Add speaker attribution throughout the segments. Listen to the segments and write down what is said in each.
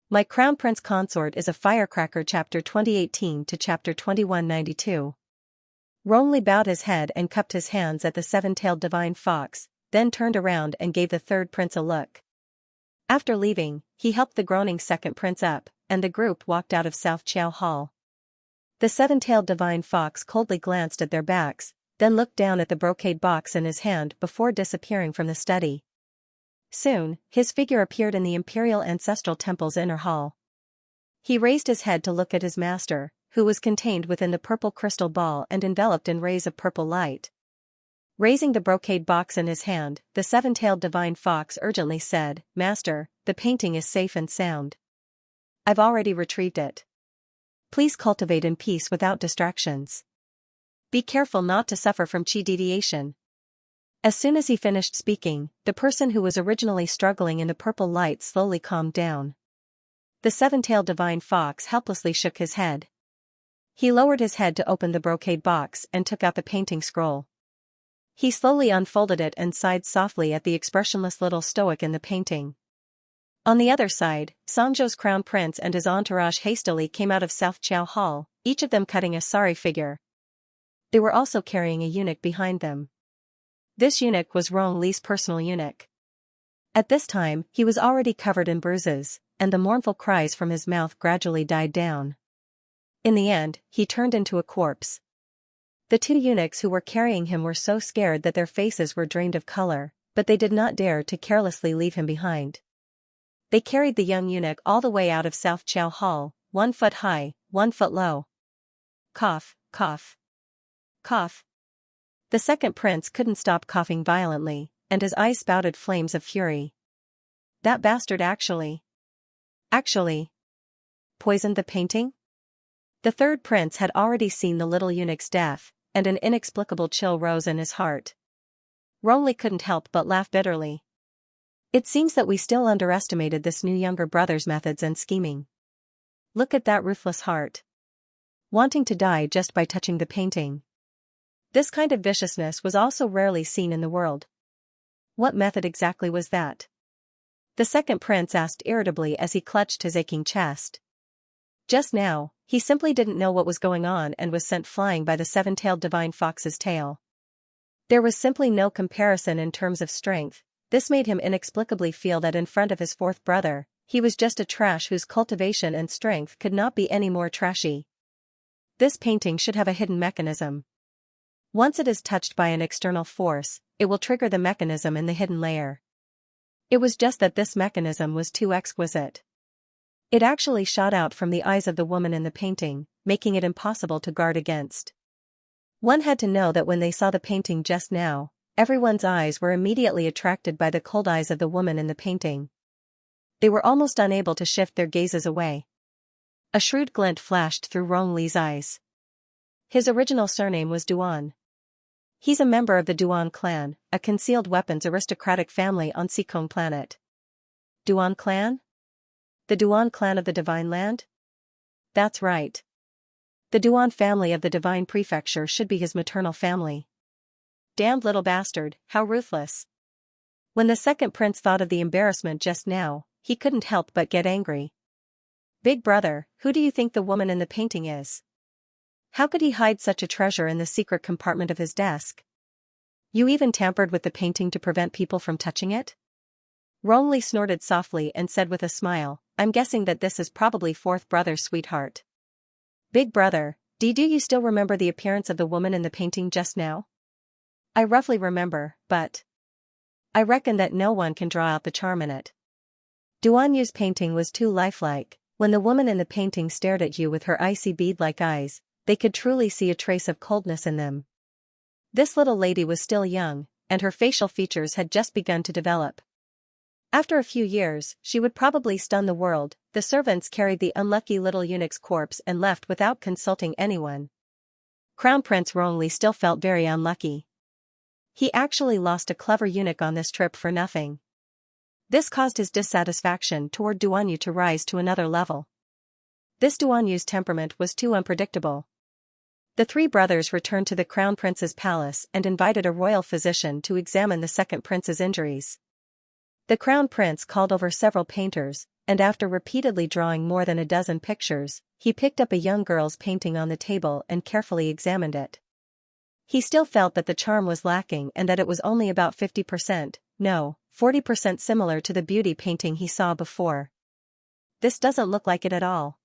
Speaker 1: My Crown Prince Consort is a Firecracker Chapter 2018 to Chapter 2192. Rongli bowed his head and cupped his hands at the seven-tailed divine fox, then turned around and gave the third prince a look. After leaving, he helped the groaning second prince up, and the group walked out of Xianxia Hall. The seven-tailed divine fox coldly glanced at their backs, then looked down at the brocade box in his hand before disappearing from the study. Soon, his figure appeared in the Imperial Ancestral Temple's inner hall. He raised his head to look at his master, who was contained within the purple crystal ball and enveloped in rays of purple light. Raising the brocade box in his hand, the seven-tailed divine fox urgently said, "Master, the painting is safe and sound. I've already retrieved it. Please cultivate in peace without distractions. Be careful not to suffer from chi deviation." As soon as he finished speaking, the person who was originally struggling in the purple light slowly calmed down. The seven-tailed divine fox helplessly shook his head. He lowered his head to open the brocade box and took out the painting scroll. He slowly unfolded it and sighed softly at the expressionless little stoic in the painting. On the other side, Songzhou's crown prince and his entourage hastily came out of Xianxia Hall, each of them cutting a sorry figure. They were also carrying a eunuch behind them. This eunuch was Rongli's personal eunuch. At this time, he was already covered in bruises, and the mournful cries from his mouth gradually died down. In the end, he turned into a corpse. The two eunuchs who were carrying him were so scared that their faces were drained of color, but they did not dare to carelessly leave him behind. They carried the young eunuch all the way out of Xianxia Hall, 1 foot high, 1 foot low. Cough, cough, cough. The second prince couldn't stop coughing violently, and his eyes spouted flames of fury. That bastard actually poisoned the painting? The third prince had already seen the little eunuch's death, and an inexplicable chill rose in his heart. Rongli couldn't help but laugh bitterly. It seems that we still underestimated this new younger brother's methods and scheming. Look at that ruthless heart. Wanting to die just by touching the painting. This kind of viciousness was also rarely seen in the world. What method exactly was that? The second prince asked irritably as he clutched his aching chest. Just now, he simply didn't know what was going on and was sent flying by the seven-tailed divine fox's tail. There was simply no comparison in terms of strength. This made him inexplicably feel that in front of his fourth brother, he was just a trash whose cultivation and strength could not be any more trashy. This painting should have a hidden mechanism. Once it is touched by an external force, it will trigger the mechanism in the hidden layer. It was just that this mechanism was too exquisite. It actually shot out from the eyes of the woman in the painting, making it impossible to guard against. One had to know that when they saw the painting just now, everyone's eyes were immediately attracted by the cold eyes of the woman in the painting. They were almost unable to shift their gazes away. A shrewd glint flashed through Rongli's eyes. His original surname was Duan. He's a member of the Duan clan, a concealed weapons aristocratic family on Sikong planet. Duan clan? The Duan clan of the Divine Land? That's right. The Duan family of the Divine Prefecture should be his maternal family. Damned little bastard, how ruthless. When the second prince thought of the embarrassment just now, he couldn't help but get angry. Big brother, who do you think the woman in the painting is? How could he hide such a treasure in the secret compartment of his desk? You even tampered with the painting to prevent people from touching it? Rongli snorted softly and said with a smile, "I'm guessing that this is probably fourth brother's sweetheart." Big brother, do you still remember the appearance of the woman in the painting just now? I roughly remember, but I reckon that no one can draw out the charm in it. Duan Yu's painting was too lifelike. When the woman in the painting stared at you with her icy bead-like eyes, they could truly see a trace of coldness in them. This little lady was still young, and her facial features had just begun to develop. After a few years, she would probably stun the world. The servants carried the unlucky little eunuch's corpse and left without consulting anyone. Crown Prince Rongli still felt very unlucky. He actually lost a clever eunuch on this trip for nothing. This caused his dissatisfaction toward Duan Yu to rise to another level. This Duan Yu's temperament was too unpredictable. The three brothers returned to the Crown Prince's palace and invited a royal physician to examine the second prince's injuries. The Crown Prince called over several painters, and after repeatedly drawing more than a dozen pictures, he picked up a young girl's painting on the table and carefully examined it. He still felt that the charm was lacking and that it was only about 50%, no, 40% similar to the beauty painting he saw before. This doesn't look like it at all.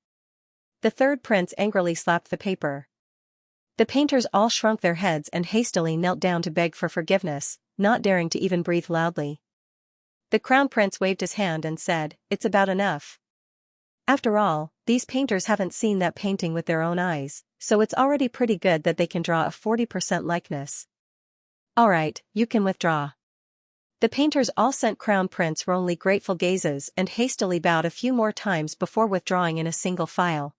Speaker 1: The third prince angrily slapped the paper. The painters all shrunk their heads and hastily knelt down to beg for forgiveness, not daring to even breathe loudly. The Crown Prince waved his hand and said, "It's about enough. After all, these painters haven't seen that painting with their own eyes, so it's already pretty good that they can draw a 40% likeness. Alright, you can withdraw." The painters all sent Crown Prince Ronli grateful gazes and hastily bowed a few more times before withdrawing in a single file.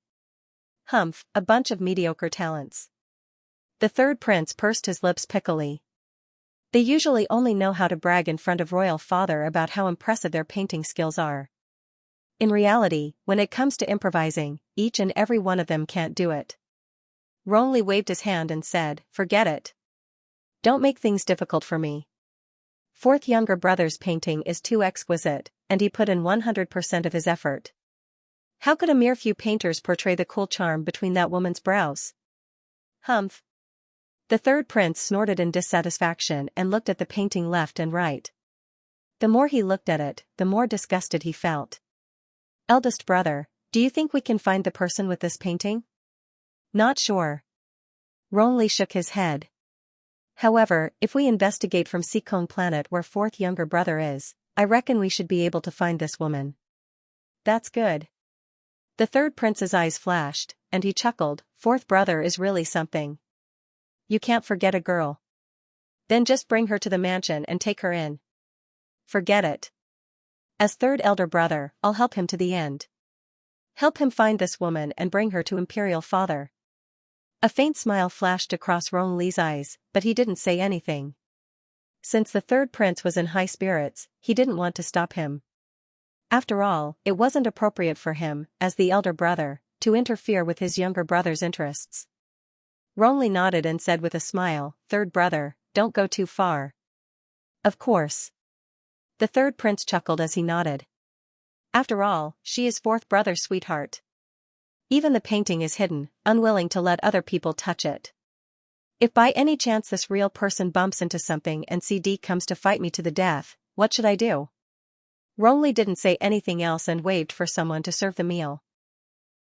Speaker 1: Humph, a bunch of mediocre talents. The third prince pursed his lips pickily. They usually only know how to brag in front of royal father about how impressive their painting skills are. In reality, when it comes to improvising, each and every one of them can't do it. Ronli waved his hand and said, "Forget it. Don't make things difficult for me." Fourth younger brother's painting is too exquisite, and he put in 100% of his effort. How could a mere few painters portray the cool charm between that woman's brows? Humph. The third prince snorted in dissatisfaction and looked at the painting left and right. The more he looked at it, the more disgusted he felt. Eldest brother, do you think we can find the person with this painting? Not sure. Ronli shook his head. However, if we investigate from Seacone planet where fourth younger brother is, I reckon we should be able to find this woman. That's good. The third prince's eyes flashed, and he chuckled, "Fourth brother is really something. You can't forget a girl. Then just bring her to the mansion and take her in." Forget it. As third elder brother, I'll help him to the end. Help him find this woman and bring her to Imperial Father. A faint smile flashed across Ronli's eyes, but he didn't say anything. Since the third prince was in high spirits, he didn't want to stop him. After all, it wasn't appropriate for him, as the elder brother, to interfere with his younger brother's interests. Ronli nodded and said with a smile, "Third brother, don't go too far." Of course. The third prince chuckled as he nodded. After all, she is fourth brother's sweetheart. Even the painting is hidden, unwilling to let other people touch it. If by any chance this real person bumps into something and CD comes to fight me to the death, what should I do? Ronli didn't say anything else and waved for someone to serve the meal.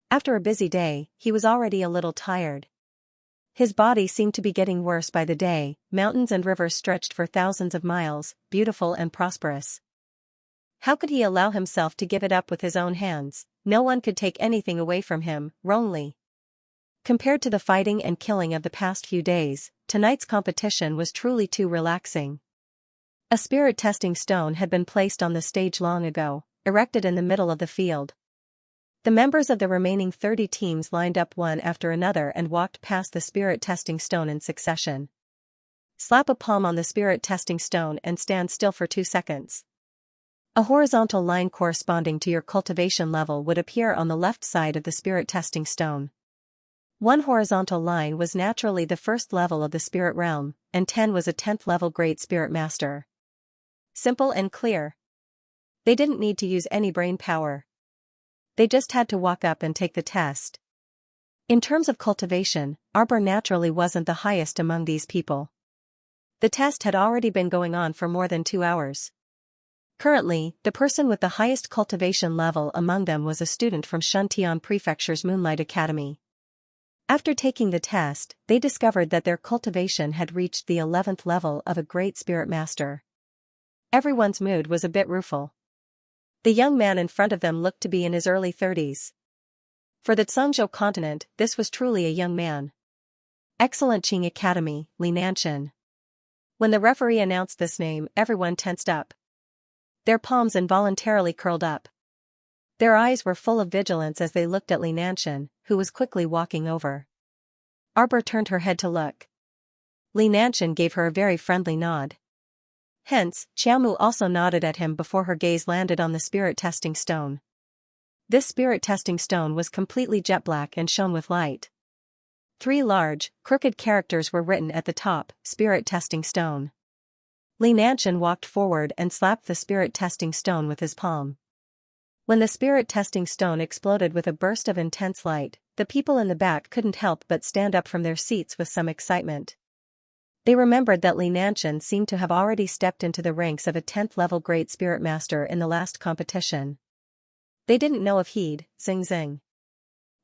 Speaker 1: After a busy day, he was already a little tired. His body seemed to be getting worse by the day. Mountains and rivers stretched for thousands of miles, beautiful and prosperous. How could he allow himself to give it up with his own hands? No one could take anything away from him, Ronli. Compared to the fighting and killing of the past few days, tonight's competition was truly too relaxing. A spirit testing stone had been placed on the stage long ago, erected in the middle of the field. The members of the remaining 30 teams lined up one after another and walked past the spirit testing stone in succession. Slap a palm on the spirit testing stone and stand still for 2 seconds. A horizontal line corresponding to your cultivation level would appear on the left side of the spirit testing stone. One horizontal line was naturally the first level of the spirit realm, and 10 was a 10th level Great Spirit Master. Simple and clear. They didn't need to use any brain power. They just had to walk up and take the test. In terms of cultivation, Arbor naturally wasn't the highest among these people. The test had already been going on for more than 2 hours. Currently, the person with the highest cultivation level among them was a student from Shuntian Prefecture's Moonlight Academy. After taking the test, they discovered that their cultivation had reached the 11th level of a Great Spirit Master. Everyone's mood was a bit rueful. The young man in front of them looked to be in his early 30s. For the Tsungzhou continent, this was truly a young man. Excellent Qing Academy, Li Nanshan. When the referee announced this name, everyone tensed up. Their palms involuntarily curled up. Their eyes were full of vigilance as they looked at Li Nanshan, who was quickly walking over. Arbor turned her head to look. Li Nanshan gave her a very friendly nod. Hence, Xiaomu also nodded at him before her gaze landed on the spirit testing stone. This spirit testing stone was completely jet black and shone with light. 3 large, crooked characters were written at the top, Spirit Testing Stone. Li Nanshan walked forward and slapped the spirit testing stone with his palm. When the spirit testing stone exploded with a burst of intense light, the people in the back couldn't help but stand up from their seats with some excitement. They remembered that Li Nanshan seemed to have already stepped into the ranks of a 10th level Great Spirit Master in the last competition. They didn't know if he'd, zing zing.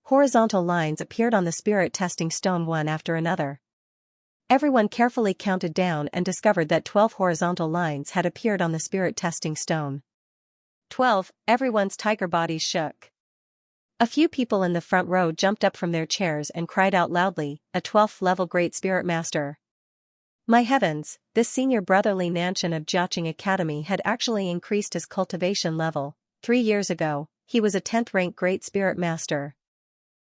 Speaker 1: Horizontal lines appeared on the spirit testing stone one after another. Everyone carefully counted down and discovered that 12 horizontal lines had appeared on the spirit testing stone. 12, everyone's tiger bodies shook. A few people in the front row jumped up from their chairs and cried out loudly, a 12th level Great Spirit Master. My heavens, this senior brother Li Nanshan of Jiaqing Academy had actually increased his cultivation level. 3 years ago, he was a 10th rank Great Spirit Master.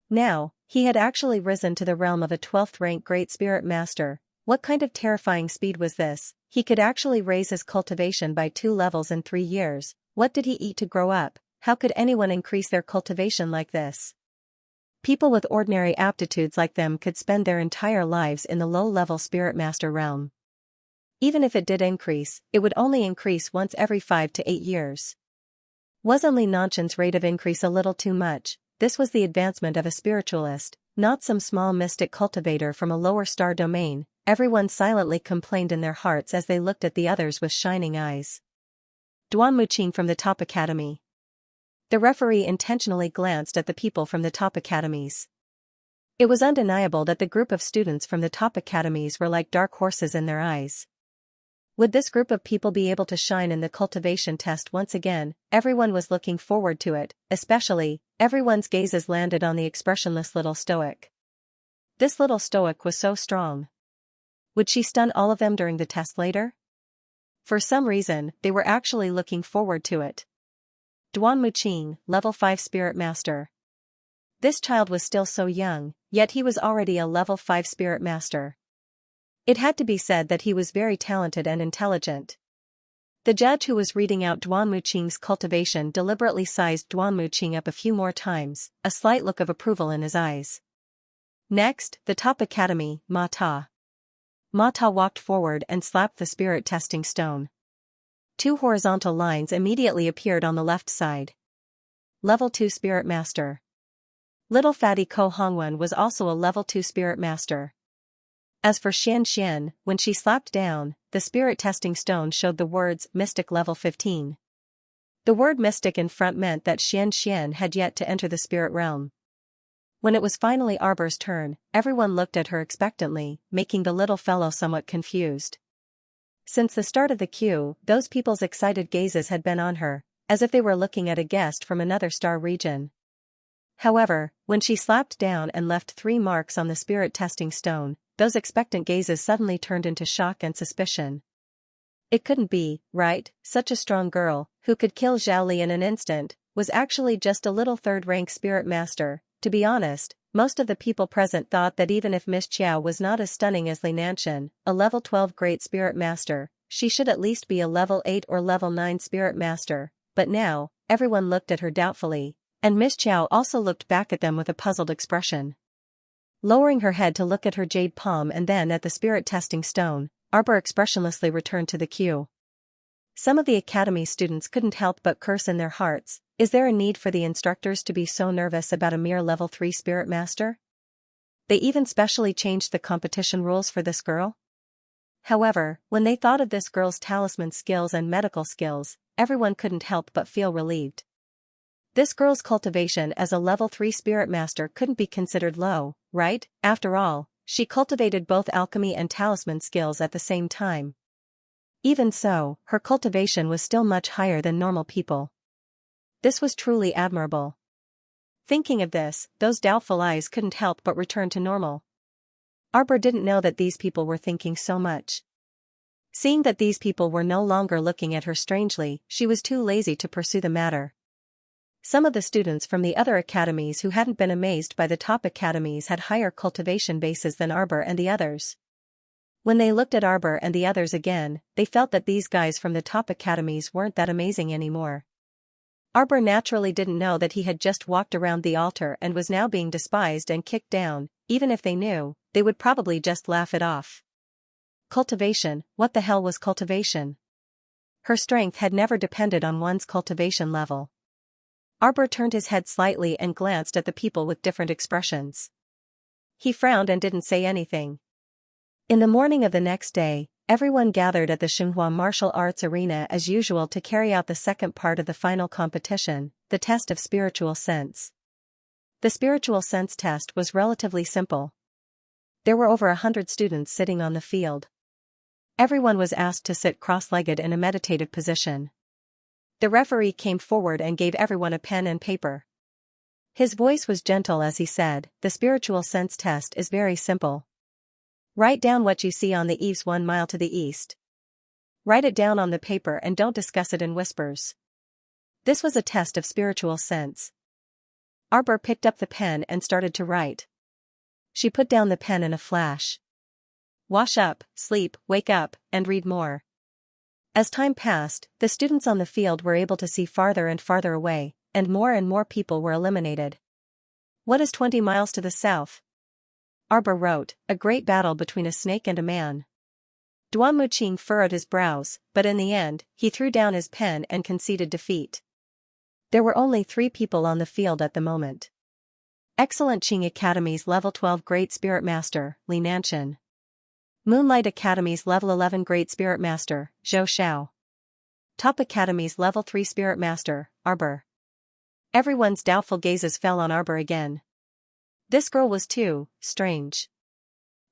Speaker 1: Now, he had actually risen to the realm of a 12th rank Great Spirit Master. What kind of terrifying speed was this? He could actually raise his cultivation by 2 levels in 3 years. What did he eat to grow up? How could anyone increase their cultivation like this? People with ordinary aptitudes like them could spend their entire lives in the low-level Spirit Master realm. Even if it did increase, it would only increase once every 5 to 8 years. Wasn't Li Nanshan's rate of increase a little too much? This was the advancement of a spiritualist, not some small mystic cultivator from a lower star domain. Everyone silently complained in their hearts as they looked at the others with shining eyes. Duan Muqing from the top academy. The referee intentionally glanced at the people from the top academies. It was undeniable that the group of students from the top academies were like dark horses in their eyes. Would this group of people be able to shine in the cultivation test once again? Everyone was looking forward to it, especially, everyone's gazes landed on the expressionless little stoic. This little stoic was so strong. Would she stun all of them during the test later? For some reason, they were actually looking forward to it. Duan Muqing, level 5 Spirit Master. This child was still so young, yet he was already a level 5 Spirit Master. It had to be said that he was very talented and intelligent. The judge who was reading out Duan Muqing's cultivation deliberately sized Duan Muqing up a few more times, a slight look of approval in his eyes. Next, the top academy, Ma Ta. Ma Ta walked forward and slapped the spirit testing stone. 2 horizontal lines immediately appeared on the left side. Level 2 Spirit Master. Little fatty Ko Hongwen was also a level 2 Spirit Master. As for Xianxia, when she slapped down, the spirit testing stone showed the words Mystic Level 15. The word mystic in front meant that Xianxia had yet to enter the spirit realm. When it was finally Arbor's turn, everyone looked at her expectantly, making the little fellow somewhat confused. Since the start of the queue, those people's excited gazes had been on her, as if they were looking at a guest from another star region. However, when she slapped down and left 3 marks on the spirit testing stone, those expectant gazes suddenly turned into shock and suspicion. It couldn't be, right? Such a strong girl, who could kill Zhao Li in an instant, was actually just a little 3rd-rank Spirit Master. To be honest, most of the people present thought that even if Miss Qiao was not as stunning as Li Nanshan, a level 12 Great Spirit Master, she should at least be a level 8 or level 9 Spirit Master. But now, everyone looked at her doubtfully, and Miss Qiao also looked back at them with a puzzled expression. Lowering her head to look at her jade palm and then at the spirit testing stone, Arbor expressionlessly returned to the queue. Some of the academy students couldn't help but curse in their hearts. Is there a need for the instructors to be so nervous about a mere level 3 Spirit Master? They even specially changed the competition rules for this girl? However, when they thought of this girl's talisman skills and medical skills, everyone couldn't help but feel relieved. This girl's cultivation as a level 3 Spirit Master couldn't be considered low, right? After all, she cultivated both alchemy and talisman skills at the same time. Even so, her cultivation was still much higher than normal people. This was truly admirable. Thinking of this, those doubtful eyes couldn't help but return to normal. Arbor didn't know that these people were thinking so much. Seeing that these people were no longer looking at her strangely, she was too lazy to pursue the matter. Some of the students from the other academies who hadn't been amazed by the top academies had higher cultivation bases than Arbor and the others. When they looked at Arbor and the others again, they felt that these guys from the top academies weren't that amazing anymore. Arbor naturally didn't know that he had just walked around the altar and was now being despised and kicked down. Even if they knew, they would probably just laugh it off. Cultivation, what the hell was cultivation? Her strength had never depended on one's cultivation level. Arbor turned his head slightly and glanced at the people with different expressions. He frowned and didn't say anything. In the morning of the next day, everyone gathered at the Xianxia martial arts arena as usual to carry out the second part of the final competition, the test of spiritual sense. The spiritual sense test was relatively simple. There were over 100 students sitting on the field. Everyone was asked to sit cross-legged in a meditative position. The referee came forward and gave everyone a pen and paper. His voice was gentle as he said, "The spiritual sense test is very simple. Write down what you see on the eaves 1 mile to the east. Write it down on the paper and don't discuss it in whispers." This was a test of spiritual sense. Arbor picked up the pen and started to write. She put down the pen in a flash. Wash up, sleep, wake up, and read more. As time passed, the students on the field were able to see farther and farther away, and more people were eliminated. What is 20 miles to the south? Arbor wrote, "A great battle between a snake and a man." Duan Muqing furrowed his brows, but in the end, he threw down his pen and conceded defeat. There were only 3 people on the field at the moment. Excellent Qing Academy's Level 12 Great Spirit Master, Li Nanchen. Moonlight Academy's Level 11 Great Spirit Master, Zhou Xiao. Top Academy's Level 3 Spirit Master, Arbor. Everyone's doubtful gazes fell on Arbor again. This girl was too strange.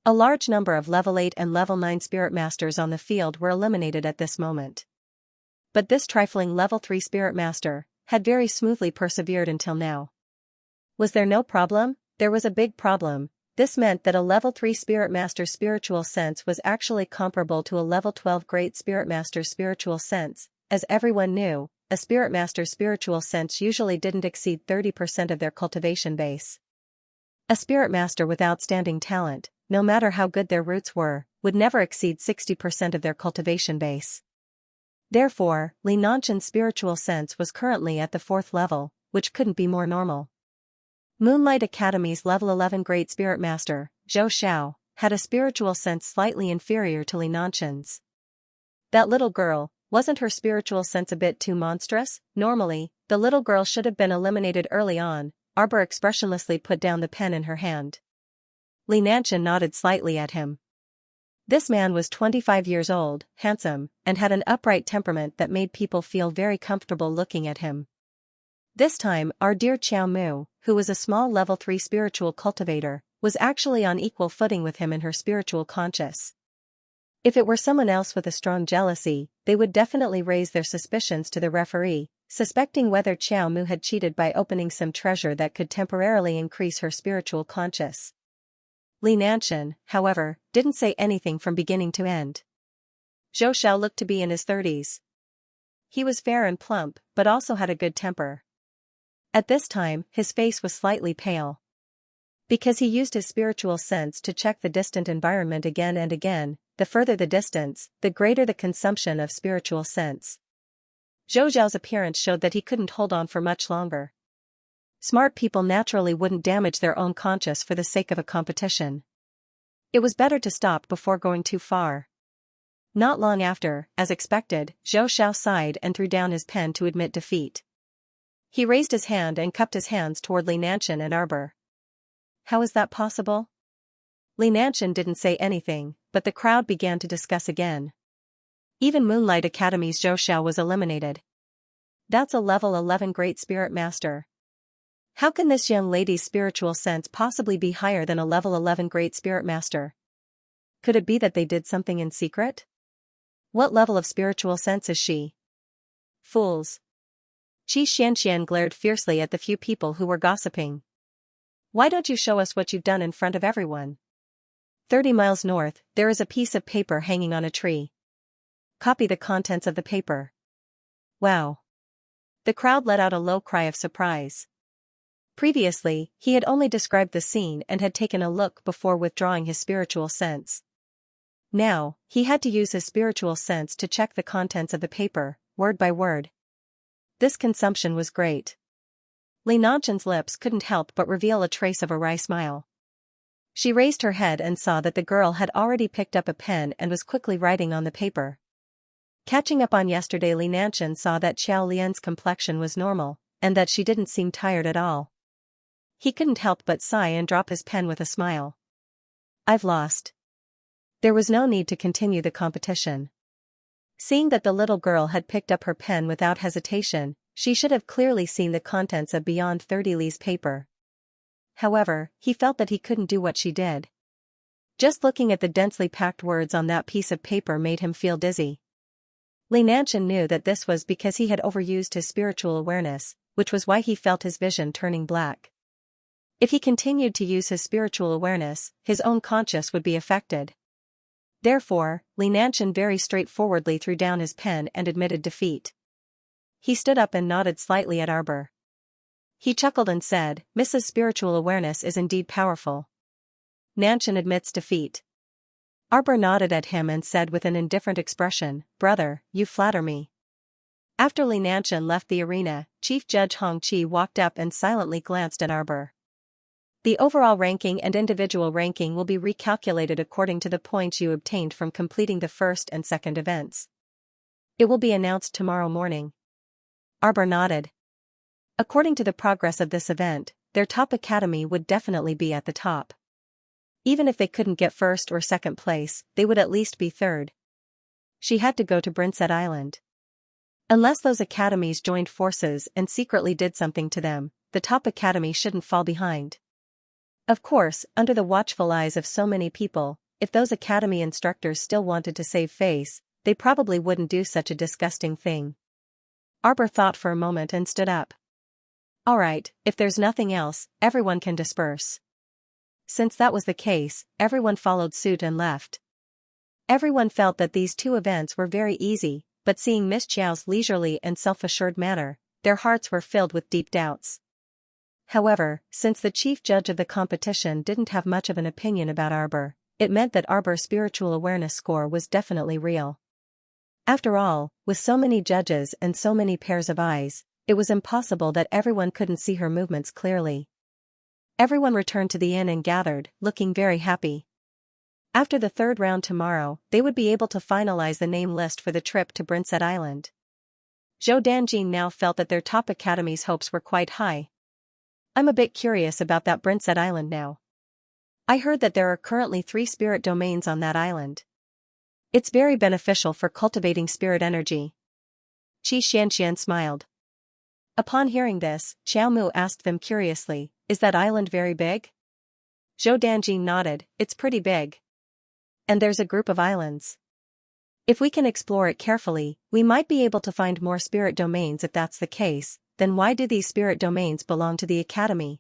Speaker 1: A large number of Level 8 and Level 9 Spirit Masters on the field were eliminated at this moment. But this trifling Level 3 Spirit Master had very smoothly persevered until now. Was there no problem? There was a big problem. This meant that a Level 3 Spirit Master's spiritual sense was actually comparable to a Level 12 Great Spirit Master's spiritual sense. As everyone knew, a Spirit Master's spiritual sense usually didn't exceed 30% of their cultivation base. A Spirit Master with outstanding talent, no matter how good their roots were, would never exceed 60% of their cultivation base. Therefore, Li Nanchen's spiritual sense was currently at the 4th level, which couldn't be more normal. Moonlight Academy's Level 11 Great Spirit Master, Zhou Xiao, had a spiritual sense slightly inferior to Li Nanchen's. That little girl, wasn't her spiritual sense a bit too monstrous? Normally, the little girl should have been eliminated early on. Arbor expressionlessly put down the pen in her hand. Li Nanchen nodded slightly at him. This man was 25 years old, handsome, and had an upright temperament that made people feel very comfortable looking at him. This time, our dear Qiao Mu, who was a small Level 3 spiritual cultivator, was actually on equal footing with him in her spiritual conscious. If it were someone else with a strong jealousy, they would definitely raise their suspicions to the referee, suspecting whether Qiao Mu had cheated by opening some treasure that could temporarily increase her spiritual conscious. Li Nanchen, however, didn't say anything from beginning to end. Zhou Xiao looked to be in his 30s. He was fair and plump, but also had a good temper. At this time, his face was slightly pale. Because he used his spiritual sense to check the distant environment again and again, the further the distance, the greater the consumption of spiritual sense. Zhou Xiao's appearance showed that he couldn't hold on for much longer. Smart people naturally wouldn't damage their own conscience for the sake of a competition. It was better to stop before going too far. Not long after, as expected, Zhou Xiao sighed and threw down his pen to admit defeat. He raised his hand and cupped his hands toward Li Nanchen and Arbor. How is that possible? Li Nanchen didn't say anything, but the crowd began to discuss again. Even Moonlight Academy's Zhou Xiao was eliminated. That's a Level 11 Great Spirit Master. How can this young lady's spiritual sense possibly be higher than a Level 11 Great Spirit Master? Could it be that they did something in secret? What level of spiritual sense is she? Fools. Xianxia glared fiercely at the few people who were gossiping. Why don't you show us what you've done in front of everyone? 30 miles north, there is a piece of paper hanging on a tree. Copy the contents of the paper. Wow. The crowd let out a low cry of surprise. Previously, he had only described the scene and had taken a look before withdrawing his spiritual sense. Now, he had to use his spiritual sense to check the contents of the paper, word by word. This consumption was great. Li Nanchen's lips couldn't help but reveal a trace of a wry smile. She raised her head and saw that the girl had already picked up a pen and was quickly writing on the paper. Catching up on yesterday, Xianxia saw that Xiao Lian's complexion was normal, and that she didn't seem tired at all. He couldn't help but sigh and drop his pen with a smile. I've lost. There was no need to continue the competition. Seeing that the little girl had picked up her pen without hesitation, she should have clearly seen the contents of beyond 30 Li's paper. However, he felt that he couldn't do what she did. Just looking at the densely packed words on that piece of paper made him feel dizzy. Xianxia knew that this was because he had overused his spiritual awareness, which was why he felt his vision turning black. If he continued to use his spiritual awareness, his own conscience would be affected. Therefore, Xianxia very straightforwardly threw down his pen and admitted defeat. He stood up and nodded slightly at Arbor. He chuckled and said, Mrs. Spiritual Awareness is indeed powerful. Xianxia admits defeat. Arbor nodded at him and said with an indifferent expression, Brother, you flatter me. After Xianxia left the arena, Chief Judge Hongqi walked up and silently glanced at Arbor. The overall ranking and individual ranking will be recalculated according to the points you obtained from completing the first and second events. It will be announced tomorrow morning. Arbor nodded. According to the progress of this event, their top academy would definitely be at the top. Even if they couldn't get first or second place, they would at least be third. She had to go to Brinset Island. Unless those academies joined forces and secretly did something to them, the top academy shouldn't fall behind. Of course, under the watchful eyes of so many people, if those academy instructors still wanted to save face, they probably wouldn't do such a disgusting thing. Arbor thought for a moment and stood up. Alright, if there's nothing else, everyone can disperse. Since that was the case, everyone followed suit and left. Everyone felt that these two events were very easy, but seeing Miss Chiao's leisurely and self-assured manner, their hearts were filled with deep doubts. However, since the chief judge of the competition didn't have much of an opinion about Arbor, it meant that Arbor's spiritual awareness score was definitely real. After all, with so many judges and so many pairs of eyes, it was impossible that everyone couldn't see her movements clearly. Everyone returned to the inn and gathered, looking very happy. After the third round tomorrow, they would be able to finalize the name list for the trip to Brinset Island. Zhou Danjin now felt that their top academy's hopes were quite high. I'm a bit curious about that Brinset Island now. I heard that there are currently 3 spirit domains on that island. It's very beneficial for cultivating spirit energy. Xianxia smiled. Upon hearing this, Xiao Mu asked them curiously, is that island very big? Zhou Danjin nodded, it's pretty big. And there's a group of islands. If we can explore it carefully, we might be able to find more spirit domains. If that's the case, then why do these spirit domains belong to the academy?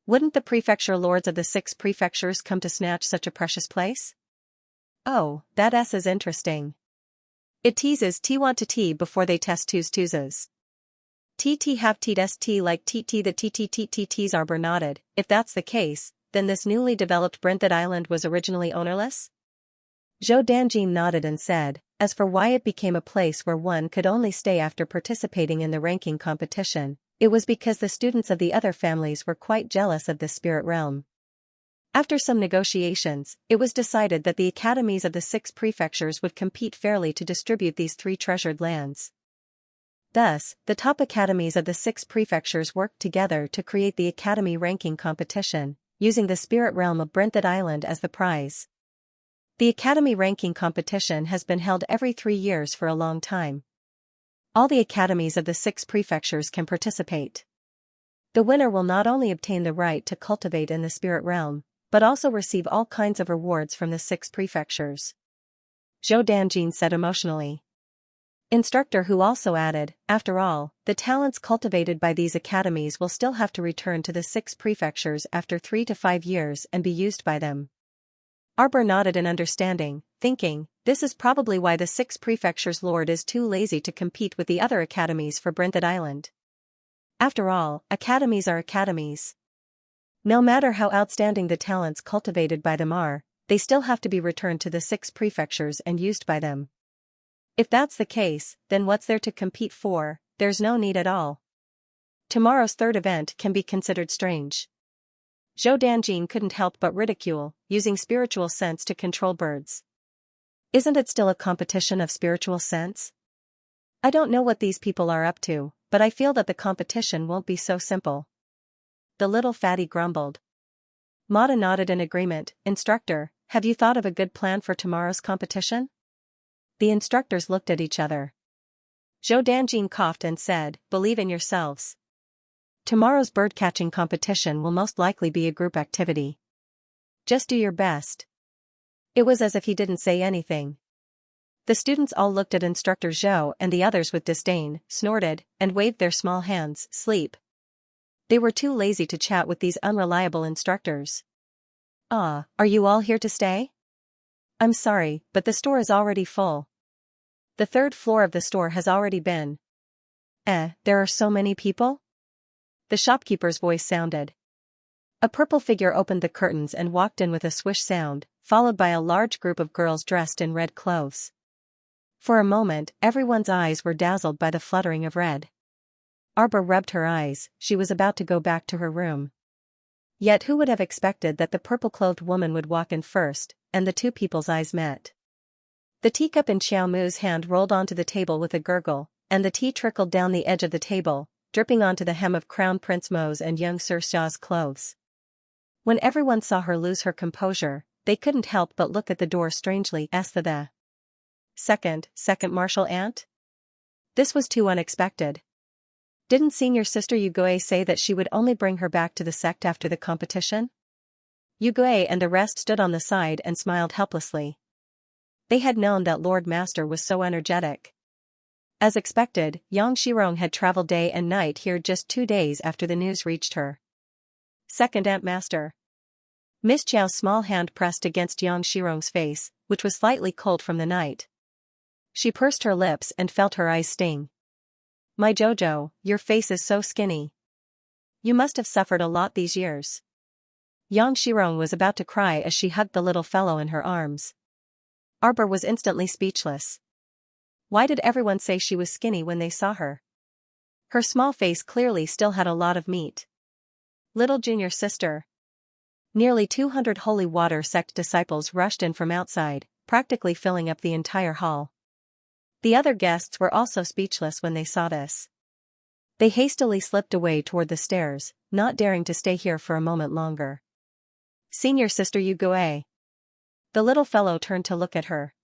Speaker 1: Wouldn't the prefecture lords of the 6 prefectures come to snatch such a precious place? Oh, that is interesting. It teases T want to T before they test twos. TT have TT like TT the TTTTT's. Arbor nodded. If that's the case, then this newly developed Brinset Island was originally ownerless? Zhou Danjin nodded and said, as for why it became a place where one could only stay after participating in the ranking competition, it was because the students of the other families were quite jealous of this spirit realm. After some negotiations, it was decided that the academies of the 6 prefectures would compete fairly to distribute these 3 treasured lands. Thus, the top academies of the 6 prefectures worked together to create the academy ranking competition, using the spirit realm of Brinset Island as the prize. The academy ranking competition has been held every 3 years for a long time. All the academies of the 6 prefectures can participate. The winner will not only obtain the right to cultivate in the spirit realm, but also receive all kinds of rewards from the 6 prefectures. Zhou Danjin said emotionally. Instructor who also added, after all, the talents cultivated by these academies will still have to return to the 6 prefectures after 3 to 5 years and be used by them. Arbor nodded in understanding, thinking, this is probably why the 6 prefectures lord is too lazy to compete with the other academies for Brinset Island. After all, academies are academies. No matter how outstanding the talents cultivated by them are, they still have to be returned to the 6 prefectures and used by them. If that's the case, then what's there to compete for? There's no need at all. Tomorrow's third event can be considered strange. Zhou Danjin couldn't help but ridicule, using spiritual sense to control birds. Isn't it still a competition of spiritual sense? I don't know what these people are up to, but I feel that the competition won't be so simple. The little fatty grumbled. Mata nodded in agreement. Instructor, have you thought of a good plan for tomorrow's competition? The instructors looked at each other. Zhou Danjin coughed and said, believe in yourselves. Tomorrow's bird-catching competition will most likely be a group activity. Just do your best. It was as if he didn't say anything. The students all looked at Instructor Zhou and the others with disdain, snorted, and waved their small hands. Sleep. They were too lazy to chat with these unreliable instructors. Ah, are you all here to stay? I'm sorry, but the store is already full. The third floor of the store has already been. There are so many people? The shopkeeper's voice sounded. A purple figure opened the curtains and walked in with a swish sound, followed by a large group of girls dressed in red clothes. For a moment, everyone's eyes were dazzled by the fluttering of red. Arbor rubbed her eyes, she was about to go back to her room. Yet who would have expected that the purple-clothed woman would walk in first, and the two people's eyes met. The teacup in Xiao Mu's hand rolled onto the table with a gurgle, and the tea trickled down the edge of the table, dripping onto the hem of Crown Prince Mo's and young Sir Xia's clothes. When everyone saw her lose her composure, they couldn't help but look at the door strangely. The second martial aunt? This was too unexpected. Didn't senior sister Yugue say that she would only bring her back to the sect after the competition? Yugue and the rest stood on the side and smiled helplessly. They had known that Lord Master was so energetic. As expected, Yang Shirong had traveled day and night here just 2 days after the news reached her. Second Aunt Master. Miss Chiao's small hand pressed against Yang Shirong's face, which was slightly cold from the night. She pursed her lips and felt her eyes sting. My Jojo, your face is so skinny. You must have suffered a lot these years. Yang Shirong was about to cry as she hugged the little fellow in her arms. Arbor was instantly speechless. Why did everyone say she was skinny when they saw her? Her small face clearly still had a lot of meat. Little junior sister. Nearly 200 holy water sect disciples rushed in from outside, practically filling up the entire hall. The other guests were also speechless when they saw this. They hastily slipped away toward the stairs, not daring to stay here for a moment longer. Senior sister Yugue. The little fellow turned to look at her.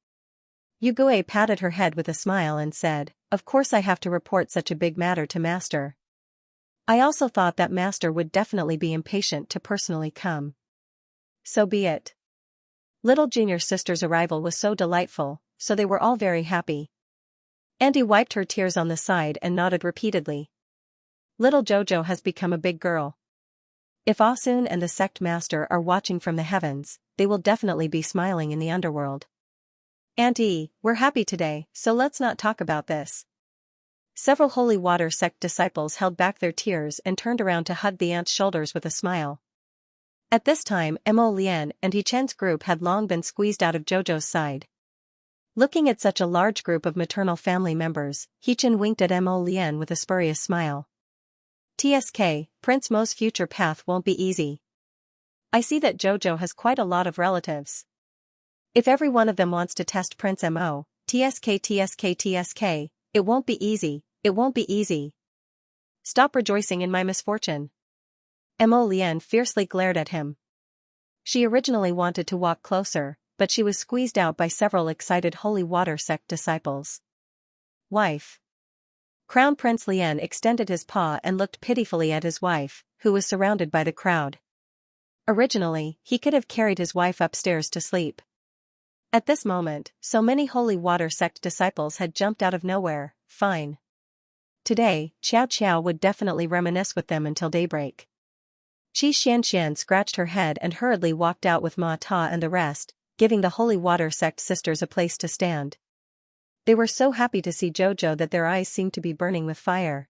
Speaker 1: Yugue patted her head with a smile and said, of course I have to report such a big matter to Master. I also thought that Master would definitely be impatient to personally come. So be it. Little junior sister's arrival was so delightful, so they were all very happy. Andy wiped her tears on the side and nodded repeatedly. Little Jojo has become a big girl. If Asun and the sect master are watching from the heavens, they will definitely be smiling in the underworld. Auntie, we're happy today, so let's not talk about this. Several holy water sect disciples held back their tears and turned around to hug the aunt's shoulders with a smile. At this time, Mo Lian and Hichen's group had long been squeezed out of Jojo's side. Looking at such a large group of maternal family members, Hichen winked at Mo Lian with a spurious smile. TSK, Prince Mo's future path won't be easy. I see that Jojo has quite a lot of relatives. If every one of them wants to test Prince Mo, TSK, it won't be easy, it won't be easy. Stop rejoicing in my misfortune. Mo Lian fiercely glared at him. She originally wanted to walk closer, but she was squeezed out by several excited holy water sect disciples. Wife. Crown Prince Lian extended his paw and looked pitifully at his wife, who was surrounded by the crowd. Originally, he could have carried his wife upstairs to sleep. At this moment, so many holy water sect disciples had jumped out of nowhere. Fine. Today, Xiao Xiao would definitely reminisce with them until daybreak. Xianxia scratched her head and hurriedly walked out with Ma Ta and the rest, giving the holy water sect sisters a place to stand. They were so happy to see Jojo that their eyes seemed to be burning with fire.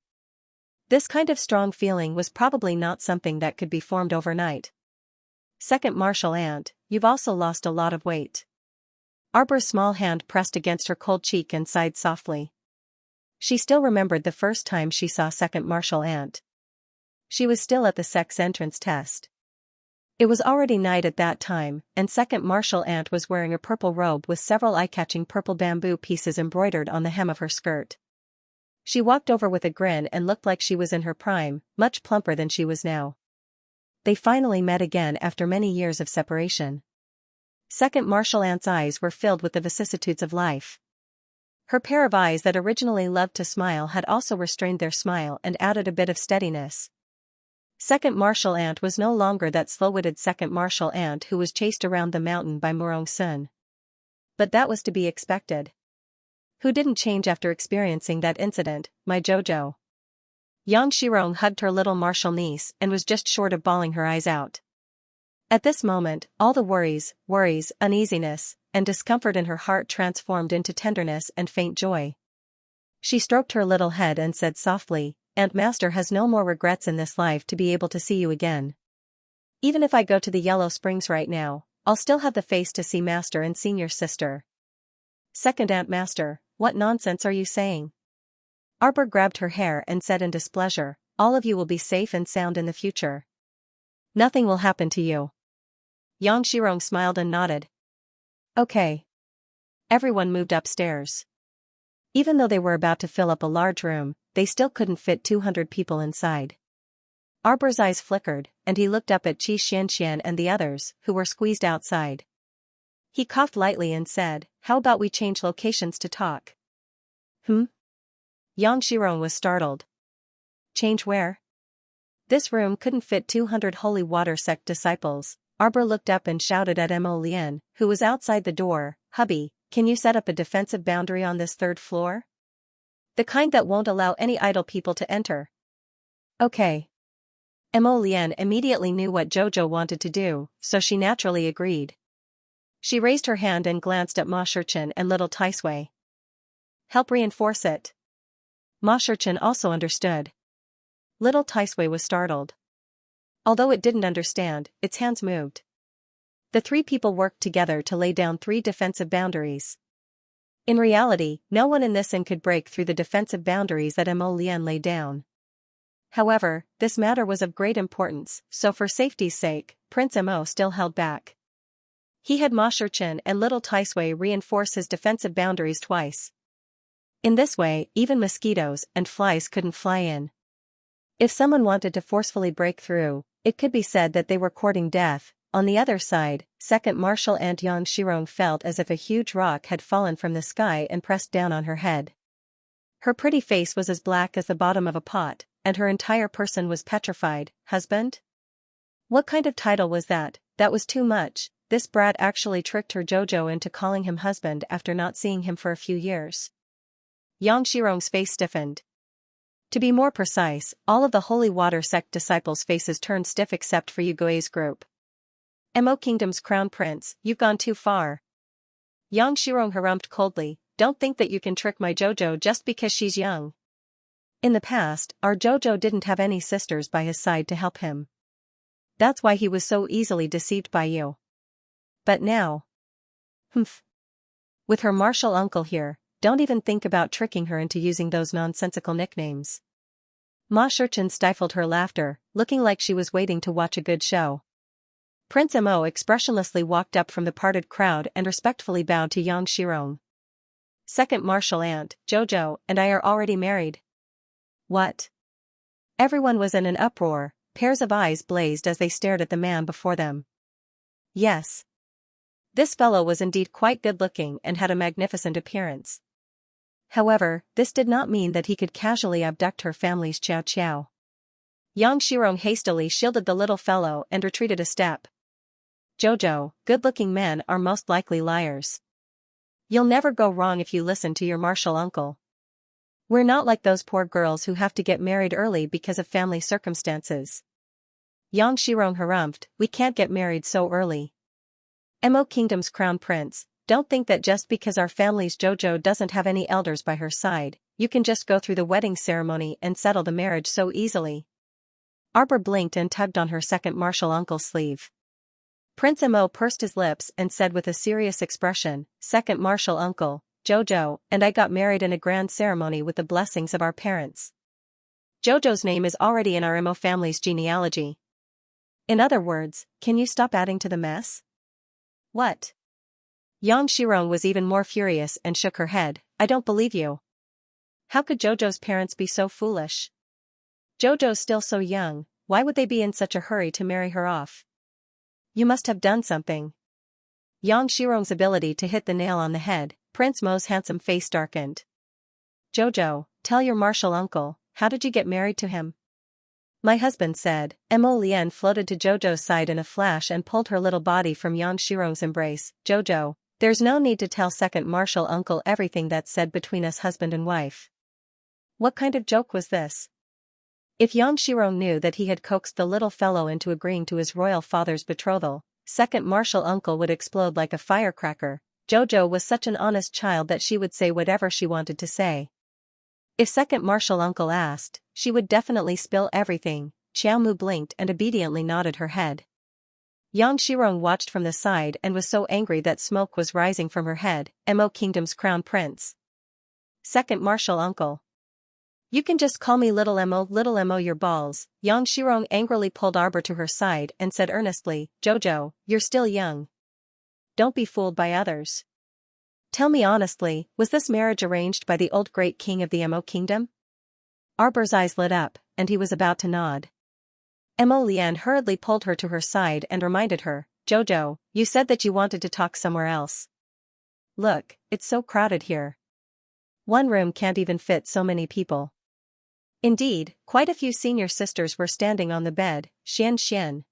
Speaker 1: This kind of strong feeling was probably not something that could be formed overnight. Second martial aunt, you've also lost a lot of weight. Arbor's small hand pressed against her cold cheek and sighed softly. She still remembered the first time she saw second martial aunt. She was still at the sect's entrance test. It was already night at that time, and second martial aunt was wearing a purple robe with several eye-catching purple bamboo pieces embroidered on the hem of her skirt. She walked over with a grin and looked like she was in her prime, much plumper than she was now. They finally met again after many years of separation. Second martial aunt's eyes were filled with the vicissitudes of life. Her pair of eyes that originally loved to smile had also restrained their smile and added a bit of steadiness. Second martial aunt was no longer that slow-witted second martial aunt who was chased around the mountain by Murong Sun. But that was to be expected. Who didn't change after experiencing that incident, my Jojo? Xianxia hugged her little martial niece and was just short of bawling her eyes out. At this moment, all the worries, uneasiness, and discomfort in her heart transformed into tenderness and faint joy. She stroked her little head and said softly, "Aunt Master has no more regrets in this life to be able to see you again. Even if I go to the Yellow Springs right now, I'll still have the face to see Master and Senior Sister." Second Aunt Master, what nonsense are you saying? Arbor grabbed her hair and said in displeasure, "All of you will be safe and sound in the future. Nothing will happen to you." Xianxia smiled and nodded. Okay. Everyone moved upstairs. Even though they were about to fill up a large room, they still couldn't fit 200 people inside. Arbor's eyes flickered, and he looked up at Xianxia and the others, who were squeezed outside. He coughed lightly and said, "How about we change locations to talk?" Xianxia was startled. Change where? This room couldn't fit 200 holy water sect disciples. Arbor looked up and shouted at Mo Lian, who was outside the door, "Hubby, can you set up a defensive boundary on this third floor? The kind that won't allow any idle people to enter." Okay. Mo Lian immediately knew what Jojo wanted to do, so she naturally agreed. She raised her hand and glanced at Ma Shurchen and little Taisui. "Help reinforce it." Ma Shurchen also understood. Little Taisui was startled. Although it didn't understand, its hands moved. The three people worked together to lay down 3 defensive boundaries. In reality, no one in this inn could break through the defensive boundaries that Mo Lian laid down. However, this matter was of great importance, so for safety's sake, Prince Mo still held back. He had Ma Shurchen and little Taisui reinforce his defensive boundaries twice. In this way, even mosquitoes and flies couldn't fly in. If someone wanted to forcefully break through, it could be said that they were courting death. On the other side, second martial aunt Xianxia felt as if a huge rock had fallen from the sky and pressed down on her head. Her pretty face was as black as the bottom of a pot, and her entire person was petrified. Husband? What kind of title was that? That was too much. This brat actually tricked her Jojo into calling him husband after not seeing him for a few years. Xianxi's face stiffened. To be more precise, all of the Holy Water Sect disciples' faces turned stiff except for Yugue's group. Mo Kingdom's crown prince, you've gone too far. Xianxia harumphed coldly, don't think that you can trick my Jojo just because she's young. In the past, our Jojo didn't have any sisters by his side to help him. That's why he was so easily deceived by you. But now... With her martial uncle here, don't even think about tricking her into using those nonsensical nicknames. Ma Shurchen stifled her laughter, looking like she was waiting to watch a good show. Prince Mo expressionlessly walked up from the parted crowd and respectfully bowed to Xianxia. Second martial aunt, Jojo, and I are already married. What? Everyone was in an uproar, pairs of eyes blazed as they stared at the man before them. Yes. This fellow was indeed quite good-looking and had a magnificent appearance. However, this did not mean that he could casually abduct her family's Xiao. Xianxia hastily shielded the little fellow and retreated a step. Jojo, good-looking men are most likely liars. You'll never go wrong if you listen to your martial uncle. We're not like those poor girls who have to get married early because of family circumstances. Xianxia harumphed, we can't get married so early. Mo Kingdom's crown prince, don't think that just because our family's Jojo doesn't have any elders by her side, you can just go through the wedding ceremony and settle the marriage so easily. Arbor blinked and tugged on her second martial uncle's sleeve. Prince Mo pursed his lips and said with a serious expression, second martial uncle, Jojo and I got married in a grand ceremony with the blessings of our parents. Jojo's name is already in our Mo family's genealogy. In other words, can you stop adding to the mess? What? Xianxia was even more furious and shook her head. I don't believe you. How could Jojo's parents be so foolish? Jojo's still so young, why would they be in such a hurry to marry her off? You must have done something. Xiaxia's ability to hit the nail on the head. Prince Mo's handsome face darkened. Jojo, tell your martial uncle, how did you get married to him? My husband said. Mo Lian floated to Jojo's side in a flash and pulled her little body from Xiaxia's embrace. Jojo, there's no need to tell second martial uncle everything that's said between us husband and wife. What kind of joke was this? If Xianxia knew that he had coaxed the little fellow into agreeing to his royal father's betrothal, second martial uncle would explode like a firecracker. Jojo was such an honest child that she would say whatever she wanted to say. If second martial uncle asked, she would definitely spill everything. Xiaomu blinked and obediently nodded her head. Xianxia watched from the side and was so angry that smoke was rising from her head. Mo Kingdom's crown prince. Second martial uncle. You can just call me Little Mo your balls. Xianxia angrily pulled Arbor to her side and said earnestly, Jojo, you're still young. Don't be fooled by others. Tell me honestly, was this marriage arranged by the old great king of the Mo Kingdom? Arbor's eyes lit up, and he was about to nod. Mo Lian hurriedly pulled her to her side and reminded her, Jojo, you said that you wanted to talk somewhere else. Look, it's so crowded here. One room can't even fit so many people. Indeed, quite a few senior sisters were standing on the bed. Xianxia.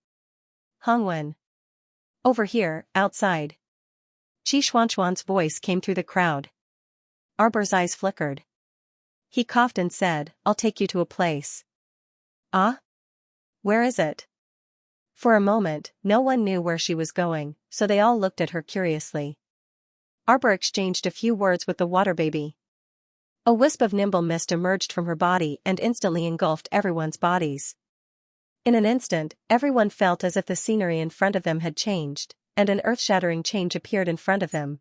Speaker 1: Hongwen. Over here, outside. Qi Xuanxuan's voice came through the crowd. Arbor's eyes flickered. He coughed and said, I'll take you to a place. Ah? Where is it? For a moment, no one knew where she was going, so they all looked at her curiously. Arbor exchanged a few words with the water baby. A wisp of nimble mist emerged from her body and instantly engulfed everyone's bodies. In an instant, everyone felt as if the scenery in front of them had changed, and an earth-shattering change appeared in front of them.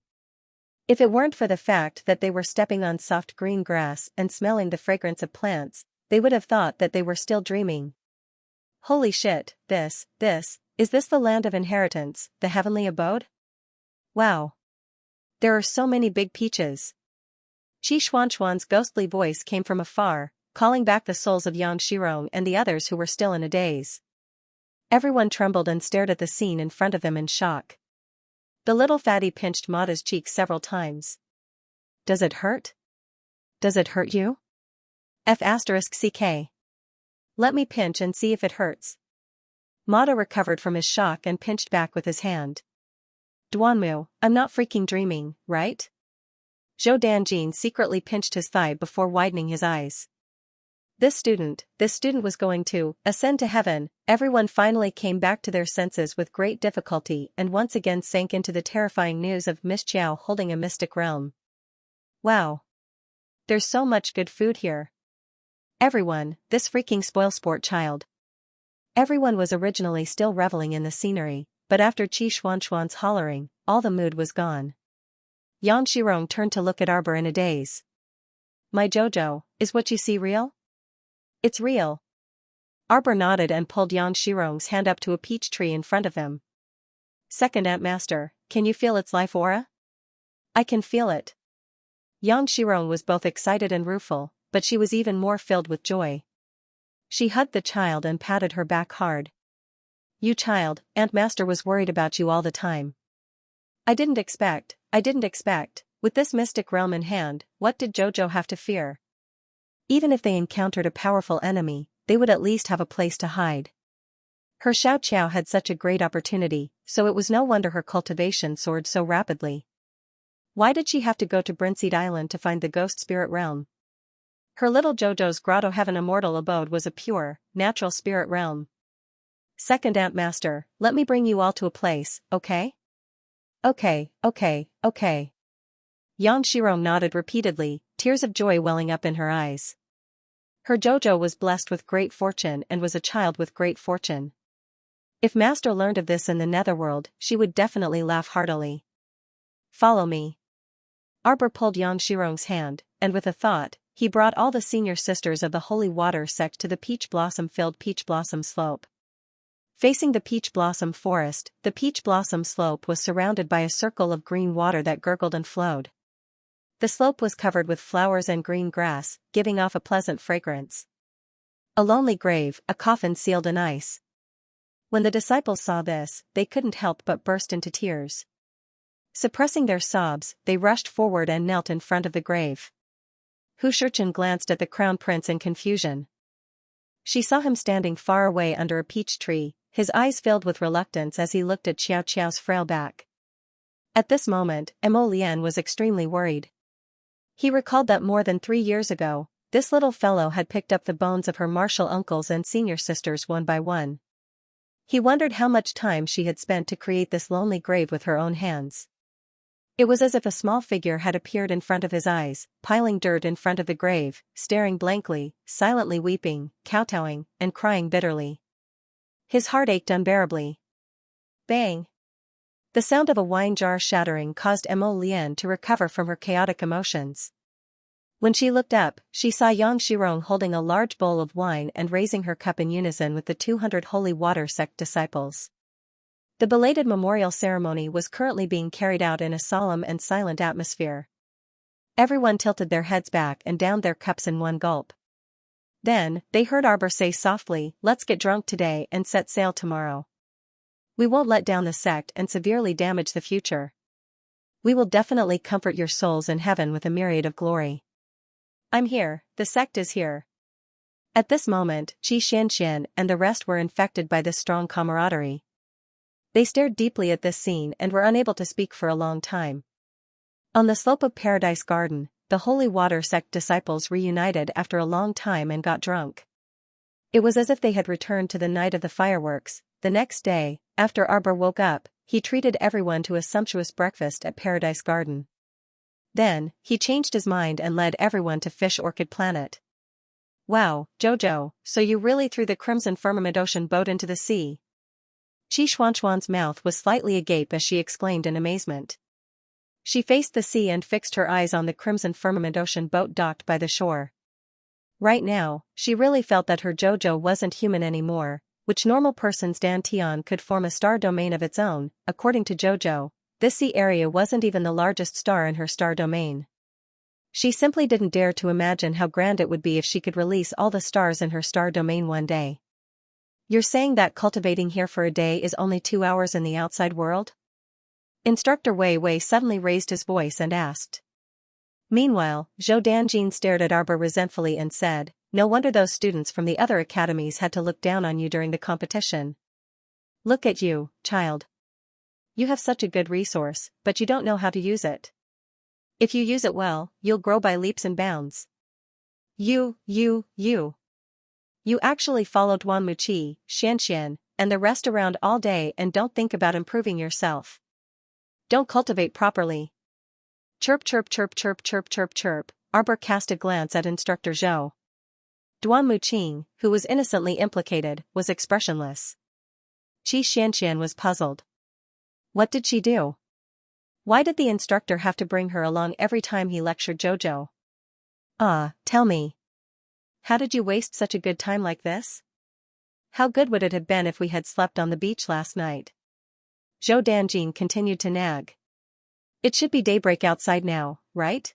Speaker 1: If it weren't for the fact that they were stepping on soft green grass and smelling the fragrance of plants, they would have thought that they were still dreaming. Holy shit, is this the land of inheritance, the heavenly abode? Wow. There are so many big peaches. Qi Xuanxuan's ghostly voice came from afar, calling back the souls of Xianxia and the others who were still in a daze. Everyone trembled and stared at the scene in front of them in shock. The little fatty pinched Mata's cheek several times. Does it hurt? Does it hurt you? F***ck. Let me pinch and see if it hurts. Mata recovered from his shock and pinched back with his hand. Duanmu, I'm not freaking dreaming, right? Zhou Danjin secretly pinched his thigh before widening his eyes. This student was going to ascend to heaven. Everyone finally came back to their senses with great difficulty and once again sank into the terrifying news of Miss Qiao holding a mystic realm. Wow. There's so much good food here. Everyone, this freaking spoilsport child. Everyone was originally still reveling in the scenery, but after Qi Xuanxuan's hollering, all the mood was gone. Xianxia turned to look at Arbor in a daze. My Jojo, is what you see real? It's real. Arbor nodded and pulled Xianxia's hand up to a peach tree in front of them. Second Ant Master, can you feel its life aura? I can feel it. Xianxia was both excited and rueful, but she was even more filled with joy. She hugged the child and patted her back hard. You child, Ant Master was worried about you all the time. I didn't expect, with this mystic realm in hand, what did Jojo have to fear? Even if they encountered a powerful enemy, they would at least have a place to hide. Her Xiaoqiao had such a great opportunity, so it was no wonder her cultivation soared so rapidly. Why did she have to go to Brinseed Island to find the ghost spirit realm? Her little Jojo's grotto heaven immortal abode was a pure, natural spirit realm. Second Ant Master, let me bring you all to a place, okay? Okay. Xianxia nodded repeatedly, tears of joy welling up in her eyes. Her Jojo was blessed with great fortune and was a child with great fortune. If Master learned of this in the netherworld, she would definitely laugh heartily. Follow me. Arbor pulled Xianxia's hand, and with a thought, he brought all the senior sisters of the Holy Water sect to the peach blossom-filled peach blossom slope. Facing the peach blossom forest, the peach blossom slope was surrounded by a circle of green water that gurgled and flowed. The slope was covered with flowers and green grass, giving off a pleasant fragrance. A lonely grave, a coffin sealed in ice. When the disciples saw this, they couldn't help but burst into tears. Suppressing their sobs, they rushed forward and knelt in front of the grave. Xianxia glanced at the crown prince in confusion. She saw him standing far away under a peach tree, his eyes filled with reluctance as he looked at Xiaoqiao's frail back. At this moment, Lian was extremely worried. He recalled that more than 3 years ago, this little fellow had picked up the bones of her martial uncles and senior sisters one by one. He wondered how much time she had spent to create this lonely grave with her own hands. It was as if a small figure had appeared in front of his eyes, piling dirt in front of the grave, staring blankly, silently weeping, kowtowing, and crying bitterly. His heart ached unbearably. Bang! The sound of a wine jar shattering caused Lian to recover from her chaotic emotions. When she looked up, she saw Xianxia holding a large bowl of wine and raising her cup in unison with the 200 holy water sect disciples. The belated memorial ceremony was currently being carried out in a solemn and silent atmosphere. Everyone tilted their heads back and downed their cups in one gulp. Then, they heard Arbor say softly, "Let's get drunk today and set sail tomorrow. We won't let down the sect and severely damage the future. We will definitely comfort your souls in heaven with a myriad of glory. I'm here, the sect is here." At this moment, Xianxia and the rest were infected by this strong camaraderie. They stared deeply at this scene and were unable to speak for a long time. On the slope of Paradise Garden, the Holy Water Sect disciples reunited after a long time and got drunk. It was as if they had returned to the night of the fireworks. The next day, after Arbor woke up, he treated everyone to a sumptuous breakfast at Paradise Garden. Then, he changed his mind and led everyone to Fish Orchid Planet. "Wow, Jojo, so you really threw the Crimson Firmament Ocean boat into the sea?" Xianxuan's mouth was slightly agape as she exclaimed in amazement. She faced the sea and fixed her eyes on the Crimson Firmament Ocean boat docked by the shore. Right now, she really felt that her Jojo wasn't human anymore, which normal person's Dantian could form a star domain of its own. According to Jojo, this sea area wasn't even the largest star in her star domain. She simply didn't dare to imagine how grand it would be if she could release all the stars in her star domain one day. "You're saying that cultivating here for a day is only 2 hours in the outside world?" Instructor Wei Wei suddenly raised his voice and asked. Meanwhile, Zhou Danjin stared at Arbor resentfully and said, "No wonder those students from the other academies had to look down on you during the competition. Look at you, child. You have such a good resource, but you don't know how to use it. If you use it well, you'll grow by leaps and bounds. You actually followed Wanmuchi, Xianxia, and the rest around all day and don't think about improving yourself. Don't cultivate properly." Chirp chirp chirp chirp chirp chirp chirp, Arbor cast a glance at Instructor Zhou. Duan Muqing, who was innocently implicated, was expressionless. Xianxia was puzzled. What did she do? Why did the instructor have to bring her along every time he lectured Jojo? Tell me. How did you waste such a good time like this? How good would it have been if we had slept on the beach last night? Zhou Danjin continued to nag. It should be daybreak outside now, right?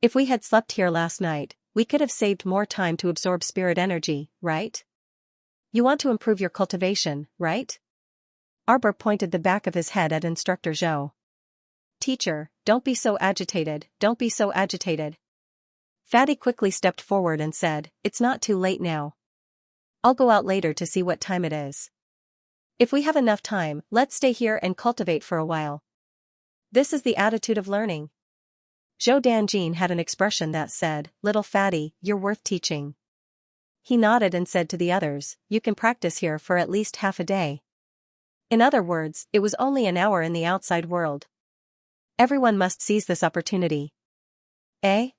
Speaker 1: If we had slept here last night, we could have saved more time to absorb spirit energy, right? You want to improve your cultivation, right? Arbor pointed the back of his head at Instructor Zhou. Teacher, don't be so agitated, don't be so agitated. Fatty quickly stepped forward and said, "It's not too late now. I'll go out later to see what time it is. If we have enough time, let's stay here and cultivate for a while." This is the attitude of learning. Zhou Danjin had an expression that said, "Little fatty, you're worth teaching." He nodded and said to the others, "You can practice here for at least half a day." In other words, it was only an hour in the outside world. Everyone must seize this opportunity. Eh?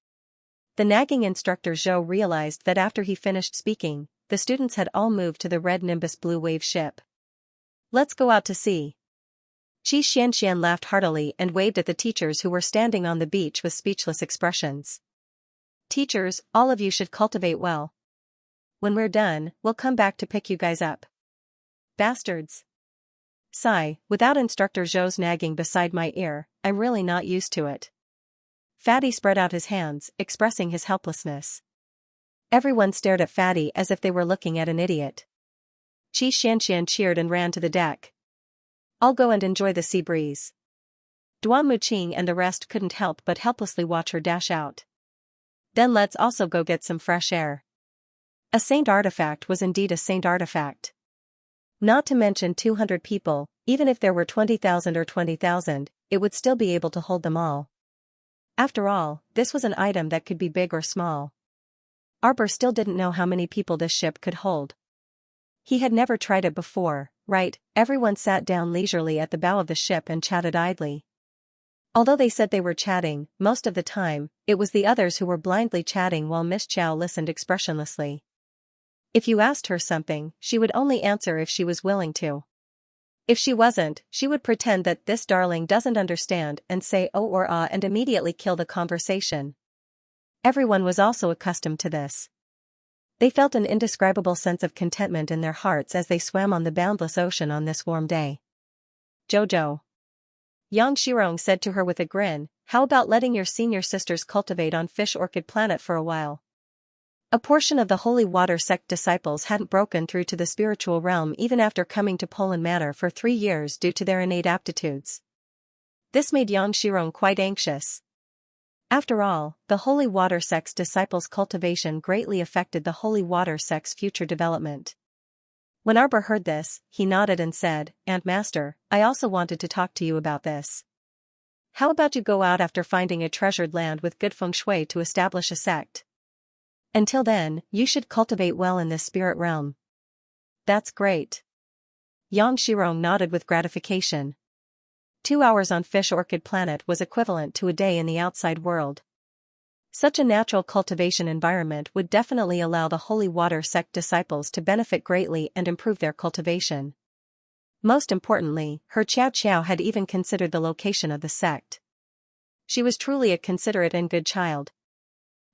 Speaker 1: The nagging instructor Zhou realized that after he finished speaking, the students had all moved to the red Nimbus blue wave ship. "Let's go out to sea." Xianxia laughed heartily and waved at the teachers who were standing on the beach with speechless expressions. "Teachers, all of you should cultivate well. When we're done, we'll come back to pick you guys up." Bastards. Sigh, without Instructor Zhou's nagging beside my ear, I'm really not used to it. Fatty spread out his hands, expressing his helplessness. Everyone stared at Fatty as if they were looking at an idiot. Xianxia cheered and ran to the deck. I'll go and enjoy the sea breeze. Duan Muqing and the rest couldn't help but helplessly watch her dash out. Then let's also go get some fresh air. A saint artifact was indeed a saint artifact. Not to mention 200 people, even if there were 20,000 or 20,000, it would still be able to hold them all. After all, this was an item that could be big or small. Arbor still didn't know how many people this ship could hold. He had never tried it before, right? Everyone sat down leisurely at the bow of the ship and chatted idly. Although they said they were chatting, most of the time, it was the others who were blindly chatting while Miss Chow listened expressionlessly. If you asked her something, she would only answer if she was willing to. If she wasn't, she would pretend that this darling doesn't understand and say oh or ah and immediately kill the conversation. Everyone was also accustomed to this. They felt an indescribable sense of contentment in their hearts as they swam on the boundless ocean on this warm day. Jojo. Yang Shirong said to her with a grin, how about letting your senior sisters cultivate on Fish Orchid Planet for a while? A portion of the Holy Water Sect disciples hadn't broken through to the spiritual realm even after coming to Poland Manor for 3 years due to their innate aptitudes. This made Yang Shirong quite anxious. After all, the Holy Water Sect's disciples' cultivation greatly affected the Holy Water Sect's future development. When Arbor heard this, he nodded and said, "And Master, I also wanted to talk to you about this. How about you go out after finding a treasured land with good feng shui to establish a sect? Until then, you should cultivate well in this spirit realm." That's great. Yang Shirong nodded with gratification. 2 hours on Fish Orchid Planet was equivalent to a day in the outside world. Such a natural cultivation environment would definitely allow the Holy Water Sect disciples to benefit greatly and improve their cultivation. Most importantly, her Xiao had even considered the location of the sect. She was truly a considerate and good child.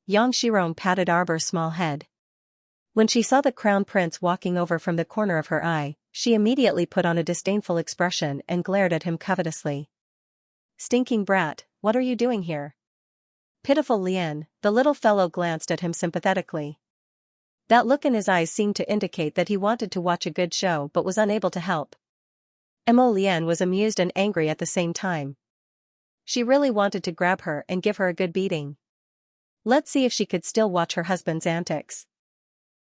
Speaker 1: Yang Shirong patted Arbor's small head. When she saw the Crown Prince walking over from the corner of her eye, she immediately put on a disdainful expression and glared at him covetously. Stinking brat, what are you doing here? Pitiful Lien, the little fellow glanced at him sympathetically. That look in his eyes seemed to indicate that he wanted to watch a good show but was unable to help. Mo Lien was amused and angry at the same time. She really wanted to grab her and give her a good beating. Let's see if she could still watch her husband's antics.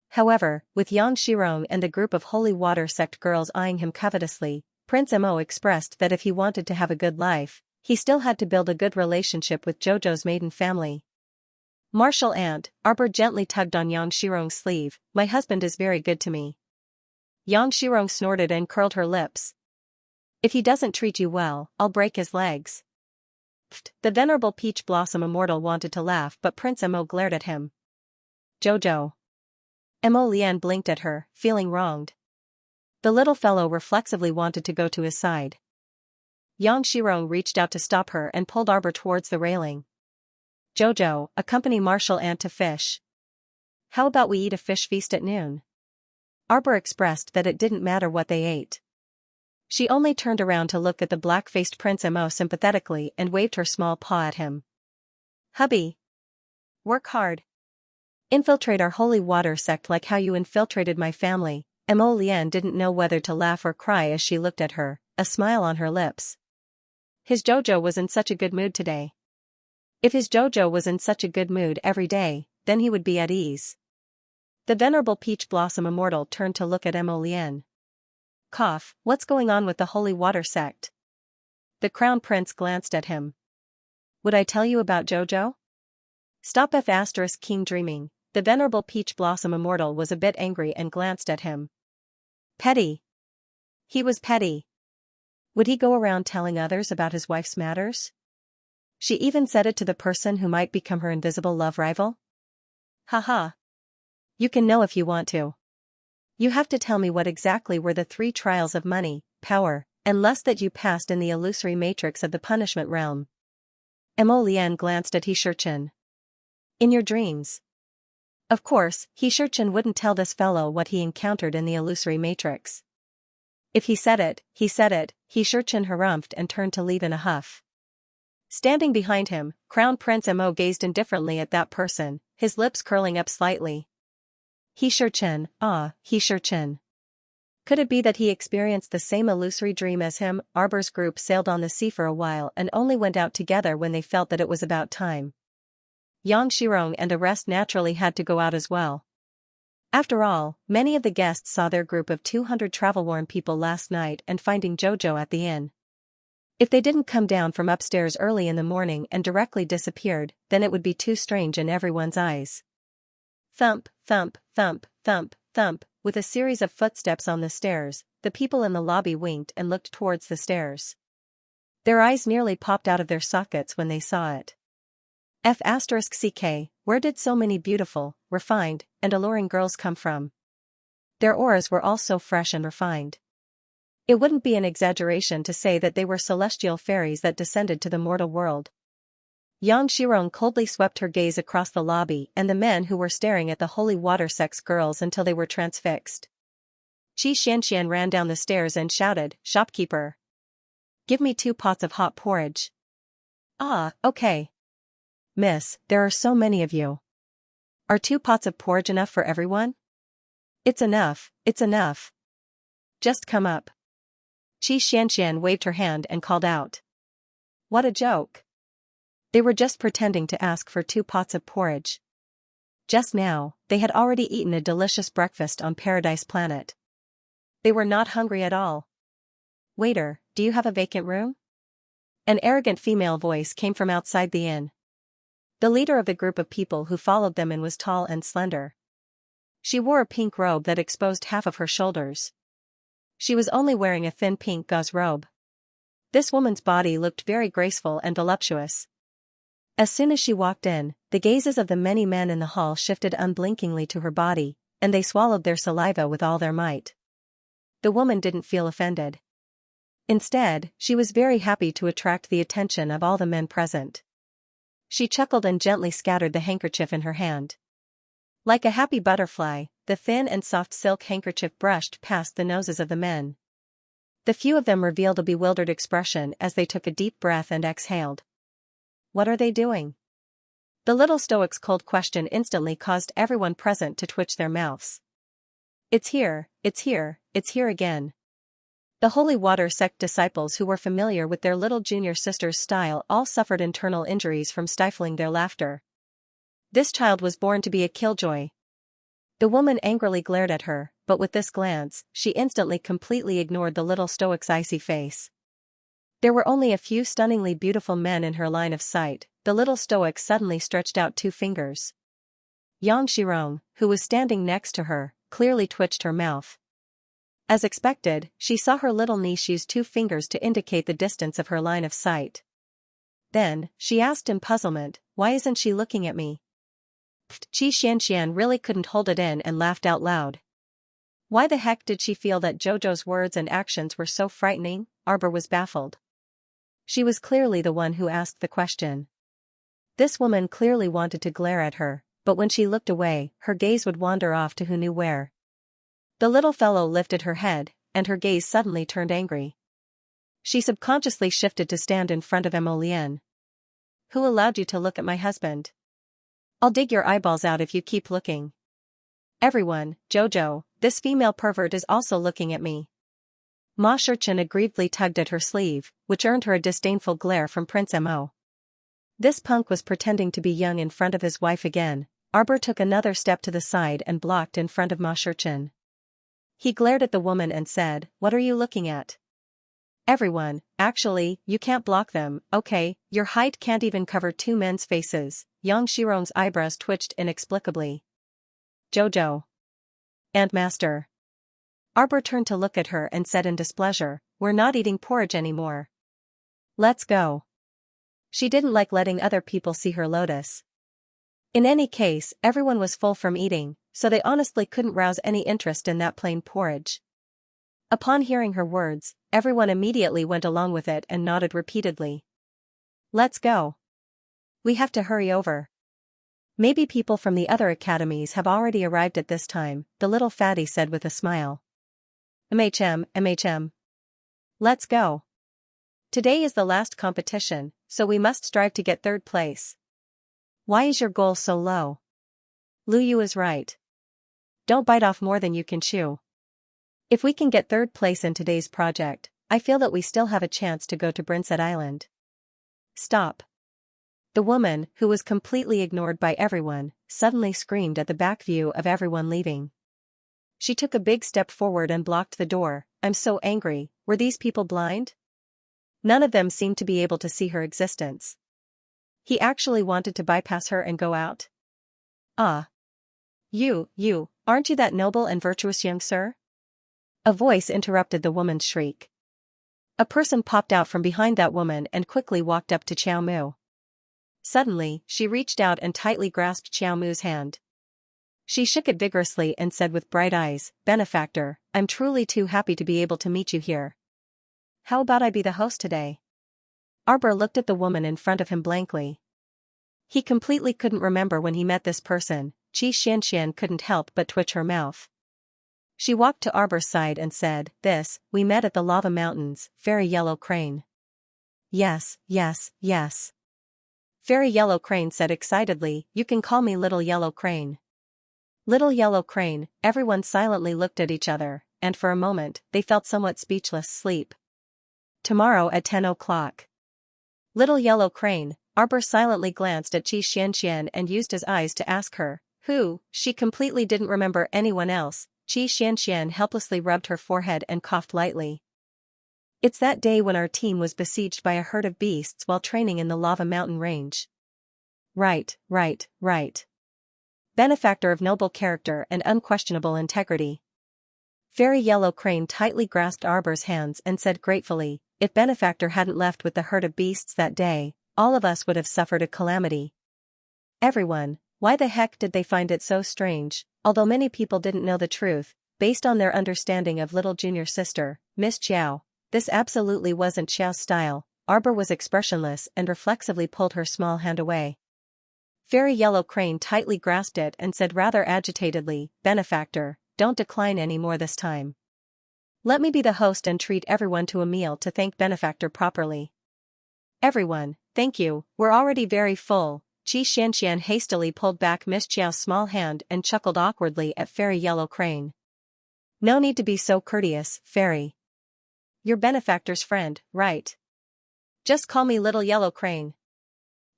Speaker 1: However, with Yang Shirong and a group of Holy Water Sect girls eyeing him covetously, Prince Mo expressed that if he wanted to have a good life, he still had to build a good relationship with Jojo's maiden family. Martial Aunt, Arbor gently tugged on Yang Shirong's sleeve, my husband is very good to me. Yang Shirong snorted and curled her lips. If he doesn't treat you well, I'll break his legs. Pfft, the venerable Peach Blossom Immortal wanted to laugh but Prince Mo glared at him. Jojo. Mo Lien blinked at her, feeling wronged. The little fellow reflexively wanted to go to his side. Yang Shirong reached out to stop her and pulled Arbor towards the railing. Jojo, accompany Martial Aunt to fish. How about we eat a fish feast at noon? Arbor expressed that it didn't matter what they ate. She only turned around to look at the black-faced Prince Mo sympathetically and waved her small paw at him. Hubby. Work hard. Infiltrate our Holy Water Sect like how you infiltrated my family. Mo Lien didn't know whether to laugh or cry as she looked at her, a smile on her lips. His Jojo was in such a good mood today. If his Jojo was in such a good mood every day, then he would be at ease. The venerable Peach Blossom Immortal turned to look at Mo Lien. Cough, what's going on with the Holy Water Sect? The Crown Prince glanced at him. Would I tell you about Jojo? Stop F** King dreaming. The venerable Peach Blossom Immortal was a bit angry and glanced at him. Petty. He was petty. Would he go around telling others about his wife's matters? She even said it to the person who might become her invisible love rival? Haha. You can know if you want to. You have to tell me what exactly were the 3 trials of money, power, and lust that you passed in the illusory matrix of the punishment realm. Mo Lien glanced at He Shurchen. In your dreams. Of course, He Shurchen wouldn't tell this fellow what he encountered in the illusory matrix. If he said it, he said it, he Xianxia harumphed and turned to leave in a huff. Standing behind him, Crown Prince Mo gazed indifferently at that person, his lips curling up slightly. He Xianxia, he Xianxia. Could it be that he experienced the same illusory dream as him? Arbor's group sailed on the sea for a while and only went out together when they felt that it was about time. Xianxia and the rest naturally had to go out as well. After all, many of the guests saw their group of 200 travel-worn people last night and finding Jojo at the inn. If they didn't come down from upstairs early in the morning and directly disappeared, then it would be too strange in everyone's eyes. Thump, thump, thump, thump, thump, with a series of footsteps on the stairs, the people in the lobby winked and looked towards the stairs. Their eyes nearly popped out of their sockets when they saw it. F***ck, where did so many beautiful, refined, and alluring girls come from? Their auras were all so fresh and refined. It wouldn't be an exaggeration to say that they were celestial fairies that descended to the mortal world. Xianxia coldly swept her gaze across the lobby and the men who were staring at the holy water sex girls until they were transfixed. Xianxia ran down the stairs and shouted, "Shopkeeper! Give me 2 pots of hot porridge." "Ah, okay. Miss, there are so many of you. Are 2 pots of porridge enough for everyone?" It's enough, it's enough. Just come up." Xianxia waved her hand and called out. What a joke. They were just pretending to ask for 2 pots of porridge. Just now, they had already eaten a delicious breakfast on Paradise Planet. They were not hungry at all. "Waiter, do you have a vacant room?" An arrogant female voice came from outside the inn. The leader of the group of people who followed them in was tall and slender. She wore a pink robe that exposed half of her shoulders. She was only wearing a thin pink gauze robe. This woman's body looked very graceful and voluptuous. As soon as she walked in, the gazes of the many men in the hall shifted unblinkingly to her body, and they swallowed their saliva with all their might. The woman didn't feel offended. Instead, she was very happy to attract the attention of all the men present. She chuckled and gently scattered the handkerchief in her hand. Like a happy butterfly, the thin and soft silk handkerchief brushed past the noses of the men. The few of them revealed a bewildered expression as they took a deep breath and exhaled. What are they doing? The little stoic's cold question instantly caused everyone present to twitch their mouths. It's here, it's here, it's here again. The holy water sect disciples who were familiar with their little junior sister's style all suffered internal injuries from stifling their laughter. This child was born to be a killjoy. The woman angrily glared at her, but with this glance, she instantly completely ignored the little stoic's icy face. There were only a few stunningly beautiful men in her line of sight. The little stoic suddenly stretched out 2 fingers. Xianxia, who was standing next to her, clearly twitched her mouth. As expected, she saw her little niece use 2 fingers to indicate the distance of her line of sight. Then, she asked in puzzlement, "Why isn't she looking at me?" Xianxia really couldn't hold it in and laughed out loud. Why the heck did she feel that Jojo's words and actions were so frightening? Arbor was baffled. She was clearly the one who asked the question. This woman clearly wanted to glare at her, but when she looked away, her gaze would wander off to who knew where. The little fellow lifted her head, and her gaze suddenly turned angry. She subconsciously shifted to stand in front of Emolien. "Who allowed you to look at my husband? I'll dig your eyeballs out if you keep looking." "Everyone, Jojo, this female pervert is also looking at me." Ma Xianxia aggrievedly tugged at her sleeve, which earned her a disdainful glare from Prince Mo. This punk was pretending to be young in front of his wife again. Arbor took another step to the side and blocked in front of Ma Xianxia. He glared at the woman and said, "What are you looking at?" "Everyone, actually, you can't block them, okay? Your height can't even cover 2 men's faces." Xianxia's eyebrows twitched inexplicably. "Jojo. And Master." Arbor turned to look at her and said in displeasure, "We're not eating porridge anymore. Let's go." She didn't like letting other people see her lotus. In any case, everyone was full from eating, so they honestly couldn't rouse any interest in that plain porridge. Upon hearing her words, everyone immediately went along with it and nodded repeatedly. "Let's go. We have to hurry over. Maybe people from the other academies have already arrived at this time," the little fatty said with a smile. MHM. Let's go. Today is the last competition, so we must strive to get third place. Why is your goal so low? Lu Yu is right. Don't bite off more than you can chew. If we can get third place in today's project, I feel that we still have a chance to go to Brinset Island. Stop. The woman, who was completely ignored by everyone, suddenly screamed at the back view of everyone leaving. She took a big step forward and blocked the door. I'm so angry, were these people blind? None of them seemed to be able to see her existence. He actually wanted to bypass her and go out? Ah. You, aren't you that noble and virtuous young sir? A voice interrupted the woman's shriek. A person popped out from behind that woman and quickly walked up to Xiao Mu. Suddenly, she reached out and tightly grasped Xiao Mu's hand. She shook it vigorously and said with bright eyes, "Benefactor, I'm truly too happy to be able to meet you here. How about I be the host today?" Arbor looked at the woman in front of him blankly. He completely couldn't remember when he met this person. Xianxia couldn't help but twitch her mouth. She walked to Arbor's side and said, "We met at the lava mountains, Fairy Yellow Crane." Yes. Fairy Yellow Crane said excitedly, "You can call me Little Yellow Crane." Little Yellow Crane, everyone silently looked at each other, and for a moment, they felt somewhat speechless. Sleep. Tomorrow at 10 o'clock. Little Yellow Crane, Arbor silently glanced at Xianxia and used his eyes to ask her, who. She completely didn't remember anyone else. Xianxia helplessly rubbed her forehead and coughed lightly. It's that day when our team was besieged by a herd of beasts while training in the lava mountain range. Right. Benefactor of noble character and unquestionable integrity. Fairy Yellow Crane tightly grasped Arbor's hands and said gratefully, "If Benefactor hadn't left with the herd of beasts that day, all of us would have suffered a calamity." Everyone, why the heck did they find it so strange? Although many people didn't know the truth, based on their understanding of little junior sister, Miss Xiao, this absolutely wasn't Xiao's style. Arbor was expressionless and reflexively pulled her small hand away. Fairy Yellow Crane tightly grasped it and said rather agitatedly, "Benefactor, don't decline any more this time. Let me be the host and treat everyone to a meal to thank Benefactor properly." "Everyone, thank you, we're already very full." Xianxia hastily pulled back Miss Xiao's small hand and chuckled awkwardly at Fairy Yellow Crane. "No need to be so courteous, Fairy. You're Benefactor's friend, right? Just call me Little Yellow Crane.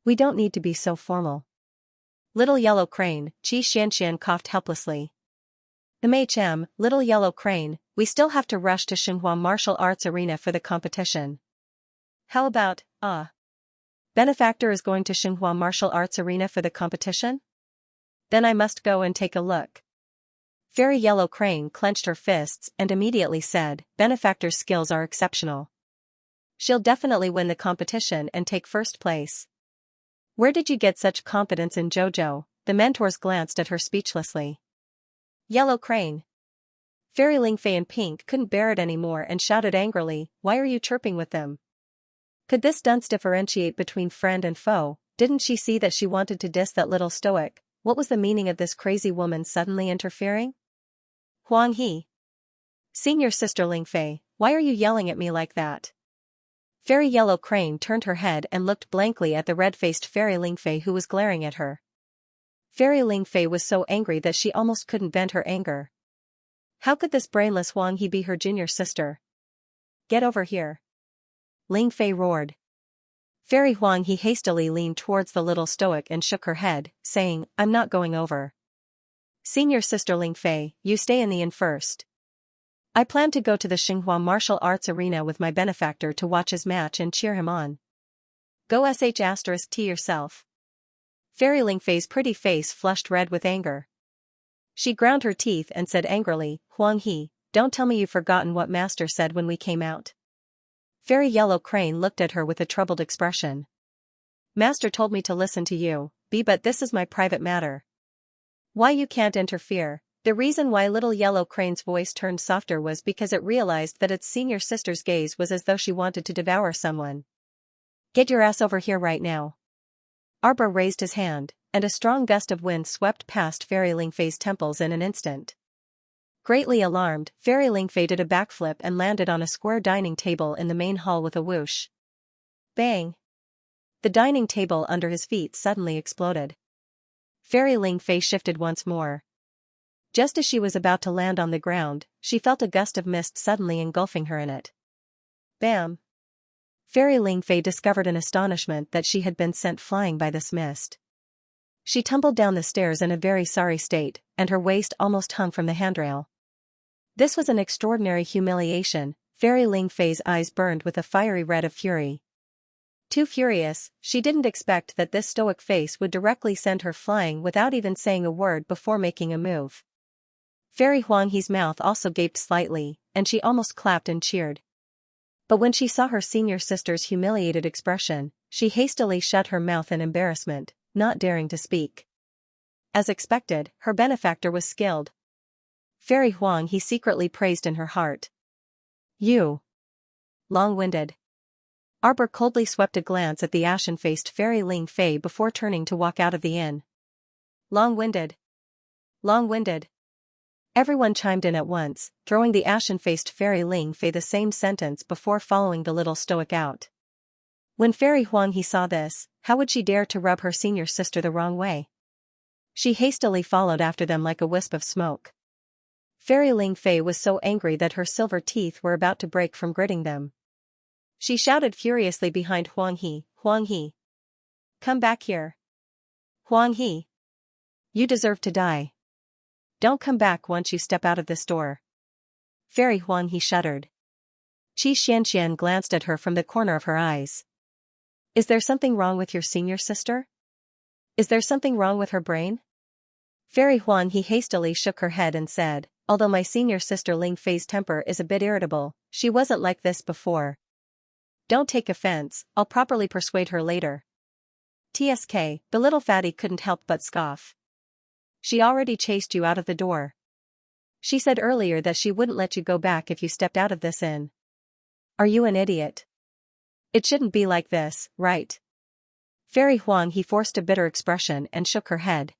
Speaker 1: We don't need to be so formal." Little Yellow Crane, Xianxia coughed helplessly. Little Yellow Crane, we still have to rush to Xianxia Martial Arts Arena for the competition. How about, Benefactor is going to Xianxia Martial Arts Arena for the competition? Then I must go and take a look. Fairy Yellow Crane clenched her fists and immediately said, "Benefactor's skills are exceptional. She'll definitely win the competition and take first place." "Where did you get such confidence in JoJo?" The mentors glanced at her speechlessly. Yellow Crane. Fairy Lingfei in pink couldn't bear it anymore and shouted angrily, "Why are you chirping with them? Could this dunce differentiate between friend and foe? Didn't she see that she wanted to diss that little stoic? What was the meaning of this crazy woman suddenly interfering?" "Huang He. Senior sister Lingfei, why are you yelling at me like that?" Fairy Yellow Crane turned her head and looked blankly at the red-faced Fairy Lingfei who was glaring at her. Fairy Lingfei was so angry that she almost couldn't vent her anger. How could this brainless Huang He be her junior sister? "Get over here!" Lingfei roared. Fairy Huang He hastily leaned towards the little stoic and shook her head, saying, "I'm not going over. Senior sister Lingfei, you stay in the inn first. I plan to go to the Xianxia Martial Arts Arena with my Benefactor to watch his match and cheer him on. Go *T yourself." Fairy Lingfei's pretty face flushed red with anger. She ground her teeth and said angrily, "Huang He, don't tell me you've forgotten what Master said when we came out." Fairy Yellow Crane looked at her with a troubled expression. "Master told me to listen to you, but this is my private matter. Why you can't interfere?" The reason why Little Yellow Crane's voice turned softer was because it realized that its senior sister's gaze was as though she wanted to devour someone. "Get your ass over here right now." Arbor raised his hand, and a strong gust of wind swept past Fairy Lingfei's temples in an instant. Greatly alarmed, Fairy Lingfei did a backflip and landed on a square dining table in the main hall with a whoosh. Bang! The dining table under his feet suddenly exploded. Fairy Lingfei shifted once more. Just as she was about to land on the ground, she felt a gust of mist suddenly engulfing her in it. Bam! Fairy Lingfei discovered in astonishment that she had been sent flying by this mist. She tumbled down the stairs in a very sorry state, and her waist almost hung from the handrail. This was an extraordinary humiliation. Fairy Lingfei's eyes burned with a fiery red of fury. Too furious, she didn't expect that this stoic face would directly send her flying without even saying a word before making a move. Fairy Huanghe's mouth also gaped slightly, and she almost clapped and cheered. But when she saw her senior sister's humiliated expression, she hastily shut her mouth in embarrassment, not daring to speak. As expected, her benefactor was skilled. Fairy Huanghe secretly praised in her heart. You. Long-winded. Arbor coldly swept a glance at the ashen-faced Fairy Lingfei before turning to walk out of the inn. Long-winded. Long-winded. Everyone chimed in at once, throwing the ashen-faced Fairy Lingfei the same sentence before following the little stoic out. When Fairy Huanghe saw this, how would she dare to rub her senior sister the wrong way? She hastily followed after them like a wisp of smoke. Fairy Lingfei was so angry that her silver teeth were about to break from gritting them. She shouted furiously behind Huanghe, Huanghe! Come back here! Huanghe! You deserve to die. Don't come back once you step out of this door. Fairy Huanghe shuddered. Xianxia glanced at her from the corner of her eyes. Is there something wrong with your senior sister? Is there something wrong with her brain? Fairy Huanghe hastily shook her head and said, although my senior sister Lingfei's temper is a bit irritable, she wasn't like this before. Don't take offense, I'll properly persuade her later. TSK, the little fatty couldn't help but scoff. She already chased you out of the door. She said earlier that she wouldn't let you go back if you stepped out of this inn. Are you an idiot? It shouldn't be like this, right? Fairy Huanghe forced a bitter expression and shook her head.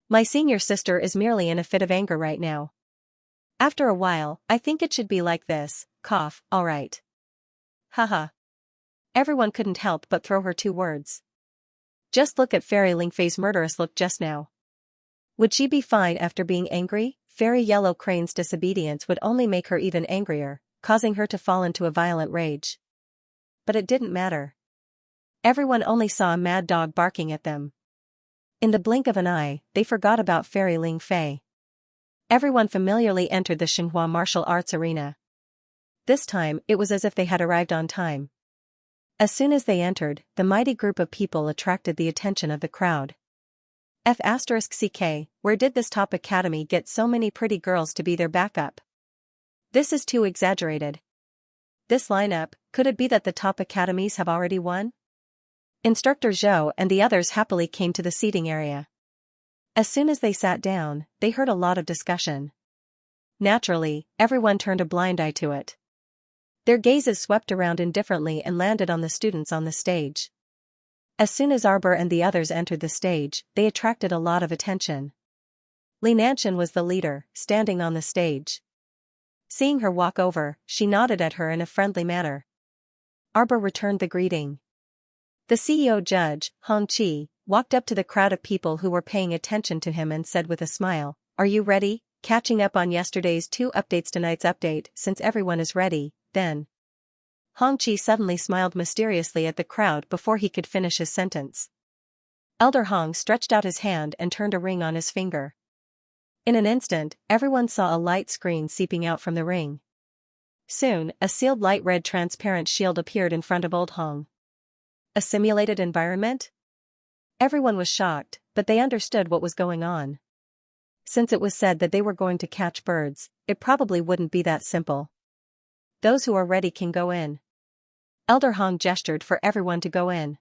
Speaker 1: My senior sister is merely in a fit of anger right now. After a while, I think it should be like this, cough, alright. Haha. Everyone couldn't help but throw her 2 words. Just look at Fairy Lingfei's murderous look just now. Would she be fine after being angry? Fairy Yellow Crane's disobedience would only make her even angrier, causing her to fall into a violent rage. But it didn't matter. Everyone only saw a mad dog barking at them. In the blink of an eye, they forgot about Fairy Lingfei. Everyone familiarly entered the Xinhua martial arts arena. This time, it was as if they had arrived on time. As soon as they entered, the mighty group of people attracted the attention of the crowd. F***CK, where did this top academy get so many pretty girls to be their backup? This is too exaggerated. This lineup, could it be that the top academies have already won? Instructor Zhou and the others happily came to the seating area. As soon as they sat down, they heard a lot of discussion. Naturally, everyone turned a blind eye to it. Their gazes swept around indifferently and landed on the students on the stage. As soon as Arbor and the others entered the stage, they attracted a lot of attention. Li Nanshan was the leader, standing on the stage. Seeing her walk over, she nodded at her in a friendly manner. Arbor returned the greeting. The CEO judge, Hong Qi, walked up to the crowd of people who were paying attention to him and said with a smile, "Are you ready? Catching up on yesterday's 2 updates, tonight's update, since everyone is ready, then." Hong Qi suddenly smiled mysteriously at the crowd before he could finish his sentence. Elder Hong stretched out his hand and turned a ring on his finger. In an instant, everyone saw a light screen seeping out from the ring. Soon, a sealed light red transparent shield appeared in front of Old Hong. A simulated environment? Everyone was shocked, but they understood what was going on. Since it was said that they were going to catch birds, it probably wouldn't be that simple. Those who are ready can go in. Elder Hong gestured for everyone to go in.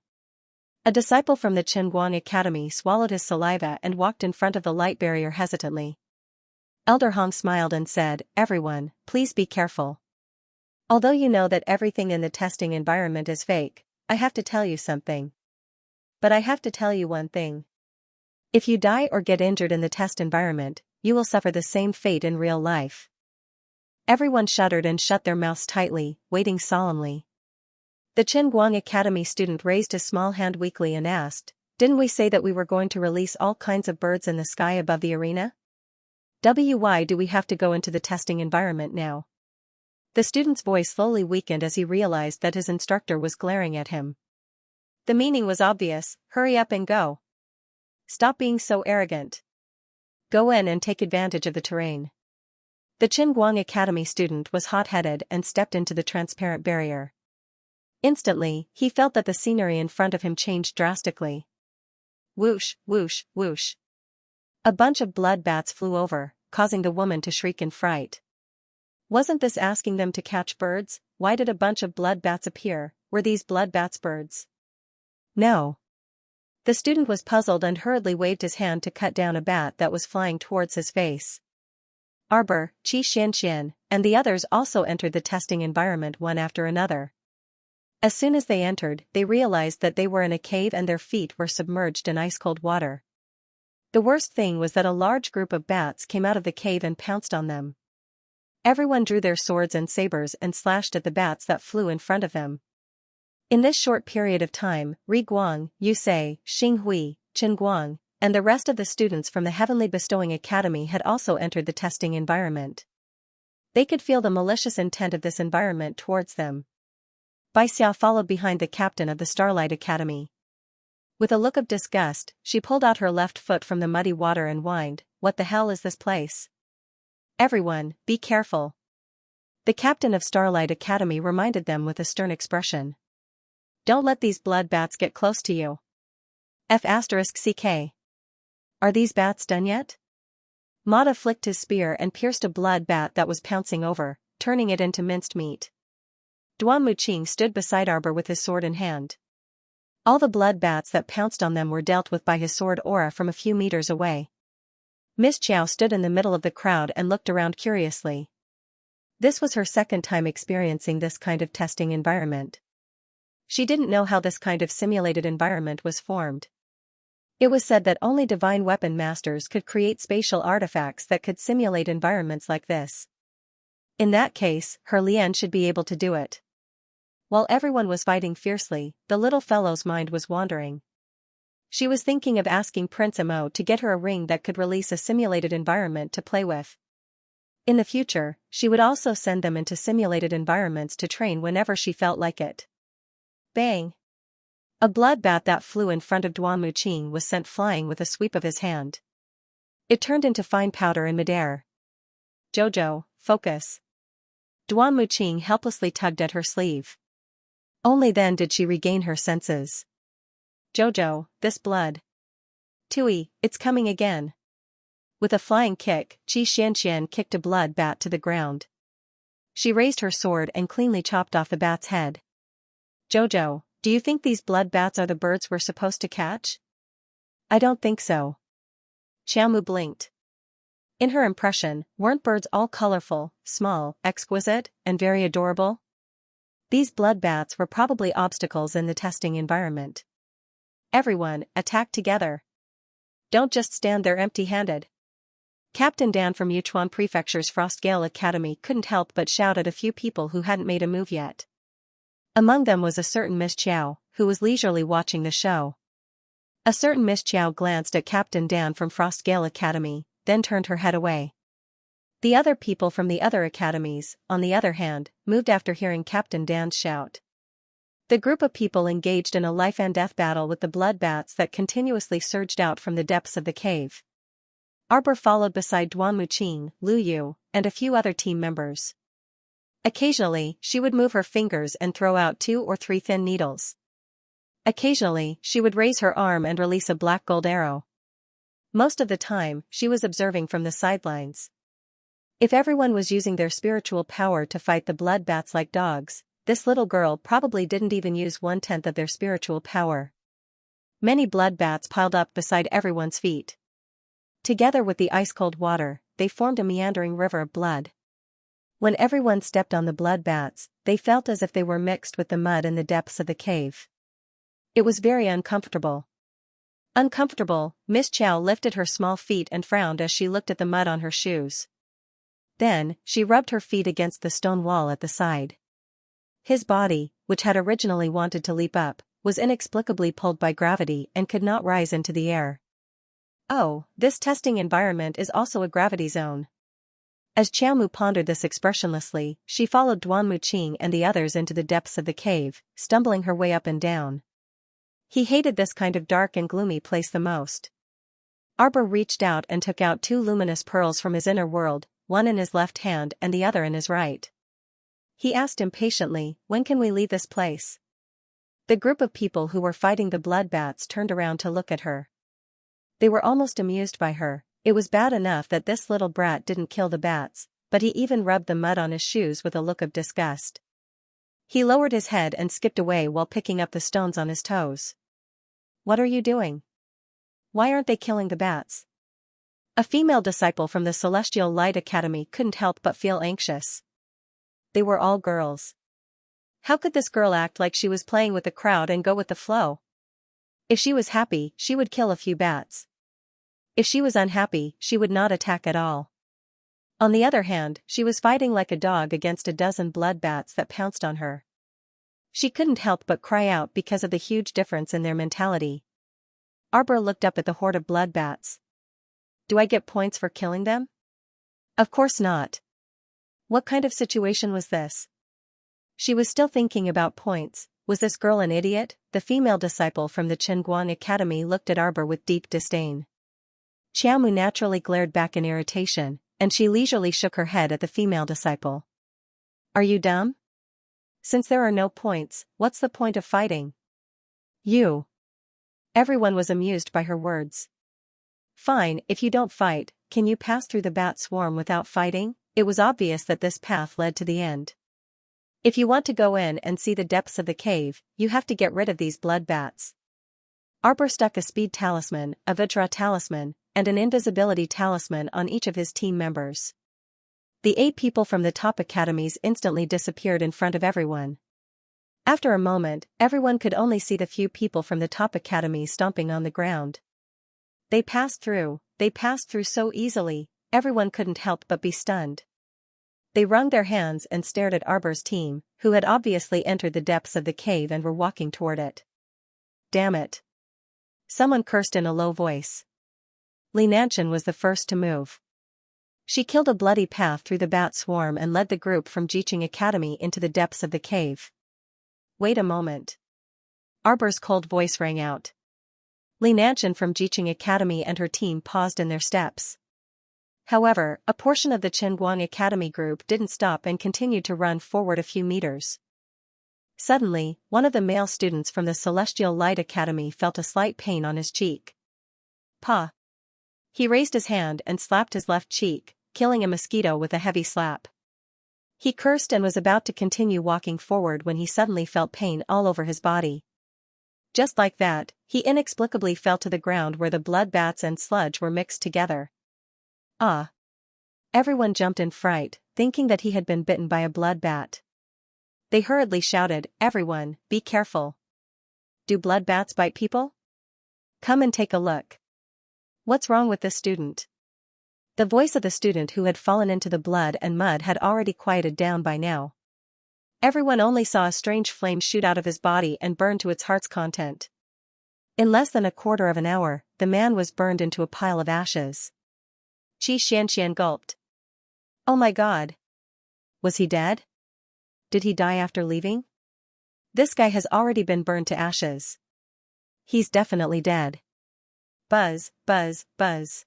Speaker 1: A disciple from the Qinguang Academy swallowed his saliva and walked in front of the light barrier hesitantly. Elder Hong smiled and said, "Everyone, please be careful. Although you know that everything in the testing environment is fake, I have to tell you something. But I have to tell you one thing. If you die or get injured in the test environment, you will suffer the same fate in real life. Everyone shuddered and shut their mouths tightly, waiting solemnly. The Qinguang Academy student raised his small hand weakly and asked, "Didn't we say that we were going to release all kinds of birds in the sky above the arena? Why do we have to go into the testing environment now?" The student's voice slowly weakened as he realized that his instructor was glaring at him. The meaning was obvious: hurry up and go. Stop being so arrogant. Go in and take advantage of the terrain. The Qinguang Academy student was hot-headed and stepped into the transparent barrier. Instantly, he felt that the scenery in front of him changed drastically. Whoosh, whoosh, whoosh. A bunch of blood bats flew over, causing the woman to shriek in fright. Wasn't this asking them to catch birds? Why did a bunch of blood bats appear? Were these blood bats birds? No. The student was puzzled and hurriedly waved his hand to cut down a bat that was flying towards his face. Arbor, Xianxia, and the others also entered the testing environment one after another. As soon as they entered, they realized that they were in a cave and their feet were submerged in ice-cold water. The worst thing was that a large group of bats came out of the cave and pounced on them. Everyone drew their swords and sabers and slashed at the bats that flew in front of them. In this short period of time, Ri Guang, Yusei, Xinghui, Qinguang, and the rest of the students from the Heavenly Bestowing Academy had also entered the testing environment. They could feel the malicious intent of this environment towards them. Bai Xia followed behind the captain of the Starlight Academy. With a look of disgust, she pulled out her left foot from the muddy water and whined, "What the hell is this place? Everyone, be careful." The captain of Starlight Academy reminded them with a stern expression. "Don't let these blood bats get close to you. F***CK. Are these bats done yet?" Mata flicked his spear and pierced a blood bat that was pouncing over, turning it into minced meat. Duan Muqing stood beside Arbor with his sword in hand. All the blood bats that pounced on them were dealt with by his sword aura from a few meters away. Miss Chiao stood in the middle of the crowd and looked around curiously. This was her second time experiencing this kind of testing environment. She didn't know how this kind of simulated environment was formed. It was said that only divine weapon masters could create spatial artifacts that could simulate environments like this. In that case, Her Lian should be able to do it. While everyone was fighting fiercely, the little fellow's mind was wandering. She was thinking of asking Prince Mo to get her a ring that could release a simulated environment to play with. In the future, she would also send them into simulated environments to train whenever she felt like it. Bang! A blood bat that flew in front of Duan Muqing was sent flying with a sweep of his hand. It turned into fine powder in midair. "Jojo, focus." Duan Muqing helplessly tugged at her sleeve. Only then did she regain her senses. "Jojo, this blood. Tui, it's coming again." With a flying kick, Xianxia kicked a blood bat to the ground. She raised her sword and cleanly chopped off the bat's head. "Jojo, do you think these blood bats are the birds we're supposed to catch?" "I don't think so." Xiaomu blinked. In her impression, weren't birds all colorful, small, exquisite, and very adorable? These blood bats were probably obstacles in the testing environment. "Everyone, attack together. Don't just stand there empty-handed." Captain Dan from Yunchuan Prefecture's Frostgale Academy couldn't help but shout at a few people who hadn't made a move yet. Among them was a certain Miss Chiao, who was leisurely watching the show. A certain Miss Chiao glanced at Captain Dan from Frostgale Academy, then turned her head away. The other people from the other academies, on the other hand, moved after hearing Captain Dan's shout. The group of people engaged in a life-and-death battle with the blood bats that continuously surged out from the depths of the cave. Arbor followed beside Duan Muqing, Lu Yu, and a few other team members. Occasionally, she would move her fingers and throw out 2 or 3 thin needles. Occasionally, she would raise her arm and release a black gold arrow. Most of the time, she was observing from the sidelines. If everyone was using their spiritual power to fight the blood bats like dogs, this little girl probably didn't even use 1/10 of their spiritual power. Many blood bats piled up beside everyone's feet. Together with the ice-cold water, they formed a meandering river of blood. When everyone stepped on the blood bats, they felt as if they were mixed with the mud in the depths of the cave. It was very uncomfortable. Uncomfortable, Miss Chow lifted her small feet and frowned as she looked at the mud on her shoes. Then, she rubbed her feet against the stone wall at the side. His body, which had originally wanted to leap up, was inexplicably pulled by gravity and could not rise into the air. Oh, this testing environment is also a gravity zone. As Qiaomu pondered this expressionlessly, she followed Duanmuqing and the others into the depths of the cave, stumbling her way up and down. He hated this kind of dark and gloomy place the most. Arbor reached out and took out 2 luminous pearls from his inner world, one in his left hand and the other in his right. He asked impatiently, "When can we leave this place?" The group of people who were fighting the blood bats turned around to look at her. They were almost amused by her. It was bad enough that this little brat didn't kill the bats, but he even rubbed the mud on his shoes with a look of disgust. He lowered his head and skipped away while picking up the stones on his toes. "What are you doing? Why aren't they killing the bats?" A female disciple from the Celestial Light Academy couldn't help but feel anxious. They were all girls. How could this girl act like she was playing with the crowd and go with the flow? If she was happy, she would kill a few bats. If she was unhappy, she would not attack at all. On the other hand, she was fighting like a dog against a dozen blood bats that pounced on her. She couldn't help but cry out because of the huge difference in their mentality. Arbor looked up at the horde of blood bats. "Do I get points for killing them?" "Of course not. What kind of situation was this?" She was still thinking about points. Was this girl an idiot? The female disciple from the Qinguang Academy looked at Arbor with deep disdain. Qiaomu naturally glared back in irritation, and she leisurely shook her head at the female disciple. "Are you dumb? Since there are no points, what's the point of fighting?" "You." Everyone was amused by her words. "Fine, if you don't fight, can you pass through the bat swarm without fighting?" It was obvious that this path led to the end. If you want to go in and see the depths of the cave, you have to get rid of these blood bats. Arbor stuck a speed talisman, a Vajra talisman, and an invisibility talisman on each of his team members. The 8 people from the top academies instantly disappeared in front of everyone. After a moment, everyone could only see the few people from the top academy stomping on the ground. They passed through so easily, everyone couldn't help but be stunned. They wrung their hands and stared at Arbor's team, who had obviously entered the depths of the cave and were walking toward it. "Damn it!" Someone cursed in a low voice. Li Nanshan was the first to move. She killed a bloody path through the bat swarm and led the group from Jiqing Academy into the depths of the cave. "Wait a moment." Arbor's cold voice rang out. Li Nanshan from Jiqing Academy and her team paused in their steps. However, a portion of the Qinguang Academy group didn't stop and continued to run forward a few meters. Suddenly, one of the male students from the Celestial Light Academy felt a slight pain on his cheek. "Pa!" He raised his hand and slapped his left cheek, killing a mosquito with a heavy slap. He cursed and was about to continue walking forward when he suddenly felt pain all over his body. Just like that, he inexplicably fell to the ground where the blood bats and sludge were mixed together. "Ah!" Everyone jumped in fright, thinking that he had been bitten by a blood bat. They hurriedly shouted, "Everyone, be careful. Do blood bats bite people? Come and take a look. What's wrong with this student?" The voice of the student who had fallen into the blood and mud had already quieted down by now. Everyone only saw a strange flame shoot out of his body and burn to its heart's content. In less than a quarter of an hour, the man was burned into a pile of ashes. Xianxia gulped. "Oh my God. Was he dead? Did he die after leaving? This guy has already been burned to ashes. He's definitely dead." Buzz, buzz, buzz.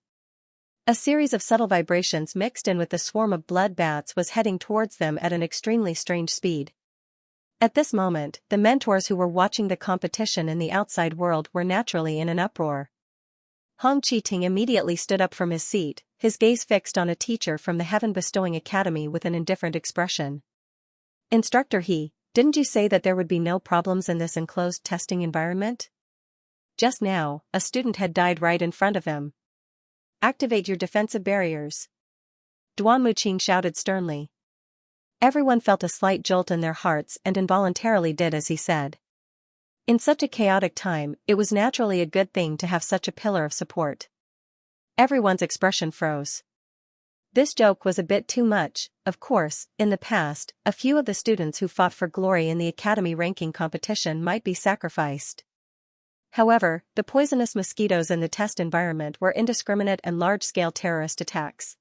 Speaker 1: A series of subtle vibrations mixed in with the swarm of blood bats was heading towards them at an extremely strange speed. At this moment, the mentors who were watching the competition in the outside world were naturally in an uproar. Hong Chi-ting immediately stood up from his seat, his gaze fixed on a teacher from the heaven-bestowing academy with an indifferent expression. "Instructor He, didn't you say that there would be no problems in this enclosed testing environment? Just now, a student had died right in front of him. Activate your defensive barriers." Duanmuqing shouted sternly. Everyone felt a slight jolt in their hearts and involuntarily did as he said. In such a chaotic time, it was naturally a good thing to have such a pillar of support. Everyone's expression froze. This joke was a bit too much. Of course, in the past, a few of the students who fought for glory in the academy ranking competition might be sacrificed. However, the poisonous mosquitoes in the test environment were indiscriminate and large-scale terrorist attacks.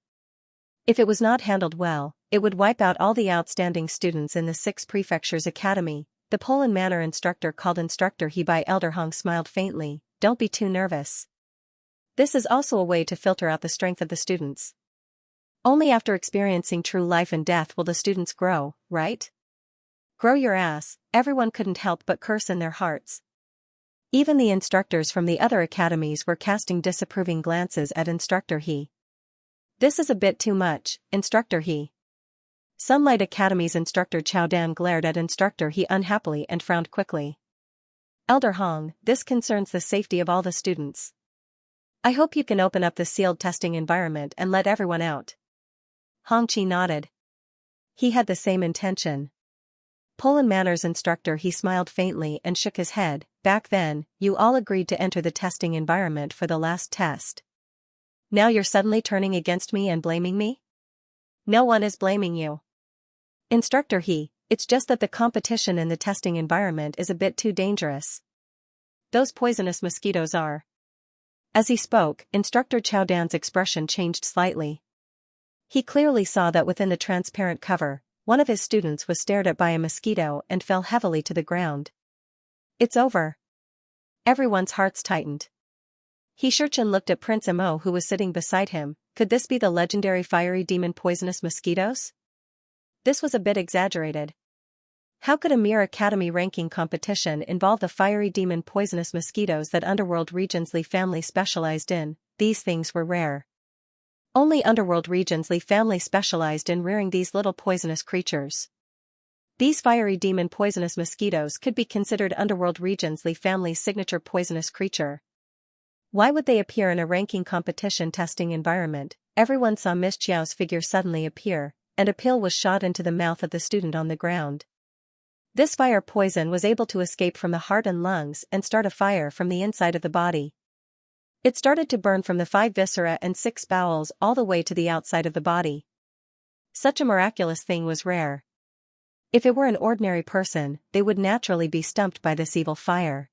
Speaker 1: If it was not handled well, it would wipe out all the outstanding students in the 6 prefectures academy. The Poland Manor instructor called Instructor He by Elder Hong smiled faintly. Don't be too nervous. This is also a way to filter out the strength of the students. Only after experiencing true life and death will the students grow, right? Grow your ass, everyone couldn't help but curse in their hearts. Even the instructors from the other academies were casting disapproving glances at Instructor He. This is a bit too much, Instructor He. Sunlight Academy's instructor Chao Dan glared at Instructor He unhappily and frowned quickly. Elder Hong, this concerns the safety of all the students. I hope you can open up the sealed testing environment and let everyone out. Hong Chi nodded. He had the same intention. Poland Manor's instructor He smiled faintly and shook his head. Back then, you all agreed to enter the testing environment for the last test. Now you're suddenly turning against me and blaming me? No one is blaming you. Instructor He, it's just that the competition in the testing environment is a bit too dangerous. Those poisonous mosquitoes are. As he spoke, Instructor Chao Dan's expression changed slightly. He clearly saw that within the transparent cover, one of his students was stared at by a mosquito and fell heavily to the ground. It's over. Everyone's hearts tightened. He Shurchen looked at Prince Amo who was sitting beside him. Could this be the legendary fiery demon poisonous mosquitoes? This was a bit exaggerated. How could a mere academy ranking competition involve the fiery demon poisonous mosquitoes that Underworld Region's Li family specialized in? These things were rare. Only Underworld Region's Li family specialized in rearing these little poisonous creatures. These fiery demon poisonous mosquitoes could be considered Underworld Region's Li family's signature poisonous creature. Why would they appear in a ranking competition testing environment? Everyone saw Miss Chiao's figure suddenly appear, and a pill was shot into the mouth of the student on the ground. This fire poison was able to escape from the heart and lungs and start a fire from the inside of the body. It started to burn from the 5 viscera and 6 bowels all the way to the outside of the body. Such a miraculous thing was rare. If it were an ordinary person, they would naturally be stumped by this evil fire.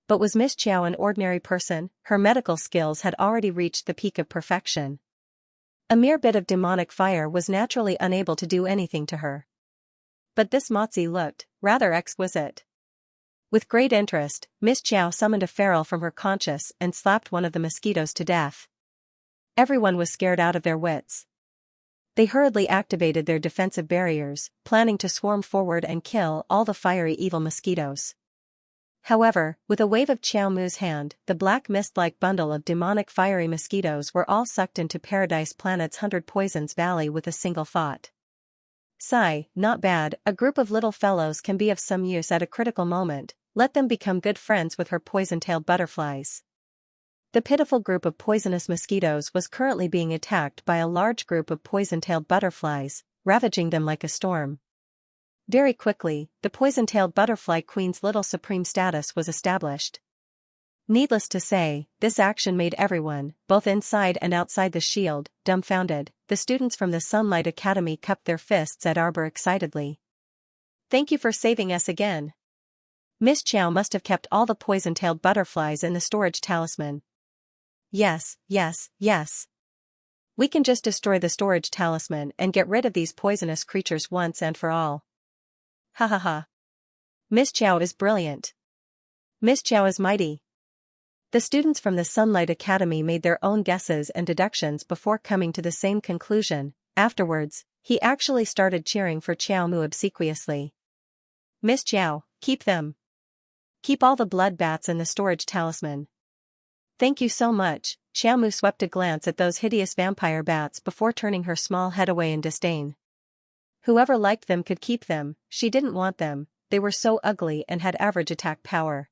Speaker 1: But was Miss Chiao an ordinary person? Her medical skills had already reached the peak of perfection. A mere bit of demonic fire was naturally unable to do anything to her. But this Motzi looked rather exquisite. With great interest, Miss Chiao summoned a feral from her conscious and slapped one of the mosquitoes to death. Everyone was scared out of their wits. They hurriedly activated their defensive barriers, planning to swarm forward and kill all the fiery evil mosquitoes. However, with a wave of Chiao Mu's hand, the black mist-like bundle of demonic fiery mosquitoes were all sucked into Paradise Planet's 100 Poisons Valley with a single thought. Sigh, not bad, a group of little fellows can be of some use at a critical moment, let them become good friends with her poison-tailed butterflies. The pitiful group of poisonous mosquitoes was currently being attacked by a large group of poison-tailed butterflies, ravaging them like a storm. Very quickly, the poison-tailed butterfly queen's little supreme status was established. Needless to say, this action made everyone, both inside and outside the shield, dumbfounded. The students from the Sunlight Academy cupped their fists at Arbor excitedly. Thank you for saving us again. Miss Chiao must have kept all the poison-tailed butterflies in the storage talisman. Yes, yes, yes. We can just destroy the storage talisman and get rid of these poisonous creatures once and for all. Ha ha ha. Miss Chiao is brilliant. Miss Chiao is mighty. The students from the Sunlight Academy made their own guesses and deductions before coming to the same conclusion. Afterwards, he actually started cheering for Chiao Mu obsequiously. Miss Chiao, keep them. Keep all the blood bats in the storage talisman. Thank you so much. Chiao Mu swept a glance at those hideous vampire bats before turning her small head away in disdain. Whoever liked them could keep them, she didn't want them, they were so ugly and had average attack power.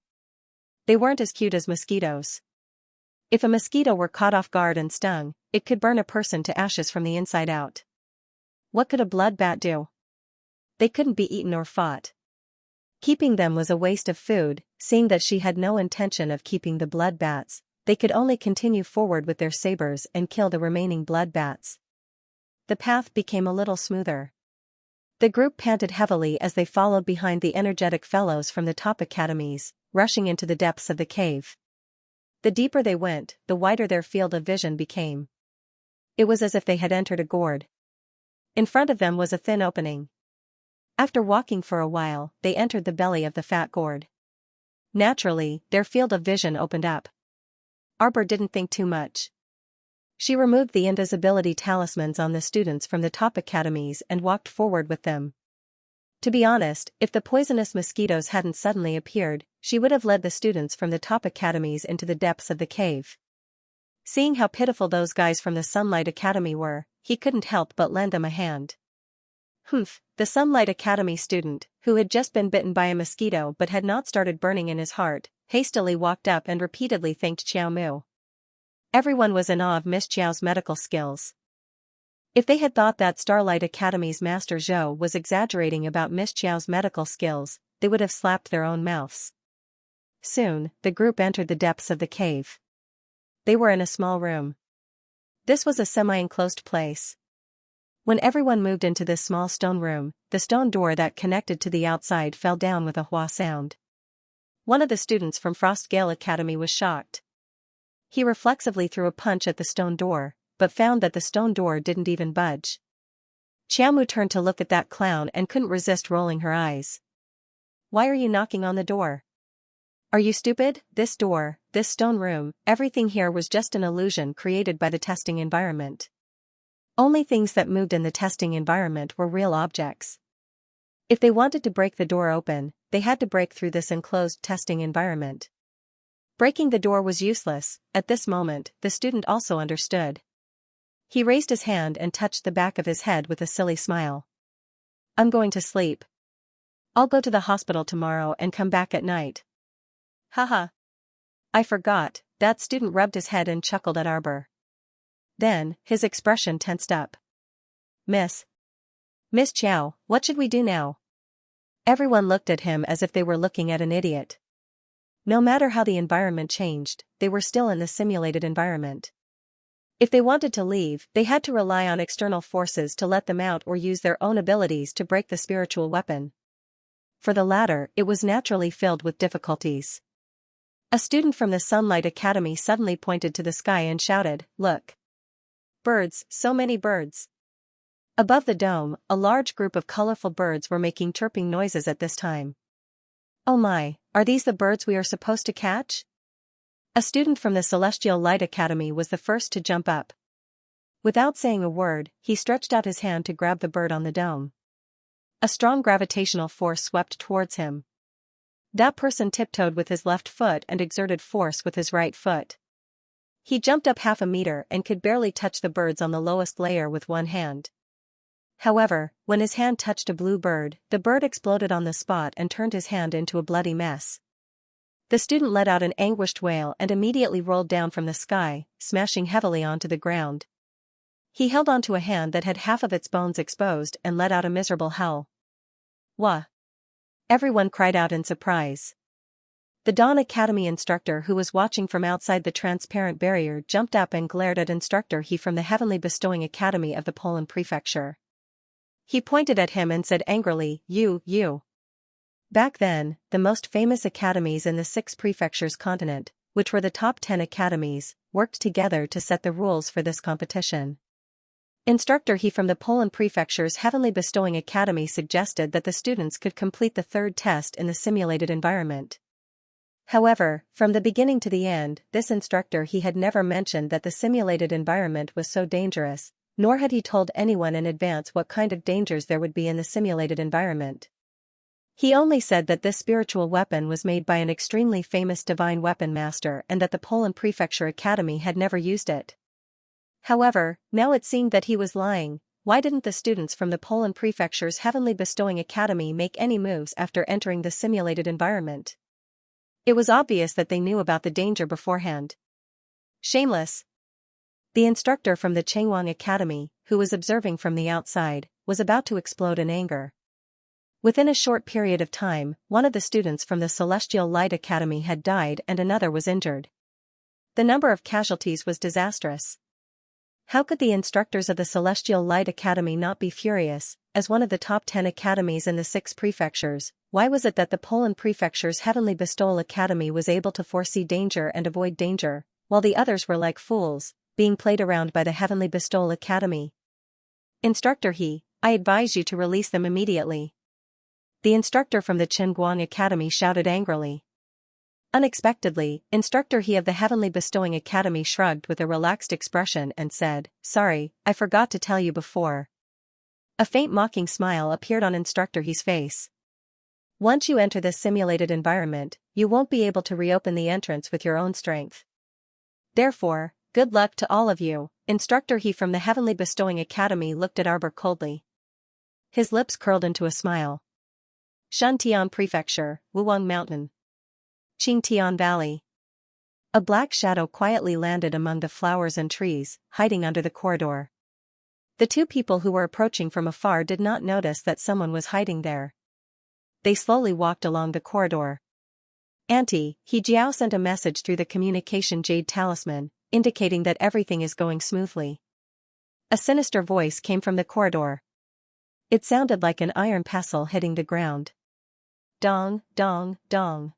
Speaker 1: They weren't as cute as mosquitoes. If a mosquito were caught off guard and stung, it could burn a person to ashes from the inside out. What could a blood bat do? They couldn't be eaten or fought. Keeping them was a waste of food, seeing that she had no intention of keeping the blood bats. They could only continue forward with their sabers and kill the remaining blood bats. The path became a little smoother. The group panted heavily as they followed behind the energetic fellows from the top academies, rushing into the depths of the cave. The deeper they went, the wider their field of vision became. It was as if they had entered a gourd. In front of them was a thin opening. After walking for a while, they entered the belly of the fat gourd. Naturally, their field of vision opened up. Arbor didn't think too much. She removed the invisibility talismans on the students from the top academies and walked forward with them. To be honest, if the poisonous mosquitoes hadn't suddenly appeared, she would have led the students from the top academies into the depths of the cave. Seeing how pitiful those guys from the Sunlight Academy were, he couldn't help but lend them a hand. Humph, the Sunlight Academy student, who had just been bitten by a mosquito but had not started burning in his heart, hastily walked up and repeatedly thanked Xiao Mu. Everyone was in awe of Miss Xiao's medical skills. If they had thought that Starlight Academy's Master Zhou was exaggerating about Miss Xiao's medical skills, they would have slapped their own mouths. Soon, the group entered the depths of the cave. They were in a small room. This was a semi-enclosed place. When everyone moved into this small stone room, the stone door that connected to the outside fell down with a hua sound. One of the students from Frostgale Academy was shocked. He reflexively threw a punch at the stone door, but found that the stone door didn't even budge. Xiaomu turned to look at that clown and couldn't resist rolling her eyes. "Why are you knocking on the door? Are you stupid? This door, this stone room, everything here was just an illusion created by the testing environment. Only things that moved in the testing environment were real objects. If they wanted to break the door open, they had to break through this enclosed testing environment." Breaking the door was useless. At this moment, the student also understood. He raised his hand and touched the back of his head with a silly smile. "I'm going to sleep. I'll go to the hospital tomorrow and come back at night." "Haha. I forgot." That student rubbed his head and chuckled at Arbor. Then, his expression tensed up. Miss Xiao, what should we do now?" Everyone looked at him as if they were looking at an idiot. No matter how the environment changed, they were still in the simulated environment. If they wanted to leave, they had to rely on external forces to let them out or use their own abilities to break the spiritual weapon. For the latter, it was naturally filled with difficulties. A student from the Sunlight Academy suddenly pointed to the sky and shouted, "Look! Birds, so many birds!" Above the dome, a large group of colorful birds were making chirping noises at this time. "Oh my, are these the birds we are supposed to catch?" A student from the Celestial Light Academy was the first to jump up. Without saying a word, he stretched out his hand to grab the bird on the dome. A strong gravitational force swept towards him. That person tiptoed with his left foot and exerted force with his right foot. He jumped up half a meter and could barely touch the birds on the lowest layer with one hand. However, when his hand touched a blue bird, the bird exploded on the spot and turned his hand into a bloody mess. The student let out an anguished wail and immediately rolled down from the sky, smashing heavily onto the ground. He held onto a hand that had half of its bones exposed and let out a miserable howl. "Wah!" Everyone cried out in surprise. The Dawn Academy instructor who was watching from outside the transparent barrier jumped up and glared at Instructor He from the Heavenly Bestowing Academy of the Polan Prefecture. He pointed at him and said angrily, You. Back then, the most famous academies in the 6 prefectures continent, which were the top 10 academies, worked together to set the rules for this competition. Instructor He from the Polan Prefecture's Heavenly Bestowing Academy suggested that the students could complete the 3rd test in the simulated environment. However, from the beginning to the end, this instructor He had never mentioned that the simulated environment was so dangerous, nor had he told anyone in advance what kind of dangers there would be in the simulated environment. He only said that this spiritual weapon was made by an extremely famous divine weapon master and that the Polan Prefecture Academy had never used it. However, now it seemed that he was lying. Why didn't the students from the Polan Prefecture's Heavenly Bestowing Academy make any moves after entering the simulated environment? It was obvious that they knew about the danger beforehand. Shameless! The instructor from the Changwang Academy, who was observing from the outside, was about to explode in anger. Within a short period of time, one of the students from the Celestial Light Academy had died and another was injured. The number of casualties was disastrous. How could the instructors of the Celestial Light Academy not be furious? As one of the top 10 academies in the 6 prefectures, why was it that the Poland Prefecture's Heavenly Bestowal Academy was able to foresee danger and avoid danger, while the others were like fools, being played around by the Heavenly Bestowal Academy? Instructor He, I advise you to release them immediately. The instructor from the Qinguang Academy shouted angrily. Unexpectedly, Instructor He of the Heavenly Bestowing Academy shrugged with a relaxed expression and said, "Sorry, I forgot to tell you before." A faint mocking smile appeared on Instructor He's face. Once you enter this simulated environment, you won't be able to reopen the entrance with your own strength. Therefore, good luck to all of you. Instructor He from the Heavenly Bestowing Academy looked at Arbor coldly. His lips curled into a smile. Shuntian Prefecture, Wuwang Mountain. Qingtian Valley. A black shadow quietly landed among the flowers and trees, hiding under the corridor. The two people who were approaching from afar did not notice that someone was hiding there. They slowly walked along the corridor. Auntie, He Jiao sent a message through the communication jade talisman, indicating that everything is going smoothly. A sinister voice came from the corridor. It sounded like an iron pestle hitting the ground. Dong, dong, dong.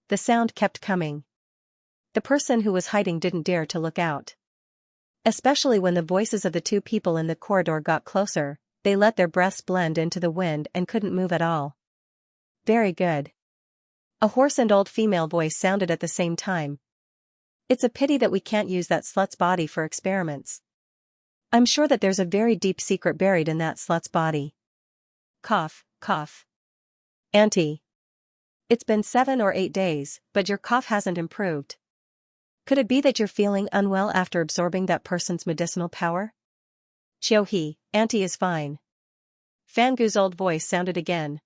Speaker 1: The sound kept coming. The person who was hiding didn't dare to look out. Especially when the voices of the two people in the corridor got closer, they let their breaths blend into the wind and couldn't move at all. Very good. A hoarse and old female voice sounded at the same time. It's a pity that we can't use that slut's body for experiments. I'm sure that there's a very deep secret buried in that slut's body. Cough, cough. Auntie. It's been 7 or 8 days, but your cough hasn't improved. Could it be that you're feeling unwell after absorbing that person's medicinal power? Xiao, Auntie is fine. Fangu's old voice sounded again.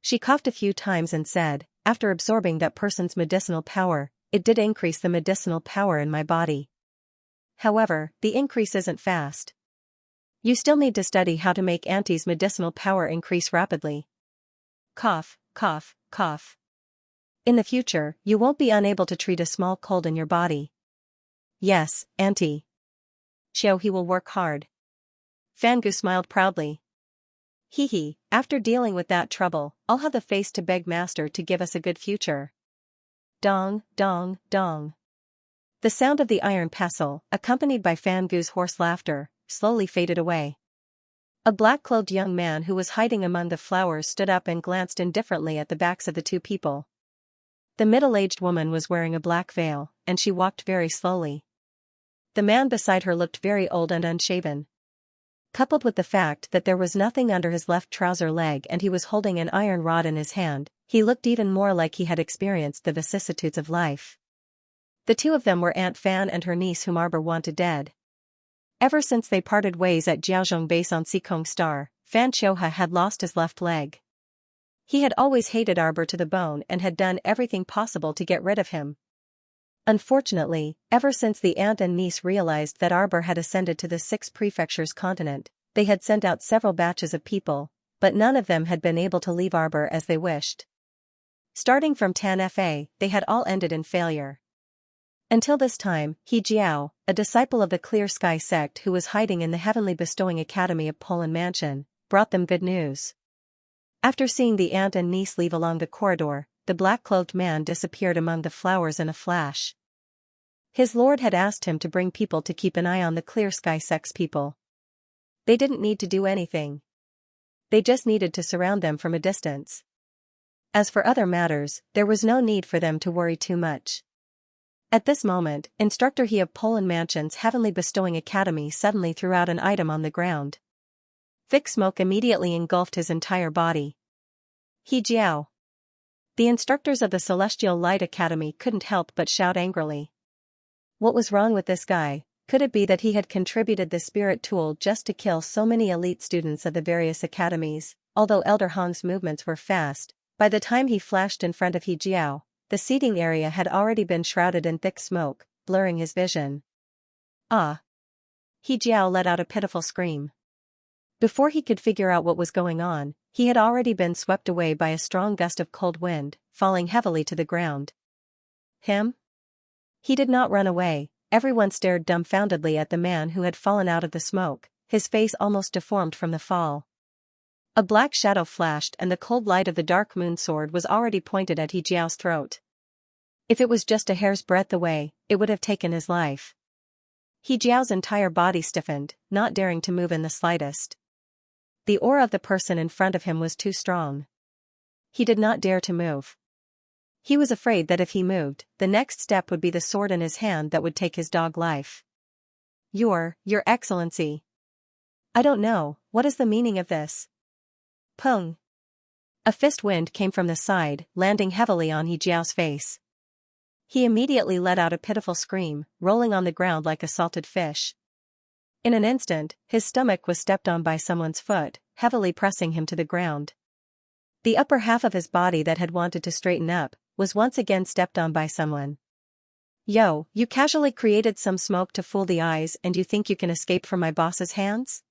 Speaker 1: She coughed a few times and said, after absorbing that person's medicinal power, it did increase the medicinal power in my body. However, the increase isn't fast. You still need to study how to make Auntie's medicinal power increase rapidly. Cough, cough, cough. In the future, you won't be unable to treat a small cold in your body. Yes, Auntie. Xiao will work hard. Fangu smiled proudly. Hee, after dealing with that trouble, I'll have the face to beg Master to give us a good future. Dong, dong, dong. The sound of the iron pestle, accompanied by Fangu's hoarse laughter, slowly faded away. A black-clothed young man who was hiding among the flowers stood up and glanced indifferently at the backs of the two people. The middle-aged woman was wearing a black veil, and she walked very slowly. The man beside her looked very old and unshaven. Coupled with the fact that there was nothing under his left trouser leg and he was holding an iron rod in his hand, he looked even more like he had experienced the vicissitudes of life. The two of them were Aunt Fan and her niece whom Arbor wanted dead. Ever since they parted ways at Jiaozhong Base on Sikong Star, Fan Qiuhe had lost his left leg. He had always hated Arbor to the bone and had done everything possible to get rid of him. Unfortunately, ever since the aunt and niece realized that Arbor had ascended to the 6 prefectures continent, they had sent out several batches of people, but none of them had been able to leave Arbor as they wished. Starting from Tan Fa, they had all ended in failure. Until this time, He Jiao, a disciple of the Clear Sky sect who was hiding in the Heavenly Bestowing Academy of Poland Mansion, brought them good news. After seeing the aunt and niece leave along the corridor, the black-clothed man disappeared among the flowers in a flash. His lord had asked him to bring people to keep an eye on the Clear Sky sect's people. They didn't need to do anything. They just needed to surround them from a distance. As for other matters, there was no need for them to worry too much. At this moment, Instructor He of Poland Mansion's Heavenly Bestowing Academy suddenly threw out an item on the ground. Thick smoke immediately engulfed his entire body. He Jiao. The instructors of the Celestial Light Academy couldn't help but shout angrily. What was wrong with this guy? Could it be that he had contributed the spirit tool just to kill so many elite students of the various academies? Although Elder Hong's movements were fast, by the time he flashed in front of He Jiao, the seating area had already been shrouded in thick smoke, blurring his vision. Ah! He Jiao let out a pitiful scream. Before he could figure out what was going on, He had already been swept away by a strong gust of cold wind, falling heavily to the ground. Him? He did not run away. Everyone stared dumbfoundedly at the man who had fallen out of the smoke, his face almost deformed from the fall. A black shadow flashed and the cold light of the dark moon sword was already pointed at He Jiao's throat. If it was just a hair's breadth away, it would have taken his life. He Jiao's entire body stiffened, not daring to move in the slightest. The aura of the person in front of him was too strong. He did not dare to move. He was afraid that if he moved, the next step would be the sword in his hand that would take his dog life. Your Excellency. I don't know, what is the meaning of this? Pung. A fist wind came from the side, landing heavily on He Jiao's face. He immediately let out a pitiful scream, rolling on the ground like a salted fish. In an instant, his stomach was stepped on by someone's foot, heavily pressing him to the ground. The upper half of his body that had wanted to straighten up, was once again stepped on by someone. Yo, you casually created some smoke to fool the eyes and you think you can escape from my boss's hands?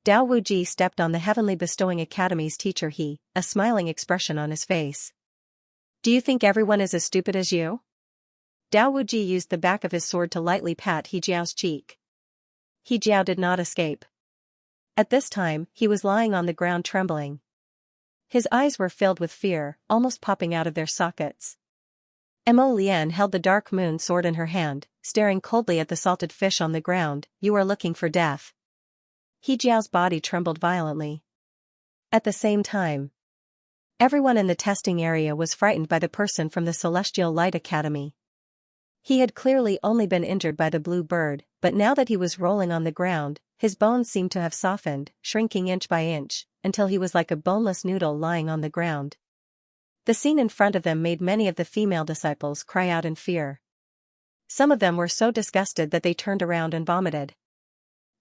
Speaker 1: Dao Wuji stepped on the Heavenly Bestowing Academy's teacher He, a smiling expression on his face. Do you think everyone is as stupid as you? Dao Wuji used the back of his sword to lightly pat He Jiao's cheek. He Jiao did not escape. At this time, he was lying on the ground trembling. His eyes were filled with fear, almost popping out of their sockets. Mo Lian held the dark moon sword in her hand, staring coldly at the salted fish on the ground. You are looking for death. He Jiao's body trembled violently. At the same time, everyone in the testing area was frightened by the person from the Celestial Light Academy. He had clearly only been injured by the blue bird, but now that he was rolling on the ground, his bones seemed to have softened, shrinking inch by inch, until he was like a boneless noodle lying on the ground. The scene in front of them made many of the female disciples cry out in fear. Some of them were so disgusted that they turned around and vomited.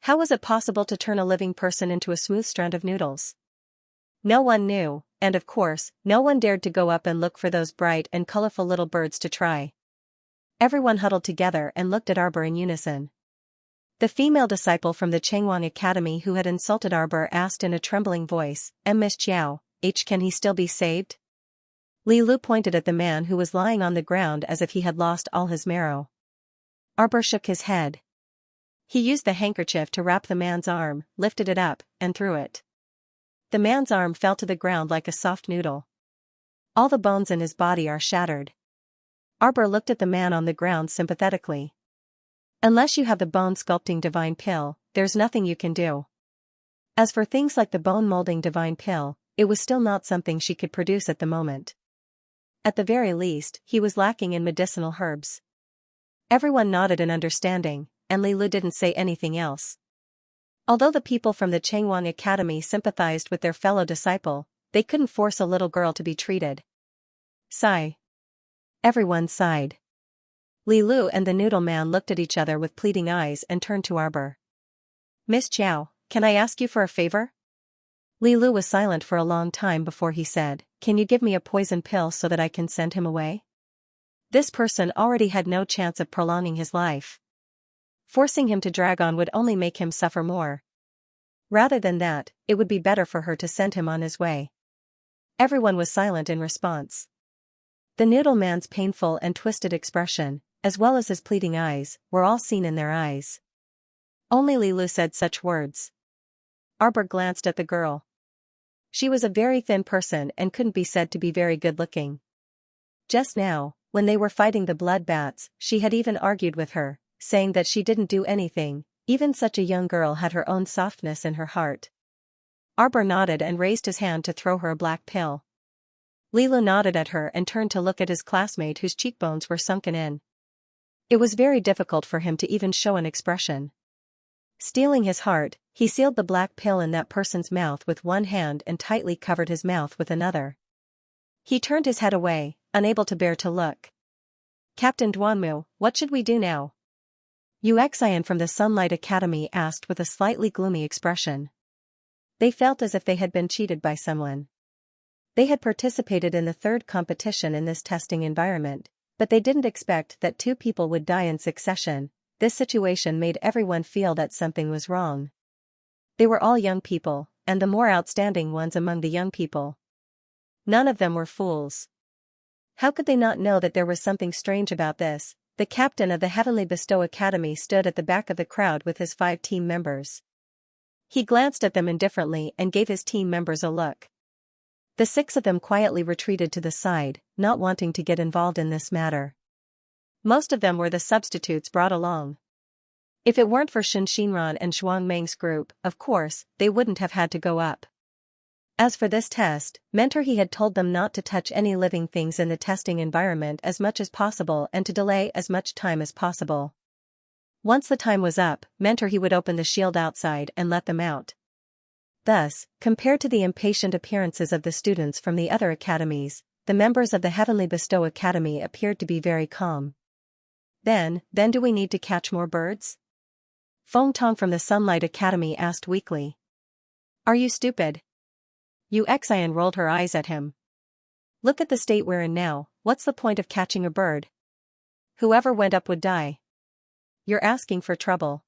Speaker 1: How was it possible to turn a living person into a smooth strand of noodles? No one knew, and of course, no one dared to go up and look for those bright and colorful little birds to try. Everyone huddled together and looked at Arbor in unison. The female disciple from the Changwang Academy who had insulted Arbor asked in a trembling voice, Miss Chiao, can he still be saved? Li Lu pointed at the man who was lying on the ground as if he had lost all his marrow. Arbor shook his head. He used the handkerchief to wrap the man's arm, lifted it up, and threw it. The man's arm fell to the ground like a soft noodle. All the bones in his body are shattered. Arbor looked at the man on the ground sympathetically. Unless you have the bone sculpting divine pill, there's nothing you can do. As for things like the bone molding divine pill, it was still not something she could produce at the moment. At the very least, he was lacking in medicinal herbs. Everyone nodded in understanding, and Li Lu didn't say anything else. Although the people from the Changwang Academy sympathized with their fellow disciple, they couldn't force a little girl to be treated. Sigh. Everyone sighed. Li Lu and the noodle man looked at each other with pleading eyes and turned to Arbor. Miss Chiao, can I ask you for a favor? Li Lu was silent for a long time before he said, can you give me a poison pill so that I can send him away? This person already had no chance of prolonging his life. Forcing him to drag on would only make him suffer more. Rather than that, it would be better for her to send him on his way. Everyone was silent in response. The noodle man's painful and twisted expression, as well as his pleading eyes, were all seen in their eyes. Only Li Lu said such words. Arbor glanced at the girl. She was a very thin person and couldn't be said to be very good-looking. Just now, when they were fighting the blood bats, she had even argued with her, saying that she didn't do anything, even such a young girl had her own softness in her heart. Arbor nodded and raised his hand to throw her a black pill. Li Lu nodded at her and turned to look at his classmate whose cheekbones were sunken in. It was very difficult for him to even show an expression. Steeling his heart, he sealed the black pill in that person's mouth with one hand and tightly covered his mouth with another. He turned his head away, unable to bear to look. Captain Duanmu, what should we do now? Xian from the Sunlight Academy asked with a slightly gloomy expression. They felt as if they had been cheated by someone. They had participated in the third competition in this testing environment, but they didn't expect that two people would die in succession. This situation made everyone feel that something was wrong. They were all young people, and the more outstanding ones among the young people. None of them were fools. How could they not know that there was something strange about this? The captain of the Heavenly Bestow Academy stood at the back of the crowd with his 5 team members. He glanced at them indifferently and gave his team members a look. The 6 of them quietly retreated to the side, not wanting to get involved in this matter. Most of them were the substitutes brought along. If it weren't for Xinxian and Shuang Meng's group, of course, they wouldn't have had to go up. As for this test, Mentor he had told them not to touch any living things in the testing environment as much as possible and to delay as much time as possible. Once the time was up, Mentor he would open the shield outside and let them out. Thus, compared to the impatient appearances of the students from the other academies, the members of the Heavenly Bestow Academy appeared to be very calm. Then do we need to catch more birds? Feng Tong from the Sunlight Academy asked weakly. Are you stupid? Xian rolled her eyes at him. Look at the state we're in now, what's the point of catching a bird? Whoever went up would die. You're asking for trouble.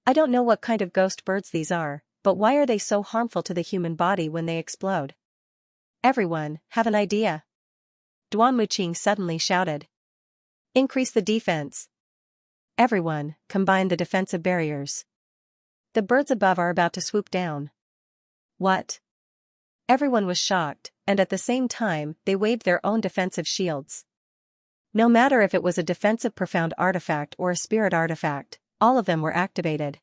Speaker 1: I don't know what kind of ghost birds these are, but why are they so harmful to the human body when they explode? Everyone, have an idea? Duan Muqing suddenly shouted. Increase the defense. Everyone, combine the defensive barriers. The birds above are about to swoop down. What? Everyone was shocked, and at the same time, they waved their own defensive shields. No matter if it was a defensive profound artifact or a spirit artifact, all of them were activated.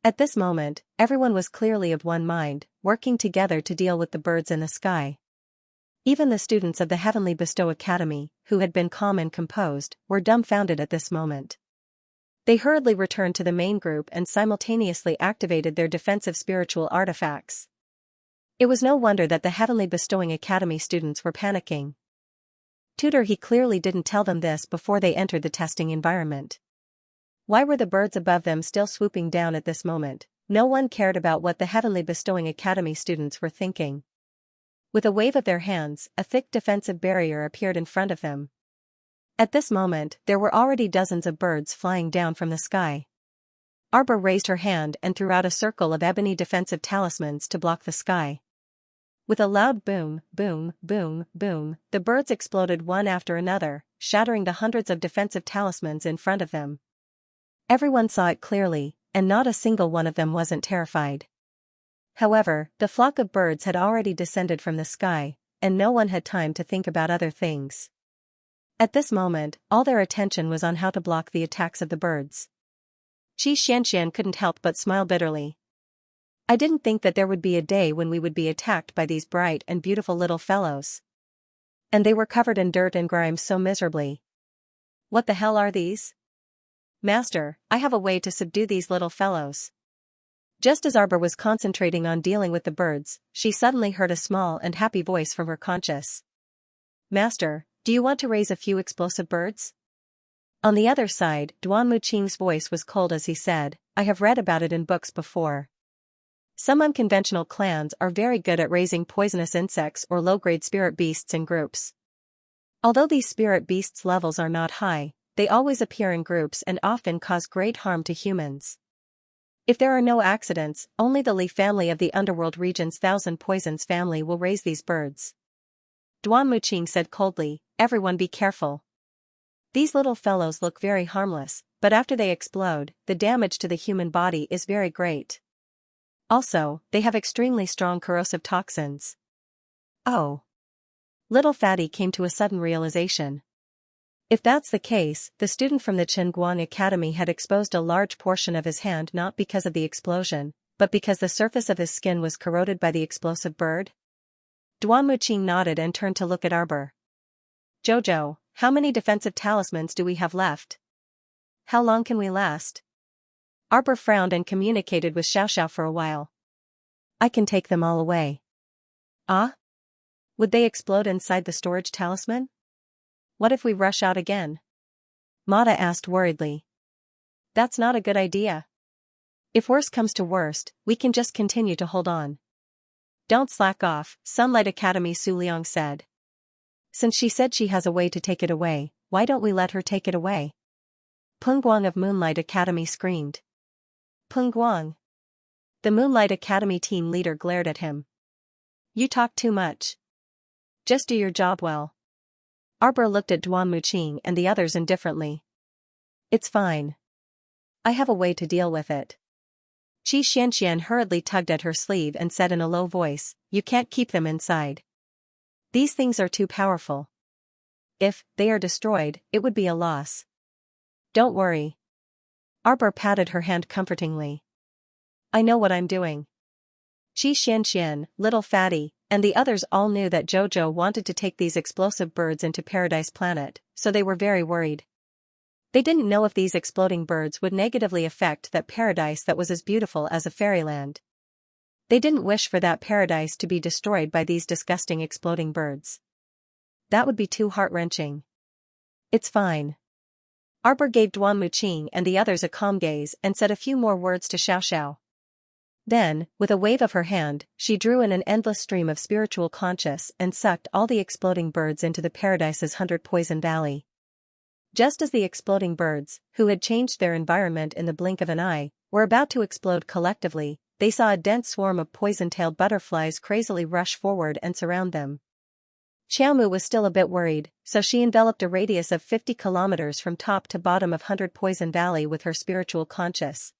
Speaker 1: At this moment, everyone was clearly of one mind, working together to deal with the birds in the sky. Even the students of the Heavenly Bestow Academy, who had been calm and composed, were dumbfounded at this moment. They hurriedly returned to the main group and simultaneously activated their defensive spiritual artifacts. It was no wonder that the Heavenly Bestowing Academy students were panicking. Tutor he clearly didn't tell them this before they entered the testing environment. Why were the birds above them still swooping down at this moment? No one cared about what the Heavenly Bestowing Academy students were thinking. With a wave of their hands, a thick defensive barrier appeared in front of them. At this moment, there were already dozens of birds flying down from the sky. Arbor raised her hand and threw out a circle of ebony defensive talismans to block the sky. With a loud boom, boom, boom, boom, the birds exploded one after another, shattering the hundreds of defensive talismans in front of them. Everyone saw it clearly, and not a single one of them wasn't terrified. However, the flock of birds had already descended from the sky, and no one had time to think about other things. At this moment, all their attention was on how to block the attacks of the birds. Xianxia couldn't help but smile bitterly. I didn't think that there would be a day when we would be attacked by these bright and beautiful little fellows. And they were covered in dirt and grime so miserably. What the hell are these? Master, I have a way to subdue these little fellows. Just as Arbor was concentrating on dealing with the birds, she suddenly heard a small and happy voice from her conscious. Master, do you want to raise a few explosive birds? On the other side, Duan Muqing's voice was cold as he said, I have read about it in books before. Some unconventional clans are very good at raising poisonous insects or low-grade spirit beasts in groups. Although these spirit beasts' levels are not high, they always appear in groups and often cause great harm to humans. If there are no accidents, only the Li family of the underworld region's Thousand Poisons family will raise these birds. Duan Muqing said coldly, everyone be careful. These little fellows look very harmless, but after they explode, the damage to the human body is very great. Also, they have extremely strong corrosive toxins. Oh. Little Fatty came to a sudden realization. If that's the case, the student from the Chenguang Academy had exposed a large portion of his hand not because of the explosion, but because the surface of his skin was corroded by the explosive bird. Duan Muqing nodded and turned to look at Arbor. Jojo, how many defensive talismans do we have left? How long can we last? Arbor frowned and communicated with Xiaoxiao for a while. I can take them all away. Ah? Would they explode inside the storage talisman? What if we rush out again? Mata asked worriedly. That's not a good idea. If worse comes to worst, we can just continue to hold on. Don't slack off, Sunlight Academy Su Liang said. Since she said she has a way to take it away, why don't we let her take it away? Peng Guang of Moonlight Academy screamed. Peng Guang. The Moonlight Academy team leader glared at him. You talk too much. Just do your job well. Arbor looked at Duan Muqing and the others indifferently. It's fine. I have a way to deal with it. Xianxia hurriedly tugged at her sleeve and said in a low voice, you can't keep them inside. These things are too powerful. If they are destroyed, it would be a loss. Don't worry. Arbor patted her hand comfortingly. I know what I'm doing. Xianxia, little fatty, and the others all knew that Jojo wanted to take these explosive birds into Paradise Planet, so they were very worried. They didn't know if these exploding birds would negatively affect that paradise that was as beautiful as a fairyland. They didn't wish for that paradise to be destroyed by these disgusting exploding birds. That would be too heart-wrenching. It's fine. Arbor gave Duan Muqing and the others a calm gaze and said a few more words to Xiao. Then, with a wave of her hand, she drew in an endless stream of spiritual conscious and sucked all the exploding birds into the paradise's 100 Poison Valley. Just as the exploding birds, who had changed their environment in the blink of an eye, were about to explode collectively, they saw a dense swarm of poison-tailed butterflies crazily rush forward and surround them. Xiaomu was still a bit worried, so she enveloped a radius of 50 kilometers from top to bottom of 100 Poison Valley with her spiritual conscious.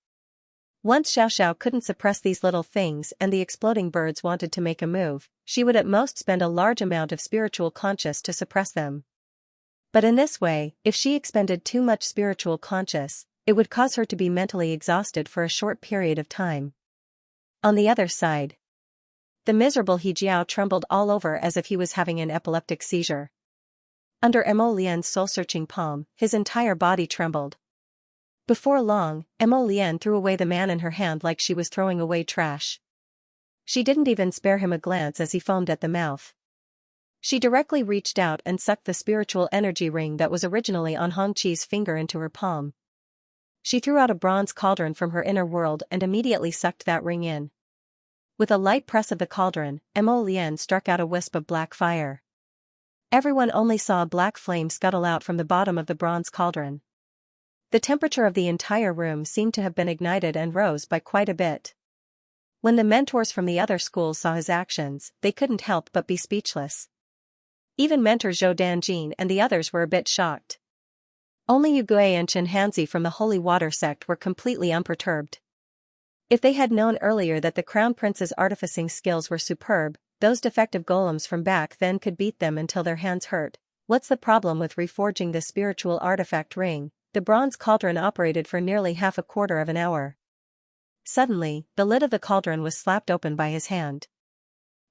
Speaker 1: Once Xiao couldn't suppress these little things and the exploding birds wanted to make a move, she would at most spend a large amount of spiritual conscious to suppress them. But in this way, if she expended too much spiritual conscious, it would cause her to be mentally exhausted for a short period of time. On the other side, the miserable He Jiao trembled all over as if he was having an epileptic seizure. Under Mo Lian's soul-searching palm, his entire body trembled. Before long, Mo Lian threw away the man in her hand like she was throwing away trash. She didn't even spare him a glance as he foamed at the mouth. She directly reached out and sucked the spiritual energy ring that was originally on Hongqi's finger into her palm. She threw out a bronze cauldron from her inner world and immediately sucked that ring in. With a light press of the cauldron, Mo Lian struck out a wisp of black fire. Everyone only saw a black flame scuttle out from the bottom of the bronze cauldron. The temperature of the entire room seemed to have been ignited and rose by quite a bit. When the mentors from the other schools saw his actions, they couldn't help but be speechless. Even mentor Zhou Danjin and the others were a bit shocked. Only Yu Gui and Chen Hanzi from the Holy Water sect were completely unperturbed. If they had known earlier that the Crown Prince's artificing skills were superb, those defective golems from back then could beat them until their hands hurt. What's the problem with reforging the spiritual artifact ring? The bronze cauldron operated for nearly half a quarter of an hour. Suddenly, the lid of the cauldron was slapped open by his hand.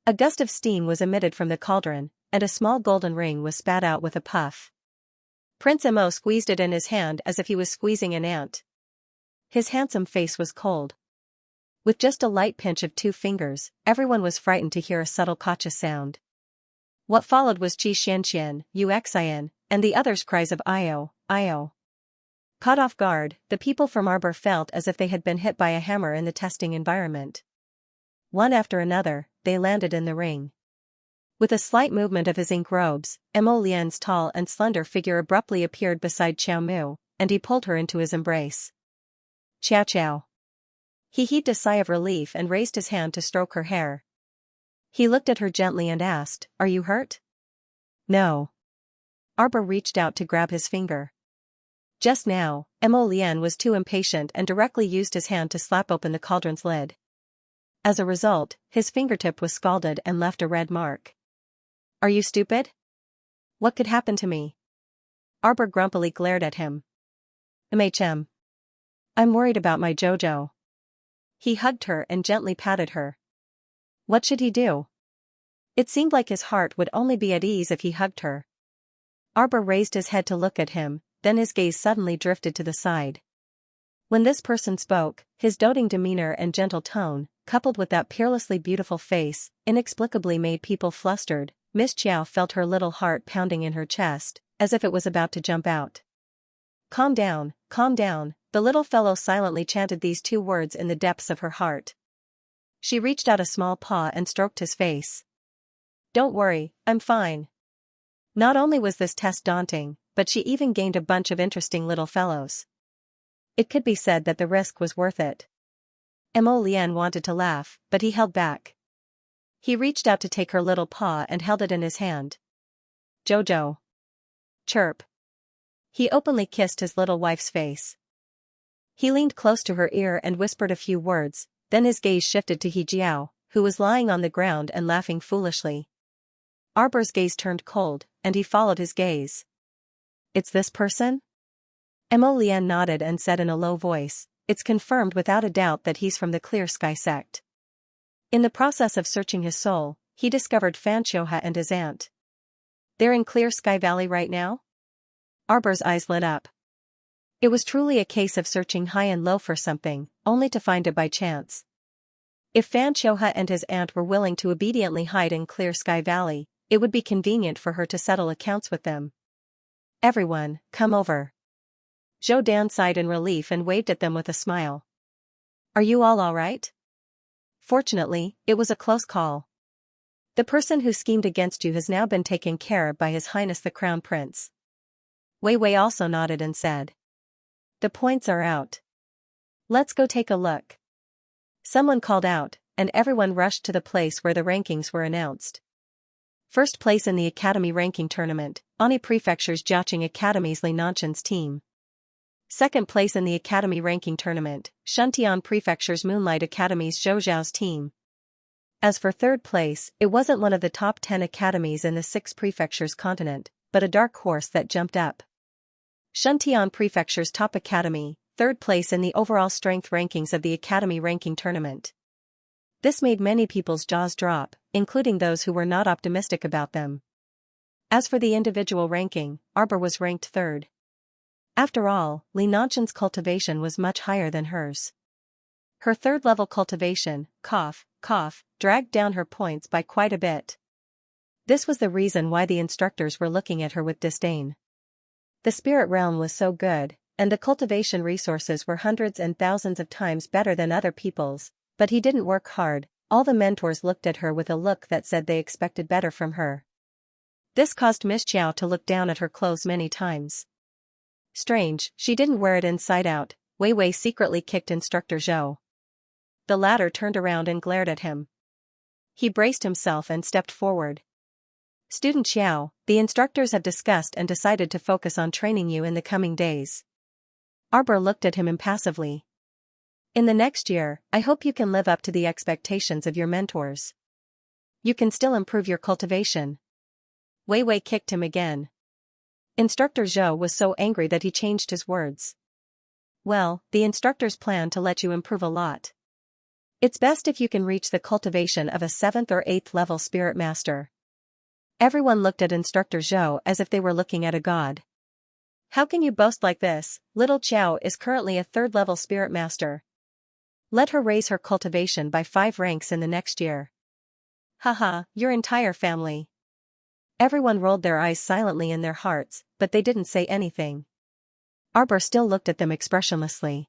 Speaker 1: A gust of steam was emitted from the cauldron, and a small golden ring was spat out with a puff. Prince Mo squeezed it in his hand as if he was squeezing an ant. His handsome face was cold. With just a light pinch of 2 fingers, everyone was frightened to hear a subtle kacha sound. What followed was Xianxia, Xian, and the others' cries of "Io, Io." Caught off guard, the people from Arbor felt as if they had been hit by a hammer in the testing environment. One after another, they landed in the ring. With a slight movement of his ink robes, Mo Lian's tall and slender figure abruptly appeared beside Xiao Mu, and he pulled her into his embrace. Ciao ciao. He heaved a sigh of relief and raised his hand to stroke her hair. He looked at her gently and asked, "Are you hurt?" "No." Arbor reached out to grab his finger. Just now, Mo Lian was too impatient and directly used his hand to slap open the cauldron's lid. As a result, his fingertip was scalded and left a red mark. "Are you stupid? What could happen to me?" Arbor grumpily glared at him. "MHM. I'm worried about my Jojo." He hugged her and gently patted her. What should he do? It seemed like his heart would only be at ease if he hugged her. Arbor raised his head to look at him, then his gaze suddenly drifted to the side. When this person spoke, his doting demeanor and gentle tone, coupled with that peerlessly beautiful face, inexplicably made people flustered. Miss Chiao felt her little heart pounding in her chest, as if it was about to jump out. Calm down, the little fellow silently chanted these 2 words in the depths of her heart. She reached out a small paw and stroked his face. "Don't worry, I'm fine." Not only was this test daunting, but she even gained a bunch of interesting little fellows. It could be said that the risk was worth it. Mo Lian wanted to laugh, but he held back. He reached out to take her little paw and held it in his hand. Jojo. Chirp. He openly kissed his little wife's face. He leaned close to her ear and whispered a few words, then his gaze shifted to He Jiao, who was lying on the ground and laughing foolishly. Arbor's gaze turned cold, and he followed his gaze. It's this person? Mo Lian nodded and said in a low voice, it's confirmed without a doubt that he's from the Clear Sky sect. In the process of searching his soul, he discovered Xianxia and his aunt. They're in Clear Sky Valley right now? Arbor's eyes lit up. It was truly a case of searching high and low for something, only to find it by chance. If Xianxia and his aunt were willing to obediently hide in Clear Sky Valley, it would be convenient for her to settle accounts with them. Everyone, come over. Zhou Dan sighed in relief and waved at them with a smile. Are you all right? Fortunately, it was a close call. The person who schemed against you has now been taken care of by His Highness the Crown Prince. Wei Wei also nodded and said. The points are out. Let's go take a look. Someone called out, and everyone rushed to the place where the rankings were announced. First place in the Academy ranking tournament, Ani Prefecture's Jiaqing Academy's Li Nanshan's team. Second place in the Academy ranking tournament, Shuntian Prefecture's Moonlight Academy's Zhou Zhao's team. As for third place, it wasn't one of the top 10 academies in the 6 prefectures continent, but a dark horse that jumped up. Shuntian Prefecture's top academy, third place in the overall strength rankings of the Academy ranking tournament. This made many people's jaws drop, including those who were not optimistic about them. As for the individual ranking, Arbor was ranked third. After all, Li Nanshan's cultivation was much higher than hers. Her third-level cultivation, cough, dragged down her points by quite a bit. This was the reason why the instructors were looking at her with disdain. The spirit realm was so good, and the cultivation resources were hundreds and thousands of times better than other people's, but he didn't work hard. All the mentors looked at her with a look that said they expected better from her. This caused Miss Xiao to look down at her clothes many times. Strange, she didn't wear it inside out. Wei Wei secretly kicked Instructor Zhou. The latter turned around and glared at him. He braced himself and stepped forward. Student Xiao, the instructors have discussed and decided to focus on training you in the coming days. Arbor looked at him impassively. In the next year, I hope you can live up to the expectations of your mentors. You can still improve your cultivation. Wei Wei kicked him again. Instructor Zhou was so angry that he changed his words. Well, the instructors plan to let you improve a lot. It's best if you can reach the cultivation of a 7th or 8th level spirit master. Everyone looked at Instructor Zhou as if they were looking at a god. How can you boast like this? Little Qiao is currently a 3rd level spirit master. Let her raise her cultivation by 5 ranks in the next year. Haha, your entire family. Everyone rolled their eyes silently in their hearts, but they didn't say anything. Arbor still looked at them expressionlessly.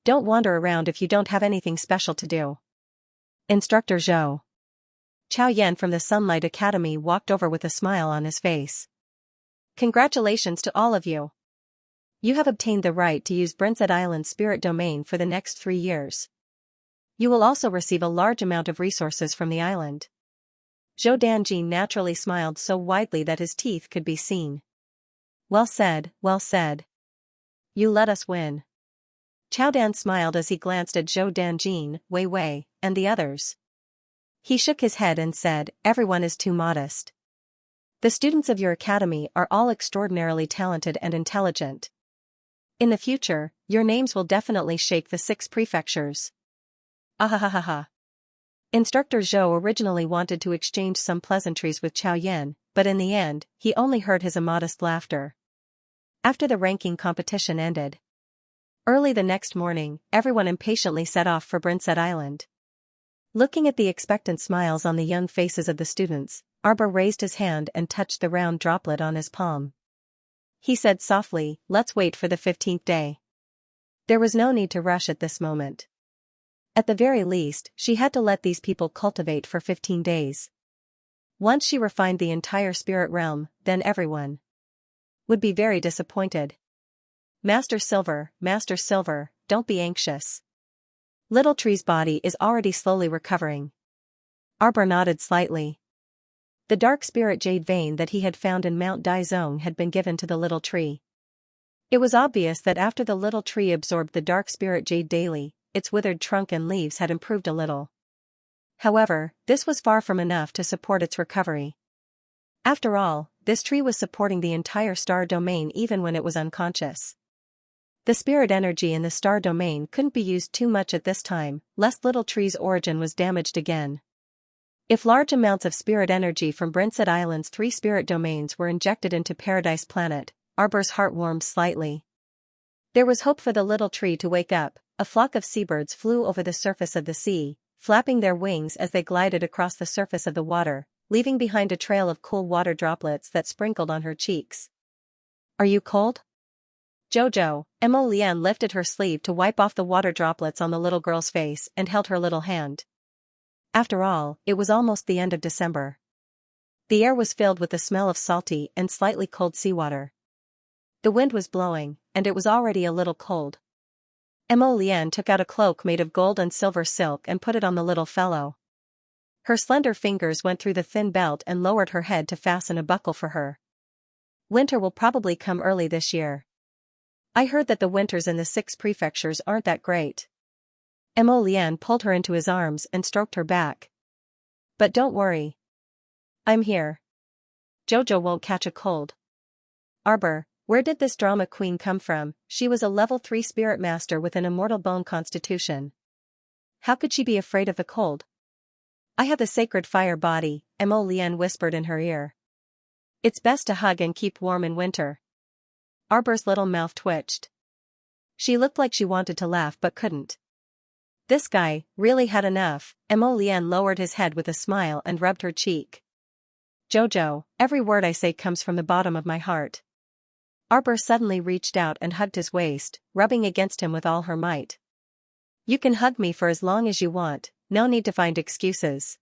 Speaker 1: Don't wander around if you don't have anything special to do. Instructor Zhou. Chao Yan from the Sunlight Academy walked over with a smile on his face. Congratulations to all of you. You have obtained the right to use Brinsett Island's spirit domain for the next 3 years. You will also receive a large amount of resources from the island. Zhou Danjin naturally smiled so widely that his teeth could be seen. Well said, well said. You let us win. Chao Dan smiled as he glanced at Zhou Danjin, Wei Wei, and the others. He shook his head and said, everyone is too modest. The students of your academy are all extraordinarily talented and intelligent. In the future, your names will definitely shake the 6 prefectures. Ahahaha. Instructor Zhou originally wanted to exchange some pleasantries with Chao Yan, but in the end, he only heard his immodest laughter. After the ranking competition ended. Early the next morning, everyone impatiently set off for Brinsett Island. Looking at the expectant smiles on the young faces of the students, Arbor raised his hand and touched the round droplet on his palm. He said softly, let's wait for the 15th day. There was no need to rush at this moment. At the very least, she had to let these people cultivate for 15 days. Once she refined the entire spirit realm, then everyone would be very disappointed. Master Silver, don't be anxious. Little Tree's body is already slowly recovering. Arbor nodded slightly. The dark spirit jade vein that he had found in Mount Daizong had been given to the Little Tree. It was obvious that after the Little Tree absorbed the dark spirit jade daily, its withered trunk and leaves had improved a little. However, this was far from enough to support its recovery. After all, this tree was supporting the entire star domain even when it was unconscious. The spirit energy in the star domain couldn't be used too much at this time, lest Little Tree's origin was damaged again. If large amounts of spirit energy from Brinset Island's 3 spirit domains were injected into Paradise Planet, Arbor's heart warmed slightly. There was hope for the Little Tree to wake up. A flock of seabirds flew over the surface of the sea, flapping their wings as they glided across the surface of the water, leaving behind a trail of cool water droplets that sprinkled on her cheeks. "Are you cold?" Jojo, Emolian lifted her sleeve to wipe off the water droplets on the little girl's face and held her little hand. After all, it was almost the end of December. The air was filled with the smell of salty and slightly cold seawater. The wind was blowing, and it was already a little cold. Emolian took out a cloak made of gold and silver silk and put it on the little fellow. Her slender fingers went through the thin belt and lowered her head to fasten a buckle for her. "Winter will probably come early this year. I heard that the winters in the 6 prefectures aren't that great." Emolian pulled her into his arms and stroked her back. "But don't worry. I'm here. Jojo won't catch a cold." "Arbor, where did this drama queen come from?" She was a level 3 spirit master with an immortal bone constitution. "How could she be afraid of the cold?" "I have the sacred fire body," Emolian whispered in her ear. "It's best to hug and keep warm in winter." Arbor's little mouth twitched. She looked like she wanted to laugh but couldn't. This guy really had enough. Emolian lowered his head with a smile and rubbed her cheek. "Jojo, every word I say comes from the bottom of my heart." Arbor suddenly reached out and hugged his waist, rubbing against him with all her might. "You can hug me for as long as you want, no need to find excuses."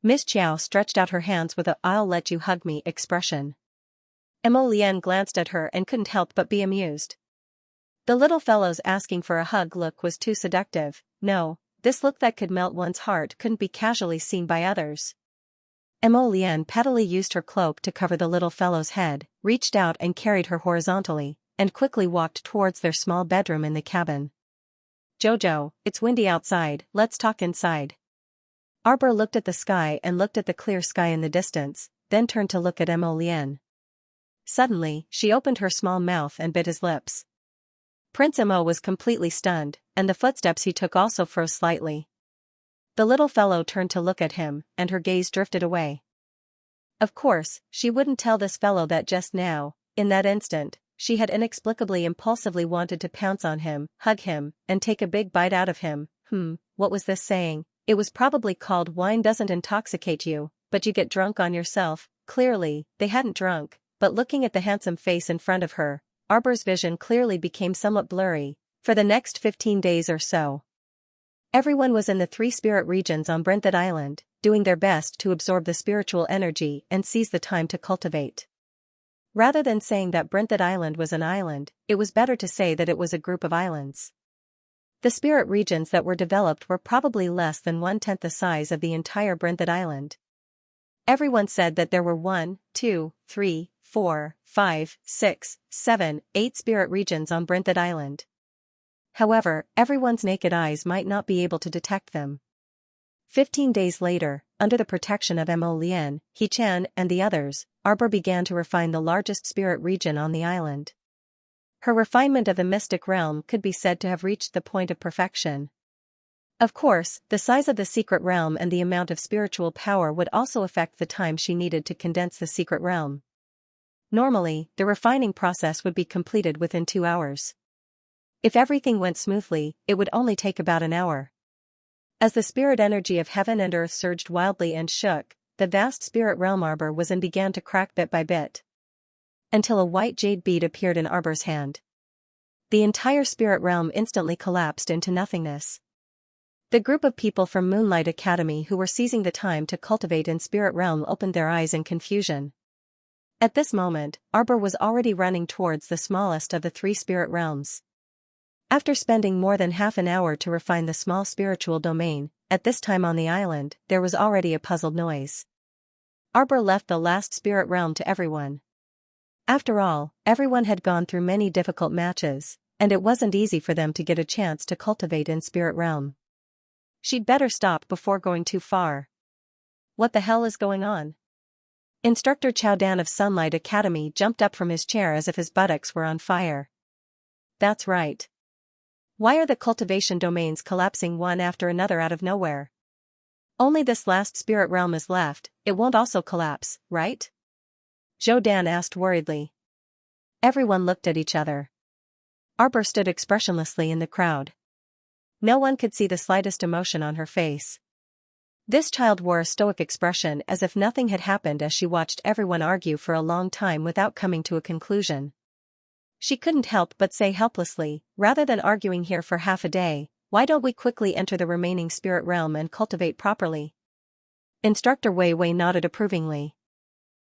Speaker 1: Miss Chiao stretched out her hands with a "I'll let you hug me" expression. Emolian glanced at her and couldn't help but be amused. The little fellow's asking for a hug look was too seductive. No, this look that could melt one's heart couldn't be casually seen by others. Emolian pettily used her cloak to cover the little fellow's head, reached out and carried her horizontally, and quickly walked towards their small bedroom in the cabin. "Jojo, it's windy outside, let's talk inside." Arbor looked at the sky and looked at the clear sky in the distance, then turned to look at Emolian. Suddenly, she opened her small mouth and bit his lips. Prince Emo was completely stunned, and the footsteps he took also froze slightly. The little fellow turned to look at him, and her gaze drifted away. Of course, she wouldn't tell this fellow that just now. In that instant, she had inexplicably impulsively wanted to pounce on him, hug him, and take a big bite out of him. What was this saying? It was probably called "Wine doesn't intoxicate you, but you get drunk on yourself." Clearly, they hadn't drunk, but looking at the handsome face in front of her, Arbor's vision clearly became somewhat blurry. For the next 15 days or so, everyone was in the 3 spirit regions on Brinset Island, doing their best to absorb the spiritual energy and seize the time to cultivate. Rather than saying that Brinset Island was an island, it was better to say that it was a group of islands. The spirit regions that were developed were probably less than 1/10 the size of the entire Brinset Island. Everyone said that there were 1, 2, 3, 4, 5, 6, 7, 8 spirit regions on Brinset Island. However, everyone's naked eyes might not be able to detect them. 15 days later, under the protection of Emolian, He-chan, and the others, Arbor began to refine the largest spirit region on the island. Her refinement of the mystic realm could be said to have reached the point of perfection. Of course, the size of the secret realm and the amount of spiritual power would also affect the time she needed to condense the secret realm. Normally, the refining process would be completed within 2 hours. If everything went smoothly, it would only take about an hour. As the spirit energy of heaven and earth surged wildly and shook, the vast spirit realm Arbor was in began to crack bit by bit, until a white jade bead appeared in Arbor's hand. The entire spirit realm instantly collapsed into nothingness. The group of people from Moonlight Academy who were seizing the time to cultivate in spirit realm opened their eyes in confusion. At this moment, Arbor was already running towards the smallest of the 3 spirit realms. After spending more than half an hour to refine the small spiritual domain, at this time on the island, there was already a puzzled noise. Arbor left the last spirit realm to everyone. After all, everyone had gone through many difficult matches, and it wasn't easy for them to get a chance to cultivate in spirit realm. She'd better stop before going too far. What the hell is going on? Instructor Chowdan of Sunlight Academy jumped up from his chair as if his buttocks were on fire. That's right. Why are the cultivation domains collapsing one after another out of nowhere? Only this last spirit realm is left, it won't also collapse, right? Zhou asked worriedly. Everyone looked at each other. Arbor stood expressionlessly in the crowd. No one could see the slightest emotion on her face. This child wore a stoic expression as if nothing had happened as she watched everyone argue for a long time without coming to a conclusion. She couldn't help but say helplessly, rather than arguing here for half a day, why don't we quickly enter the remaining spirit realm and cultivate properly? Instructor Wei Wei nodded approvingly.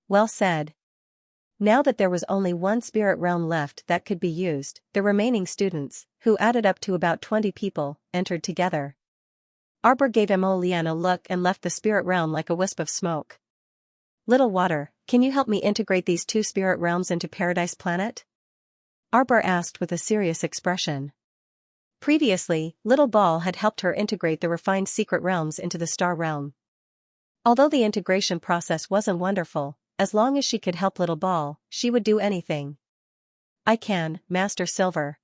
Speaker 1: Well said. Now that there was only one spirit realm left that could be used, the remaining students, who added up to about 20 people, entered together. Arbor gave Mo Lian a look and left the spirit realm like a wisp of smoke. Little Water, can you help me integrate these two spirit realms into Paradise Planet? Arbor asked with a serious expression. Previously, Little Ball had helped her integrate the refined secret realms into the star realm. Although the integration process wasn't wonderful, as long as she could help Little Ball, she would do anything. I can, Master Silver.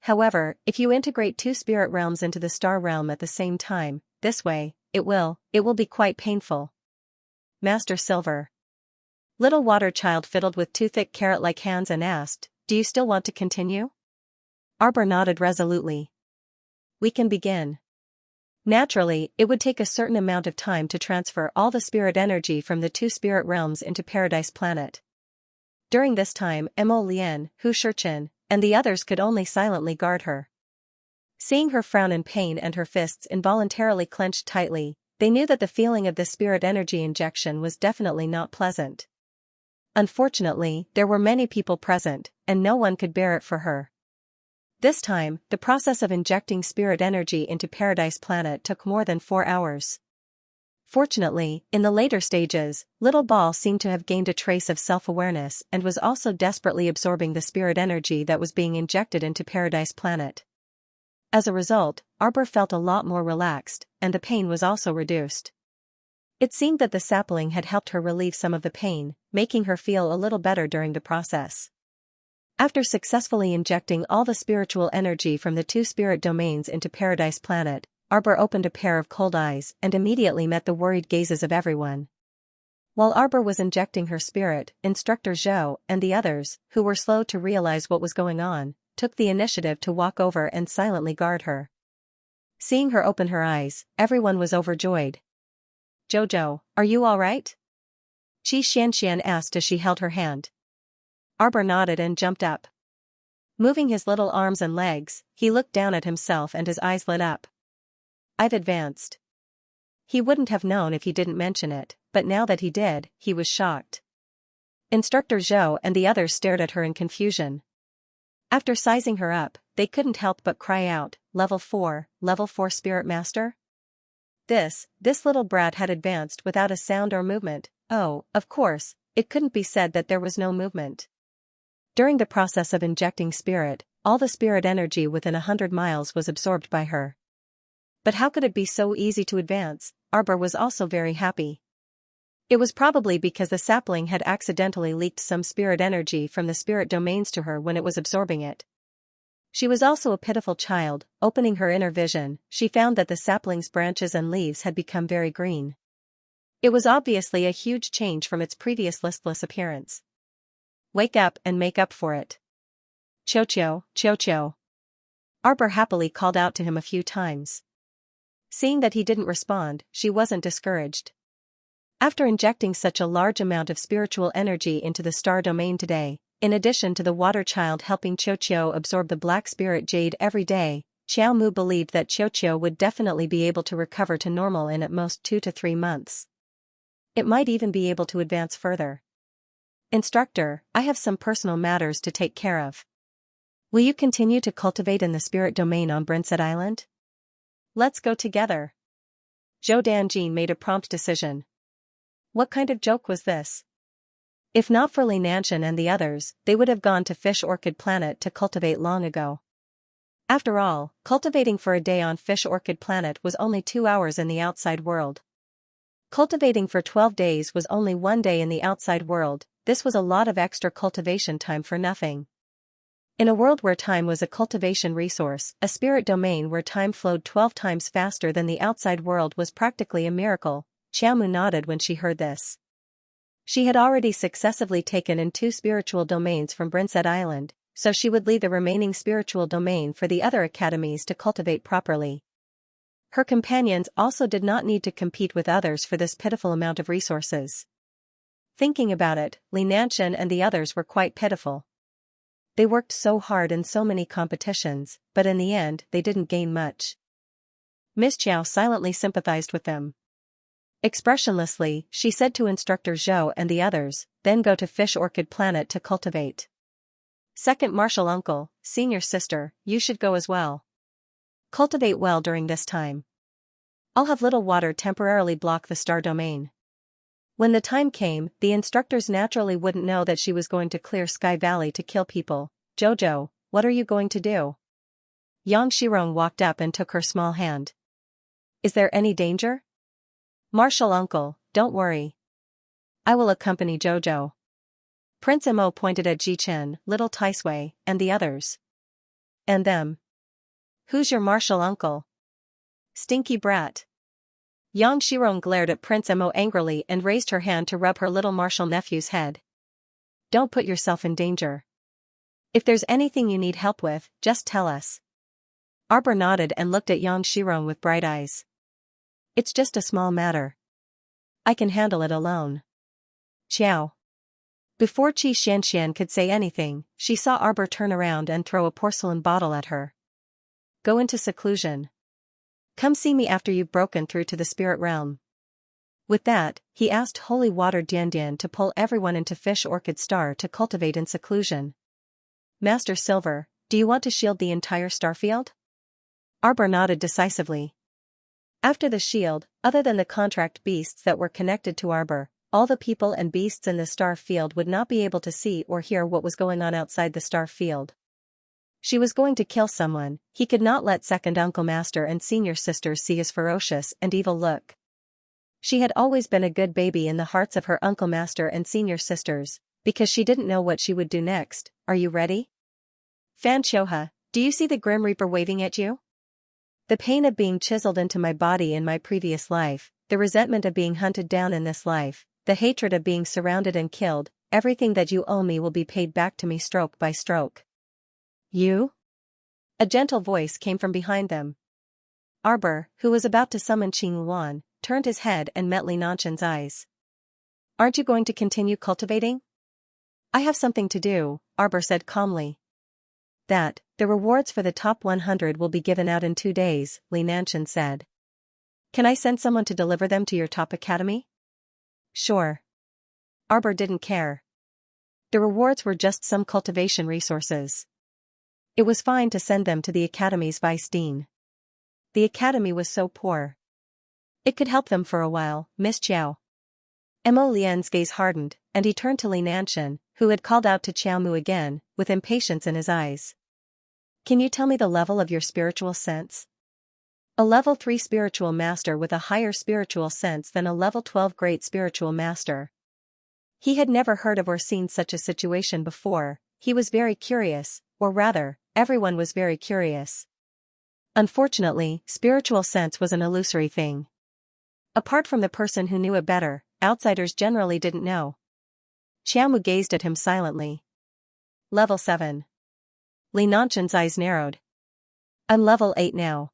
Speaker 1: However, if you integrate two spirit realms into the star realm at the same time, this way, it will be quite painful. Master Silver. Little Water Child fiddled with two thick carrot-like hands and asked, do you still want to continue? Arbor nodded resolutely. We can begin. Naturally, it would take a certain amount of time to transfer all the spirit energy from the two spirit realms into Paradise Planet. During this time, Mo Lian, Hu Shichen, and the others could only silently guard her. Seeing her frown in pain and her fists involuntarily clenched tightly, they knew that the feeling of the spirit energy injection was definitely not pleasant. Unfortunately, there were many people present, and no one could bear it for her. This time, the process of injecting spirit energy into Paradise Planet took more than 4 hours. Fortunately, in the later stages, Little Ball seemed to have gained a trace of self-awareness and was also desperately absorbing the spirit energy that was being injected into Paradise Planet. As a result, Arbor felt a lot more relaxed, and the pain was also reduced. It seemed that the sapling had helped her relieve some of the pain, making her feel a little better during the process. After successfully injecting all the spiritual energy from the two spirit domains into Paradise Planet, Arbor opened a pair of cold eyes and immediately met the worried gazes of everyone. While Arbor was injecting her spirit, Instructor Zhou and the others, who were slow to realize what was going on, took the initiative to walk over and silently guard her. Seeing her open her eyes, everyone was overjoyed. Jojo, are you all right? Xianxia asked as she held her hand. Arbor nodded and jumped up. Moving his little arms and legs, he looked down at himself and his eyes lit up. I've advanced. He wouldn't have known if he didn't mention it, but now that he did, he was shocked. Instructor Zhou and the others stared at her in confusion. After sizing her up, they couldn't help but cry out, Level 4 Spirit Master? This little brat had advanced without a sound or movement. Oh, of course, it couldn't be said that there was no movement. During the process of injecting spirit, all the spirit energy within 100 miles was absorbed by her. But how could it be so easy to advance? Arbor was also very happy. It was probably because the sapling had accidentally leaked some spirit energy from the spirit domains to her when it was absorbing it. She was also a pitiful child. Opening her inner vision, she found that the sapling's branches and leaves had become very green. It was obviously a huge change from its previous listless appearance. Wake up and make up for it. Cho-cho, Cho-cho. Arbor happily called out to him a few times. Seeing that he didn't respond, she wasn't discouraged. After injecting such a large amount of spiritual energy into the star domain today, in addition to the water child helping Cho-cho absorb the black spirit jade every day, Xiao Mu believed that Cho-cho would definitely be able to recover to normal in at most 2 to 3 months. It might even be able to advance further. Instructor, I have some personal matters to take care of. Will you continue to cultivate in the spirit domain on Brinset Island? Let's go together. Zhou Danjin made a prompt decision. What kind of joke was this? If not for Li Nanshan and the others, they would have gone to Fish Orchid Planet to cultivate long ago. After all, cultivating for a day on Fish Orchid Planet was only 2 hours in the outside world. Cultivating for 12 days was only 1 day in the outside world. This was a lot of extra cultivation time for nothing. In a world where time was a cultivation resource, a spirit domain where time flowed 12 times faster than the outside world was practically a miracle. Xiaomu nodded when she heard this. She had already successively taken in 2 spiritual domains from Brinset Island, so she would leave the remaining spiritual domain for the other academies to cultivate properly. Her companions also did not need to compete with others for this pitiful amount of resources. Thinking about it, Li Nanshan and the others were quite pitiful. They worked so hard in so many competitions, but in the end they didn't gain much. Miss Chiao silently sympathized with them. Expressionlessly, she said to Instructor Zhou and the others, then go to Fish Orchid Planet to cultivate. Second martial uncle, senior sister, you should go as well. Cultivate well during this time. I'll have little water temporarily block the star domain. When the time came, the instructors naturally wouldn't know that she was going to clear Sky Valley to kill people. Jojo, what are you going to do? Yang Shirong walked up and took her small hand. Is there any danger? Martial uncle, don't worry. I will accompany Jojo. Prince Mo pointed at Ji Chen, little Taisui, and the others. And them. Who's your martial uncle? Stinky brat. Yang Shirong glared at Prince Mo angrily and raised her hand to rub her little martial nephew's head. Don't put yourself in danger. If there's anything you need help with, just tell us. Arbor nodded and looked at Yang Shirong with bright eyes. It's just a small matter. I can handle it alone. Ciao. Before Xianxia could say anything, she saw Arbor turn around and throw a porcelain bottle at her. Go into seclusion. Come see me after you've broken through to the spirit realm. With that, he asked Holy Water Dian to pull everyone into Fish Orchid Star to cultivate in seclusion. Master Silver, do you want to shield the entire starfield? Arbor nodded decisively. After the shield, other than the contract beasts that were connected to Arbor, all the people and beasts in the star field would not be able to see or hear what was going on outside the star field. She was going to kill someone. He could not let second uncle master and senior sisters see his ferocious and evil look. She had always been a good baby in the hearts of her uncle master and senior sisters, because she didn't know what she would do next. Are you ready? Fan Choha, do you see the Grim Reaper waving at you? The pain of being chiseled into my body in my previous life, the resentment of being hunted down in this life, the hatred of being surrounded and killed, everything that you owe me will be paid back to me stroke by stroke. You? A gentle voice came from behind them. Arbor, who was about to summon Qing Luan, turned his head and met Li Nanshan's eyes. Aren't you going to continue cultivating? I have something to do, Arbor said calmly. That, the rewards for the top 100 will be given out in 2 days, Li Nanshan said. Can I send someone to deliver them to your top academy? Sure. Arbor didn't care. The rewards were just some cultivation resources. It was fine to send them to the academy's vice dean. The academy was so poor. It could help them for a while, Miss Chiao. Mo Lian's gaze hardened, and he turned to Li Nanshan, who had called out to Chiao Mu again, with impatience in his eyes. Can you tell me the level of your spiritual sense? A level 3 spiritual master with a higher spiritual sense than a level 12 great spiritual master. He had never heard of or seen such a situation before. He was very curious, or rather, everyone was very curious. Unfortunately, spiritual sense was an illusory thing. Apart from the person who knew it better, outsiders generally didn't know. Xiaomu gazed at him silently. Level 7. Li Nanshan's eyes narrowed. I'm level 8 now.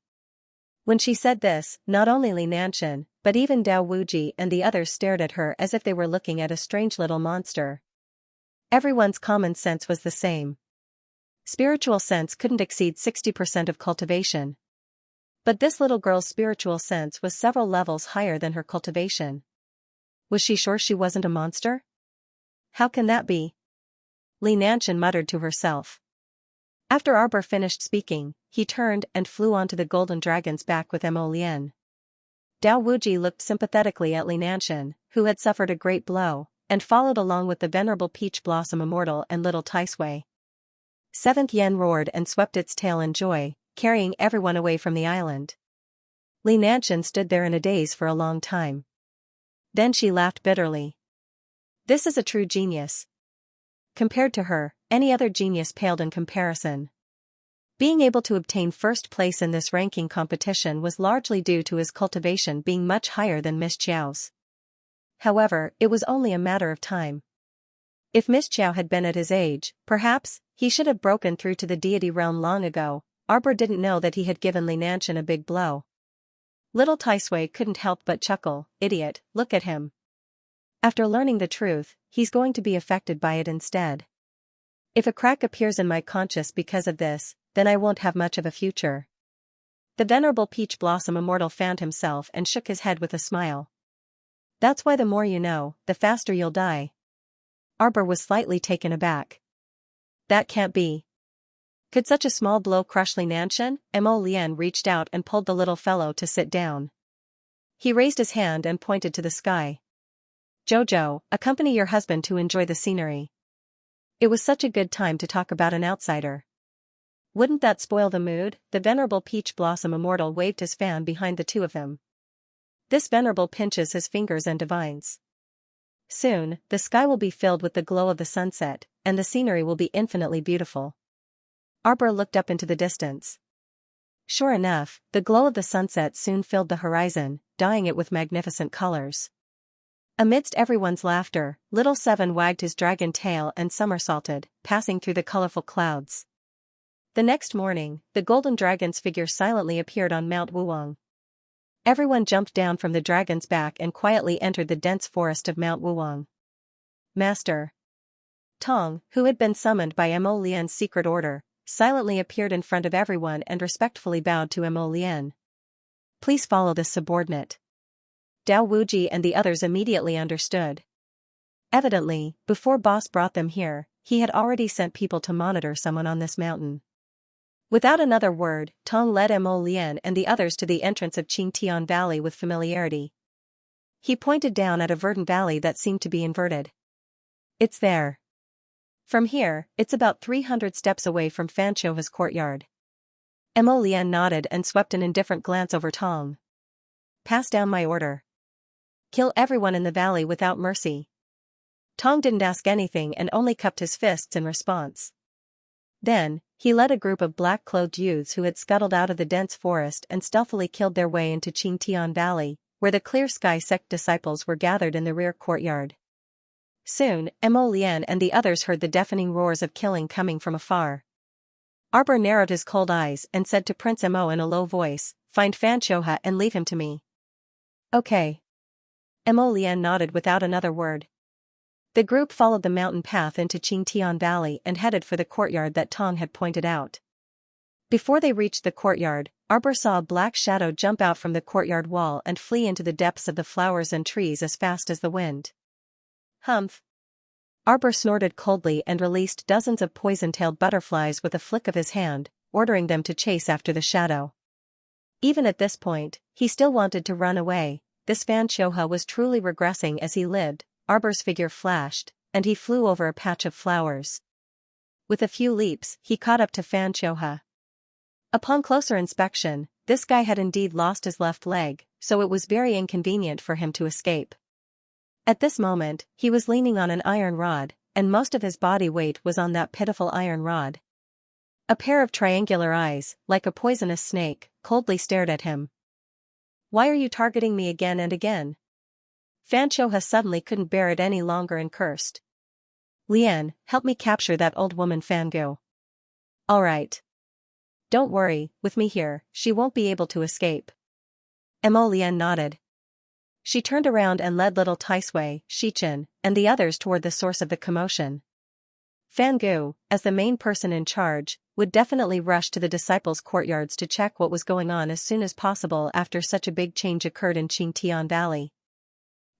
Speaker 1: When she said this, not only Li Nanshan, but even Dao Wuji and the others stared at her as if they were looking at a strange little monster. Everyone's common sense was the same. Spiritual sense couldn't exceed 60% of cultivation. But this little girl's spiritual sense was several levels higher than her cultivation. Was she sure she wasn't a monster? How can that be? Li Nanshan muttered to herself. After Arbor finished speaking, he turned and flew onto the golden dragon's back with Mo Lian. Dao Wuji looked sympathetically at Li Nanshan, who had suffered a great blow, and followed along with the venerable Peach Blossom Immortal and little Taisui. Seventh Yen roared and swept its tail in joy, carrying everyone away from the island. Li Nanshan stood there in a daze for a long time. Then she laughed bitterly. This is a true genius. Compared to her, any other genius paled in comparison. Being able to obtain first place in this ranking competition was largely due to his cultivation being much higher than Miss Chiao's. However, it was only a matter of time. If Miss Chiao had been at his age, perhaps, he should have broken through to the deity realm long ago. Arbor didn't know that he had given Li Nanshan a big blow. Little Taisui couldn't help but chuckle. Idiot, look at him. After learning the truth, he's going to be affected by it instead. If a crack appears in my conscience because of this, then I won't have much of a future. The venerable Peach Blossom Immortal fanned himself and shook his head with a smile. That's why the more you know, the faster you'll die. Arbor was slightly taken aback. That can't be. Could such a small blow crush Li Nanshan? Mo Lian reached out and pulled the little fellow to sit down. He raised his hand and pointed to the sky. Jojo, accompany your husband to enjoy the scenery. It was such a good time to talk about an outsider. Wouldn't that spoil the mood? The venerable Peach Blossom Immortal waved his fan behind the two of them. This venerable pinches his fingers and divines. Soon, the sky will be filled with the glow of the sunset, and the scenery will be infinitely beautiful. Arbor looked up into the distance. Sure enough, the glow of the sunset soon filled the horizon, dyeing it with magnificent colors. Amidst everyone's laughter, Little Seven wagged his dragon tail and somersaulted, passing through the colorful clouds. The next morning, the golden dragon's figure silently appeared on Mount Wuwang. Everyone jumped down from the dragon's back and quietly entered the dense forest of Mount Wuwang. Master Tong, who had been summoned by Mo Lian's secret order, silently appeared in front of everyone and respectfully bowed to Mo Lian. Please follow this subordinate. Dao Wuji and the others immediately understood. Evidently, before boss brought them here, he had already sent people to monitor someone on this mountain. Without another word, Tong led Mo Lian and the others to the entrance of Qingtian Valley with familiarity. He pointed down at a verdant valley that seemed to be inverted. It's there. From here, it's about 300 steps away from Fanchoha's courtyard. Mo Lian nodded and swept an indifferent glance over Tong. Pass down my order. Kill everyone in the valley without mercy. Tong didn't ask anything and only cupped his fists in response. Then, he led a group of black-clothed youths who had scuttled out of the dense forest and stealthily killed their way into Qingtian Valley, where the Clear Sky sect disciples were gathered in the rear courtyard. Soon, Mo Lian and the others heard the deafening roars of killing coming from afar. Arbor narrowed his cold eyes and said to Prince Mo in a low voice, "Find Fanchoha and leave him to me." Okay. Mo Lian nodded without another word. The group followed the mountain path into Qingtian Valley and headed for the courtyard that Tong had pointed out. Before they reached the courtyard, Arbor saw a black shadow jump out from the courtyard wall and flee into the depths of the flowers and trees as fast as the wind. Humph. Arbor snorted coldly and released dozens of poison-tailed butterflies with a flick of his hand, ordering them to chase after the shadow. Even at this point, he still wanted to run away. This Fanchoha was truly regressing as he lived. Arbor's figure flashed, and he flew over a patch of flowers. With a few leaps, he caught up to Fanchoha. Upon closer inspection, this guy had indeed lost his left leg, so it was very inconvenient for him to escape. At this moment, he was leaning on an iron rod, and most of his body weight was on that pitiful iron rod. A pair of triangular eyes, like a poisonous snake, coldly stared at him. Why are you targeting me again and again? Fanchoha suddenly couldn't bear it any longer and cursed. Lian, help me capture that old woman Fangu. All right. Don't worry, with me here, she won't be able to escape. Mo Lian nodded. She turned around and led little Taisui, Shichen, and the others toward the source of the commotion. Fangu, as the main person in charge, would definitely rush to the disciples' courtyards to check what was going on as soon as possible after such a big change occurred in Qingtian Valley.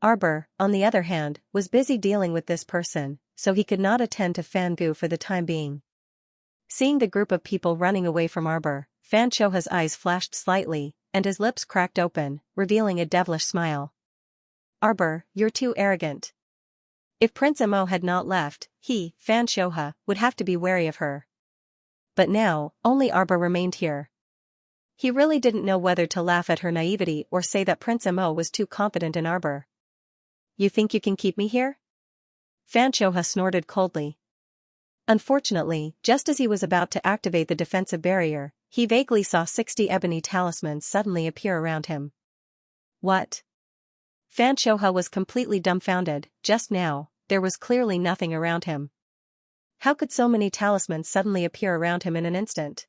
Speaker 1: Arbor, on the other hand, was busy dealing with this person, so he could not attend to Fangu for the time being. Seeing the group of people running away from Arbor, Xianxia's eyes flashed slightly, and his lips cracked open, revealing a devilish smile. Arbor, you're too arrogant. If Prince Imo had not left, he, Xianxia, would have to be wary of her. But now, only Arbor remained here. He really didn't know whether to laugh at her naivety or say that Prince Imo was too confident in Arbor. You think you can keep me here? Xianxia snorted coldly. Unfortunately, just as he was about to activate the defensive barrier, he vaguely saw 60 ebony talismans suddenly appear around him. What? Xianxia was completely dumbfounded. Just now, there was clearly nothing around him. How could so many talismans suddenly appear around him in an instant?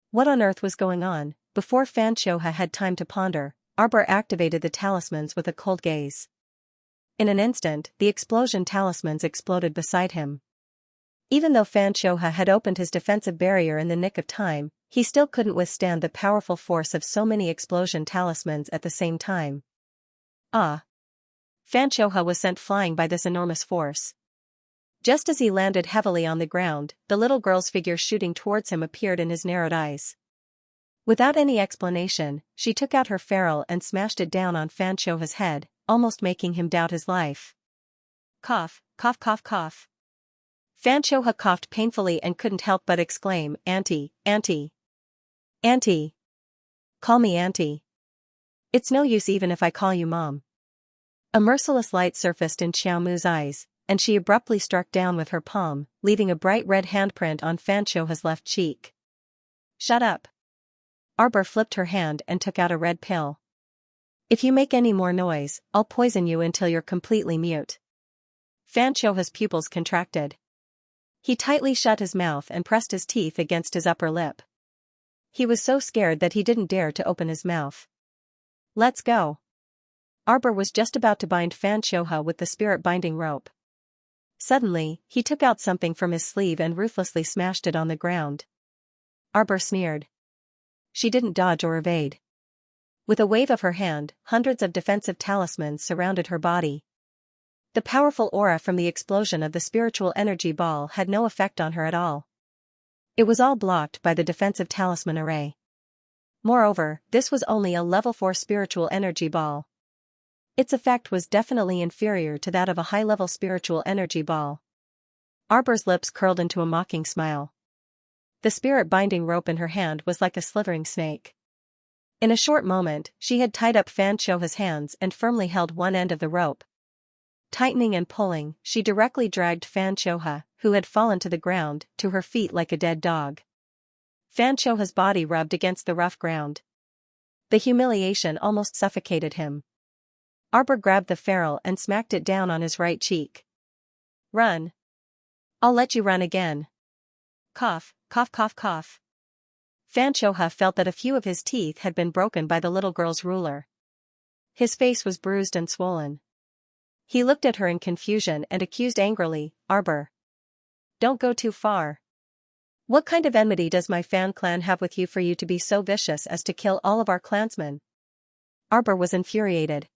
Speaker 1: What on earth was going on? Before Xianxia had time to ponder, Arbor activated the talismans with a cold gaze. In an instant, the explosion talismans exploded beside him. Even though Xianxia had opened his defensive barrier in the nick of time, he still couldn't withstand the powerful force of so many explosion talismans at the same time. Xianxia was sent flying by this enormous force. Just as he landed heavily on the ground, the little girl's figure shooting towards him appeared in his narrowed eyes. Without any explanation, she took out her ferrule and smashed it down on Xianxia's head, almost making him doubt his life. Cough, cough, cough, cough. Xianxia coughed painfully and couldn't help but exclaim, Auntie, Auntie. Auntie. Call me Auntie. It's no use even if I call you Mom. A merciless light surfaced in Xiaomu's eyes, and she abruptly struck down with her palm, leaving a bright red handprint on Xianxia's left cheek. Shut up. Arbor flipped her hand and took out a red pill. If you make any more noise, I'll poison you until you're completely mute. Xianxia's pupils contracted. He tightly shut his mouth and pressed his teeth against his upper lip. He was so scared that he didn't dare to open his mouth. Let's go. Arbor was just about to bind Xianxia with the spirit-binding rope. Suddenly, he took out something from his sleeve and ruthlessly smashed it on the ground. Arbor sneered. She didn't dodge or evade. With a wave of her hand, hundreds of defensive talismans surrounded her body. The powerful aura from the explosion of the spiritual energy ball had no effect on her at all. It was all blocked by the defensive talisman array. Moreover, this was only a level 4 spiritual energy ball. Its effect was definitely inferior to that of a high-level spiritual energy ball. Arbor's lips curled into a mocking smile. The spirit-binding rope in her hand was like a slithering snake. In a short moment, she had tied up Xianxia's hands and firmly held one end of the rope. Tightening and pulling, she directly dragged Xianxia, who had fallen to the ground, to her feet like a dead dog. Xianxia's body rubbed against the rough ground. The humiliation almost suffocated him. Arbor grabbed the ferrule and smacked it down on his right cheek. Run. I'll let you run again. Cough, cough, cough, cough. Xianxia felt that a few of his teeth had been broken by the little girl's ruler. His face was bruised and swollen. He looked at her in confusion and accused angrily, Arbor. Don't go too far. What kind of enmity does my Fan clan have with you for you to be so vicious as to kill all of our clansmen? Arbor was infuriated.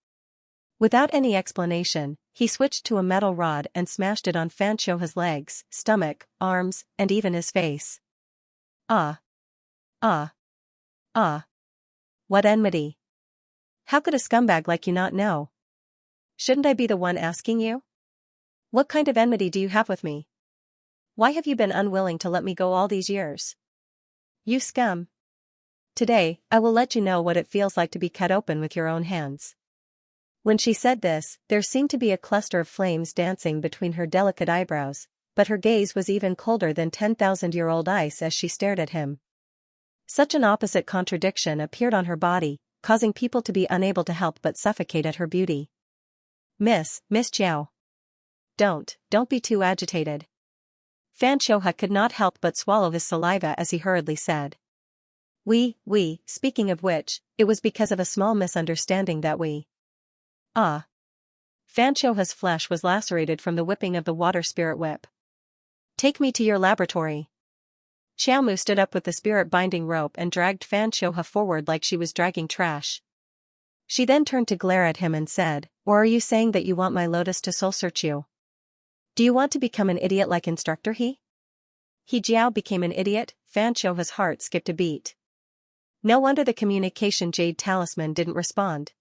Speaker 1: Without any explanation, he switched to a metal rod and smashed it on Xianxia's legs, stomach, arms, and even his face. Ah. What enmity? How could a scumbag like you not know? Shouldn't I be the one asking you? What kind of enmity do you have with me? Why have you been unwilling to let me go all these years? You scum. Today, I will let you know what it feels like to be cut open with your own hands. When she said this, there seemed to be a cluster of flames dancing between her delicate eyebrows, but her gaze was even colder than 10,000-year-old ice as she stared at him. Such an opposite contradiction appeared on her body, causing people to be unable to help but suffocate at her beauty. Miss Xiao. Don't be too agitated. Xianxia could not help but swallow his saliva as he hurriedly said. Speaking of which, it was because of a small misunderstanding that we. Xianxia's flesh was lacerated from the whipping of the water spirit whip. Take me to your laboratory. Xiaomu stood up with the spirit-binding rope and dragged Xianxia forward like she was dragging trash. She then turned to glare at him and said, Or are you saying that you want my lotus to soul-search you? Do you want to become an idiot like instructor he? He Jiao became an idiot. Fan Xiuhe's heart skipped a beat. No wonder the communication jade talisman didn't respond.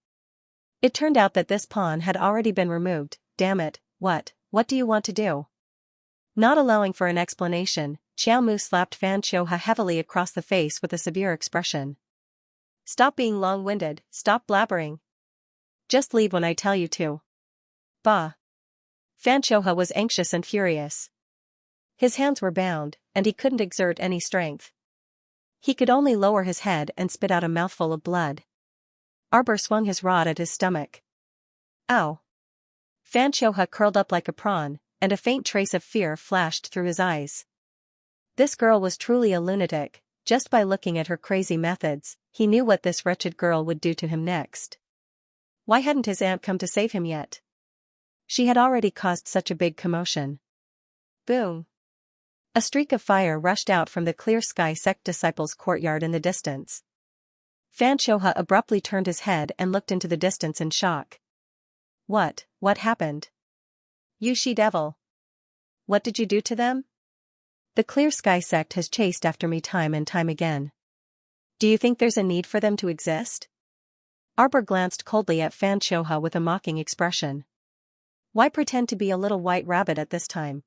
Speaker 1: It turned out that this pawn had already been removed. Damn it, what do you want to do? Not allowing for an explanation, Xiao Mu slapped Fan Xiuhe heavily across the face with a severe expression. Stop being long-winded, stop blabbering. Just leave when I tell you to. Bah. Fan Xiuhe was anxious and furious. His hands were bound, and he couldn't exert any strength. He could only lower his head and spit out a mouthful of blood. Arbor swung his rod at his stomach. Ow. Fan Xiuhe curled up like a prawn, and a faint trace of fear flashed through his eyes. This girl was truly a lunatic. Just by looking at her crazy methods, he knew what this wretched girl would do to him next. Why hadn't his aunt come to save him yet? She had already caused such a big commotion. Boom. A streak of fire rushed out from the clear sky sect disciples' courtyard in the distance. Fan Xiuhe abruptly turned his head and looked into the distance in shock. What happened? You she-devil. What did you do to them? The clear sky sect has chased after me time and time again. Do you think there's a need for them to exist? Arbor glanced coldly at Fan Xiuhe with a mocking expression. Why pretend to be a little white rabbit at this time?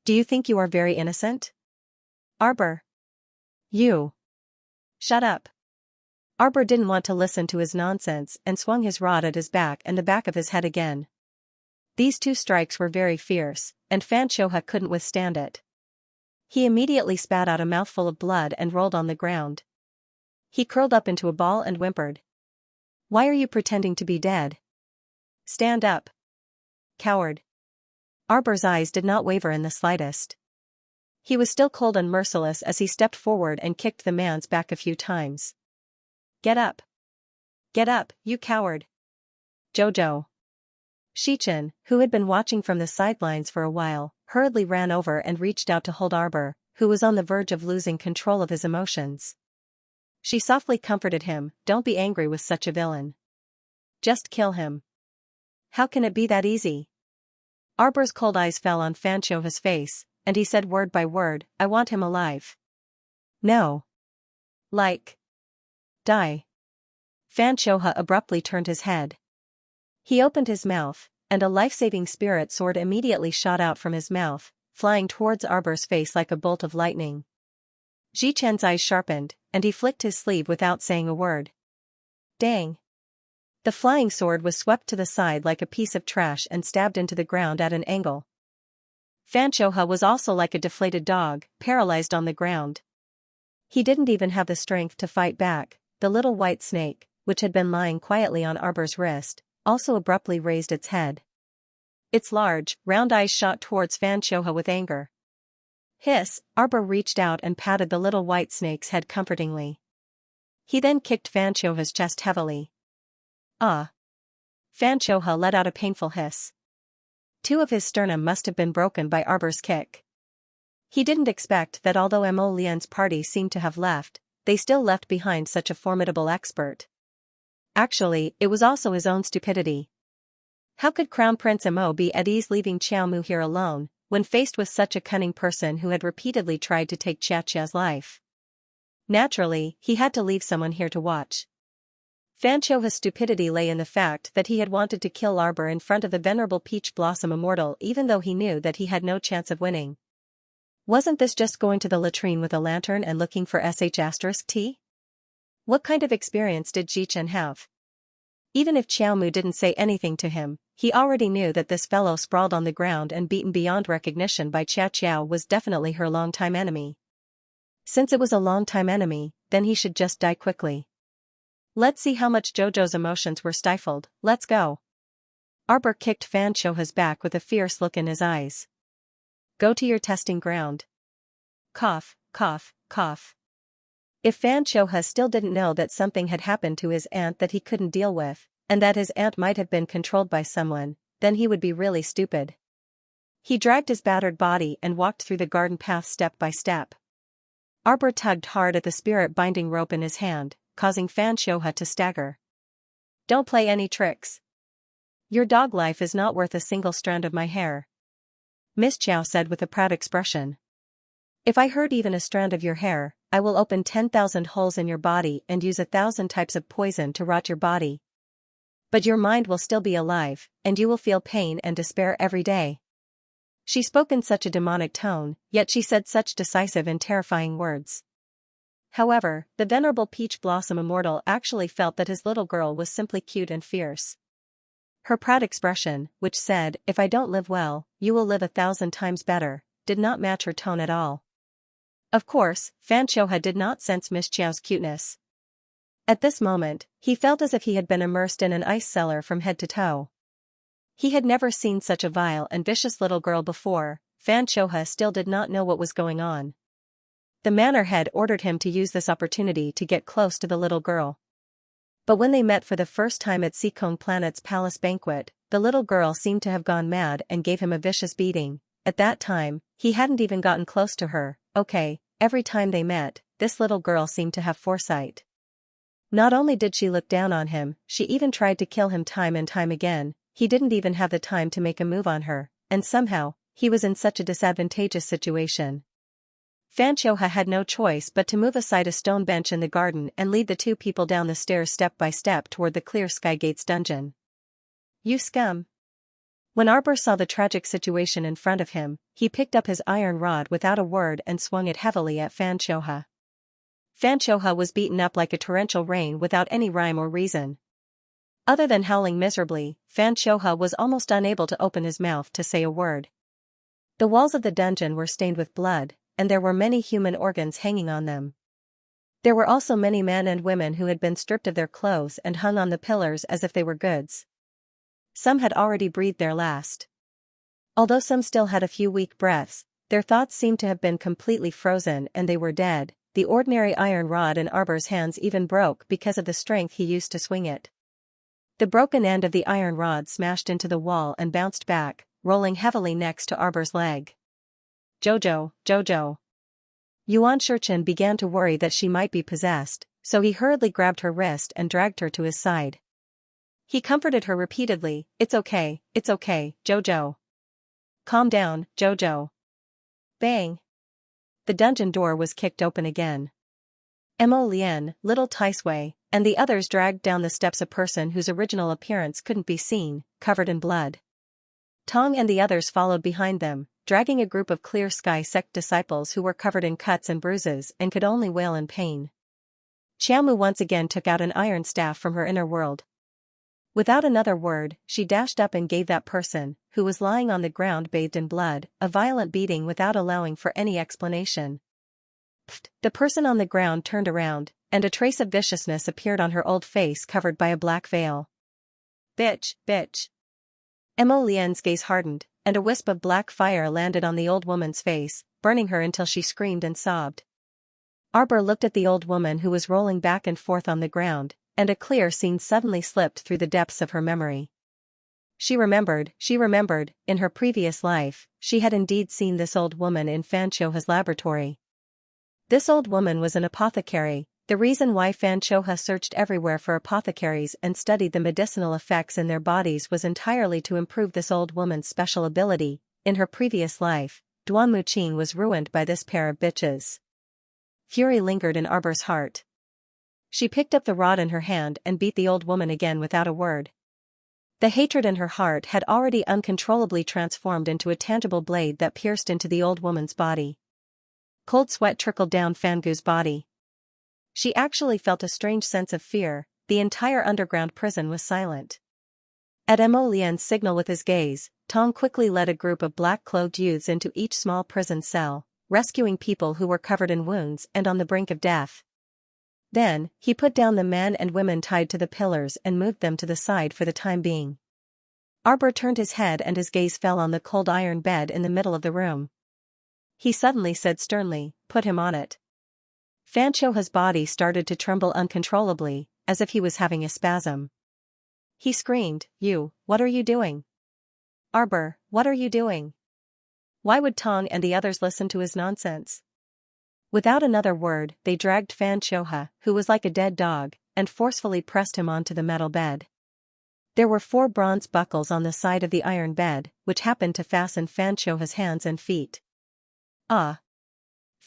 Speaker 1: Do you think you are very innocent? Arbor. You. Shut up. Arbor didn't want to listen to his nonsense and swung his rod at his back and the back of his head again. These two strikes were very fierce, and Fan Xiuhe couldn't withstand it. He immediately spat out a mouthful of blood and rolled on the ground. He curled up into a ball and whimpered. Why are you pretending to be dead? Stand up. Coward. Arbor's eyes did not waver in the slightest. He was still cold and merciless as he stepped forward and kicked the man's back a few times. Get up. Get up, you coward. Jojo. Xichen, who had been watching from the sidelines for a while, hurriedly ran over and reached out to hold Arbor, who was on the verge of losing control of his emotions. She softly comforted him, Don't be angry with such a villain. Just kill him. How can it be that easy? Arbor's cold eyes fell on Fan Xiuhe's face, and he said word by word, I want him alive. No. Like. Die. Fan Xiuhe abruptly turned his head. He opened his mouth, and a life-saving spirit sword immediately shot out from his mouth, flying towards Arbor's face like a bolt of lightning. Zhichen's eyes sharpened, and he flicked his sleeve without saying a word. Dang. The flying sword was swept to the side like a piece of trash and stabbed into the ground at an angle. Fan Xiuhe was also like a deflated dog, paralyzed on the ground. He didn't even have the strength to fight back. The little white snake, which had been lying quietly on Arbor's wrist, also abruptly raised its head. Its large, round eyes shot towards Fan Xiuhe with anger. Hiss, Arbor reached out and patted the little white snake's head comfortingly. He then kicked Fan Xiuhe's chest heavily. Ah. Fan Xiuhe let out a painful hiss. Two of his sternum must have been broken by Arbor's kick. He didn't expect that although Mo Lian's party seemed to have left, they still left behind such a formidable expert. Actually, it was also his own stupidity. How could Crown Prince Mo be at ease leaving Xiao Mu here alone, when faced with such a cunning person who had repeatedly tried to take Xiaxia's life? Naturally, he had to leave someone here to watch. Fan Xiuhe's stupidity lay in the fact that he had wanted to kill Arbor in front of the venerable Peach Blossom Immortal even though he knew that he had no chance of winning. Wasn't this just going to the latrine with a lantern and looking for *T? What kind of experience did Zhichen have? Even if Xiaomu didn't say anything to him, he already knew that this fellow sprawled on the ground and beaten beyond recognition by Xiao was definitely her longtime enemy. Since it was a longtime enemy, then he should just die quickly. Let's see how much Jojo's emotions were stifled, let's go. Arbor kicked Fan Xiuhe's back with a fierce look in his eyes. Go to your testing ground. Cough, cough, cough. If Fan Xiuhe still didn't know that something had happened to his aunt that he couldn't deal with, and that his aunt might have been controlled by someone, then he would be really stupid. He dragged his battered body and walked through the garden path step by step. Arbor tugged hard at the spirit binding rope in his hand, causing Fan Xiuhe to stagger. Don't play any tricks. Your dog life is not worth a single strand of my hair. Miss Qiao said with a proud expression. If I hurt even a strand of your hair, I will open 10,000 holes in your body and use 1,000 types of poison to rot your body. But your mind will still be alive, and you will feel pain and despair every day. She spoke in such a demonic tone, yet she said such decisive and terrifying words. However, the venerable Peach Blossom Immortal actually felt that his little girl was simply cute and fierce. Her proud expression, which said, "If I don't live well, you will live 1,000 times better," did not match her tone at all. Of course, Xianxia did not sense Miss Qiao's cuteness. At this moment, he felt as if he had been immersed in an ice cellar from head to toe. He had never seen such a vile and vicious little girl before. Xianxia still did not know what was going on. The manor head ordered him to use this opportunity to get close to the little girl. But when they met for the first time at Seacone Planet's palace banquet, the little girl seemed to have gone mad and gave him a vicious beating. At that time, he hadn't even gotten close to her. Okay, every time they met, this little girl seemed to have foresight. Not only did she look down on him, she even tried to kill him time and time again. He didn't even have the time to make a move on her, and somehow, he was in such a disadvantageous situation. Xianxia had no choice but to move aside a stone bench in the garden and lead the two people down the stairs step by step toward the Clear Sky Gates dungeon. "You scum!" When Arbor saw the tragic situation in front of him, he picked up his iron rod without a word and swung it heavily at Xianxia. Xianxia was beaten up like a torrential rain without any rhyme or reason. Other than howling miserably, Xianxia was almost unable to open his mouth to say a word. The walls of the dungeon were stained with blood, and there were many human organs hanging on them. There were also many men and women who had been stripped of their clothes and hung on the pillars as if they were goods. Some had already breathed their last. Although some still had a few weak breaths, their thoughts seemed to have been completely frozen and they were dead. The ordinary iron rod in Arbor's hands even broke because of the strength he used to swing it. The broken end of the iron rod smashed into the wall and bounced back, rolling heavily next to Arbor's leg. "Jojo, Jojo." Yuan Shurchen began to worry that she might be possessed, so he hurriedly grabbed her wrist and dragged her to his side. He comforted her repeatedly, it's okay, Jojo. Calm down, Jojo." Bang! The dungeon door was kicked open again. Mo Lian, Little Taisui, and the others dragged down the steps a person whose original appearance couldn't be seen, covered in blood. Tong and the others followed behind them, dragging a group of Clear Sky sect disciples who were covered in cuts and bruises and could only wail in pain. Xiaomu once again took out an iron staff from her inner world. Without another word, she dashed up and gave that person, who was lying on the ground bathed in blood, a violent beating without allowing for any explanation. Pfft! The person on the ground turned around, and a trace of viciousness appeared on her old face covered by a black veil. Bitch, bitch. Mo Lian's gaze hardened, and a wisp of black fire landed on the old woman's face, burning her until she screamed and sobbed. Arbor looked at the old woman who was rolling back and forth on the ground, and a clear scene suddenly slipped through the depths of her memory. She remembered, in her previous life, she had indeed seen this old woman in Xianxia's laboratory. This old woman was an apothecary. The reason why Xianxia searched everywhere for apothecaries and studied the medicinal effects in their bodies was entirely to improve this old woman's special ability. In her previous life, Duan Muqing was ruined by this pair of bitches. Fury lingered in Arbor's heart. She picked up the rod in her hand and beat the old woman again without a word. The hatred in her heart had already uncontrollably transformed into a tangible blade that pierced into the old woman's body. Cold sweat trickled down Fangu's body. She actually felt a strange sense of fear. The entire underground prison was silent. At Mo Lian's signal with his gaze, Tong quickly led a group of black-clothed youths into each small prison cell, rescuing people who were covered in wounds and on the brink of death. Then, he put down the men and women tied to the pillars and moved them to the side for the time being. Arbor turned his head and his gaze fell on the cold iron bed in the middle of the room. He suddenly said sternly, "Put him on it." Xianxia's body started to tremble uncontrollably, as if he was having a spasm. He screamed, What are you doing? Arbor, what are you doing?" Why would Tong and the others listen to his nonsense? Without another word, they dragged Xianxia, who was like a dead dog, and forcefully pressed him onto the metal bed. There were 4 bronze buckles on the side of the iron bed, which happened to fasten Xianxia's hands and feet. Ah!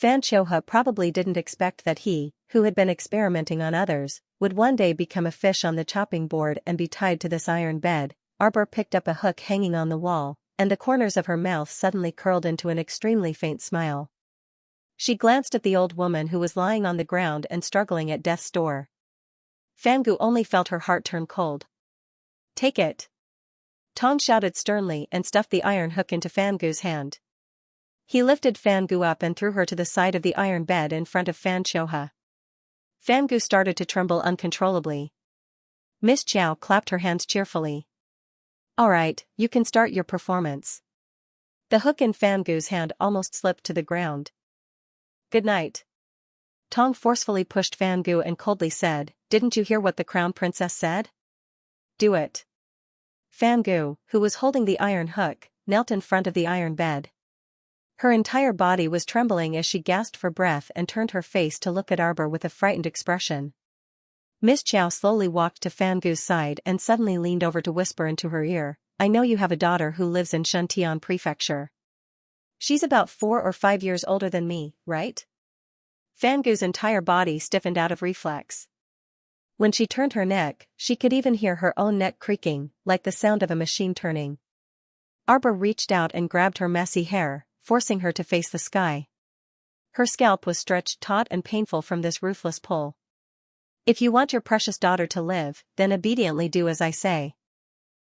Speaker 1: Fan Xianxia probably didn't expect that he, who had been experimenting on others, would one day become a fish on the chopping board and be tied to this iron bed. Arbor picked up a hook hanging on the wall, and the corners of her mouth suddenly curled into an extremely faint smile. She glanced at the old woman who was lying on the ground and struggling at death's door. Fangu only felt her heart turn cold. "Take it!" Tong shouted sternly and stuffed the iron hook into Fangu's hand. He lifted Fangu up and threw her to the side of the iron bed in front of Fan Xianxia. Fangu started to tremble uncontrollably. Miss Chow clapped her hands cheerfully. "All right, you can start your performance." The hook in Fangu's hand almost slipped to the ground. "Good night." Tong forcefully pushed Fangu and coldly said, "Didn't you hear what the crown princess said? Do it." Fangu, who was holding the iron hook, knelt in front of the iron bed. Her entire body was trembling as she gasped for breath and turned her face to look at Arbor with a frightened expression. Miss Chow slowly walked to Fangu's side and suddenly leaned over to whisper into her ear, "I know you have a daughter who lives in Xianxia Prefecture. She's about 4 or 5 years older than me, right?" Fangu's entire body stiffened out of reflex. When she turned her neck, she could even hear her own neck creaking, like the sound of a machine turning. Arbor reached out and grabbed her messy hair, forcing her to face the sky. Her scalp was stretched taut and painful from this ruthless pull. "If you want your precious daughter to live, then obediently do as I say."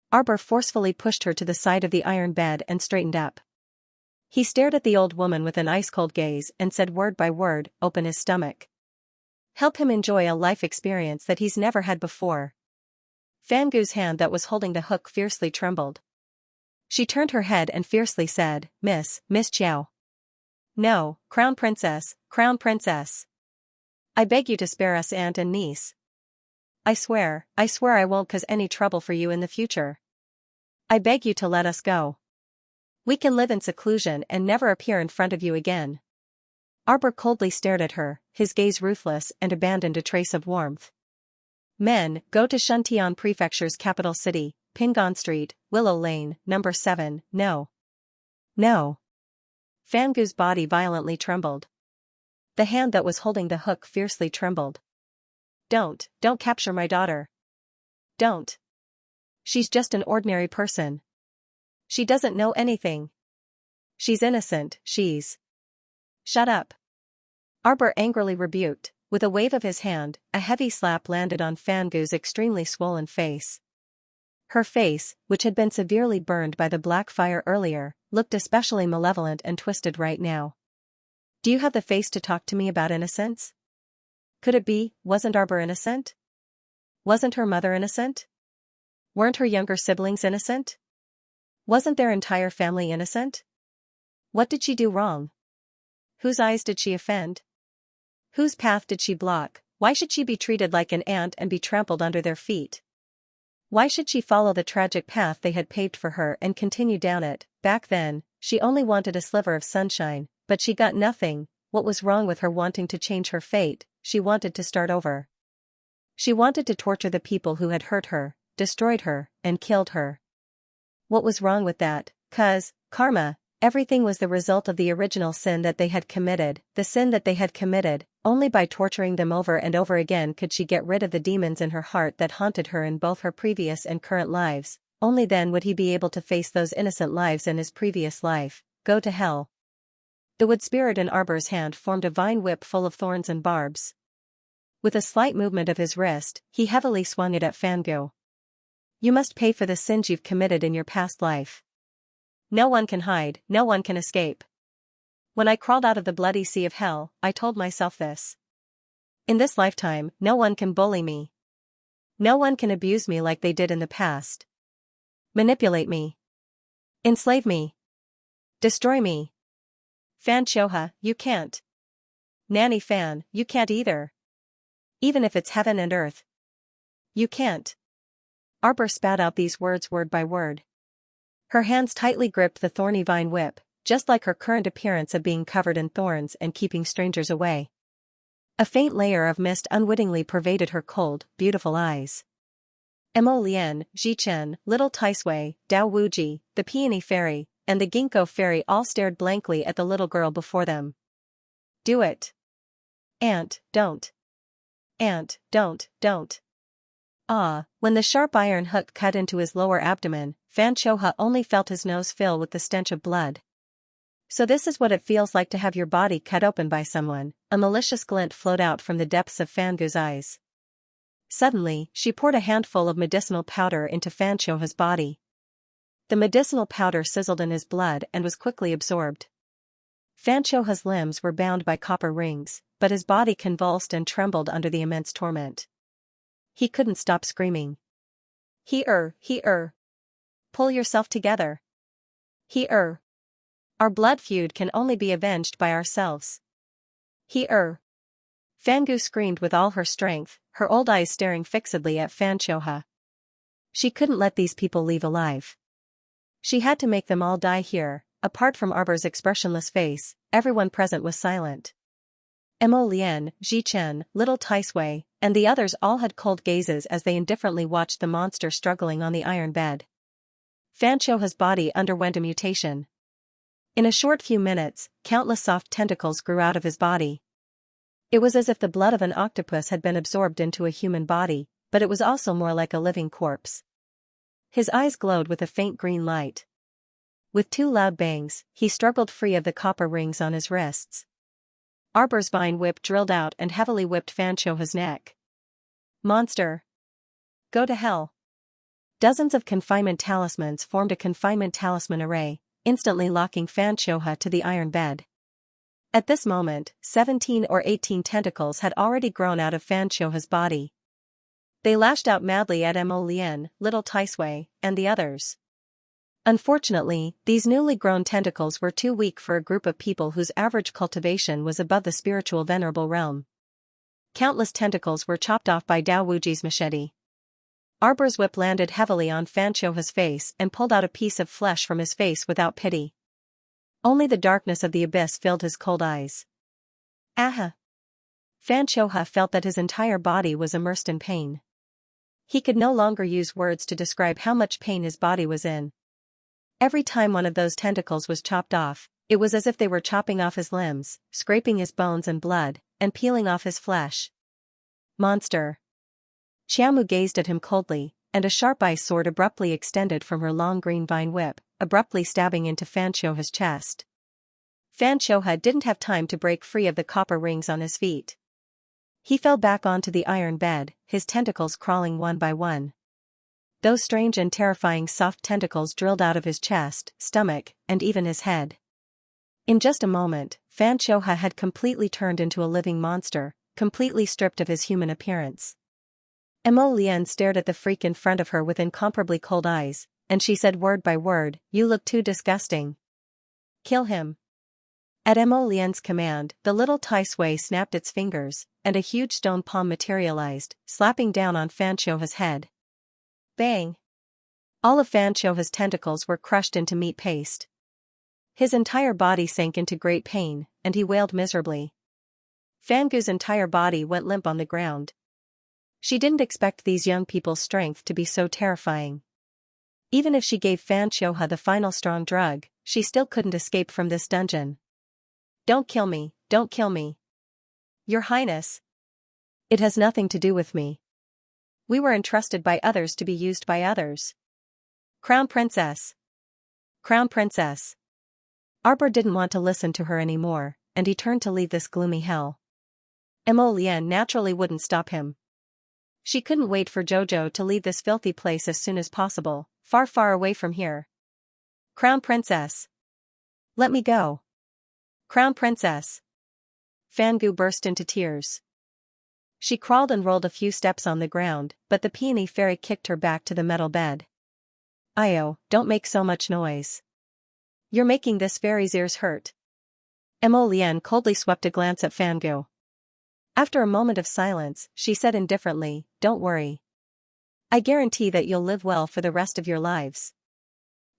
Speaker 1: Arbor forcefully pushed her to the side of the iron bed and straightened up. He stared at the old woman with an ice-cold gaze and said word by word, "Open his stomach. Help him enjoy a life experience that he's never had before." Fangu's hand that was holding the hook fiercely trembled. She turned her head and fiercely said, Miss Chow. "No, Crown Princess, Crown Princess. I beg you to spare us aunt and niece. I swear I won't cause any trouble for you in the future. I beg you to let us go. We can live in seclusion and never appear in front of you again." Arbor coldly stared at her, his gaze ruthless and abandoned a trace of warmth. "Men, go to Xianxia Prefecture's capital city, Pingon Street, Willow Lane, number 7, no. No." Fangu's body violently trembled. The hand that was holding the hook fiercely trembled. Don't capture my daughter. Don't. She's just an ordinary person. She doesn't know anything. She's innocent, she's—" "Shut up." Arbor angrily rebuked. With a wave of his hand, a heavy slap landed on Fangu's extremely swollen face. Her face, which had been severely burned by the black fire earlier, looked especially malevolent and twisted right now. "Do you have the face to talk to me about innocence? Could it be, wasn't Arbor innocent? Wasn't her mother innocent? Weren't her younger siblings innocent? Wasn't their entire family innocent? What did she do wrong? Whose eyes did she offend? Whose path did she block? Why should she be treated like an ant and be trampled under their feet? Why should she follow the tragic path they had paved for her and continue down it? Back then, she only wanted a sliver of sunshine, but she got nothing. What was wrong with her wanting to change her fate? She wanted to start over. She wanted to torture the people who had hurt her, destroyed her, and killed her. What was wrong with that? 'Cause karma. Everything was the result of the original sin that they had committed, the sin that they had committed. Only by torturing them over and over again could she get rid of the demons in her heart that haunted her in both her previous and current lives. Only then would he be able to face those innocent lives in his previous life. Go to hell. The wood spirit in Arbor's hand formed a vine whip full of thorns and barbs. With a slight movement of his wrist, he heavily swung it at Fangu. "You must pay for the sins you've committed in your past life. No one can hide, no one can escape. When I crawled out of the bloody sea of hell, I told myself this. In this lifetime, no one can bully me. No one can abuse me like they did in the past. Manipulate me. Enslave me. Destroy me. Fan Xianxia, you can't. Nanny Fan, you can't either. Even if it's heaven and earth. You can't." Arbor spat out these words word by word. Her hands tightly gripped the thorny vine whip, just like her current appearance of being covered in thorns and keeping strangers away. A faint layer of mist unwittingly pervaded her cold, beautiful eyes. Mo Lian, Ji Chen, Little Taisui, Dao Wuji, the Peony Fairy, and the Ginkgo Fairy all stared blankly at the little girl before them. Do it. Aunt, don't. Aunt, don't. Ah, when the sharp iron hook cut into his lower abdomen, Fanshoha only felt his nose fill with the stench of blood. So this is what it feels like to have your body cut open by someone, a malicious glint flowed out from the depths of Fangu's eyes. Suddenly, she poured a handful of medicinal powder into Fanshoha's body. The medicinal powder sizzled in his blood and was quickly absorbed. Fanshoha's limbs were bound by copper rings, but his body convulsed and trembled under the immense torment. He couldn't stop screaming. He-er. Pull yourself together. He-er. Our blood feud can only be avenged by ourselves. He-er. Fangu screamed with all her strength, her old eyes staring fixedly at Fanshoha. She couldn't let these people leave alive. She had to make them all die here. Apart from Arbor's expressionless face, everyone present was silent. Mo Lian, Ji Chen, little Taisui, and the others all had cold gazes as they indifferently watched the monster struggling on the iron bed. Fanshoha's body underwent a mutation. In a short few minutes, countless soft tentacles grew out of his body. It was as if the blood of an octopus had been absorbed into a human body, but it was also more like a living corpse. His eyes glowed with a faint green light. With two loud bangs, he struggled free of the copper rings on his wrists. Arbor's vine whip drilled out and heavily whipped Fanshoha's neck. Monster! Go to hell! Dozens of confinement talismans formed a confinement talisman array, instantly locking Fanshoha to the iron bed. At this moment, 17 or 18 tentacles had already grown out of Fanshoha's body. They lashed out madly at Mo Lian, little Taisui, and the others. Unfortunately, these newly grown tentacles were too weak for a group of people whose average cultivation was above the spiritual venerable realm. Countless tentacles were chopped off by Dao Wuji's machete. Arbor's whip landed heavily on Fanshoha's face and pulled out a piece of flesh from his face without pity. Only the darkness of the abyss filled his cold eyes. Aha! Fanshoha felt that his entire body was immersed in pain. He could no longer use words to describe how much pain his body was in. Every time one of those tentacles was chopped off, it was as if they were chopping off his limbs, scraping his bones and blood, and peeling off his flesh. Monster! Xiamu gazed at him coldly, and a sharp-eye sword abruptly extended from her long green vine whip, abruptly stabbing into Fanshoha's chest. Fanshoha didn't have time to break free of the copper rings on his feet. He fell back onto the iron bed, his tentacles crawling one by one. Those strange and terrifying soft tentacles drilled out of his chest, stomach, and even his head. In just a moment, Fanshoha had completely turned into a living monster, completely stripped of his human appearance. Mo Lian stared at the freak in front of her with incomparably cold eyes, and she said word by word, "You look too disgusting. Kill him." At Mo Lian's command, the little Taisui snapped its fingers, and a huge stone palm materialized, slapping down on Fanshoha's head. Bang! All of Fanshoha's tentacles were crushed into meat paste. His entire body sank into great pain, and he wailed miserably. Fangu's entire body went limp on the ground. She didn't expect these young people's strength to be so terrifying. Even if she gave Fanshoha the final strong drug, she still couldn't escape from this dungeon. Don't kill me, don't kill me. Your Highness. It has nothing to do with me. We were entrusted by others to be used by others. Crown Princess. Crown Princess. Arbor didn't want to listen to her anymore, and he turned to leave this gloomy hell. Mo Lian naturally wouldn't stop him. She couldn't wait for Jojo to leave this filthy place as soon as possible, far far away from here. Crown Princess. Let me go. Crown Princess. Fangu burst into tears. She crawled and rolled a few steps on the ground, but the peony fairy kicked her back to the metal bed. Io, don't make so much noise. You're making this fairy's ears hurt. Mo Lian coldly swept a glance at Fangu. After a moment of silence, she said indifferently, "Don't worry. I guarantee that you'll live well for the rest of your lives."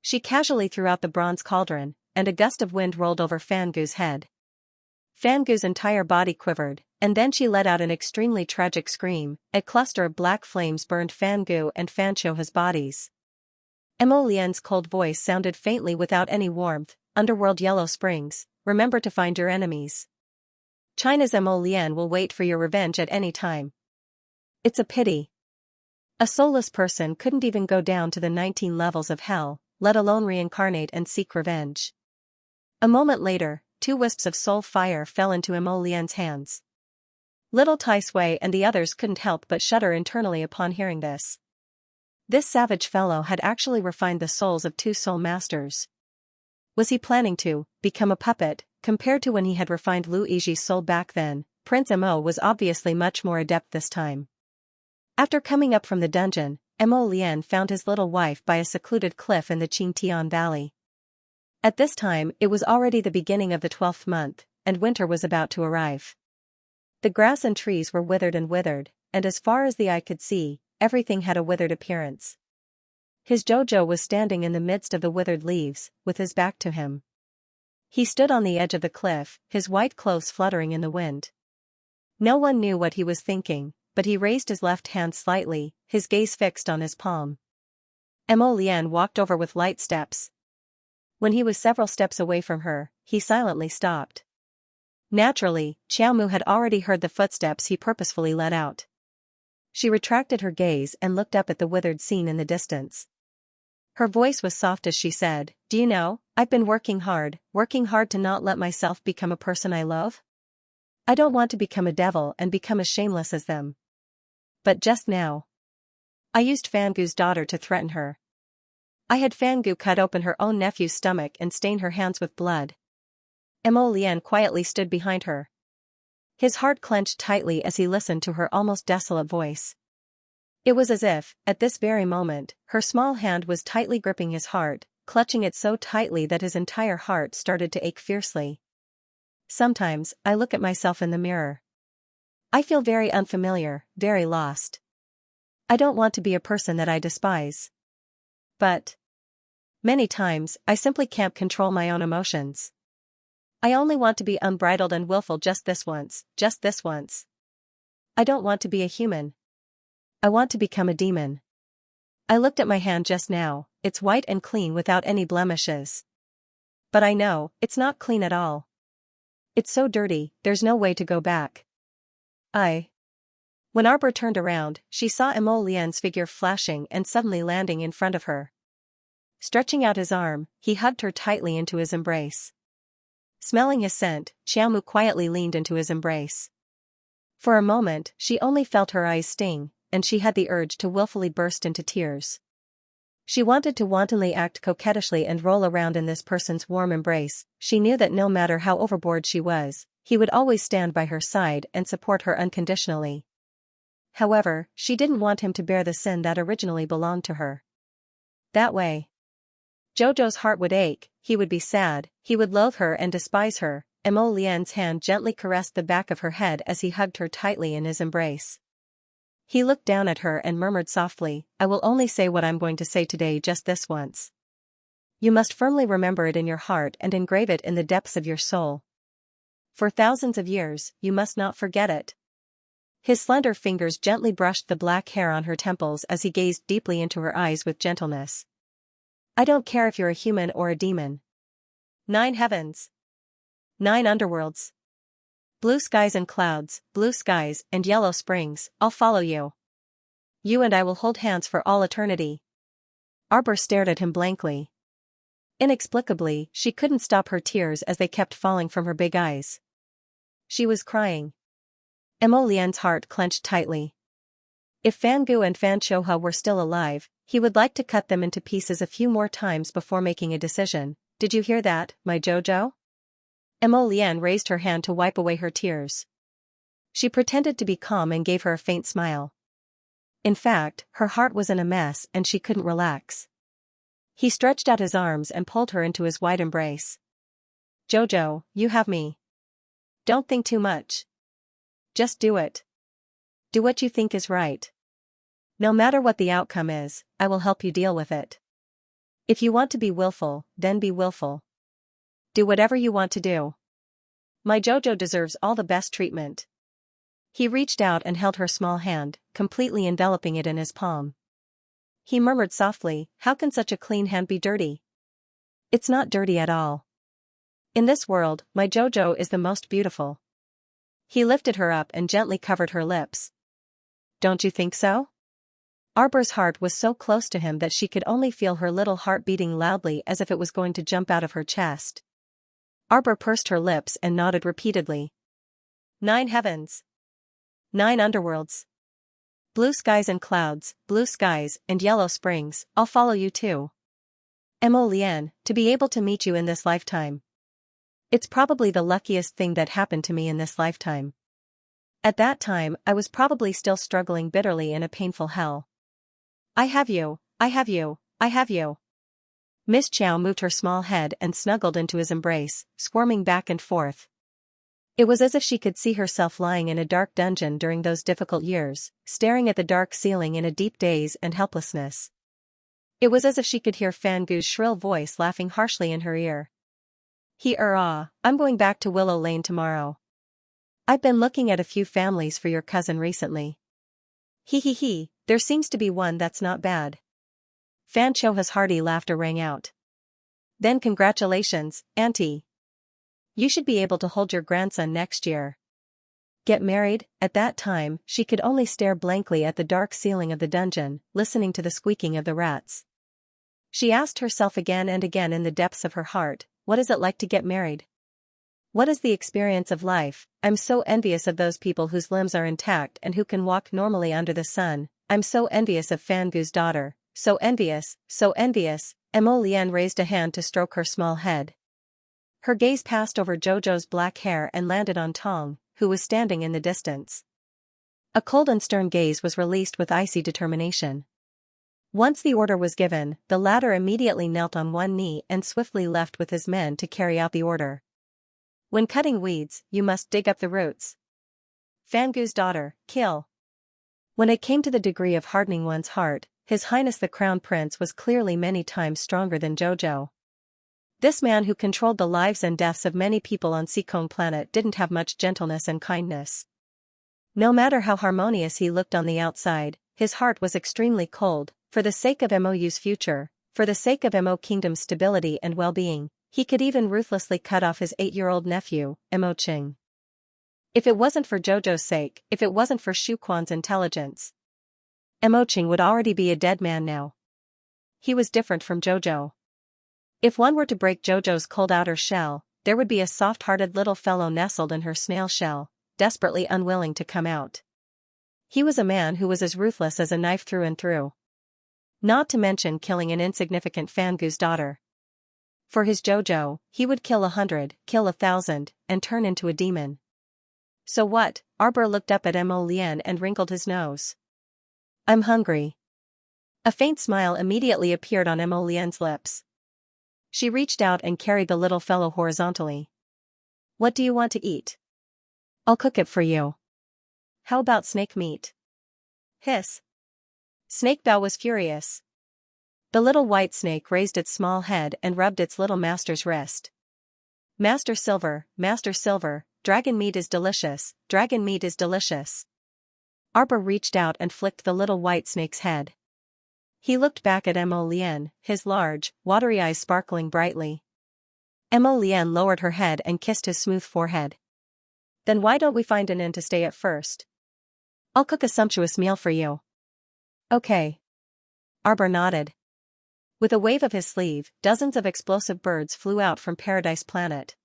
Speaker 1: She casually threw out the bronze cauldron, and a gust of wind rolled over Fangu's head. Fangu's entire body quivered, and then she let out an extremely tragic scream. A cluster of black flames burned Fangu and Fanshoha's bodies. Mo Lian's cold voice sounded faintly without any warmth. Underworld Yellow Springs, remember to find your enemies. China's Mo Lian will wait for your revenge at any time. It's a pity. A soulless person couldn't even go down to the 19 levels of hell, let alone reincarnate and seek revenge. A moment later, 2 wisps of soul fire fell into Mo Lian's hands. Little Tai Sui and the others couldn't help but shudder internally upon hearing this. This savage fellow had actually refined the souls of 2 soul masters. Was he planning to become a puppet? Compared to when he had refined Lu Yiji's soul back then, Prince Mo was obviously much more adept this time. After coming up from the dungeon, Mo Lian found his little wife by a secluded cliff in the Qingtian Valley. At this time it was already the beginning of the 12th month, and winter was about to arrive. The grass and trees were withered, and as far as the eye could see, everything had a withered appearance. His Jojo was standing in the midst of the withered leaves, with his back to him. He stood on the edge of the cliff, his white clothes fluttering in the wind. No one knew what he was thinking, but he raised his left hand slightly, his gaze fixed on his palm. Mo Lian walked over with light steps. When he was several steps away from her, he silently stopped. Naturally, Xiao Mu had already heard the footsteps he purposefully let out. She retracted her gaze and looked up at the withered scene in the distance. Her voice was soft as she said, "Do you know, I've been working hard to not let myself become a person I love? I don't want to become a devil and become as shameless as them. But just now, I used Fangu's daughter to threaten her. I had Fangu cut open her own nephew's stomach and stain her hands with blood." Mo Lian quietly stood behind her. His heart clenched tightly as he listened to her almost desolate voice. It was as if, at this very moment, her small hand was tightly gripping his heart, clutching it so tightly that his entire heart started to ache fiercely. Sometimes, I look at myself in the mirror. I feel very unfamiliar, very lost. I don't want to be a person that I despise. But many times, I simply can't control my own emotions. I only want to be unbridled and willful just this once, just this once. I don't want to be a human. I want to become a demon. I looked at my hand just now, it's white and clean without any blemishes. But I know, it's not clean at all. It's so dirty, there's no way to go back. When Arbor turned around, she saw Mo Lian's figure flashing and suddenly landing in front of her. Stretching out his arm, he hugged her tightly into his embrace. Smelling his scent, Xiaomu quietly leaned into his embrace. For a moment, she only felt her eyes sting, and she had the urge to willfully burst into tears. She wanted to wantonly act coquettishly and roll around in this person's warm embrace. She knew that no matter how overboard she was, he would always stand by her side and support her unconditionally. However, she didn't want him to bear the sin that originally belonged to her. That way, Jojo's heart would ache, he would be sad, he would loathe her and despise her. Mo Lian's hand gently caressed the back of her head as he hugged her tightly in his embrace. He looked down at her and murmured softly, "I will only say what I'm going to say today just this once. You must firmly remember it in your heart and engrave it in the depths of your soul. For thousands of years, you must not forget it." His slender fingers gently brushed the black hair on her temples as he gazed deeply into her eyes with gentleness. "I don't care if you're a human or a demon. 9 heavens. 9 underworlds. Blue skies and clouds, blue skies and yellow springs, I'll follow you. You and I will hold hands for all eternity." Arbor stared at him blankly. Inexplicably, she couldn't stop her tears as they kept falling from her big eyes. She was crying. Mo Lian's heart clenched tightly. If Fangu and Fan Choha were still alive, he would like to cut them into pieces a few more times before making a decision. "Did you hear that, my Jojo?" Mo Lian raised her hand to wipe away her tears. She pretended to be calm and gave her a faint smile. In fact, her heart was in a mess and she couldn't relax. He stretched out his arms and pulled her into his wide embrace. "Jojo, you have me. Don't think too much. Just do it. Do what you think is right. No matter what the outcome is, I will help you deal with it. If you want to be willful, then be willful. Do whatever you want to do. My Jojo deserves all the best treatment." He reached out and held her small hand, completely enveloping it in his palm. He murmured softly, "How can such a clean hand be dirty?" "It's not dirty at all. In this world, my Jojo is the most beautiful. He lifted her up and gently covered her lips. Don't you think so? Arbor's heart was so close to him that she could only feel her little heart beating loudly as if it was going to jump out of her chest. Arbor pursed her lips and nodded repeatedly. 9 heavens. 9 underworlds. Blue skies and clouds, blue skies and yellow springs, I'll follow you too. Mo Lian, to be able to meet you in this lifetime. It's probably the luckiest thing that happened to me in this lifetime. At that time, I was probably still struggling bitterly in a painful hell. I have you, I have you, I have you. Miss Chow moved her small head and snuggled into his embrace, squirming back and forth. It was as if she could see herself lying in a dark dungeon during those difficult years, staring at the dark ceiling in a deep daze and helplessness. It was as if she could hear Fangu's shrill voice laughing harshly in her ear. I'm going back to Willow Lane tomorrow. I've been looking at a few families for your cousin recently. There seems to be one that's not bad. Fan Choha's hearty laughter rang out. Then congratulations, Auntie. You should be able to hold your grandson next year. Get married? At that time, she could only stare blankly at the dark ceiling of the dungeon, listening to the squeaking of the rats. She asked herself again and again in the depths of her heart, what is it like to get married? What is the experience of life? I'm so envious of those people whose limbs are intact and who can walk normally under the sun. I'm so envious of Fangu's daughter. So envious, so envious. Mo Lian raised a hand to stroke her small head. Her gaze passed over Jojo's black hair and landed on Tong, who was standing in the distance. A cold and stern gaze was released with icy determination. Once the order was given, the latter immediately knelt on one knee and swiftly left with his men to carry out the order. When cutting weeds, you must dig up the roots. Fangu's daughter, kill. When it came to the degree of hardening one's heart, His Highness the Crown Prince was clearly many times stronger than Jojo. This man who controlled the lives and deaths of many people on Seakong Planet didn't have much gentleness and kindness. No matter how harmonious he looked on the outside, his heart was extremely cold. For the sake of MOU's future, for the sake of MO Kingdom's stability and well-being, he could even ruthlessly cut off his 8-year-old nephew, Mo Qing. If it wasn't for Jojo's sake, if it wasn't for Shu Quan's intelligence, Mo Qing would already be a dead man now. He was different from Jojo. If one were to break Jojo's cold outer shell, there would be a soft-hearted little fellow nestled in her snail shell, desperately unwilling to come out. He was a man who was as ruthless as a knife through and through. Not to mention killing an insignificant Fangu's daughter. For his Jojo, he would kill 100, kill 1,000, and turn into a demon. So what? Arbor looked up at Mo Lian and wrinkled his nose. I'm hungry. A faint smile immediately appeared on Mo Lian's lips. She reached out and carried the little fellow horizontally. What do you want to eat? I'll cook it for you. How about snake meat? Hiss. Snake Bao was furious. The little white snake raised its small head and rubbed its little master's wrist. Master Silver, dragon meat is delicious, dragon meat is delicious. Arbor reached out and flicked the little white snake's head. He looked back at Mo Lian, his large, watery eyes sparkling brightly. Mo Lian lowered her head and kissed his smooth forehead. Then why don't we find an inn to stay at first? I'll cook a sumptuous meal for you. Okay. Arbor nodded. With a wave of his sleeve, dozens of explosive birds flew out from Paradise Planet.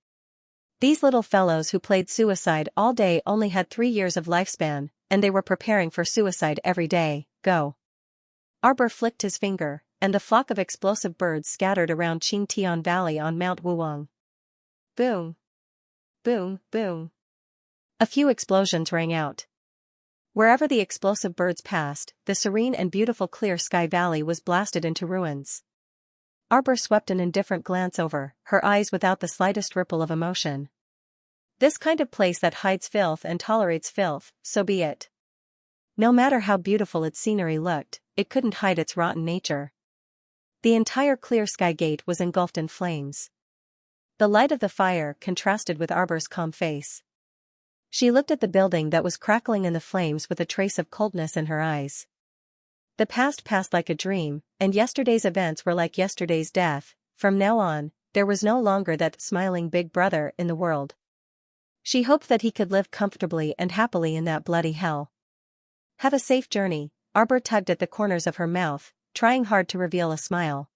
Speaker 1: These little fellows who played suicide all day only had 3 years of lifespan, and they were preparing for suicide every day. Go. Arbor flicked his finger, and the flock of explosive birds scattered around Qingtian Valley on Mount Wuwang. Boom. Boom, boom. A few explosions rang out. Wherever the explosive birds passed, the serene and beautiful clear sky valley was blasted into ruins. Arbor swept an indifferent glance over, her eyes without the slightest ripple of emotion. This kind of place that hides filth and tolerates filth, so be it. No matter how beautiful its scenery looked, it couldn't hide its rotten nature. The entire clear sky gate was engulfed in flames. The light of the fire contrasted with Arbor's calm face. She looked at the building that was crackling in the flames with a trace of coldness in her eyes. The past passed like a dream, and yesterday's events were like yesterday's death. From now on, there was no longer that smiling big brother in the world. She hoped that he could live comfortably and happily in that bloody hell. Have a safe journey, Arbor tugged at the corners of her mouth, trying hard to reveal a smile.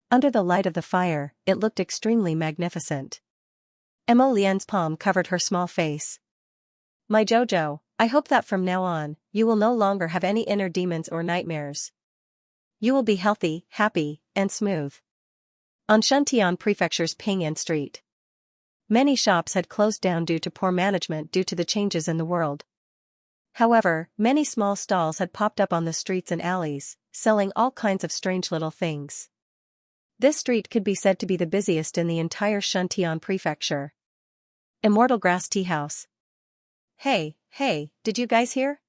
Speaker 1: Under the light of the fire, it looked extremely magnificent. Emo Lian's palm covered her small face. My Jojo, I hope that from now on, you will no longer have any inner demons or nightmares. You will be healthy, happy, and smooth. On Shuntian Prefecture's Ping'an Street. Many shops had closed down due to poor management due to the changes in the world. However, many small stalls had popped up on the streets and alleys, selling all kinds of strange little things. This street could be said to be the busiest in the entire Shuntian Prefecture. Immortal Grass Tea House. Hey, did you guys hear?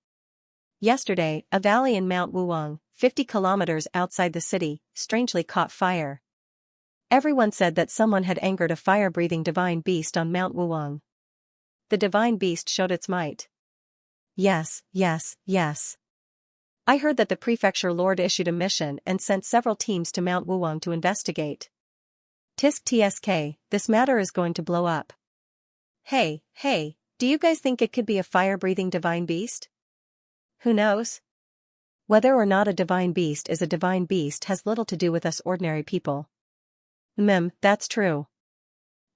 Speaker 1: Yesterday, a valley in Mount Wuwang, 50 kilometers outside the city, strangely caught fire. Everyone said that someone had angered a fire-breathing divine beast on Mount Wuwang. The divine beast showed its might. Yes. I heard that the prefecture lord issued a mission and sent several teams to Mount Wuwang to investigate. Tisk tsk, this matter is going to blow up. Hey, do you guys think it could be a fire-breathing divine beast? Who knows? Whether or not a divine beast is a divine beast has little to do with us ordinary people. That's true.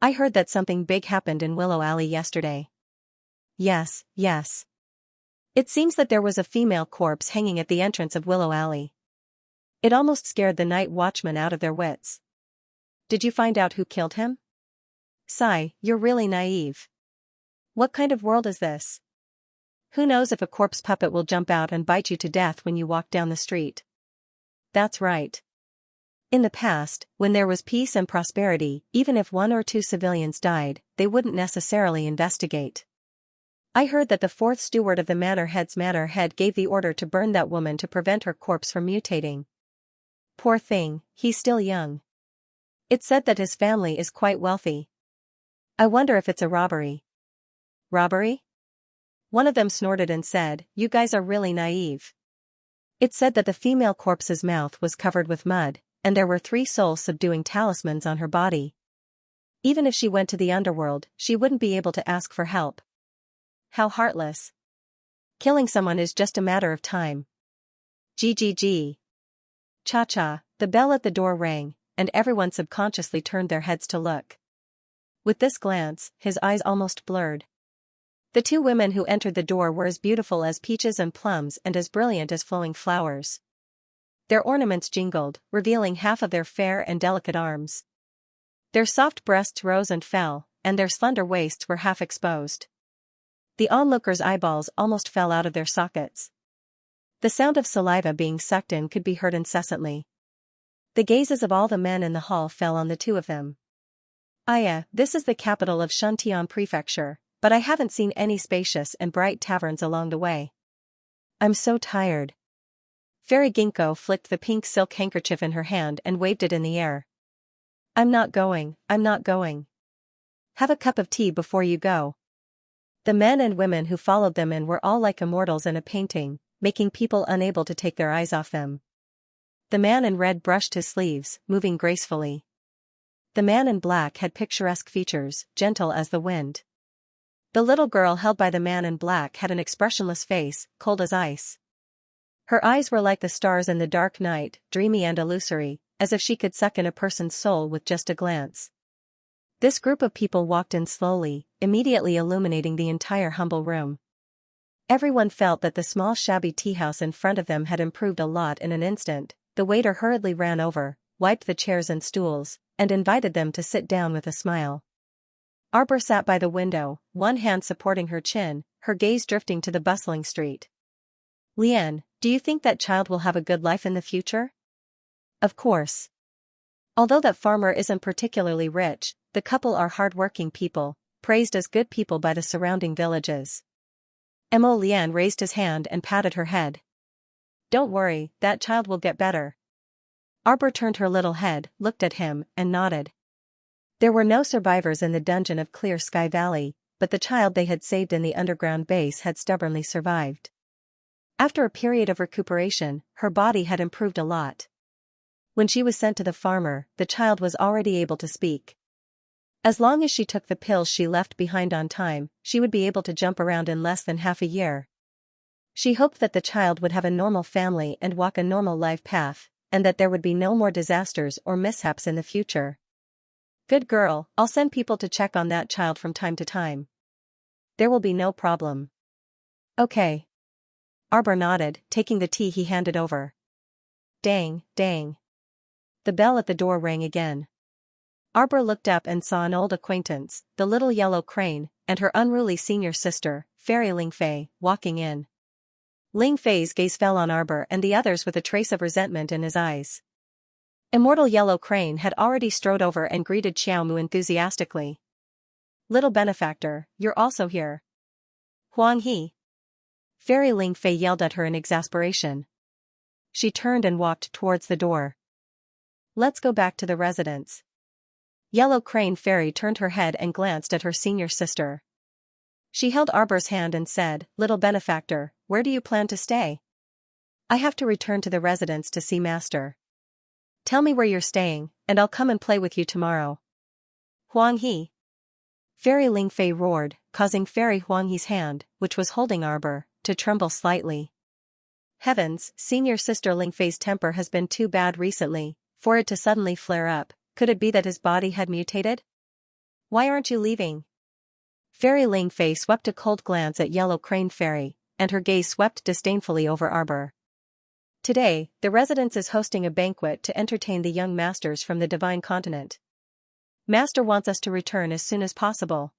Speaker 1: I heard that something big happened in Willow Alley yesterday. Yes. It seems that there was a female corpse hanging at the entrance of Willow Alley. It almost scared the night watchmen out of their wits. Did you find out who killed him? Sigh, you're really naive. What kind of world is this? Who knows if a corpse puppet will jump out and bite you to death when you walk down the street? That's right. In the past, when there was peace and prosperity, even if 1 or 2 civilians died, they wouldn't necessarily investigate. I heard that the 4th steward of the manor head gave the order to burn that woman to prevent her corpse from mutating. Poor thing, he's still young. It's said that his family is quite wealthy. I wonder if it's a robbery. Robbery? One of them snorted and said, you guys are really naive. It said that the female corpse's mouth was covered with mud, and there were 3 soul-subduing talismans on her body. Even if she went to the underworld, she wouldn't be able to ask for help. How heartless. Killing someone is just a matter of time. GGG. Cha-cha, the bell at the door rang, and everyone subconsciously turned their heads to look. With this glance, his eyes almost blurred. The 2 women who entered the door were as beautiful as peaches and plums and as brilliant as flowing flowers. Their ornaments jingled, revealing half of their fair and delicate arms. Their soft breasts rose and fell, and their slender waists were half exposed. The onlookers' eyeballs almost fell out of their sockets. The sound of saliva being sucked in could be heard incessantly. The gazes of all the men in the hall fell on the 2 of them. This is the capital of Shuntian Prefecture, but I haven't seen any spacious and bright taverns along the way. I'm so tired. Fairy Ginkgo flicked the pink silk handkerchief in her hand and waved it in the air. I'm not going. Have a cup of tea before you go. The men and women who followed them in were all like immortals in a painting, making people unable to take their eyes off them. The man in red brushed his sleeves, moving gracefully. The man in black had picturesque features, gentle as the wind. The little girl held by the man in black had an expressionless face, cold as ice. Her eyes were like the stars in the dark night, dreamy and illusory, as if she could suck in a person's soul with just a glance. This group of people walked in slowly, immediately illuminating the entire humble room. Everyone felt that the small shabby teahouse in front of them had improved a lot in an instant. The waiter hurriedly ran over, wiped the chairs and stools, and invited them to sit down with a smile. Arbor sat by the window, one hand supporting her chin, her gaze drifting to the bustling street. Lian, do you think that child will have a good life in the future? Of course. Although that farmer isn't particularly rich, the couple are hard-working people, praised as good people by the surrounding villages. Emo Lian raised his hand and patted her head. Don't worry, that child will get better. Arbor turned her little head, looked at him, and nodded. There were no survivors in the dungeon of Clear Sky Valley, but the child they had saved in the underground base had stubbornly survived. After a period of recuperation, her body had improved a lot. When she was sent to the farmer, the child was already able to speak. As long as she took the pills she left behind on time, she would be able to jump around in less than half a year. She hoped that the child would have a normal family and walk a normal life path, and that there would be no more disasters or mishaps in the future. Good girl, I'll send people to check on that child from time to time. There will be no problem. Okay. Arbor nodded, taking the tea he handed over. Dang, dang. The bell at the door rang again. Arbor looked up and saw an old acquaintance, the little yellow crane, and her unruly senior sister, Fairy Lingfei, walking in. Lingfei's gaze fell on Arbor and the others with a trace of resentment in his eyes. Immortal Yellow Crane had already strode over and greeted Xiaomu enthusiastically. Little benefactor, you're also here. Huang He. Fairy Lingfei yelled at her in exasperation. She turned and walked towards the door. Let's go back to the residence. Yellow Crane Fairy turned her head and glanced at her senior sister. She held Arbor's hand and said, Little benefactor, where do you plan to stay? I have to return to the residence to see Master. Tell me where you're staying, and I'll come and play with you tomorrow. Huang He. Fairy Lingfei roared, causing Fairy Huang He's hand, which was holding Arbor, to tremble slightly. Heavens, senior sister Lingfei's temper has been too bad recently, for it to suddenly flare up. Could it be that his body had mutated? Why aren't you leaving? Fairy Lingfei swept a cold glance at Yellow Crane Fairy, and her gaze swept disdainfully over Arbor. Today, the residence is hosting a banquet to entertain the young masters from the Divine Continent. Master wants us to return as soon as possible.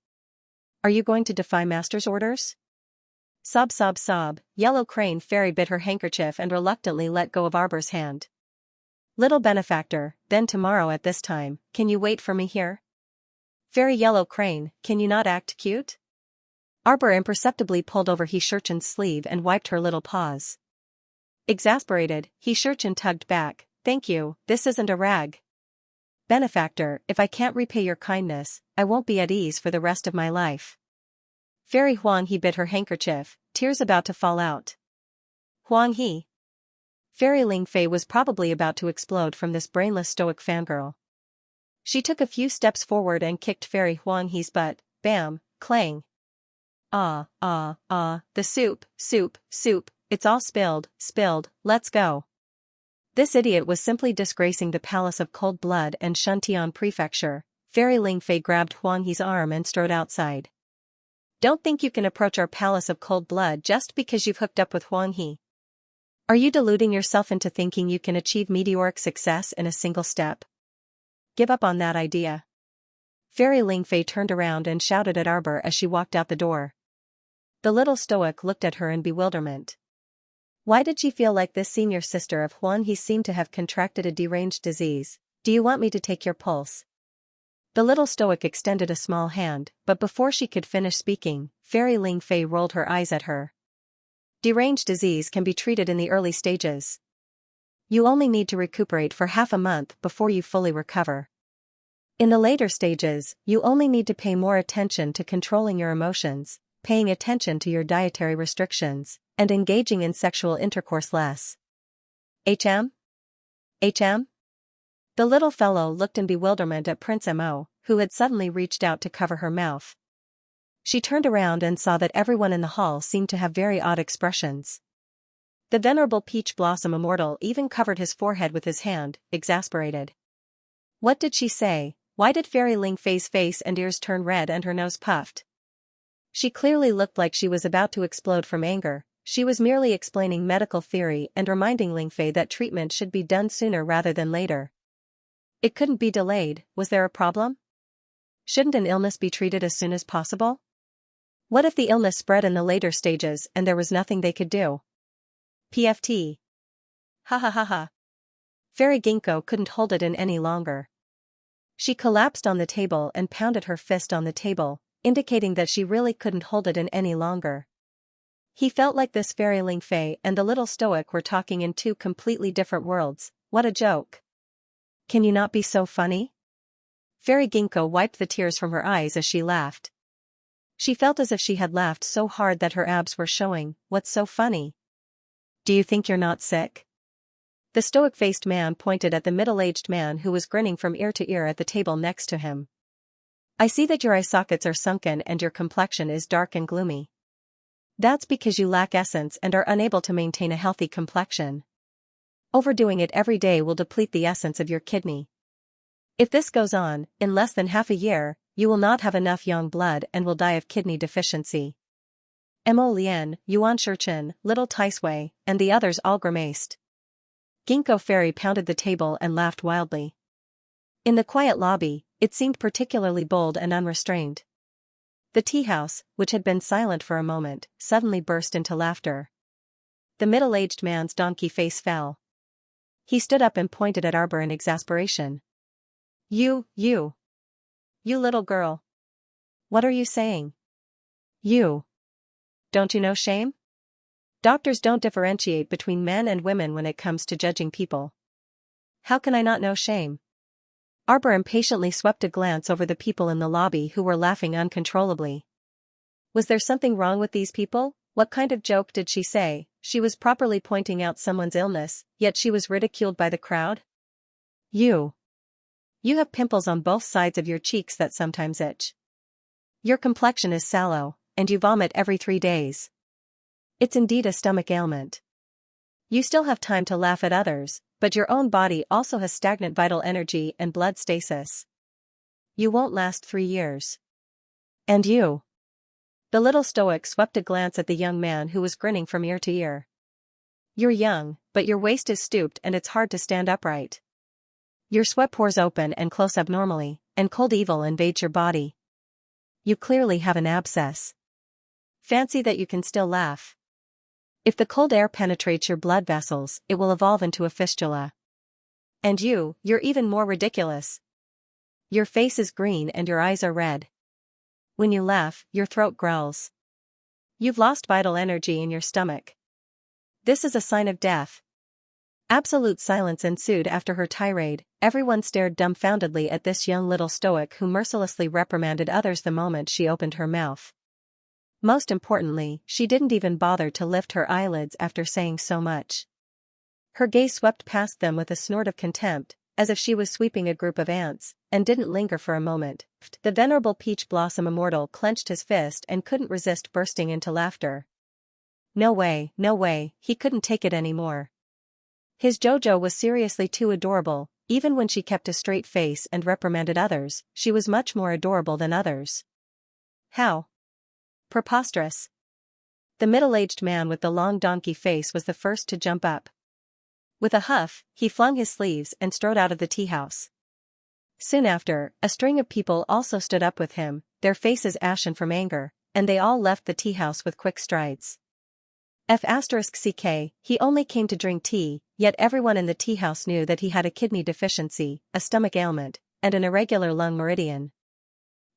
Speaker 1: Are you going to defy Master's orders? Sob sob sob, Yellow Crane Fairy bit her handkerchief and reluctantly let go of Arbor's hand. Little benefactor, then tomorrow at this time, can you wait for me here? Fairy Yellow Crane, can you not act cute? Arbor imperceptibly pulled over Xianxia's sleeve and wiped her little paws. Exasperated, Xianxia tugged back, thank you, this isn't a rag. Benefactor, if I can't repay your kindness, I won't be at ease for the rest of my life. Fairy Huang He bit her handkerchief, tears about to fall out. Huang He. Fairy Lingfei was probably about to explode from this brainless stoic fangirl. She took a few steps forward and kicked Fairy Huang He's butt, bam, clang. The soup, it's all spilled, let's go. This idiot was simply disgracing the Palace of Cold Blood and Shuntian Prefecture. Fairy Lingfei grabbed Huang He's arm and strode outside. Don't think you can approach our Palace of Cold Blood just because you've hooked up with Huang He. Are you deluding yourself into thinking you can achieve meteoric success in a single step? Give up on that idea. Fairy Lingfei turned around and shouted at Arbor as she walked out the door. The little stoic looked at her in bewilderment. Why did she feel like this senior sister of Huang He seemed to have contracted a deranged disease? Do you want me to take your pulse? The little stoic extended a small hand, but before she could finish speaking, Fairy Lingfei rolled her eyes at her. Deranged disease can be treated in the early stages. You only need to recuperate for half a month before you fully recover. In the later stages, you only need to pay more attention to controlling your emotions, paying attention to your dietary restrictions, and engaging in sexual intercourse less. HM? HM? The little fellow looked in bewilderment at Prince Mo, who had suddenly reached out to cover her mouth. She turned around and saw that everyone in the hall seemed to have very odd expressions. The venerable Peach Blossom Immortal even covered his forehead with his hand, exasperated. What did she say? Why did Fairy Lingfei's face and ears turn red and her nose puffed? She clearly looked like she was about to explode from anger. She was merely explaining medical theory and reminding Lingfei that treatment should be done sooner rather than later. It couldn't be delayed. Was there a problem? Shouldn't an illness be treated as soon as possible? What if the illness spread in the later stages and there was nothing they could do? PFT. Ha ha ha ha. Fairy Ginkgo couldn't hold it in any longer. She collapsed on the table and pounded her fist on the table, indicating that she really couldn't hold it in any longer. He felt like this Fairy Lingfei and the little stoic were talking in two completely different worlds. What a joke. Can you not be so funny? Fairy Ginkgo wiped the tears from her eyes as she laughed. She felt as if she had laughed so hard that her abs were showing. What's so funny? Do you think you're not sick? The stoic-faced man pointed at the middle-aged man who was grinning from ear to ear at the table next to him. I see that your eye sockets are sunken and your complexion is dark and gloomy. That's because you lack essence and are unable to maintain a healthy complexion. Overdoing it every day will deplete the essence of your kidney. If this goes on, in less than half a year, you will not have enough yang blood and will die of kidney deficiency. Mo Lian, Yuan Shurchen, Little Taisui, and the others all grimaced. Ginkgo Fairy pounded the table and laughed wildly. In the quiet lobby, it seemed particularly bold and unrestrained. The tea house, which had been silent for a moment, suddenly burst into laughter. The middle-aged man's donkey face fell. He stood up and pointed at Arbor in exasperation. You little girl. What are you saying? You. Don't you know shame? Doctors don't differentiate between men and women when it comes to judging people. How can I not know shame? Arbor impatiently swept a glance over the people in the lobby who were laughing uncontrollably. Was there something wrong with these people? What kind of joke did she say? She was properly pointing out someone's illness, yet she was ridiculed by the crowd. You have pimples on both sides of your cheeks that sometimes itch. Your complexion is sallow, and you vomit every 3 days. It's indeed a stomach ailment. You still have time to laugh at others, but your own body also has stagnant vital energy and blood stasis. You won't last 3 years. And you? The little stoic swept a glance at the young man who was grinning from ear to ear. You're young, but your waist is stooped and it's hard to stand upright. Your sweat pores open and close abnormally, and cold evil invades your body. You clearly have an abscess. Fancy that you can still laugh. If the cold air penetrates your blood vessels, it will evolve into a fistula. And you're even more ridiculous. Your face is green and your eyes are red. When you laugh, your throat growls. You've lost vital energy in your stomach. This is a sign of death. Absolute silence ensued after her tirade. Everyone stared dumbfoundedly at this young little stoic who mercilessly reprimanded others the moment she opened her mouth. Most importantly, she didn't even bother to lift her eyelids after saying so much. Her gaze swept past them with a snort of contempt, as if she was sweeping a group of ants, and didn't linger for a moment. The venerable Peach Blossom Immortal clenched his fist and couldn't resist bursting into laughter. No way, he couldn't take it anymore. His JoJo was seriously too adorable. Even when she kept a straight face and reprimanded others, she was much more adorable than others. How preposterous. The middle-aged man with the long donkey face was the first to jump up. With a huff, he flung his sleeves and strode out of the tea house. Soon after, a string of people also stood up with him, their faces ashen from anger, and they all left the tea house with quick strides. F***ck, he only came to drink tea, yet everyone in the tea house knew that he had a kidney deficiency, a stomach ailment, and an irregular lung meridian.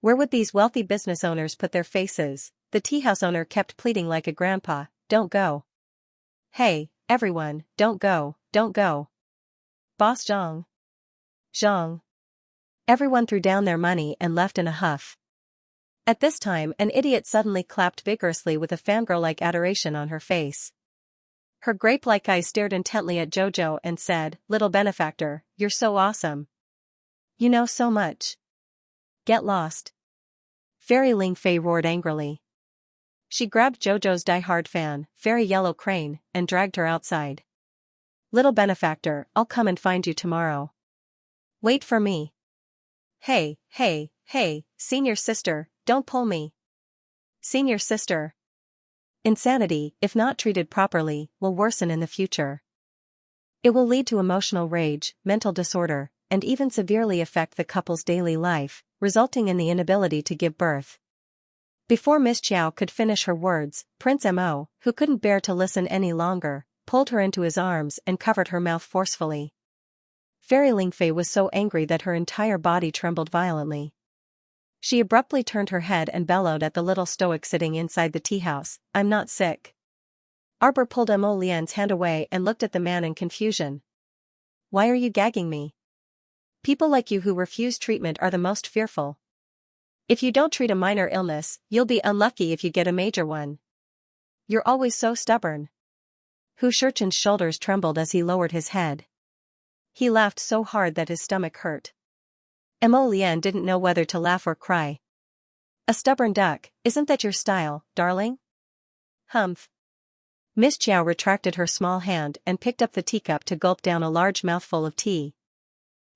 Speaker 1: Where would these wealthy business owners put their faces? The tea house owner kept pleading like a grandpa, don't go. Hey, everyone, don't go. Boss Zhang. Everyone threw down their money and left in a huff. At this time an idiot suddenly clapped vigorously with a fangirl-like adoration on her face. Her grape-like eyes stared intently at JoJo and said, "Little benefactor, you're so awesome. You know so much. Get lost." Fairy Ling Fei roared angrily. She grabbed JoJo's die-hard fan, Fairy Yellow Crane, and dragged her outside. "Little benefactor, I'll come and find you tomorrow. Wait for me." Hey, senior sister, don't pull me. Senior sister. Insanity, if not treated properly, will worsen in the future. It will lead to emotional rage, mental disorder, and even severely affect the couple's daily life, resulting in the inability to give birth. Before Miss Chiao could finish her words, Prince Mo, who couldn't bear to listen any longer, pulled her into his arms and covered her mouth forcefully. Fairy Lingfei was so angry that her entire body trembled violently. She abruptly turned her head and bellowed at the little stoic sitting inside the tea house, "I'm not sick." Arbor pulled Mo Lian's hand away and looked at the man in confusion. "Why are you gagging me? People like you who refuse treatment are the most fearful. If you don't treat a minor illness, you'll be unlucky if you get a major one. You're always so stubborn." Hu Shurchen's shoulders trembled as he lowered his head. He laughed so hard that his stomach hurt. Mo Lian didn't know whether to laugh or cry. A stubborn duck, isn't that your style, darling? Humph. Miss Chiao retracted her small hand and picked up the teacup to gulp down a large mouthful of tea.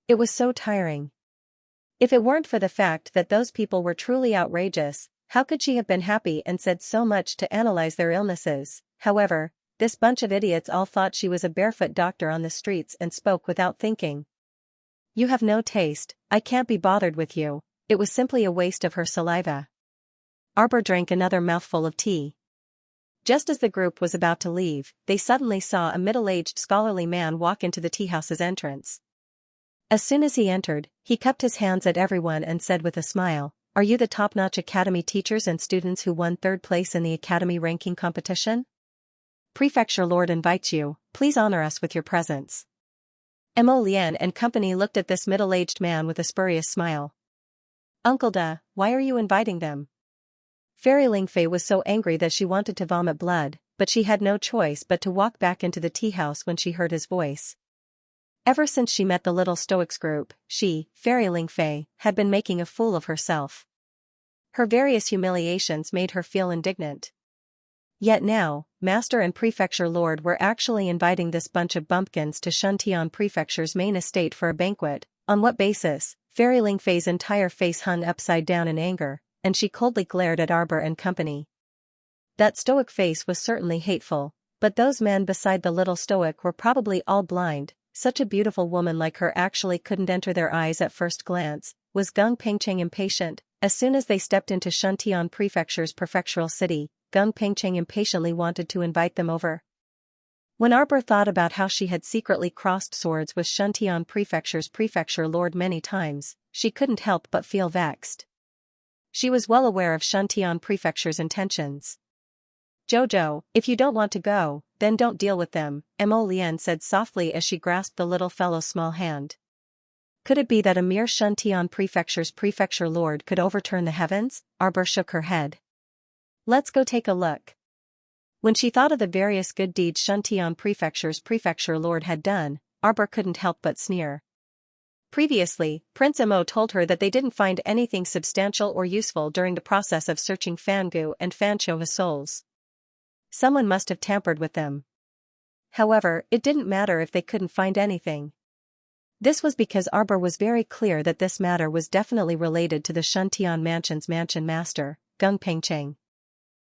Speaker 1: It was so tiring. If it weren't for the fact that those people were truly outrageous, how could she have been happy and said so much to analyze their illnesses? However, this bunch of idiots all thought she was a barefoot doctor on the streets and spoke without thinking. You have no taste, I can't be bothered with you. It was simply a waste of her saliva. Arbor drank another mouthful of tea. Just as the group was about to leave, they suddenly saw a middle-aged scholarly man walk into the teahouse's entrance. As soon as he entered, he cupped his hands at everyone and said with a smile, "Are you the top-notch academy teachers and students who won 3rd place in the academy ranking competition? Prefecture Lord invites you, please honor us with your presence." Mo Lian and company looked at this middle-aged man with a spurious smile. "Uncle Da, why are you inviting them?" Fairy Lingfei was so angry that she wanted to vomit blood, but she had no choice but to walk back into the tea house when she heard his voice. Ever since she met the little Stoics group, she, Fairy Lingfei, had been making a fool of herself. Her various humiliations made her feel indignant. Yet now, Master and Prefecture Lord were actually inviting this bunch of bumpkins to Shuntian Prefecture's main estate for a banquet. On what basis? Fairy Lingfei's entire face hung upside down in anger, and she coldly glared at Arbor and company. That stoic face was certainly hateful, but those men beside the little stoic were probably all blind. Such a beautiful woman like her actually couldn't enter their eyes at first glance. Was Gung Pengcheng impatient? As soon as they stepped into Shuntian Prefecture's prefectural city, Gung Pengcheng impatiently wanted to invite them over. When Arbor thought about how she had secretly crossed swords with Shuntian Prefecture's prefecture lord many times, she couldn't help but feel vexed. She was well aware of Shuntian Prefecture's intentions. "Jojo, if you don't want to go, then don't deal with them," Mo Lian said softly as she grasped the little fellow's small hand. Could it be that a mere Shuntian Prefecture's prefecture lord could overturn the heavens? Arbor shook her head. "Let's go take a look." When she thought of the various good deeds Shuntian Prefecture's prefecture lord had done, Arbor couldn't help but sneer. Previously, Prince Mo told her that they didn't find anything substantial or useful during the process of searching Fangu and Fanchova's souls. Someone must have tampered with them. However, it didn't matter if they couldn't find anything. This was because Arbor was very clear that this matter was definitely related to the Shuntian Mansion's mansion master, Gung Pengcheng.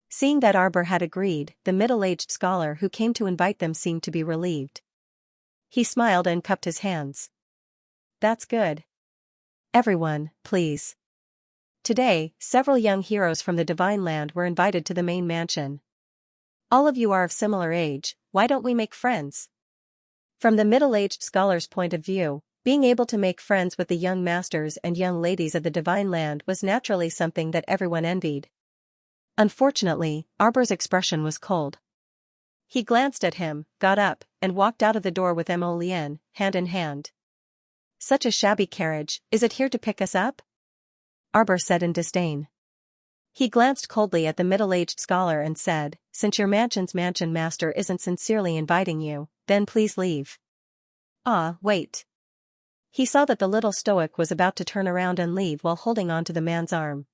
Speaker 1: Seeing that Arbor had agreed, the middle-aged scholar who came to invite them seemed to be relieved. He smiled and cupped his hands. "That's good. Everyone, please." Today, several young heroes from the Divine Land were invited to the main mansion. "All of you are of similar age, why don't we make friends?" From the middle-aged scholar's point of view, being able to make friends with the young masters and young ladies of the Divine Land was naturally something that everyone envied. Unfortunately, Arbor's expression was cold. He glanced at him, got up, and walked out of the door with Mo Lian, hand in hand. "Such a shabby carriage, is it here to pick us up?" Arbor said in disdain. He glanced coldly at the middle-aged scholar and said, "Since your mansion's mansion master isn't sincerely inviting you, then please leave." "Ah, wait." He saw that the little stoic was about to turn around and leave while holding on to the man's arm.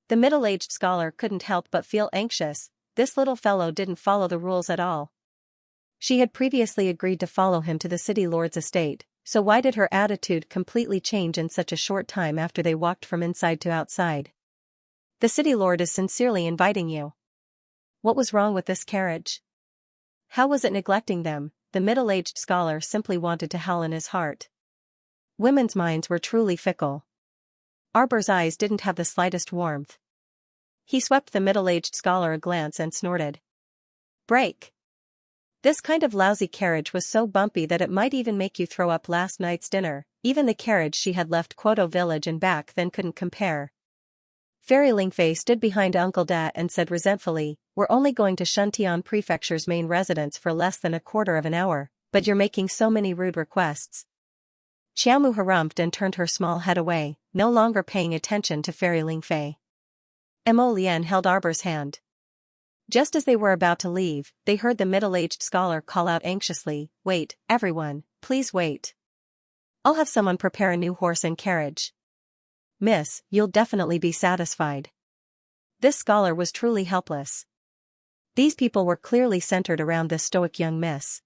Speaker 1: The middle-aged scholar couldn't help but feel anxious. This little fellow didn't follow the rules at all. She had previously agreed to follow him to the city lord's estate, so why did her attitude completely change in such a short time after they walked from inside to outside? "The city lord is sincerely inviting you." What was wrong with this carriage? How was it neglecting them? The middle-aged scholar simply wanted to howl in his heart. Women's minds were truly fickle. Arbor's eyes didn't have the slightest warmth. He swept the middle-aged scholar a glance and snorted. "Break." This kind of lousy carriage was so bumpy that it might even make you throw up last night's dinner. Even the carriage she had left Kwoto village and back then couldn't compare. Fairy Lingfei stood behind Uncle Da and said resentfully, "We're only going to Shuntian Prefecture's main residence for less than a quarter of an hour, but you're making so many rude requests." Xiaomu harumphed and turned her small head away, no longer paying attention to Fairy Lingfei. Mo Lian held Arbor's hand. Just as they were about to leave, they heard the middle-aged scholar call out anxiously, "Wait, everyone, please wait." I'll have someone prepare a new horse and carriage. Miss, you'll definitely be satisfied. This scholar was truly helpless. These people were clearly centered around this stoic young miss.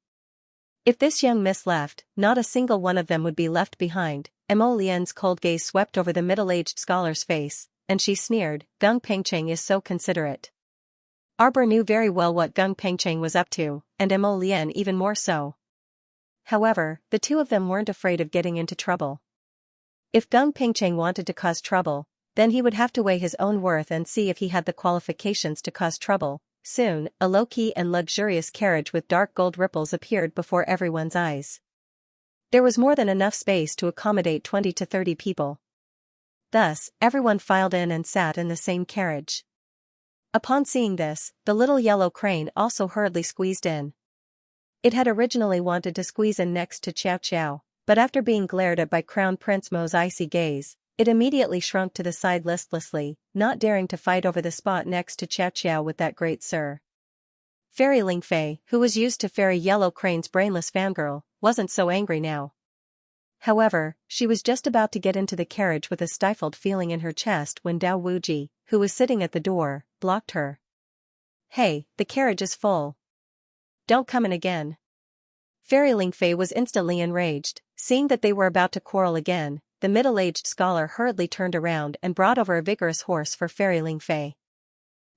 Speaker 1: If this young miss left, not a single one of them would be left behind. Mo Lian's cold gaze swept over the middle-aged scholar's face, and she sneered, Gung Pengcheng is so considerate. Arbor knew very well what Gung Pengcheng was up to, and Mo Lian even more so. However, the two of them weren't afraid of getting into trouble. If Gung Pengcheng wanted to cause trouble, then he would have to weigh his own worth and see if he had the qualifications to cause trouble. Soon, a low-key and luxurious carriage with dark gold ripples appeared before everyone's eyes. There was more than enough space to accommodate 20 to 30 people. Thus, everyone filed in and sat in the same carriage. Upon seeing this, the little yellow crane also hurriedly squeezed in. It had originally wanted to squeeze in next to Xiao, but after being glared at by Crown Prince Mo's icy gaze, it immediately shrunk to the side listlessly, not daring to fight over the spot next to Xiao with that great sir. Fairy Lingfei, who was used to Fairy Yellow Crane's brainless fangirl, wasn't so angry now. However, she was just about to get into the carriage with a stifled feeling in her chest when Dao Wuji, who was sitting at the door, blocked her. Hey, the carriage is full. Don't come in again. Fairy Lingfei was instantly enraged, seeing that they were about to quarrel again. The middle-aged scholar hurriedly turned around and brought over a vigorous horse for Fairy Lingfei.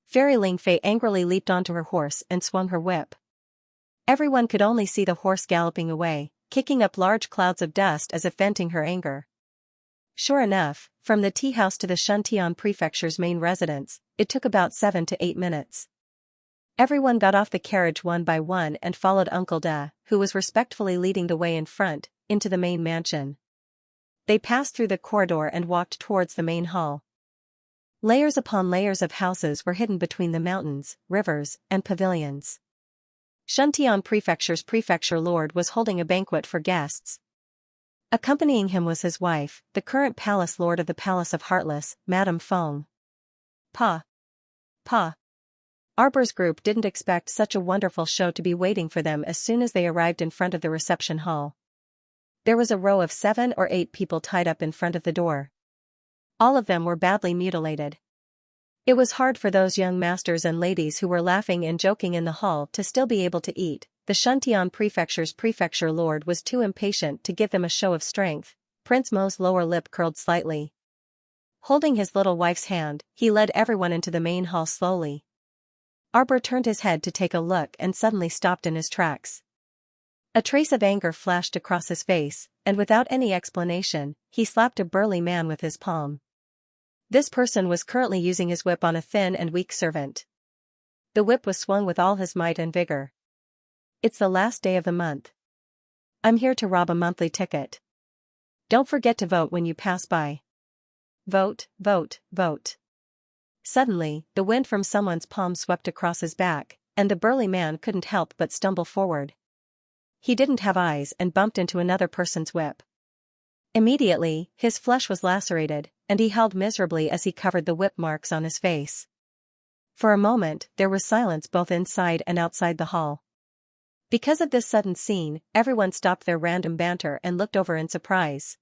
Speaker 1: Fairy Lingfei angrily leaped onto her horse and swung her whip. Everyone could only see the horse galloping away, kicking up large clouds of dust as if venting her anger. Sure enough, from the tea house to the Shuntian Prefecture's main residence, it took about 7 to 8 minutes. Everyone got off the carriage one by one and followed Uncle Da, who was respectfully leading the way in front, into the main mansion. They passed through the corridor and walked towards the main hall. Layers upon layers of houses were hidden between the mountains, rivers, and pavilions. Shuntian Prefecture's prefecture lord was holding a banquet for guests. Accompanying him was his wife, the current palace lord of the Palace of Heartless, Madame Feng. Pa. Arbor's group didn't expect such a wonderful show to be waiting for them as soon as they arrived in front of the reception hall. There was a row of 7 or 8 people tied up in front of the door. All of them were badly mutilated. It was hard for those young masters and ladies who were laughing and joking in the hall to still be able to eat. The Shuntian Prefecture's prefecture lord was too impatient to give them a show of strength. Prince Mo's lower lip curled slightly. Holding his little wife's hand, he led everyone into the main hall slowly. Arbor turned his head to take a look and suddenly stopped in his tracks. A trace of anger flashed across his face, and without any explanation, he slapped a burly man with his palm. This person was currently using his whip on a thin and weak servant. The whip was swung with all his might and vigor. It's the last day of the month. I'm here to rob a monthly ticket. Don't forget to vote when you pass by. Vote, vote, vote. Suddenly, the wind from someone's palm swept across his back, and the burly man couldn't help but stumble forward. He didn't have eyes and bumped into another person's whip. Immediately, his flesh was lacerated, and he howled miserably as he covered the whip marks on his face. For a moment, there was silence both inside and outside the hall. Because of this sudden scene, everyone stopped their random banter and looked over in surprise.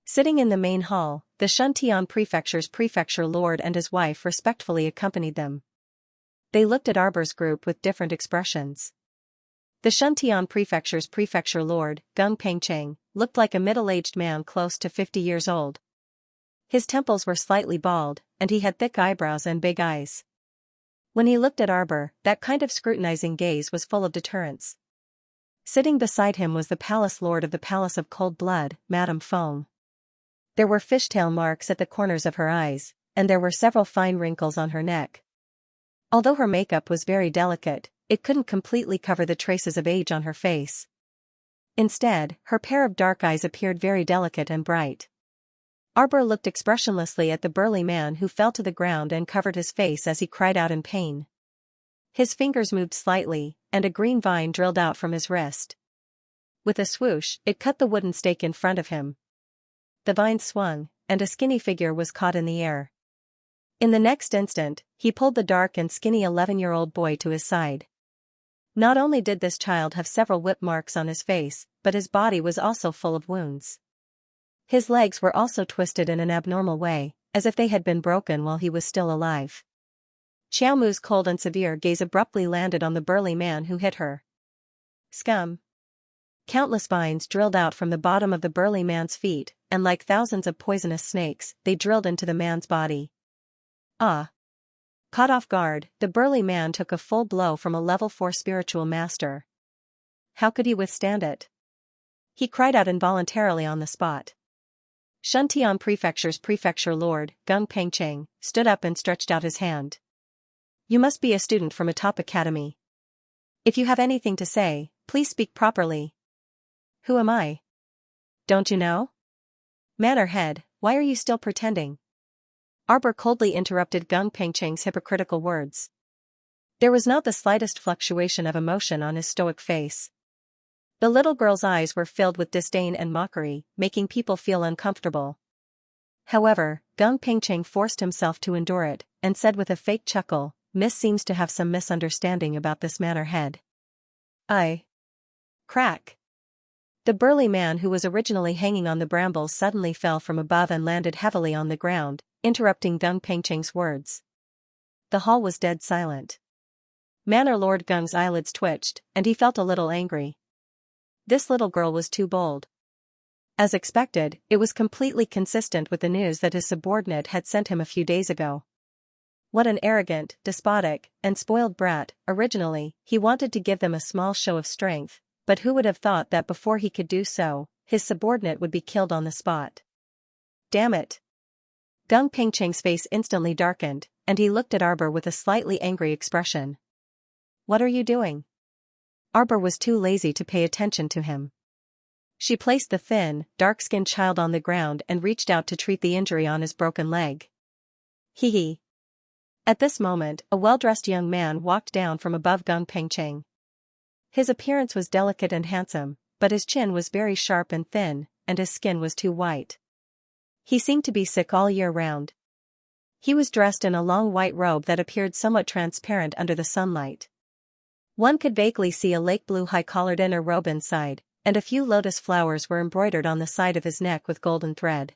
Speaker 1: Sitting in the main hall, the Shuntian Prefecture's prefecture lord and his wife respectfully accompanied them. They looked at Arbor's group with different expressions. The Shuntian Prefecture's prefecture lord, Gung Pengcheng, looked like a middle-aged man close to 50 years old. His temples were slightly bald, and he had thick eyebrows and big eyes. When he looked at Arbor, that kind of scrutinizing gaze was full of deterrence. Sitting beside him was the palace lord of the Palace of Cold Blood, Madame Feng. There were fishtail marks at the corners of her eyes, and there were several fine wrinkles on her neck. Although her makeup was very delicate, it couldn't completely cover the traces of age on her face. Instead, her pair of dark eyes appeared very delicate and bright. Arbor looked expressionlessly at the burly man who fell to the ground and covered his face as he cried out in pain. His fingers moved slightly, and a green vine drilled out from his wrist. With a swoosh, it cut the wooden stake in front of him. The vine swung, and a skinny figure was caught in the air. In the next instant, he pulled the dark and skinny 11-year-old boy to his side. Not only did this child have several whip marks on his face, but his body was also full of wounds. His legs were also twisted in an abnormal way, as if they had been broken while he was still alive. Xiao Mu's cold and severe gaze abruptly landed on the burly man who hit her. Scum. Countless vines drilled out from the bottom of the burly man's feet, and like thousands of poisonous snakes, they drilled into the man's body. Ah! Caught off guard, the burly man took a full blow from a level 4 spiritual master. How could he withstand it? He cried out involuntarily on the spot. Shuntian Prefecture's prefecture lord, Gung Pengcheng, stood up and stretched out his hand. You must be a student from a top academy. If you have anything to say, please speak properly. Who am I? Don't you know? Manor head, why are you still pretending? Arbor coldly interrupted Gung Pengcheng's hypocritical words. There was not the slightest fluctuation of emotion on his stoic face. The little girl's eyes were filled with disdain and mockery, making people feel uncomfortable. However, Gung Pengcheng forced himself to endure it, and said with a fake chuckle, Miss seems to have some misunderstanding about this manor head. Crack. The burly man who was originally hanging on the brambles suddenly fell from above and landed heavily on the ground, interrupting Gung Pengcheng's words. The hall was dead silent. Manor Lord Gung's eyelids twitched, and he felt a little angry. This little girl was too bold. As expected, it was completely consistent with the news that his subordinate had sent him a few days ago. What an arrogant, despotic, and spoiled brat. Originally, he wanted to give them a small show of strength, but who would have thought that before he could do so, his subordinate would be killed on the spot. Damn it. Gung Pengcheng's face instantly darkened, and he looked at Arbor with a slightly angry expression. What are you doing? Arbor was too lazy to pay attention to him. She placed the thin, dark-skinned child on the ground and reached out to treat the injury on his broken leg. Hee hee. At this moment, a well-dressed young man walked down from above Gung Pengcheng. His appearance was delicate and handsome, but his chin was very sharp and thin, and his skin was too white. He seemed to be sick all year round. He was dressed in a long white robe that appeared somewhat transparent under the sunlight. One could vaguely see a lake blue high-collared inner robe inside, and a few lotus flowers were embroidered on the side of his neck with golden thread.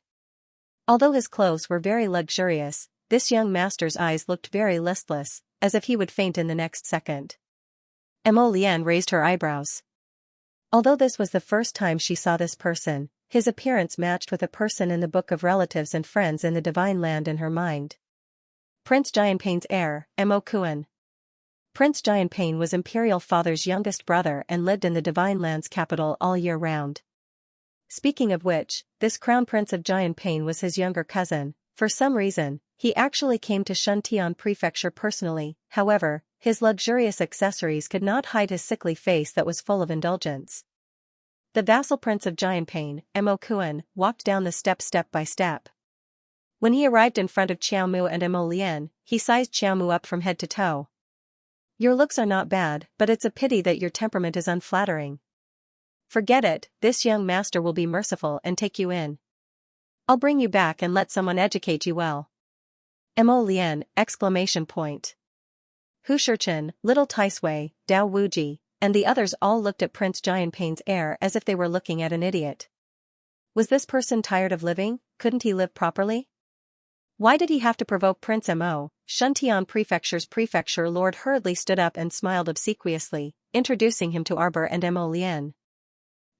Speaker 1: Although his clothes were very luxurious, this young master's eyes looked very listless, as if he would faint in the next second. Mo Lian raised her eyebrows. Although this was the first time she saw this person, his appearance matched with a person in the book of relatives and friends in the divine land in her mind. Prince Jianping's heir, Mo Kuan. Prince Jianping was Imperial Father's youngest brother and lived in the divine land's capital all year round. Speaking of which, this crown prince of Jianping was his younger cousin. For some reason, he actually came to Shuntian Prefecture personally. However, his luxurious accessories could not hide his sickly face that was full of indulgence. The vassal prince of Jianping, Mo Kuan, walked down the steps step by step. When he arrived in front of Xiao Mu and Mo Lian, he sized Xiao Mu up from head to toe. Your looks are not bad, but it's a pity that your temperament is unflattering. Forget it, this young master will be merciful and take you in. I'll bring you back and let someone educate you well. Mo Lian, exclamation point. Hu Shichen, Little Taisui, Dao Wuji, and the others all looked at Prince Jianping's heir as if they were looking at an idiot. Was this person tired of living? Couldn't he live properly? Why did he have to provoke Prince Mo? Shuntian Prefecture's prefecture lord hurriedly stood up and smiled obsequiously, introducing him to Arbor and Mo Lian.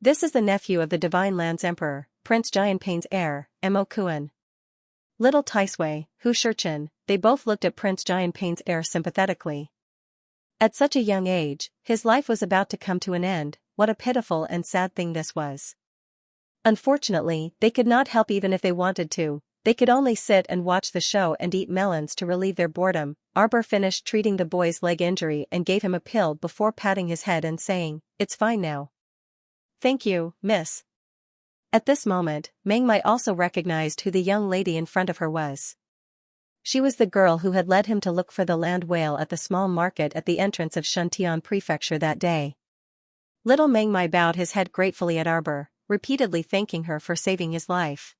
Speaker 1: This is the nephew of the Divine Land's Emperor, Prince Jianping's heir, Mo Kuan. Little Taisui, Hu Shichen, they both looked at Prince Jianping's heir sympathetically. At such a young age, his life was about to come to an end. What a pitiful and sad thing this was. Unfortunately, they could not help even if they wanted to. They could only sit and watch the show and eat melons to relieve their boredom. Arbor finished treating the boy's leg injury and gave him a pill before patting his head and saying, "It's fine now." "Thank you, miss." At this moment, Meng Mai also recognized who the young lady in front of her was. She was the girl who had led him to look for the land whale at the small market at the entrance of Shuntian Prefecture that day. Little Meng Mai bowed his head gratefully at Arbor, repeatedly thanking her for saving his life.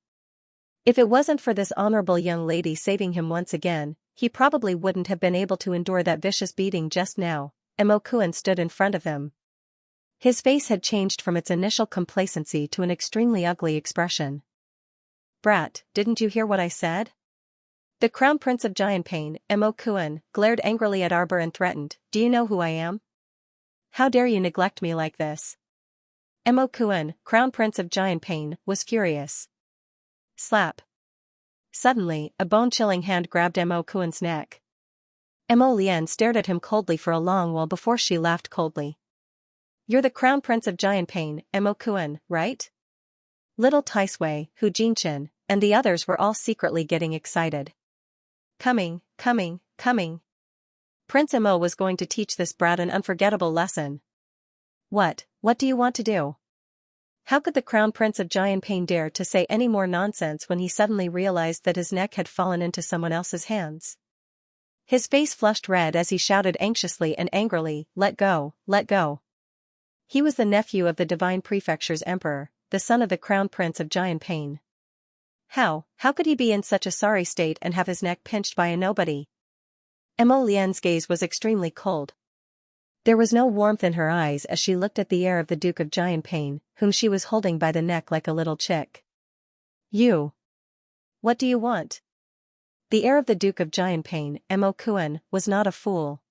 Speaker 1: If it wasn't for this honorable young lady saving him once again, he probably wouldn't have been able to endure that vicious beating just now. Mo Kuan stood in front of him. His face had changed from its initial complacency to an extremely ugly expression. Brat, didn't you hear what I said? The Crown Prince of Xianxia, Mo Kuan, glared angrily at Arbor and threatened, do you know who I am? How dare you neglect me like this? Mo Kuan, Crown Prince of Xianxia, was furious. Slap. Suddenly, a bone-chilling hand grabbed Mo Kuan's neck. Mo Lian stared at him coldly for a long while before she laughed coldly. You're the Crown Prince of Xianxia, Mo Kuan, right? Little Taisui, Hu Jinchen, and the others were all secretly getting excited. Coming. Prince Mo was going to teach this brat an unforgettable lesson. What do you want to do? How could the Crown Prince of Xianxia dare to say any more nonsense when he suddenly realized that his neck had fallen into someone else's hands? His face flushed red as he shouted anxiously and angrily, let go, let go. He was the nephew of the Divine Prefecture's emperor, the son of the Crown Prince of Xianxia. How could he be in such a sorry state and have his neck pinched by a nobody? Mo Lian's gaze was extremely cold. There was no warmth in her eyes as she looked at the heir of the Duke of Xianxia, whom she was holding by the neck like a little chick. You. What do you want? The heir of the Duke of Xianxia, Mo Kuan, was not a fool.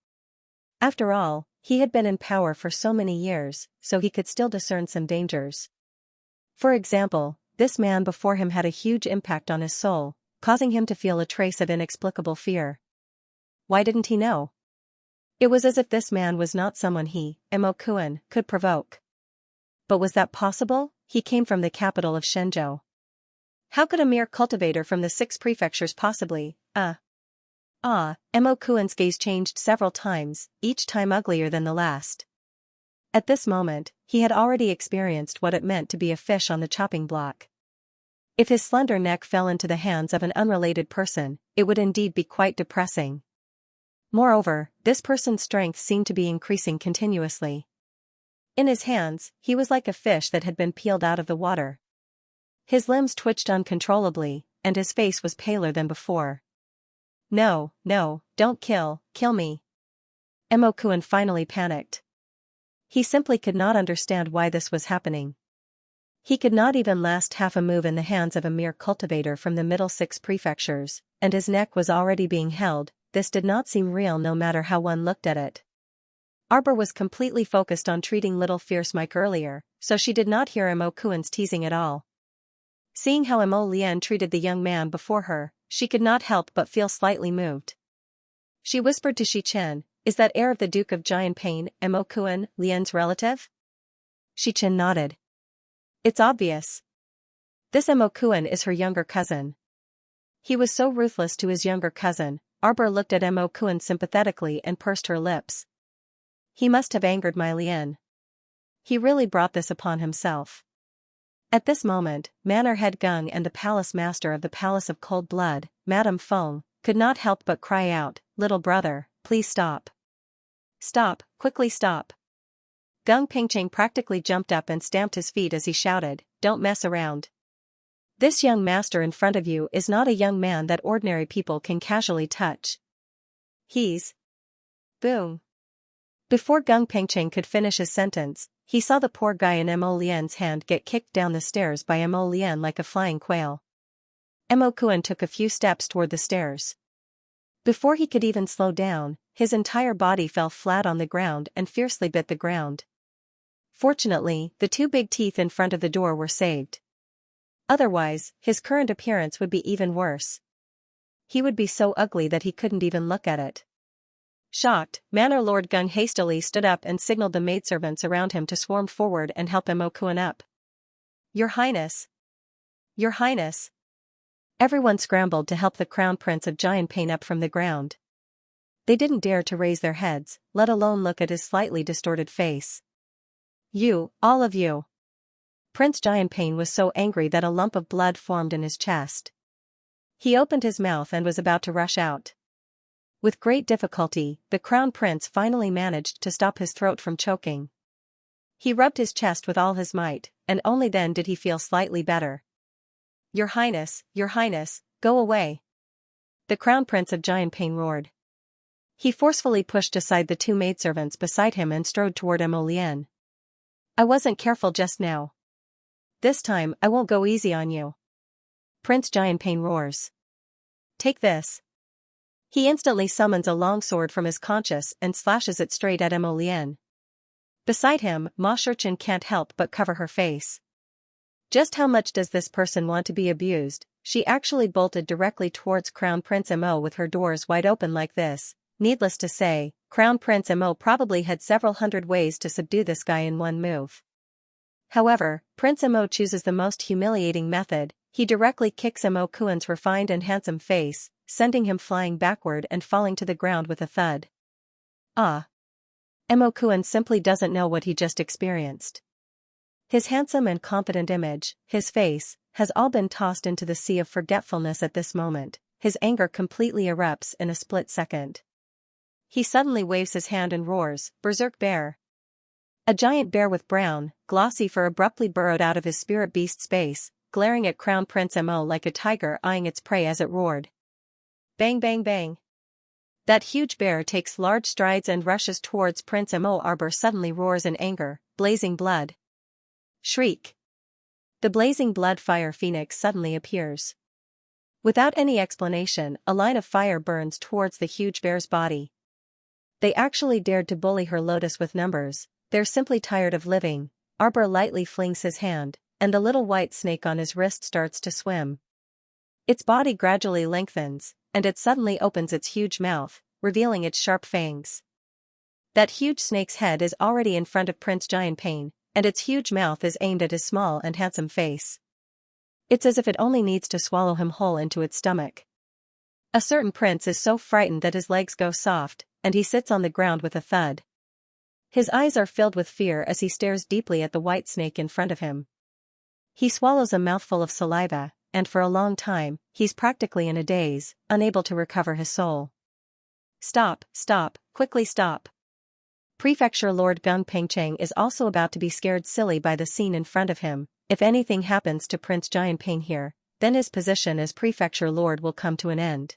Speaker 1: After all, he had been in power for so many years, so he could still discern some dangers. For example, this man before him had a huge impact on his soul, causing him to feel a trace of inexplicable fear. Why didn't he know? It was as if this man was not someone he, Mo Kuan, could provoke. But was that possible? He came from the capital of Shenzhou. How could a mere cultivator from the 6 prefectures possibly, Mo Kuan's gaze changed several times, each time uglier than the last. At this moment, he had already experienced what it meant to be a fish on the chopping block. If his slender neck fell into the hands of an unrelated person, it would indeed be quite depressing. Moreover, this person's strength seemed to be increasing continuously. In his hands, he was like a fish that had been peeled out of the water. His limbs twitched uncontrollably, and his face was paler than before. No, don't kill me. Mo Kuan finally panicked. He simply could not understand why this was happening. He could not even last half a move in the hands of a mere cultivator from the middle 6 prefectures, and his neck was already being held. This did not seem real no matter how one looked at it. Arbor was completely focused on treating little fierce Mike earlier, so she did not hear Mo Kuan's teasing at all. Seeing how Mo Lian treated the young man before her, she could not help but feel slightly moved. She whispered to Shi Chen, is that heir of the Duke of Xianxia, Mo Kuan, Lian's relative? Shi Chen nodded. It's obvious. This Mo Kuan is her younger cousin. He was so ruthless to his younger cousin. Arbor looked at Mo Kuan sympathetically and pursed her lips. He must have angered my Lian. He really brought this upon himself. At this moment, Manor Head Gung and the palace master of the Palace of Cold Blood, Madame Feng, could not help but cry out, little brother, please stop. Stop, quickly stop. Gung Pingcheng practically jumped up and stamped his feet as he shouted, don't mess around. This young master in front of you is not a young man that ordinary people can casually touch. He's... Boom. Before Gung Pingcheng could finish his sentence, he saw the poor guy in Mo Lian's hand get kicked down the stairs by Mo Lian like a flying quail. Mo Kuan took a few steps toward the stairs. Before he could even slow down, his entire body fell flat on the ground and fiercely bit the ground. Fortunately, the 2 big teeth in front of the door were saved. Otherwise, his current appearance would be even worse. He would be so ugly that he couldn't even look at it. Shocked, Manor Lord Gung hastily stood up and signaled the maidservants around him to swarm forward and help Mo Kuan up. Your Highness! Your Highness! Everyone scrambled to help the Crown Prince of Xianxia up from the ground. They didn't dare to raise their heads, let alone look at his slightly distorted face. You, all of you! Prince Xianxia was so angry that a lump of blood formed in his chest. He opened his mouth and was about to rush out. With great difficulty, the Crown Prince finally managed to stop his throat from choking. He rubbed his chest with all his might, and only then did he feel slightly better. Your Highness, go away! The Crown Prince of Xianxia roared. He forcefully pushed aside the 2 maidservants beside him and strode toward Mo Lian. I wasn't careful just now. This time I won't go easy on you. Prince Pain roars. Take this. He instantly summons a longsword from his conscious and slashes it straight at Mo Lian. Beside him, Ma Shurchin can't help but cover her face. Just how much does this person want to be abused? She actually bolted directly towards Crown Prince Mo with her doors wide open like this. Needless to say, Crown Prince Mo probably had several hundred ways to subdue this guy in one move. However, Prince Mo chooses the most humiliating method. He directly kicks Mo Kuan's refined and handsome face, sending him flying backward and falling to the ground with a thud. Ah! Mo Kuan simply doesn't know what he just experienced. His handsome and confident image, his face, has all been tossed into the sea of forgetfulness at this moment. His anger completely erupts in a split second. He suddenly waves his hand and roars, "Berserk bear!" A giant bear with brown, glossy fur abruptly burrowed out of his spirit beast's base, glaring at Crown Prince Mo like a tiger eyeing its prey as it roared. Bang bang bang. That huge bear takes large strides and rushes towards Prince Mo. Arbor suddenly roars in anger, blazing blood. Shriek. The blazing blood fire phoenix suddenly appears. Without any explanation, a line of fire burns towards the huge bear's body. They actually dared to bully her Lotus with numbers, they're simply tired of living. Arbor lightly flings his hand, and the little white snake on his wrist starts to swim. Its body gradually lengthens, and it suddenly opens its huge mouth, revealing its sharp fangs. That huge snake's head is already in front of Prince Pain, and its huge mouth is aimed at his small and handsome face. It's as if it only needs to swallow him whole into its stomach. A certain prince is so frightened that his legs go soft, and he sits on the ground with a thud. His eyes are filled with fear as he stares deeply at the white snake in front of him. He swallows a mouthful of saliva, and for a long time, he's practically in a daze, unable to recover his soul. Stop, stop, quickly stop. Prefecture Lord Gung Pengcheng is also about to be scared silly by the scene in front of him. If anything happens to Prince Pain here, then his position as Prefecture Lord will come to an end.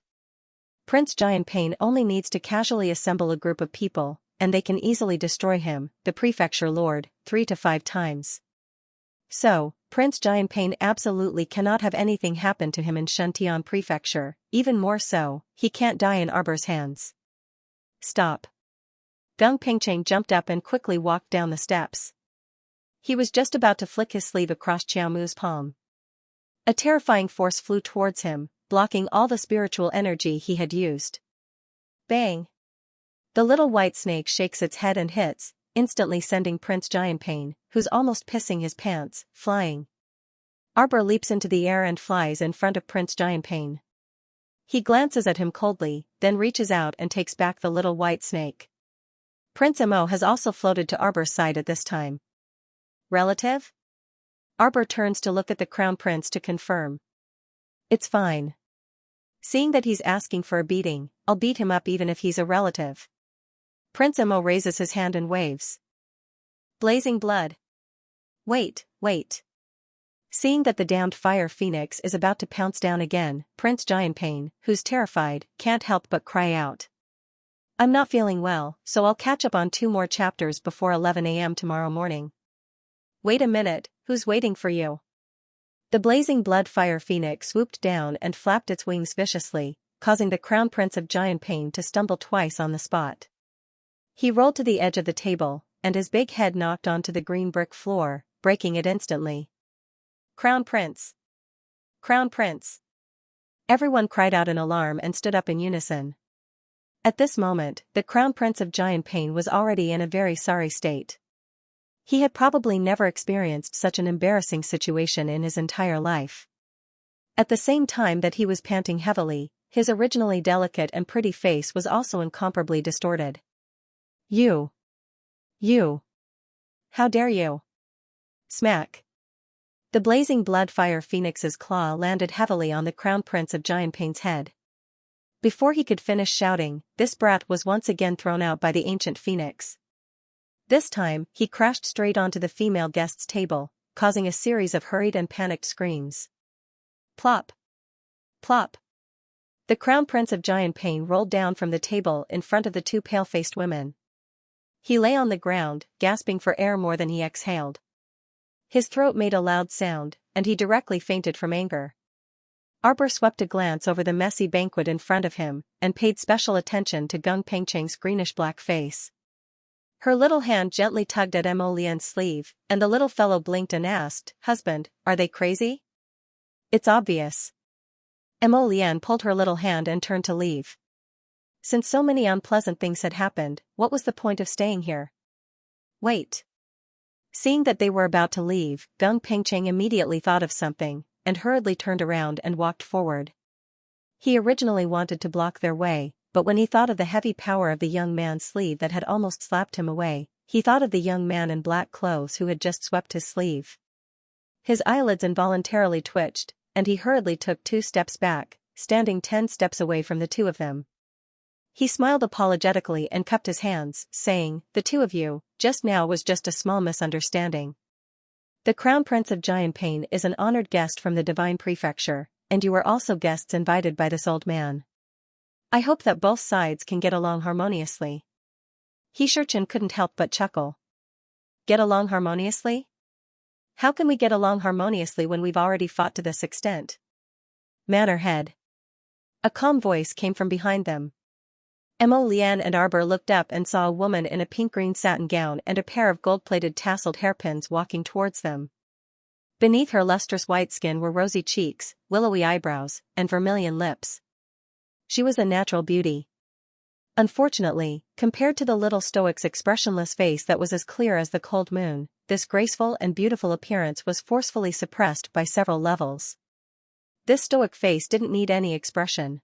Speaker 1: Prince Pain only needs to casually assemble a group of people, and they can easily destroy him, the Prefecture Lord, 3 to 5 times. So, Prince Pain absolutely cannot have anything happen to him in Shentian Prefecture, even more so, he can't die in Arbor's hands. Stop. Gung Pengcheng jumped up and quickly walked down the steps. He was just about to flick his sleeve across Xiaomu's palm. A terrifying force flew towards him, blocking all the spiritual energy he had used. Bang! The little white snake shakes its head and hits, instantly sending Prince Pain, who's almost pissing his pants, flying. Arbor leaps into the air and flies in front of Prince Pain. He glances at him coldly, then reaches out and takes back the little white snake. Prince Mo has also floated to Arbor's side at this time. Relative? Arbor turns to look at the Crown Prince to confirm. It's fine. Seeing that he's asking for a beating, I'll beat him up even if he's a relative. Prince Mo raises his hand and waves. Blazing blood. Wait, wait. Seeing that the damned fire phoenix is about to pounce down again, Prince Pain, who's terrified, can't help but cry out. I'm not feeling well, so I'll catch up on 2 more chapters before 11 a.m. tomorrow morning. Wait a minute, who's waiting for you? The blazing blood fire phoenix swooped down and flapped its wings viciously, causing the Crown Prince of Pain to stumble twice on the spot. He rolled to the edge of the table, and his big head knocked onto the green brick floor, breaking it instantly. Crown Prince! Crown Prince! Everyone cried out in alarm and stood up in unison. At this moment, the Crown Prince of Pain was already in a very sorry state. He had probably never experienced such an embarrassing situation in his entire life. At the same time that he was panting heavily, his originally delicate and pretty face was also incomparably distorted. You! How dare you! Smack! The blazing blood fire phoenix's claw landed heavily on the Crown Prince of Pain's head. Before he could finish shouting, this brat was once again thrown out by the ancient phoenix. This time, he crashed straight onto the female guest's table, causing a series of hurried and panicked screams. Plop! Plop! The Crown Prince of Pain rolled down from the table in front of the 2 pale-faced women. He lay on the ground, gasping for air more than he exhaled. His throat made a loud sound, and he directly fainted from anger. Arbor swept a glance over the messy banquet in front of him, and paid special attention to Gung Pengcheng's greenish-black face. Her little hand gently tugged at Mo Lian's sleeve, and the little fellow blinked and asked, "Husband, are they crazy?" "It's obvious." Mo Lian pulled her little hand and turned to leave. Since so many unpleasant things had happened, what was the point of staying here? Wait. Seeing that they were about to leave, Gung Pengcheng immediately thought of something, and hurriedly turned around and walked forward. He originally wanted to block their way, but when he thought of the heavy power of the young man's sleeve that had almost slapped him away, he thought of the young man in black clothes who had just swept his sleeve. His eyelids involuntarily twitched, and he hurriedly took 2 steps back, standing 10 steps away from the two of them. He smiled apologetically and cupped his hands, saying, "The two of you, just now was just a small misunderstanding. The Crown Prince of Xianxia is an honored guest from the Divine Prefecture, and you are also guests invited by this old man. I hope that both sides can get along harmoniously." Xianxia couldn't help but chuckle. Get along harmoniously? How can we get along harmoniously when we've already fought to this extent? Manor head. A calm voice came from behind them. Mo Lian and Arbor looked up and saw a woman in a pink-green satin gown and a pair of gold-plated tasseled hairpins walking towards them. Beneath her lustrous white skin were rosy cheeks, willowy eyebrows, and vermilion lips. She was a natural beauty. Unfortunately, compared to the little stoic's expressionless face that was as clear as the cold moon, this graceful and beautiful appearance was forcefully suppressed by several levels. This stoic face didn't need any expression.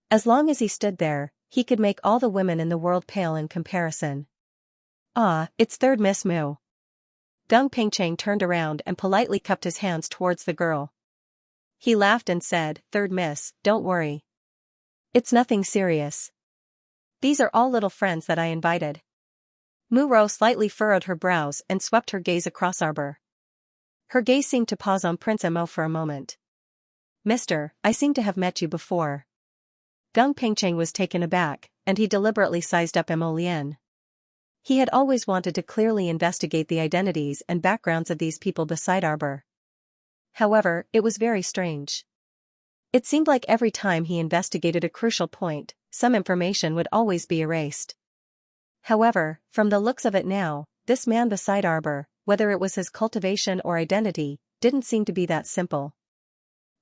Speaker 1: As long as he stood there, he could make all the women in the world pale in comparison. "Ah, it's third Miss Mu." Gung Pengcheng turned around and politely cupped his hands towards the girl. He laughed and said, "Third Miss, don't worry. It's nothing serious. These are all little friends that I invited." Mu Rou slightly furrowed her brows and swept her gaze across Arbor. Her gaze seemed to pause on Prince Mo for a moment. "Mister, I seem to have met you before." Gung Pengcheng was taken aback, and he deliberately sized up Mo Lian. He had always wanted to clearly investigate the identities and backgrounds of these people beside Arbor. However, it was very strange. It seemed like every time he investigated a crucial point, some information would always be erased. However, from the looks of it now, this man beside Arbor, whether it was his cultivation or identity, didn't seem to be that simple.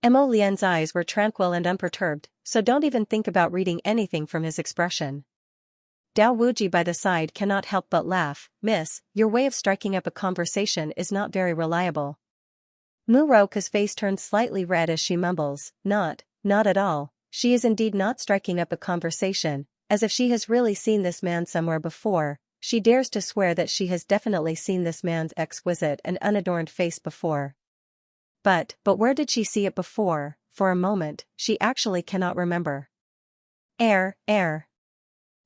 Speaker 1: Mo Lian's eyes were tranquil and unperturbed, so don't even think about reading anything from his expression. Dao Wuji by the side cannot help but laugh. "Miss, your way of striking up a conversation is not very reliable." Mu Rou's face turns slightly red as she mumbles, not at all. She is indeed not striking up a conversation, as if she has really seen this man somewhere before. She dares to swear that she has definitely seen this man's exquisite and unadorned face before. But where did she see it before? For a moment, she actually cannot remember. Air.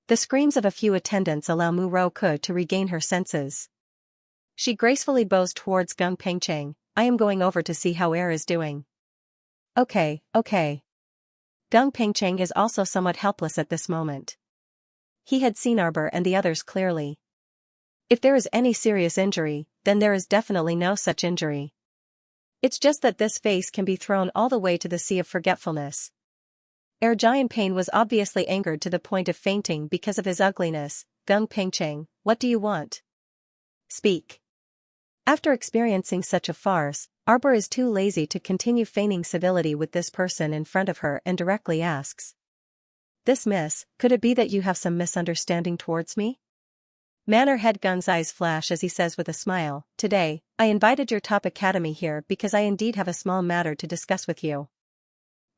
Speaker 1: The screams of a few attendants allow Mu Rou to regain her senses. She gracefully bows towards Gung Pengcheng. "I am going over to see how Air is doing." Okay. Gung Pengcheng is also somewhat helpless at this moment. He had seen Arbor and the others clearly. If there is any serious injury, then there is definitely no such injury. It's just that this face can be thrown all the way to the sea of forgetfulness. Xianxia was obviously angered to the point of fainting because of his ugliness. "Gung Pengcheng, what do you want? Speak." After experiencing such a farce, Arbor is too lazy to continue feigning civility with this person in front of her and directly asks, "This miss, could it be that you have some misunderstanding towards me?" Manor Head Gung's eyes flash as he says with a smile, "Today, I invited your top academy here because I indeed have a small matter to discuss with you.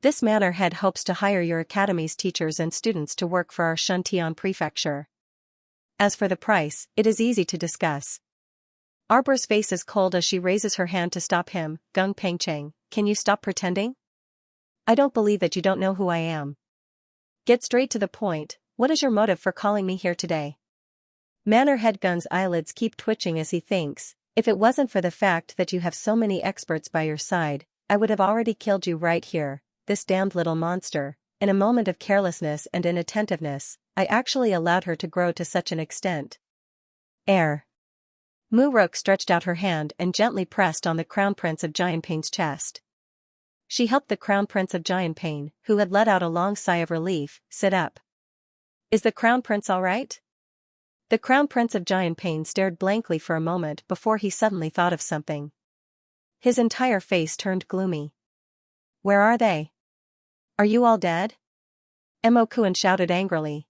Speaker 1: This Manor Head hopes to hire your academy's teachers and students to work for our Shuntian prefecture. As for the price, it is easy to discuss." Arbor's face is cold as she raises her hand to stop him. "Gung Pengcheng, can you stop pretending? I don't believe that you don't know who I am. Get straight to the point. What is your motive for calling me here today?" Manor Head Gung's eyelids keep twitching as he thinks, "If it wasn't for the fact that you have so many experts by your side, I would have already killed you right here, this damned little monster." In a moment of carelessness and inattentiveness, I actually allowed her to grow to such an extent. Air. Mu Rou stretched out her hand and gently pressed on the Crown Prince of Xianxia's chest. She helped the Crown Prince of Giantpain, who had let out a long sigh of relief, sit up. Is the Crown Prince all right? The Crown Prince of Giantpain stared blankly for a moment before he suddenly thought of something. His entire face turned gloomy. Where are they? Are you all dead? Mo-kun shouted angrily.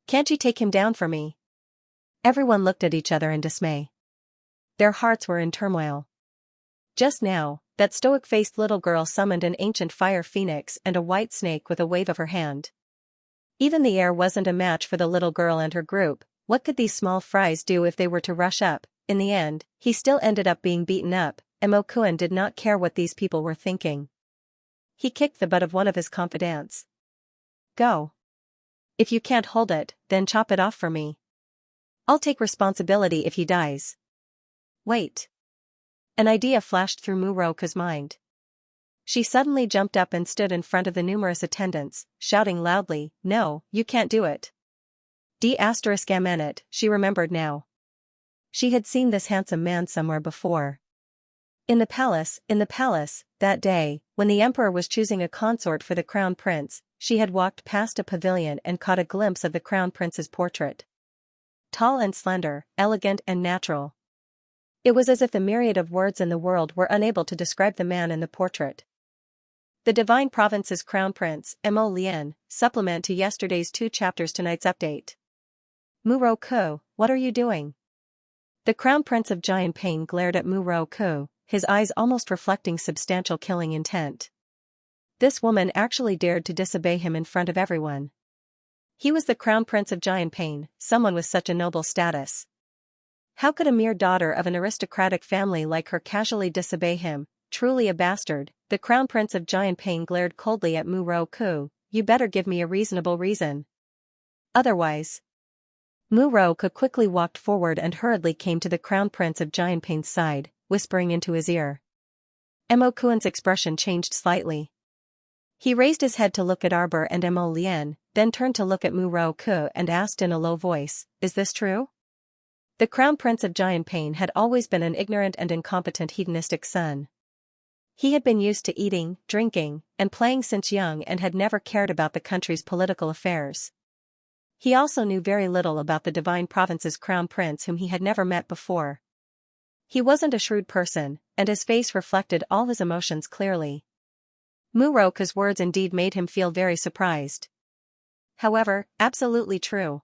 Speaker 1: Can't you take him down for me? Everyone looked at each other in dismay. Their hearts were in turmoil. Just now, that stoic-faced little girl summoned an ancient fire phoenix and a white snake with a wave of her hand. Even the air wasn't a match for the little girl and her group. What could these small fries do if they were to rush up? In the end, he still ended up being beaten up, and Mo-kun did not care what these people were thinking. He kicked the butt of one of his confidants. Go. If you can't hold it, then chop it off for me. I'll take responsibility if he dies. Wait. An idea flashed through Muroka's mind. She suddenly jumped up and stood in front of the numerous attendants, shouting loudly, No, you can't do it. D***it, she remembered now. She had seen this handsome man somewhere before. In the palace, that day, when the emperor was choosing a consort for the crown prince, she had walked past a pavilion and caught a glimpse of the crown prince's portrait. Tall and slender, elegant and natural. It was as if the myriad of words in the world were unable to describe the man in the portrait. The Divine Province's Crown Prince, Mo Lien, supplement to yesterday's 2 chapters tonight's update. Muro-ku, what are you doing? The Crown Prince of Giantpain glared at Muro-ku, his eyes almost reflecting substantial killing intent. This woman actually dared to disobey him in front of everyone. He was the Crown Prince of Giantpain, someone with such a noble status. How could a mere daughter of an aristocratic family like her casually disobey him? Truly a bastard. The Crown Prince of Giantpain glared coldly at Muro-ku. You better give me a reasonable reason. Otherwise. Muro-ku quickly walked forward and hurriedly came to the Crown Prince of Giantpain's side, whispering into his ear. Mo-kun's expression changed slightly. He raised his head to look at Arbor and Mo Lien, then turned to look at Muro-ku and asked in a low voice, Is this true? The Crown Prince of Giantpain had always been an ignorant and incompetent hedonistic son. He had been used to eating, drinking, and playing since young and had never cared about the country's political affairs. He also knew very little about the Divine Province's Crown Prince whom he had never met before. He wasn't a shrewd person, and his face reflected all his emotions clearly. Muroka's words indeed made him feel very surprised. However, absolutely true.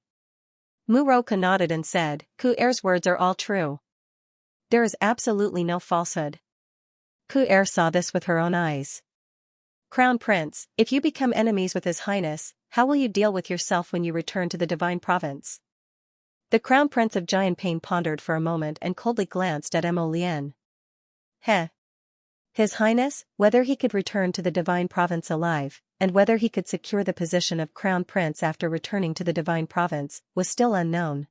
Speaker 1: Muroka nodded and said, Ku-er's words are all true. There is absolutely no falsehood. Ku-er saw this with her own eyes. Crown Prince, if you become enemies with His Highness, how will you deal with yourself when you return to the Divine Province? The Crown Prince of Giantpain pondered for a moment and coldly glanced at Mo Lien. Heh. His Highness, whether he could return to the Divine Province alive, and whether he could secure the position of Crown Prince after returning to the Divine Province, was still unknown.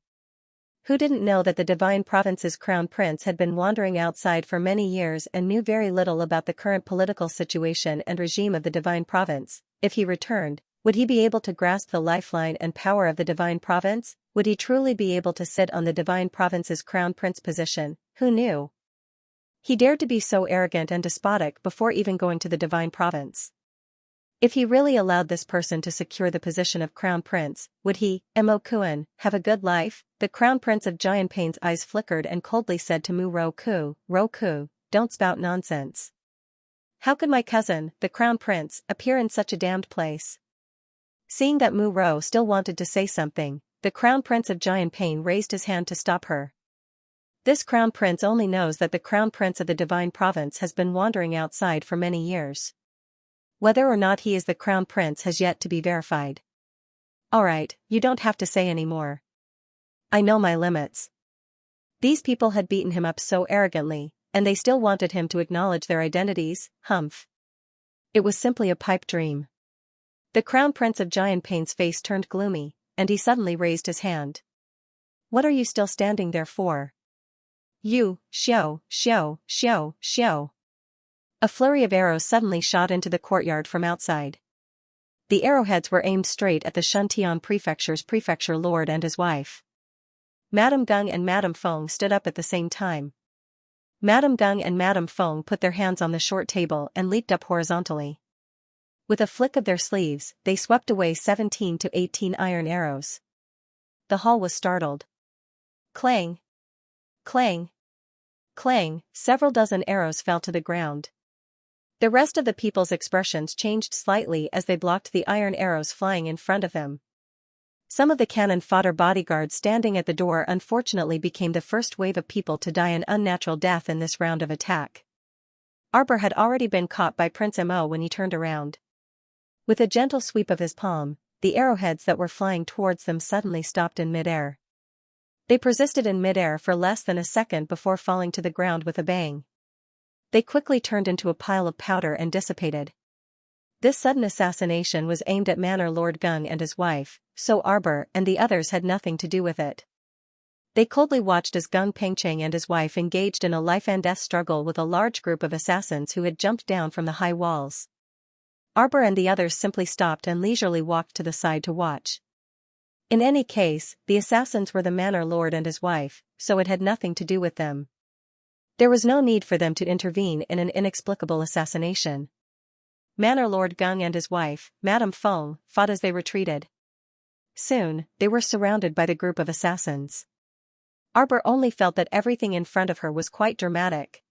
Speaker 1: Who didn't know that the Divine Province's Crown Prince had been wandering outside for many years and knew very little about the current political situation and regime of the Divine Province? If he returned, would he be able to grasp the lifeline and power of the Divine Province? Would he truly be able to sit on the Divine Province's Crown Prince position? Who knew? He dared to be so arrogant and despotic before even going to the Divine Province. If he really allowed this person to secure the position of Crown Prince, would he, Mo-kun, have a good life? The Crown Prince of Giantpain's eyes flickered and coldly said to Muro-ku, Roku, don't spout nonsense. How could my cousin, the Crown Prince, appear in such a damned place? Seeing that Muro still wanted to say something, the Crown Prince of Giantpain raised his hand to stop her. This Crown Prince only knows that the Crown Prince of the Divine Province has been wandering outside for many years. Whether or not he is the Crown Prince has yet to be verified. Alright, you don't have to say any more. I know my limits. These people had beaten him up so arrogantly, and they still wanted him to acknowledge their identities, humph. It was simply a pipe dream. The Crown Prince of Giantpain's face turned gloomy, and he suddenly raised his hand. What are you still standing there for? You, Xiao. A flurry of arrows suddenly shot into the courtyard from outside. The arrowheads were aimed straight at the Shuntian Prefecture's prefecture lord and his wife. Madame Gung and Madame Feng stood up at the same time. Madame Gung and Madame Feng put their hands on the short table and leaped up horizontally. With a flick of their sleeves, they swept away 17 to 18 iron arrows. The hall was startled. Clang! Clang! Clang! Several dozen arrows fell to the ground. The rest of the people's expressions changed slightly as they blocked the iron arrows flying in front of them. Some of the cannon fodder bodyguards standing at the door unfortunately became the first wave of people to die an unnatural death in this round of attack. Arbor had already been caught by Prince Mo when he turned around. With a gentle sweep of his palm, the arrowheads that were flying towards them suddenly stopped in midair. They persisted in midair for less than a second before falling to the ground with a bang. They quickly turned into a pile of powder and dissipated. This sudden assassination was aimed at Manor Lord Gung and his wife, so Arbor and the others had nothing to do with it. They coldly watched as Gung Pengcheng and his wife engaged in a life-and-death struggle with a large group of assassins who had jumped down from the high walls. Arbor and the others simply stopped and leisurely walked to the side to watch. In any case, the assassins were the Manor Lord and his wife, so it had nothing to do with them. There was no need for them to intervene in an inexplicable assassination. Manor Lord Gung and his wife, Madame Feng, fought as they retreated. Soon, they were surrounded by the group of assassins. Arbor only felt that everything in front of her was quite dramatic.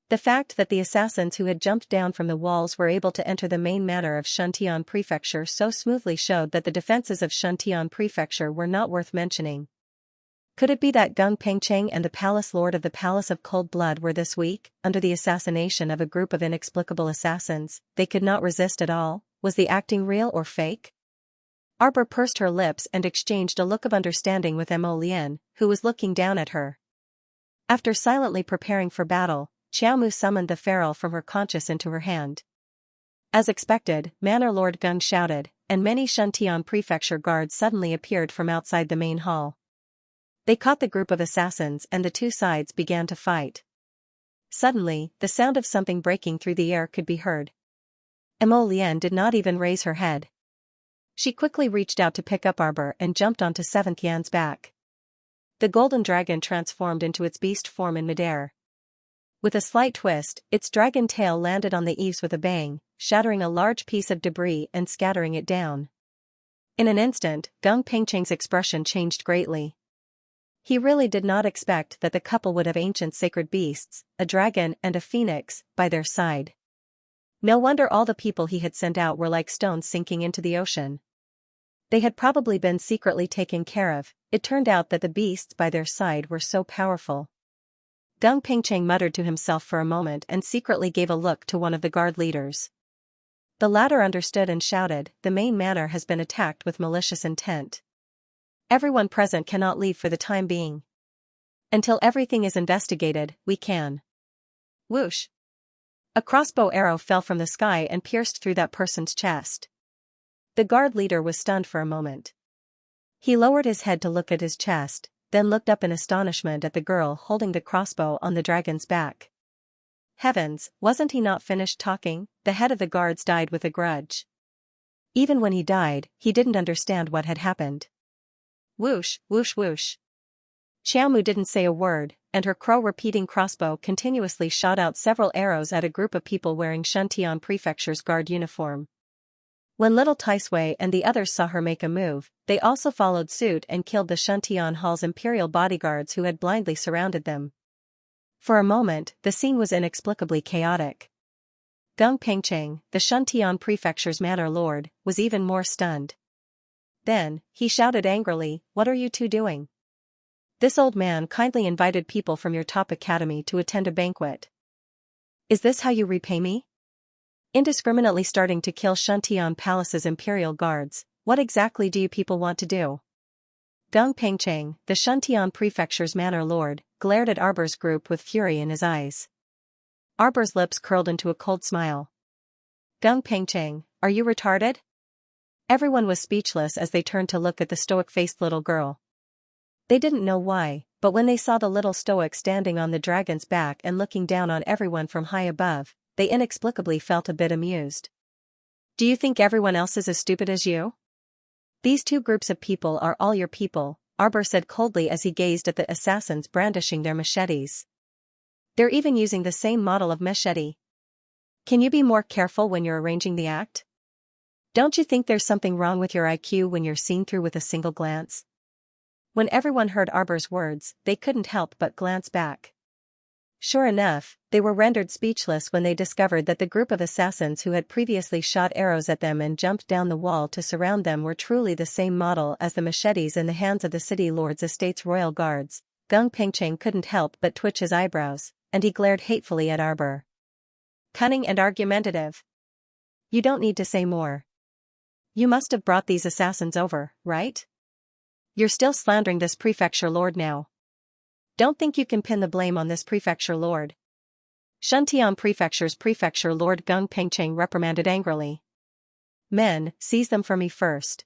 Speaker 1: The fact that the assassins who had jumped down from the walls were able to enter the main manor of Shuntian Prefecture so smoothly showed that the defenses of Shuntian Prefecture were not worth mentioning. Could it be that Gung Pengcheng and the Palace Lord of the Palace of Cold Blood were this weak, under the assassination of a group of inexplicable assassins, they could not resist at all? Was the acting real or fake? Arbor pursed her lips and exchanged a look of understanding with Mo Lian, who was looking down at her. After silently preparing for battle, Xiaomu summoned the ferrule from her conscience into her hand. As expected, Manor Lord Gung shouted, and many Shuntian Prefecture guards suddenly appeared from outside the main hall. They caught the group of assassins and the two sides began to fight. Suddenly, the sound of something breaking through the air could be heard. Mo Lian did not even raise her head. She quickly reached out to pick up Arbor and jumped onto Seventh Yan's back. The golden dragon transformed into its beast form in midair. With a slight twist, its dragon tail landed on the eaves with a bang, shattering a large piece of debris and scattering it down. In an instant, Gung Pengcheng's expression changed greatly. He really did not expect that the couple would have ancient sacred beasts, a dragon and a phoenix, by their side. No wonder all the people he had sent out were like stones sinking into the ocean. They had probably been secretly taken care of. It turned out that the beasts by their side were so powerful. Gung Pengcheng muttered to himself for a moment and secretly gave a look to one of the guard leaders. The latter understood and shouted, "The main manor has been attacked with malicious intent. Everyone present cannot leave for the time being. Until everything is investigated, we can." Whoosh! A crossbow arrow fell from the sky and pierced through that person's chest. The guard leader was stunned for a moment. He lowered his head to look at his chest, then looked up in astonishment at the girl holding the crossbow on the dragon's back. Heavens, wasn't he not finished talking? The head of the guards died with a grudge. Even when he died, he didn't understand what had happened. Whoosh, whoosh, whoosh. Xiaomu didn't say a word, and her crow-repeating crossbow continuously shot out several arrows at a group of people wearing Shuntian Prefecture's guard uniform. When little Taisui and the others saw her make a move, they also followed suit and killed the Shuntian Hall's imperial bodyguards who had blindly surrounded them. For a moment, the scene was inexplicably chaotic. Gung Pengcheng, the Shuntian Prefecture's manor lord, was even more stunned. Then, he shouted angrily, "What are you two doing? This old man kindly invited people from your top academy to attend a banquet. Is this how you repay me? Indiscriminately starting to kill Shuntian Palace's imperial guards, what exactly do you people want to do?" Gung Pengcheng, the Shuntian Prefecture's manor lord, glared at Arbor's group with fury in his eyes. Arbor's lips curled into a cold smile. "Gung Pengcheng, are you retarded?" Everyone was speechless as they turned to look at the stoic-faced little girl. They didn't know why, but when they saw the little stoic standing on the dragon's back and looking down on everyone from high above, they inexplicably felt a bit amused. "Do you think everyone else is as stupid as you? These two groups of people are all your people," Arbor said coldly as he gazed at the assassins brandishing their machetes. They're even using the same model of machete. Can you be more careful when you're arranging the act? Don't you think there's something wrong with your IQ when you're seen through with a single glance? When everyone heard Arbor's words, they couldn't help but glance back. Sure enough, they were rendered speechless when they discovered that the group of assassins who had previously shot arrows at them and jumped down the wall to surround them were truly the same model as the machetes in the hands of the city lord's estate's royal guards. Gung Pengcheng couldn't help but twitch his eyebrows, and he glared hatefully at Arbor. Cunning and argumentative. You don't need to say more. You must have brought these assassins over, right? You're still slandering this prefecture lord now. Don't think you can pin the blame on this prefecture lord. Shuntian Prefecture's prefecture lord Gung Pengcheng reprimanded angrily. Men, seize them for me first.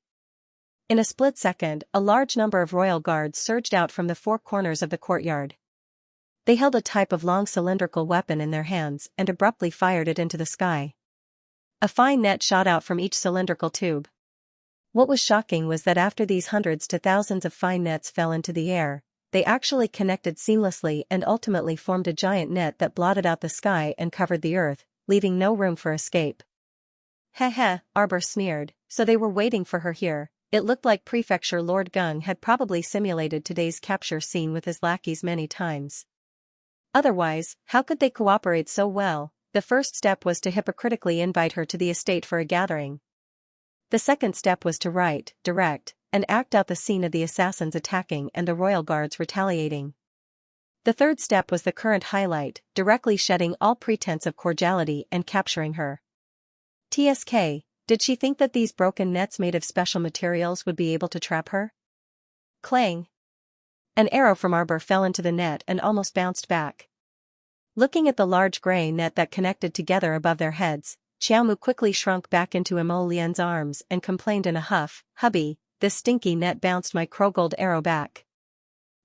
Speaker 1: In a split second, a large number of royal guards surged out from the four corners of the courtyard. They held a type of long cylindrical weapon in their hands and abruptly fired it into the sky. A fine net shot out from each cylindrical tube. What was shocking was that after these hundreds to thousands of fine nets fell into the air, they actually connected seamlessly and ultimately formed a giant net that blotted out the sky and covered the earth, leaving no room for escape. Heh heh, Arbor sneered, so they were waiting for her here. It looked like Prefecture Lord Gung had probably simulated today's capture scene with his lackeys many times. Otherwise, how could they cooperate so well? The first step was to hypocritically invite her to the estate for a gathering. The second step was to write, direct, and act out the scene of the assassins attacking and the royal guards retaliating. The third step was the current highlight, directly shedding all pretense of cordiality and capturing her. TSK, did she think that these broken nets made of special materials would be able to trap her? Clang! An arrow from Arbor fell into the net and almost bounced back. Looking at the large gray net that connected together above their heads, Xiaomu quickly shrunk back into Emo Lian's arms and complained in a huff, "Hubby, this stinky net bounced my crow-gold arrow back."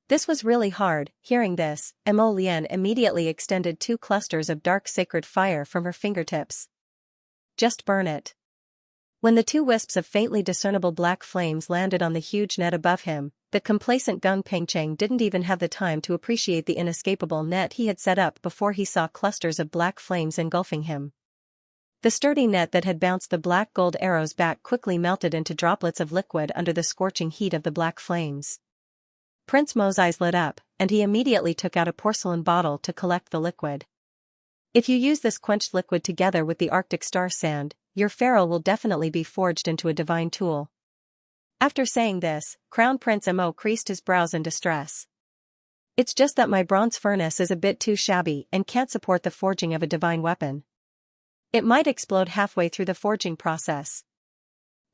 Speaker 1: This was really hard. Hearing this, Emo Lian immediately extended 2 clusters of dark sacred fire from her fingertips. Just burn it. When the 2 wisps of faintly discernible black flames landed on the huge net above him, the complacent Gung Pengcheng didn't even have the time to appreciate the inescapable net he had set up before he saw clusters of black flames engulfing him. The sturdy net that had bounced the black gold arrows back quickly melted into droplets of liquid under the scorching heat of the black flames. Prince Mo's eyes lit up, and he immediately took out a porcelain bottle to collect the liquid. If you use this quenched liquid together with the Arctic star sand, your pharaoh will definitely be forged into a divine tool. After saying this, Crown Prince Mo creased his brows in distress. It's just that my bronze furnace is a bit too shabby and can't support the forging of a divine weapon. It might explode halfway through the forging process.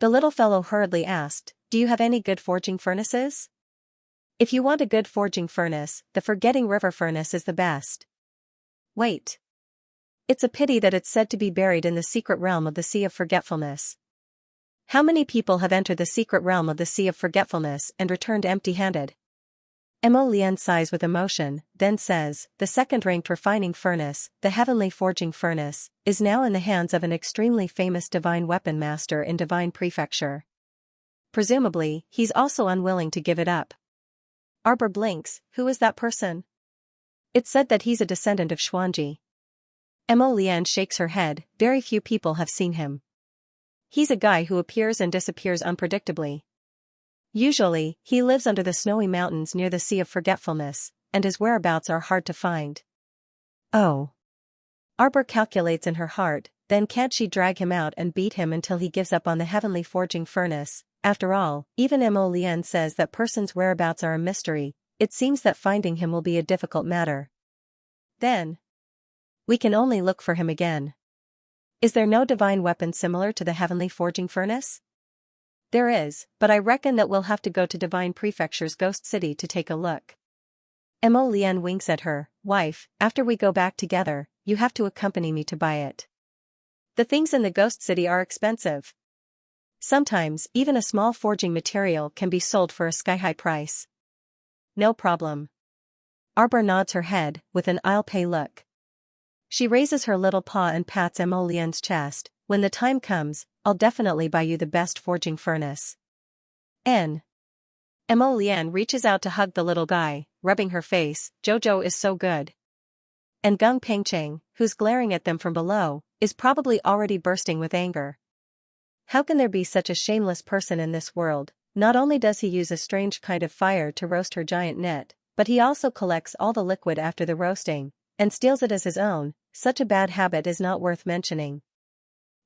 Speaker 1: The little fellow hurriedly asked, "Do you have any good forging furnaces?" If you want a good forging furnace, the Forgetting River furnace is the best. Wait. It's a pity that it's said to be buried in the secret realm of the Sea of Forgetfulness. How many people have entered the secret realm of the Sea of Forgetfulness and returned empty-handed? Emo Lian sighs with emotion, then says, "The second-ranked refining furnace, the heavenly forging furnace, is now in the hands of an extremely famous divine weapon master in Divine Prefecture. Presumably, he's also unwilling to give it up." Arbor blinks. Who is that person? It's said that he's a descendant of Xuanji. Emo Lian shakes her head. Very few people have seen him. He's a guy who appears and disappears unpredictably. Usually, he lives under the snowy mountains near the Sea of Forgetfulness, and his whereabouts are hard to find. Oh. Arbor calculates in her heart, then can't she drag him out and beat him until he gives up on the heavenly forging furnace? After all, even Emo Lian says that person's whereabouts are a mystery. It seems that finding him will be a difficult matter. Then, we can only look for him again. Is there no divine weapon similar to the heavenly forging furnace? There is, but I reckon that we'll have to go to Divine Prefecture's Ghost City to take a look. Emo Lian winks at her. Wife, after we go back together, you have to accompany me to buy it. The things in the Ghost City are expensive. Sometimes, even a small forging material can be sold for a sky-high price. No problem. Arbor nods her head, with an "I'll pay" look. She raises her little paw and pats Emo Lian's chest. When the time comes, I'll definitely buy you the best forging furnace. Emo Lian reaches out to hug the little guy, rubbing her face. Jojo is so good. And Gung Pengcheng, who's glaring at them from below, is probably already bursting with anger. How can there be such a shameless person in this world? Not only does he use a strange kind of fire to roast her giant net, but he also collects all the liquid after the roasting, and steals it as his own. Such a bad habit is not worth mentioning.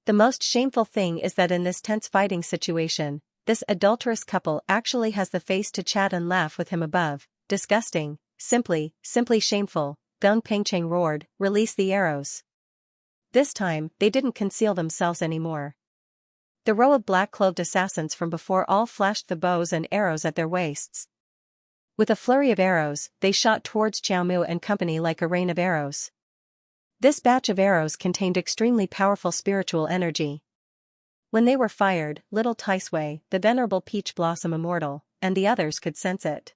Speaker 1: The most shameful thing is that in this tense fighting situation, this adulterous couple actually has the face to chat and laugh with him above. Disgusting, simply shameful, Gung Pengcheng roared, release the arrows. This time, they didn't conceal themselves anymore. The row of black-clothed assassins from before all flashed the bows and arrows at their waists. With a flurry of arrows, they shot towards Xiao Mu and company like a rain of arrows. This batch of arrows contained extremely powerful spiritual energy. When they were fired, little Taisui, the venerable peach blossom immortal, and the others could sense it.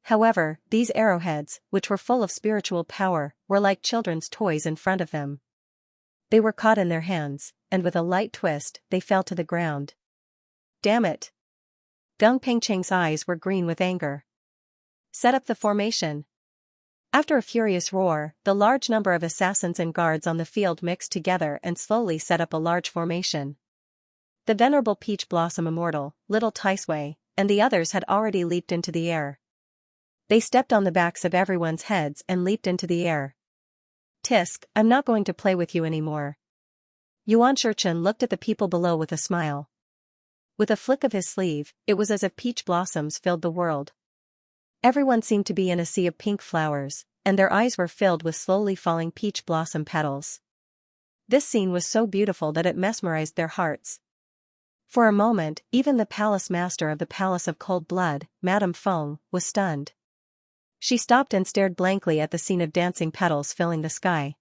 Speaker 1: However, these arrowheads, which were full of spiritual power, were like children's toys in front of them. They were caught in their hands, and with a light twist, they fell to the ground. Damn it! Gung Pengcheng's eyes were green with anger. Set up the formation. After a furious roar, the large number of assassins and guards on the field mixed together and slowly set up a large formation. The venerable peach blossom immortal, little Taisui, and the others had already leaped into the air. They stepped on the backs of everyone's heads and leaped into the air. Tisk, I'm not going to play with you anymore. Yuan Shichen looked at the people below with a smile. With a flick of his sleeve, it was as if peach blossoms filled the world. Everyone seemed to be in a sea of pink flowers, and their eyes were filled with slowly falling peach blossom petals. This scene was so beautiful that it mesmerized their hearts. For a moment, even the palace master of the Palace of Cold Blood, Madame Feng, was stunned. She stopped and stared blankly at the scene of dancing petals filling the sky.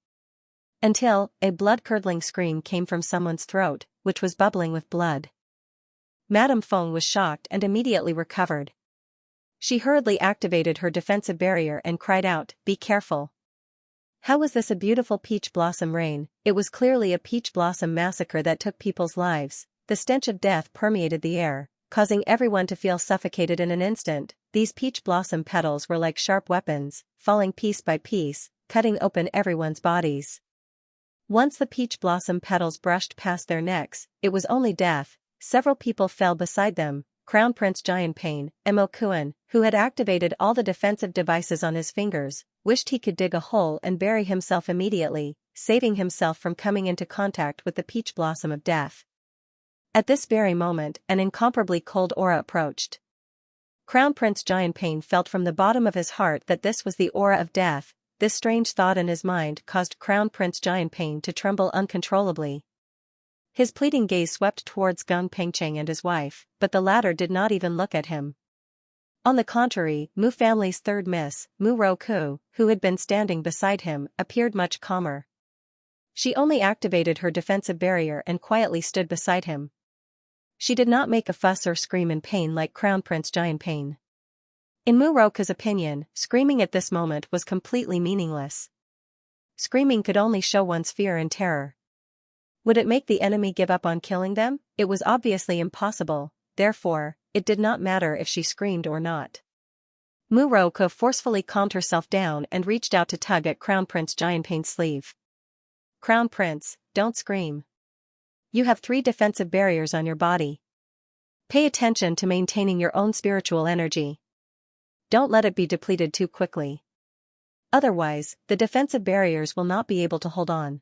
Speaker 1: Until, a blood-curdling scream came from someone's throat, which was bubbling with blood. Madame Feng was shocked and immediately recovered. She hurriedly activated her defensive barrier and cried out, "Be careful." How was this a beautiful peach blossom rain? It was clearly a peach blossom massacre that took people's lives. The stench of death permeated the air, causing everyone to feel suffocated in an instant. These peach blossom petals were like sharp weapons, falling piece by piece, cutting open everyone's bodies. Once the peach blossom petals brushed past their necks, it was only death. Several people fell beside them. Crown Prince Xianxia, Mo Kuan, who had activated all the defensive devices on his fingers, wished he could dig a hole and bury himself immediately, saving himself from coming into contact with the peach blossom of death. At this very moment, an incomparably cold aura approached. Crown Prince Xianxia felt from the bottom of his heart that this was the aura of death. This strange thought in his mind caused Crown Prince Xianxia to tremble uncontrollably. His pleading gaze swept towards Gung Pengcheng and his wife, but the latter did not even look at him. On the contrary, Mu family's third miss, Mu Roku, who had been standing beside him, appeared much calmer. She only activated her defensive barrier and quietly stood beside him. She did not make a fuss or scream in pain like Crown Prince Xianxia. In Mu Roku's opinion, screaming at this moment was completely meaningless. Screaming could only show one's fear and terror. Would it make the enemy give up on killing them? It was obviously impossible, therefore, it did not matter if she screamed or not. Mu Roku forcefully calmed herself down and reached out to tug at Crown Prince Xianxia's sleeve. Crown Prince, don't scream. You have 3 defensive barriers on your body. Pay attention to maintaining your own spiritual energy. Don't let it be depleted too quickly. Otherwise, the defensive barriers will not be able to hold on.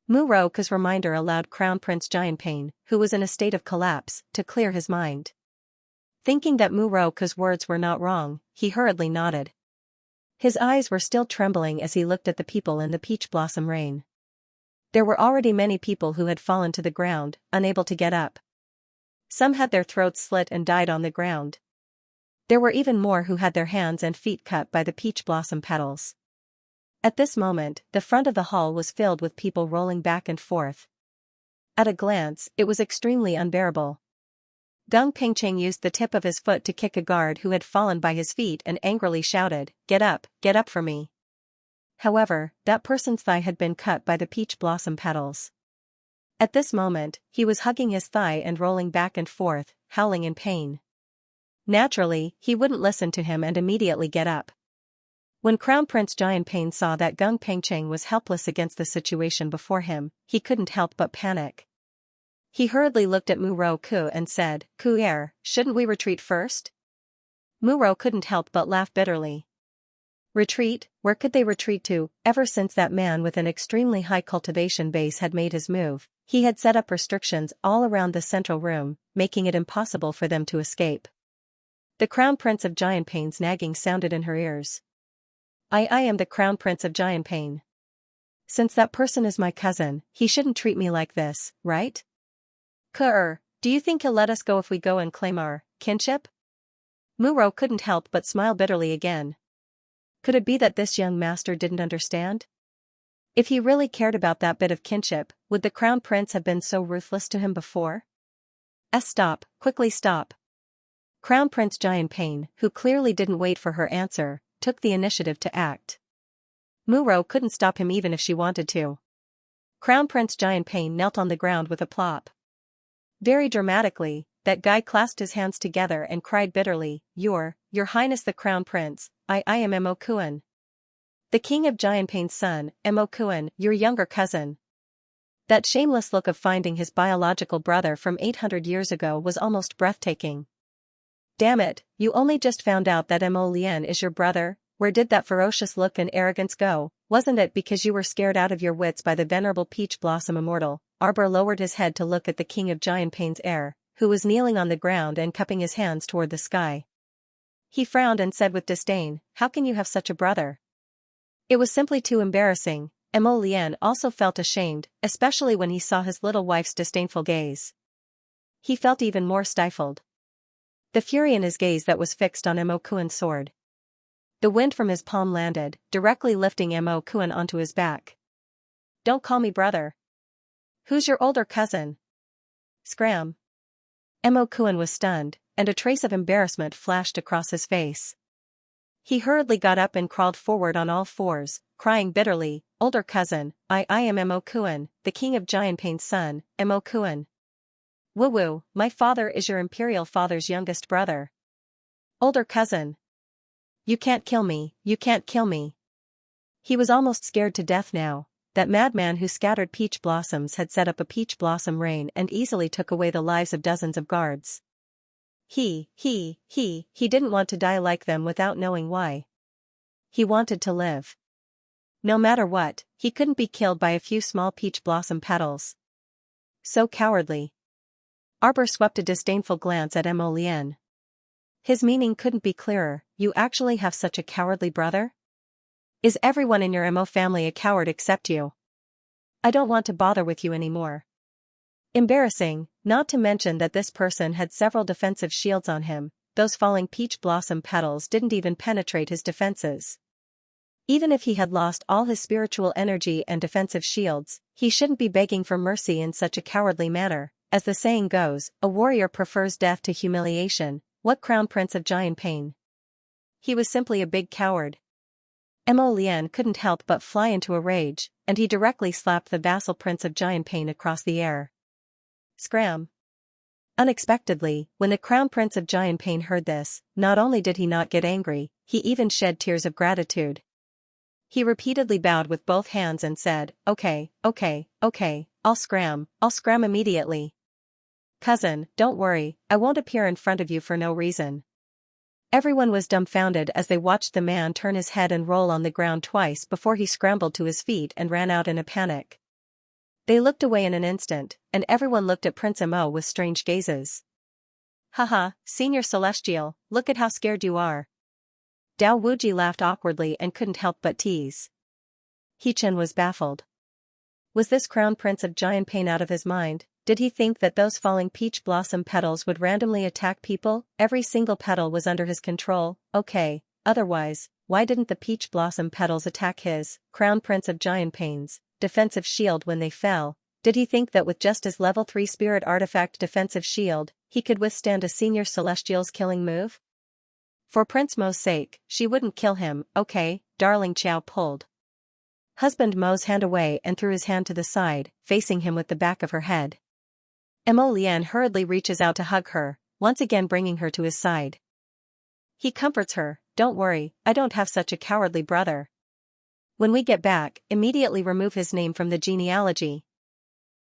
Speaker 1: Mu Roku's reminder allowed Crown Prince Xianxia, who was in a state of collapse, to clear his mind. Thinking that Mu Roku's words were not wrong, he hurriedly nodded. His eyes were still trembling as he looked at the people in the peach blossom rain. There were already many people who had fallen to the ground, unable to get up. Some had their throats slit and died on the ground. There were even more who had their hands and feet cut by the peach blossom petals. At this moment, the front of the hall was filled with people rolling back and forth. At a glance, it was extremely unbearable. Gung Pengcheng used the tip of his foot to kick a guard who had fallen by his feet and angrily shouted, get up for me." However, that person's thigh had been cut by the peach blossom petals. At this moment, he was hugging his thigh and rolling back and forth, howling in pain. Naturally, he wouldn't listen to him and immediately get up. When Crown Prince Jianping saw that Gung Pengcheng was helpless against the situation before him, he couldn't help but panic. He hurriedly looked at Mu Roku and said, "Kuer, shouldn't we retreat first?" Mu couldn't help but laugh bitterly. Retreat? Where could they retreat to? Ever since that man with an extremely high cultivation base had made his move, he had set up restrictions all around the central room, making it impossible for them to escape. The Crown Prince of Jianping's nagging sounded in her ears. I am the Crown Prince of Jianping. Since that person is my cousin, he shouldn't treat me like this, right? Do you think he'll let us go if we go and claim our kinship? Mu couldn't help but smile bitterly again. Could it be that this young master didn't understand? If he really cared about that bit of kinship, would the Crown Prince have been so ruthless to him before? Stop, quickly stop. Crown Prince Jianping, who clearly didn't wait for her answer, took the initiative to act. Mu couldn't stop him even if she wanted to. Crown Prince Jianping knelt on the ground with a plop. Very dramatically, that guy clasped his hands together and cried bitterly, Your Highness the Crown Prince, I am Mo Kuan. The King of Jianping's son, Mo Kuan, your younger cousin. That shameless look of finding his biological brother from 800 years ago was almost breathtaking. Damn it, you only just found out that Mo Lian is your brother? Where did that ferocious look and arrogance go? Wasn't it because you were scared out of your wits by the venerable Peach Blossom Immortal? Arbor lowered his head to look at the King of Jianping's heir, who was kneeling on the ground and cupping his hands toward the sky. He frowned and said with disdain, "How can you have such a brother?" It was simply too embarrassing. Mo Lian also felt ashamed, especially when he saw his little wife's disdainful gaze. He felt even more stifled. The fury in his gaze that was fixed on Mo Kuan's sword. The wind from his palm landed, directly lifting Mo Kuan onto his back. "Don't call me brother. Who's your older cousin?" Scram. Mo Kuan was stunned, and a trace of embarrassment flashed across his face. He hurriedly got up and crawled forward on all fours, crying bitterly, "Older cousin, I am Mo Kuan, the King of Jianping's son, Mo Kuan. Woo-woo, my father is your imperial father's youngest brother. Older cousin. You can't kill me, you can't kill me." He was almost scared to death now. That madman who scattered peach blossoms had set up a peach blossom rain and easily took away the lives of dozens of guards. He didn't want to die like them without knowing why. He wanted to live. No matter what, he couldn't be killed by a few small peach blossom petals. So cowardly. Arbor swept a disdainful glance at Mo Lian. His meaning couldn't be clearer. You actually have such a cowardly brother? Is everyone in your Mo family a coward except you? I don't want to bother with you anymore. Embarrassing, not to mention that this person had several defensive shields on him. Those falling peach blossom petals didn't even penetrate his defenses. Even if he had lost all his spiritual energy and defensive shields, he shouldn't be begging for mercy in such a cowardly manner. As the saying goes, a warrior prefers death to humiliation. What Crown Prince of Jianping? He was simply a big coward. Mo Lian couldn't help but fly into a rage, and he directly slapped the vassal Prince of Jianping across the air. Scram. Unexpectedly, when the Crown Prince of Jianping heard this, not only did he not get angry, he even shed tears of gratitude. He repeatedly bowed with both hands and said, Okay, I'll scram immediately. Cousin, don't worry, I won't appear in front of you for no reason. Everyone was dumbfounded as they watched the man turn his head and roll on the ground twice before he scrambled to his feet and ran out in a panic. They looked away in an instant, and everyone looked at Prince Mo with strange gazes. Haha, Senior Celestial, look at how scared you are. Dao Wuji laughed awkwardly and couldn't help but tease. He-Chen was baffled. Was this Crown Prince of Jianping out of his mind? Did he think that those falling peach blossom petals would randomly attack people? Every single petal was under his control. Okay, otherwise, why didn't the peach blossom petals attack his, Crown Prince of Jianping's, defensive shield when they fell? Did he think that with just his level 3 spirit artifact defensive shield, he could withstand a Senior Celestial's killing move? For Prince Mo's sake, she wouldn't kill him. Okay, darling. Chow pulled husband Mo's hand away and threw his hand to the side, facing him with the back of her head. Mo Lian hurriedly reaches out to hug her, once again bringing her to his side. He comforts her, don't worry, I don't have such a cowardly brother. When we get back, immediately remove his name from the genealogy.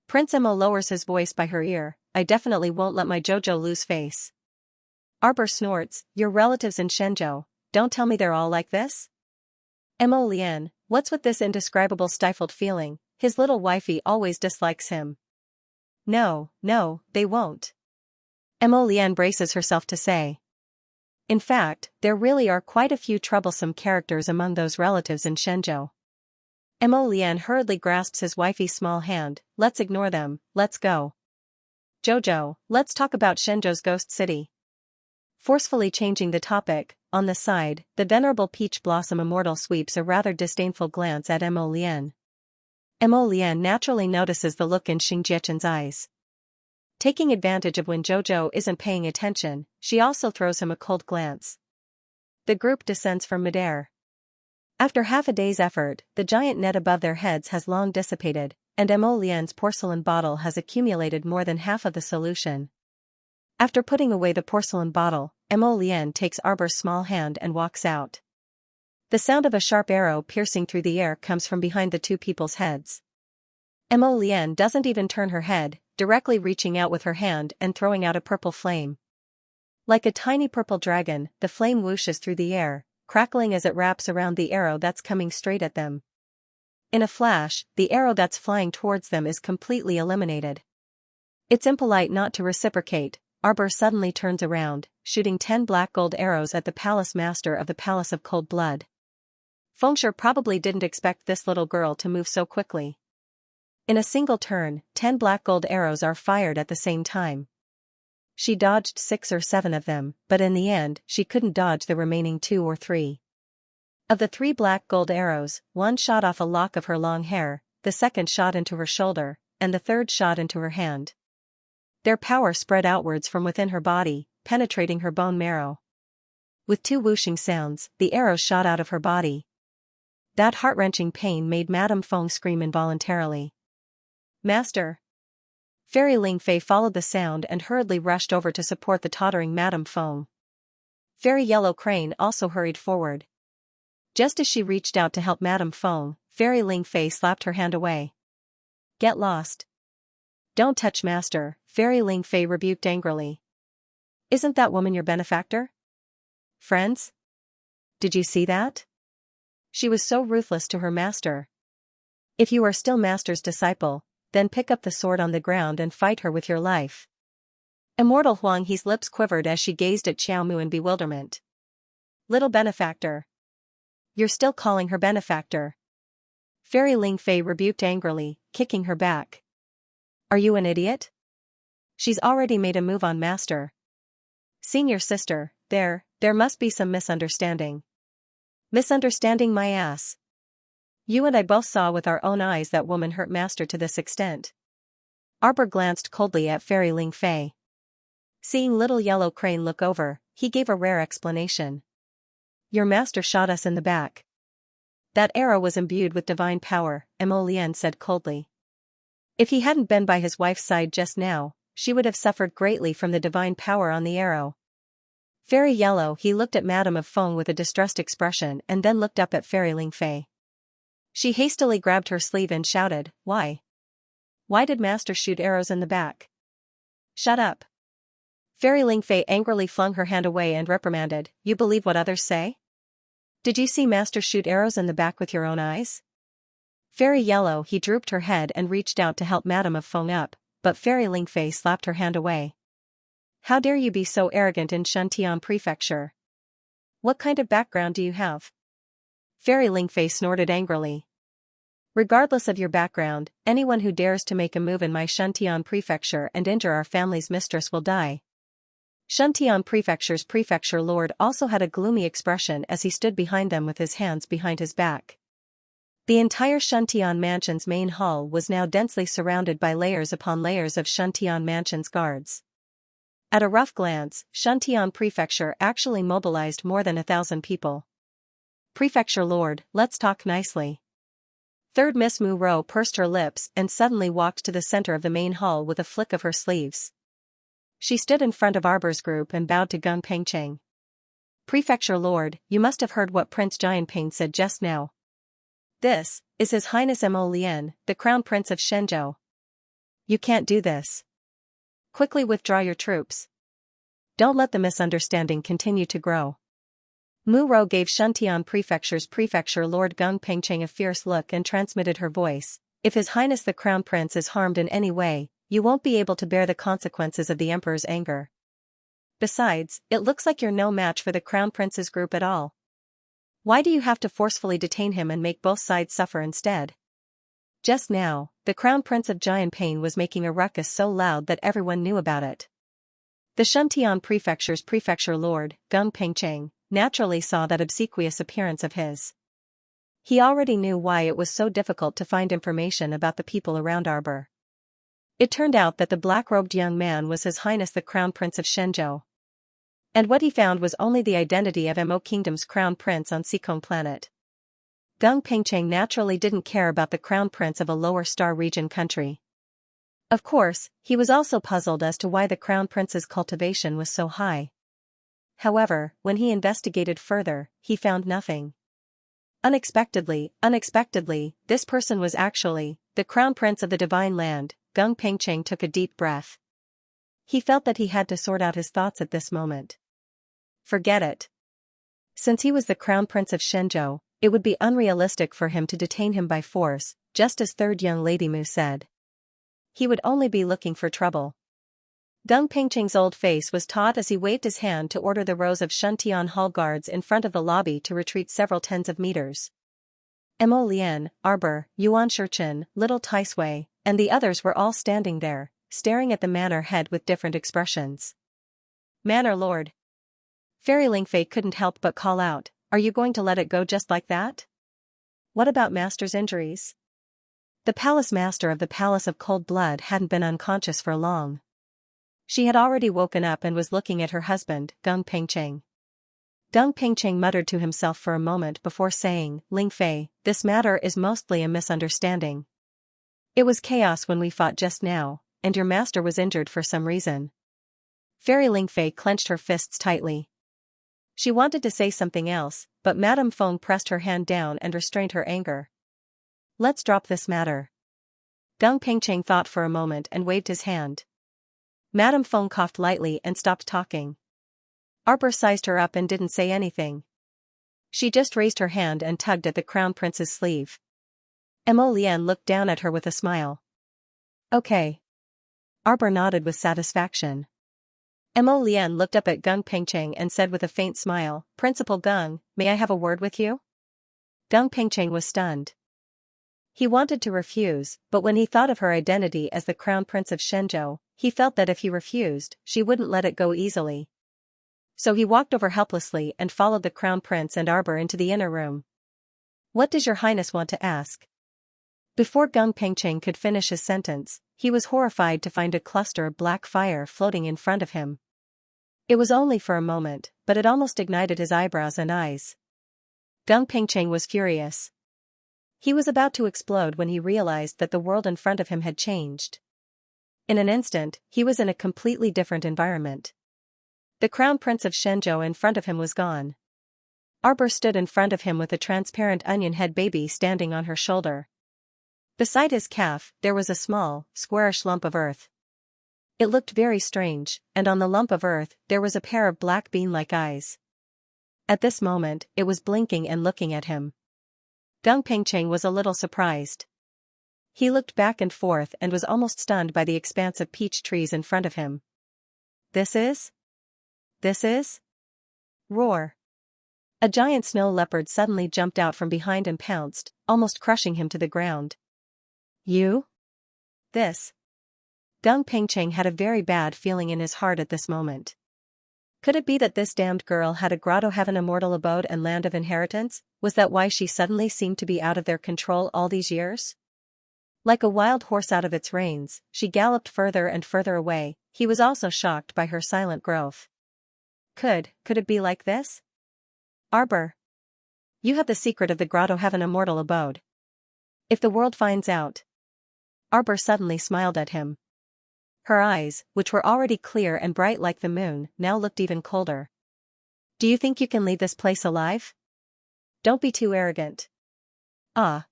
Speaker 1: Prince Emo lowers his voice by her ear, I definitely won't let my Jojo lose face. Arbor snorts, your relatives in Shenzhou, don't tell me they're all like this? Emo Lian, what's with this indescribable stifled feeling, his little wifey always dislikes him. No, they won't. Emo Lian braces herself to say. In fact, there really are quite a few troublesome characters among those relatives in Shenzhou. Emo Lian hurriedly grasps his wifey's small hand, let's ignore them, let's go. Jojo, let's talk about Shenzhou's ghost city. Forcefully changing the topic, on the side, the venerable Peach Blossom Immortal sweeps a rather disdainful glance at Emo Lian. Emo Lian naturally notices the look in Xingjiechen's eyes. Taking advantage of when Jojo isn't paying attention, she also throws him a cold glance. The group descends from midair. After half a day's effort, the giant net above their heads has long dissipated, and Emo Lian's porcelain bottle has accumulated more than half of the solution. After putting away the porcelain bottle, Emo Lian takes Arbor's small hand and walks out. The sound of a sharp arrow piercing through the air comes from behind the two people's heads. Emo Lian doesn't even turn her head, directly reaching out with her hand and throwing out a purple flame. Like a tiny purple dragon, the flame whooshes through the air, crackling as it wraps around the arrow that's coming straight at them. In a flash, the arrow that's flying towards them is completely eliminated. It's impolite not to reciprocate. Arbor suddenly turns around, shooting 10 black gold arrows at the palace master of the Palace of Cold Blood. Fengshe probably didn't expect this little girl to move so quickly. In a single turn, 10 black gold arrows are fired at the same time. She dodged 6 or 7 of them, but in the end, she couldn't dodge the remaining 2 or 3. Of the 3 black gold arrows, one shot off a lock of her long hair, the second shot into her shoulder, and the third shot into her hand. Their power spread outwards from within her body, penetrating her bone marrow. With 2 whooshing sounds, the arrows shot out of her body. That heart-wrenching pain made Madame Feng scream involuntarily. Master! Fairy Ling Fei followed the sound and hurriedly rushed over to support the tottering Madame Feng. Fairy Yellow Crane also hurried forward. Just as she reached out to help Madame Feng, Fairy Ling Fei slapped her hand away. Get lost. Don't touch Master, Fairy Ling Fei rebuked angrily. Isn't that woman your benefactor? Friends? Did you see that? She was so ruthless to her master. If you are still Master's disciple, then pick up the sword on the ground and fight her with your life. Immortal Huang He's lips quivered as she gazed at Xiaomu in bewilderment. Little benefactor. You're still calling her benefactor. Fairy Ling Fei rebuked angrily, kicking her back. Are you an idiot? She's already made a move on Master. Senior sister, there must be some misunderstanding. Misunderstanding my ass. You and I both saw with our own eyes that woman hurt Master to this extent. Arbor glanced coldly at Fairy Ling Fei. Seeing little Yellow Crane look over, he gave a rare explanation. Your master shot us in the back. That arrow was imbued with divine power, Emo Lian said coldly. If he hadn't been by his wife's side just now, she would have suffered greatly from the divine power on the arrow. Fairy Yellow he looked at Madame Feng with a distressed expression and then looked up at Fairy Ling Fei. She hastily grabbed her sleeve and shouted, Why? Why did Master shoot arrows in the back? Shut up. Fairy Ling Fei angrily flung her hand away and reprimanded, You believe what others say? Did you see Master shoot arrows in the back with your own eyes? Fairy Yellow he drooped her head and reached out to help Madame Feng up, but Fairy Ling Fei slapped her hand away. How dare you be so arrogant in Shuntian Prefecture? What kind of background do you have? Fairy Ling Fei snorted angrily. Regardless of your background, anyone who dares to make a move in my Shuntian Prefecture and injure our family's mistress will die. Shuntian Prefecture's prefecture lord also had a gloomy expression as he stood behind them with his hands behind his back. The entire Shuntian Mansion's main hall was now densely surrounded by layers upon layers of Shuntian Mansion's guards. At a rough glance, Shuntian Prefecture actually mobilized more than 1,000 people. Prefecture Lord, let's talk nicely. Third Miss Mu Ro pursed her lips and suddenly walked to the center of the main hall with a flick of her sleeves. She stood in front of Arbor's group and bowed to Gun Pengcheng. Prefecture Lord, you must have heard what Prince Jianping said just now. This is His Highness Mo Lian, the Crown Prince of Shenzhou. You can't do this. Quickly withdraw your troops. Don't let the misunderstanding continue to grow. Mu Rou gave Shuntian Prefecture's Prefecture Lord Gung Pengcheng a fierce look and transmitted her voice. If His Highness the Crown Prince is harmed in any way, you won't be able to bear the consequences of the Emperor's anger. Besides, it looks like you're no match for the Crown Prince's group at all. Why do you have to forcefully detain him and make both sides suffer instead? Just now, the Crown Prince of Jianping was making a ruckus so loud that everyone knew about it. The Shuntian Prefecture's Prefecture Lord, Gung Pengcheng, naturally saw that obsequious appearance of his. He already knew why it was so difficult to find information about the people around Arbor. It turned out that the black-robed young man was His Highness the Crown Prince of Shenzhou. And what he found was only the identity of Mo Kingdom's Crown Prince on Sikong Planet. Gung Pengcheng naturally didn't care about the Crown Prince of a lower star region country. Of course, he was also puzzled as to why the Crown Prince's cultivation was so high. However, when he investigated further, he found nothing. Unexpectedly, this person was actually the Crown Prince of the Divine Land. Gung Pengcheng took a deep breath. He felt that he had to sort out his thoughts at this moment. Forget it. Since he was the Crown Prince of Shenzhou, it would be unrealistic for him to detain him by force, just as third young lady Mu said. He would only be looking for trouble. Gung Pengcheng's old face was taut as he waved his hand to order the rows of Shuntian Hall guards in front of the lobby to retreat several tens of meters. Mo Lian, Arbor, Yuan Shurchen, Little Taisui, and the others were all standing there, staring at the manor head with different expressions. Manor Lord. Fairy Lingfei couldn't help but call out, "Are you going to let it go just like that? What about Master's injuries?" The palace master of the Palace of Cold Blood hadn't been unconscious for long. She had already woken up and was looking at her husband, Gung Pengcheng. Gung Pengcheng muttered to himself for a moment before saying, "Lingfei, this matter is mostly a misunderstanding. It was chaos when we fought just now, and your master was injured for some reason." Fairy Lingfei clenched her fists tightly. She wanted to say something else, but Madame Feng pressed her hand down and restrained her anger. "Let's drop this matter." Gung Pengcheng thought for a moment and waved his hand. Madame Feng coughed lightly and stopped talking. Arbor sized her up and didn't say anything. She just raised her hand and tugged at the Crown Prince's sleeve. Mo Lian looked down at her with a smile. "Okay." Arbor nodded with satisfaction. Mo Lian looked up at Gung Pengcheng and said with a faint smile, "Principal Gung, may I have a word with you?" Gung Pengcheng was stunned. He wanted to refuse, but when he thought of her identity as the Crown Prince of Shenzhou, he felt that if he refused, she wouldn't let it go easily. So he walked over helplessly and followed the Crown Prince and Arbor into the inner room. "What does your highness want to ask?" Before Gung Pengcheng could finish his sentence, he was horrified to find a cluster of black fire floating in front of him. It was only for a moment, but it almost ignited his eyebrows and eyes. Gung Pengcheng was furious. He was about to explode when he realized that the world in front of him had changed. In an instant, he was in a completely different environment. The Crown Prince of Shenzhou in front of him was gone. Arbor stood in front of him with a transparent onion head baby standing on her shoulder. Beside his calf, there was a small, squarish lump of earth. It looked very strange, and on the lump of earth, there was a pair of black bean-like eyes. At this moment, it was blinking and looking at him. Gung Pengcheng was a little surprised. He looked back and forth and was almost stunned by the expanse of peach trees in front of him. This is? Roar. A giant snow leopard suddenly jumped out from behind and pounced, almost crushing him to the ground. "You? This?" Gung Pengcheng had a very bad feeling in his heart at this moment. Could it be that this damned girl had a grotto heaven immortal abode and land of inheritance? Was that why she suddenly seemed to be out of their control all these years? Like a wild horse out of its reins, she galloped further and further away. He was also shocked by her silent growth. Could it be like this? Arbor. You have the secret of the grotto heaven immortal abode. If the world finds out. Arbor suddenly smiled at him. Her eyes, which were already clear and bright like the moon, now looked even colder. Do you think you can leave this place alive? Don't be too arrogant. Ah.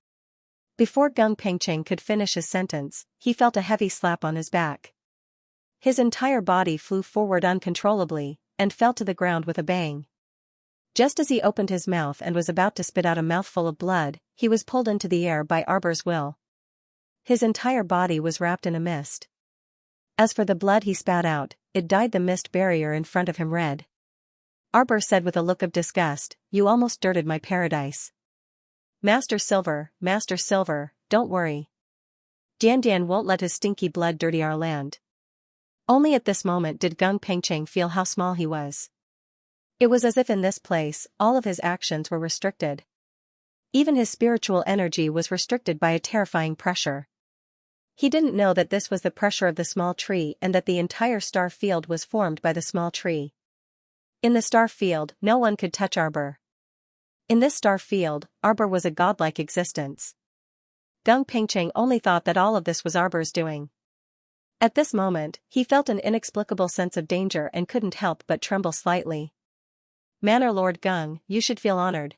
Speaker 1: Before Gung Pengcheng could finish his sentence, he felt a heavy slap on his back. His entire body flew forward uncontrollably, and fell to the ground with a bang. Just as he opened his mouth and was about to spit out a mouthful of blood, he was pulled into the air by Arbor's will. His entire body was wrapped in a mist. As for the blood he spat out, it dyed the mist barrier in front of him red. Arbor said with a look of disgust, "You almost dirted my paradise." Master Silver, don't worry. Dian won't let his stinky blood dirty our land." Only at this moment did Gung Pengcheng feel how small he was. It was as if in this place, all of his actions were restricted. Even his spiritual energy was restricted by a terrifying pressure. He didn't know that this was the pressure of the small tree and that the entire star field was formed by the small tree. In the star field, no one could touch Arbor. In this star field, Arbor was a godlike existence. Gung Pengcheng only thought that all of this was Arbor's doing. At this moment, he felt an inexplicable sense of danger and couldn't help but tremble slightly. "Manor Lord Gung, you should feel honored.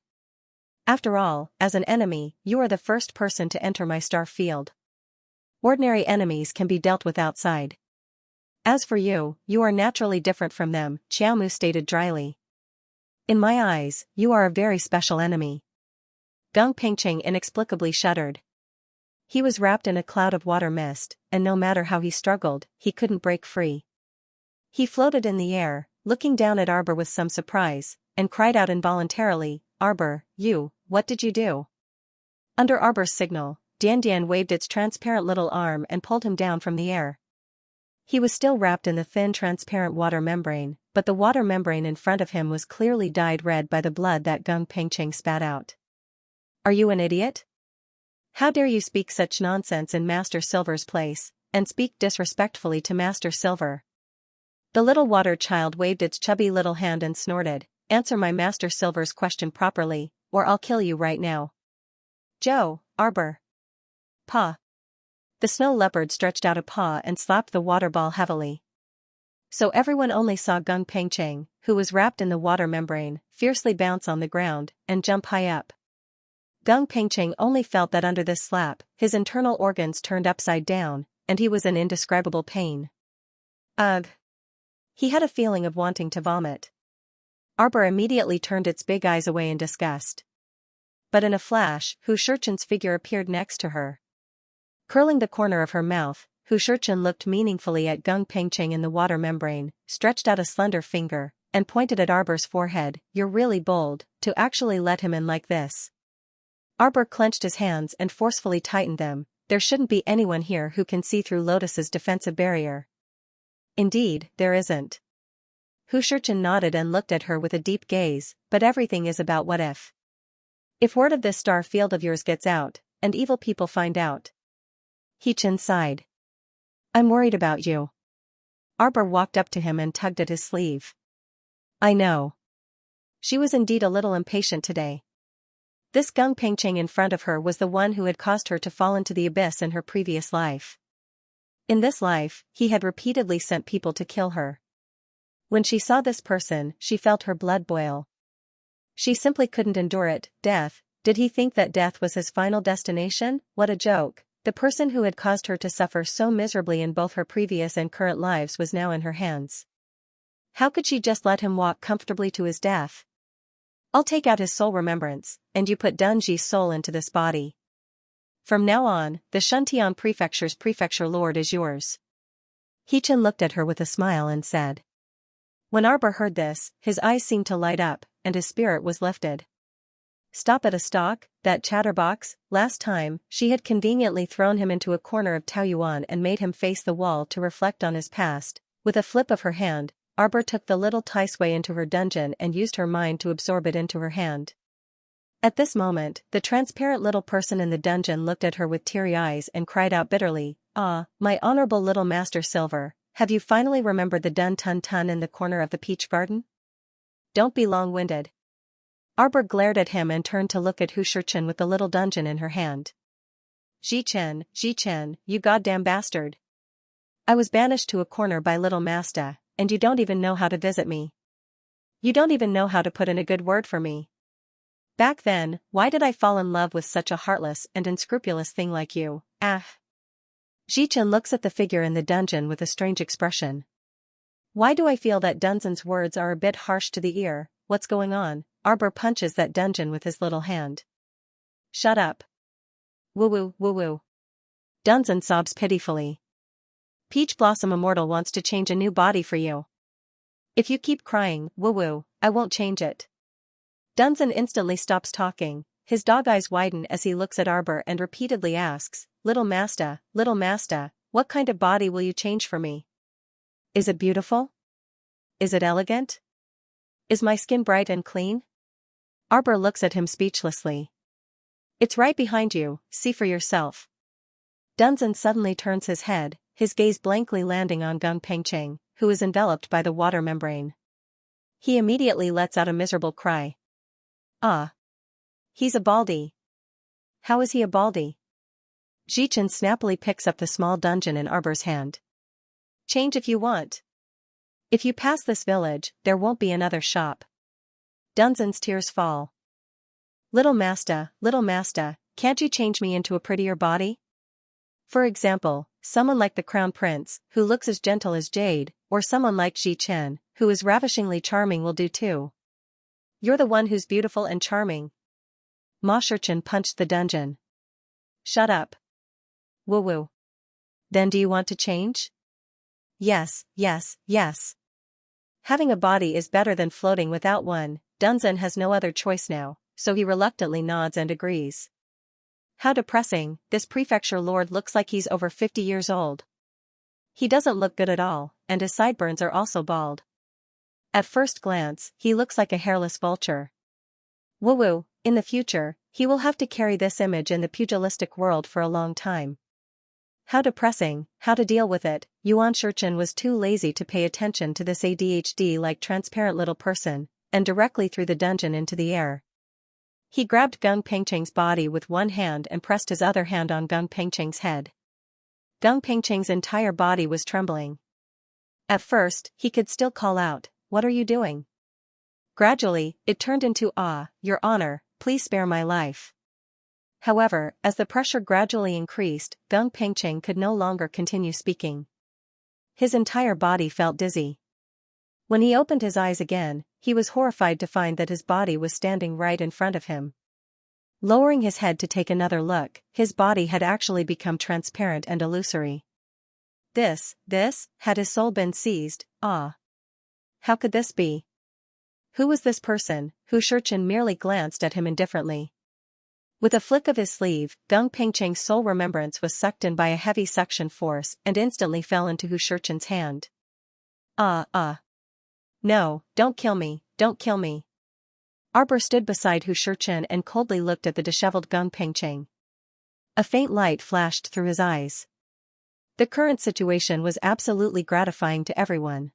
Speaker 1: After all, as an enemy, you are the first person to enter my star field. Ordinary enemies can be dealt with outside. As for you, you are naturally different from them," Xiaomu stated dryly. "In my eyes, you are a very special enemy." Gung Pengcheng inexplicably shuddered. He was wrapped in a cloud of water mist, and no matter how he struggled, he couldn't break free. He floated in the air, looking down at Arbor with some surprise, and cried out involuntarily, "Arbor, what did you do?" Under Arbor's signal, Dian waved its transparent little arm and pulled him down from the air. He was still wrapped in the thin transparent water membrane, but the water membrane in front of him was clearly dyed red by the blood that Gung Pengcheng spat out. "Are you an idiot? How dare you speak such nonsense in Master Silver's place, and speak disrespectfully to Master Silver?" The little water child waved its chubby little hand and snorted, "Answer my Master Silver's question properly, or I'll kill you right now." "Joe, Arbor." "Paw." The snow leopard stretched out a paw and slapped the water ball heavily. So everyone only saw Gung Pengcheng, who was wrapped in the water membrane, fiercely bounce on the ground, and jump high up. Gung Pengcheng only felt that under this slap, his internal organs turned upside down, and he was in indescribable pain. Ugh! He had a feeling of wanting to vomit. Arbor immediately turned its big eyes away in disgust. But in a flash, Hu Shurchen's figure appeared next to her. Curling the corner of her mouth, Hu Shurchen looked meaningfully at Gung Pengcheng in the water membrane, stretched out a slender finger, and pointed at Arbor's forehead. "You're really bold, to actually let him in like this." Arbor clenched his hands and forcefully tightened them. "There shouldn't be anyone here who can see through Lotus's defensive barrier." "Indeed, there isn't." Hu Shurchen nodded and looked at her with a deep gaze, "But everything is about what if. If word of this star field of yours gets out, and evil people find out." He-Chen sighed. "I'm worried about you." Arbor walked up to him and tugged at his sleeve. "I know." She was indeed a little impatient today. This Gung Pengcheng in front of her was the one who had caused her to fall into the abyss in her previous life. In this life, he had repeatedly sent people to kill her. When she saw this person, she felt her blood boil. She simply couldn't endure it. Death. Did he think that death was his final destination? What a joke. The person who had caused her to suffer so miserably in both her previous and current lives was now in her hands. How could she just let him walk comfortably to his death? "I'll take out his soul remembrance, and you put Dunji's soul into this body. From now on, the Shuntian Prefecture's prefecture lord is yours." He-Chen looked at her with a smile and said. When Arbor heard this, his eyes seemed to light up, and his spirit was lifted. Stop at a stalk, that chatterbox. Last time, she had conveniently thrown him into a corner of Taoyuan and made him face the wall to reflect on his past. With a flip of her hand, Arbor took the little Tai Sui into her dungeon and used her mind to absorb it into her hand. At this moment, the transparent little person in the dungeon looked at her with teary eyes and cried out bitterly, "Ah, my honorable little Master Silver, have you finally remembered the Dun Tun Tun in the corner of the peach garden? Don't be long-winded." Arbor glared at him and turned to look at Hu Shurchen with the little dungeon in her hand. Ji-Chen, you goddamn bastard. I was banished to a corner by little Masta, and you don't even know how to visit me." You don't even know how to put in a good word for me. Back then, why did I fall in love with such a heartless and unscrupulous thing like you? Ah. Xichen looks at the figure in the dungeon with a strange expression. Why do I feel that Dungeon's words are a bit harsh to the ear? What's going on? Arbor punches that Dungeon with his little hand. Shut up. Woo-woo, woo-woo. Dungeon sobs pitifully. Peach Blossom Immortal wants to change a new body for you. If you keep crying, woo-woo, I won't change it. Dungeon instantly stops talking, his dog eyes widen as he looks at Arbor and repeatedly asks, Little Master, what kind of body will you change for me? Is it beautiful? Is it elegant? Is my skin bright and clean? Arbor looks at him speechlessly. It's right behind you, see for yourself. Dungeon suddenly turns his head, his gaze blankly landing on Gung Pengcheng, who is enveloped by the water membrane. He immediately lets out a miserable cry. Ah. He's a baldy. How is he a baldy? Xichen snappily picks up the small Dungeon in Arbor's hand. Change if you want. If you pass this village, there won't be another shop. Dungeon's tears fall. Little Master, can't you change me into a prettier body? For example, someone like the Crown Prince, who looks as gentle as jade, or someone like Xichen, who is ravishingly charming will do too. You're the one who's beautiful and charming. Ma Shurchen punched the Dungeon. Shut up. Woo-woo. Then do you want to change? Yes. Having a body is better than floating without one. Dungeon has no other choice now, so he reluctantly nods and agrees. How depressing, this prefecture lord looks like he's over 50 years old. He doesn't look good at all, and his sideburns are also bald. At first glance, he looks like a hairless vulture. Woo-woo, in the future, he will have to carry this image in the pugilistic world for a long time. How depressing, how to deal with it? Yuan Shurchen was too lazy to pay attention to this ADHD-like transparent little person, and directly threw the Dungeon into the air. He grabbed Gung Pengcheng's body with one hand and pressed his other hand on Gung Pengcheng's head. Gung Pengcheng's entire body was trembling. At first, he could still call out, What are you doing? Gradually, it turned into, Your Honor, please spare my life. However, as the pressure gradually increased, Gung Pengcheng could no longer continue speaking. His entire body felt dizzy. When he opened his eyes again, he was horrified to find that his body was standing right in front of him. Lowering his head to take another look, his body had actually become transparent and illusory. This, had his soul been seized? How could this be? Who was this person? Hu Shurchen merely glanced at him indifferently. With a flick of his sleeve, Gung Pengcheng's soul remembrance was sucked in by a heavy suction force and instantly fell into Hu Shurchen's hand. No, don't kill me. Arbor stood beside Hu Shurchen and coldly looked at the disheveled Gung Pengcheng. A faint light flashed through his eyes. The current situation was absolutely gratifying to everyone.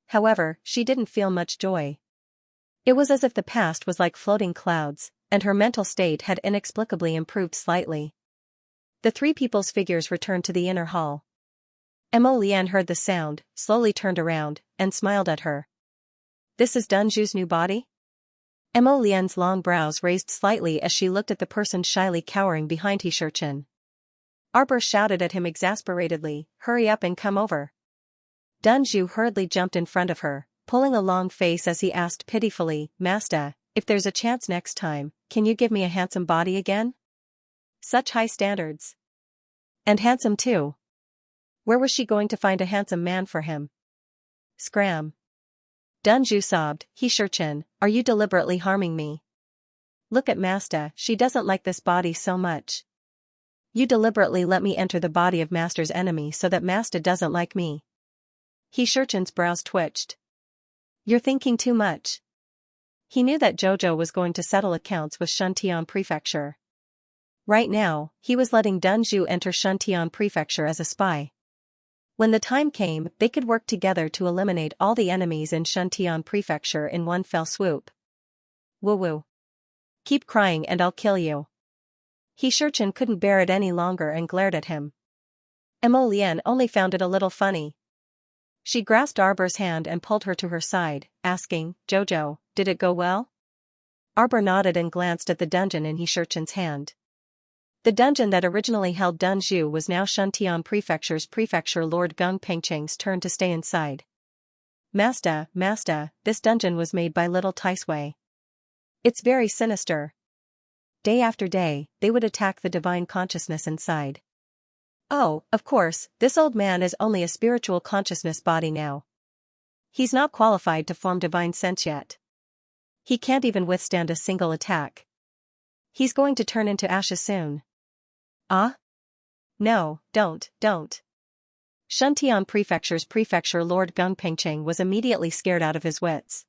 Speaker 1: However, she didn't feel much joy. It was as if the past was like floating clouds, and her mental state had inexplicably improved slightly. The three people's figures returned to the inner hall. Mo Lian heard the sound, slowly turned around, and smiled at her. This is Dunju's new body? Mo Lian's long brows raised slightly as she looked at the person shyly cowering behind Hu Shurchen. Arbor shouted at him exasperatedly, Hurry up and come over. Dunju hurriedly jumped in front of her, pulling a long face as he asked pitifully, Master, if there's a chance next time, can you give me a handsome body again? Such high standards. And handsome too. Where was she going to find a handsome man for him? Scram. Dunju sobbed, Hu Shurchen, are you deliberately harming me? Look at Master, she doesn't like this body so much. You deliberately let me enter the body of Master's enemy so that Master doesn't like me. Hu Shurchen's brows twitched. You're thinking too much. He knew that Jojo was going to settle accounts with Shuntian Prefecture. Right now, he was letting Dunju enter Shuntian Prefecture as a spy. When the time came, they could work together to eliminate all the enemies in Shuntian Prefecture in one fell swoop. Woo-woo. Keep crying and I'll kill you. Hu Shurchen couldn't bear it any longer and glared at him. Mo Lian only found it a little funny. She grasped Arbor's hand and pulled her to her side, asking, "Jojo, did it go well?" Arbor nodded and glanced at the dungeon in Xianxia's hand. The dungeon that originally held Dun Zhu was now Shuntian Prefecture's prefecture Lord Gung Pengcheng's turn to stay inside. Master, this dungeon was made by little Taisui. It's very sinister. Day after day, they would attack the divine consciousness inside. Oh, of course, this old man is only a spiritual consciousness body now. He's not qualified to form divine sense yet. He can't even withstand a single attack. He's going to turn into ashes soon. Ah? No, don't. Shuntian Prefecture's prefecture Lord Gung Pengcheng was immediately scared out of his wits.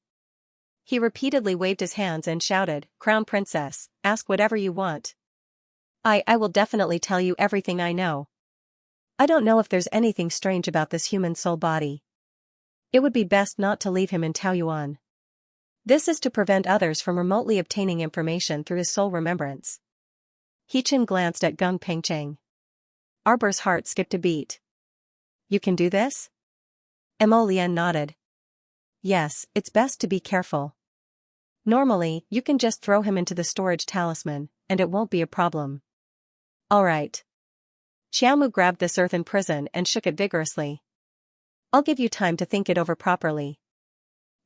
Speaker 1: He repeatedly waved his hands and shouted, "Crown Princess, ask whatever you want. I will definitely tell you everything I know. I don't know if there's anything strange about this human soul body. It would be best not to leave him in Taoyuan. This is to prevent others from remotely obtaining information through his soul remembrance." Hechen glanced at Gung Pengcheng. Arbor's heart skipped a beat. "You can do this?" Mo Lian nodded. "Yes, it's best to be careful. Normally, you can just throw him into the storage talisman, and it won't be a problem." "All right." Xiaomu grabbed this earthen prison and shook it vigorously. "I'll give you time to think it over properly.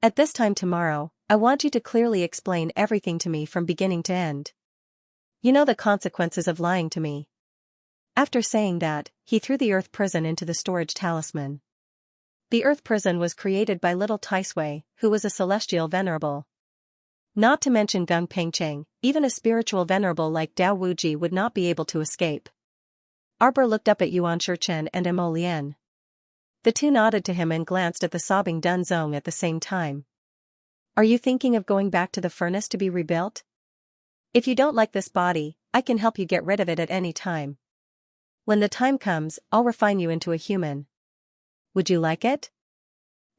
Speaker 1: At this time tomorrow, I want you to clearly explain everything to me from beginning to end. You know the consequences of lying to me." After saying that, he threw the earth prison into the storage talisman. The earth prison was created by little Taisui, who was a celestial venerable. Not to mention Gung Pengcheng, even a spiritual venerable like Dao Wuji would not be able to escape. Arbor looked up at Yuan Shichen and Mo Lian. The two nodded to him and glanced at the sobbing Dun Zong at the same time. "Are you thinking of going back to the furnace to be rebuilt? If you don't like this body, I can help you get rid of it at any time. When the time comes, I'll refine you into a human. Would you like it?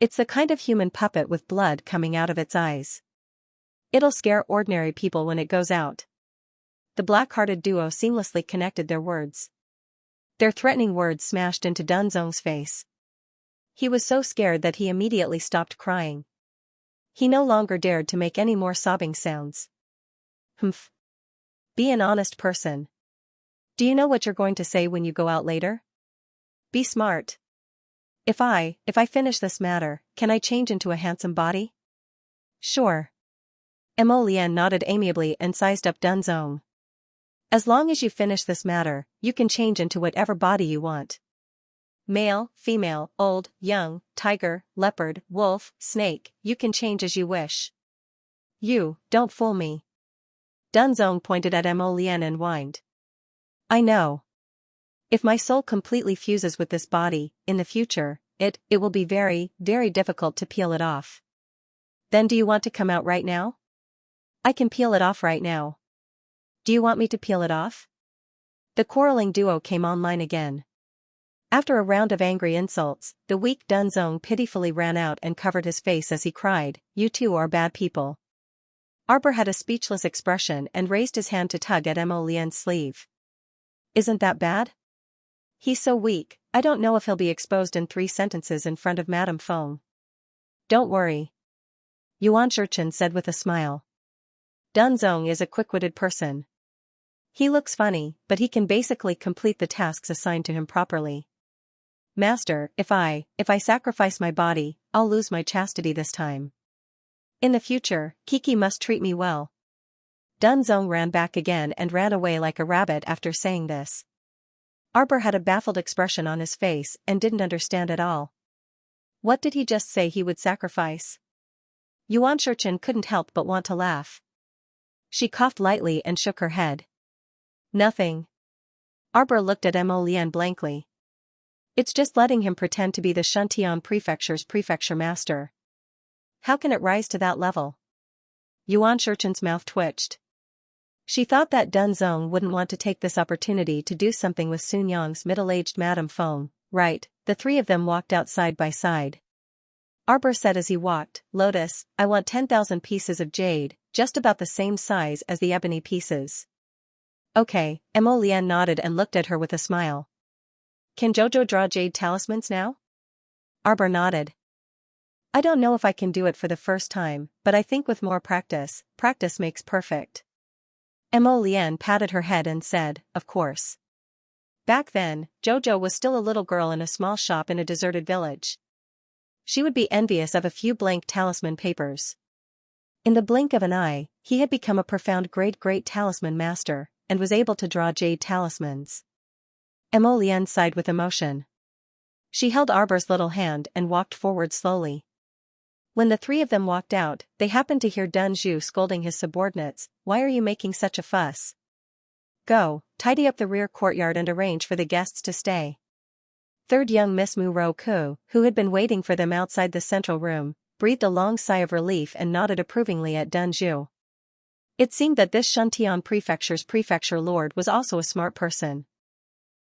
Speaker 1: It's the kind of human puppet with blood coming out of its eyes. It'll scare ordinary people when it goes out." The black-hearted duo seamlessly connected their words. Their threatening words smashed into Dun Zong's face. He was so scared that he immediately stopped crying. He no longer dared to make any more sobbing sounds. "Humph. Be an honest person. Do you know what you're going to say when you go out later? Be smart. If I finish this matter, can I change into a handsome body?" "Sure." Mo Lian nodded amiably and sized up Dun Zong. "As long as you finish this matter, you can change into whatever body you want. Male, female, old, young, tiger, leopard, wolf, snake, you can change as you wish. You, don't fool me." Dun Zong pointed at Mo Lian and whined. "I know. If my soul completely fuses with this body, in the future, it will be very, very difficult to peel it off. Then do you want to come out right now? I can peel it off right now. Do you want me to peel it off?" The quarreling duo came online again. After a round of angry insults, the weak Dun Zong pitifully ran out and covered his face as he cried, "You two are bad people." Arbor had a speechless expression and raised his hand to tug at Mo Lian's sleeve. "Isn't that bad? He's so weak, I don't know if he'll be exposed in 3 sentences in front of Madame Feng." "Don't worry," Yuan Shichen said with a smile. "Dun Zong is a quick-witted person. He looks funny, but he can basically complete the tasks assigned to him properly. Master, if I sacrifice my body, I'll lose my chastity this time. In the future, Kiki must treat me well." Dun Zong ran back again and ran away like a rabbit after saying this. Arbor had a baffled expression on his face and didn't understand at all. What did he just say he would sacrifice? Yuan Shichen couldn't help but want to laugh. She coughed lightly and shook her head. "Nothing." Arbor looked at Mo Lian blankly. "It's just letting him pretend to be the Shuntian Prefecture's prefecture master. How can it rise to that level?" Yuan Shichen's mouth twitched. She thought that Dun Zong wouldn't want to take this opportunity to do something with Sun Yang's middle-aged Madame Feng, right? The three of them walked out side by side. Arbor said as he walked, "Lotus, I want 10,000 pieces of jade, just about the same size as the ebony pieces." "Okay," Mo Lian nodded and looked at her with a smile. "Can Jojo draw jade talismans now?" Arbor nodded. I don't know if I can do it for the first time, but I think with more practice, practice makes perfect. Mo Lian patted her head and said, of course. Back then, Jojo was still a little girl in a small shop in a deserted village. She would be envious of a few blank talisman papers. In the blink of an eye, he had become a profound great talisman master, and was able to draw jade talismans. Mo Lian sighed with emotion. She held Arbor's little hand and walked forward slowly. When the three of them walked out, they happened to hear Dun Zhu scolding his subordinates, "Why are you making such a fuss? Go, tidy up the rear courtyard and arrange for the guests to stay." Third young Miss Mu Ro Ku, who had been waiting for them outside the central room, breathed a long sigh of relief and nodded approvingly at Dun Zhu. It seemed that this Shantian prefecture's prefecture lord was also a smart person.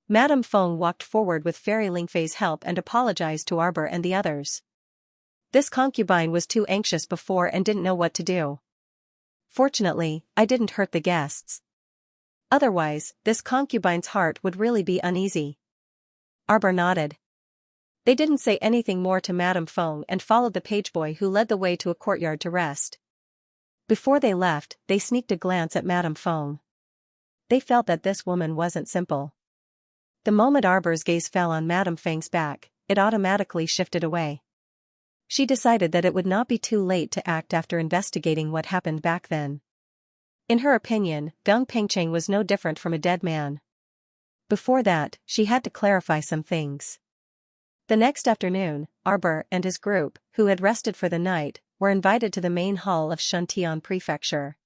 Speaker 1: Madame Feng walked forward with Fairy Lingfei's help and apologized to Arbor and the others. This concubine was too anxious before and didn't know what to do. Fortunately, I didn't hurt the guests. Otherwise, this concubine's heart would really be uneasy. Arbor nodded. They didn't say anything more to Madame Feng and followed the pageboy who led the way to a courtyard to rest. Before they left, they sneaked a glance at Madame Feng. They felt that this woman wasn't simple. The moment Arbor's gaze fell on Madame Feng's back, it automatically shifted away. She decided that it would not be too late to act after investigating what happened back then. In her opinion, Gung Pengcheng was no different from a dead man. Before that, she had to clarify some things. The next afternoon, Arbor and his group, who had rested for the night, were invited to the main hall of Shantian Prefecture.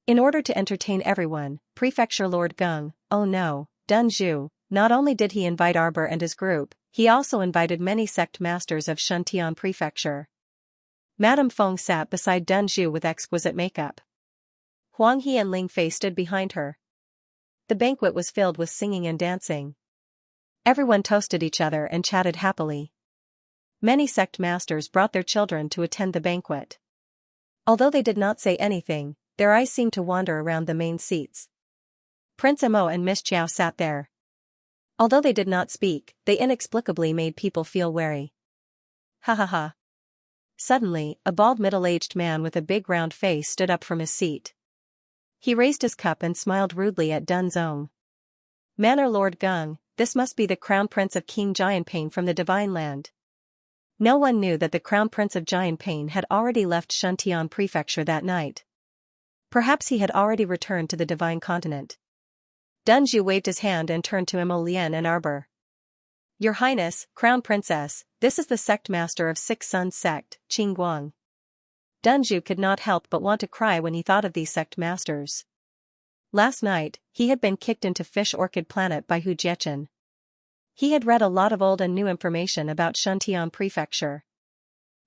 Speaker 1: In order to entertain everyone, Prefecture Lord Gung, oh no, Dun Zhu, not only did he invite Arbor and his group, he also invited many sect masters of Shantian Prefecture. Madame Feng sat beside Dun Zhu with exquisite makeup. Huang He and Ling Fei stood behind her. The banquet was filled with singing and dancing. Everyone toasted each other and chatted happily. Many sect masters brought their children to attend the banquet. Although they did not say anything, their eyes seemed to wander around the main seats. Prince Mo and Miss Jiao sat there. Although they did not speak, they inexplicably made people feel wary. Ha ha ha. Suddenly, a bald middle-aged man with a big round face stood up from his seat. He raised his cup and smiled rudely at Dun Zong. Manor Lord Gung, this must be the Crown Prince of King Jianping from the Divine Land. No one knew that the Crown Prince of Jianping had already left Shantian Prefecture that night. Perhaps he had already returned to the Divine Continent. Dun Zhu waved his hand and turned to Mo Lian and Arbor. Your Highness, Crown Princess, this is the sect master of Six Suns Sect, Qing Guang. Dun Zhu could not help but want to cry when he thought of these sect masters. Last night, he had been kicked into Fish Orchid Planet by Hu Jiechen. He had read a lot of old and new information about Shantian Prefecture.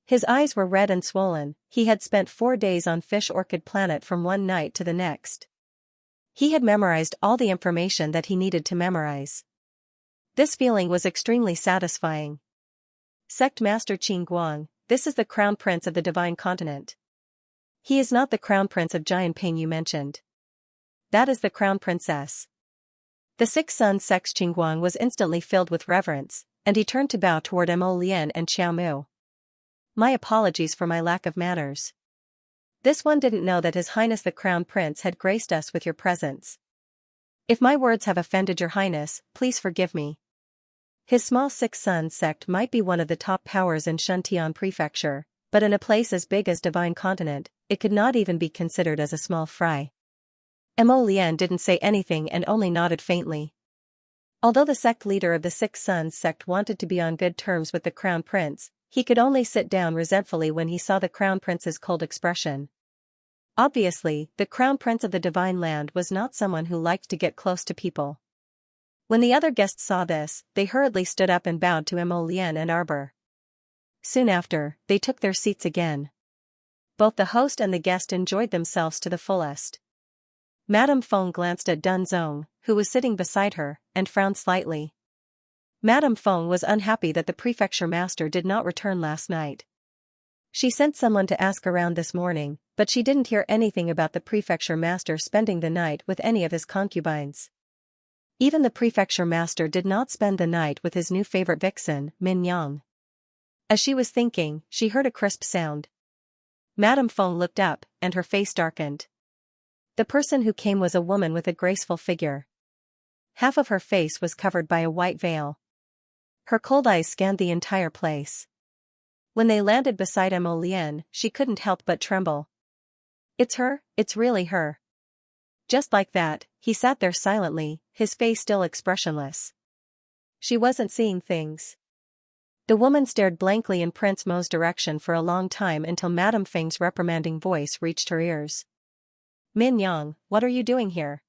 Speaker 1: His eyes were red and swollen. He had spent 4 days on Fish Orchid Planet from one night to the next. He had memorized all the information that he needed to memorize. This feeling was extremely satisfying. Sect Master Qing Guang, this is the Crown Prince of the Divine Continent. He is not the Crown Prince of Jianping you mentioned. That is the Crown Princess. The Six Suns Sect Qing Guang was instantly filled with reverence, and he turned to bow toward Mo Lian and Xiao Mu. My apologies for my lack of manners. This one didn't know that His Highness the Crown Prince had graced us with your presence. If my words have offended your Highness, please forgive me. His small Six Suns sect might be one of the top powers in Shantian Prefecture, but in a place as big as Divine Continent, it could not even be considered as a small fry. Mo Lian didn't say anything and only nodded faintly. Although the sect leader of the Six Suns sect wanted to be on good terms with the Crown Prince, he could only sit down resentfully when he saw the Crown Prince's cold expression. Obviously, the Crown Prince of the Divine Land was not someone who liked to get close to people. When the other guests saw this, they hurriedly stood up and bowed to Mo Lian and Arbor. Soon after, they took their seats again. Both the host and the guest enjoyed themselves to the fullest. Madame Feng glanced at Dun Zong, who was sitting beside her, and frowned slightly. Madame Feng was unhappy that the prefecture master did not return last night. She sent someone to ask around this morning, but she didn't hear anything about the prefecture master spending the night with any of his concubines. Even the prefecture master did not spend the night with his new favorite vixen, Min Yang. As she was thinking, she heard a crisp sound. Madame Feng looked up, and her face darkened. The person who came was a woman with a graceful figure. Half of her face was covered by a white veil. Her cold eyes scanned the entire place. When they landed beside Mo Lian, she couldn't help but tremble. It's her, it's really her. Just like that, he sat there silently, his face still expressionless. She wasn't seeing things. The woman stared blankly in Prince Mo's direction for a long time until Madame Feng's reprimanding voice reached her ears. Min Yang, what are you doing here?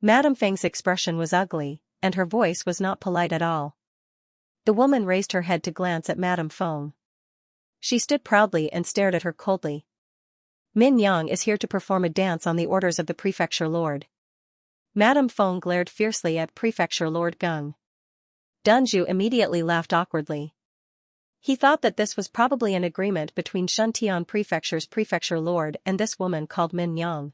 Speaker 1: Madame Feng's expression was ugly, and her voice was not polite at all. The woman raised her head to glance at Madame Feng. She stood proudly and stared at her coldly. Min Yang is here to perform a dance on the orders of the Prefecture Lord. Madame Feng glared fiercely at Prefecture Lord Gung. Dunju immediately laughed awkwardly. He thought that this was probably an agreement between Shuntian Prefecture's Prefecture Lord and this woman called Min Yang.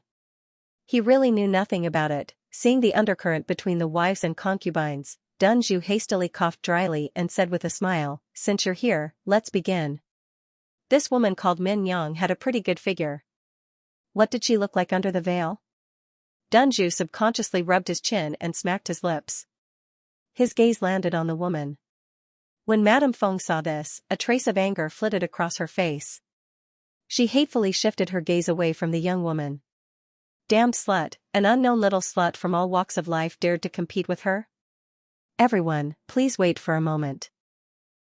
Speaker 1: He really knew nothing about it, seeing the undercurrent between the wives and concubines. Dunju hastily coughed dryly and said with a smile, "Since you're here, let's begin." This woman called Min Yang had a pretty good figure. What did she look like under the veil? Dunju subconsciously rubbed his chin and smacked his lips. His gaze landed on the woman. When Madame Feng saw this, a trace of anger flitted across her face. She hatefully shifted her gaze away from the young woman. Damned slut, an unknown little slut from all walks of life dared to compete with her? Everyone, please wait for a moment.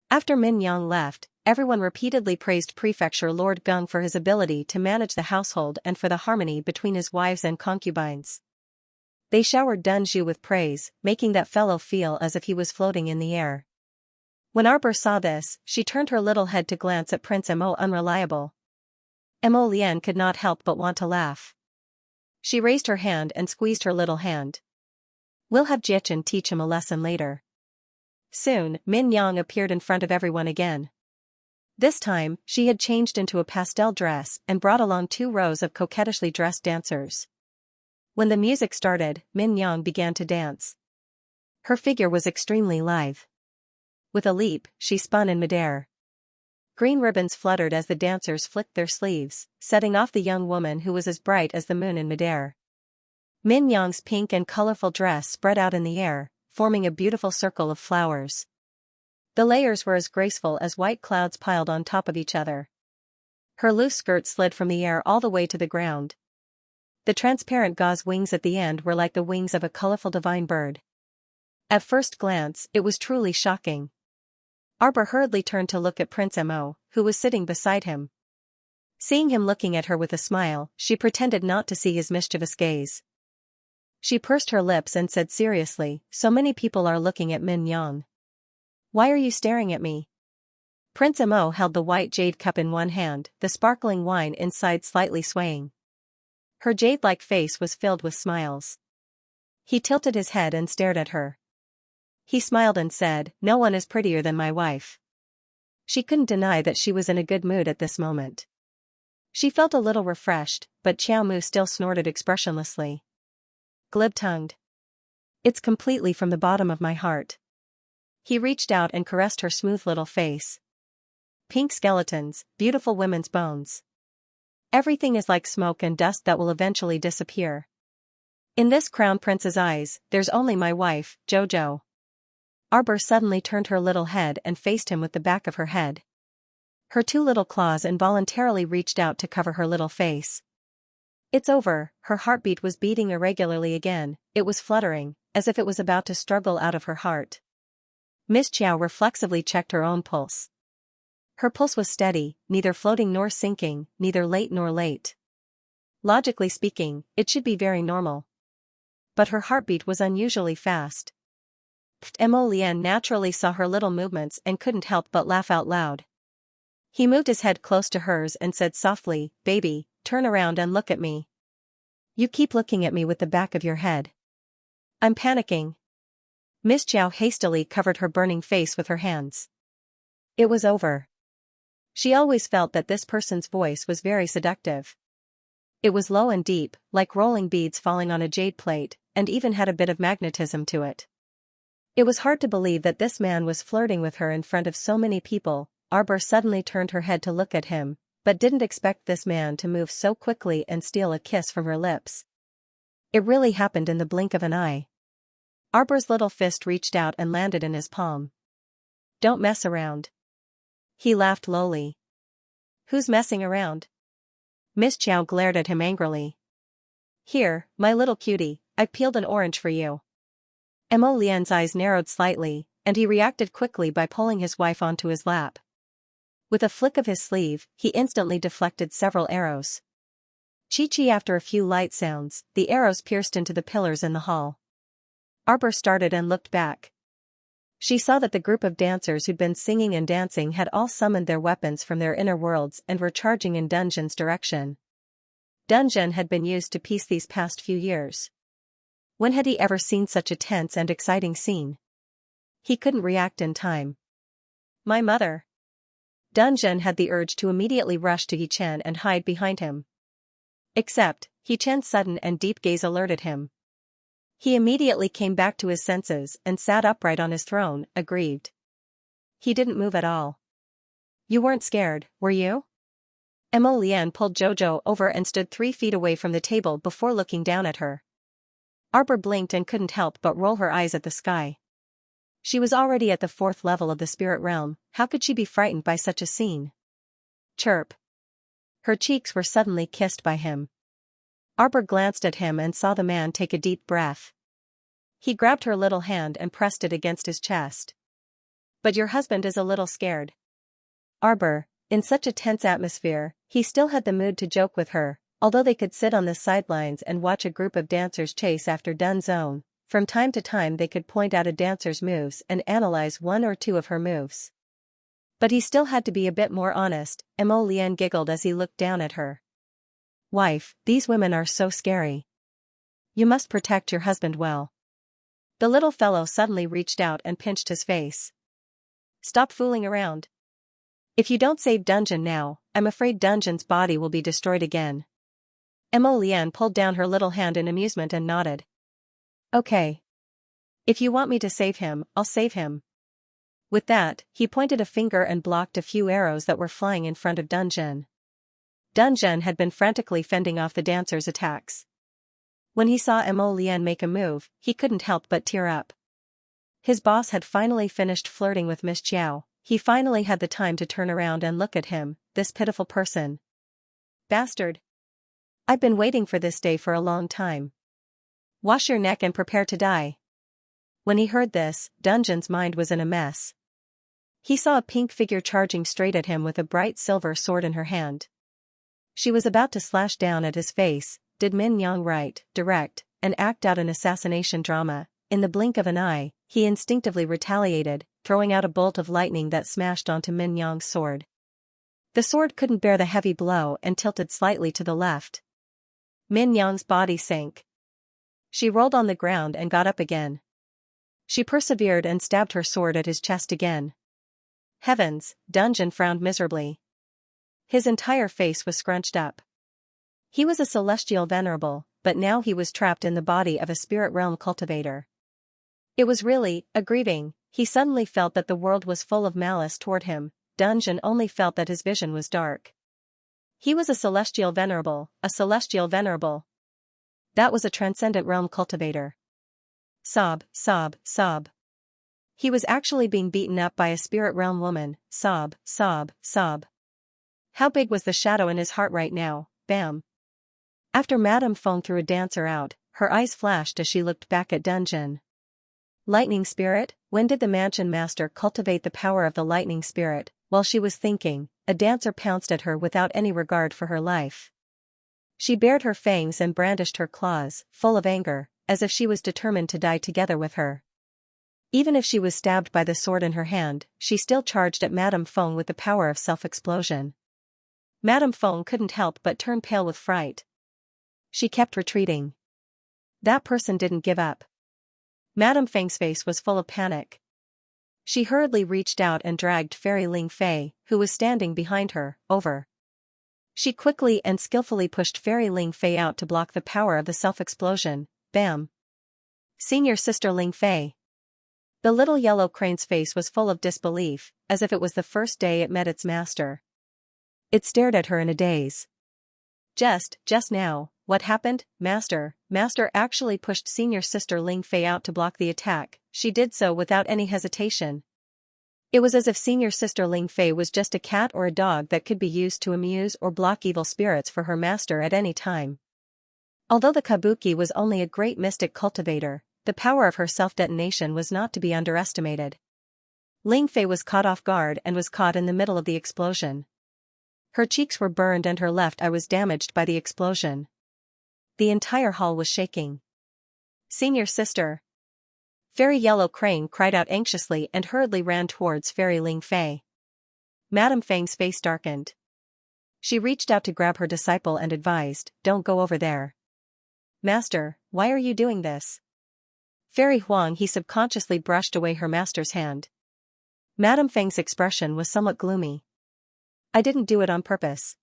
Speaker 1: After Min Yang left, everyone repeatedly praised Prefecture Lord Gung for his ability to manage the household and for the harmony between his wives and concubines. They showered Dunju with praise, making that fellow feel as if he was floating in the air. When Arbor saw this, she turned her little head to glance at Prince Mo Unreliable. Mo Lian could not help but want to laugh. She raised her hand and squeezed her little hand. We'll have Jichen teach him a lesson later. Soon, Min Yang appeared in front of everyone again. This time, she had changed into a pastel dress and brought along 2 rows of coquettishly dressed dancers. When the music started, Min Yang began to dance. Her figure was extremely lithe. With a leap, she spun in midair. Green ribbons fluttered as the dancers flicked their sleeves, setting off the young woman who was as bright as the moon in midair. Min Yang's pink and colorful dress spread out in the air, forming a beautiful circle of flowers. The layers were as graceful as white clouds piled on top of each other. Her loose skirt slid from the air all the way to the ground. The transparent gauze wings at the end were like the wings of a colorful divine bird. At first glance, it was truly shocking. Arbor hurriedly turned to look at Prince Mo, who was sitting beside him. Seeing him looking at her with a smile, she pretended not to see his mischievous gaze. She pursed her lips and said seriously, "So many people are looking at Min Yang. Why are you staring at me?" Prince Mo held the white jade cup in one hand, the sparkling wine inside slightly swaying. Her jade-like face was filled with smiles. He tilted his head and stared at her. He smiled and said, "No one is prettier than my wife." She couldn't deny that she was in a good mood at this moment. She felt a little refreshed, but Xiao Mu still snorted expressionlessly. Glib-tongued. "It's completely from the bottom of my heart." He reached out and caressed her smooth little face. Pink skeletons, beautiful women's bones. Everything is like smoke and dust that will eventually disappear. In this crown prince's eyes, there's only my wife, Jojo. Arbor suddenly turned her little head and faced him with the back of her head. Her 2 little claws involuntarily reached out to cover her little face. It's over, her heartbeat was beating irregularly again, it was fluttering, as if it was about to struggle out of her heart. Miss Chiao reflexively checked her own pulse. Her pulse was steady, neither floating nor sinking, neither late nor late. Logically speaking, it should be very normal. But her heartbeat was unusually fast. Mo Lian naturally saw her little movements and couldn't help but laugh out loud. He moved his head close to hers and said softly, "Baby, turn around and look at me. You keep looking at me with the back of your head." "I'm panicking." Miss Chiao hastily covered her burning face with her hands. It was over. She always felt that this person's voice was very seductive. It was low and deep, like rolling beads falling on a jade plate, and even had a bit of magnetism to it. It was hard to believe that this man was flirting with her in front of so many people, Arbor suddenly turned her head to look at him, but didn't expect this man to move so quickly and steal a kiss from her lips. It really happened in the blink of an eye. Arbor's little fist reached out and landed in his palm. "Don't mess around." He laughed lowly. "Who's messing around?" Miss Chow glared at him angrily. "Here, my little cutie, I've peeled an orange for you." Mo Lian's eyes narrowed slightly, and he reacted quickly by pulling his wife onto his lap. With a flick of his sleeve, he instantly deflected several arrows. Chi-chi after a few light sounds, the arrows pierced into the pillars in the hall. Arbor started and looked back. She saw that the group of dancers who'd been singing and dancing had all summoned their weapons from their inner worlds and were charging in Dungeon's direction. Dungeon had been used to peace these past few years. When had he ever seen such a tense and exciting scene? He couldn't react in time. "My mother." Dungeon had the urge to immediately rush to He-Chen and hide behind him. Except, He-Chen's sudden and deep gaze alerted him. He immediately came back to his senses and sat upright on his throne, aggrieved. He didn't move at all. "You weren't scared, were you?" Mo Lian pulled Jojo over and stood 3 feet away from the table before looking down at her. Arbor blinked and couldn't help but roll her eyes at the sky. She was already at the 4th level of the spirit realm, how could she be frightened by such a scene? Chirp. Her cheeks were suddenly kissed by him. Arbor glanced at him and saw the man take a deep breath. He grabbed her little hand and pressed it against his chest. "But your husband is a little scared." Arbor, in such a tense atmosphere, he still had the mood to joke with her, although they could sit on the sidelines and watch a group of dancers chase after Dunzone. From time to time they could point out a dancer's moves and analyze 1 or 2 of her moves. But he still had to be a bit more honest. Mo Lian giggled as he looked down at her. "Wife, these women are so scary. You must protect your husband well." The little fellow suddenly reached out and pinched his face. "Stop fooling around. If you don't save Dungeon now, I'm afraid Dungeon's body will be destroyed again." Mo Lian pulled down her little hand in amusement and nodded. "Okay. If you want me to save him, I'll save him." With that, he pointed a finger and blocked a few arrows that were flying in front of Dungeon. Dungeon had been frantically fending off the dancers' attacks. When he saw Mo Lian make a move, he couldn't help but tear up. His boss had finally finished flirting with Miss Chiao. He finally had the time to turn around and look at him, this pitiful person. "Bastard. I've been waiting for this day for a long time. Wash your neck and prepare to die." When he heard this, Dungeon's mind was in a mess. He saw a pink figure charging straight at him with a bright silver sword in her hand. She was about to slash down at his face. Did Min Yang write, direct, and act out an assassination drama? In the blink of an eye, he instinctively retaliated, throwing out a bolt of lightning that smashed onto Min Yang's sword. The sword couldn't bear the heavy blow and tilted slightly to the left. Min Yang's body sank. She rolled on the ground and got up again. She persevered and stabbed her sword at his chest again. Heavens, Dungeon frowned miserably. His entire face was scrunched up. He was a celestial venerable, but now he was trapped in the body of a spirit realm cultivator. It was really grieving. He suddenly felt that the world was full of malice toward him. Dungeon only felt that his vision was dark. He was a celestial venerable, a celestial venerable. That was a transcendent realm cultivator. Sob, sob, sob. He was actually being beaten up by a spirit realm woman. Sob, sob, sob. How big was the shadow in his heart right now? Bam. After Madame Feng threw a dancer out, her eyes flashed as she looked back at Dungeon. Lightning spirit? When did the mansion master cultivate the power of the lightning spirit? While she was thinking, a dancer pounced at her without any regard for her life. She bared her fangs and brandished her claws, full of anger, as if she was determined to die together with her. Even if she was stabbed by the sword in her hand, she still charged at Madame Feng with the power of self-explosion. Madame Feng couldn't help but turn pale with fright. She kept retreating. That person didn't give up. Madame Feng's face was full of panic. She hurriedly reached out and dragged Fairy Ling Fei, who was standing behind her, over. She quickly and skillfully pushed Fairy Ling Fei out to block the power of the self-explosion. Bam. Senior Sister Ling Fei. The little yellow crane's face was full of disbelief, as if it was the first day it met its master. It stared at her in a daze. Just now, what happened, Master? Master actually pushed senior sister Ling Fei out to block the attack. She did so without any hesitation. It was as if senior sister Ling Fei was just a cat or a dog that could be used to amuse or block evil spirits for her master at any time. Although the kabuki was only a great mystic cultivator, the power of her self-detonation was not to be underestimated. Ling Fei was caught off guard and was caught in the middle of the explosion. Her cheeks were burned and her left eye was damaged by the explosion. The entire hall was shaking. Senior sister! Fairy Yellow Crane cried out anxiously and hurriedly ran towards Fairy Ling Fei. Madame Fang's face darkened. She reached out to grab her disciple and advised, "Don't go over there." "Master, why are you doing this?" Fairy Huang He subconsciously brushed away her master's hand. Madame Fang's expression was somewhat gloomy. "I didn't do it on purpose.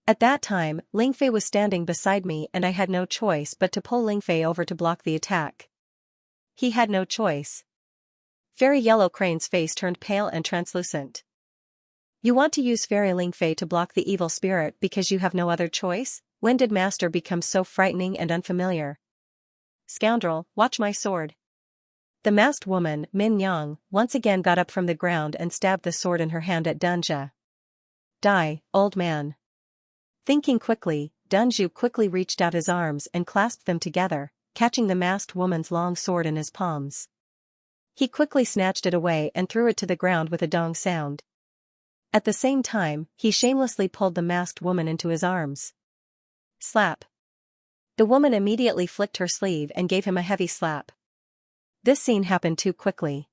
Speaker 1: At that time, Ling Fei was standing beside me and I had no choice but to pull Ling Fei over to block the attack." He had no choice. Fairy Yellow Crane's face turned pale and translucent. "You want to use Fairy Ling Fei to block the evil spirit because you have no other choice? When did Master become so frightening and unfamiliar? Scoundrel, watch my sword." The masked woman, Min Yang, once again got up from the ground and stabbed the sword in her hand at Dunja. "Die, old man." Thinking quickly, Dunju quickly reached out his arms and clasped them together, catching the masked woman's long sword in his palms. He quickly snatched it away and threw it to the ground with a dong sound. At the same time, he shamelessly pulled the masked woman into his arms. Slap. The woman immediately flicked her sleeve and gave him a heavy slap. This scene happened too quickly.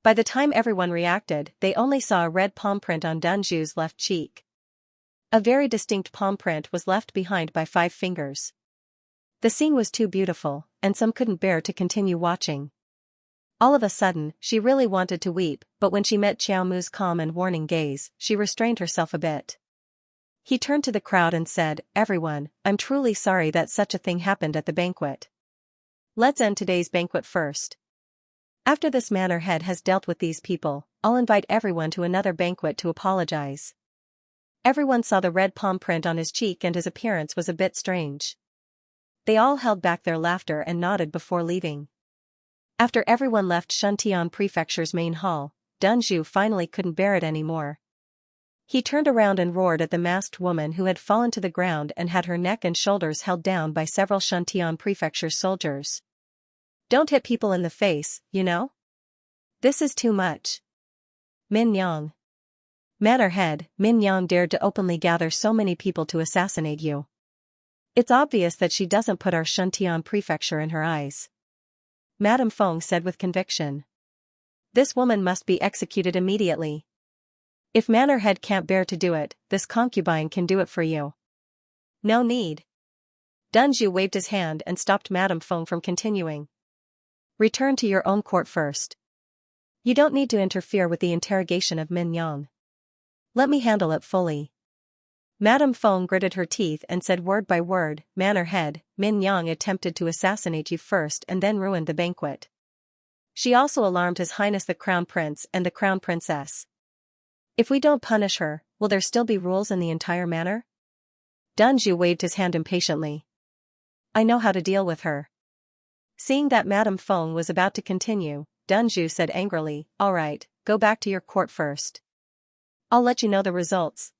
Speaker 1: By the time everyone reacted, they only saw a red palm print on Dunju's left cheek. A very distinct palm print was left behind by 5 fingers. The scene was too beautiful, and some couldn't bear to continue watching. All of a sudden, she really wanted to weep, but when she met Xiao Mu's calm and warning gaze, she restrained herself a bit. He turned to the crowd and said, "Everyone, I'm truly sorry that such a thing happened at the banquet. Let's end today's banquet first. After this manor head has dealt with these people, I'll invite everyone to another banquet to apologize." Everyone saw the red palm print on his cheek and his appearance was a bit strange. They all held back their laughter and nodded before leaving. After everyone left Shuntian Prefecture's main hall, Dunju finally couldn't bear it anymore. He turned around and roared at the masked woman who had fallen to the ground and had her neck and shoulders held down by several Shuntian Prefecture's soldiers. "Don't hit people in the face, you know? This is too much. Min Yang. Manor head, Min Yang dared to openly gather so many people to assassinate you. It's obvious that she doesn't put our Shuntian Prefecture in her eyes." Madame Feng said with conviction. "This woman must be executed immediately. If Manor head can't bear to do it, this concubine can do it for you." "No need." Dunju waved his hand and stopped Madame Feng from continuing. "Return to your own court first. You don't need to interfere with the interrogation of Min Yang. Let me handle it fully." Madame Feng gritted her teeth and said word by word, "Manor head, Min Yang attempted to assassinate you first and then ruined the banquet. She also alarmed His Highness the Crown Prince and the Crown Princess. If we don't punish her, will there still be rules in the entire manor?" Dunju waved his hand impatiently. "I know how to deal with her." Seeing that Madame Feng was about to continue, Dunju said angrily, "All right, go back to your court first. I'll let you know the results."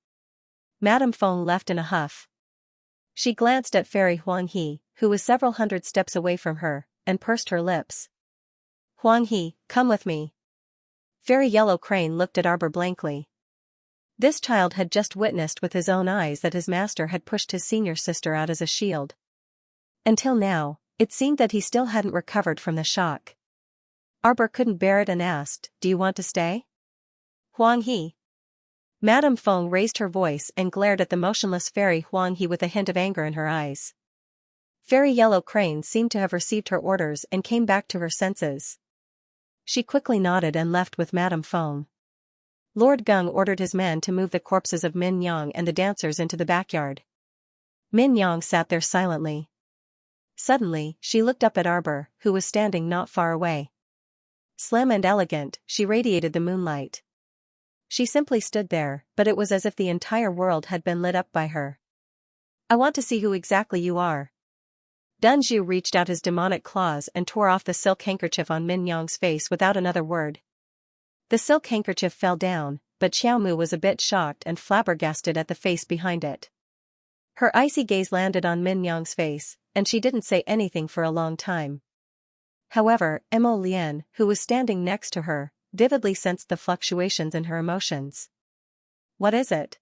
Speaker 1: Madame Feng left in a huff. She glanced at Fairy Huang He, who was several hundred steps away from her, and pursed her lips. "Huang He, come with me." Fairy Yellow Crane looked at Arbor blankly. This child had just witnessed with his own eyes that his master had pushed his senior sister out as a shield. Until now, it seemed that he still hadn't recovered from the shock. Arbor couldn't bear it and asked, "Do you want to stay?" "Huang He." Madame Feng raised her voice and glared at the motionless Fairy Huang He with a hint of anger in her eyes. Fairy Yellow Crane seemed to have received her orders and came back to her senses. She quickly nodded and left with Madame Feng. Lord Gung ordered his men to move the corpses of Min Yang and the dancers into the backyard. Min Yang sat there silently. Suddenly, she looked up at Arbor, who was standing not far away. Slim and elegant, she radiated the moonlight. She simply stood there, but it was as if the entire world had been lit up by her. I want to see who exactly you are. Dunju reached out his demonic claws and tore off the silk handkerchief on Min Yang's face without another word. The silk handkerchief fell down, but Xiaomu was a bit shocked and flabbergasted at the face behind it. Her icy gaze landed on Min Yang's face, and she didn't say anything for a long time. However, Mo Lian, who was standing next to her, vividly sensed the fluctuations in her emotions. What is it?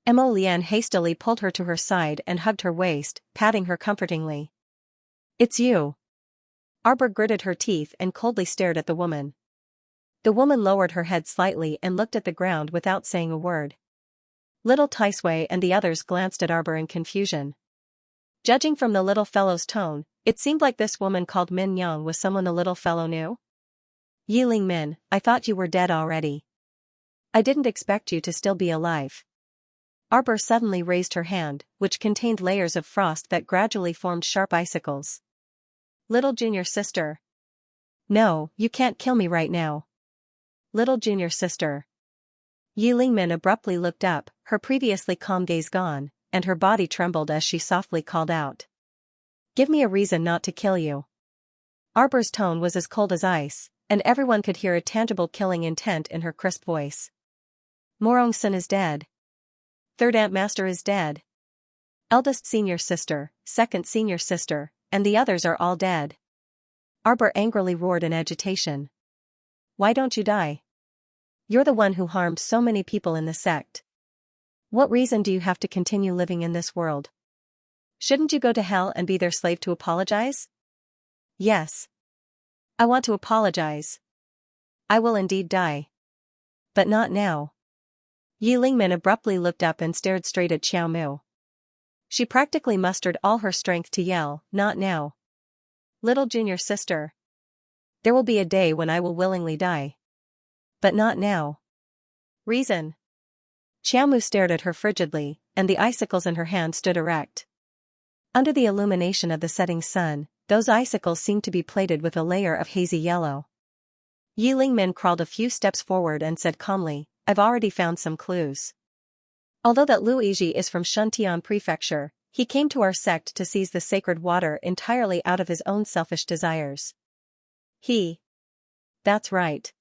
Speaker 1: Mo Lian hastily pulled her to her side and hugged her waist, patting her comfortingly. It's you. Arbor gritted her teeth and coldly stared at the woman. The woman lowered her head slightly and looked at the ground without saying a word. Little Taisui and the others glanced at Arbor in confusion. Judging from the little fellow's tone, it seemed like this woman called Min Yang was someone the little fellow knew. Yiling Min, I thought you were dead already. I didn't expect you to still be alive. Arbor suddenly raised her hand, which contained layers of frost that gradually formed sharp icicles. Little junior sister. No, you can't kill me right now. Little junior sister. Yiling Min abruptly looked up, her previously calm gaze gone, and her body trembled as she softly called out. Give me a reason not to kill you. Arbor's tone was as cold as ice, and everyone could hear a tangible killing intent in her crisp voice. Morong-san is dead. Third Aunt Master is dead. Eldest senior sister, second senior sister, and the others are all dead. Arbor angrily roared in agitation. Why don't you die? You're the one who harmed so many people in the sect. What reason do you have to continue living in this world? Shouldn't you go to hell and be their slave to apologize? Yes. I want to apologize. I will indeed die. But not now. Yiling Min abruptly looked up and stared straight at Xiaomu. She practically mustered all her strength to yell, not now. Little junior sister. There will be a day when I will willingly die. But not now. Reason. Xiaomu stared at her frigidly, and the icicles in her hand stood erect. Under the illumination of the setting sun, those icicles seemed to be plated with a layer of hazy yellow. Yiling Min crawled a few steps forward and said calmly, I've already found some clues. Although that Luigi is from Xianxia Prefecture, he came to our sect to seize the sacred water entirely out of his own selfish desires. That's right.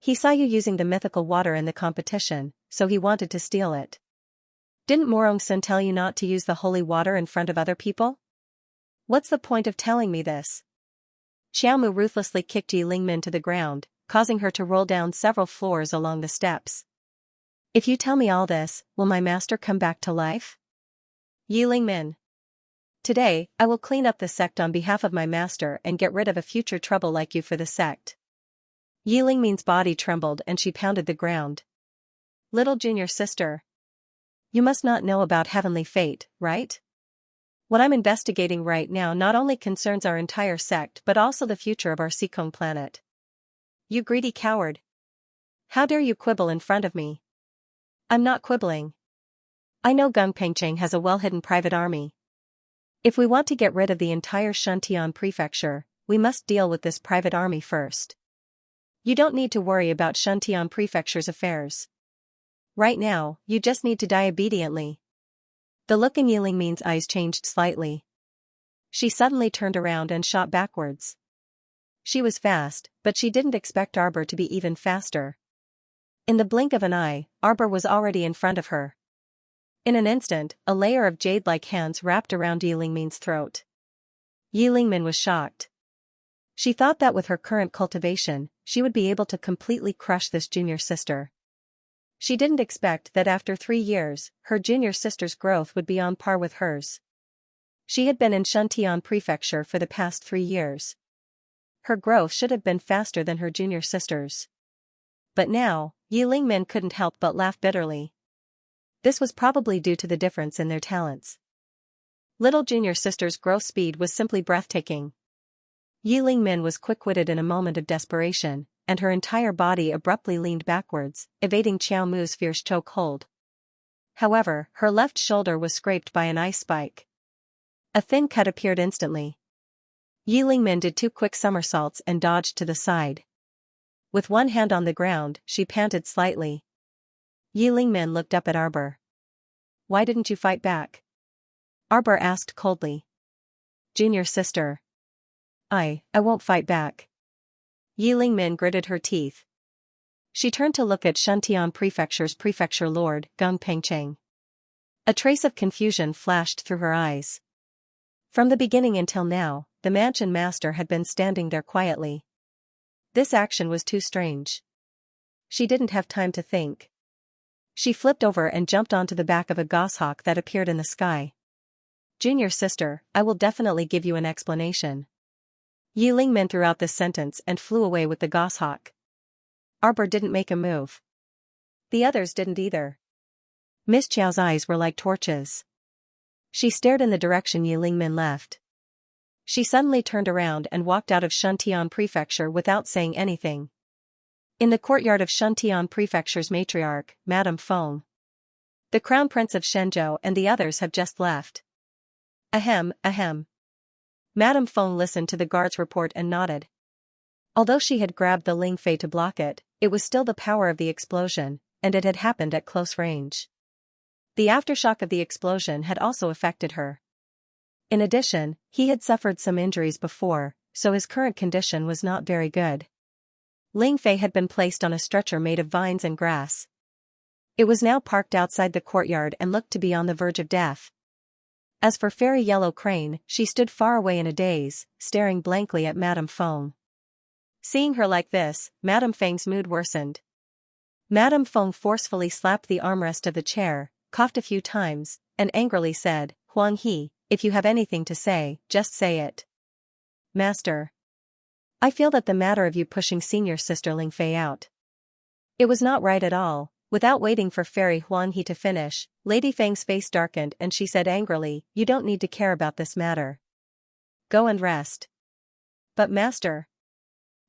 Speaker 1: He saw you using the mythical water in the competition, so he wanted to steal it. Didn't Morong-san tell you not to use the holy water in front of other people? What's the point of telling me this? Xiaomu ruthlessly kicked Yiling Min to the ground, causing her to roll down several floors along the steps. If you tell me all this, will my master come back to life? Yiling Min. Today, I will clean up the sect on behalf of my master and get rid of a future trouble like you for the sect. Yiling Min's body trembled and she pounded the ground. Little junior sister. You must not know about heavenly fate, right? What I'm investigating right now not only concerns our entire sect but also the future of our Seikong planet. You greedy coward. How dare you quibble in front of me? I'm not quibbling. I know Gungpengcheng has a well-hidden private army. If we want to get rid of the entire Xianxia Prefecture, we must deal with this private army first. You don't need to worry about Xianxia Prefecture's affairs. Right now, you just need to die obediently. The look in Yiling Min's eyes changed slightly. She suddenly turned around and shot backwards. She was fast, but she didn't expect Arbor to be even faster. In the blink of an eye, Arbor was already in front of her. In an instant, a layer of jade-like hands wrapped around Yiling Min's throat. Yiling Min was shocked. She thought that with her current cultivation, she would be able to completely crush this junior sister. She didn't expect that after 3 years, her junior sister's growth would be on par with hers. She had been in Xianxia Prefecture for the past 3 years. Her growth should have been faster than her junior sister's. But now, Yiling Min couldn't help but laugh bitterly. This was probably due to the difference in their talents. Little junior sister's growth speed was simply breathtaking. Yiling Min was quick-witted in a moment of desperation, and her entire body abruptly leaned backwards, evading Xiaomu's fierce chokehold. However, her left shoulder was scraped by an ice spike. A thin cut appeared instantly. Yi Lingmin did 2 quick somersaults and dodged to the side. With one hand on the ground, she panted slightly. Yi Lingmin looked up at Arbor. "Why didn't you fight back?" Arbor asked coldly. "Junior sister. I won't fight back." Yi Lingmin gritted her teeth. She turned to look at Shuntian Prefecture's prefecture lord, Gung Pengcheng. A trace of confusion flashed through her eyes. From the beginning until now, the mansion master had been standing there quietly. This action was too strange. She didn't have time to think. She flipped over and jumped onto the back of a goshawk that appeared in the sky. "Junior sister, I will definitely give you an explanation." Yi Lingmin threw out this sentence and flew away with the goshawk. Arbor didn't make a move. The others didn't either. Miss Chiao's eyes were like torches. She stared in the direction Yi Lingmin left. She suddenly turned around and walked out of Shuntian Prefecture without saying anything. In the courtyard of Shuntian Prefecture's matriarch, Madame Feng. "The Crown Prince of Shenzhou and the others have just left." Ahem, ahem. Madame Feng listened to the guard's report and nodded. Although she had grabbed the Ling Fei to block it, it was still the power of the explosion, and it had happened at close range. The aftershock of the explosion had also affected her. In addition, he had suffered some injuries before, so his current condition was not very good. Ling Fei had been placed on a stretcher made of vines and grass. It was now parked outside the courtyard and looked to be on the verge of death. As for Fairy Yellow Crane, she stood far away in a daze, staring blankly at Madame Feng. Seeing her like this, Madame Feng's mood worsened. Madame Feng forcefully slapped the armrest of the chair, coughed a few times, and angrily said, "Huang He, if you have anything to say, just say it." "Master. I feel that the matter of you pushing senior sister Ling Fei out. It was not right at all." Without waiting for Fairy Huang He to finish, Lady Feng's face darkened and she said angrily, "You don't need to care about this matter. Go and rest." "But master."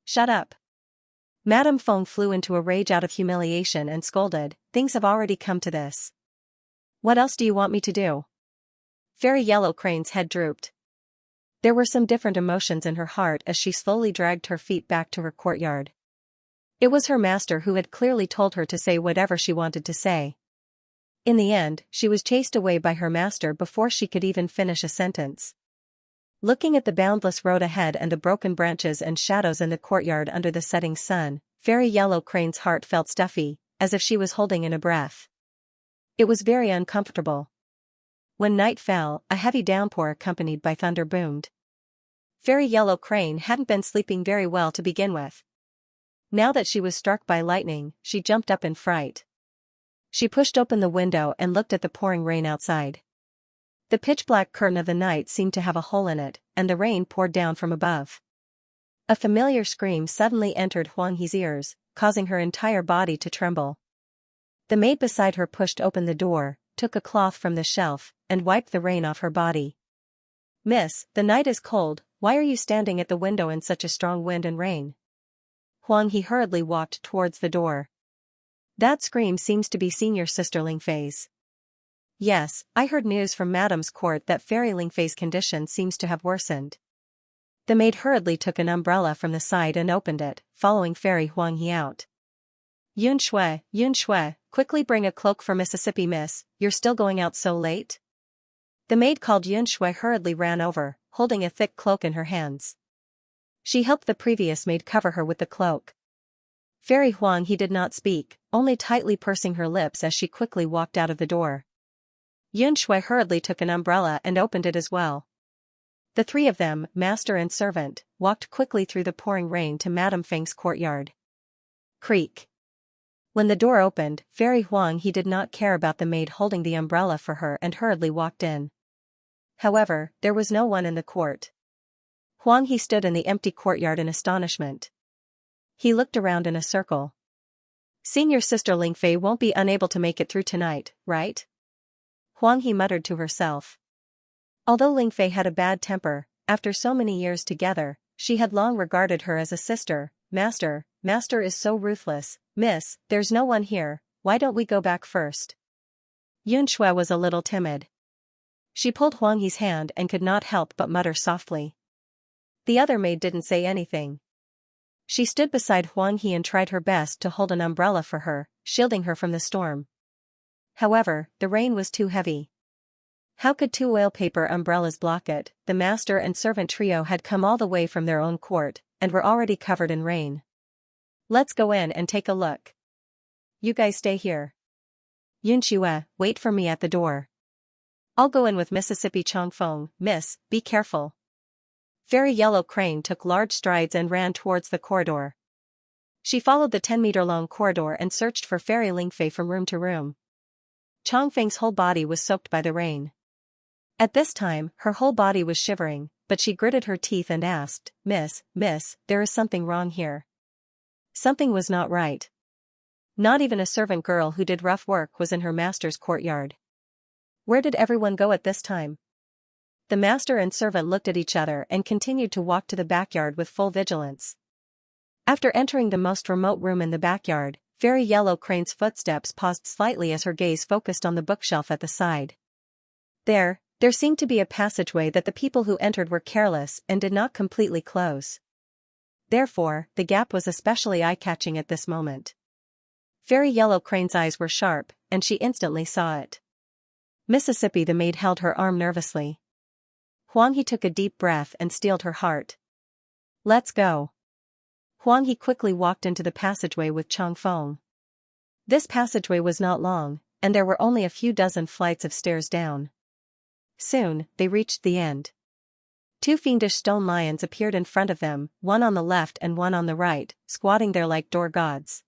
Speaker 1: "Shut up." Madame Feng flew into a rage out of humiliation and scolded, "Things have already come to this. What else do you want me to do?" Fairy Yellow Crane's head drooped. There were some different emotions in her heart as she slowly dragged her feet back to her courtyard. It was her master who had clearly told her to say whatever she wanted to say. In the end, she was chased away by her master before she could even finish a sentence. Looking at the boundless road ahead and the broken branches and shadows in the courtyard under the setting sun, Fairy Yellow Crane's heart felt stuffy, as if she was holding in a breath. It was very uncomfortable. When night fell, a heavy downpour accompanied by thunder boomed. Fairy Yellow Crane hadn't been sleeping very well to begin with. Now that she was struck by lightning, she jumped up in fright. She pushed open the window and looked at the pouring rain outside. The pitch-black curtain of the night seemed to have a hole in it, and the rain poured down from above. A familiar scream suddenly entered Huang He's ears, causing her entire body to tremble. The maid beside her pushed open the door, took a cloth from the shelf, and wiped the rain off her body. "Miss, the night is cold, why are you standing at the window in such a strong wind and rain?" Huang He hurriedly walked towards the door. "That scream seems to be senior sister Ling Fei's." "Yes, I heard news from Madame's court that Fairy Ling Fei's condition seems to have worsened." The maid hurriedly took an umbrella from the side and opened it, following Fairy Huang He out. Yun Shui, quickly bring a cloak for Mississippi Miss, you're still going out so late?" The maid called Yun Shui hurriedly ran over, holding a thick cloak in her hands. She helped the previous maid cover her with the cloak. Fairy Huang He did not speak, only tightly pursing her lips as she quickly walked out of the door. Yun Shui hurriedly took an umbrella and opened it as well. The three of them, master and servant, walked quickly through the pouring rain to Madame Feng's courtyard. Creak. When the door opened, Fairy Huang He did not care about the maid holding the umbrella for her and hurriedly walked in. However, there was no one in the court. Huang He stood in the empty courtyard in astonishment. He looked around in a circle. "Senior sister Ling Fei won't be unable to make it through tonight, right?" Huang He muttered to herself. Although Ling Fei had a bad temper, after so many years together, she had long regarded her as a sister. Master is so ruthless. "Miss, there's no one here, why don't we go back first?" Yun Shui was a little timid. She pulled Huang He's hand and could not help but mutter softly. The other maid didn't say anything. She stood beside Huang He and tried her best to hold an umbrella for her, shielding her from the storm. However, the rain was too heavy. How could two oil-paper umbrellas block it? The master and servant trio had come all the way from their own court, and were already covered in rain. Let's go in and take a look. You guys stay here. Xianxia, wait for me at the door. I'll go in with Mississippi Changfeng. Miss, be careful. Fairy Yellow Crane took large strides and ran towards the corridor. She followed the 10-meter-long corridor and searched for Fairy Lingfei from room to room. Changfeng's whole body was soaked by the rain. At this time, her whole body was shivering, but she gritted her teeth and asked, Miss, there is something wrong here. Something was not right. Not even a servant girl who did rough work was in her master's courtyard. Where did everyone go at this time? The master and servant looked at each other and continued to walk to the backyard with full vigilance. After entering the most remote room in the backyard, Fairy Yellow Crane's footsteps paused slightly as her gaze focused on the bookshelf at the side. There seemed to be a passageway that the people who entered were careless and did not completely close. Therefore, the gap was especially eye-catching at this moment. Fairy Yellow Crane's eyes were sharp, and she instantly saw it. Mississippi the maid held her arm nervously. Huang He took a deep breath and steeled her heart. Let's go. Huang He quickly walked into the passageway with Changfeng. This passageway was not long, and there were only a few dozen flights of stairs down. Soon, they reached the end. Two fiendish stone lions appeared in front of them, one on the left and one on the right, squatting there like door gods.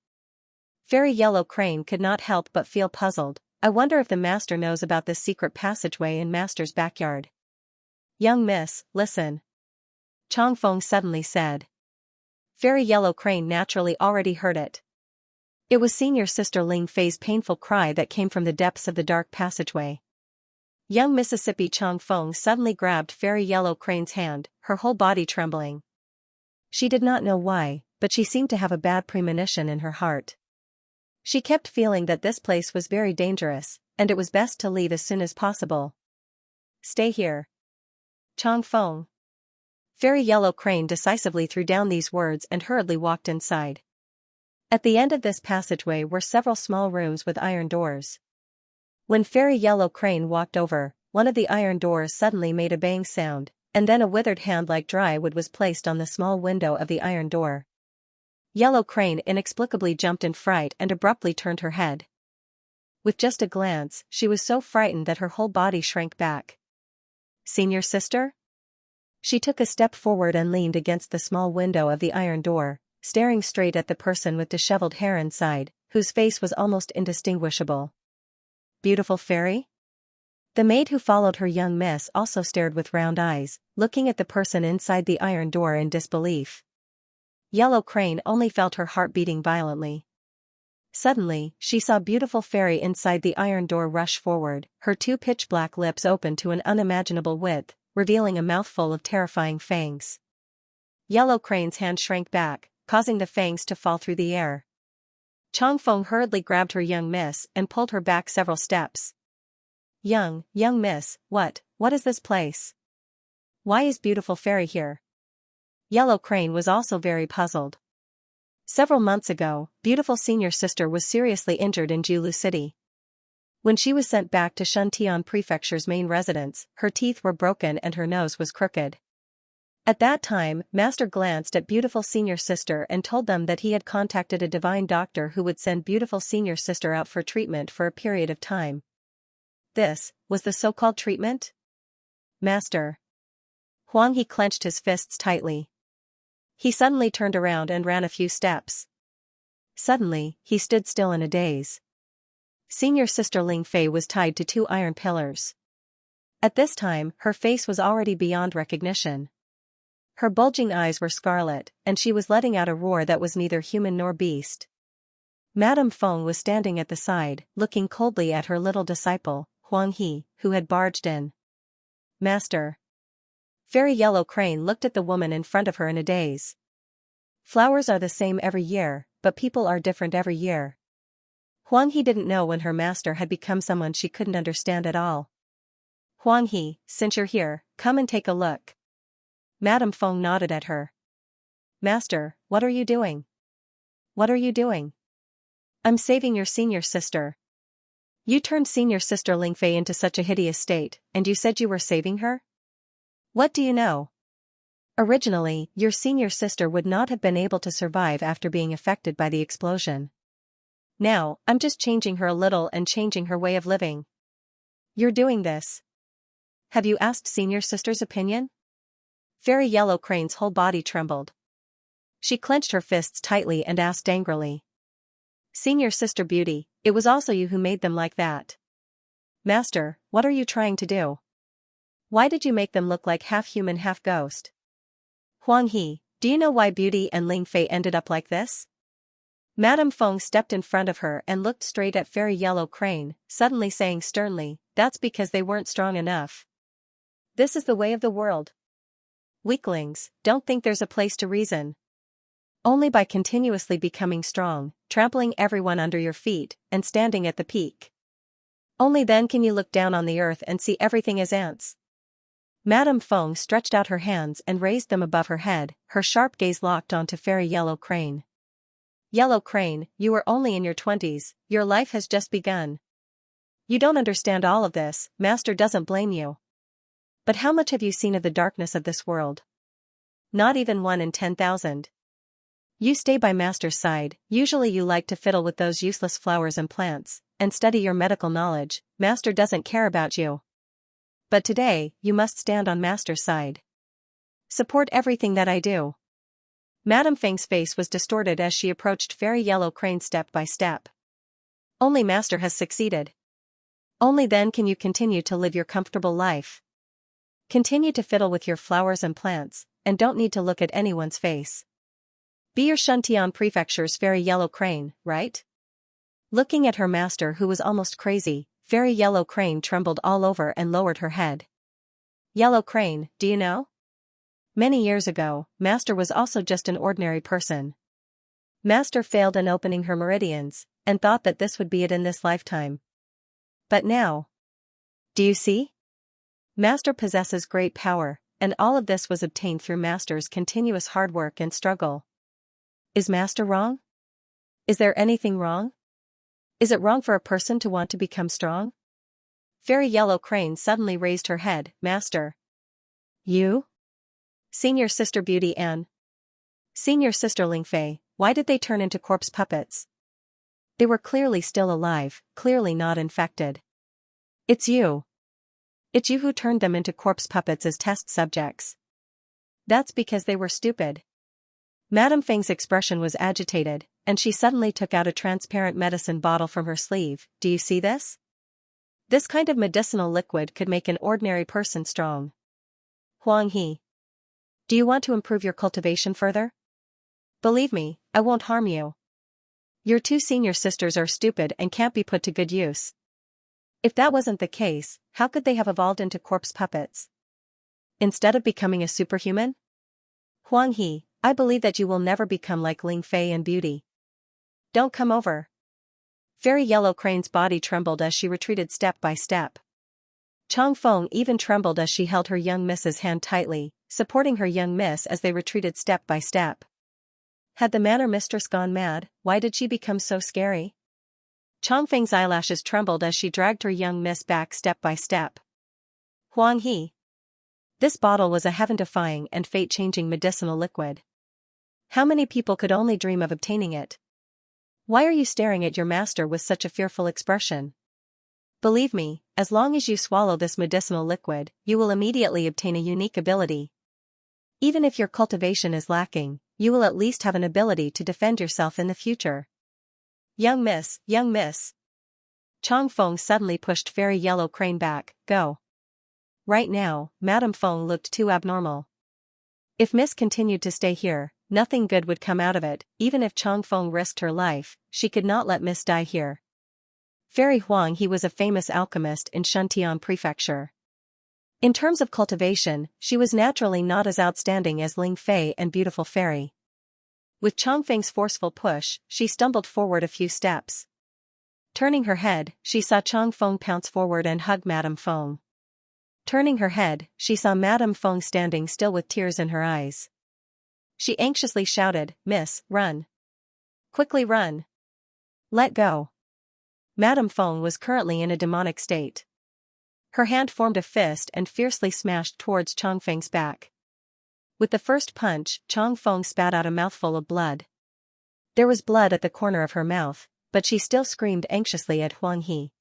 Speaker 1: Fairy Yellow Crane could not help but feel puzzled. I wonder if the master knows about this secret passageway in master's backyard. Young miss, listen. Changfeng suddenly said. Fairy Yellow Crane naturally already heard it. It was senior sister Ling Fei's painful cry that came from the depths of the dark passageway. Young Mississippi Changfeng suddenly grabbed Fairy Yellow Crane's hand, her whole body trembling. She did not know why, but she seemed to have a bad premonition in her heart. She kept feeling that this place was very dangerous, and it was best to leave as soon as possible. Stay here. Changfeng. Fairy Yellow Crane decisively threw down these words and hurriedly walked inside. At the end of this passageway were several small rooms with iron doors. When Fairy Yellow Crane walked over, one of the iron doors suddenly made a bang sound, and then a withered hand like dry wood was placed on the small window of the iron door. Yellow Crane inexplicably jumped in fright and abruptly turned her head. With just a glance, she was so frightened that her whole body shrank back. Senior sister? She took a step forward and leaned against the small window of the iron door, staring straight at the person with disheveled hair inside, whose face was almost indistinguishable. Beautiful fairy? The maid who followed her young miss also stared with round eyes, looking at the person inside the iron door in disbelief. Yellow Crane only felt her heart beating violently. Suddenly, she saw beautiful fairy inside the iron door rush forward, her two pitch-black lips open to an unimaginable width, revealing a mouthful of terrifying fangs. Yellow Crane's hand shrank back, causing the fangs to fall through the air. Changfeng hurriedly grabbed her young miss and pulled her back several steps. Young miss, what is this place? Why is beautiful fairy here? Yellow Crane was also very puzzled. Several months ago, beautiful senior sister was seriously injured in Jiulu City. When she was sent back to Shuntian Prefecture's main residence, her teeth were broken and her nose was crooked. At that time, Master glanced at beautiful senior sister and told them that he had contacted a divine doctor who would send beautiful senior sister out for treatment for a period of time. This was the so-called treatment? Master. Huang He clenched his fists tightly. He suddenly turned around and ran a few steps. Suddenly, he stood still in a daze. Senior sister Ling Fei was tied to two iron pillars. At this time, her face was already beyond recognition. Her bulging eyes were scarlet, and she was letting out a roar that was neither human nor beast. Madame Feng was standing at the side, looking coldly at her little disciple, Huang He, who had barged in. Master. Fairy Yellow Crane looked at the woman in front of her in a daze. Flowers are the same every year, but people are different every year. Huang He didn't know when her master had become someone she couldn't understand at all. Huang He, since you're here, come and take a look. Madame Feng nodded at her. Master, what are you doing? What are you doing? I'm saving your senior sister. You turned senior sister Lingfei into such a hideous state, and you said you were saving her? What do you know? Originally, your senior sister would not have been able to survive after being affected by the explosion. Now, I'm just changing her a little and changing her way of living. You're doing this. Have you asked senior sister's opinion? Fairy Yellow Crane's whole body trembled. She clenched her fists tightly and asked angrily. Senior Sister Beauty, it was also you who made them like that. Master, what are you trying to do? Why did you make them look like half human half ghost? Huang He, do you know why Beauty and Ling Fei ended up like this? Madame Feng stepped in front of her and looked straight at Fairy Yellow Crane, suddenly saying sternly, that's because they weren't strong enough. This is the way of the world. Weaklings, don't think there's a place to reason. Only by continuously becoming strong, trampling everyone under your feet, and standing at the peak. Only then can you look down on the earth and see everything as ants. Madame Feng stretched out her hands and raised them above her head, her sharp gaze locked onto Fairy Yellow Crane. Yellow Crane, you are only in your 20s, your life has just begun. You don't understand all of this, Master doesn't blame you. But how much have you seen of the darkness of this world? Not even 1 in 10,000. You stay by Master's side, usually you like to fiddle with those useless flowers and plants, and study your medical knowledge, Master doesn't care about you. But today, you must stand on Master's side. Support everything that I do. Madame Feng's face was distorted as she approached Fairy Yellow Crane step by step. Only Master has succeeded. Only then can you continue to live your comfortable life. Continue to fiddle with your flowers and plants, and don't need to look at anyone's face. Be your Xianxia Prefecture's Fairy Yellow Crane, right? Looking at her master who was almost crazy, Fairy Yellow Crane trembled all over and lowered her head. Yellow Crane, do you know? Many years ago, Master was also just an ordinary person. Master failed in opening her meridians, and thought that this would be it in this lifetime. But now. Do you see? Master possesses great power, and all of this was obtained through Master's continuous hard work and struggle. Is Master wrong? Is there anything wrong? Is it wrong for a person to want to become strong? Fairy Yellow Crane suddenly raised her head. Master. You? Senior Sister Beauty and Senior Sister Lingfei, why did they turn into corpse puppets? They were clearly still alive, clearly not infected. It's you. It's you who turned them into corpse puppets as test subjects. That's because they were stupid. Madame Feng's expression was agitated, and she suddenly took out a transparent medicine bottle from her sleeve. Do you see this? This kind of medicinal liquid could make an ordinary person strong. Huang He. Do you want to improve your cultivation further? Believe me, I won't harm you. Your 2 senior sisters are stupid and can't be put to good use. If that wasn't the case, how could they have evolved into corpse puppets? Instead of becoming a superhuman? Huang He, I believe that you will never become like Ling Fei and Beauty. Don't come over. Fairy Yellow Crane's body trembled as she retreated step by step. Chang Feng even trembled as she held her young miss's hand tightly, supporting her young miss as they retreated step by step. Had the manor mistress gone mad? Why did she become so scary? Chang Feng's eyelashes trembled as she dragged her young miss back step by step. Huang He. This bottle was a heaven-defying and fate-changing medicinal liquid. How many people could only dream of obtaining it? Why are you staring at your master with such a fearful expression? Believe me, as long as you swallow this medicinal liquid, you will immediately obtain a unique ability. Even if your cultivation is lacking, you will at least have an ability to defend yourself in the future. Young miss, young miss. Chang Feng suddenly pushed Fairy Yellow Crane back. Go. Right now, Madame Feng looked too abnormal. If Miss continued to stay here, nothing good would come out of it. Even if Chang Feng risked her life, she could not let Miss die here. Fairy Huang He was a famous alchemist in Shuntian Prefecture. In terms of cultivation, she was naturally not as outstanding as Ling Fei and Beautiful Fairy. With Chang Feng's forceful push, she stumbled forward a few steps. Turning her head, she saw Chang Feng pounce forward and hug Madame Feng. Turning her head, she saw Madame Feng standing still with tears in her eyes. She anxiously shouted, "Miss, run. Quickly run. Let go." Madame Feng was currently in a demonic state. Her hand formed a fist and fiercely smashed towards Changfeng's back. With the first punch, Changfeng spat out a mouthful of blood. There was blood at the corner of her mouth, but she still screamed anxiously at Huang He.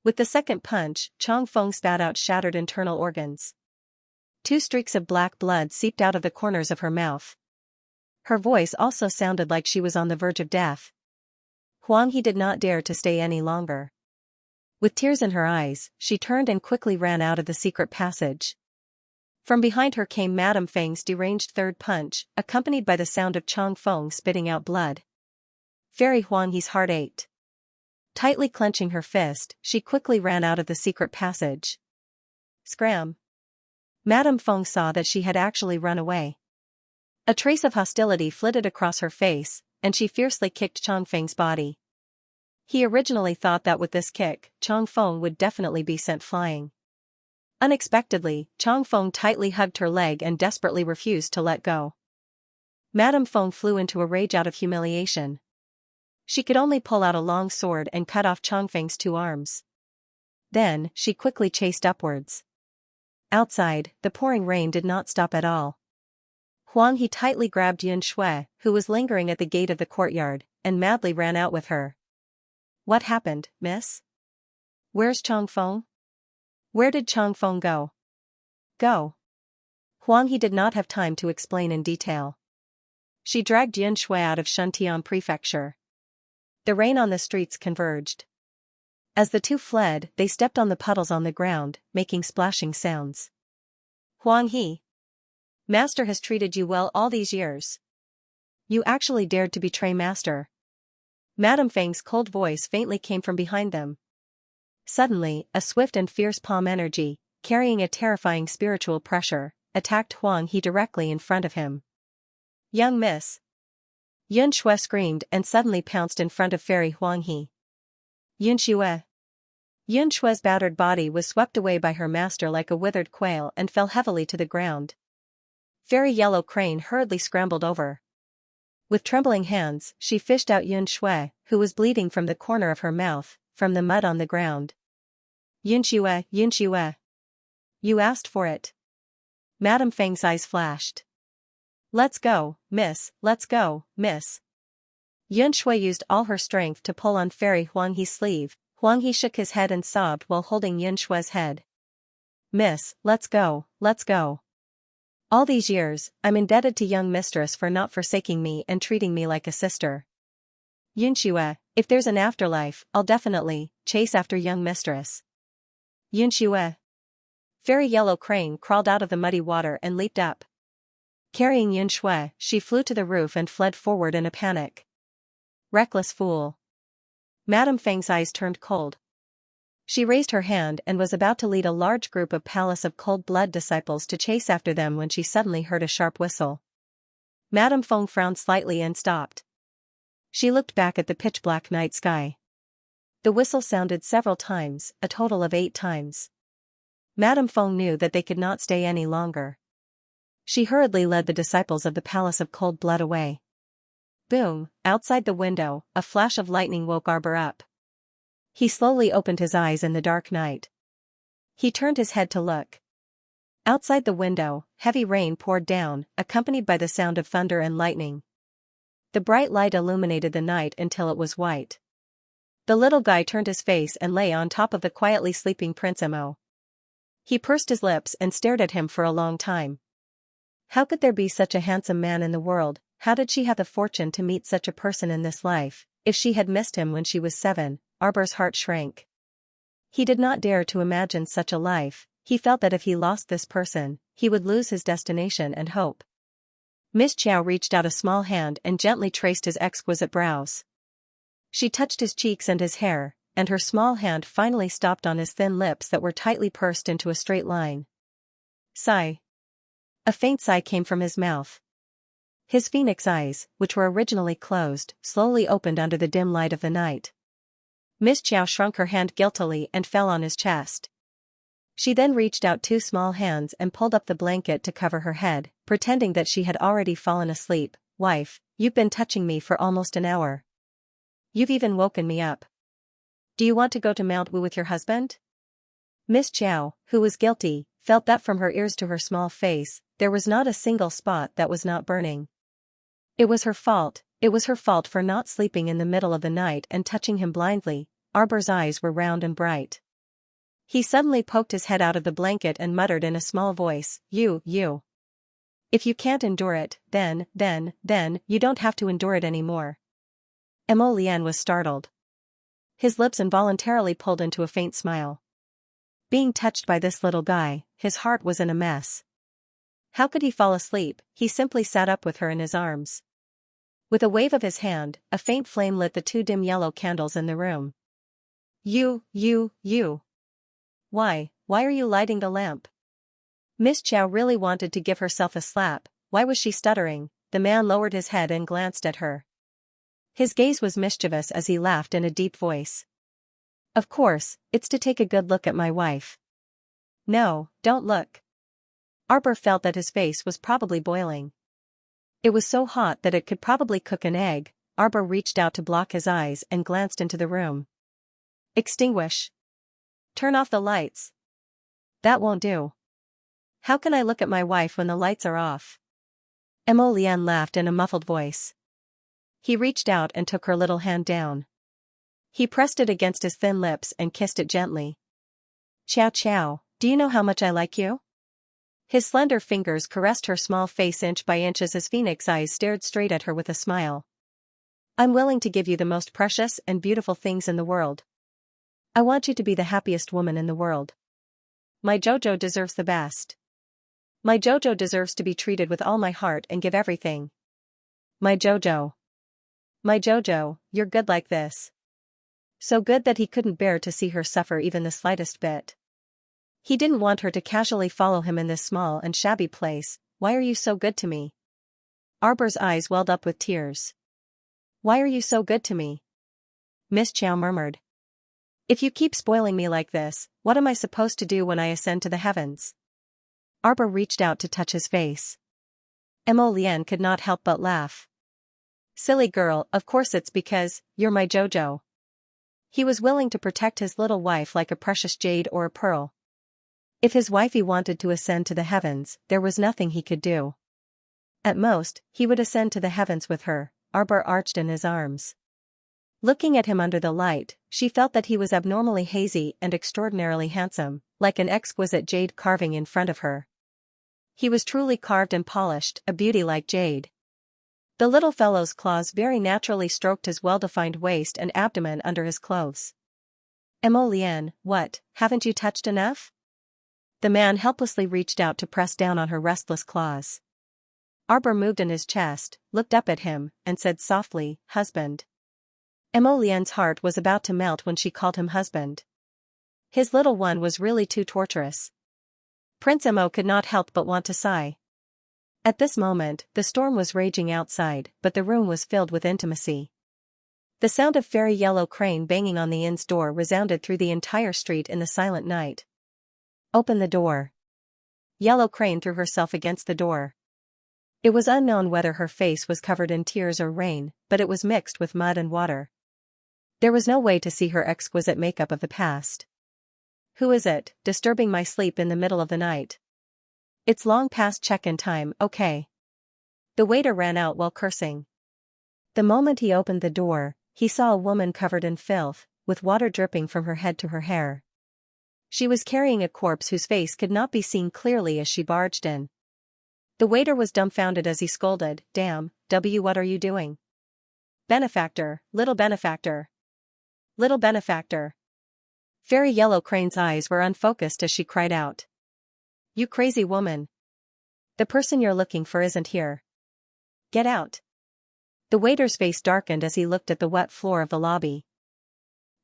Speaker 1: With the second punch, Changfeng spat out shattered internal organs. 2 streaks of black blood seeped out of the corners of her mouth. Her voice also sounded like she was on the verge of death. Huang He did not dare to stay any longer. With tears in her eyes, she turned and quickly ran out of the secret passage. From behind her came Madame Feng's deranged third punch, accompanied by the sound of Changfeng spitting out blood. Fairy Huang He's heart ached. Tightly clenching her fist, she quickly ran out of the secret passage. Scram! Madame Feng saw that she had actually run away. A trace of hostility flitted across her face, and she fiercely kicked Changfeng's body. He originally thought that with this kick, Changfeng would definitely be sent flying. Unexpectedly, Changfeng tightly hugged her leg and desperately refused to let go. Madame Feng flew into a rage out of humiliation. She could only pull out a long sword and cut off Changfeng's 2 arms. Then, she quickly chased upwards. Outside, the pouring rain did not stop at all. Huang He tightly grabbed Yun Shui, who was lingering at the gate of the courtyard, and madly ran out with her. "What happened, miss? Where's Changfeng? Where did Changfeng go?" "Go." Huang He did not have time to explain in detail. She dragged Yun Shui out of Shuntian Prefecture. The rain on the streets converged. As the 2 fled, they stepped on the puddles on the ground, making splashing sounds. "Huang He. Master has treated you well all these years. You actually dared to betray Master." Madame Feng's cold voice faintly came from behind them. Suddenly, a swift and fierce palm energy, carrying a terrifying spiritual pressure, attacked Huang He directly in front of him. "Young miss!" Yun Shui screamed and suddenly pounced in front of Fairy Huang He. "Yun Shui!" Yun Shui's battered body was swept away by her master like a withered quail and fell heavily to the ground. Fairy Yellow Crane hurriedly scrambled over. With trembling hands, she fished out Yun Shui, who was bleeding from the corner of her mouth, from the mud on the ground. "Yun Shui, Yun Shui! You asked for it." Madame Feng's eyes flashed. "Let's go, miss, let's go, miss." Yun Shui used all her strength to pull on Fairy Huang He's sleeve. Huang He shook his head and sobbed while holding Yun Shui's head. "Miss, let's go, let's go. All these years, I'm indebted to young mistress for not forsaking me and treating me like a sister. Yun Shui, if there's an afterlife, I'll definitely chase after young mistress." "Yun Shui." Fairy Yellow Crane crawled out of the muddy water and leaped up. Carrying Yun Shui, she flew to the roof and fled forward in a panic. Reckless fool. Madame Feng's eyes turned cold. She raised her hand and was about to lead a large group of Palace of Cold Blood disciples to chase after them when she suddenly heard a sharp whistle. Madame Feng frowned slightly and stopped. She looked back at the pitch-black night sky. The whistle sounded several times, a total of 8 times. Madame Feng knew that they could not stay any longer. She hurriedly led the disciples of the Palace of Cold Blood away. Boom! Outside the window, a flash of lightning woke Arbor up. He slowly opened his eyes in the dark night. He turned his head to look. Outside the window, heavy rain poured down, accompanied by the sound of thunder and lightning. The bright light illuminated the night until it was white. The little guy turned his face and lay on top of the quietly sleeping Prince Mo. He pursed his lips and stared at him for a long time. How could there be such a handsome man in the world? How did she have the fortune to meet such a person in this life? If she had missed him when she was 7, Arbor's heart shrank. He did not dare to imagine such a life. He felt that if he lost this person, he would lose his destination and hope. Miss Chiao reached out a small hand and gently traced his exquisite brows. She touched his cheeks and his hair, and her small hand finally stopped on his thin lips that were tightly pursed into a straight line. Sigh. A faint sigh came from his mouth. His phoenix eyes, which were originally closed, slowly opened under the dim light of the night. Miss Chiao shrunk her hand guiltily and fell on his chest. She then reached out two small hands and pulled up the blanket to cover her head, pretending that she had already fallen asleep. Wife, you've been touching me for almost an hour. You've even woken me up. Do you want to go to Mount Wu with your husband? Miss Chow, who was guilty, felt that from her ears to her small face, there was not a single spot that was not burning. It was her fault for not sleeping in the middle of the night and touching him blindly. Arbor's eyes were round and bright. He suddenly poked his head out of the blanket and muttered in a small voice, You. If you can't endure it, then, you don't have to endure it anymore. Emo Lian was startled. His lips involuntarily pulled into a faint smile. Being touched by this little guy, his heart was in a mess. How could he fall asleep? He simply sat up with her in his arms. With a wave of his hand, a faint flame lit the two dim yellow candles in the room. You. Why are you lighting the lamp? Miss Chow really wanted to give herself a slap. Why was she stuttering? The man lowered his head and glanced at her. His gaze was mischievous as he laughed in a deep voice. Of course, it's to take a good look at my wife. No, don't look. Arbor felt that his face was probably boiling. It was so hot that it could probably cook an egg. Arbor reached out to block his eyes and glanced into the room. Extinguish. Turn off the lights. That won't do. How can I look at my wife when the lights are off? Emo Lian laughed in a muffled voice. He reached out and took her little hand down. He pressed it against his thin lips and kissed it gently. Chow, do you know how much I like you? His slender fingers caressed her small face inch by inch as his phoenix eyes stared straight at her with a smile. I'm willing to give you the most precious and beautiful things in the world. I want you to be the happiest woman in the world. My Jojo deserves the best. My Jojo deserves to be treated with all my heart and give everything. My Jojo. My Jojo, you're good like this. So good that he couldn't bear to see her suffer even the slightest bit. He didn't want her to casually follow him in this small and shabby place. Why are you so good to me? Arbor's eyes welled up with tears. Why are you so good to me? Miss Chow murmured. If you keep spoiling me like this, what am I supposed to do when I ascend to the heavens? Arbor reached out to touch his face. Emo Lian could not help but laugh. Silly girl, of course it's because you're my Jojo. He was willing to protect his little wife like a precious jade or a pearl. If his wifey wanted to ascend to the heavens, there was nothing he could do. At most, he would ascend to the heavens with her. Arbor arched in his arms. Looking at him under the light, she felt that he was abnormally hazy and extraordinarily handsome, like an exquisite jade carving in front of her. He was truly carved and polished, a beauty like jade. The little fellow's claws very naturally stroked his well-defined waist and abdomen under his clothes. Emo Lian, what, haven't you touched enough? The man helplessly reached out to press down on her restless claws. Arbor moved in his chest, looked up at him, and said softly, husband. Emo Lian's heart was about to melt when she called him husband. His little one was really too torturous. Prince Emo could not help but want to sigh. At this moment, the storm was raging outside, but the room was filled with intimacy. The sound of Fairy Yellow Crane banging on the inn's door resounded through the entire street in the silent night. Open the door. Yellow Crane threw herself against the door. It was unknown whether her face was covered in tears or rain, but it was mixed with mud and water. There was no way to see her exquisite makeup of the past. Who is it, disturbing my sleep in the middle of the night? It's long past check-in time, okay. The waiter ran out while cursing. The moment he opened the door, he saw a woman covered in filth, with water dripping from her head to her hair. She was carrying a corpse whose face could not be seen clearly as she barged in. The waiter was dumbfounded as he scolded, Damn, what are you doing? Benefactor, little benefactor. Little benefactor. Fairy Yellow Crane's eyes were unfocused as she cried out. You crazy woman. The person you're looking for isn't here. Get out. The waiter's face darkened as he looked at the wet floor of the lobby.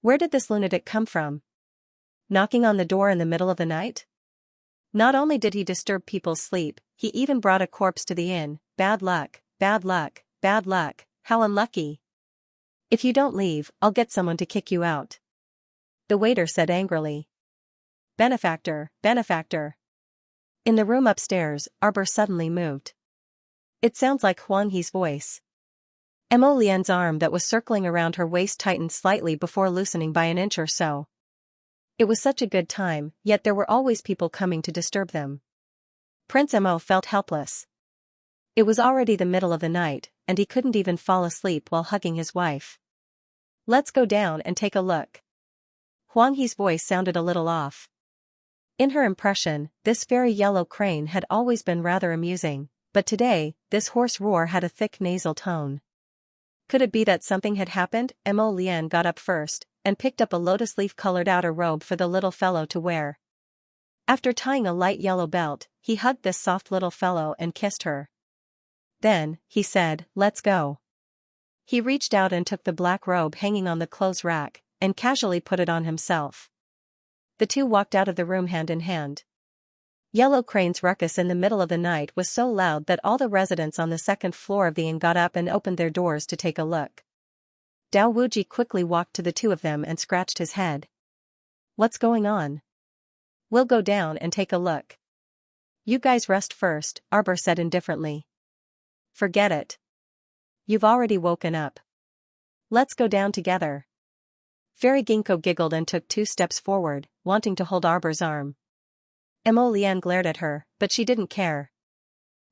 Speaker 1: Where did this lunatic come from? Knocking on the door in the middle of the night? Not only did he disturb people's sleep, he even brought a corpse to the inn. Bad luck, bad luck, bad luck, how unlucky. If you don't leave, I'll get someone to kick you out. The waiter said angrily. benefactor, benefactor. In the room upstairs, Arbor suddenly moved. It sounds like Huang He's voice. Mo Lian's arm that was circling around her waist tightened slightly before loosening by an inch or so. It was such a good time, yet there were always people coming to disturb them. Prince Mo felt helpless. It was already the middle of the night, and he couldn't even fall asleep while hugging his wife. Let's go down and take a look. Huang He's voice sounded a little off. In her impression, this fairy yellow crane had always been rather amusing, but today, this hoarse roar had a thick nasal tone. Could it be that something had happened? Mo Lian got up first, and picked up a lotus leaf-colored outer robe for the little fellow to wear. After tying a light yellow belt, he hugged this soft little fellow and kissed her. Then, he said, "Let's go." He reached out and took the black robe hanging on the clothes rack, and casually put it on himself. The two walked out of the room hand in hand. Yellow Crane's ruckus in the middle of the night was so loud that all the residents on the second floor of the inn got up and opened their doors to take a look. Dao Wuji quickly walked to the two of them and scratched his head. "What's going on?" "We'll go down and take a look." "You guys rest first," Arbor said indifferently. "Forget it. You've already woken up. Let's go down together." Fairy Ginkgo giggled and took 2 steps forward, wanting to hold Arbor's arm. Mo Lian glared at her, but she didn't care.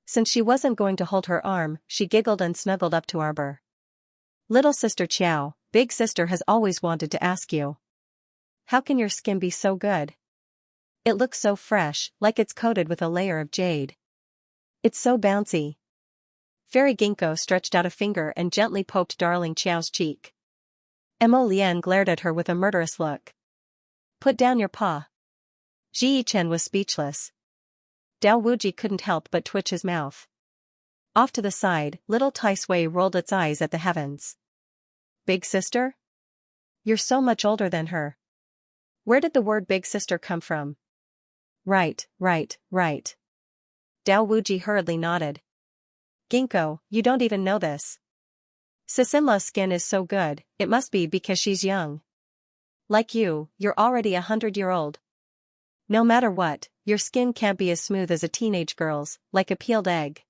Speaker 1: Since she wasn't going to hold her arm, she giggled and snuggled up to Arbor. "Little sister Qiao, big sister has always wanted to ask you. How can your skin be so good? It looks so fresh, like it's coated with a layer of jade. It's so bouncy." Fairy Ginkgo stretched out a finger and gently poked darling Qiao's cheek. Mo Lian glared at her with a murderous look. "Put down your paw." Ji Chen was speechless. Dao Wuji couldn't help but twitch his mouth. Off to the side, little Tai Sui rolled its eyes at the heavens. "Big sister? You're so much older than her. Where did the word big sister come from?" Right. Dao Wuji hurriedly nodded. "Ginkgo, you don't even know this. Sisimla's skin is so good, it must be because she's young. Like you, you're already 100-year-old. No matter what, your skin can't be as smooth as a teenage girl's, like a peeled egg."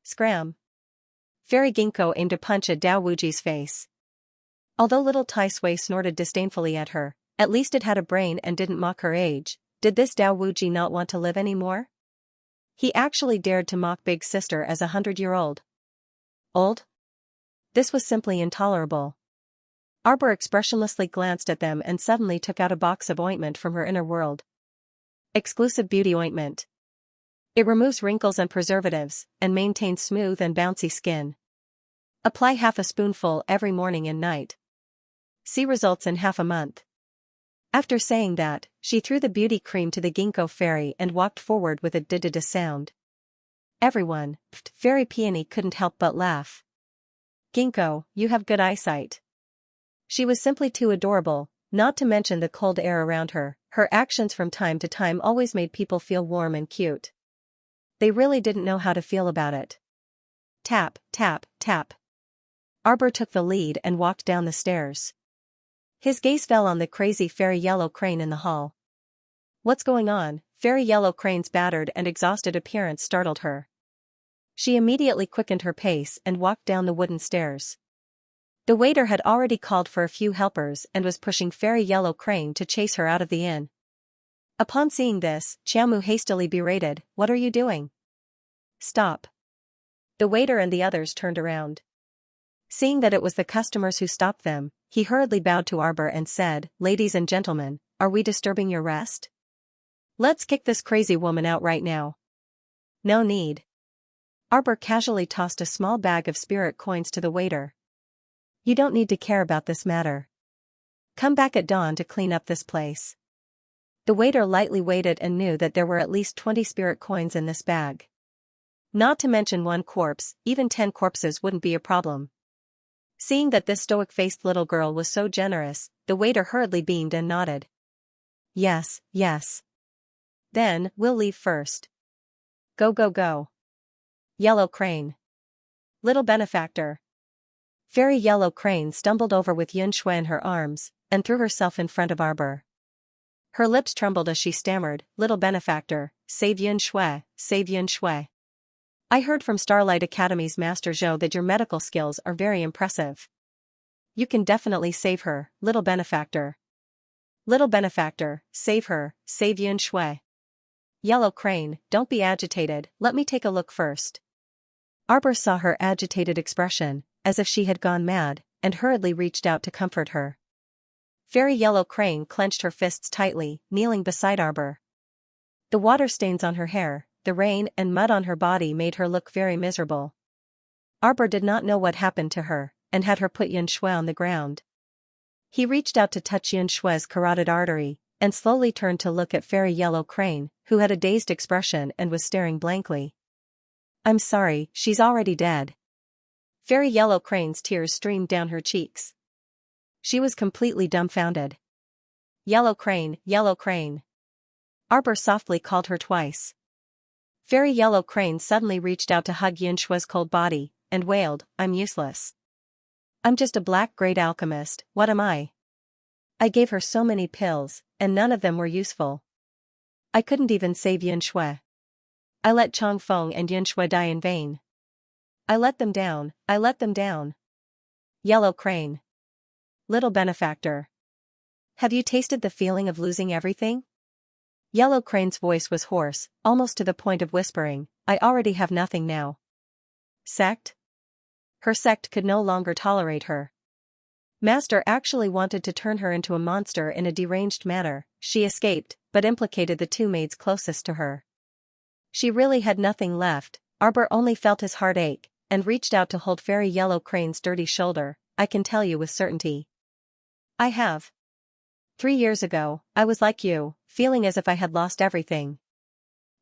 Speaker 1: Scram. Fairy Ginkgo aimed a punch at Dao Wuji's face. Although little Tai Sui snorted disdainfully at her, at least it had a brain and didn't mock her age. Did this Dao Wuji not want to live anymore? He actually dared to mock big sister as a 100-year-old. Old? This was simply intolerable. Arbor expressionlessly glanced at them and suddenly took out a box of ointment from her inner world. Exclusive beauty ointment. It removes wrinkles and preservatives, and maintains smooth and bouncy skin. Apply half a spoonful every morning and night. See results in half a month. After saying that, she threw the beauty cream to the Ginkgo fairy and walked forward with a da-da-da sound. Everyone, Fairy Peony couldn't help but laugh. "Ginkgo, you have good eyesight." She was simply too adorable, not to mention the cold air around her. Her actions from time to time always made people feel warm and cute. They really didn't know how to feel about it. Tap, tap, tap. Arbor took the lead and walked down the stairs. His gaze fell on the crazy fairy yellow crane in the hall. "What's going on?" Fairy yellow crane's battered and exhausted appearance startled her. She immediately quickened her pace and walked down the wooden stairs. The waiter had already called for a few helpers and was pushing Fairy Yellow Crane to chase her out of the inn. Upon seeing this, Qiaomu hastily berated, "What are you doing? Stop." The waiter and the others turned around. Seeing that it was the customers who stopped them, he hurriedly bowed to Arbor and said, "Ladies and gentlemen, are we disturbing your rest? Let's kick this crazy woman out right now." "No need." Arbor casually tossed a small bag of spirit coins to the waiter. "You don't need to care about this matter. Come back at dawn to clean up this place." The waiter lightly weighed it and knew that there were at least 20 spirit coins in this bag. Not to mention 1 corpse, even 10 corpses wouldn't be a problem. Seeing that this stoic-faced little girl was so generous, the waiter hurriedly beamed and nodded. Yes. Then, we'll leave first. Go. Yellow Crane. Little benefactor. Fairy Yellow Crane stumbled over with Yun Shui in her arms, and threw herself in front of Arbor. Her lips trembled as she stammered, "Little benefactor, save Yun Shui, save Yun Shui. I heard from Starlight Academy's Master Zhou that your medical skills are very impressive. You can definitely save her, little benefactor. Little benefactor, save her, save Yun Shui." "Yellow Crane, don't be agitated, let me take a look first." Arbor saw her agitated expression, as if she had gone mad, and hurriedly reached out to comfort her. Fairy Yellow Crane clenched her fists tightly, kneeling beside Arbor. The water stains on her hair, the rain and mud on her body made her look very miserable. Arbor did not know what happened to her, and had her put Yun Shui on the ground. He reached out to touch Yun Shui's carotid artery, and slowly turned to look at Fairy Yellow Crane, who had a dazed expression and was staring blankly. "I'm sorry, she's already dead." Fairy Yellow Crane's tears streamed down her cheeks. She was completely dumbfounded. "Yellow Crane, Yellow Crane." Arbor softly called her twice. Fairy Yellow Crane suddenly reached out to hug Yun Shui's cold body, and wailed, "I'm useless. I'm just a black-grade alchemist, what am I? I gave her so many pills, and none of them were useful. I couldn't even save Yun Shui. I let Chong Feng and Yun Shui die in vain. I let them down, I let them down. Yellow Crane. Little benefactor. Have you tasted the feeling of losing everything?" Yellow Crane's voice was hoarse, almost to the point of whispering, "I already have nothing now." Sect? Her sect could no longer tolerate her. Master actually wanted to turn her into a monster in a deranged manner. She escaped, but implicated the two maids closest to her. She really had nothing left. Arbor only felt his heart ache, and reached out to hold Fairy Yellow Crane's dirty shoulder. "I can tell you with certainty. I have. 3 years ago, I was like you, feeling as if I had lost everything.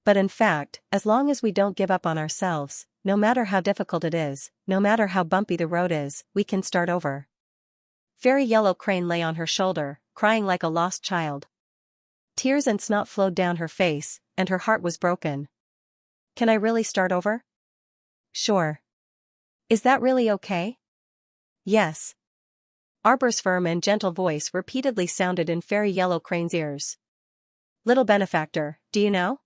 Speaker 1: But in fact, as long as we don't give up on ourselves, no matter how difficult it is, no matter how bumpy the road is, we can start over." Fairy Yellow Crane lay on her shoulder, crying like a lost child. Tears and snot flowed down her face, and her heart was broken. "Can I really start over?" "Sure. Is that really okay?" "Yes." Arbor's firm and gentle voice repeatedly sounded in Fairy Yellow Crane's ears. "Little benefactor, do you know?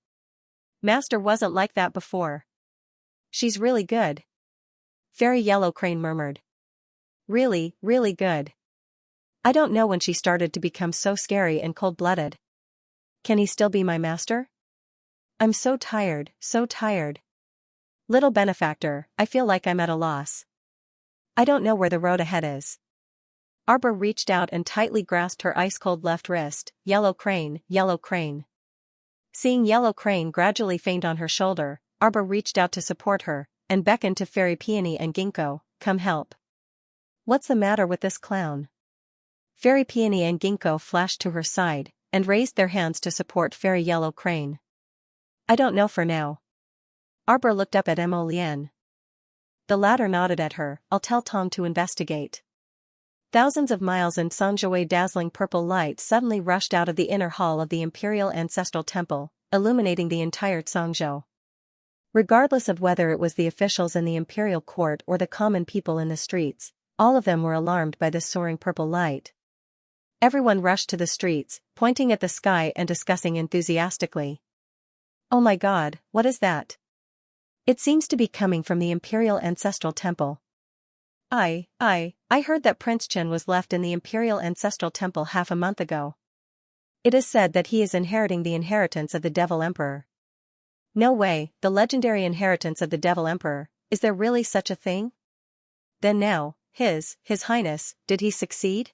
Speaker 1: Master wasn't like that before. She's really good." Fairy Yellow Crane murmured. "Really, really good. I don't know when she started to become so scary and cold-blooded. Can he still be my master? I'm so tired, so tired. Little benefactor, I feel like I'm at a loss. I don't know where the road ahead is." Arbor reached out and tightly grasped her ice-cold left wrist. "Yellow Crane, Yellow Crane." Seeing Yellow Crane gradually faint on her shoulder, Arbor reached out to support her, and beckoned to Fairy Peony and Ginkgo, "Come help." "What's the matter with this clown?" Fairy Peony and Ginkgo flashed to her side, and raised their hands to support Fairy Yellow Crane. "I don't know for now." Arbor looked up at Mo Lien. The latter nodded at her. "I'll tell Tong to investigate." Thousands of miles in Songzhuo's dazzling purple light suddenly rushed out of the inner hall of the Imperial Ancestral Temple, illuminating the entire Songzhou. Regardless of whether it was the officials in the Imperial Court or the common people in the streets, all of them were alarmed by this soaring purple light. Everyone rushed to the streets, pointing at the sky and discussing enthusiastically. "Oh my God, what is that? It seems to be coming from the Imperial Ancestral Temple. I heard that Prince Chen was left in the Imperial Ancestral Temple half a month ago. It is said that he is inheriting the inheritance of the Devil Emperor." "No way, the legendary inheritance of the Devil Emperor, is there really such a thing? Then now, His Highness, did he succeed?"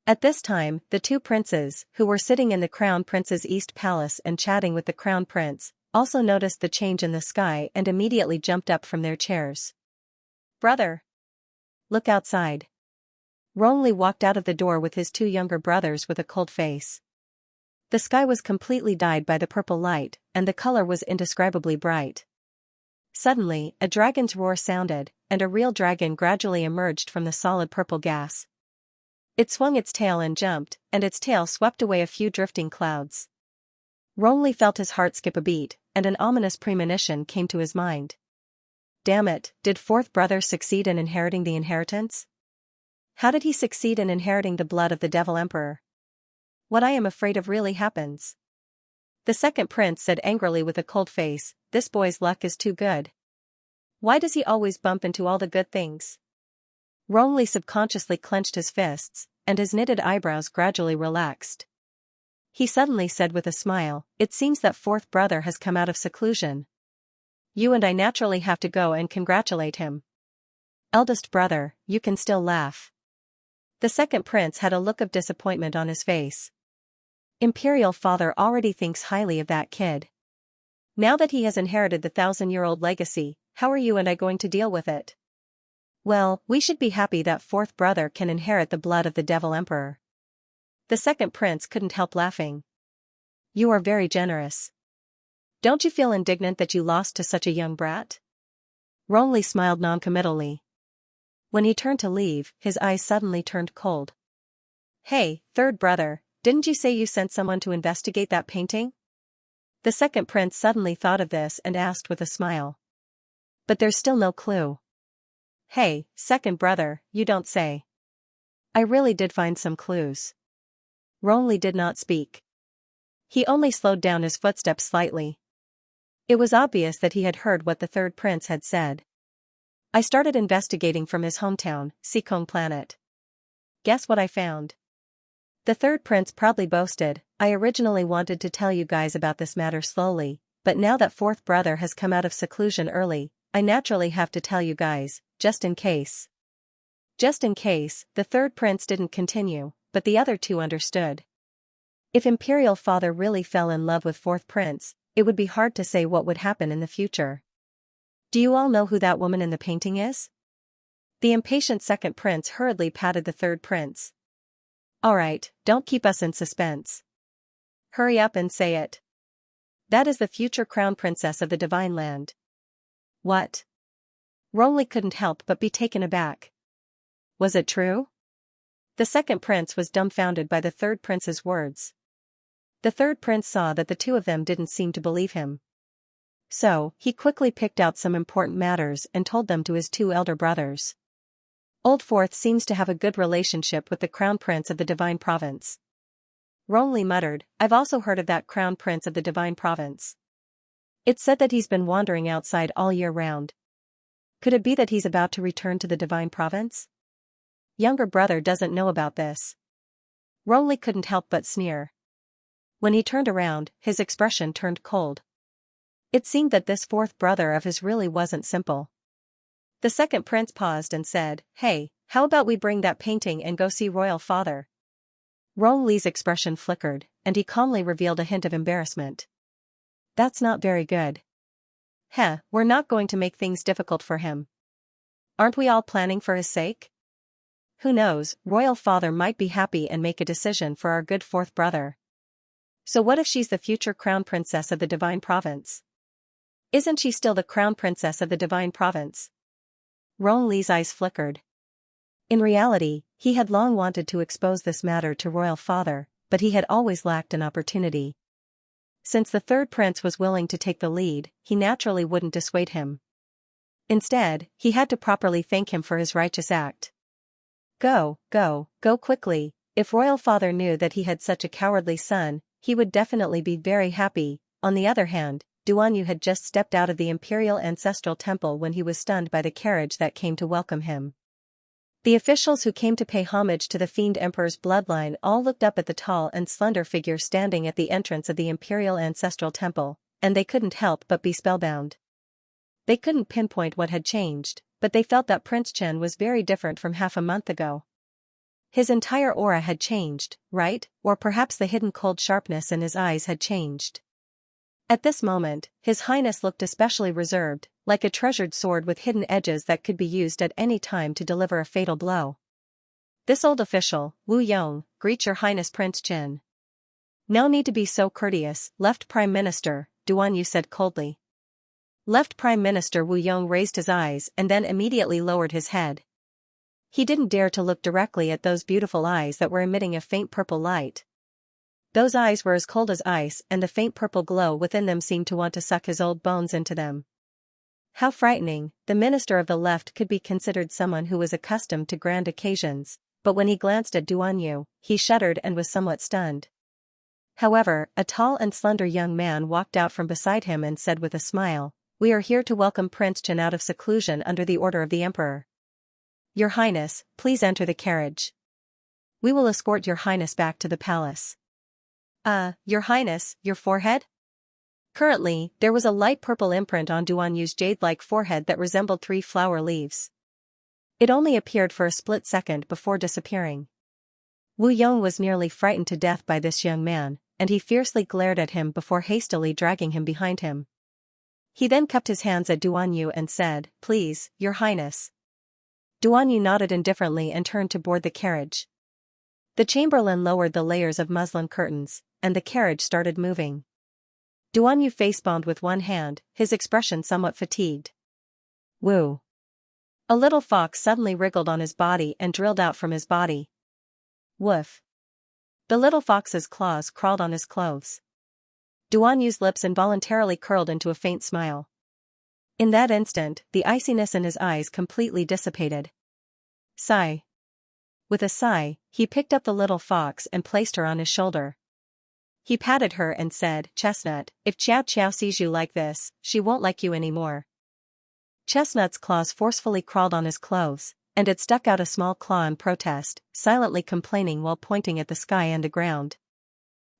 Speaker 1: At this time, the two princes, who were sitting in the Crown Prince's East Palace and chatting with the Crown Prince, also noticed the change in the sky and immediately jumped up from their chairs. "Brother! Look outside." Rongli walked out of the door with his two younger brothers with a cold face. The sky was completely dyed by the purple light, and the color was indescribably bright. Suddenly, a dragon's roar sounded, and a real dragon gradually emerged from the solid purple gas. It swung its tail and jumped, and its tail swept away a few drifting clouds. Rongli felt his heart skip a beat, and an ominous premonition came to his mind. Damn it, did fourth brother succeed in inheriting the inheritance? How did he succeed in inheriting the blood of the Devil Emperor? what I am afraid of really happens. The second prince said angrily with a cold face, this boy's luck is too good. Why does he always bump into all the good things? Rongli subconsciously clenched his fists, and his knitted eyebrows gradually relaxed. He suddenly said with a smile, it seems that fourth brother has come out of seclusion. You and I naturally have to go and congratulate him. Eldest brother, you can still laugh. The second prince had a look of disappointment on his face. Imperial father already thinks highly of that kid. Now that he has inherited the 1,000-year-old legacy, how are you and I going to deal with it? Well, we should be happy that fourth brother can inherit the blood of the Devil Emperor. The second prince couldn't help laughing. You are very generous. Don't you feel indignant that you lost to such a young brat? Rongli smiled noncommittally. When he turned to leave, his eyes suddenly turned cold. Hey, third brother, didn't you say you sent someone to investigate that painting? The second prince suddenly thought of this and asked with a smile. But there's still no clue. Hey, second brother, you don't say. I really did find some clues. Rongli did not speak. He only slowed down his footsteps slightly. It was obvious that he had heard what the third prince had said. I started investigating from his hometown, Sikong Planet. Guess what I found? The third prince proudly boasted, I originally wanted to tell you guys about this matter slowly, but now that fourth brother has come out of seclusion early, I naturally have to tell you guys, just in case. Just in case, the third prince didn't continue, but the other two understood. If Imperial father really fell in love with fourth prince, it would be hard to say what would happen in the future. Do you all know who that woman in the painting is? The impatient second prince hurriedly patted the third prince. All right, don't keep us in suspense. Hurry up and say it. That is the future crown princess of the Divine Land. What? Rongli couldn't help but be taken aback. Was it true? The second prince was dumbfounded by the third prince's words. The third prince saw that the two of them didn't seem to believe him. So, he quickly picked out some important matters and told them to his two elder brothers. Old Fourth seems to have a good relationship with the crown prince of the Divine Province. Rongli muttered, I've also heard of that crown prince of the Divine Province. It's said that he's been wandering outside all year round. Could it be that he's about to return to the Divine Province? Younger brother doesn't know about this. Rongli couldn't help but sneer. When he turned around, his expression turned cold. It seemed that this fourth brother of his really wasn't simple. The second prince paused and said, Hey, how about we bring that painting and go see royal father? Rongli's expression flickered, and he calmly revealed a hint of embarrassment. That's not very good. We're not going to make things difficult for him. Aren't we all planning for his sake? Who knows, royal father might be happy and make a decision for our good fourth brother. So what if she's the future crown princess of the Divine Province? Isn't she still the crown princess of the Divine Province? Rongli's eyes flickered. In reality, he had long wanted to expose this matter to royal father, but he had always lacked an opportunity. Since the third prince was willing to take the lead, he naturally wouldn't dissuade him. Instead, he had to properly thank him for his righteous act. Go quickly. If royal father knew that he had such a cowardly son, he would definitely be very happy. On the other hand, Duanyu had just stepped out of the imperial ancestral temple when he was stunned by the carriage that came to welcome him. The officials who came to pay homage to the fiend emperor's bloodline all looked up at the tall and slender figure standing at the entrance of the imperial ancestral temple, and they couldn't help but be spellbound. They couldn't pinpoint what had changed, but they felt that Prince Chen was very different from half a month ago. His entire aura had changed, right? Or perhaps the hidden cold sharpness in his eyes had changed. At this moment, His Highness looked especially reserved, like a treasured sword with hidden edges that could be used at any time to deliver a fatal blow. This old official, Wu Yong, greets Your Highness Prince Chen. No need to be so courteous, Left Prime Minister, Duanyu said coldly. Left Prime Minister Wu Yong raised his eyes and then immediately lowered his head. He didn't dare to look directly at those beautiful eyes that were emitting a faint purple light. Those eyes were as cold as ice, and the faint purple glow within them seemed to want to suck his old bones into them. How frightening! The minister of the left could be considered someone who was accustomed to grand occasions, but when he glanced at Duanyu, he shuddered and was somewhat stunned. However, a tall and slender young man walked out from beside him and said with a smile, "We are here to welcome Prince Chen out of seclusion under the order of the Emperor. Your Highness, please enter the carriage. We will escort your Highness back to the palace." Your Highness, your forehead? Currently, there was a light purple imprint on Duanyu's jade-like forehead that resembled 3 flower leaves. It only appeared for a split second before disappearing. Wu Yong was nearly frightened to death by this young man, and he fiercely glared at him before hastily dragging him behind him. He then cupped his hands at Duanyu and said, "Please, your Highness." Duanyu nodded indifferently and turned to board the carriage. The chamberlain lowered the layers of muslin curtains, and the carriage started moving. Duanyu facepalmed with one hand, his expression somewhat fatigued. Woo! A little fox suddenly wriggled on his body and drilled out from his body. Woof! The little fox's claws crawled on his clothes. Duanyu's lips involuntarily curled into a faint smile. In that instant, the iciness in his eyes completely dissipated. Sigh. With a sigh, he picked up the little fox and placed her on his shoulder. He patted her and said, "Chestnut, if Chow Chow sees you like this, she won't like you anymore." Chestnut's claws forcefully crawled on his clothes, and it stuck out a small claw in protest, silently complaining while pointing at the sky and the ground.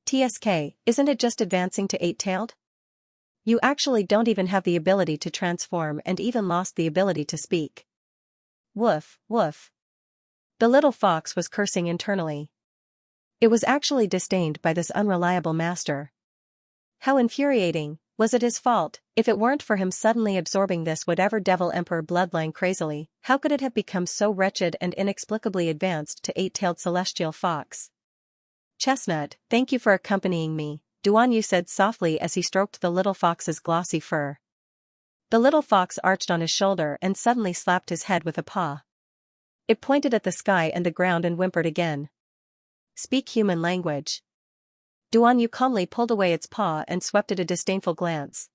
Speaker 1: "TSK, isn't it just advancing to 8-tailed? You actually don't even have the ability to transform and even lost the ability to speak." Woof, woof. The little fox was cursing internally. It was actually disdained by this unreliable master. How infuriating. Was it his fault? If it weren't for him suddenly absorbing this whatever devil emperor bloodline crazily, how could it have become so wretched and inexplicably advanced to 8-tailed celestial fox? "Chestnut, thank you for accompanying me," Duanyu said softly as he stroked the little fox's glossy fur. The little fox arched on his shoulder and suddenly slapped his head with a paw. It pointed at the sky and the ground and whimpered again. "Speak human language." Duanyu calmly pulled away its paw and swept it a disdainful glance.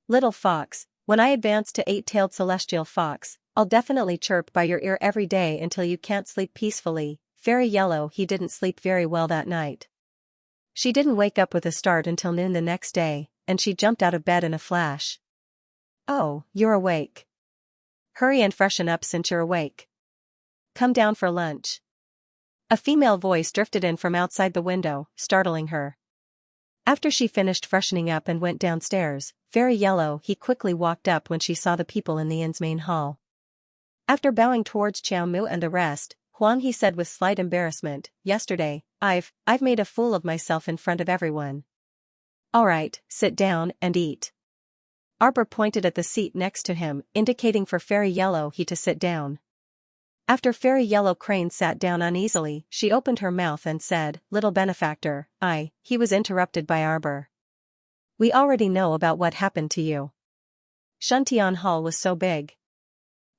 Speaker 1: "Little fox, when I advance to 8-tailed celestial fox, I'll definitely chirp by your ear every day until you can't sleep peacefully." Fairy Yellow he didn't sleep very well that night. She didn't wake up with a start until noon the next day, and she jumped out of bed in a flash. "Oh, you're awake. Hurry and freshen up since you're awake. Come down for lunch." A female voice drifted in from outside the window, startling her. After she finished freshening up and went downstairs, Fairy Yellow he quickly walked up when she saw the people in the inn's main hall. After bowing towards Chiao Mu and the rest, Huang he said with slight embarrassment, "Yesterday, I've made a fool of myself in front of everyone." "Alright, sit down and eat." Arbor pointed at the seat next to him, indicating for Fairy Yellow he to sit down. After Fairy Yellow Crane sat down uneasily, she opened her mouth and said, "Little benefactor, he was interrupted by Arbor. "We already know about what happened to you." Shuntian Hall was so big.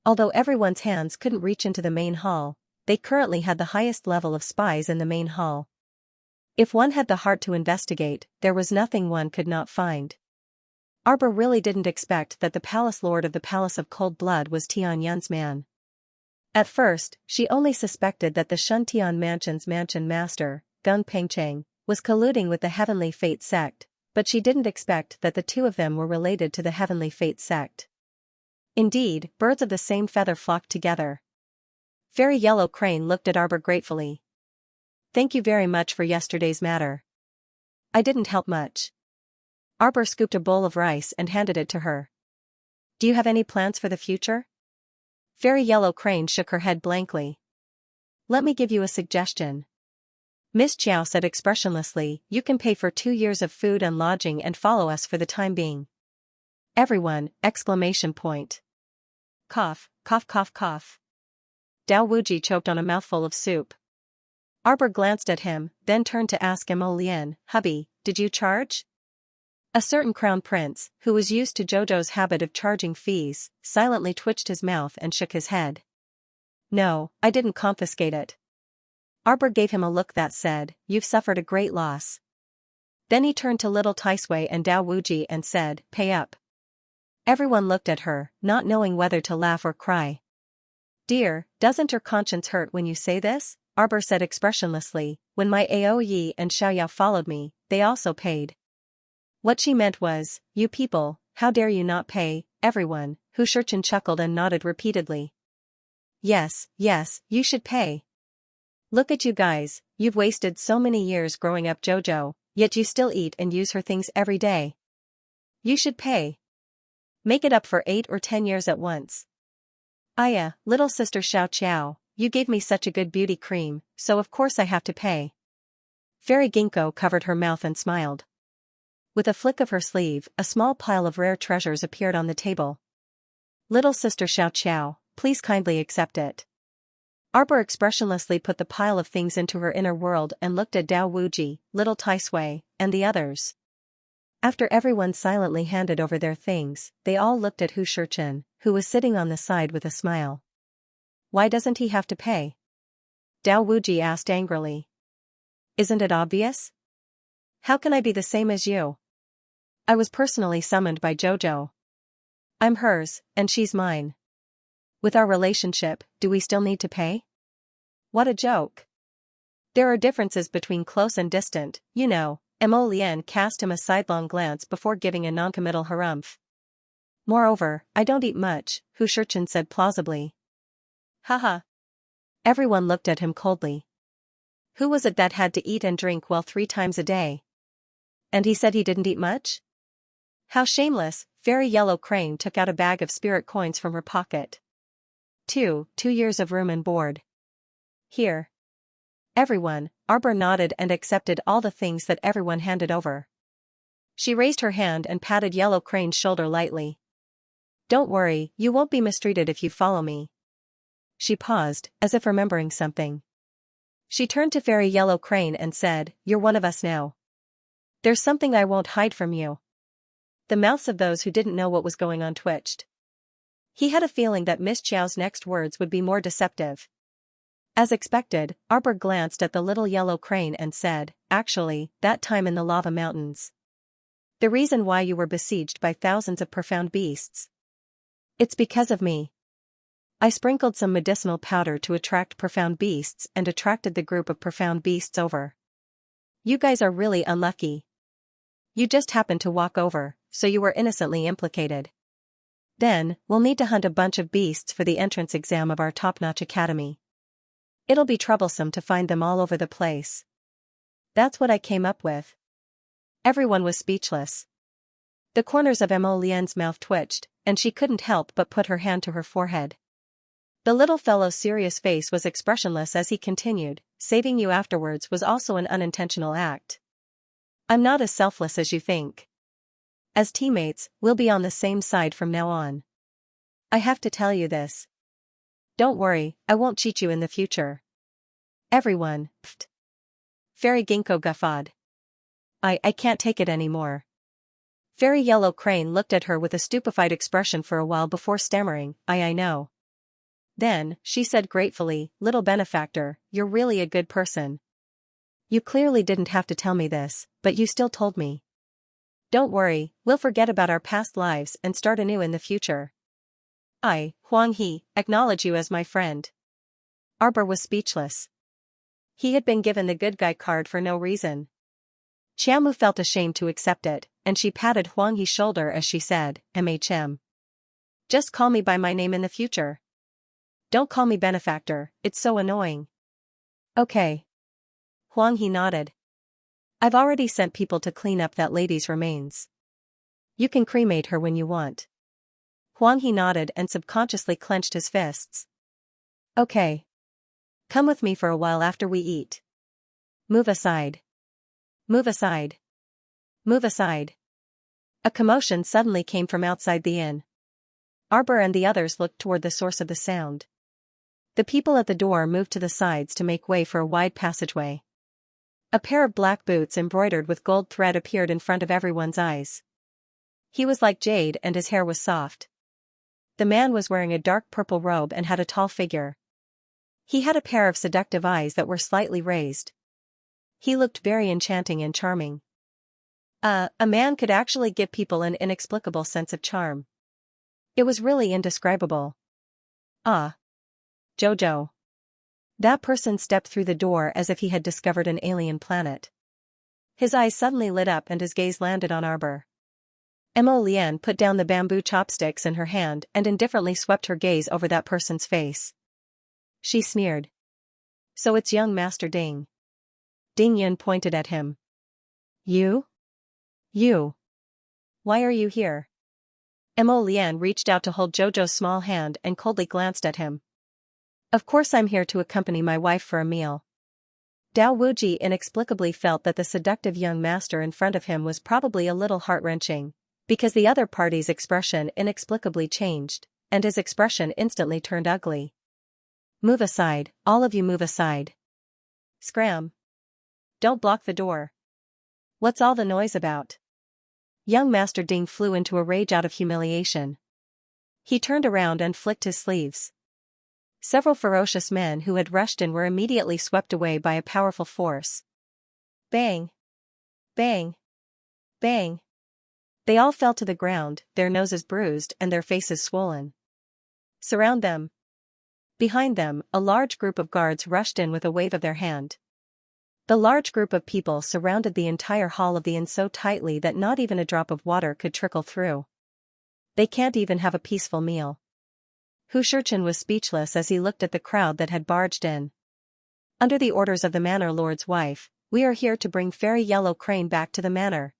Speaker 1: Although everyone's hands couldn't reach into the main hall, they currently had the highest level of spies in the main hall. If one had the heart to investigate, there was nothing one could not find. Arbor really didn't expect that the palace lord of the Palace of Cold Blood was Tian Yun's man. At first, she only suspected that the Shuntian Mansion's mansion master, Gun Pengcheng, was colluding with the Heavenly Fate sect, but she didn't expect that the two of them were related to the Heavenly Fate sect. Indeed, birds of the same feather flocked together. Fairy Yellow Crane looked at Arbor gratefully. "Thank you very much for yesterday's matter. I didn't help much." Arbor scooped a bowl of rice and handed it to her. "Do you have any plans for the future?" Fairy Yellow Crane shook her head blankly. "Let me give you a suggestion." Miss Chiao said expressionlessly, "You can pay for 2 years of food and lodging and follow us for the time being." Everyone! Exclamation point. Cough, cough, cough, cough. Dao Wuji choked on a mouthful of soup. Arbor glanced at him, then turned to ask Mo Lien, "Hubby, did you charge?" A certain crown prince, who was used to Jojo's habit of charging fees, silently twitched his mouth and shook his head. "No, I didn't confiscate it." Arbor gave him a look that said, "You've suffered a great loss." Then he turned to little Taisui and Dao Wuji and said, "Pay up." Everyone looked at her, not knowing whether to laugh or cry. "Dear, doesn't your conscience hurt when you say this?" Arbor said expressionlessly. "When my Aoyi and Xiaoyao followed me, they also paid. What she meant was, you people, how dare you not pay, everyone, Xianxia chuckled and nodded repeatedly. Yes, yes, you should pay. Look at you guys, you've wasted so many years growing up Jojo, yet you still eat and use her things every day. You should pay. Make it up for 8 or 10 years at once. Aya, little sister Xiao, you gave me such a good beauty cream, so of course I have to pay. Fairy Ginkgo covered her mouth and smiled. With a flick of her sleeve, a small pile of rare treasures appeared on the table. Little sister Xiao, please kindly accept it. Arbor expressionlessly put the pile of things into her inner world and looked at Dao Wuji, little Tai Sui, and the others. After everyone silently handed over their things, they all looked at Xianxia, who was sitting on the side with a smile. Why doesn't he have to pay? Dao Wuji asked angrily. Isn't it obvious? How can I be the same as you? I was personally summoned by Jojo. I'm hers, and she's mine. With our relationship, do we still need to pay? What a joke. There are differences between close and distant, you know. Mo Lian cast him a sidelong glance before giving a noncommittal harumph. Moreover, I don't eat much, Xianxia said plausibly. Haha. Everyone looked at him coldly. Who was it that had to eat and drink well 3 times a day? And he said he didn't eat much? How shameless. Fairy Yellow Crane took out a bag of spirit coins from her pocket. 2 years of room and board. Here. Everyone, Arbor nodded and accepted all the things that everyone handed over. She raised her hand and patted Yellow Crane's shoulder lightly. Don't worry, you won't be mistreated if you follow me. She paused, as if remembering something. She turned to Fairy Yellow Crane and said, You're one of us now. There's something I won't hide from you. The mouths of those who didn't know what was going on twitched. He had a feeling that Miss Chiao's next words would be more deceptive. As expected, Arbor glanced at the little Yellow Crane and said, Actually, that time in the lava mountains. The reason why you were besieged by thousands of profound beasts. It's because of me. I sprinkled some medicinal powder to attract profound beasts and attracted the group of profound beasts over. You guys are really unlucky. You just happened to walk over, so you were innocently implicated. Then, we'll need to hunt a bunch of beasts for the entrance exam of our top-notch academy. It'll be troublesome to find them all over the place. That's what I came up with. Everyone was speechless. The corners of Mo Lian's mouth twitched, and she couldn't help but put her hand to her forehead. The little fellow's serious face was expressionless as he continued, saving you afterwards was also an unintentional act. I'm not as selfless as you think. As teammates, we'll be on the same side from now on. I have to tell you this. Don't worry, I won't cheat you in the future. Everyone, pfft. Fairy Ginkgo guffawed. I can't take it anymore. Fairy Yellow Crane looked at her with a stupefied expression for a while before stammering, I know. Then, she said gratefully, Little benefactor, you're really a good person. You clearly didn't have to tell me this, but you still told me. Don't worry, we'll forget about our past lives and start anew in the future. I, Huang He, acknowledge you as my friend. Arbor was speechless. He had been given the good guy card for no reason. Xiaomu felt ashamed to accept it, and she patted Huang He's shoulder as she said, MHM. Just call me by my name in the future. Don't call me benefactor, it's so annoying. Okay. Huang He nodded. I've already sent people to clean up that lady's remains. You can cremate her when you want. Huang He nodded and subconsciously clenched his fists. Okay. Come with me for a while after we eat. Move aside. Move aside. Move aside. A commotion suddenly came from outside the inn. Arbor and the others looked toward the source of the sound. The people at the door moved to the sides to make way for a wide passageway. A pair of black boots embroidered with gold thread appeared in front of everyone's eyes. He was like jade and his hair was soft. The man was wearing a dark purple robe and had a tall figure. He had a pair of seductive eyes that were slightly raised. He looked very enchanting and charming. A man could actually give people an inexplicable sense of charm. It was really indescribable. Ah. Jojo. That person stepped through the door as if he had discovered an alien planet. His eyes suddenly lit up and his gaze landed on Arbor. Mo Lian put down the bamboo chopsticks in her hand and indifferently swept her gaze over that person's face. She sneered. So it's young Master Ding. Ding Yun pointed at him. You? You. Why are you here? Mo Lian reached out to hold Jojo's small hand and coldly glanced at him. Of course I'm here to accompany my wife for a meal. Dao Wuji inexplicably felt that the seductive young master in front of him was probably a little heart-wrenching, because the other party's expression inexplicably changed, and his expression instantly turned ugly. Move aside, all of you move aside. Scram. Don't block the door. What's all the noise about? Young Master Ding flew into a rage out of humiliation. He turned around and flicked his sleeves. Several ferocious men who had rushed in were immediately swept away by a powerful force. Bang! Bang! Bang! They all fell to the ground, their noses bruised and their faces swollen. Surround them. Behind them, a large group of guards rushed in with a wave of their hand. The large group of people surrounded the entire hall of the inn so tightly that not even a drop of water could trickle through. They can't even have a peaceful meal. Hu Shurchen was speechless as he looked at the crowd that had barged in. Under the orders of the manor lord's wife, we are here to bring Fairy Yellow Crane back to the manor.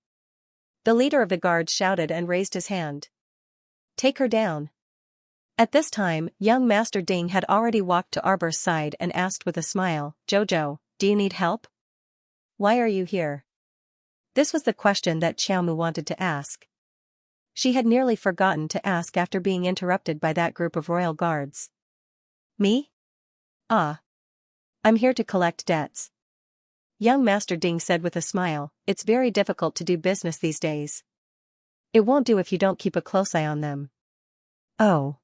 Speaker 1: The leader of the guards shouted and raised his hand. Take her down. At this time, young Master Ding had already walked to Arbor's side and asked with a smile, Jojo, do you need help? Why are you here? This was the question that Xiaomu wanted to ask. She had nearly forgotten to ask after being interrupted by that group of royal guards. Me? Ah. I'm here to collect debts. Young Master Ding said with a smile, it's very difficult to do business these days. It won't do if you don't keep a close eye on them. Oh.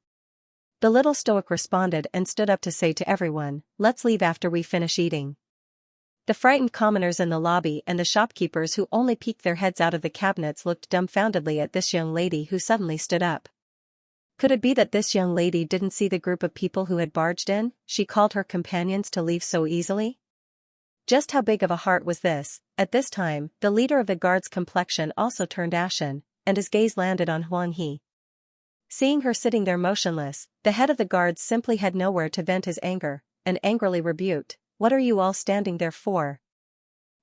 Speaker 1: The little stoic responded and stood up to say to everyone, let's leave after we finish eating. The frightened commoners in the lobby and the shopkeepers who only peeked their heads out of the cabinets looked dumbfoundedly at this young lady who suddenly stood up. Could it be that this young lady didn't see the group of people who had barged in? She called her companions to leave so easily? Just how big of a heart was this? At this time, the leader of the guard's complexion also turned ashen, and his gaze landed on Huang He. Seeing her sitting there motionless, the head of the guards simply had nowhere to vent his anger, and angrily rebuked, what are you all standing there for?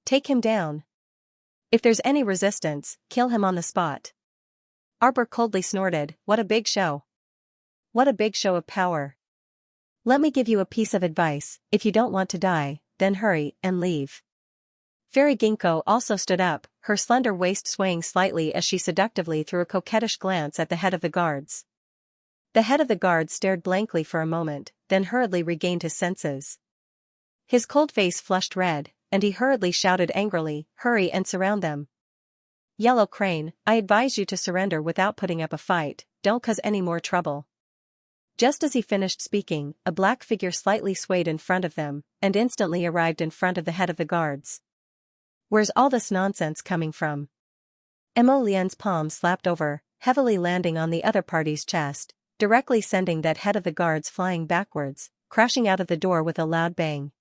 Speaker 1: Take him down. If there's any resistance, kill him on the spot. Arbor coldly snorted, what a big show. What a big show of power. Let me give you a piece of advice, if you don't want to die, then hurry and leave. Fairy Ginkgo also stood up, her slender waist swaying slightly as she seductively threw a coquettish glance at the head of the guards. The head of the guards stared blankly for a moment, then hurriedly regained his senses. His cold face flushed red, and he hurriedly shouted angrily, hurry and surround them. Yellow Crane, I advise you to surrender without putting up a fight, don't cause any more trouble. Just as he finished speaking, a black figure slightly swayed in front of them, and instantly arrived in front of the head of the guards. Where's all this nonsense coming from? Mo Lian's palm slapped over, heavily landing on the other party's chest, directly sending that head of the guards flying backwards, crashing out of the door with a loud bang.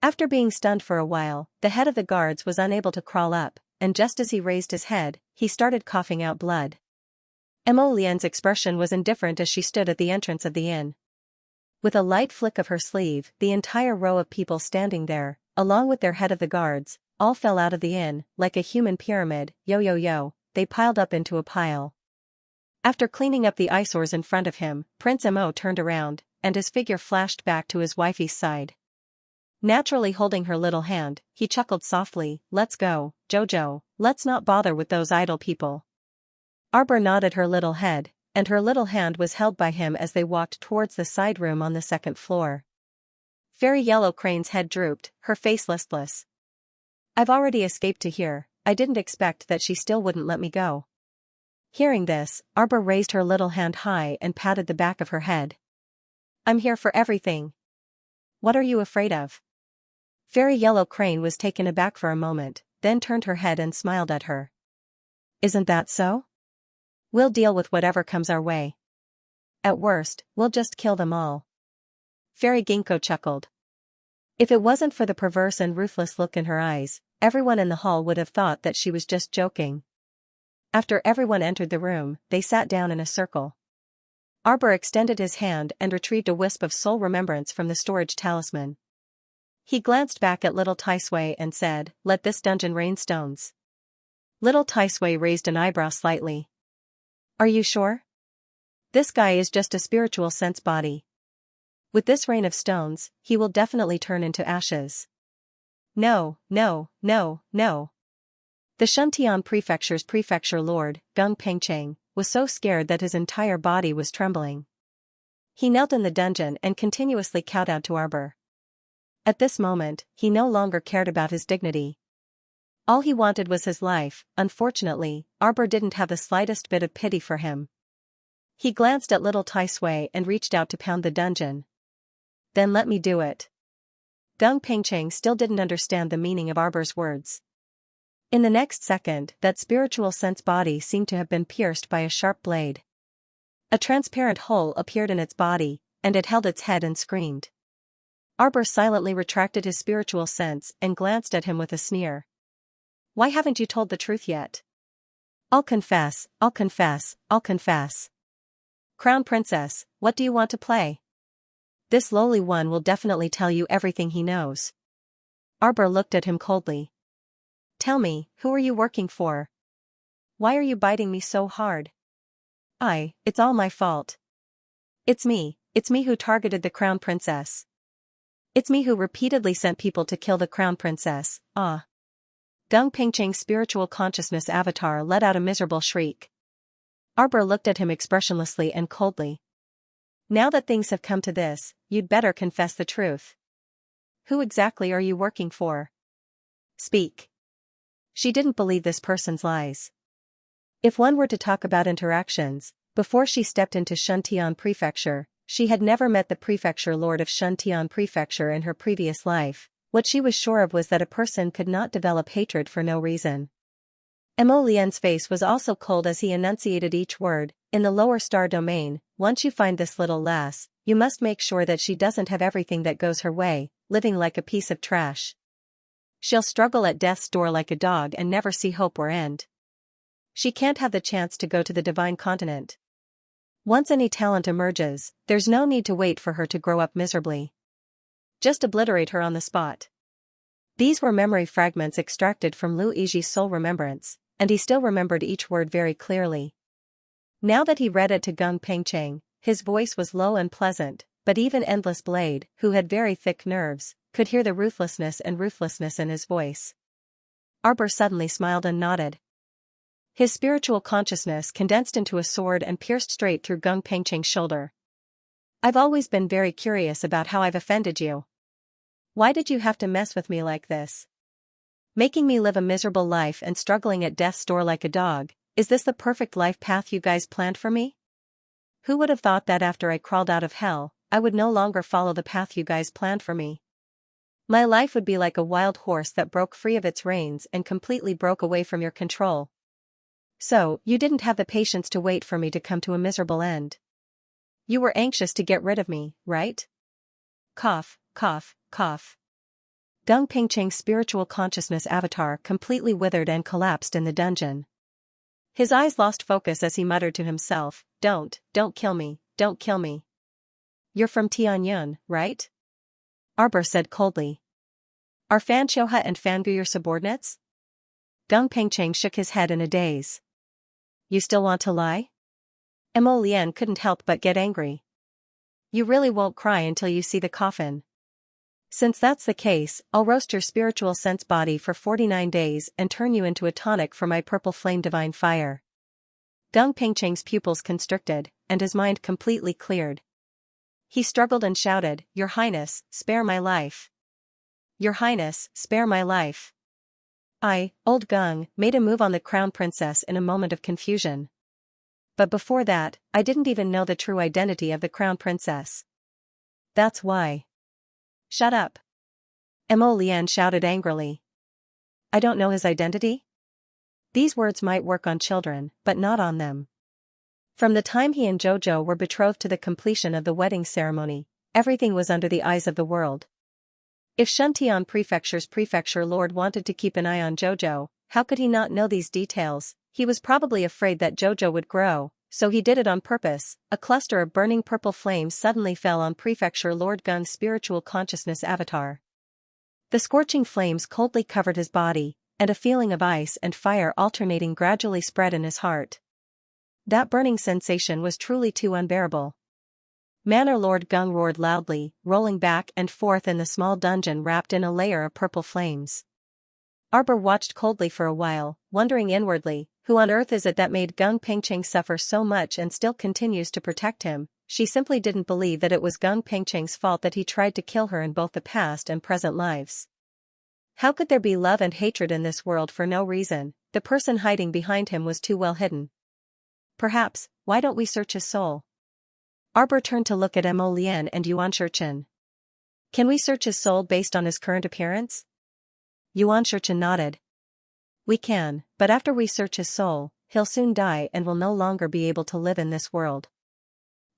Speaker 1: After being stunned for a while, the head of the guards was unable to crawl up, and just as he raised his head, he started coughing out blood. Mo Lian's expression was indifferent as she stood at the entrance of the inn. With a light flick of her sleeve, the entire row of people standing there, along with their head of the guards, all fell out of the inn, like a human pyramid, yo, they piled up into a pile. After cleaning up the eyesores in front of him, Prince Mo turned around, and his figure flashed back to his wifey's side. Naturally holding her little hand, he chuckled softly, let's go, Jojo, let's not bother with those idle people. Arbor nodded her little head, and her little hand was held by him as they walked towards the side room on the second floor. Fairy Yellow Crane's head drooped, her face listless. I've already escaped to here, I didn't expect that she still wouldn't let me go. Hearing this, Arbor raised her little hand high and patted the back of her head. I'm here for everything. What are you afraid of? Fairy Yellow Crane was taken aback for a moment, then turned her head and smiled at her. Isn't that so? We'll deal with whatever comes our way. At worst, we'll just kill them all. Fairy Ginkgo chuckled. If it wasn't for the perverse and ruthless look in her eyes, everyone in the hall would have thought that she was just joking. After everyone entered the room, they sat down in a circle. Arbor extended his hand and retrieved a wisp of soul remembrance from the storage talisman. He glanced back at little Taisui and said, "Let this dungeon rain stones." Little Taisui raised an eyebrow slightly. "Are you sure? This guy is just a spiritual sense body. With this rain of stones, he will definitely turn into ashes." "No, no, no, no." The Shuntian Prefecture's prefecture lord, Gung Pengcheng, was so scared that his entire body was trembling. He knelt in the dungeon and continuously kowtowed to Arbor. At this moment, he no longer cared about his dignity. All he wanted was his life. Unfortunately, Arbor didn't have the slightest bit of pity for him. He glanced at little Taisui and reached out to pound the dungeon. "Then let me do it." Gung Pengcheng still didn't understand the meaning of Arbor's words. In the next second, that spiritual sense body seemed to have been pierced by a sharp blade. A transparent hole appeared in its body, and it held its head and screamed. Arbor silently retracted his spiritual sense and glanced at him with a sneer. "Why haven't you told the truth yet?" I'll confess, I'll confess, I'll confess." "Crown Princess, what do you want to play?" "This lowly one will definitely tell you everything he knows." Arbor looked at him coldly. "Tell me, who are you working for? Why are you biting me so hard?" It's all my fault. It's me who targeted the Crown Princess. It's me who repeatedly sent people to kill the Crown Princess." Gung Pengcheng's spiritual consciousness avatar let out a miserable shriek. Arbor looked at him expressionlessly and coldly. "Now that things have come to this, you'd better confess the truth. Who exactly are you working for? Speak." She didn't believe this person's lies. If one were to talk about interactions, before she stepped into Shuntian Prefecture, she had never met the prefecture lord of Shuntian Prefecture in her previous life. What she was sure of was that a person could not develop hatred for no reason. Mo Lian's face was also cold as he enunciated each word. "In the lower star domain, once you find this little lass, you must make sure that she doesn't have everything that goes her way, living like a piece of trash. She'll struggle at death's door like a dog and never see hope or end. She can't have the chance to go to the divine continent. Once any talent emerges, there's no need to wait for her to grow up miserably. Just obliterate her on the spot." These were memory fragments extracted from Lu Yiji's soul remembrance, and he still remembered each word very clearly. Now that he read it to Gung Pengcheng, his voice was low and pleasant, but even Endless Blade, who had very thick nerves, could hear the ruthlessness in his voice. Arbor suddenly smiled and nodded. His spiritual consciousness condensed into a sword and pierced straight through Gung Pengcheng's shoulder. "I've always been very curious about how I've offended you. Why did you have to mess with me like this? Making me live a miserable life and struggling at death's door like a dog, is this the perfect life path you guys planned for me? Who would have thought that after I crawled out of hell, I would no longer follow the path you guys planned for me? My life would be like a wild horse that broke free of its reins and completely broke away from your control. So, you didn't have the patience to wait for me to come to a miserable end. You were anxious to get rid of me, right?" Cough, cough, cough. Gung Pengcheng's spiritual consciousness avatar completely withered and collapsed in the dungeon. His eyes lost focus as he muttered to himself, don't kill me, don't kill me." "You're from Tianyun, right?" Arbor said coldly. "Are Fan Shouha and Fangu your subordinates?" Gung Pengcheng shook his head in a daze. "You still want to lie?" Mo Lian couldn't help but get angry. "You really won't cry until you see the coffin. Since that's the case, I'll roast your spiritual sense body for 49 days and turn you into a tonic for my purple flame divine fire." Gung Pengcheng's pupils constricted, and his mind completely cleared. He struggled and shouted, "Your Highness, spare my life. Your Highness, spare my life." Old Gung, made a move on the Crown Princess in a moment of confusion. "But before that, I didn't even know the true identity of the Crown Princess." "That's why." "Shut up." Mo Lian shouted angrily. "I don't know his identity?" These words might work on children, but not on them. From the time he and Jojo were betrothed to the completion of the wedding ceremony, everything was under the eyes of the world. If Xiantian Prefecture's prefecture lord wanted to keep an eye on Jojo, how could he not know these details? He was probably afraid that Jojo would grow, so he did it on purpose. A cluster of burning purple flames suddenly fell on Prefecture Lord Gung's spiritual consciousness avatar. The scorching flames coldly covered his body, and a feeling of ice and fire alternating gradually spread in his heart. That burning sensation was truly too unbearable. Manor Lord Gung roared loudly, rolling back and forth in the small dungeon wrapped in a layer of purple flames. Arbor watched coldly for a while, wondering inwardly, who on earth is it that made Gung Pengcheng suffer so much and still continues to protect him? She simply didn't believe that it was Gung Pengcheng's fault that he tried to kill her in both the past and present lives. How could there be love and hatred in this world for no reason? The person hiding behind him was too well hidden. Perhaps, why don't we search his soul? Arbor turned to look at Mo Lian and Yuan Shichen. Can we search his soul based on his current appearance? Yuan Shichen nodded. We can, but after we search his soul, he'll soon die and will no longer be able to live in this world.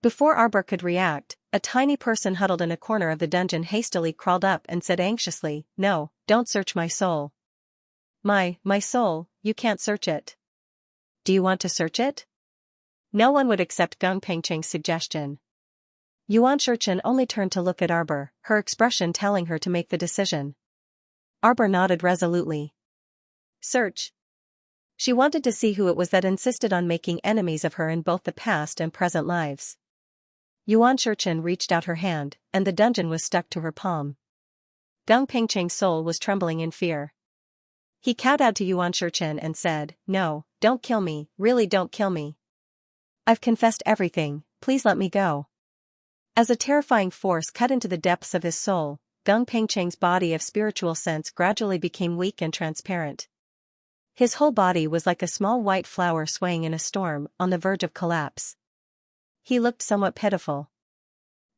Speaker 1: Before Arbor could react, a tiny person huddled in a corner of the dungeon hastily crawled up and said anxiously, "No, don't search my soul." My soul, you can't search it. Do you want to search it? No one would accept Gung Pengcheng's suggestion. Yuan Shichen only turned to look at Arbor, her expression telling her to make the decision. Arbor nodded resolutely. Search. She wanted to see who it was that insisted on making enemies of her in both the past and present lives. Yuan Shichen reached out her hand, and the dungeon was stuck to her palm. Gung Pengcheng's soul was trembling in fear. He kowtowed to Yuan Shichen and said, "No, don't kill me, really don't kill me. I've confessed everything, please let me go." As a terrifying force cut into the depths of his soul, Gung Pengcheng's body of spiritual sense gradually became weak and transparent. His whole body was like a small white flower swaying in a storm, on the verge of collapse. He looked somewhat pitiful.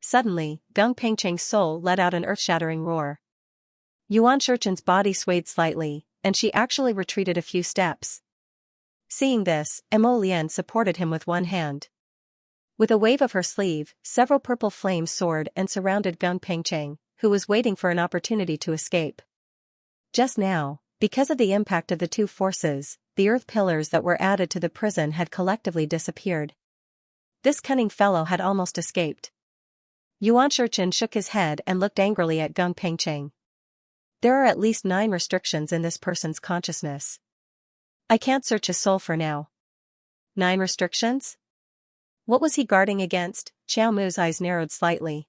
Speaker 1: Suddenly, Gung Pengcheng's soul let out an earth-shattering roar. Yuan Shichen's body swayed slightly, and she actually retreated a few steps. Seeing this, Mo Lian supported him with one hand. With a wave of her sleeve, several purple flames soared and surrounded Gung Pengcheng, who was waiting for an opportunity to escape. Just now, because of the impact of the two forces, the earth pillars that were added to the prison had collectively disappeared. This cunning fellow had almost escaped. Yuan Shichen shook his head and looked angrily at Gung Pengcheng. There are at least 9 restrictions in this person's consciousness. I can't search his soul for now. 9 restrictions? What was he guarding against? Xiao Mu's eyes narrowed slightly.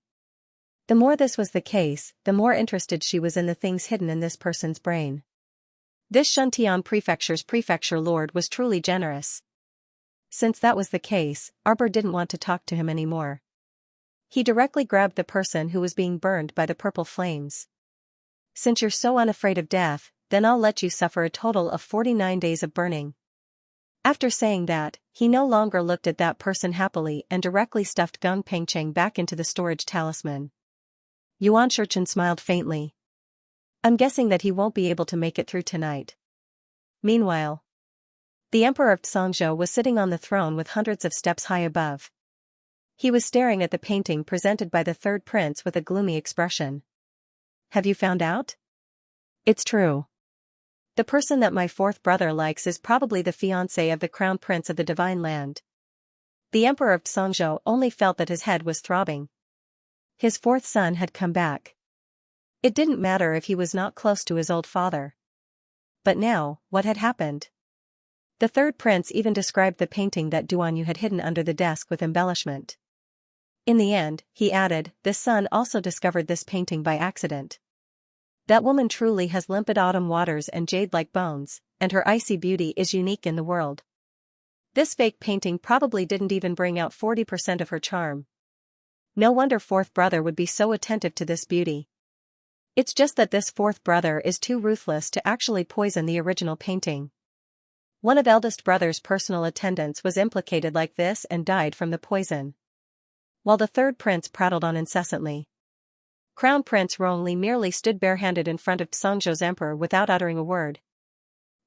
Speaker 1: The more this was the case, the more interested she was in the things hidden in this person's brain. This Xiantian Prefecture's prefecture lord was truly generous. Since that was the case, Arbor didn't want to talk to him anymore. He directly grabbed the person who was being burned by the purple flames. Since you're so unafraid of death, then I'll let you suffer a total of 49 days of burning. After saying that, he no longer looked at that person happily and directly stuffed Gung Pengcheng back into the storage talisman. Yuan Shichen smiled faintly. I'm guessing that he won't be able to make it through tonight. Meanwhile, the Emperor of Xianxia was sitting on the throne with hundreds of steps high above. He was staring at the painting presented by the third prince with a gloomy expression. Have you found out? It's true. The person that my fourth brother likes is probably the fiancé of the crown prince of the divine land. The Emperor of Xianxia only felt that his head was throbbing. His fourth son had come back. It didn't matter if he was not close to his old father. But now, what had happened? The third prince even described the painting that Duan Yu had hidden under the desk with embellishment. In the end, he added, this son also discovered this painting by accident. That woman truly has limpid autumn waters and jade-like bones, and her icy beauty is unique in the world. This fake painting probably didn't even bring out 40% of her charm. No wonder fourth brother would be so attentive to this beauty. It's just that this fourth brother is too ruthless to actually poison the original painting. One of eldest brother's personal attendants was implicated like this and died from the poison. While the third prince prattled on incessantly. Crown Prince Rongli merely stood barehanded in front of Xianxia's emperor without uttering a word.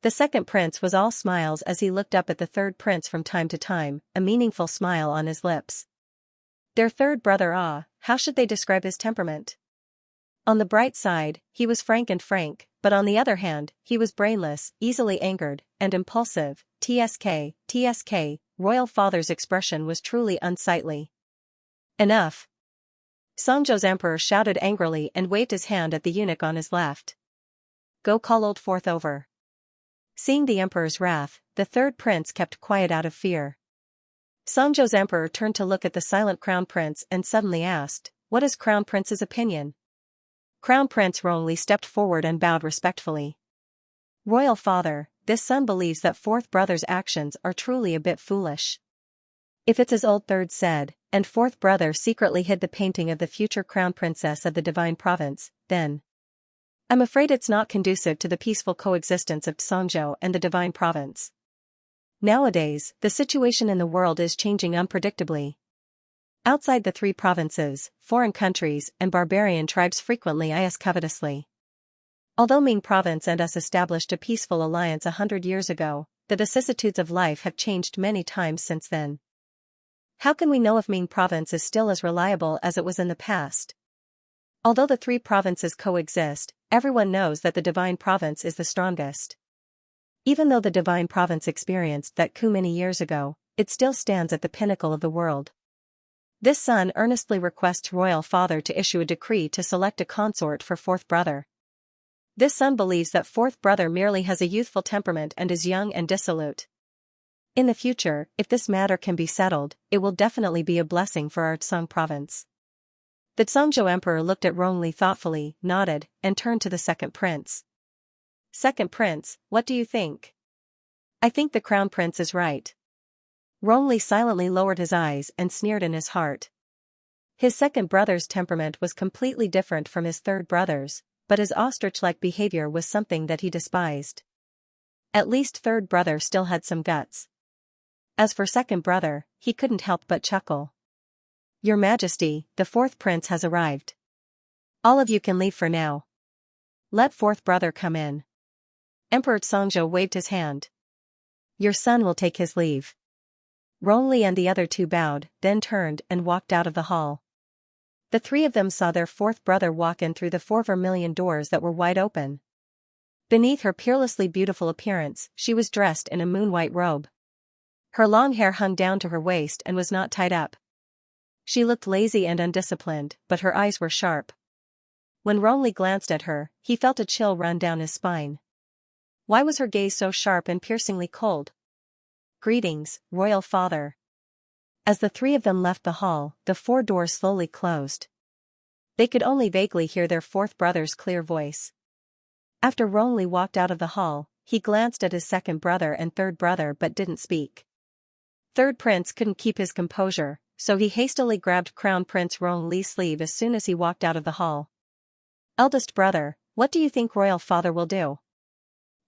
Speaker 1: The second prince was all smiles as he looked up at the third prince from time to time, a meaningful smile on his lips. Their third brother how should they describe his temperament? On the bright side, he was frank, but on the other hand, he was brainless, easily angered, and impulsive. TSK, royal father's expression was truly unsightly. Enough! Songzhou's emperor shouted angrily and waved his hand at the eunuch on his left. Go call old Fourth over. Seeing the emperor's wrath, the third prince kept quiet out of fear. Songzhou's emperor turned to look at the silent crown prince and suddenly asked, what is crown prince's opinion? Crown Prince Rongli stepped forward and bowed respectfully. Royal father, this son believes that fourth brother's actions are truly a bit foolish. If it's as old third said, and fourth brother secretly hid the painting of the future crown princess of the divine province, then I'm afraid it's not conducive to the peaceful coexistence of Songzhou and the divine province. Nowadays, the situation in the world is changing unpredictably. Outside the three provinces, foreign countries and barbarian tribes frequently eye us covetously. Although Ming province and us established a peaceful alliance 100 years ago, the vicissitudes of life have changed many times since then. How can we know if Ming province is still as reliable as it was in the past? Although the three provinces coexist, everyone knows that the divine province is the strongest. Even though the divine province experienced that coup many years ago, it still stands at the pinnacle of the world. This son earnestly requests royal father to issue a decree to select a consort for fourth brother. This son believes that fourth brother merely has a youthful temperament and is young and dissolute. In the future, if this matter can be settled, it will definitely be a blessing for our Tsang province. The Songzhou emperor looked at Rongli thoughtfully, nodded, and turned to the second prince. Second prince, what do you think? I think the crown prince is right. Rongli silently lowered his eyes and sneered in his heart. His second brother's temperament was completely different from his third brother's, but his ostrich-like behavior was something that he despised. At least third brother still had some guts. As for second brother, he couldn't help but chuckle. Your Majesty, the fourth prince has arrived. All of you can leave for now. Let fourth brother come in. Emperor Songzhou waved his hand. Your son will take his leave. Rongli and the other two bowed, then turned and walked out of the hall. The three of them saw their fourth brother walk in through the 4 vermilion doors that were wide open. Beneath her peerlessly beautiful appearance, she was dressed in a moon-white robe. Her long hair hung down to her waist and was not tied up. She looked lazy and undisciplined, but her eyes were sharp. When Rongli glanced at her, he felt a chill run down his spine. Why was her gaze so sharp and piercingly cold? Greetings, royal father. As the three of them left the hall, the 4 doors slowly closed. They could only vaguely hear their fourth brother's clear voice. After Rongli walked out of the hall, he glanced at his second brother and third brother but didn't speak. Third prince couldn't keep his composure, so he hastily grabbed Crown Prince Rongli's sleeve as soon as he walked out of the hall. Eldest brother, what do you think royal father will do?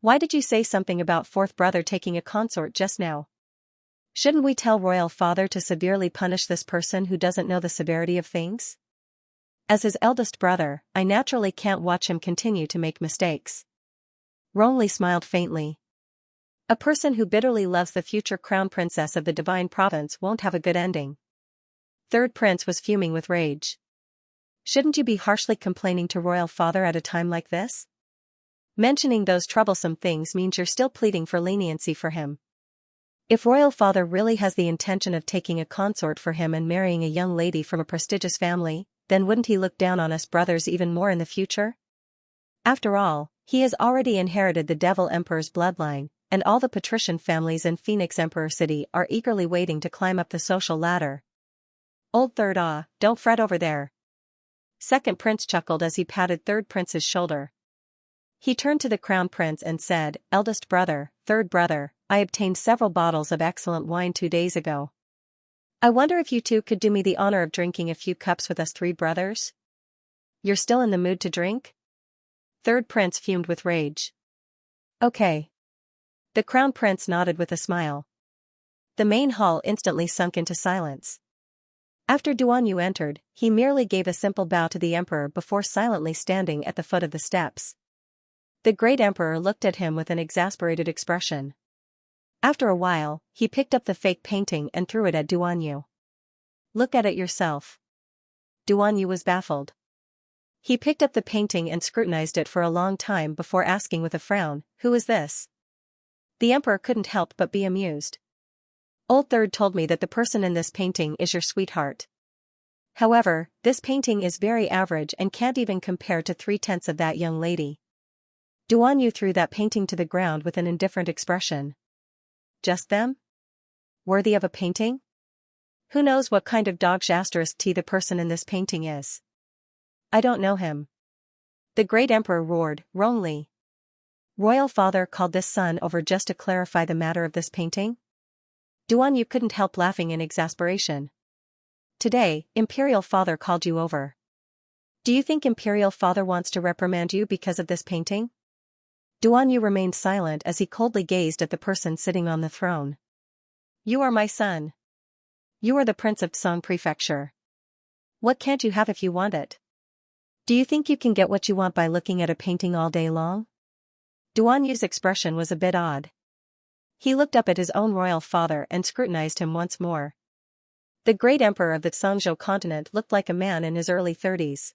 Speaker 1: Why did you say something about fourth brother taking a consort just now? Shouldn't we tell royal father to severely punish this person who doesn't know the severity of things? As his eldest brother, I naturally can't watch him continue to make mistakes. Rongli smiled faintly. A person who bitterly loves the future crown princess of the divine province won't have a good ending. Third prince was fuming with rage. Shouldn't you be harshly complaining to royal father at a time like this? Mentioning those troublesome things means you're still pleading for leniency for him. If royal father really has the intention of taking a consort for him and marrying a young lady from a prestigious family, then wouldn't he look down on us brothers even more in the future? After all, he has already inherited the Devil Emperor's bloodline, and all the patrician families in Phoenix Emperor City are eagerly waiting to climb up the social ladder. Old third don't fret over there. Second prince chuckled as he patted third prince's shoulder. He turned to the crown prince and said, Eldest brother, third brother, I obtained several bottles of excellent wine 2 days ago. I wonder if you two could do me the honor of drinking a few cups with us three brothers? You're still in the mood to drink? Third prince fumed with rage. Okay. The crown prince nodded with a smile. The main hall instantly sunk into silence. After Duan Yu entered, he merely gave a simple bow to the emperor before silently standing at the foot of the steps. The great emperor looked at him with an exasperated expression. After a while, he picked up the fake painting and threw it at Duan Yu. Look at it yourself. Duan Yu was baffled. He picked up the painting and scrutinized it for a long time before asking with a frown, "Who is this?" The emperor couldn't help but be amused. "Old Third told me that the person in this painting is your sweetheart. However, this painting is very average and can't even compare to 3/10 of that young lady." Duan Yu threw that painting to the ground with an indifferent expression. "Just them? Worthy of a painting? Who knows what kind of dog *t the person in this painting is? I don't know him." The great emperor roared, wrongly. "Royal father called this son over just to clarify the matter of this painting?" Duan Yu couldn't help laughing in exasperation. "Today, imperial father called you over. Do you think imperial father wants to reprimand you because of this painting?" Duan Yu remained silent as he coldly gazed at the person sitting on the throne. "You are my son. You are the prince of Tsang Prefecture. What can't you have if you want it? Do you think you can get what you want by looking at a painting all day long?" Duan Yu's expression was a bit odd. He looked up at his own royal father and scrutinized him once more. The great emperor of the Xianxia continent looked like a man in his early 30s.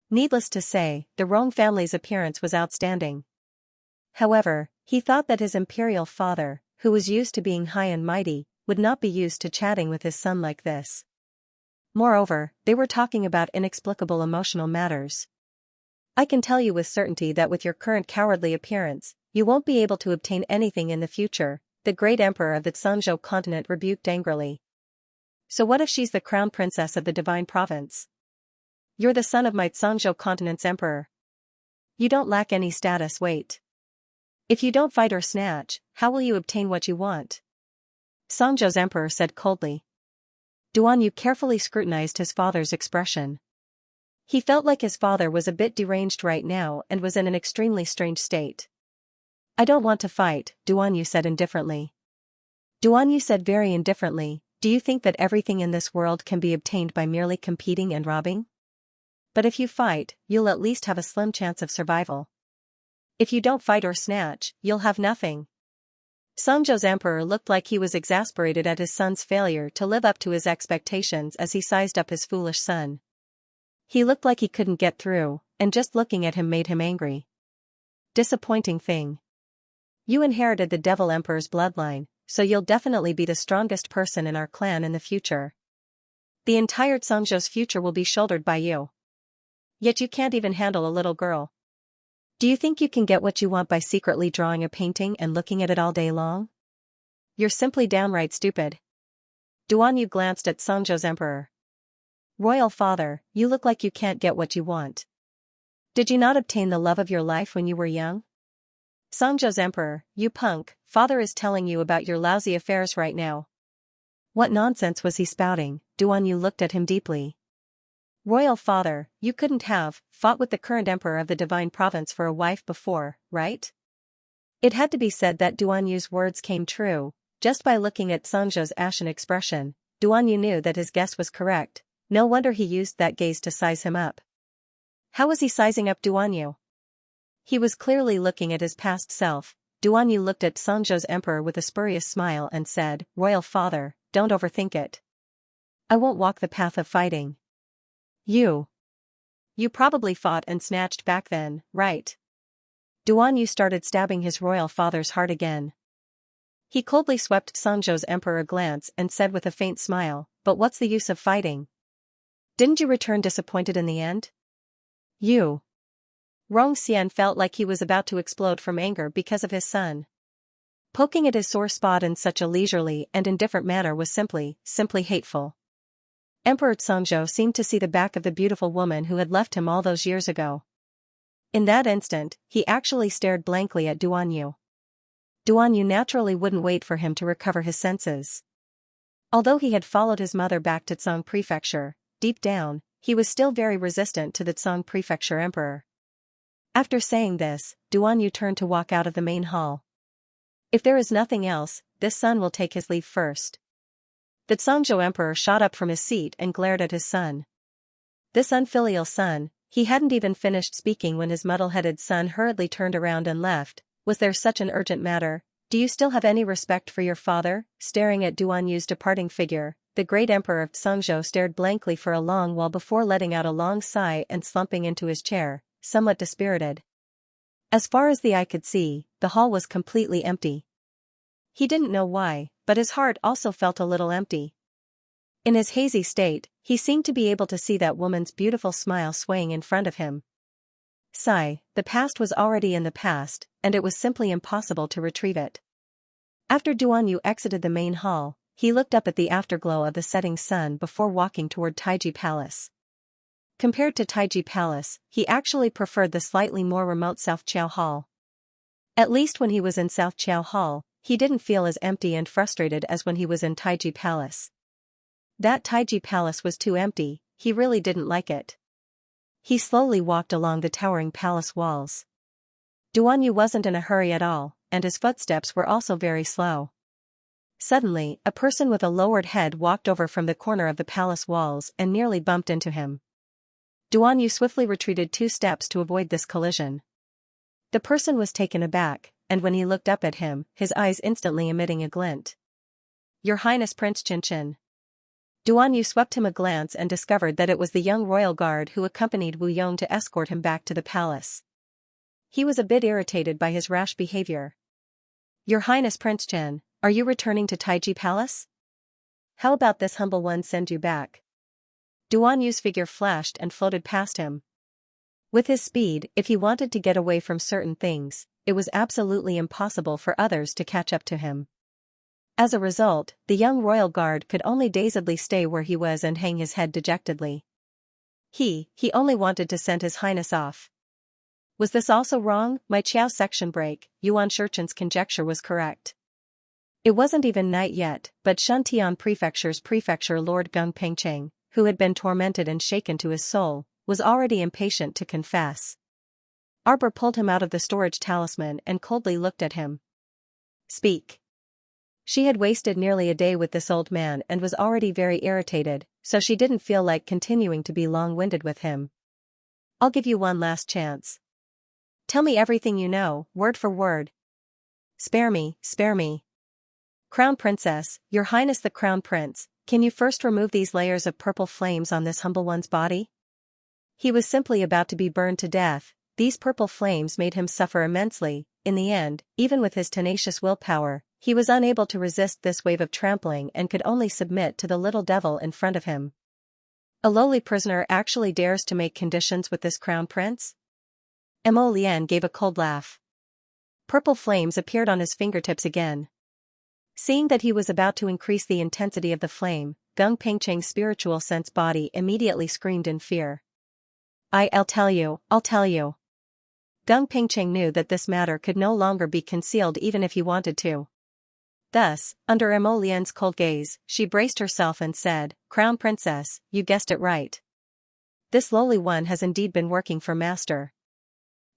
Speaker 1: Needless to say, the Rong family's appearance was outstanding. However, he thought that his imperial father, who was used to being high and mighty, would not be used to chatting with his son like this. Moreover, they were talking about inexplicable emotional matters. "I can tell you with certainty that with your current cowardly appearance, you won't be able to obtain anything in the future," the great emperor of the Xianxia continent rebuked angrily. "So what if she's the crown princess of the divine province? You're the son of my Xianxia continent's emperor. You don't lack any status. Wait. If you don't fight or snatch, how will you obtain what you want?" Xianxia's emperor said coldly. Duan Yu carefully scrutinized his father's expression. He felt like his father was a bit deranged right now and was in an extremely strange state. "I don't want to fight," Duan Yu said indifferently. Duan Yu said very indifferently, "Do you think that everything in this world can be obtained by merely competing and robbing? But if you fight, you'll at least have a slim chance of survival. If you don't fight or snatch, you'll have nothing." Xianxia's emperor looked like he was exasperated at his son's failure to live up to his expectations as he sized up his foolish son. He looked like he couldn't get through, and just looking at him made him angry. "Disappointing thing. You inherited the Devil Emperor's bloodline, so you'll definitely be the strongest person in our clan in the future. The entire Xianxia's future will be shouldered by you. Yet you can't even handle a little girl. Do you think you can get what you want by secretly drawing a painting and looking at it all day long? You're simply downright stupid." Duan Yu glanced at Xianxia's emperor. "Royal father, you look like you can't get what you want. Did you not obtain the love of your life when you were young?" Xianxia's emperor, "You punk, father is telling you about your lousy affairs right now." What nonsense was he spouting? Duan Yu looked at him deeply. "Royal father, you couldn't have fought with the current emperor of the divine province for a wife before, right?" It had to be said that Duan Yu's words came true. Just by looking at Xianxia's ashen expression, Duan Yu knew that his guess was correct. No wonder he used that gaze to size him up. How was he sizing up Duan Yu? He was clearly looking at his past self. Duan Yu looked at Xianxia's emperor with a spurious smile and said, "Royal father, don't overthink it. I won't walk the path of fighting. You probably fought and snatched back then, right?" Duan Yu started stabbing his royal father's heart again. He coldly swept Xianxia's emperor a glance and said with a faint smile, "But what's the use of fighting? Didn't you return disappointed in the end?" Rong Xian felt like he was about to explode from anger because of his son. Poking at his sore spot in such a leisurely and indifferent manner was simply hateful. Emperor Xianxia seemed to see the back of the beautiful woman who had left him all those years ago. In that instant, he actually stared blankly at Duan Yu. Duan Yu naturally wouldn't wait for him to recover his senses. Although he had followed his mother back to Tsang Prefecture, deep down, he was still very resistant to the Tsang Prefecture emperor. After saying this, Duan Yu turned to walk out of the main hall. If there is nothing else, this son will take his leave first. The Xianxia emperor shot up from his seat and glared at his son. This unfilial son, he hadn't even finished speaking when his muddle-headed son hurriedly turned around and left. Was there such an urgent matter? Do you still have any respect for your father? Staring at Duan Yu's departing figure, the great emperor of Xianxia stared blankly for a long while before letting out a long sigh and slumping into his chair, somewhat dispirited. As far as the eye could see, the hall was completely empty. He didn't know why, but his heart also felt a little empty. In his hazy state, he seemed to be able to see that woman's beautiful smile swaying in front of him. Sigh, the past was already in the past, and it was simply impossible to retrieve it. After Duanyu exited the main hall, he looked up at the afterglow of the setting sun before walking toward Taiji Palace. Compared to Taiji Palace, he actually preferred the slightly more remote South Chao Hall. At least when he was in South Chao Hall, he didn't feel as empty and frustrated as when he was in Taiji Palace. That Taiji Palace was too empty, he really didn't like it. He slowly walked along the towering palace walls. Duanyu wasn't in a hurry at all, and his footsteps were also very slow. Suddenly, a person with a lowered head walked over from the corner of the palace walls and nearly bumped into him. Duanyu swiftly retreated 2 steps to avoid this collision. The person was taken aback, and when he looked up at him, his eyes instantly emitting a glint. "Your Highness Prince Qianxia." Duanyu swept him a glance and discovered that it was the young royal guard who accompanied Wu Yong to escort him back to the palace. He was a bit irritated by his rash behavior. "Your Highness Prince Qian, are you returning to Taiji Palace? How about this humble one send you back?" Duanyu's figure flashed and floated past him. With his speed, if he wanted to get away from certain things, it was absolutely impossible for others to catch up to him. As a result, the young royal guard could only dazedly stay where he was and hang his head dejectedly. He only wanted to send his highness off. Was this also wrong? My Qiao section break, Yuan Shurchen's conjecture was correct. It wasn't even night yet, but Shantian Prefecture's prefecture Lord Gung Pengcheng, who had been tormented and shaken to his soul, was already impatient to confess. Arbor pulled him out of the storage talisman and coldly looked at him. "Speak." She had wasted nearly a day with this old man and was already very irritated, so she didn't feel like continuing to be long-winded with him. "I'll give you one last chance. Tell me everything you know, word for word." Spare me, spare me." "Crown Princess, Your Highness the Crown Prince, can you first remove these layers of purple flames on this humble one's body?" He was simply about to be burned to death. These purple flames made him suffer immensely. In the end, even with his tenacious willpower, he was unable to resist this wave of trampling and could only submit to the little devil in front of him. A lowly prisoner actually dares to make conditions with this crown prince? Mo Lian gave a cold laugh. Purple flames appeared on his fingertips again. Seeing that he was about to increase the intensity of the flame, Gung Pengcheng's spiritual sense body immediately screamed in fear. I'll tell you. Gung Pengcheng knew that this matter could no longer be concealed even if he wanted to. Thus, under Mo Lian's cold gaze, she braced herself and said, "Crown Princess, you guessed it right. This lowly one has indeed been working for Master.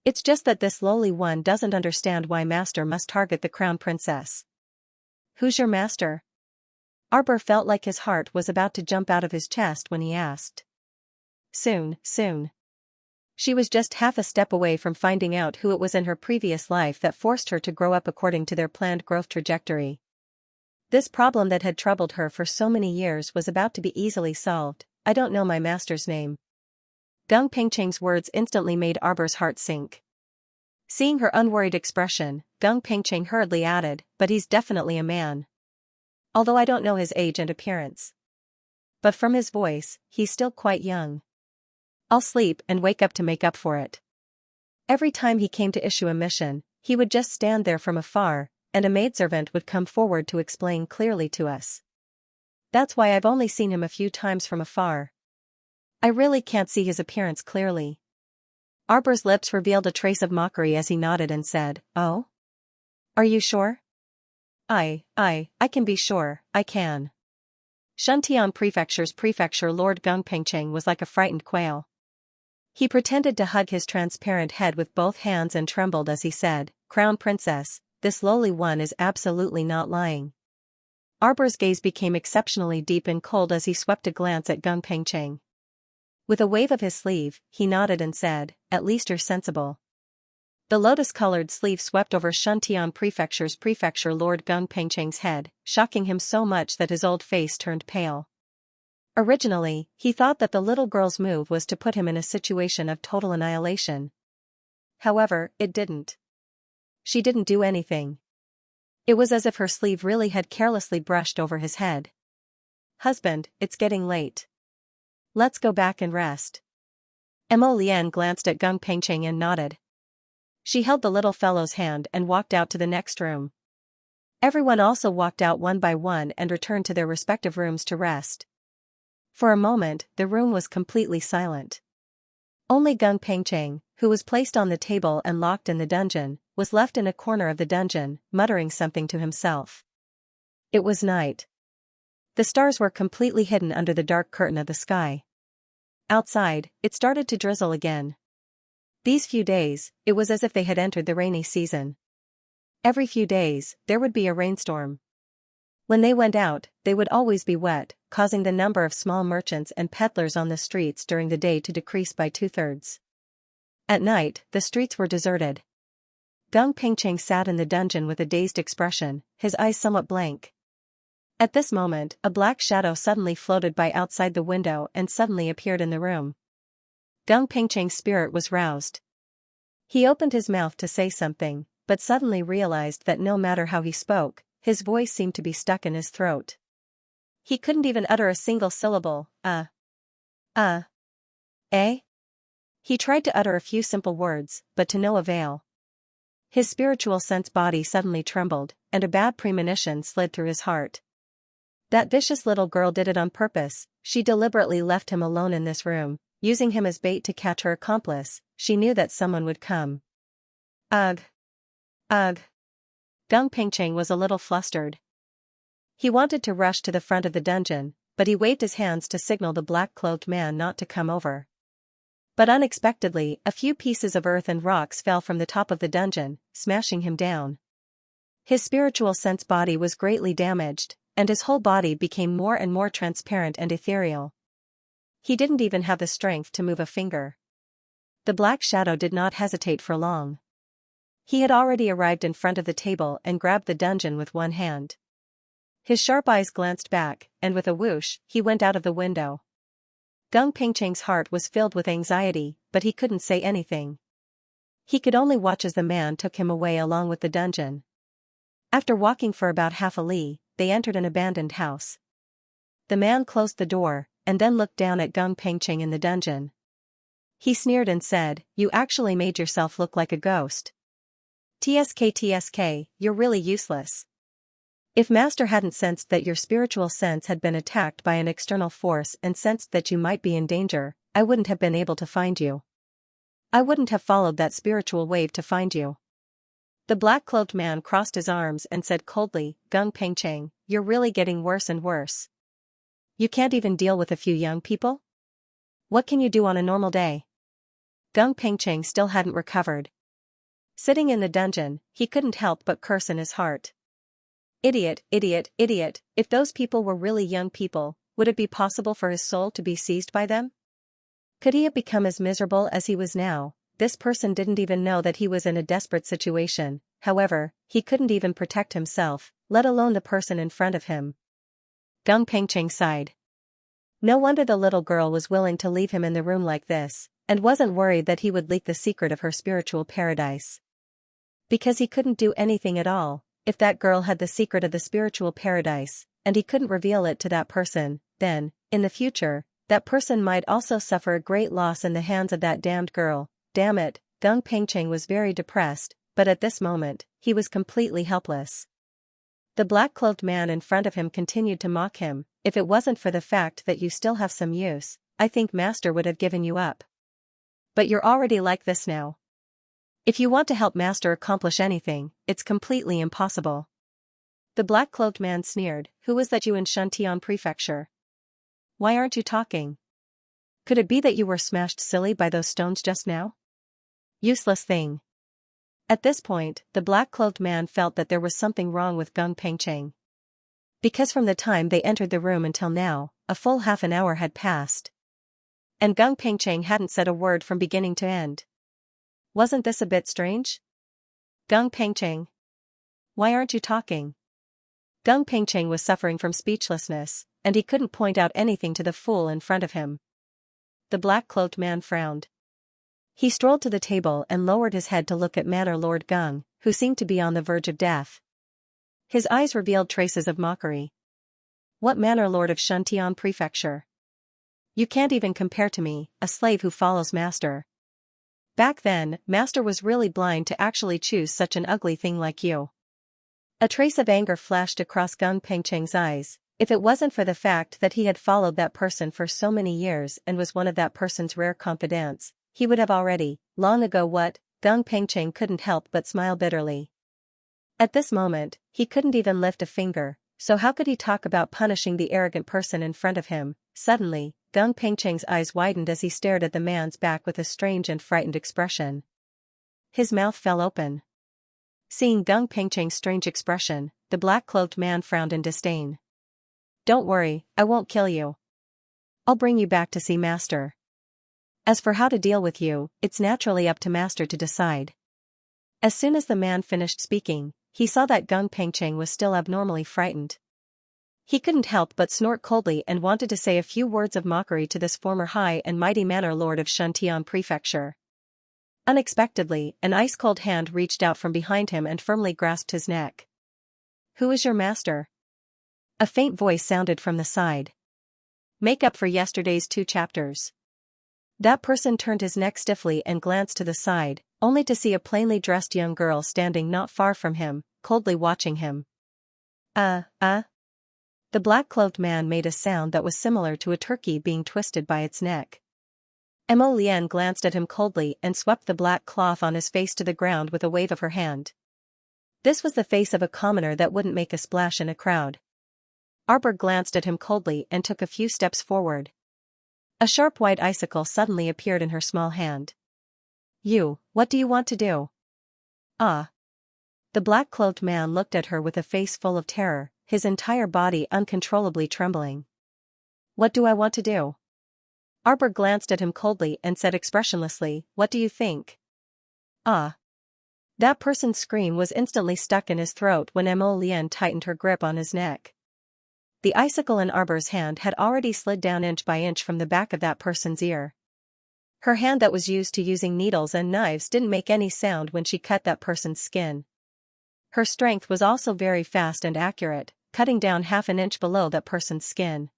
Speaker 1: It's just that this lowly one doesn't understand why Master must target the Crown Princess." "Who's your master?" Arbor felt like his heart was about to jump out of his chest when he asked. Soon. She was just half a step away from finding out who it was in her previous life that forced her to grow up according to their planned growth trajectory. This problem that had troubled her for so many years was about to be easily solved. "I don't know my master's name." Gung Pengcheng's words instantly made Arbor's heart sink. Seeing her unworried expression, Gung Pengcheng hurriedly added, "But he's definitely a man. Although I don't know his age and appearance. But from his voice, he's still quite young. I'll sleep and wake up to make up for it." Every time he came to issue a mission, he would just stand there from afar, and a maidservant would come forward to explain clearly to us. That's why I've only seen him a few times from afar. I really can't see his appearance clearly. Arbor's lips revealed a trace of mockery as he nodded and said, "Oh? Are you sure?" I can be sure, I can." Shantian Prefecture's prefecture Lord Gung Pengcheng was like a frightened quail. He pretended to hug his transparent head with both hands and trembled as he said, "Crown Princess, this lowly one is absolutely not lying." Arbor's gaze became exceptionally deep and cold as he swept a glance at Gung Pengcheng. With a wave of his sleeve, he nodded and said, "At least you're sensible." The lotus-colored sleeve swept over Shuntian Prefecture's prefecture Lord Gung Pengcheng's head, shocking him so much that his old face turned pale. Originally, he thought that the little girl's move was to put him in a situation of total annihilation. However, it didn't. She didn't do anything. It was as if her sleeve really had carelessly brushed over his head. "Husband, it's getting late. Let's go back and rest." Mo Lian glanced at Gung Pengcheng and nodded. She held the little fellow's hand and walked out to the next room. Everyone also walked out one by one and returned to their respective rooms to rest. For a moment, the room was completely silent. Only Gung Pengcheng, who was placed on the table and locked in the dungeon, was left in a corner of the dungeon, muttering something to himself. It was night. The stars were completely hidden under the dark curtain of the sky. Outside, it started to drizzle again. These few days, it was as if they had entered the rainy season. Every few days, there would be a rainstorm. When they went out, they would always be wet, causing the number of small merchants and peddlers on the streets during the day to decrease by 2/3. At night, the streets were deserted. Gung Pengcheng sat in the dungeon with a dazed expression, his eyes somewhat blank. At this moment, a black shadow suddenly floated by outside the window and suddenly appeared in the room. Gung Pengcheng's spirit was roused. He opened his mouth to say something, but suddenly realized that no matter how he spoke, his voice seemed to be stuck in his throat. He couldn't even utter a single syllable. Eh? He tried to utter a few simple words, but to no avail. His spiritual sense body suddenly trembled, and a bad premonition slid through his heart. That vicious little girl did it on purpose. She deliberately left him alone in this room, using him as bait to catch her accomplice. She knew that someone would come. Ugh. Gung Pengcheng was a little flustered. He wanted to rush to the front of the dungeon, but he waved his hands to signal the black-clothed man not to come over. But unexpectedly, a few pieces of earth and rocks fell from the top of the dungeon, smashing him down. His spiritual sense body was greatly damaged, and his whole body became more and more transparent and ethereal. He didn't even have the strength to move a finger. The black shadow did not hesitate for long. He had already arrived in front of the table and grabbed the dungeon with one hand. His sharp eyes glanced back, and with a whoosh, he went out of the window. Gung Pengcheng's heart was filled with anxiety, but he couldn't say anything. He could only watch as the man took him away along with the dungeon. After walking for about half a li, they entered an abandoned house. The man closed the door, and then looked down at Gung Pengcheng in the dungeon. He sneered and said, "You actually made yourself look like a ghost. TSK, you're really useless. If Master hadn't sensed that your spiritual sense had been attacked by an external force and sensed that you might be in danger, I wouldn't have been able to find you. I wouldn't have followed that spiritual wave to find you." The black-cloaked man crossed his arms and said coldly, "Gung Pengcheng, you're really getting worse and worse. You can't even deal with a few young people? What can you do on a normal day?" Gung Pengcheng still hadn't recovered. Sitting in the dungeon, he couldn't help but curse in his heart. Idiot. If those people were really young people, would it be possible for his soul to be seized by them? Could he have become as miserable as he was now? This person didn't even know that he was in a desperate situation. However, he couldn't even protect himself, let alone the person in front of him. Gung Pengcheng sighed. No wonder the little girl was willing to leave him in the room like this, and wasn't worried that he would leak the secret of her spiritual paradise. Because he couldn't do anything at all. If that girl had the secret of the spiritual paradise, and he couldn't reveal it to that person, then, in the future, that person might also suffer a great loss in the hands of that damned girl. Damn it, Gung Pengcheng was very depressed, but at this moment, he was completely helpless. The black-cloaked man in front of him continued to mock him. "If it wasn't for the fact that you still have some use, I think Master would have given you up. But you're already like this now. If you want to help Master accomplish anything, it's completely impossible." The black-cloaked man sneered, "Who was that you in Shuntian Prefecture? Why aren't you talking? Could it be that you were smashed silly by those stones just now? Useless thing." At this point, the black-cloaked man felt that there was something wrong with Gung Pengcheng. Because from the time they entered the room until now, a full half an hour had passed. And Gung Pengcheng hadn't said a word from beginning to end. Wasn't this a bit strange? Gung Pengcheng. Why aren't you talking? Gung Pengcheng was suffering from speechlessness, and he couldn't point out anything to the fool in front of him. The black-cloaked man frowned. He strolled to the table and lowered his head to look at Manor Lord Gung, who seemed to be on the verge of death. His eyes revealed traces of mockery. What Manor Lord of Xianxia Prefecture? You can't even compare to me, a slave who follows master. Back then, master was really blind to actually choose such an ugly thing like you. A trace of anger flashed across Gung Pengcheng's eyes. If it wasn't for the fact that he had followed that person for so many years and was one of that person's rare confidants, he would have already, long ago. What? Gung Pengcheng couldn't help but smile bitterly. At this moment, he couldn't even lift a finger, so how could he talk about punishing the arrogant person in front of him? Suddenly, Gung Pengcheng's eyes widened as he stared at the man's back with a strange and frightened expression. His mouth fell open. Seeing Gung Pengcheng's strange expression, the black-cloaked man frowned in disdain. Don't worry, I won't kill you. I'll bring you back to see master. As for how to deal with you, it's naturally up to master to decide. As soon as the man finished speaking, he saw that Gung Pengcheng was still abnormally frightened. He couldn't help but snort coldly and wanted to say a few words of mockery to this former high and mighty manor lord of Xianxia Prefecture. Unexpectedly, an ice-cold hand reached out from behind him and firmly grasped his neck. Who is your master? A faint voice sounded from the side. Make up for yesterday's 2 chapters. That person turned his neck stiffly and glanced to the side, only to see a plainly dressed young girl standing not far from him, coldly watching him. The black-cloaked man made a sound that was similar to a turkey being twisted by its neck. Mo Lian glanced at him coldly and swept the black cloth on his face to the ground with a wave of her hand. This was the face of a commoner that wouldn't make a splash in a crowd. Arbor glanced at him coldly and took a few steps forward. A sharp white icicle suddenly appeared in her small hand. What do you want to do? The black-cloaked man looked at her with a face full of terror, his entire body uncontrollably trembling. What do I want to do? Arbor glanced at him coldly and said expressionlessly, What do you think? That person's scream was instantly stuck in his throat when Mo Lian tightened her grip on his neck. The icicle in Arbor's hand had already slid down inch by inch from the back of that person's ear. Her hand that was used to using needles and knives didn't make any sound when she cut that person's skin. Her strength was also very fast and accurate, cutting down half an inch below that person's skin.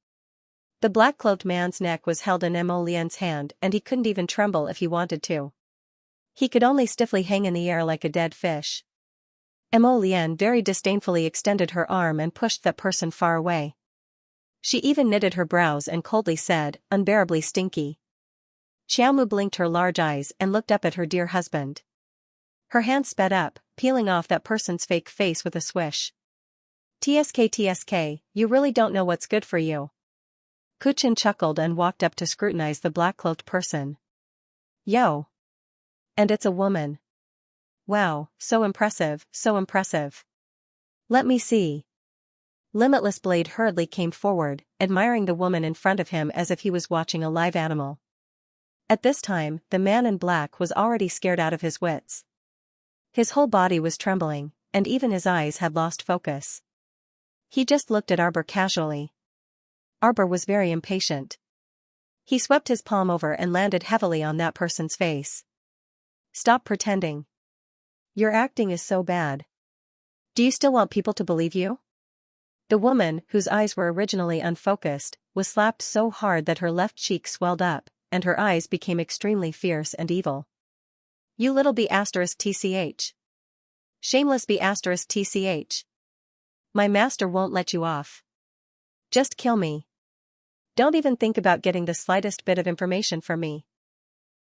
Speaker 1: The black-cloaked man's neck was held in Mo Lian's hand and he couldn't even tremble if he wanted to. He could only stiffly hang in the air like a dead fish. Mo Lian very disdainfully extended her arm and pushed that person far away. She even knitted her brows and coldly said, Unbearably stinky. Xiaomu blinked her large eyes and looked up at her dear husband. Her hand sped up, peeling off that person's fake face with a swish. TSK, you really don't know what's good for you. Kuchin chuckled and walked up to scrutinize the black-cloaked person. Yo! And it's a woman. Wow, so impressive, so impressive. Let me see. Limitless Blade hurriedly came forward, admiring the woman in front of him as if he was watching a live animal. At this time, the man in black was already scared out of his wits. His whole body was trembling, and even his eyes had lost focus. He just looked at Arbor casually. Arbor was very impatient. He swept his palm over and landed heavily on that person's face. Stop pretending. Your acting is so bad. Do you still want people to believe you? The woman, whose eyes were originally unfocused, was slapped so hard that her left cheek swelled up, and her eyes became extremely fierce and evil. You little b*tch. Shameless b*tch. My master won't let you off. Just kill me. Don't even think about getting the slightest bit of information from me.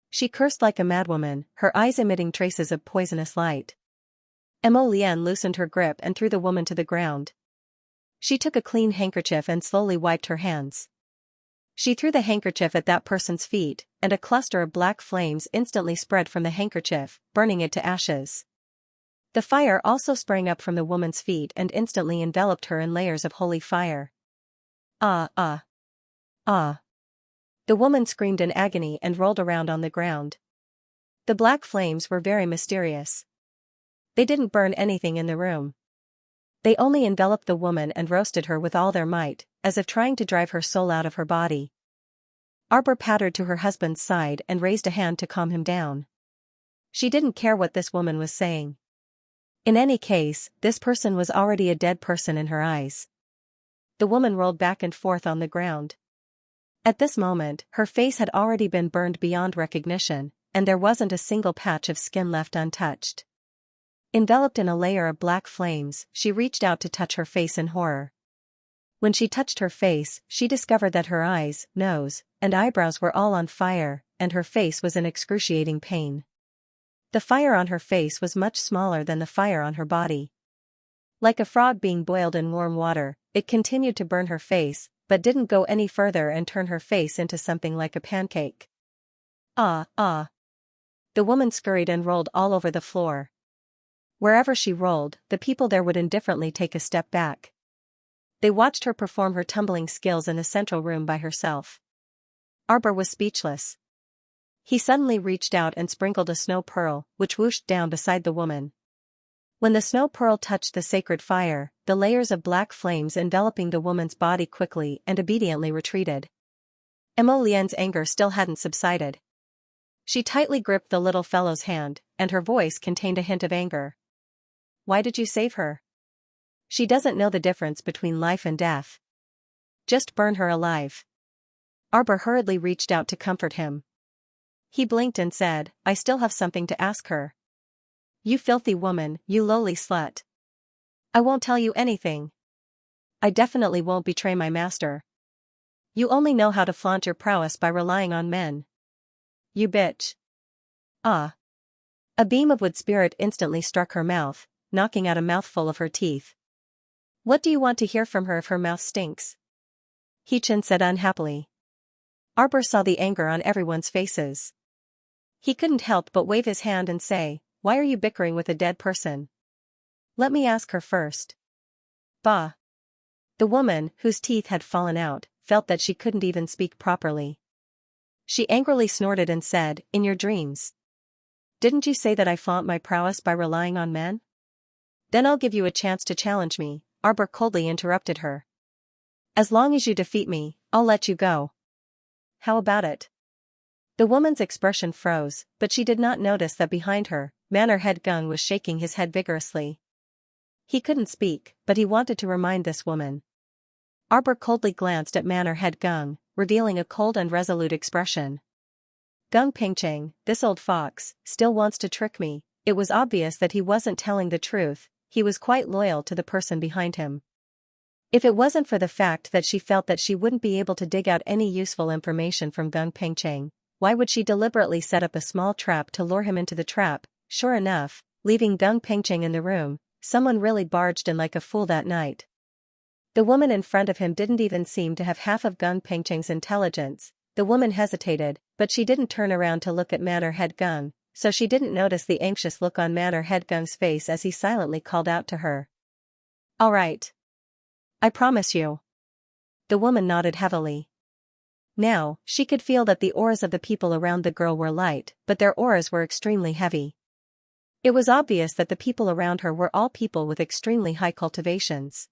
Speaker 1: She cursed like a madwoman, her eyes emitting traces of poisonous light. Mo Lian loosened her grip and threw the woman to the ground. She took a clean handkerchief and slowly wiped her hands. She threw the handkerchief at that person's feet, and a cluster of black flames instantly spread from the handkerchief, burning it to ashes. The fire also sprang up from the woman's feet and instantly enveloped her in layers of holy fire. Ah! The woman screamed in agony and rolled around on the ground. The black flames were very mysterious. They didn't burn anything in the room. They only enveloped the woman and roasted her with all their might, as if trying to drive her soul out of her body. Arbor pattered to her husband's side and raised a hand to calm him down. She didn't care what this woman was saying. In any case, this person was already a dead person in her eyes. The woman rolled back and forth on the ground. At this moment, her face had already been burned beyond recognition, and there wasn't a single patch of skin left untouched. Enveloped in a layer of black flames, she reached out to touch her face in horror. When she touched her face, she discovered that her eyes, nose, and eyebrows were all on fire, and her face was in excruciating pain. The fire on her face was much smaller than the fire on her body. Like a frog being boiled in warm water, it continued to burn her face, but didn't go any further and turn her face into something like a pancake. Ah, ah. The woman scurried and rolled all over the floor. Wherever she rolled, the people there would indifferently take a step back. They watched her perform her tumbling skills in the central room by herself. Arbor was speechless. He suddenly reached out and sprinkled a snow pearl, which whooshed down beside the woman. When the snow pearl touched the sacred fire, the layers of black flames enveloping the woman's body quickly and obediently retreated. Emolienne's anger still hadn't subsided. She tightly gripped the little fellow's hand, and her voice contained a hint of anger. Why did you save her? She doesn't know the difference between life and death. Just burn her alive. Arbor hurriedly reached out to comfort him. He blinked and said, I still have something to ask her. You filthy woman, you lowly slut. I won't tell you anything. I definitely won't betray my master. You only know how to flaunt your prowess by relying on men. You bitch. Ah. A beam of wood spirit instantly struck her mouth, knocking out a mouthful of her teeth. What do you want to hear from her if her mouth stinks? Hichin said unhappily. Arbor saw the anger on everyone's faces. He couldn't help but wave his hand and say, why are you bickering with a dead person? Let me ask her first. Bah. The woman, whose teeth had fallen out, felt that she couldn't even speak properly. She angrily snorted and said, in your dreams. Didn't you say that I flaunt my prowess by relying on men? Then I'll give you a chance to challenge me, Arbor coldly interrupted her. As long as you defeat me, I'll let you go. How about it? The woman's expression froze, but she did not notice that behind her, Manor Head Gung was shaking his head vigorously. He couldn't speak, but he wanted to remind this woman. Arbor coldly glanced at Manor Head Gung, revealing a cold and resolute expression. Gung Pingcheng, this old fox, still wants to trick me. It was obvious that he wasn't telling the truth. He was quite loyal to the person behind him. If it wasn't for the fact that she felt that she wouldn't be able to dig out any useful information from Gung Pingcheng, why would she deliberately set up a small trap to lure him into the trap? Sure enough, leaving Gung Pingcheng in the room, someone really barged in like a fool that night. The woman in front of him didn't even seem to have half of Gung Pingcheng's intelligence. The woman hesitated, but she didn't turn around to look at Manor Head Gung, so she didn't notice the anxious look on Manor Head Gung's face as he silently called out to her. All right. I promise you. The woman nodded heavily. Now, she could feel that the auras of the people around the girl were light, but their auras were extremely heavy. It was obvious that the people around her were all people with extremely high cultivations.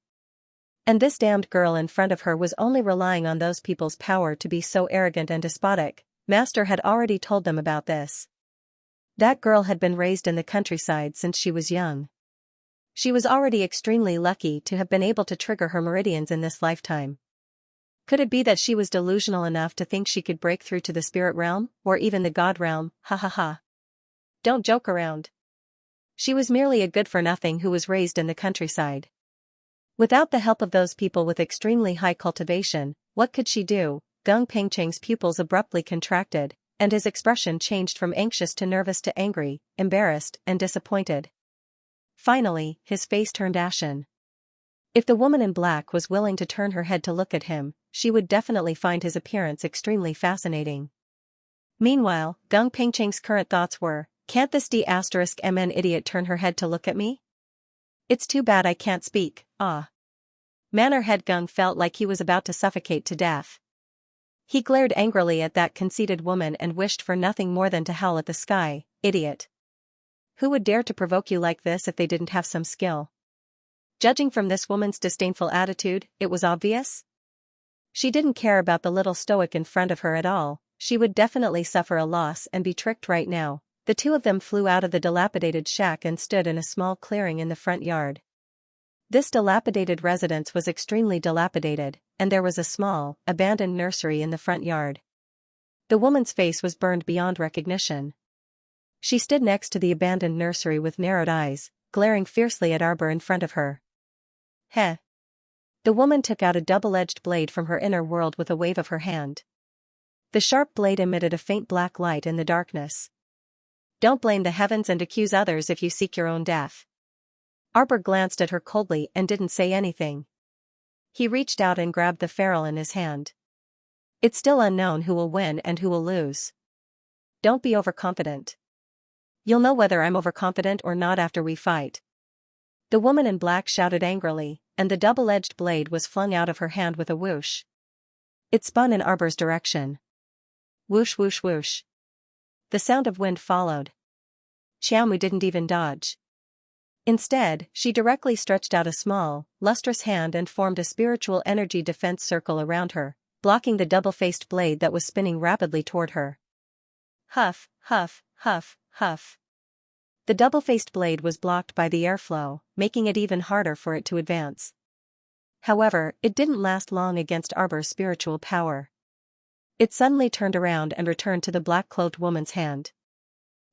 Speaker 1: And this damned girl in front of her was only relying on those people's power to be so arrogant and despotic. Master had already told them about this. That girl had been raised in the countryside since she was young. She was already extremely lucky to have been able to trigger her meridians in this lifetime. Could it be that she was delusional enough to think she could break through to the spirit realm, or even the god realm? Ha ha ha. Don't joke around. She was merely a good-for-nothing who was raised in the countryside. Without the help of those people with extremely high cultivation, what could she do? Gung Pingcheng's pupils abruptly contracted, and his expression changed from anxious to nervous to angry, embarrassed, and disappointed. Finally, his face turned ashen. If the woman in black was willing to turn her head to look at him, she would definitely find his appearance extremely fascinating. Meanwhile, Gung Pingcheng's current thoughts were, can't this D*MN idiot turn her head to look at me? It's too bad I can't speak, ah. Manor Head Gung felt like he was about to suffocate to death. He glared angrily at that conceited woman and wished for nothing more than to howl at the sky. idiot. Who would dare to provoke you like this if they didn't have some skill? Judging from this woman's disdainful attitude, it was obvious. She didn't care about the little stoic in front of her at all. She would definitely suffer a loss and be tricked right now. The two of them flew out of the dilapidated shack and stood in a small clearing in the front yard. This dilapidated residence was extremely dilapidated, and there was a small, abandoned nursery in the front yard. The woman's face was burned beyond recognition. She stood next to the abandoned nursery with narrowed eyes, glaring fiercely at Arbor in front of her. Heh. The woman took out a double-edged blade from her inner world with a wave of her hand. The sharp blade emitted a faint black light in the darkness. Don't blame the heavens and accuse others if you seek your own death. Arbor glanced at her coldly and didn't say anything. He reached out and grabbed the ferrule in his hand. It's still unknown who will win and who will lose. Don't be overconfident. You'll know whether I'm overconfident or not after we fight. The woman in black shouted angrily, and the double-edged blade was flung out of her hand with a whoosh. It spun in Arbor's direction. Whoosh whoosh whoosh. The sound of wind followed. Xianxia didn't even dodge. Instead, she directly stretched out a small, lustrous hand and formed a spiritual energy defense circle around her, blocking the double-faced blade that was spinning rapidly toward her. Huff, huff, huff, huff. The double-faced blade was blocked by the airflow, making it even harder for it to advance. However, it didn't last long against Arbor's spiritual power. It suddenly turned around and returned to the black-clothed woman's hand.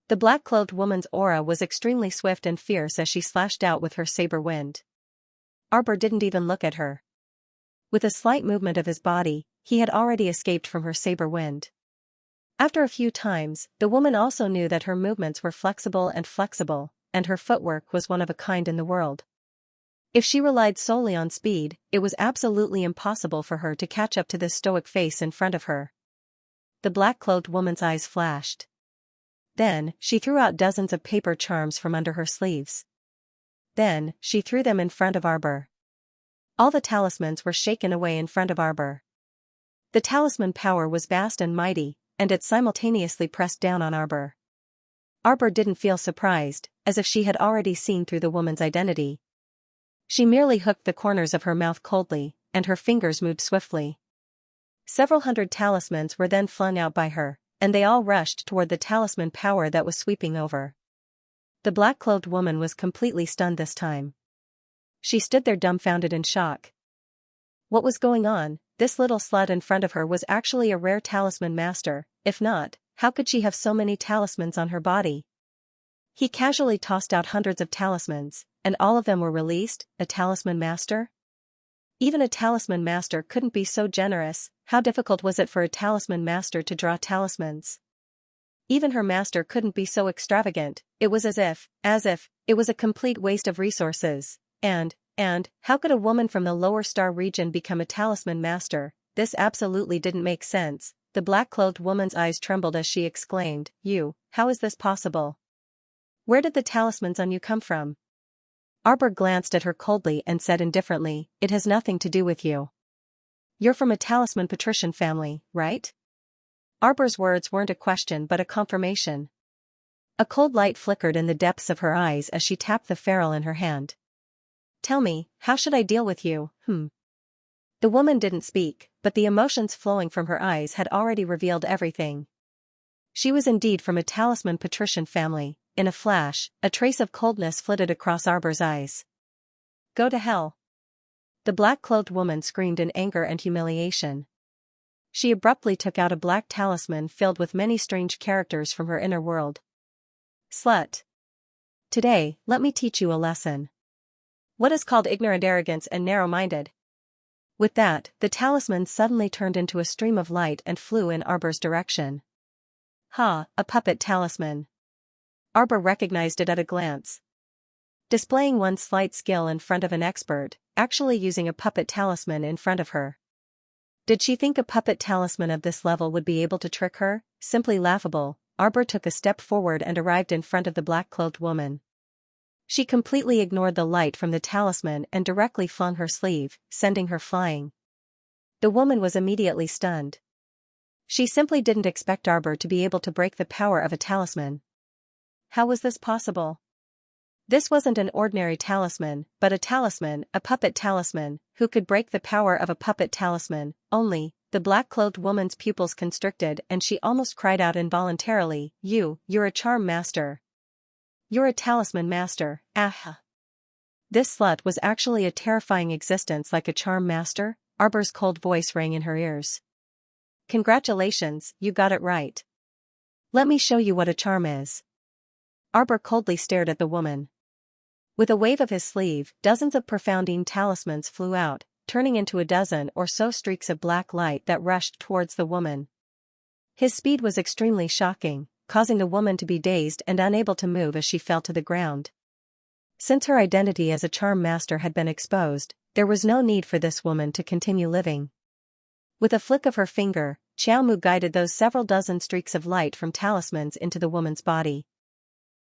Speaker 1: The black-clothed woman's aura was extremely swift and fierce as she slashed out with her saber wind. Arbor didn't even look at her. With a slight movement of his body, he had already escaped from her saber wind. After a few times, the woman also knew that her movements were flexible, and her footwork was one of a kind in the world. If she relied solely on speed, it was absolutely impossible for her to catch up to this stoic face in front of her. The black-clothed woman's eyes flashed. Then, she threw out dozens of paper charms from under her sleeves. Then, she threw them in front of Arbor. All the talismans were shaken away in front of Arbor. The talisman power was vast and mighty, and it simultaneously pressed down on Arbor. Arbor didn't feel surprised, as if she had already seen through the woman's identity. She merely hooked the corners of her mouth coldly, and her fingers moved swiftly. Several hundred talismans were then flung out by her, and they all rushed toward the talisman power that was sweeping over. The black-clothed woman was completely stunned this time. She stood there dumbfounded in shock. What was going on? This little slut in front of her was actually a rare talisman master. If not, how could she have so many talismans on her body? He casually tossed out hundreds of talismans, and all of them were released. A talisman master? Even a talisman master couldn't be so generous. How difficult was it for a talisman master to draw talismans? Even her master couldn't be so extravagant. It was as if it was a complete waste of resources. And how could a woman from the lower star region become a talisman master? This absolutely didn't make sense. The black-clothed woman's eyes trembled as she exclaimed, how is this possible? Where did the talismans on you come from? Arbor glanced at her coldly and said indifferently, it has nothing to do with you. You're from a talisman patrician family, right? Arbor's words weren't a question but a confirmation. A cold light flickered in the depths of her eyes as she tapped the ferrule in her hand. Tell me, how should I deal with you? The woman didn't speak, but the emotions flowing from her eyes had already revealed everything. She was indeed from a talisman patrician family. In a flash, a trace of coldness flitted across Arbor's eyes. Go to hell. The black-clothed woman screamed in anger and humiliation. She abruptly took out a black talisman filled with many strange characters from her inner world. Slut. Today, let me teach you a lesson. What is called ignorant arrogance and narrow-minded? With that, the talisman suddenly turned into a stream of light and flew in Arbor's direction. A puppet talisman. Arbor recognized it at a glance. Displaying one slight skill in front of an expert, actually using a puppet talisman in front of her. Did she think a puppet talisman of this level would be able to trick her? Simply laughable. Arbor took a step forward and arrived in front of the black-clothed woman. She completely ignored the light from the talisman and directly flung her sleeve, sending her flying. The woman was immediately stunned. She simply didn't expect Arbor to be able to break the power of a talisman. How was this possible? This wasn't an ordinary talisman, but a puppet talisman, who could break the power of a puppet talisman, only. The black-clothed woman's pupils constricted and she almost cried out involuntarily, You're a charm master. You're a talisman master, ah. This slut was actually a terrifying existence like a charm master, Arbor's cold voice rang in her ears. Congratulations, you got it right. Let me show you what a charm is. Arbor coldly stared at the woman. With a wave of his sleeve, dozens of profoundine talismans flew out, turning into a dozen or so streaks of black light that rushed towards the woman. His speed was extremely shocking, causing the woman to be dazed and unable to move as she fell to the ground. Since her identity as a charm master had been exposed, there was no need for this woman to continue living. With a flick of her finger, Xiao Mu guided those several dozen streaks of light from talismans into the woman's body.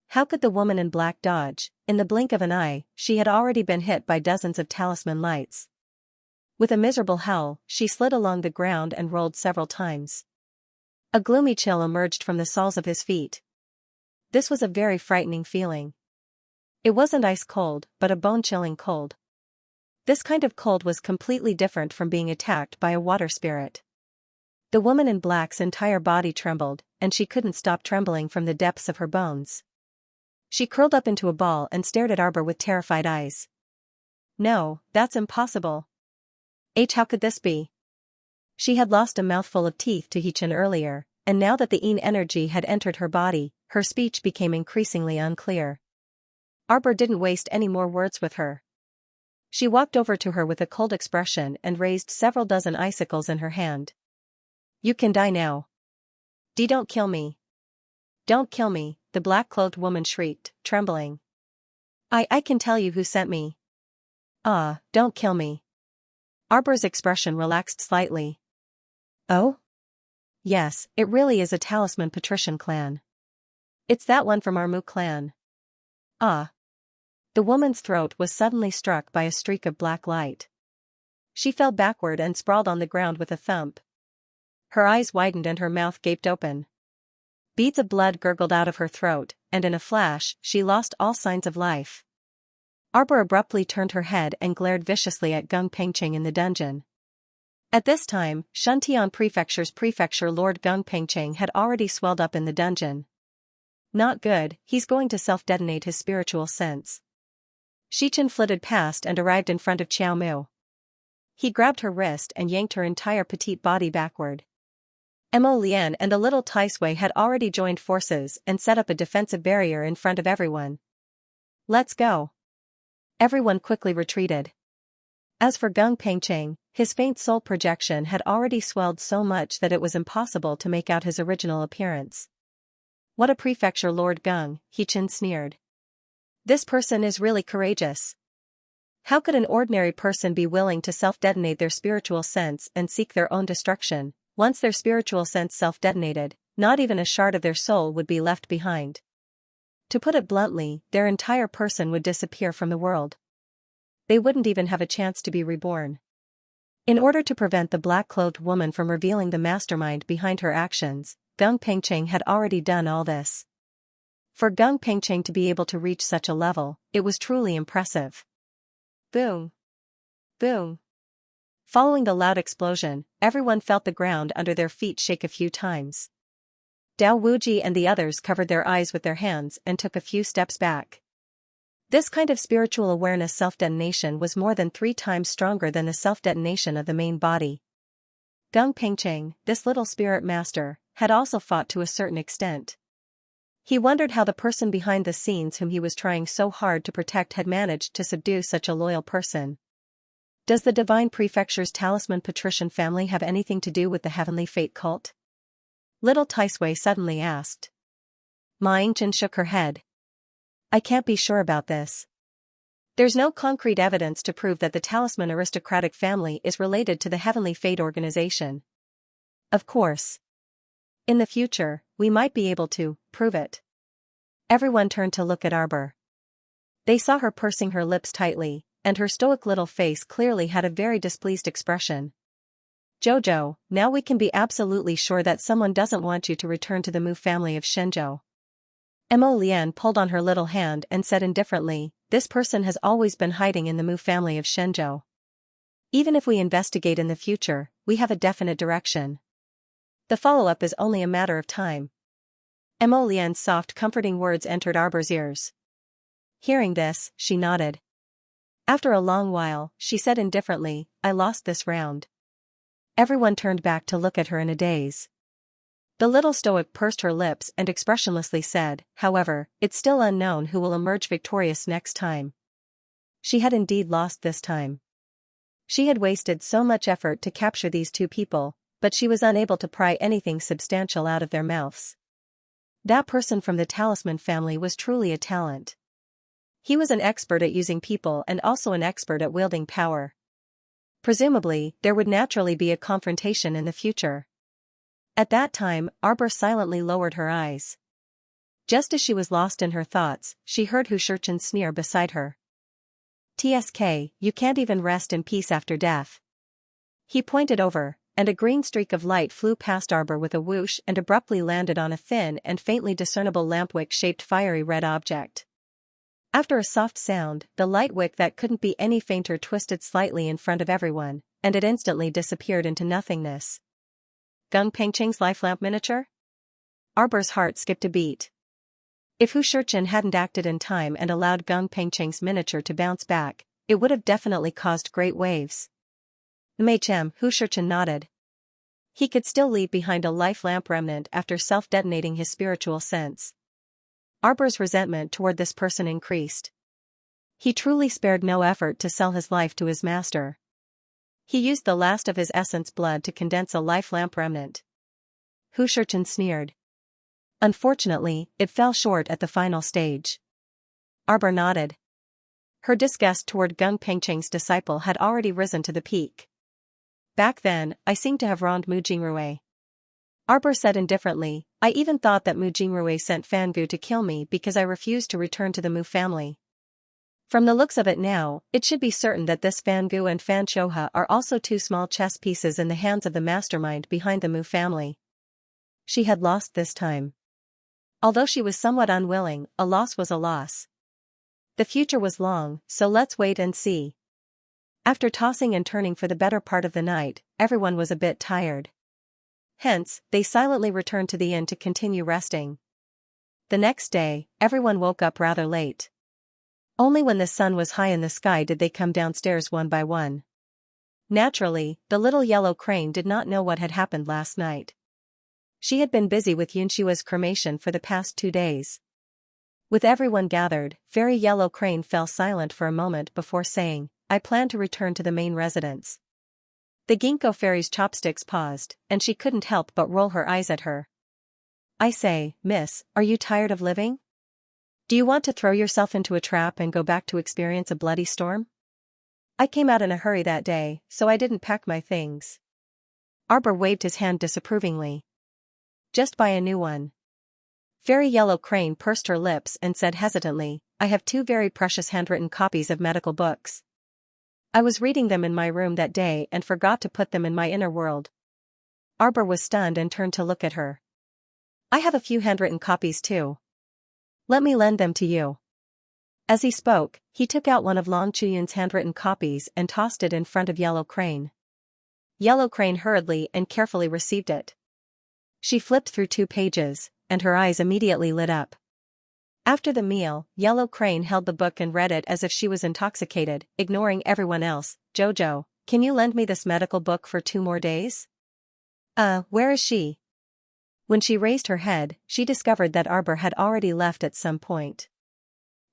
Speaker 1: How could the woman in black dodge? In the blink of an eye, she had already been hit by dozens of talisman lights. With a miserable howl, she slid along the ground and rolled several times. A gloomy chill emerged from the soles of his feet. This was a very frightening feeling. It wasn't ice cold, but a bone-chilling cold. This kind of cold was completely different from being attacked by a water spirit. The woman in black's entire body trembled, and she couldn't stop trembling from the depths of her bones. She curled up into a ball and stared at Arbor with terrified eyes. No, that's impossible. How could this be? She had lost a mouthful of teeth to Hichin earlier, and now that the Yin energy had entered her body, her speech became increasingly unclear. Arbor didn't waste any more words with her. She walked over to her with a cold expression and raised several dozen icicles in her hand. You can die now. Don't kill me. Don't kill me, the black-clothed woman shrieked, trembling. I can tell you who sent me. Don't kill me. Arbor's expression relaxed slightly. Oh? Yes, it really is a talisman patrician clan. It's that one from our Mu clan. The woman's throat was suddenly struck by a streak of black light. She fell backward and sprawled on the ground with a thump. Her eyes widened and her mouth gaped open. Beads of blood gurgled out of her throat, and in a flash, she lost all signs of life. Arbor abruptly turned her head and glared viciously at Gung Pengcheng in the dungeon. At this time, Shuntian Prefecture's Prefecture Lord Gung Pengcheng had already swelled up in the dungeon. Not good, he's going to self-detonate his spiritual sense. Shichen flitted past and arrived in front of Xiao Mu. He grabbed her wrist and yanked her entire petite body backward. Mo Lian and the little Taisui had already joined forces and set up a defensive barrier in front of everyone. Let's go. Everyone quickly retreated. As for Gung Pengcheng, his faint soul projection had already swelled so much that it was impossible to make out his original appearance. What a prefecture Lord Gung, Hichin sneered. This person is really courageous. How could an ordinary person be willing to self-detonate their spiritual sense and seek their own destruction? Once their spiritual sense self-detonated, not even a shard of their soul would be left behind. To put it bluntly, their entire person would disappear from the world. They wouldn't even have a chance to be reborn. In order to prevent the black-clothed woman from revealing the mastermind behind her actions, Gung Pengcheng had already done all this. For Gung Pengcheng to be able to reach such a level, it was truly impressive. Boom! Boom! Following the loud explosion, everyone felt the ground under their feet shake a few times. Dao Wuji and the others covered their eyes with their hands and took a few steps back. This kind of spiritual awareness self-detonation was more than 3 times stronger than the self-detonation of the main body. Gung Pengcheng, this little spirit master, had also fought to a certain extent. He wondered how the person behind the scenes whom he was trying so hard to protect had managed to subdue such a loyal person. Does the Divine Prefecture's talisman patrician family have anything to do with the Heavenly Fate cult? Little Taisui suddenly asked. Ma Yingchen shook her head. I can't be sure about this. There's no concrete evidence to prove that the talisman aristocratic family is related to the Heavenly Fate organization. Of course. In the future, we might be able to prove it. Everyone turned to look at Arbor. They saw her pursing her lips tightly, and her stoic little face clearly had a very displeased expression. Jojo, now we can be absolutely sure that someone doesn't want you to return to the Mu family of Shenzhou. Mo Lian pulled on her little hand and said indifferently, this person has always been hiding in the Mu family of Shenzhou. Even if we investigate in the future, we have a definite direction. The follow-up is only a matter of time. Mo Lian's soft comforting words entered Arbor's ears. Hearing this, she nodded. After a long while, she said indifferently, I lost this round. Everyone turned back to look at her in a daze. The little stoic pursed her lips and expressionlessly said, however, it's still unknown who will emerge victorious next time. She had indeed lost this time. She had wasted so much effort to capture these two people, but she was unable to pry anything substantial out of their mouths. That person from the Talisman family was truly a talent. He was an expert at using people and also an expert at wielding power. Presumably, there would naturally be a confrontation in the future. At that time, Arbor silently lowered her eyes. Just as she was lost in her thoughts, she heard Hu Shurchen sneer beside her. TSK, you can't even rest in peace after death. He pointed over, and a green streak of light flew past Arbor with a whoosh and abruptly landed on a thin and faintly discernible lampwick-shaped fiery red object. After a soft sound, the light wick that couldn't be any fainter twisted slightly in front of everyone, and it instantly disappeared into nothingness. Gung Pengqing's life lamp miniature? Arbor's heart skipped a beat. If Hu Shurchen hadn't acted in time and allowed Gung Pengqing's miniature to bounce back, it would have definitely caused great waves. Maychem, Hu Shurchen nodded. He could still leave behind a life lamp remnant after self-detonating his spiritual sense. Arbor's resentment toward this person increased. He truly spared no effort to sell his life to his master. He used the last of his essence blood to condense a life lamp remnant. Hu Shurchen sneered. Unfortunately, it fell short at the final stage. Arbor nodded. Her disgust toward Gung Pengqing's disciple had already risen to the peak. Back then, I seemed to have wronged Mu Jingrui. Arbor said indifferently, I even thought that Mu Jingrui sent Fangu to kill me because I refused to return to the Mu family. From the looks of it now, it should be certain that this Fangu and Fan Shouha are also two small chess pieces in the hands of the mastermind behind the Mu family. She had lost this time. Although she was somewhat unwilling, a loss was a loss. The future was long, so let's wait and see. After tossing and turning for the better part of the night, everyone was a bit tired. Hence, they silently returned to the inn to continue resting. The next day, everyone woke up rather late. Only when the sun was high in the sky did they come downstairs one by one. Naturally, the little yellow crane did not know what had happened last night. She had been busy with Xianxia's cremation for the past 2 days. With everyone gathered, Fairy Yellow Crane fell silent for a moment before saying, I plan to return to the main residence. The Ginkgo fairy's chopsticks paused, and she couldn't help but roll her eyes at her. I say, miss, are you tired of living? Do you want to throw yourself into a trap and go back to experience a bloody storm? I came out in a hurry that day, so I didn't pack my things. Arbor waved his hand disapprovingly. Just buy a new one. Fairy Yellow Crane pursed her lips and said hesitantly, I have 2 very precious handwritten copies of medical books. I was reading them in my room that day and forgot to put them in my inner world. Arbor was stunned and turned to look at her. I have a few handwritten copies too. Let me lend them to you. As he spoke, he took out one of Long Chuyun's handwritten copies and tossed it in front of Yellow Crane. Yellow Crane hurriedly and carefully received it. She flipped through 2 pages, and her eyes immediately lit up. After the meal, Yellow Crane held the book and read it as if she was intoxicated, ignoring everyone else. Jojo, can you lend me this medical book for 2 more days? Where is she? When she raised her head, she discovered that Arbor had already left at some point.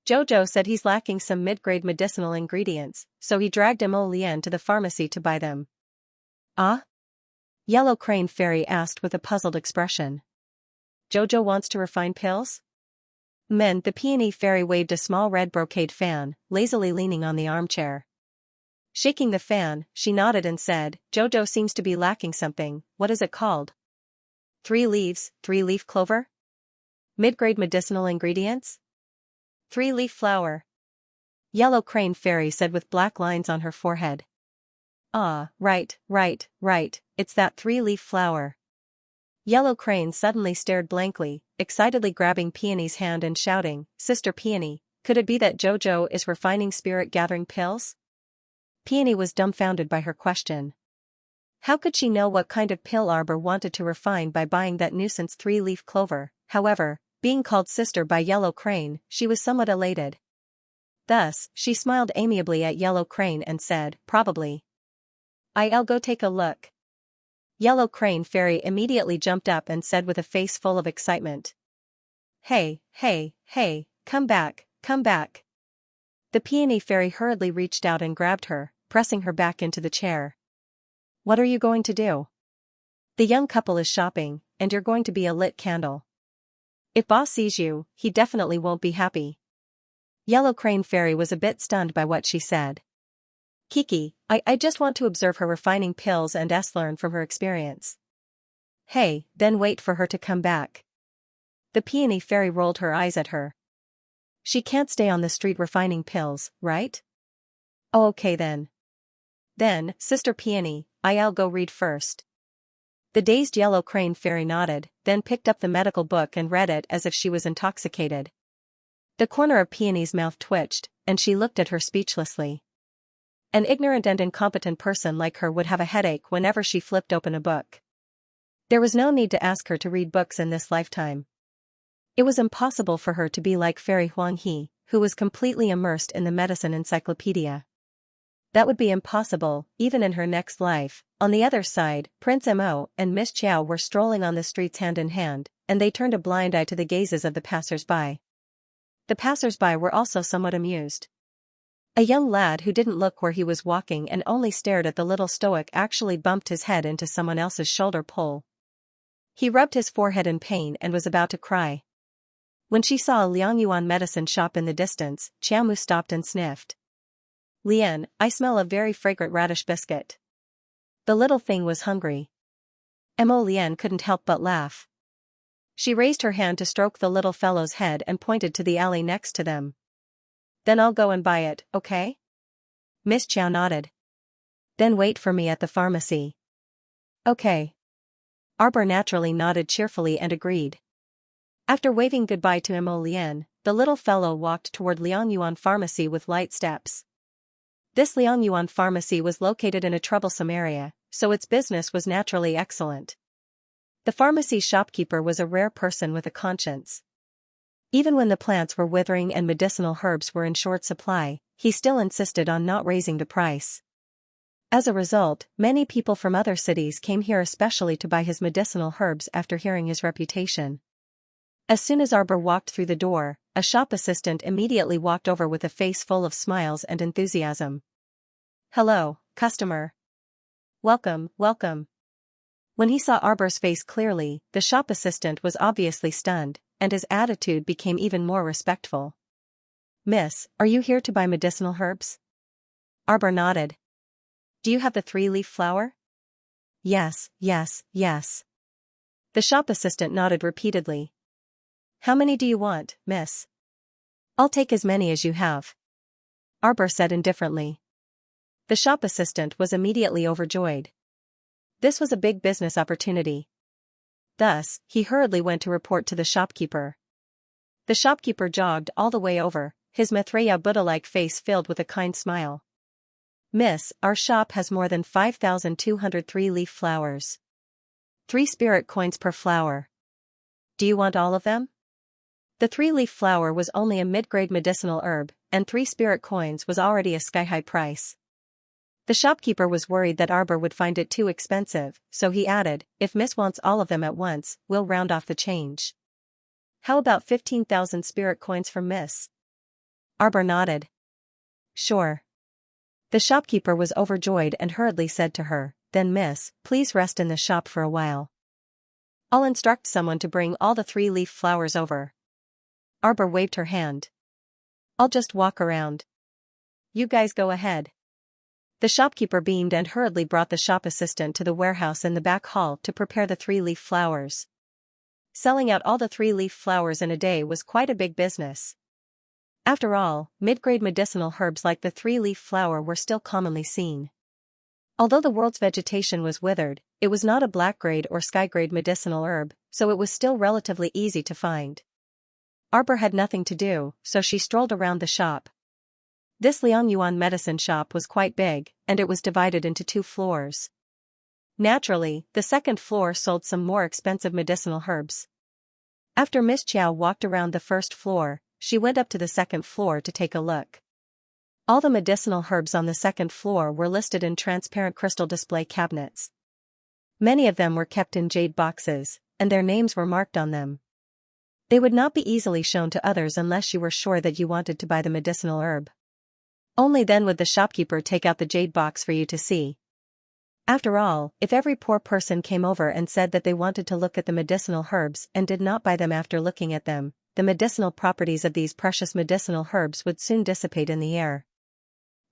Speaker 1: Jojo said he's lacking some mid-grade medicinal ingredients, so he dragged Mo Lian to the pharmacy to buy them. Ah? Yellow Crane Fairy asked with a puzzled expression. Jojo wants to refine pills? The Peony Fairy waved a small red brocade fan, lazily leaning on the armchair. Shaking the fan, she nodded and said, Jojo seems to be lacking something. What is it called? 3 leaves, 3-leaf clover? Mid-grade medicinal ingredients? 3-leaf flower. Yellow Crane Fairy said with black lines on her forehead. Ah, right, it's that 3-leaf flower. Yellow Crane suddenly stared blankly, excitedly grabbing Peony's hand and shouting, "Sister Peony, could it be that Jojo is refining spirit-gathering pills?" Peony was dumbfounded by her question. How could she know what kind of pill Arbor wanted to refine by buying that nuisance three-leaf clover? However, being called sister by Yellow Crane, she was somewhat elated. Thus, she smiled amiably at Yellow Crane and said, "Probably. I'll go take a look." Yellow Crane Fairy immediately jumped up and said with a face full of excitement, "Hey, hey, hey, come back, come back." The Peony Fairy hurriedly reached out and grabbed her, pressing her back into the chair. "What are you going to do?" "The young couple is shopping, and you're going to be a lit candle. If boss sees you, he definitely won't be happy." Yellow Crane Fairy was a bit stunned by what she said. "Kiki, I just want to observe her refining pills and learn from her experience." "Hey, then wait for her to come back." The Peony Fairy rolled her eyes at her. "She can't stay on the street refining pills, right?" "Oh, okay then. Then, Sister Peony, I'll go read first." The dazed Yellow Crane Fairy nodded, then picked up the medical book and read it as if she was intoxicated. The corner of Peony's mouth twitched, and she looked at her speechlessly. An ignorant and incompetent person like her would have a headache whenever she flipped open a book. There was no need to ask her to read books in this lifetime. It was impossible for her to be like Fairy Huang He, who was completely immersed in the medicine encyclopedia. That would be impossible, even in her next life. On the other side, Prince Mo and Miss Chiao were strolling on the streets hand in hand, and they turned a blind eye to the gazes of the passers-by. The passers-by were also somewhat amused. A young lad who didn't look where he was walking and only stared at the little stoic actually bumped his head into someone else's shoulder pole. He rubbed his forehead in pain and was about to cry. When she saw a Liangyuan medicine shop in the distance, Qiaomu stopped and sniffed. "Lian, I smell a very fragrant radish biscuit." The little thing was hungry. Mo Lian couldn't help but laugh. She raised her hand to stroke the little fellow's head and pointed to the alley next to them. "Then I'll go and buy it, okay?" Miss Chow nodded. "Then wait for me at the pharmacy." "Okay." Arbor naturally nodded cheerfully and agreed. After waving goodbye to Mo Lian, the little fellow walked toward Liangyuan Pharmacy with light steps. This Liangyuan Pharmacy was located in a troublesome area, so its business was naturally excellent. The pharmacy shopkeeper was a rare person with a conscience. Even when the plants were withering and medicinal herbs were in short supply, he still insisted on not raising the price. As a result, many people from other cities came here especially to buy his medicinal herbs after hearing his reputation. As soon as Arbor walked through the door, a shop assistant immediately walked over with a face full of smiles and enthusiasm. "Hello, customer. Welcome, welcome." When he saw Arbor's face clearly, the shop assistant was obviously stunned, and his attitude became even more respectful. "Miss, are you here to buy medicinal herbs?" Arbor nodded. "Do you have the three-leaf flower?" "Yes, yes, yes." The shop assistant nodded repeatedly. "How many do you want, miss?" "I'll take as many as you have," Arbor said indifferently. The shop assistant was immediately overjoyed. This was a big business opportunity. Thus, he hurriedly went to report to the shopkeeper. The shopkeeper jogged all the way over, his Maitreya Buddha-like face filled with a kind smile. "Miss, our shop has more than 5,203 leaf flowers. 3 spirit coins per flower. Do you want all of them?" The 3-leaf flower was only a mid-grade medicinal herb, and 3 spirit coins was already a sky-high price. The shopkeeper was worried that Arbor would find it too expensive, so he added, "If Miss wants all of them at once, we'll round off the change." "How about 15,000 spirit coins from Miss?" Arbor nodded. "Sure." The shopkeeper was overjoyed and hurriedly said to her, "Then Miss, please rest in the shop for a while. I'll instruct someone to bring all the 3-leaf flowers over." Arbor waved her hand. "I'll just walk around. You guys go ahead." The shopkeeper beamed and hurriedly brought the shop assistant to the warehouse in the back hall to prepare the 3-leaf flowers. Selling out all the 3-leaf flowers in a day was quite a big business. After all, mid-grade medicinal herbs like the 3-leaf flower were still commonly seen. Although the world's vegetation was withered, it was not a black-grade or sky-grade medicinal herb, so it was still relatively easy to find. Arbor had nothing to do, so she strolled around the shop. This Liangyuan medicine shop was quite big, and it was divided into 2 floors. Naturally, the second floor sold some more expensive medicinal herbs. After Miss Chiao walked around the first floor, she went up to the second floor to take a look. All the medicinal herbs on the second floor were listed in transparent crystal display cabinets. Many of them were kept in jade boxes, and their names were marked on them. They would not be easily shown to others unless you were sure that you wanted to buy the medicinal herb. Only then would the shopkeeper take out the jade box for you to see. After all, if every poor person came over and said that they wanted to look at the medicinal herbs and did not buy them after looking at them, the medicinal properties of these precious medicinal herbs would soon dissipate in the air.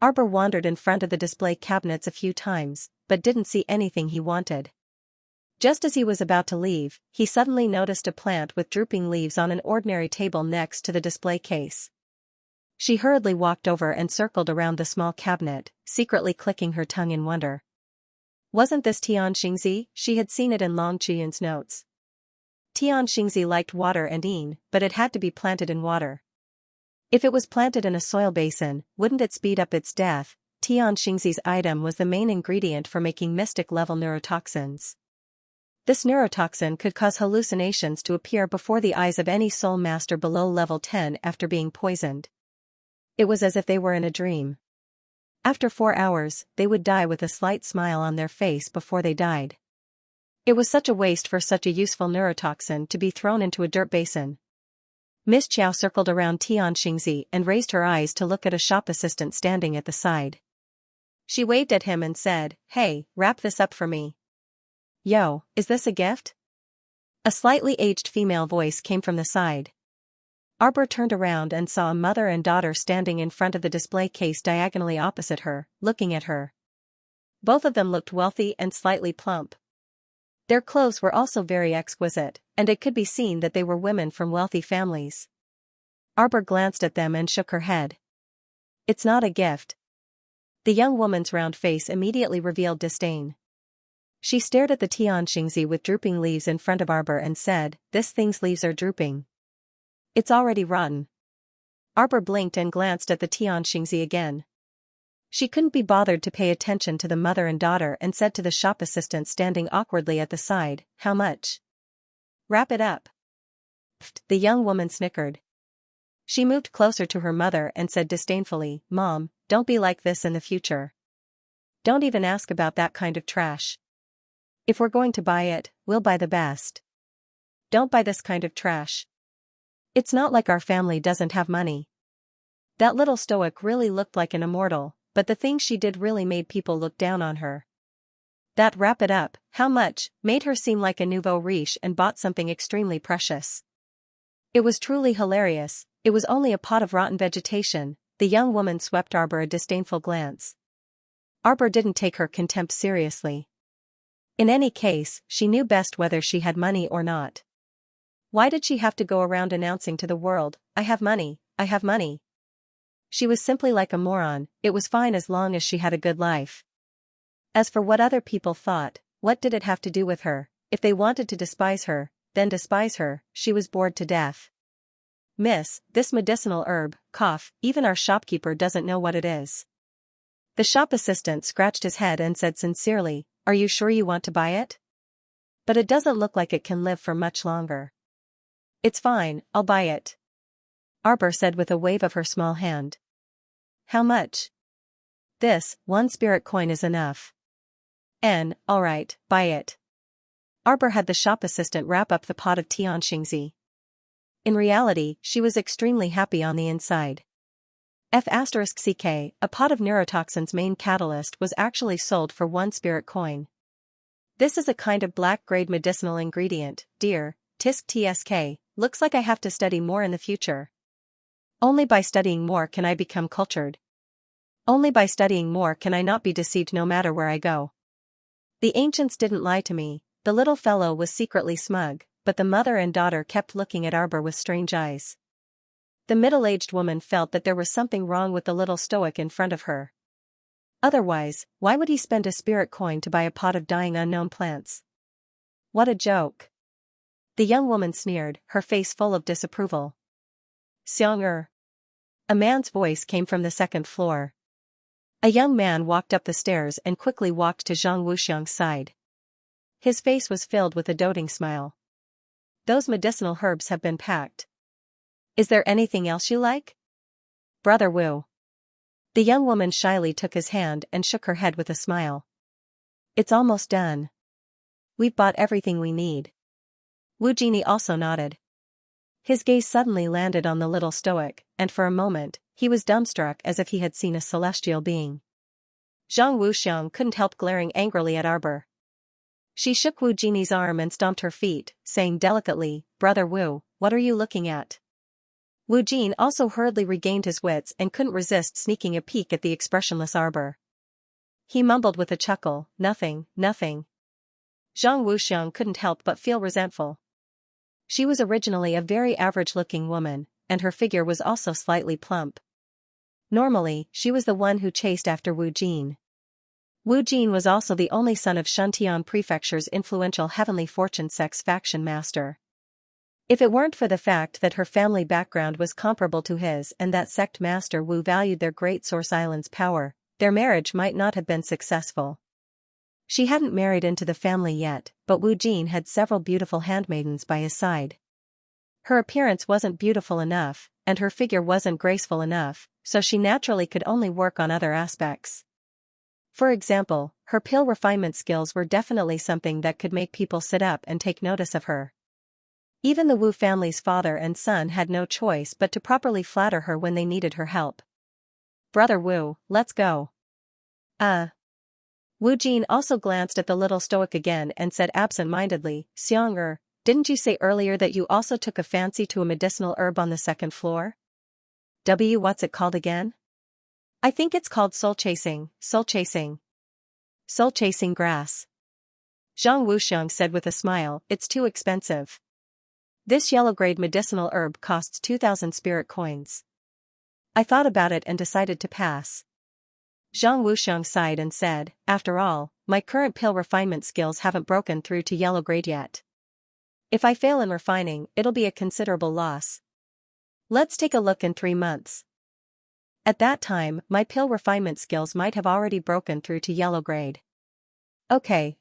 Speaker 1: Arbor wandered in front of the display cabinets a few times, but didn't see anything he wanted. Just as he was about to leave, he suddenly noticed a plant with drooping leaves on an ordinary table next to the display case. She hurriedly walked over and circled around the small cabinet, secretly clicking her tongue in wonder. Wasn't this Xianxia? She had seen it in Long Chiyun's notes. Xianxia liked water and yin, but it had to be planted in water. If it was planted in a soil basin, wouldn't it speed up its death? Xianxia's item was the main ingredient for making mystic-level neurotoxins. This neurotoxin could cause hallucinations to appear before the eyes of any soul master below level 10 after being poisoned. It was as if they were in a dream. After 4 hours, they would die with a slight smile on their face before they died. It was such a waste for such a useful neurotoxin to be thrown into a dirt basin. Miss Chiao circled around Xianxia and raised her eyes to look at a shop assistant standing at the side. She waved at him and said, "Hey, wrap this up for me." "Yo, is this a gift?" A slightly aged female voice came from the side. Arbor turned around and saw a mother and daughter standing in front of the display case diagonally opposite her, looking at her. Both of them looked wealthy and slightly plump. Their clothes were also very exquisite, and it could be seen that they were women from wealthy families. Arbor glanced at them and shook her head. "It's not a gift." The young woman's round face immediately revealed disdain. She stared at the Xianxia with drooping leaves in front of Arbor and said, "This thing's leaves are drooping. It's already rotten." Arbor blinked and glanced at the Xianxia again. She couldn't be bothered to pay attention to the mother and daughter and said to the shop assistant standing awkwardly at the side, "How much?" "Wrap it up." Pfft, the young woman snickered. She moved closer to her mother and said disdainfully, "Mom, don't be like this in the future. Don't even ask about that kind of trash. If we're going to buy it, we'll buy the best. Don't buy this kind of trash. It's not like our family doesn't have money." That little stoic really looked like an immortal, but the things she did really made people look down on her. That "wrap it up, how much?" made her seem like a nouveau riche and bought something extremely precious. It was truly hilarious. It was only a pot of rotten vegetation. The young woman swept Arbor a disdainful glance. Arbor didn't take her contempt seriously. In any case, she knew best whether she had money or not. Why did she have to go around announcing to the world, "I have money, I have money"? She was simply like a moron. It was fine as long as she had a good life. As for what other people thought, what did it have to do with her? If they wanted to despise her, then despise her. She was bored to death. "Miss, this medicinal herb, cough, even our shopkeeper doesn't know what it is." The shop assistant scratched his head and said sincerely, "Are you sure you want to buy it? But it doesn't look like it can live for much longer." "It's fine, I'll buy it," Arbor said with a wave of her small hand. "How much?" "This, 1 spirit coin is enough." All right, buy it." Arbor had the shop assistant wrap up the pot of Xianxia. In reality, she was extremely happy on the inside. F*CK, a pot of neurotoxin's main catalyst was actually sold for 1 spirit coin. This is a kind of black-grade medicinal ingredient, dear, TSK, looks like I have to study more in the future. Only by studying more can I become cultured. Only by studying more can I not be deceived no matter where I go. The ancients didn't lie to me. The little fellow was secretly smug, but the mother and daughter kept looking at Arbor with strange eyes. The middle-aged woman felt that there was something wrong with the little stoic in front of her. Otherwise, why would he spend a spirit coin to buy a pot of dying unknown plants? What a joke. The young woman sneered, her face full of disapproval. Xianxia. A man's voice came from the second floor. A young man walked up the stairs and quickly walked to Zhang Wuxiang's side. His face was filled with a doting smile. Those medicinal herbs have been packed. Is there anything else you like? Brother Wu. The young woman shyly took his hand and shook her head with a smile. It's almost done. We've bought everything we need. Wu Jini also nodded. His gaze suddenly landed on the little stoic, and for a moment, he was dumbstruck as if he had seen a celestial being. Zhang Wuxiang couldn't help glaring angrily at Arbor. She shook Wu Jini's arm and stomped her feet, saying delicately, Brother Wu, what are you looking at? Wu Jin also hurriedly regained his wits and couldn't resist sneaking a peek at the expressionless Arbor. He mumbled with a chuckle, nothing, nothing. Zhang Wuxiang couldn't help but feel resentful. She was originally a very average-looking woman, and her figure was also slightly plump. Normally, she was the one who chased after Wu Jin. Wu Jin was also the only son of Shuntian Prefecture's influential Heavenly Fortune sex faction master. If it weren't for the fact that her family background was comparable to his and that sect master Wu valued their great Source Island's power, their marriage might not have been successful. She hadn't married into the family yet, but Wu Jin had several beautiful handmaidens by his side. Her appearance wasn't beautiful enough, and her figure wasn't graceful enough, so she naturally could only work on other aspects. For example, her pill refinement skills were definitely something that could make people sit up and take notice of her. Even the Wu family's father and son had no choice but to properly flatter her when they needed her help. Brother Wu, let's go. Wu Jin also glanced at the little stoic again and said absent-mindedly, Xianxia, didn't you say earlier that you also took a fancy to a medicinal herb on the second floor? What's it called again? I think it's called soul-chasing grass. Zhang Wuxiang said with a smile, it's too expensive. This yellow-grade medicinal herb costs 2,000 spirit coins. I thought about it and decided to pass. Zhang Wuxiang sighed and said, after all, my current pill refinement skills haven't broken through to yellow grade yet. If I fail in refining, it'll be a considerable loss. Let's take a look in 3 months. At that time, my pill refinement skills might have already broken through to yellow grade. Okay.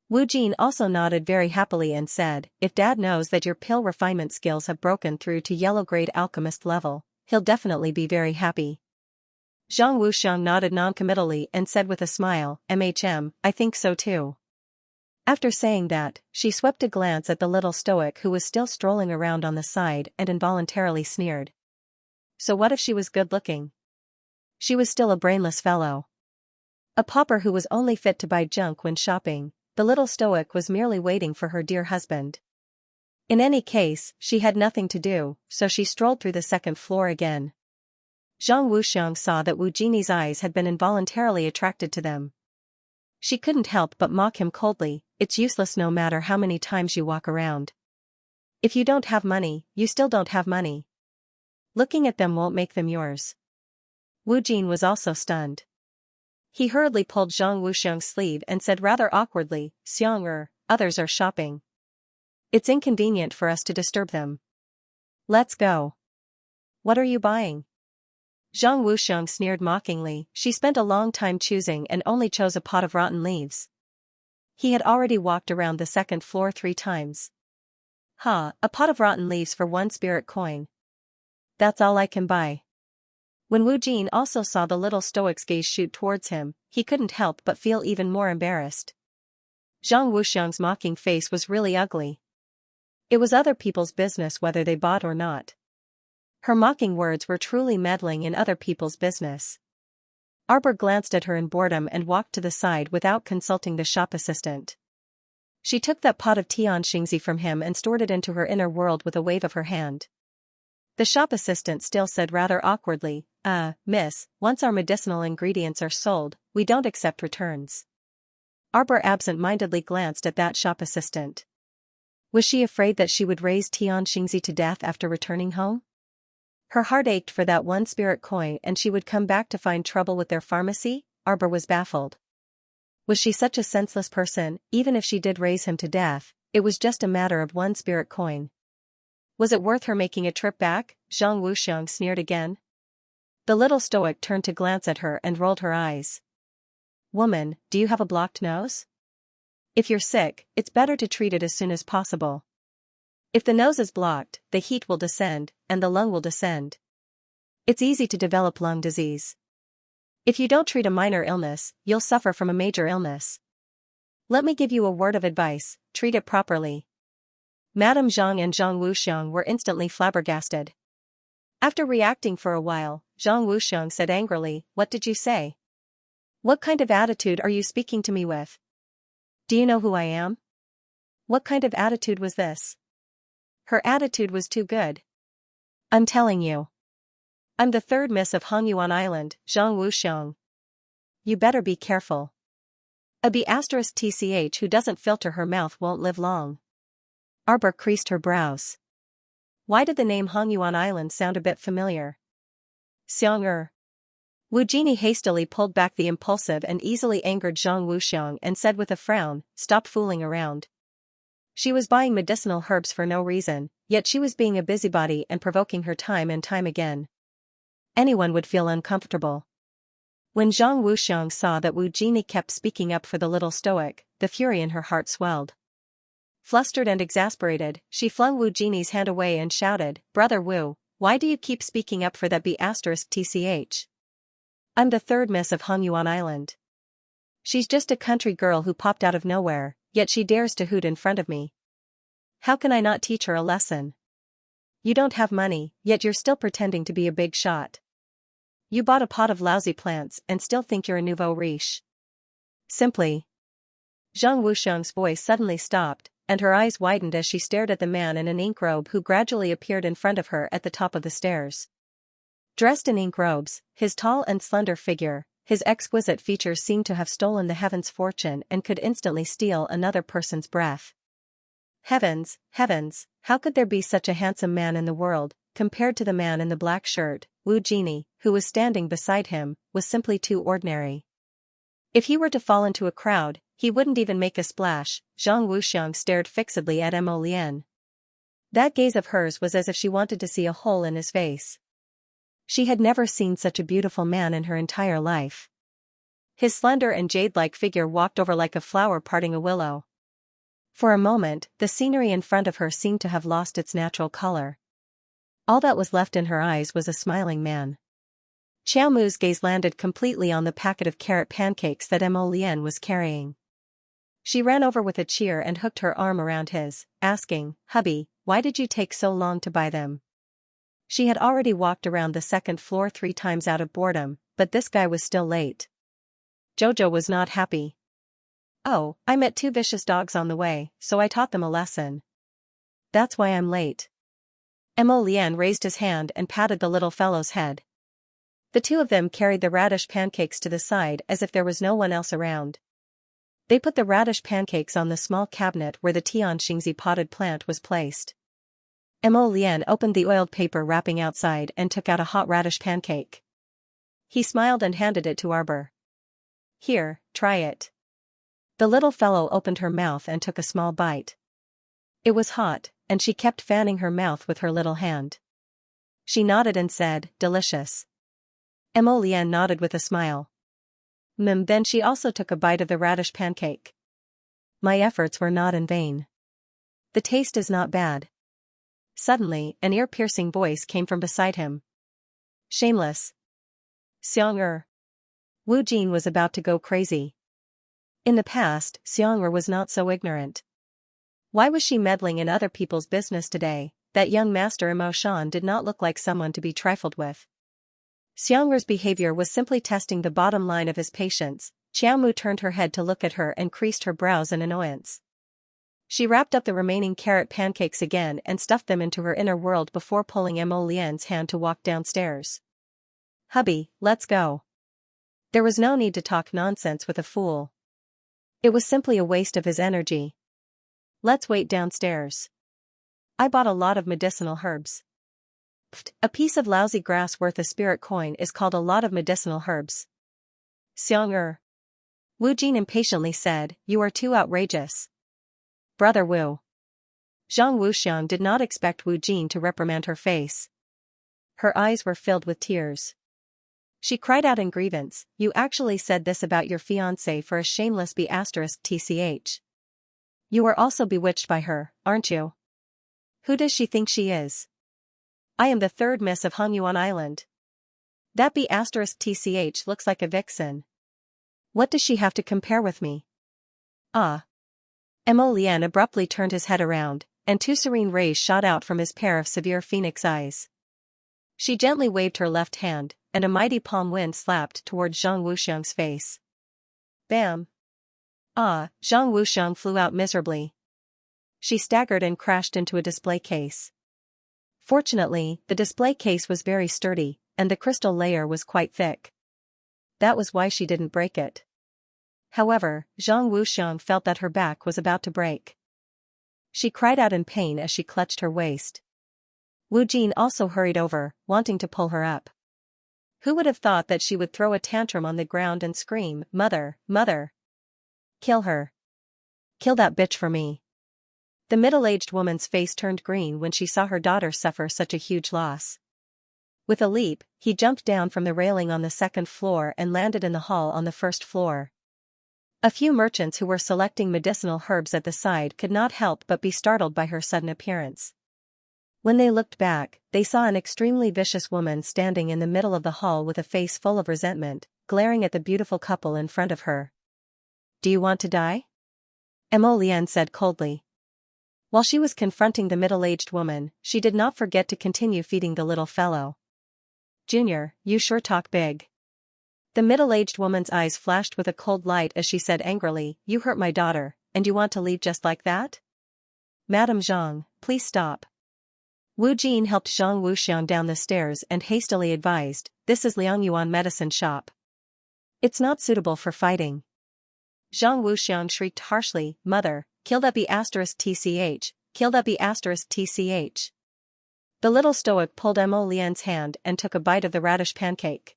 Speaker 1: Wu Jin also nodded very happily and said, if Dad knows that your pill refinement skills have broken through to yellow grade alchemist level, he'll definitely be very happy. Zhang Wuxiang nodded noncommittally and said with a smile, I think so too. After saying that, she swept a glance at the little stoic who was still strolling around on the side and involuntarily sneered. So what if she was good-looking? She was still a brainless fellow. A pauper who was only fit to buy junk when shopping, the little stoic was merely waiting for her dear husband. In any case, she had nothing to do, so she strolled through the second floor again. Zhang Wuxiang saw that Wu Jini's eyes had been involuntarily attracted to them. She couldn't help but mock him coldly, it's useless no matter how many times you walk around. If you don't have money, you still don't have money. Looking at them won't make them yours. Wu Jin was also stunned. He hurriedly pulled Zhang Wuxiang's sleeve and said rather awkwardly, Xianxia, others are shopping. It's inconvenient for us to disturb them. Let's go. What are you buying? Zhang Wuxiang sneered mockingly, she spent a long time choosing and only chose a pot of rotten leaves. He had already walked around the second floor 3 times. A pot of rotten leaves for 1 spirit coin. That's all I can buy. When Wu Jin also saw the little stoic's gaze shoot towards him, he couldn't help but feel even more embarrassed. Zhang Wuxiang's mocking face was really ugly. It was other people's business whether they bought or not. Her mocking words were truly meddling in other people's business. Arbor glanced at her in boredom and walked to the side without consulting the shop assistant. She took that pot of Xianxia from him and stored it into her inner world with a wave of her hand. The shop assistant still said rather awkwardly, miss, once our medicinal ingredients are sold, we don't accept returns. Arbor absent-mindedly glanced at that shop assistant. Was she afraid that she would raise Xianxia to death after returning home? Her heart ached for that one spirit coin, and she would come back to find trouble with their pharmacy. Arbor was baffled. Was she such a senseless person? Even if she did raise him to death, it was just a matter of one spirit coin. Was it worth her making a trip back? Zhang Wuxiang sneered again. The little stoic turned to glance at her and rolled her eyes. Woman, do you have a blocked nose? If you're sick, it's better to treat it as soon as possible. If the nose is blocked, the heat will descend, and the lung will descend. It's easy to develop lung disease. If you don't treat a minor illness, you'll suffer from a major illness. Let me give you a word of advice, treat it properly. Madame Zhang and Zhang Wuxiang were instantly flabbergasted. After reacting for a while, Zhang Wuxiang said angrily, "What did you say? What kind of attitude are you speaking to me with? Do you know who I am?" What kind of attitude was this? Her attitude was too good. I'm telling you. I'm the third miss of Hongyuan Island, Zhang Wuxiang. You better be careful. A B*TCH who doesn't filter her mouth won't live long. Arbor creased her brows. Why did the name Hongyuan Island sound a bit familiar? Xianxia. Wu Jini hastily pulled back the impulsive and easily angered Zhang Wuxiang and said with a frown, "Stop fooling around." She was buying medicinal herbs for no reason, yet she was being a busybody and provoking her time and time again. Anyone would feel uncomfortable. When Zhang Wuxiang saw that Wu Jini kept speaking up for the little stoic, the fury in her heart swelled. Flustered and exasperated, she flung Wu Jini's hand away and shouted, "Brother Wu, why do you keep speaking up for that B*TCH? I'm the third miss of Hongyuan Island. She's just a country girl who popped out of nowhere, yet she dares to hoot in front of me. How can I not teach her a lesson? You don't have money, yet you're still pretending to be a big shot. You bought a pot of lousy plants and still think you're a nouveau riche. Simply." Zhang Wuxiang's voice suddenly stopped, and her eyes widened as she stared at the man in an ink robe who gradually appeared in front of her at the top of the stairs. Dressed in ink robes, his tall and slender figure, his exquisite features seemed to have stolen the heavens' fortune and could instantly steal another person's breath. Heavens, heavens, how could there be such a handsome man in the world? Compared to the man in the black shirt, Wu Jini, who was standing beside him, was simply too ordinary. If he were to fall into a crowd, he wouldn't even make a splash. Zhang Wuxiang stared fixedly at Mo Lian. That gaze of hers was as if she wanted to see a hole in his face. She had never seen such a beautiful man in her entire life. His slender and jade-like figure walked over like a flower parting a willow. For a moment, the scenery in front of her seemed to have lost its natural color. All that was left in her eyes was a smiling man. Qiao Mu's gaze landed completely on the packet of carrot pancakes that Mo Lian was carrying. She ran over with a cheer and hooked her arm around his, asking, "Hubby, why did you take so long to buy them?" She had already walked around the second floor 3 times out of boredom, but this guy was still late. Jojo was not happy. "Oh, I met 2 vicious dogs on the way, so I taught them a lesson. That's why I'm late." Mo Lian raised his hand and patted the little fellow's head. The 2 of them carried the radish pancakes to the side as if there was no one else around. They put the radish pancakes on the small cabinet where the Xianxia potted plant was placed. Mo Lian opened the oiled paper wrapping outside and took out a hot radish pancake. He smiled and handed it to Arbor. "Here, try it." The little fellow opened her mouth and took a small bite. It was hot, and she kept fanning her mouth with her little hand. She nodded and said, "Delicious." Mo Lian nodded with a smile. Then she also took a bite of the radish pancake. "My efforts were not in vain. The taste is not bad." Suddenly, an ear-piercing voice came from beside him. "Shameless." Xianxia. Wu Jin was about to go crazy. In the past, Xianxia was not so ignorant. Why was she meddling in other people's business today? That young master Mo Shan did not look like someone to be trifled with. Xianxia's behavior was simply testing the bottom line of his patience. Qiao Mu turned her head to look at her and creased her brows in annoyance. She wrapped up the remaining carrot pancakes again and stuffed them into her inner world before pulling Mo Lian's hand to walk downstairs. "Hubby, let's go." There was no need to talk nonsense with a fool. It was simply a waste of his energy. "Let's wait downstairs. I bought a lot of medicinal herbs. Pfft, a piece of lousy grass worth a spirit coin is called a lot of medicinal herbs. Xianxia. Wu Jin impatiently said, you are too outrageous. Brother Wu. Zhang Wuxiang did not expect Wu Jin to reprimand her face. Her eyes were filled with tears. She cried out in grievance, you actually said this about your fiancé for a shameless B***tch. You are also bewitched by her, aren't you? Who does she think she is? I am the third miss of Hongyuan Island. That B***tch looks like a vixen. What does she have to compare with me? Ah. Mo Lian abruptly turned his head around, and two serene rays shot out from his pair of severe phoenix eyes. She gently waved her left hand, and a mighty palm wind slapped toward Zhang Wuxiang's face. Bam! Ah, Zhang Wuxiang flew out miserably. She staggered and crashed into a display case. Fortunately, the display case was very sturdy, and the crystal layer was quite thick. That was why she didn't break it. However, Zhang Wuxiang felt that her back was about to break. She cried out in pain as she clutched her waist. Wu Jin also hurried over, wanting to pull her up. Who would have thought that she would throw a tantrum on the ground and scream, Mother, Mother! Kill her. Kill that bitch for me. The middle-aged woman's face turned green when she saw her daughter suffer such a huge loss. With a leap, he jumped down from the railing on the second floor and landed in the hall on the first floor. A few merchants who were selecting medicinal herbs at the side could not help but be startled by her sudden appearance. When they looked back, they saw an extremely vicious woman standing in the middle of the hall with a face full of resentment, glaring at the beautiful couple in front of her. Do you want to die? Mo Lian said coldly. While she was confronting the middle-aged woman, she did not forget to continue feeding the little fellow. Junior, you sure talk big. The middle-aged woman's eyes flashed with a cold light as she said angrily, you hurt my daughter, and you want to leave just like that? Madame Zhang, please stop. Wu Jin helped Zhang Wuxiang down the stairs and hastily advised, this is Liangyuan medicine shop. It's not suitable for fighting. Zhang Wuxiang shrieked harshly, Mother, kill that B***tch, kill that B***tch. The little stoic pulled Mo Lian's hand and took a bite of the radish pancake.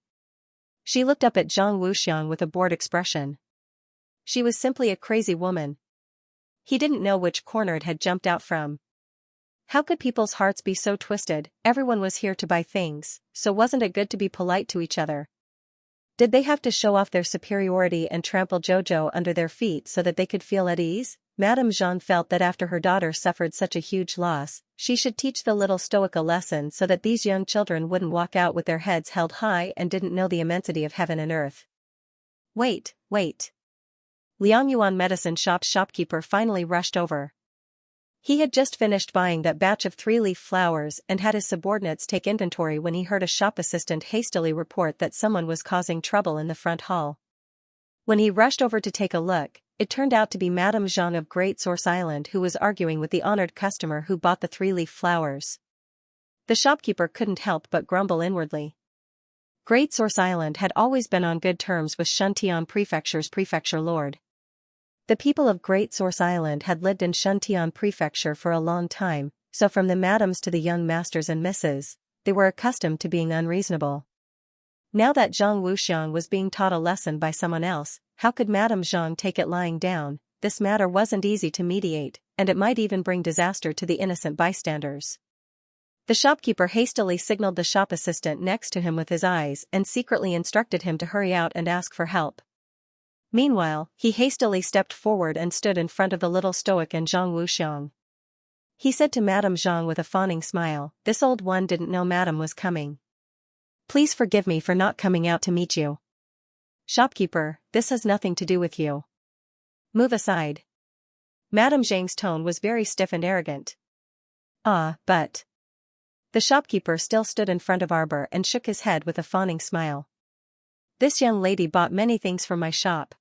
Speaker 1: She looked up at Zhang Wuxiang with a bored expression. She was simply a crazy woman. He didn't know which corner it had jumped out from. How could people's hearts be so twisted? Everyone was here to buy things, so wasn't it good to be polite to each other? Did they have to show off their superiority and trample Jojo under their feet so that they could feel at ease? Madame Zhang felt that after her daughter suffered such a huge loss, she should teach the little stoic a lesson so that these young children wouldn't walk out with their heads held high and didn't know the immensity of heaven and earth. Wait. Liangyuan medicine shop's shopkeeper finally rushed over. He had just finished buying that batch of 3-leaf flowers and had his subordinates take inventory when he heard a shop assistant hastily report that someone was causing trouble in the front hall. When he rushed over to take a look, it turned out to be Madame Zhang of Great Source Island who was arguing with the honored customer who bought the 3-leaf flowers. The shopkeeper couldn't help but grumble inwardly. Great Source Island had always been on good terms with Shuntian Prefecture's prefecture lord. The people of Great Source Island had lived in Shuntian Prefecture for a long time, so from the madams to the young masters and misses, they were accustomed to being unreasonable. Now that Zhang Wuxiang was being taught a lesson by someone else, how could Madame Zhang take it lying down? This matter wasn't easy to mediate, and it might even bring disaster to the innocent bystanders. The shopkeeper hastily signaled the shop assistant next to him with his eyes and secretly instructed him to hurry out and ask for help. Meanwhile, he hastily stepped forward and stood in front of the little stoic and Zhang Wuxiang. He said to Madame Zhang with a fawning smile, this old one didn't know Madame was coming. Please forgive me for not coming out to meet you. Shopkeeper, this has nothing to do with you. Move aside. Madame Zhang's tone was very stiff and arrogant. But. The shopkeeper still stood in front of Arbor and shook his head with a fawning smile. This young lady bought many things from my shop.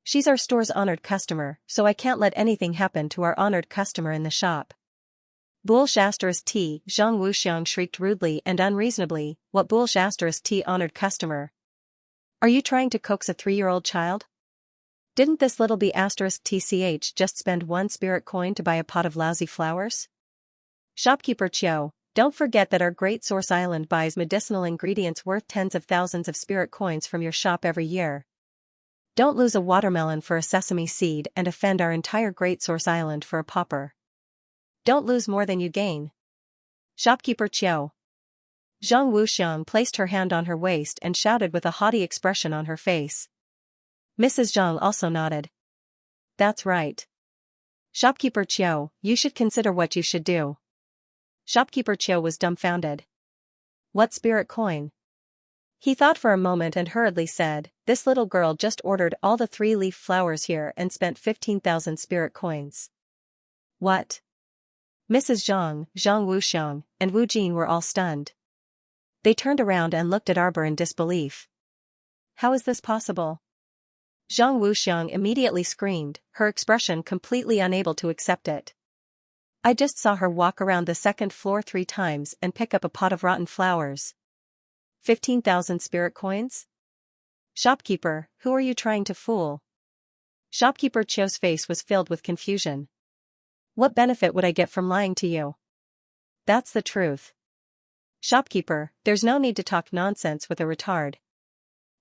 Speaker 1: She's our store's honored customer, so I can't let anything happen to our honored customer in the shop. Bullsh**t, Zhang Wuxiang shrieked rudely and unreasonably, what bullsh**t honored customer? Are you trying to coax a 3-year-old child? Didn't this little B***tch just spend 1 spirit coin to buy a pot of lousy flowers? Shopkeeper Chiu, Don't forget that our Great Source Island buys medicinal ingredients worth tens of thousands of spirit coins from your shop every year. Don't lose a watermelon for a sesame seed and offend our entire Great Source Island for a pauper. Don't lose more than you gain. Shopkeeper Qiao. Zhang Wuxiang placed her hand on her waist and shouted with a haughty expression on her face. Mrs. Zhang also nodded. That's right. Shopkeeper Qiao, you should consider what you should do. Shopkeeper Qiao was dumbfounded. What spirit coin? He thought for a moment and hurriedly said, this little girl just ordered all the 3-leaf flowers here and spent 15,000 spirit coins. What? Mrs. Zhang, Zhang Wuxiang, and Wu Jin were all stunned. They turned around and looked at Arbor in disbelief. How is this possible? Zhang Wuxiang immediately screamed, her expression completely unable to accept it. I just saw her walk around the second floor 3 times and pick up a pot of rotten flowers. 15,000 spirit coins? Shopkeeper, who are you trying to fool? Shopkeeper Qiao's face was filled with confusion. What benefit would I get from lying to you? That's the truth. Shopkeeper, there's no need to talk nonsense with a retard.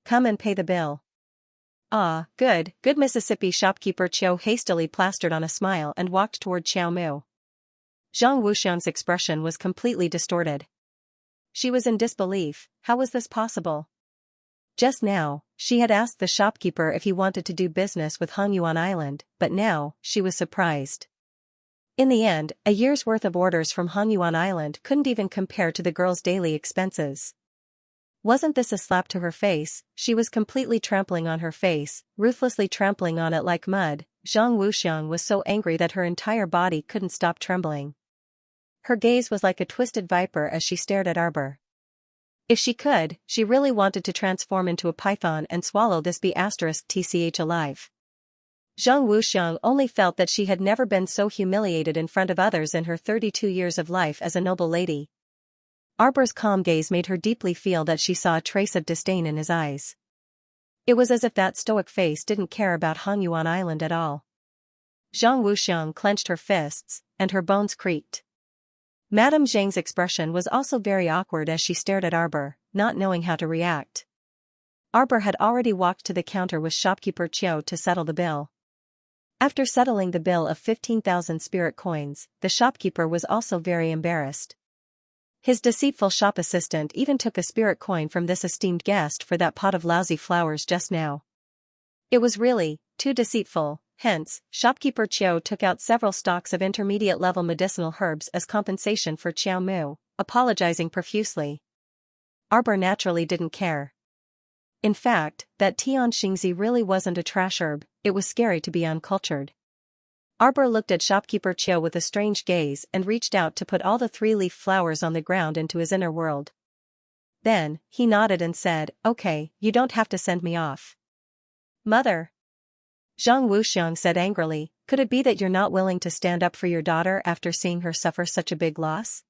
Speaker 1: Come and pay the bill. Ah, good Mississippi. Shopkeeper Qiao hastily plastered on a smile and walked toward Xiao Mu. Zhang Wuxiang's expression was completely distorted. She was in disbelief. How was this possible? Just now, she had asked the shopkeeper if he wanted to do business with Hongyuan Island, but now, she was surprised. In the end, a year's worth of orders from Hongyuan Island couldn't even compare to the girl's daily expenses. Wasn't this a slap to her face? She was completely trampling on her face, ruthlessly trampling on it like mud. Zhang Wuxiang was so angry that her entire body couldn't stop trembling. Her gaze was like a twisted viper as she stared at Arbor. If she could, she really wanted to transform into a python and swallow this B***tch alive. Zhang Wuxiang only felt that she had never been so humiliated in front of others in her 32 years of life as a noble lady. Arbor's calm gaze made her deeply feel that she saw a trace of disdain in his eyes. It was as if that stoic face didn't care about Hongyuan Island at all. Zhang Wuxiang clenched her fists, and her bones creaked. Madame Zhang's expression was also very awkward as she stared at Arbor, not knowing how to react. Arbor had already walked to the counter with shopkeeper Qiao to settle the bill. After settling the bill of 15,000 spirit coins, the shopkeeper was also very embarrassed. His deceitful shop assistant even took a spirit coin from this esteemed guest for that pot of lousy flowers just now. It was really too deceitful. Hence, shopkeeper Qiao took out several stalks of intermediate-level medicinal herbs as compensation for Xiao Mu, apologizing profusely. Arbor naturally didn't care. In fact, that Tianxingzi really wasn't a trash herb, it was scary to be uncultured. Arbor looked at shopkeeper Qiao with a strange gaze and reached out to put all the 3-leaf flowers on the ground into his inner world. Then, he nodded and said, okay, you don't have to send me off. Mother! Zhang Wuxiang said angrily, could it be that you're not willing to stand up for your daughter after seeing her suffer such a big loss?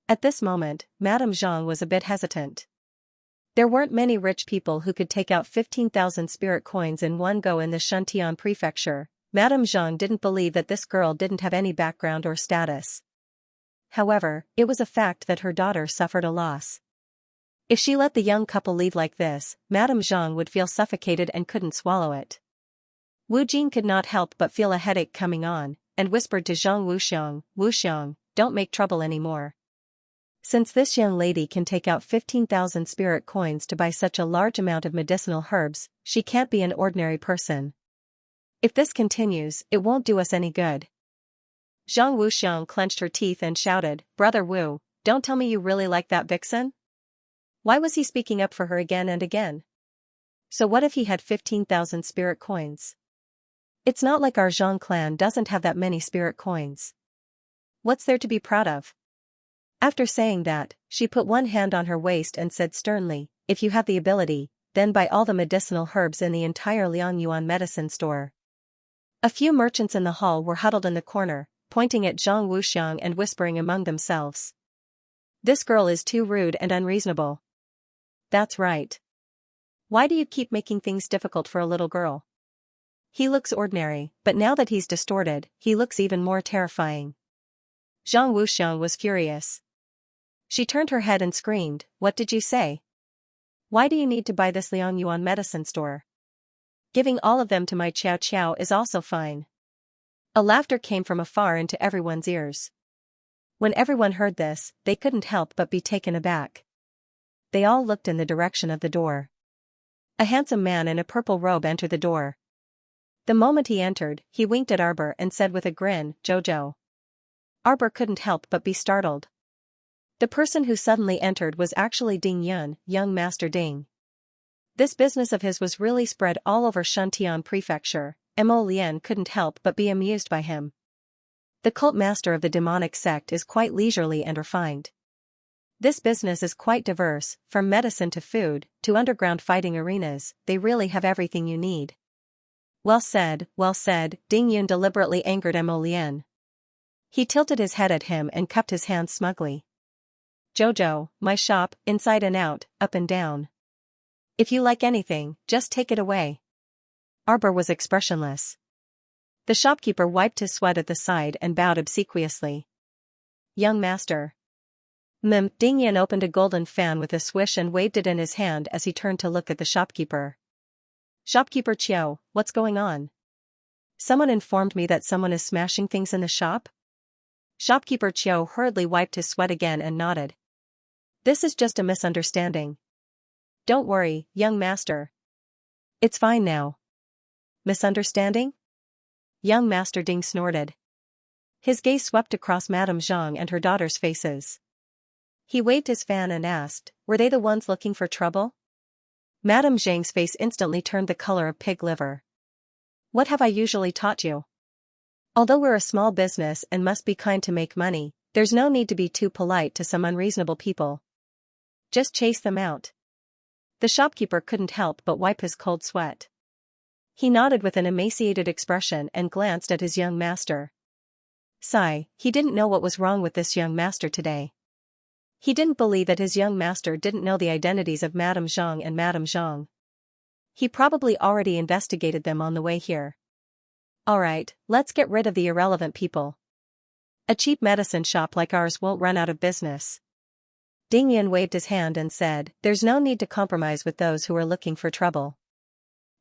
Speaker 1: At this moment, Madame Zhang was a bit hesitant. There weren't many rich people who could take out 15,000 spirit coins in one go in the Shuntian prefecture. Madame Zhang didn't believe that this girl didn't have any background or status. However, it was a fact that her daughter suffered a loss. If she let the young couple leave like this, Madame Zhang would feel suffocated and couldn't swallow it. Wu Jin could not help but feel a headache coming on, and whispered to Zhang Wuxiang, Wuxiang, don't make trouble anymore. Since this young lady can take out 15,000 spirit coins to buy such a large amount of medicinal herbs, she can't be an ordinary person. If this continues, it won't do us any good. Zhang Wuxiang clenched her teeth and shouted, Brother Wu, don't tell me you really like that vixen? Why was he speaking up for her again and again? So what if he had 15,000 spirit coins? It's not like our Zhang clan doesn't have that many spirit coins. What's there to be proud of? After saying that, she put one hand on her waist and said sternly, if you have the ability, then buy all the medicinal herbs in the entire Liangyuan medicine store. A few merchants in the hall were huddled in the corner, pointing at Zhang Wuxiang and whispering among themselves. This girl is too rude and unreasonable. That's right. Why do you keep making things difficult for a little girl? He looks ordinary, but now that he's distorted, he looks even more terrifying. Zhang Wuxiang was furious. She turned her head and screamed, "What did you say? Why do you need to buy this Liang Yuan medicine store? Giving all of them to my Xiao Xiao is also fine." A laughter came from afar into everyone's ears. When everyone heard this, they couldn't help but be taken aback. They all looked in the direction of the door. A handsome man in a purple robe entered the door. The moment he entered, he winked at Arbor and said with a grin, "Jojo." Arbor couldn't help but be startled. The person who suddenly entered was actually Ding Yun, young Master Ding. This business of his was really spread all over Shuntian Prefecture. Mo Lian couldn't help but be amused by him. The cult master of the demonic sect is quite leisurely and refined. This business is quite diverse, from medicine to food, to underground fighting arenas. They really have everything you need. Well said, Ding Yun deliberately angered Mo Lian. He tilted his head at him and cupped his hands smugly. "Jojo, my shop, inside and out, up and down. If you like anything, just take it away." Arbor was expressionless. The shopkeeper wiped his sweat at the side and bowed obsequiously. "Young master." Ding Yun opened a golden fan with a swish and waved it in his hand as he turned to look at the shopkeeper. "Shopkeeper Chiao, what's going on? Someone informed me that someone is smashing things in the shop?" Shopkeeper Chiao hurriedly wiped his sweat again and nodded. "This is just a misunderstanding. Don't worry, young master. It's fine now." "Misunderstanding?" Young Master Ding snorted. His gaze swept across Madame Zhang and her daughter's faces. He waved his fan and asked, "Were they the ones looking for trouble?" Madame Zhang's face instantly turned the color of pig liver. "What have I usually taught you? Although we're a small business and must be kind to make money, there's no need to be too polite to some unreasonable people. Just chase them out." The shopkeeper couldn't help but wipe his cold sweat. He nodded with an emaciated expression and glanced at his young master. Sigh, he didn't know what was wrong with this young master today. He didn't believe that his young master didn't know the identities of Madame Zhang and Madame Zhang. He probably already investigated them on the way here. Alright, let's get rid of the irrelevant people. A cheap medicine shop like ours won't run out of business. Ding Yun waved his hand and said, "There's no need to compromise with those who are looking for trouble."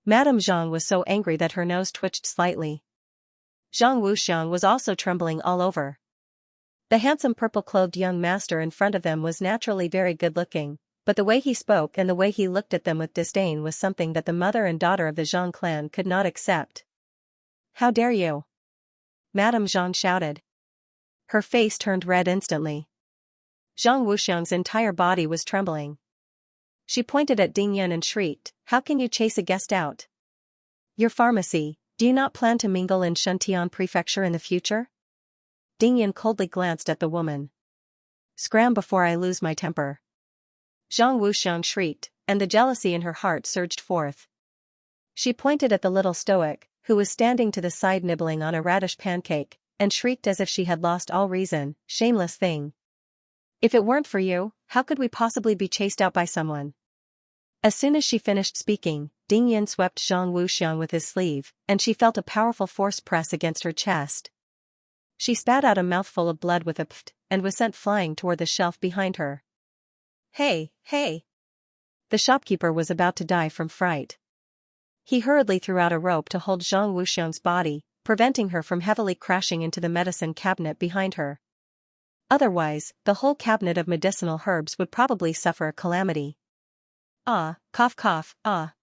Speaker 1: Madame Zhang was so angry that her nose twitched slightly. Zhang Wuxiang was also trembling all over. The handsome purple-clothed young master in front of them was naturally very good-looking, but the way he spoke and the way he looked at them with disdain was something that the mother and daughter of the Zhang clan could not accept. "How dare you?" Madame Zhang shouted. Her face turned red instantly. Zhang Wuxiang's entire body was trembling. She pointed at Ding Yun and shrieked, "How can you chase a guest out? Your pharmacy, do you not plan to mingle in Shuntian Prefecture in the future?" Ding Yun coldly glanced at the woman. "Scram before I lose my temper." Zhang Wuxiang shrieked, and the jealousy in her heart surged forth. She pointed at the little stoic, who was standing to the side nibbling on a radish pancake, and shrieked as if she had lost all reason, "Shameless thing. If it weren't for you, how could we possibly be chased out by someone?" As soon as she finished speaking, Ding Yun swept Zhang Wuxiang with his sleeve, and she felt a powerful force press against her chest. She spat out a mouthful of blood with a pft, and was sent flying toward the shelf behind her. Hey! The shopkeeper was about to die from fright. He hurriedly threw out a rope to hold Zhang Wuxiang's body, preventing her from heavily crashing into the medicine cabinet behind her. Otherwise, the whole cabinet of medicinal herbs would probably suffer a calamity. Ah, cough, ah.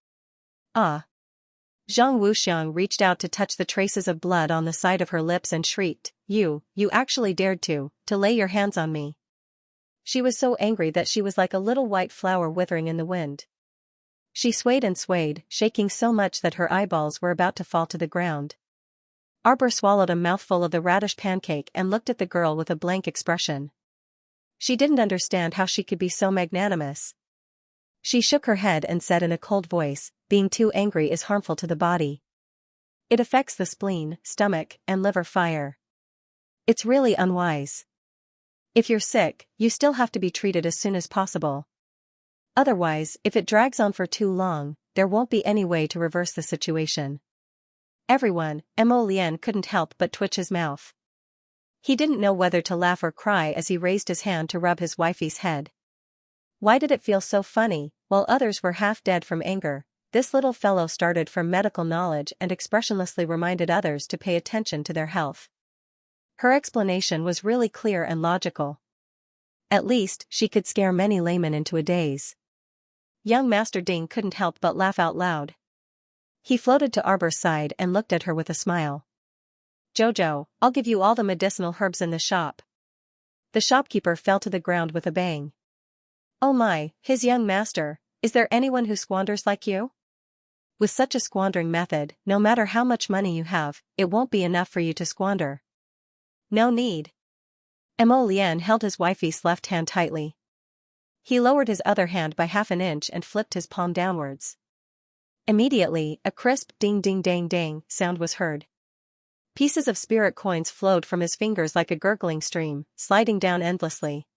Speaker 1: Zhang Wuxiang reached out to touch the traces of blood on the side of her lips and shrieked, You actually dared to lay your hands on me." She was so angry that she was like a little white flower withering in the wind. She swayed and swayed, shaking so much that her eyeballs were about to fall to the ground. Arbor swallowed a mouthful of the radish pancake and looked at the girl with a blank expression. She didn't understand how she could be so magnanimous. She shook her head and said in a cold voice, "Being too angry is harmful to the body. It affects the spleen, stomach, and liver fire. It's really unwise. If you're sick, you still have to be treated as soon as possible. Otherwise, if it drags on for too long, there won't be any way to reverse the situation." Everyone, Mo Lian couldn't help but twitch his mouth. He didn't know whether to laugh or cry as he raised his hand to rub his wifey's head. Why did it feel so funny? While others were half dead from anger, this little fellow started from medical knowledge and expressionlessly reminded others to pay attention to their health. Her explanation was really clear and logical. At least, she could scare many laymen into a daze. Young Master Ding couldn't help but laugh out loud. He floated to Arbor's side and looked at her with a smile. "Jojo, I'll give you all the medicinal herbs in the shop." The shopkeeper fell to the ground with a bang. "Oh my, his young master, is there anyone who squanders like you? With such a squandering method, no matter how much money you have, it won't be enough for you to squander." "No need." Mo Lian held his wifey's left hand tightly. He lowered his other hand by half an inch and flipped his palm downwards. Immediately, a crisp ding-ding-dang-dang sound was heard. Pieces of spirit coins flowed from his fingers like a gurgling stream, sliding down endlessly.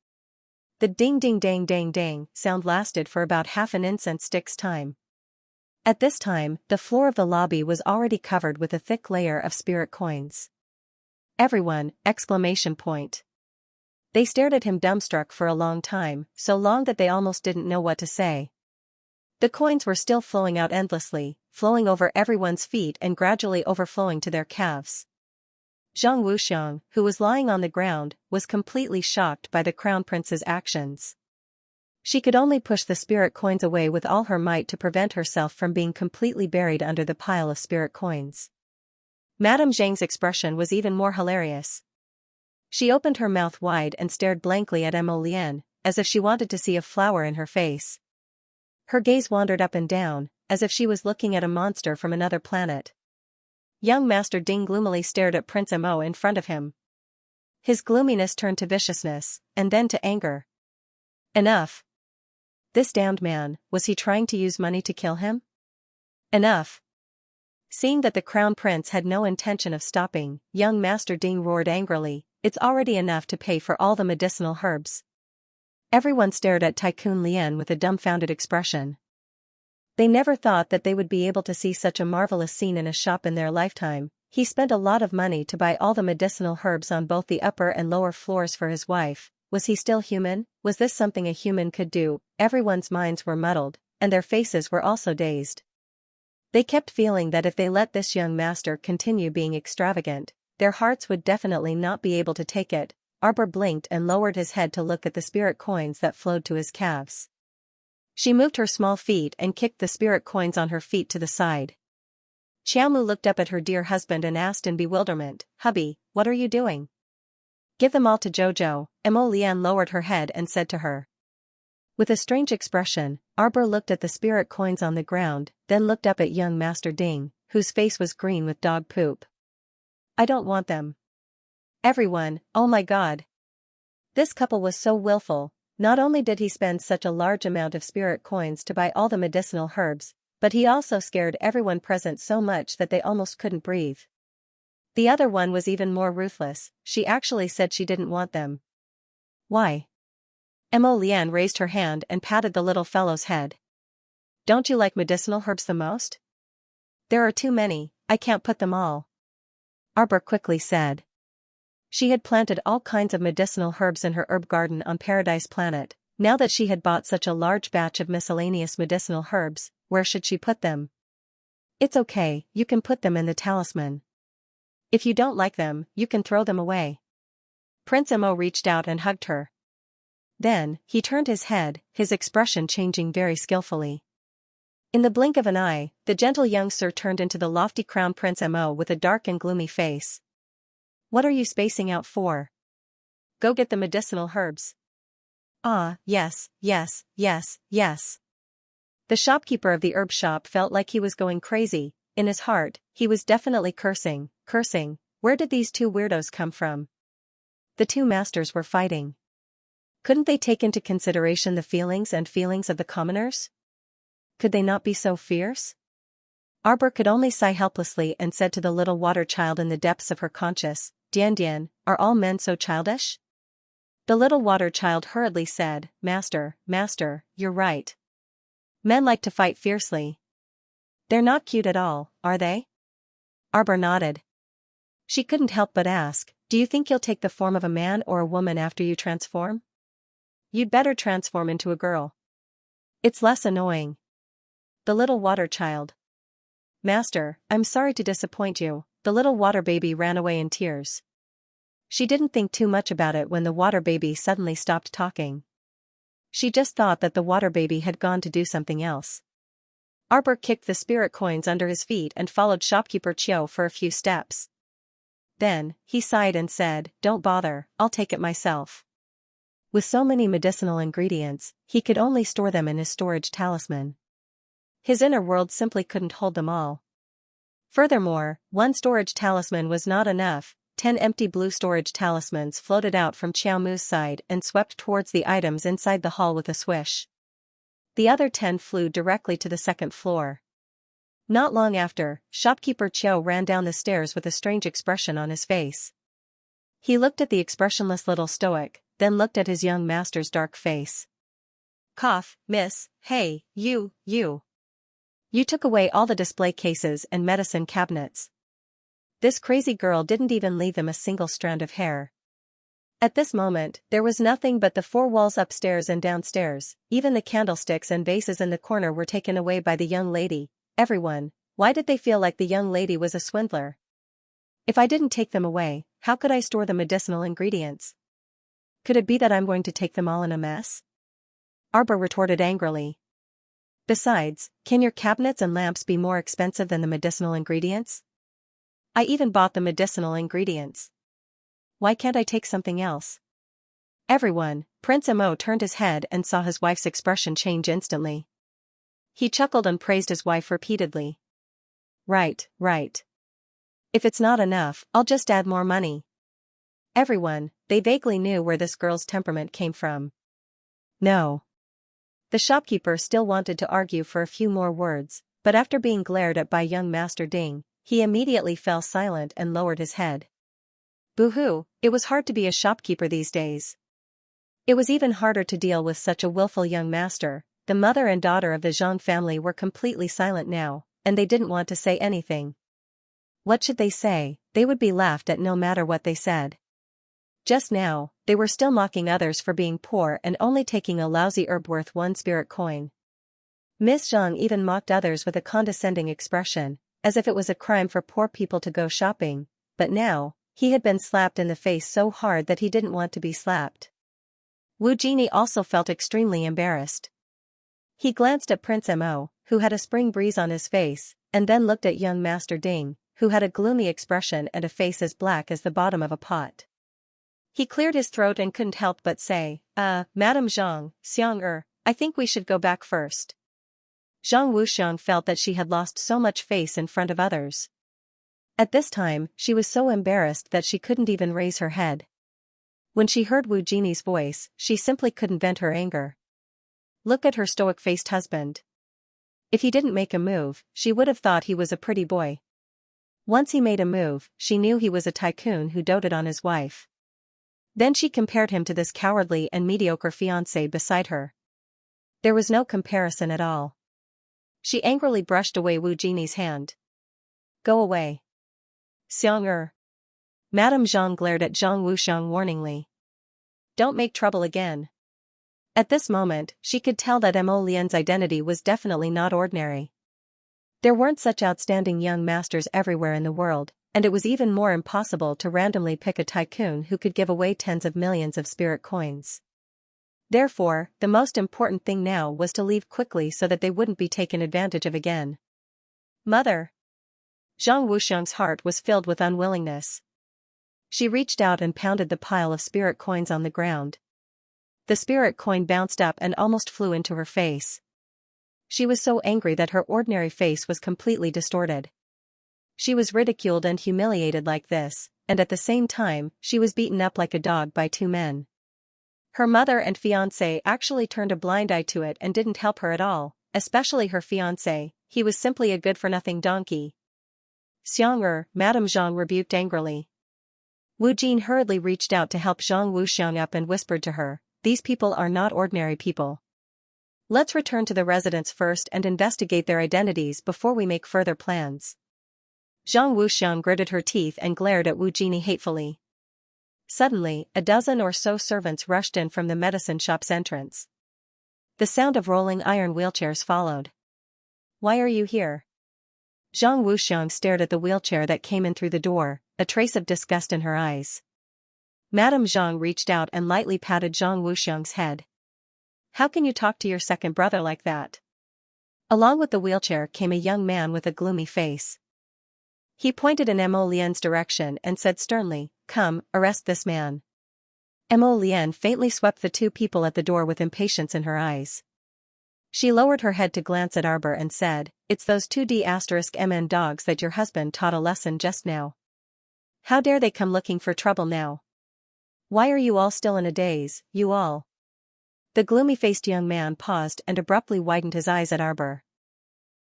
Speaker 1: The ding-ding-dang-dang-dang sound lasted for about half an incense stick's time. At this time, the floor of the lobby was already covered with a thick layer of spirit coins. Everyone! Exclamation point. They stared at him dumbstruck for a long time, so long that they almost didn't know what to say. The coins were still flowing out endlessly, flowing over everyone's feet and gradually overflowing to their calves. Zhang Wuxiang, who was lying on the ground, was completely shocked by the Crown Prince's actions. She could only push the spirit coins away with all her might to prevent herself from being completely buried under the pile of spirit coins. Madame Zhang's expression was even more hilarious. She opened her mouth wide and stared blankly at Mo Lian, as if she wanted to see a flower in her face. Her gaze wandered up and down, as if she was looking at a monster from another planet. Young Master Ding gloomily stared at Prince Mo in front of him. His gloominess turned to viciousness, and then to anger. Enough. This damned man, was he trying to use money to kill him? Enough. Seeing that the Crown Prince had no intention of stopping, young Master Ding roared angrily, "It's already enough to pay for all the medicinal herbs." Everyone stared at Tycoon Lian with a dumbfounded expression. They never thought that they would be able to see such a marvelous scene in a shop in their lifetime. He spent a lot of money to buy all the medicinal herbs on both the upper and lower floors for his wife. Was he still human? Was this something a human could do? Everyone's minds were muddled, and their faces were also dazed. They kept feeling that if they let this young master continue being extravagant, their hearts would definitely not be able to take it. Arbor blinked and lowered his head to look at the spirit coins that flowed to his calves. She moved her small feet and kicked the spirit coins on her feet to the side. Xiaomu looked up at her dear husband and asked in bewilderment, "Hubby, what are you doing?" "Give them all to Jojo." Mo Lian lowered her head and said to her. With a strange expression, Arbor looked at the spirit coins on the ground, then looked up at young Master Ding, whose face was green with dog poop. "I don't want them." Everyone, "Oh my god." This couple was so willful. Not only did he spend such a large amount of spirit coins to buy all the medicinal herbs, but he also scared everyone present so much that they almost couldn't breathe. The other one was even more ruthless. She actually said she didn't want them. "Why?" Mo Lian raised her hand and patted the little fellow's head. "Don't you like medicinal herbs the most?" "There are too many, I can't put them all," Arbor quickly said. She had planted all kinds of medicinal herbs in her herb garden on Paradise Planet. Now that she had bought such a large batch of miscellaneous medicinal herbs, where should she put them? "It's okay, you can put them in the talisman. If you don't like them, you can throw them away." Prince Mo reached out and hugged her. Then, he turned his head, his expression changing very skillfully. In the blink of an eye, the gentle young sir turned into the lofty Crown Prince Mo with a dark and gloomy face. "What are you spacing out for? Go get the medicinal herbs." "Ah, yes, yes, yes, yes." The shopkeeper of the herb shop felt like he was going crazy. In his heart, he was definitely cursing. Where did these two weirdos come from? The two masters were fighting. Couldn't they take into consideration the feelings of the commoners? Could they not be so fierce? Arbor could only sigh helplessly and said to the little water child in the depths of her conscience, "Dian, are all men so childish?" The little water child hurriedly said, Master, you're right. Men like to fight fiercely." "They're not cute at all, are they?" Arbor nodded. She couldn't help but ask, Do you think you'll take the form of a man or a woman after you transform? You'd better transform into a girl. It's less annoying. The little water child. Master, I'm sorry to disappoint you. The little water baby ran away in tears. She didn't think too much about it when the water baby suddenly stopped talking. She just thought that the water baby had gone to do something else. Arbor kicked the spirit coins under his feet and followed shopkeeper Chiu for a few steps. Then, he sighed and said, "Don't bother, I'll take it myself." With so many medicinal ingredients, he could only store them in his storage talisman. His inner world simply couldn't hold them all. Furthermore, one storage talisman was not enough. 10 empty blue storage talismans floated out from Xiao Mu's side and swept towards the items inside the hall with a swish. The other 10 flew directly to the second floor. Not long after, shopkeeper Chiu ran down the stairs with a strange expression on his face. He looked at the expressionless little stoic, then looked at his young master's dark face. "Cough, miss, hey, you. You took away all the display cases and medicine cabinets. This crazy girl didn't even leave them a single strand of hair." At this moment, there was nothing but the 4 walls upstairs and downstairs. Even the candlesticks and vases in the corner were taken away by the young lady. Everyone, why did they feel like the young lady was a swindler? If I didn't take them away, how could I store the medicinal ingredients? Could it be that I'm going to take them all in a mess? Arbor retorted angrily. Besides, can your cabinets and lamps be more expensive than the medicinal ingredients? I even bought the medicinal ingredients. Why can't I take something else? Everyone, Prince Mo turned his head and saw his wife's expression change instantly. He chuckled and praised his wife repeatedly. Right. If it's not enough, I'll just add more money. Everyone, they vaguely knew where this girl's temperament came from. No. The shopkeeper still wanted to argue for a few more words, but after being glared at by young Master Ding, he immediately fell silent and lowered his head. Boo-hoo, it was hard to be a shopkeeper these days. It was even harder to deal with such a willful young master. The mother and daughter of the Zhang family were completely silent now, and they didn't want to say anything. What should they say? They would be laughed at no matter what they said. Just now, they were still mocking others for being poor and only taking a lousy herb worth 1 spirit coin. Miss Zhang even mocked others with a condescending expression, as if it was a crime for poor people to go shopping, but now, he had been slapped in the face so hard that he didn't want to be slapped. Wu Jini also felt extremely embarrassed. He glanced at Prince Mo, who had a spring breeze on his face, and then looked at young Master Ding, who had a gloomy expression and a face as black as the bottom of a pot. He cleared his throat and couldn't help but say, Madam Zhang, Xiang I think we should go back first." Zhang Wuxiang felt that she had lost so much face in front of others. At this time, she was so embarrassed that she couldn't even raise her head. When she heard Wu Jini's voice, she simply couldn't vent her anger. Look at her stoic-faced husband. If he didn't make a move, she would have thought he was a pretty boy. Once he made a move, she knew he was a tycoon who doted on his wife. Then she compared him to this cowardly and mediocre fiancé beside her. There was no comparison at all. She angrily brushed away Wu Jini's hand. "Go away. Xiang Madame Zhang glared at Zhang Wuxiang warningly. "Don't make trouble again." At this moment, she could tell that Mo Lian's identity was definitely not ordinary. There weren't such outstanding young masters everywhere in the world, and it was even more impossible to randomly pick a tycoon who could give away tens of millions of spirit coins. Therefore, the most important thing now was to leave quickly so that they wouldn't be taken advantage of again. "Mother!" Zhang Wuxiang's heart was filled with unwillingness. She reached out and pounded the pile of spirit coins on the ground. The spirit coin bounced up and almost flew into her face. She was so angry that her ordinary face was completely distorted. She was ridiculed and humiliated like this, and at the same time, she was beaten up like a dog by 2 men. Her mother and fiancé actually turned a blind eye to it and didn't help her at all, especially her fiancé. He was simply a good-for-nothing donkey. "Xiang Madame Zhang rebuked angrily. Wu Jin hurriedly reached out to help Zhang Wuxiang up and whispered to her, "These people are not ordinary people. Let's return to the residence first and investigate their identities before we make further plans." Zhang Wuxiang gritted her teeth and glared at Wu Jini hatefully. Suddenly, a dozen or so servants rushed in from the medicine shop's entrance. The sound of rolling iron wheelchairs followed. "Why are you here?" Zhang Wuxiang stared at the wheelchair that came in through the door, a trace of disgust in her eyes. Madame Zhang reached out and lightly patted Zhang Wuxiang's head. "How can you talk to your second brother like that?" Along with the wheelchair came a young man with a gloomy face. He pointed in Mo Lian's direction and said sternly, "Come, arrest this man." Mo Lian faintly swept the two people at the door with impatience in her eyes. She lowered her head to glance at Arbor and said, "It's those 2D*MN dogs that your husband taught a lesson just now. How dare they come looking for trouble now? Why are you all still in a daze, you all?" The gloomy-faced young man paused and abruptly widened his eyes at Arbor.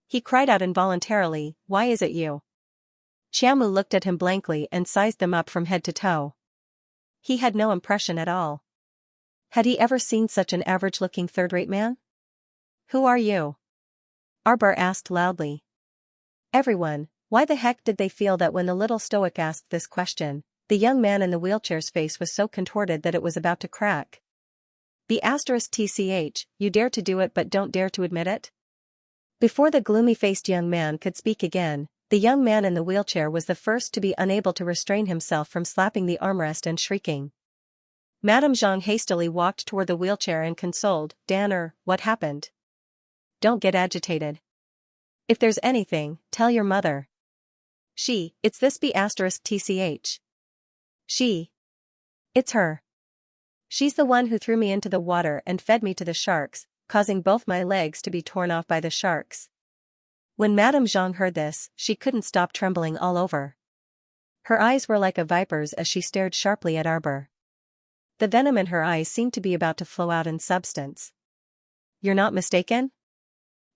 Speaker 1: He cried out involuntarily, "Why is it you?" Qiaomu looked at him blankly and sized them up from head to toe. He had no impression at all. Had he ever seen such an average-looking third-rate man? "Who are you?" Arbor asked loudly. Everyone, why the heck did they feel that when the little stoic asked this question, the young man in the wheelchair's face was so contorted that it was about to crack? B*TCH, you dare to do it but don't dare to admit it? Before the gloomy-faced young man could speak again, the young man in the wheelchair was the first to be unable to restrain himself from slapping the armrest and shrieking. Madame Zhang hastily walked toward the wheelchair and consoled, "Danner, what happened? Don't get agitated. If there's anything, tell your mother." It's this B*TCH. It's her. She's the one who threw me into the water and fed me to the sharks, causing both my legs to be torn off by the sharks. When Madame Zhang heard this, she couldn't stop trembling all over. Her eyes were like a viper's as she stared sharply at Arbor. The venom in her eyes seemed to be about to flow out in substance. "You're not mistaken?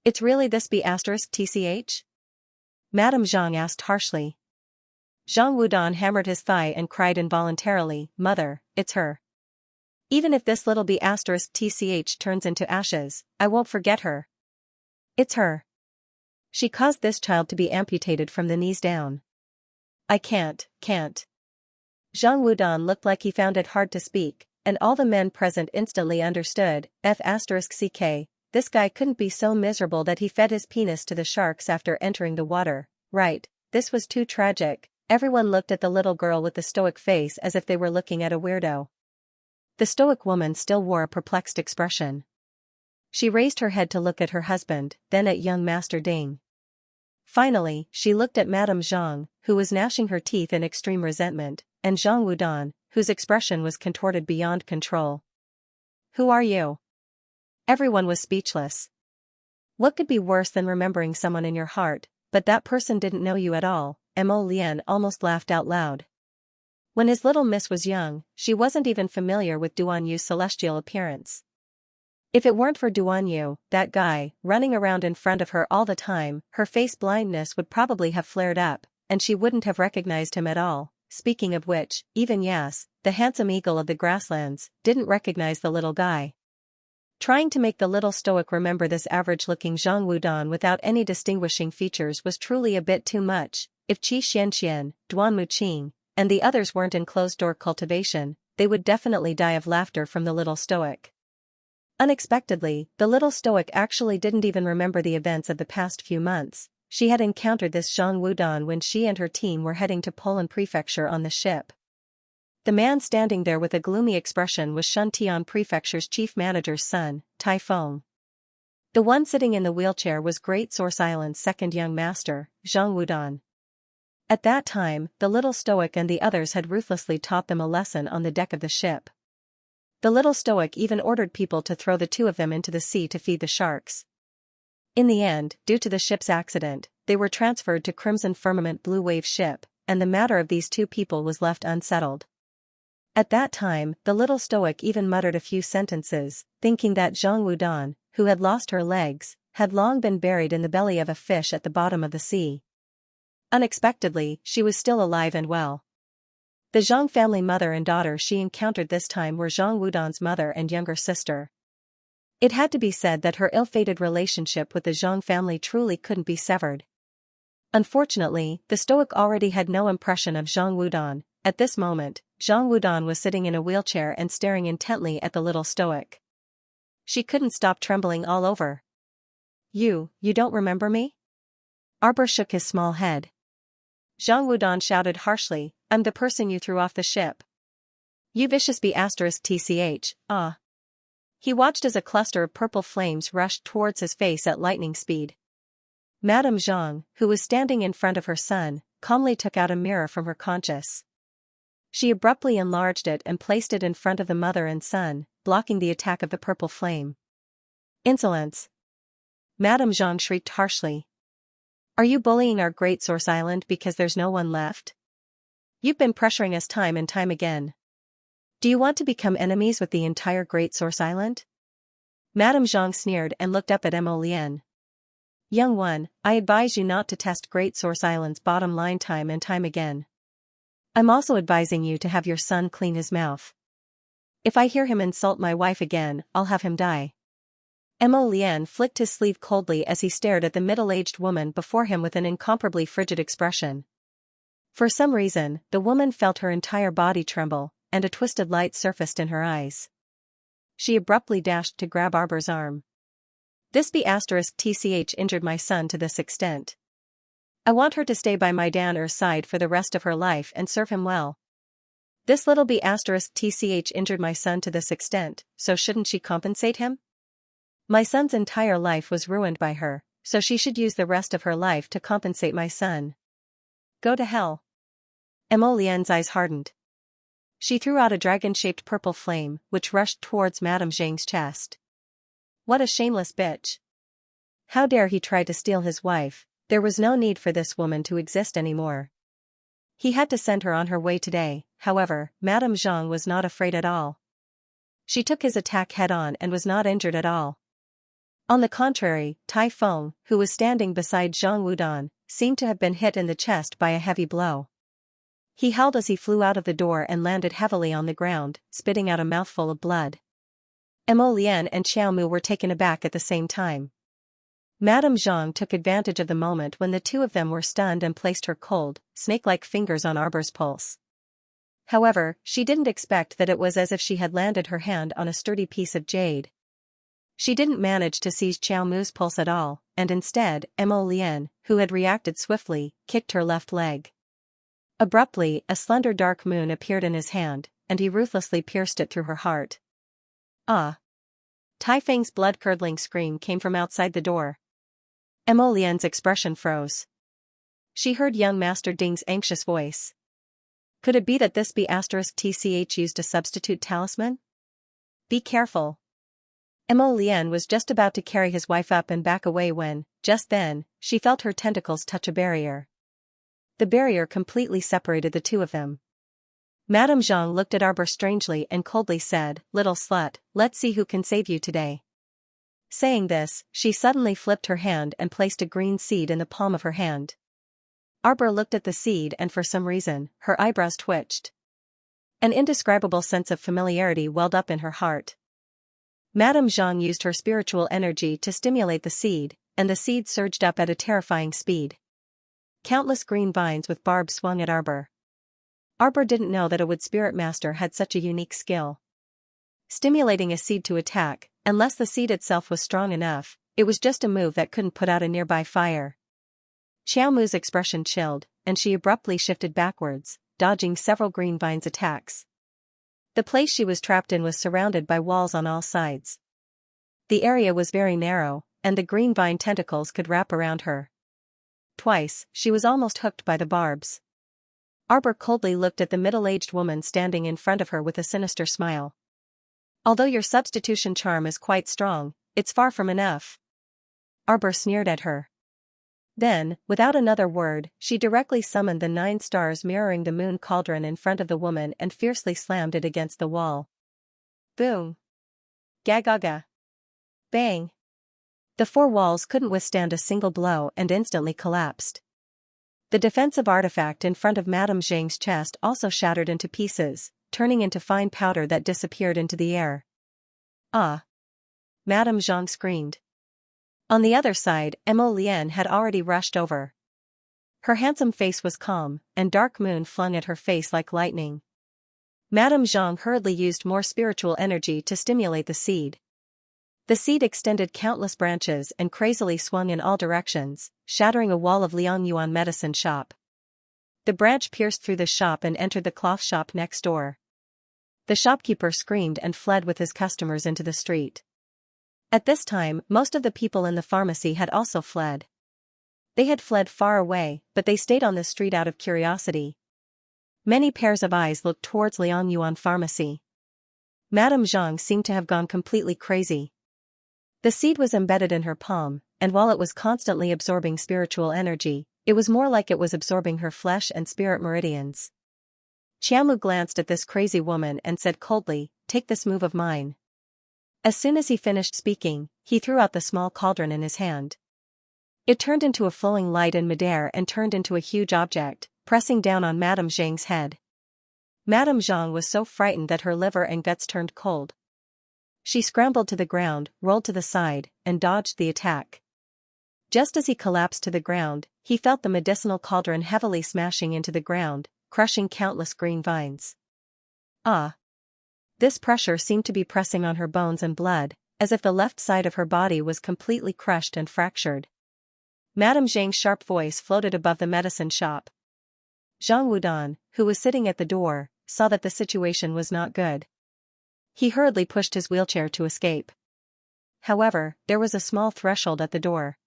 Speaker 1: It's really this B*TCH? Madame Zhang asked harshly. Zhang Wudan hammered his thigh and cried involuntarily, "Mother, it's her. Even if this little B*TCH turns into ashes, I won't forget her. It's her. She caused this child to be amputated from the knees down. I can't. Zhang Wudan looked like he found it hard to speak, and all the men present instantly understood, F*CK, this guy couldn't be so miserable that he fed his penis to the sharks after entering the water, right? This was too tragic. Everyone looked at the little girl with the stoic face as if they were looking at a weirdo. The stoic woman still wore a perplexed expression. She raised her head to look at her husband, then at young Master Ding. Finally, she looked at Madame Zhang, who was gnashing her teeth in extreme resentment, and Zhang Wudan, whose expression was contorted beyond control. "Who are you?" Everyone was speechless. What could be worse than remembering someone in your heart, but that person didn't know you at all? Mo Lian almost laughed out loud. When his little miss was young, she wasn't even familiar with Duan Yu's celestial appearance. If it weren't for Duan Yu, that guy, running around in front of her all the time, her face blindness would probably have flared up, and she wouldn't have recognized him at all. Speaking of which, even Yas, the handsome eagle of the grasslands, didn't recognize the little guy. Trying to make the little stoic remember this average-looking Zhang Wudan without any distinguishing features was truly a bit too much. If Xianxia, Duan Muqing, and the others weren't in closed-door cultivation, they would definitely die of laughter from the little stoic. Unexpectedly, the little stoic actually didn't even remember the events of the past few months. She had encountered this Zhang Wudan when she and her team were heading to Poland Prefecture on the ship. The man standing there with a gloomy expression was Shuntian Prefecture's chief manager's son, Tai Feng. The one sitting in the wheelchair was Great Source Island's second young master, Zhang Wudan. At that time, the little stoic and the others had ruthlessly taught them a lesson on the deck of the ship. The little stoic even ordered people to throw the two of them into the sea to feed the sharks. In the end, due to the ship's accident, they were transferred to Crimson Firmament Blue Wave ship, and the matter of these two people was left unsettled. At that time, the little stoic even muttered a few sentences, thinking that Zhang Wudan, who had lost her legs, had long been buried in the belly of a fish at the bottom of the sea. Unexpectedly, she was still alive and well. The Zhang family mother and daughter she encountered this time were Zhang Wudan's mother and younger sister. It had to be said that her ill-fated relationship with the Zhang family truly couldn't be severed. Unfortunately, the stoic already had no impression of Zhang Wudan, At this moment, Zhang Wudan was sitting in a wheelchair and staring intently at the little stoic. She couldn't stop trembling all over. You don't remember me? Arbor shook his small head. Zhang Wudan shouted harshly, I'm the person you threw off the ship. You vicious B***tch, ah. He watched as a cluster of purple flames rushed towards his face at lightning speed. Madame Zhang, who was standing in front of her son, calmly took out a mirror from her conscience. She abruptly enlarged it and placed it in front of the mother and son, blocking the attack of the purple flame. Insolence! Madame Zhang shrieked harshly. Are you bullying our great source island because there's no one left? You've been pressuring us time and time again. Do you want to become enemies with the entire Great Source Island? Madame Zhang sneered and looked up at Mo Lian. Young one, I advise you not to test Great Source Island's bottom line time and time again. I'm also advising you to have your son clean his mouth. If I hear him insult my wife again, I'll have him die. Mo Lian flicked his sleeve coldly as he stared at the middle-aged woman before him with an incomparably frigid expression. For some reason, the woman felt her entire body tremble, and a twisted light surfaced in her eyes. She abruptly dashed to grab Arbor's arm. This B***tch injured my son to this extent. I want her to stay by my Dan'er's side for the rest of her life and serve him well. This little B***tch injured my son to this extent, so shouldn't she compensate him? My son's entire life was ruined by her, so she should use the rest of her life to compensate my son. Go to hell. Mo Lian's eyes hardened. She threw out a dragon-shaped purple flame, which rushed towards Madame Zhang's chest. What a shameless bitch. How dare he try to steal his wife? There was no need for this woman to exist anymore. He had to send her on her way today. However, Madame Zhang was not afraid at all. She took his attack head-on and was not injured at all. On the contrary, Tai Feng, who was standing beside Zhang Wudan, seemed to have been hit in the chest by a heavy blow. He howled as he flew out of the door and landed heavily on the ground, spitting out a mouthful of blood. Mo Lian and Xiao Mu were taken aback at the same time. Madame Zhang took advantage of the moment when the two of them were stunned and placed her cold, snake-like fingers on Arbor's pulse. However, she didn't expect that it was as if she had landed her hand on a sturdy piece of jade. She didn't manage to seize Xiao Mu's pulse at all, and instead, Mo Lian, who had reacted swiftly, kicked her left leg. Abruptly, a slender dark moon appeared in his hand, and he ruthlessly pierced it through her heart. Ah! Tai Feng's blood-curdling scream came from outside the door. Mo Lian's expression froze. She heard young Master Ding's anxious voice. Could it be that this B***tch used a substitute talisman? Be careful. Mo Lian was just about to carry his wife up and back away when, just then, she felt her tentacles touch a barrier. The barrier completely separated the two of them. Madame Zhang looked at Arbor strangely and coldly said, Little slut, let's see who can save you today. Saying this, she suddenly flipped her hand and placed a green seed in the palm of her hand. Arbor looked at the seed and for some reason, her eyebrows twitched. An indescribable sense of familiarity welled up in her heart. Madame Zhang used her spiritual energy to stimulate the seed, and the seed surged up at a terrifying speed. Countless green vines with barbs swung at Arbor. Arbor didn't know that a wood spirit master had such a unique skill. Stimulating a seed to attack, unless the seed itself was strong enough, it was just a move that couldn't put out a nearby fire. Xiao Mu's expression chilled, and she abruptly shifted backwards, dodging several green vines' attacks. The place she was trapped in was surrounded by walls on all sides. The area was very narrow, and the green vine tentacles could wrap around her. Twice, she was almost hooked by the barbs. Arbor coldly looked at the middle-aged woman standing in front of her with a sinister smile. Although your substitution charm is quite strong, it's far from enough. Arbor sneered at her. Then, without another word, she directly summoned the 9 stars mirroring the moon cauldron in front of the woman and fiercely slammed it against the wall. Boom! Gagaga! Bang! The 4 walls couldn't withstand a single blow and instantly collapsed. The defensive artifact in front of Madame Zhang's chest also shattered into pieces, turning into fine powder that disappeared into the air. Ah! Madame Zhang screamed. On the other side, Mo Lian had already rushed over. Her handsome face was calm, and dark moon flung at her face like lightning. Madame Zhang hurriedly used more spiritual energy to stimulate the seed. The seed extended countless branches and crazily swung in all directions, shattering a wall of Liangyuan medicine shop. The branch pierced through the shop and entered the cloth shop next door. The shopkeeper screamed and fled with his customers into the street. At this time, most of the people in the pharmacy had also fled. They had fled far away, but they stayed on the street out of curiosity. Many pairs of eyes looked towards Liangyuan pharmacy. Madame Zhang seemed to have gone completely crazy. The seed was embedded in her palm, and while it was constantly absorbing spiritual energy, it was more like it was absorbing her flesh and spirit meridians. Qiamu glanced at this crazy woman and said coldly, "Take this move of mine." As soon as he finished speaking, he threw out the small cauldron in his hand. It turned into a flowing light in midair and turned into a huge object, pressing down on Madame Zhang's head. Madame Zhang was so frightened that her liver and guts turned cold. She scrambled to the ground, rolled to the side, and dodged the attack. Just as he collapsed to the ground, he felt the medicinal cauldron heavily smashing into the ground, crushing countless green vines. Ah! This pressure seemed to be pressing on her bones and blood, as if the left side of her body was completely crushed and fractured. Madame Zhang's sharp voice floated above the medicine shop. Zhang Wudan, who was sitting at the door, saw that the situation was not good. He hurriedly pushed his wheelchair to escape. However, there was a small threshold at the door.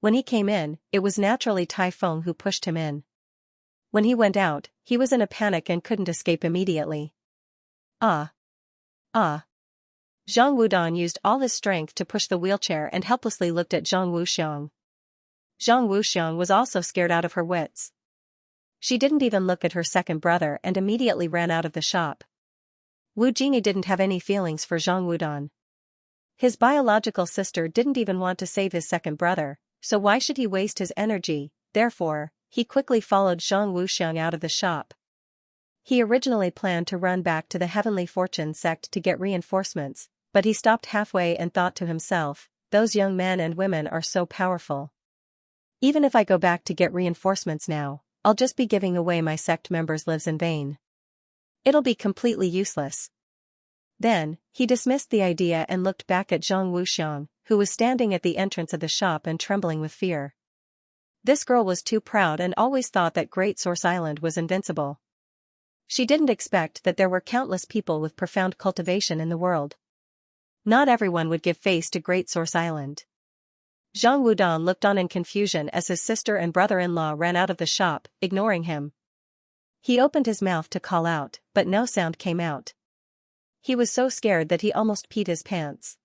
Speaker 1: When he came in, it was naturally Tai Feng who pushed him in. When he went out, he was in a panic and couldn't escape immediately. Ah! Ah! Zhang Wudan used all his strength to push the wheelchair and helplessly looked at Zhang Wuxiang. Zhang Wuxiang was also scared out of her wits. She didn't even look at her second brother and immediately ran out of the shop. Wu Jingyi didn't have any feelings for Zhang Wudan. His biological sister didn't even want to save his second brother, so why should he waste his energy? Therefore, he quickly followed Zhang Wuxiang out of the shop. He originally planned to run back to the Heavenly Fortune sect to get reinforcements, but he stopped halfway and thought to himself, those young men and women are so powerful. Even if I go back to get reinforcements now, I'll just be giving away my sect members' lives in vain. It'll be completely useless. Then, he dismissed the idea and looked back at Zhang Wuxiang, who was standing at the entrance of the shop and trembling with fear. This girl was too proud and always thought that Great Source Island was invincible. She didn't expect that there were countless people with profound cultivation in the world. Not everyone would give face to Great Source Island. Zhang Wudan looked on in confusion as his sister and brother-in-law ran out of the shop, ignoring him. He opened his mouth to call out, but no sound came out. He was so scared that he almost peed his pants.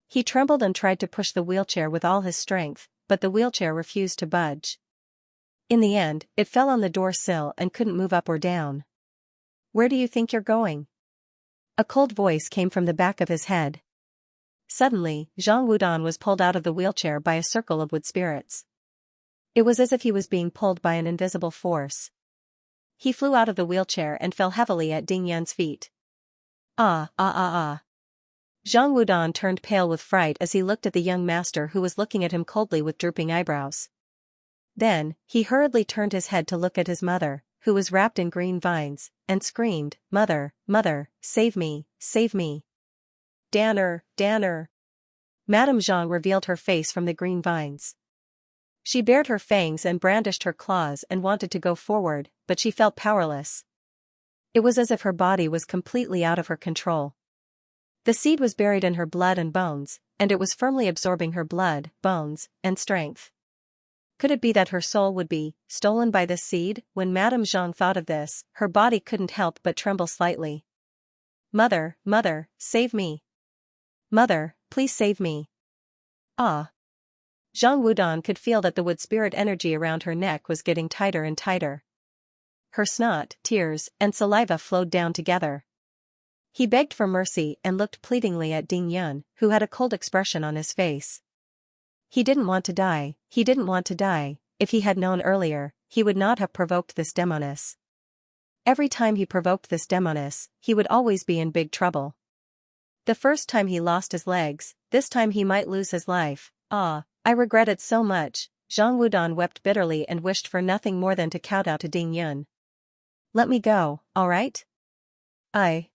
Speaker 1: He trembled and tried to push the wheelchair with all his strength, but the wheelchair refused to budge. In the end, it fell on the door sill and couldn't move up or down. "Where do you think you're going?" A cold voice came from the back of his head. Suddenly, Zhang Wudan was pulled out of the wheelchair by a circle of wood spirits. It was as if he was being pulled by an invisible force. He flew out of the wheelchair and fell heavily at Ding Yan's feet. Ah, ah, ah, ah. Zhang Wudan turned pale with fright as he looked at the young master who was looking at him coldly with drooping eyebrows. Then, he hurriedly turned his head to look at his mother, who was wrapped in green vines, and screamed, "Mother, mother, save me, save me. Danner, Danner." Madame Zhang revealed her face from the green vines. She bared her fangs and brandished her claws and wanted to go forward, but she felt powerless. It was as if her body was completely out of her control. The seed was buried in her blood and bones, and it was firmly absorbing her blood, bones, and strength. Could it be that her soul would be stolen by this seed? When Madame Zhang thought of this, her body couldn't help but tremble slightly. "Mother, mother, save me. Mother, please save me." Ah! Zhang Wudan could feel that the wood spirit energy around her neck was getting tighter and tighter. Her snot, tears, and saliva flowed down together. He begged for mercy and looked pleadingly at Ding Yan, who had a cold expression on his face. He didn't want to die, he didn't want to die. If he had known earlier, he would not have provoked this demoness. Every time he provoked this demoness, he would always be in big trouble. The first time he lost his legs, this time he might lose his life. Ah, I regret it so much. Zhang Wudan wept bitterly and wished for nothing more than to kowtow to Ding Yun. Let me go, alright? I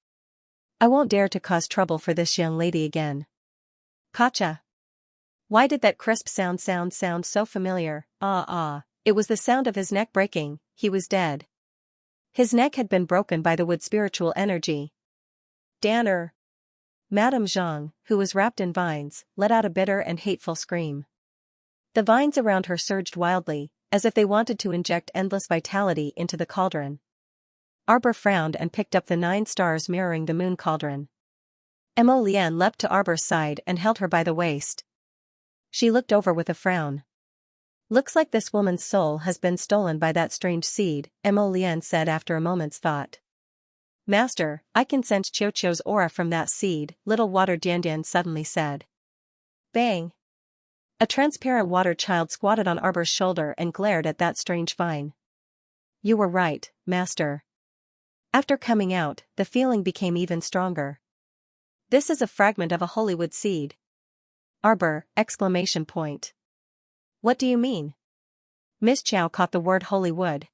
Speaker 1: won't dare to cause trouble for this young lady again. Gotcha. Why did that crisp sound so familiar? It was the sound of his neck breaking. He was dead. His neck had been broken by the wood spiritual energy. Danner. Madame Zhang, who was wrapped in vines, let out a bitter and hateful scream. The vines around her surged wildly, as if they wanted to inject endless vitality into the cauldron. Arbor frowned and picked up the 9 stars mirroring the moon cauldron. Mo Lian leapt to Arbor's side and held her by the waist. She looked over with a frown. Looks like this woman's soul has been stolen by that strange seed, Mo Lian said after a moment's thought. Master, I can sense Qiuqiu's aura from that seed, little water Diandian suddenly said. Bang! A transparent water child squatted on Arbor's shoulder and glared at that strange vine. You were right, Master. After coming out, the feeling became even stronger. This is a fragment of a holywood seed. Arbor! Exclamation point. What do you mean? Miss Chow caught the word holywood.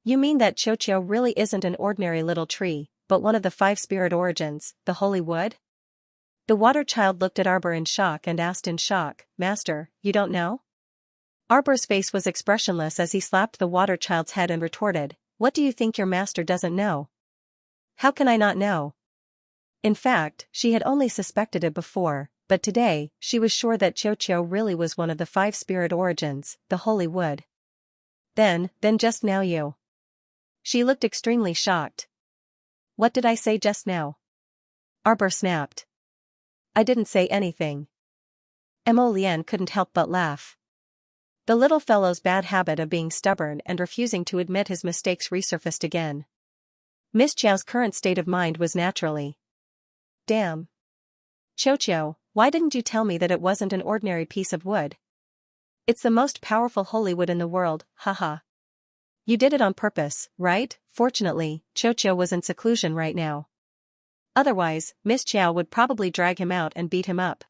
Speaker 1: You mean that Qiuqiu really isn't an ordinary little tree, but one of the 5 spirit origins, the holy wood? The water child looked at Arbor in shock and asked in shock, Master, you don't know? Arbor's face was expressionless as he slapped the water child's head and retorted, What do you think your master doesn't know? How can I not know? In fact, she had only suspected it before, but today, she was sure that Qiuqiu really was one of the 5 spirit origins, the holy wood. Then just now you. She looked extremely shocked. What did I say just now? Arbor snapped. I didn't say anything. Mo Lian couldn't help but laugh. The little fellow's bad habit of being stubborn and refusing to admit his mistakes resurfaced again. Miss Chow's current state of mind was naturally. Damn. Qiuqiu, why didn't you tell me that it wasn't an ordinary piece of wood? It's the most powerful holy wood in the world, haha. You did it on purpose, right? Fortunately, Qiuqiu was in seclusion right now. Otherwise, Miss Chow would probably drag him out and beat him up.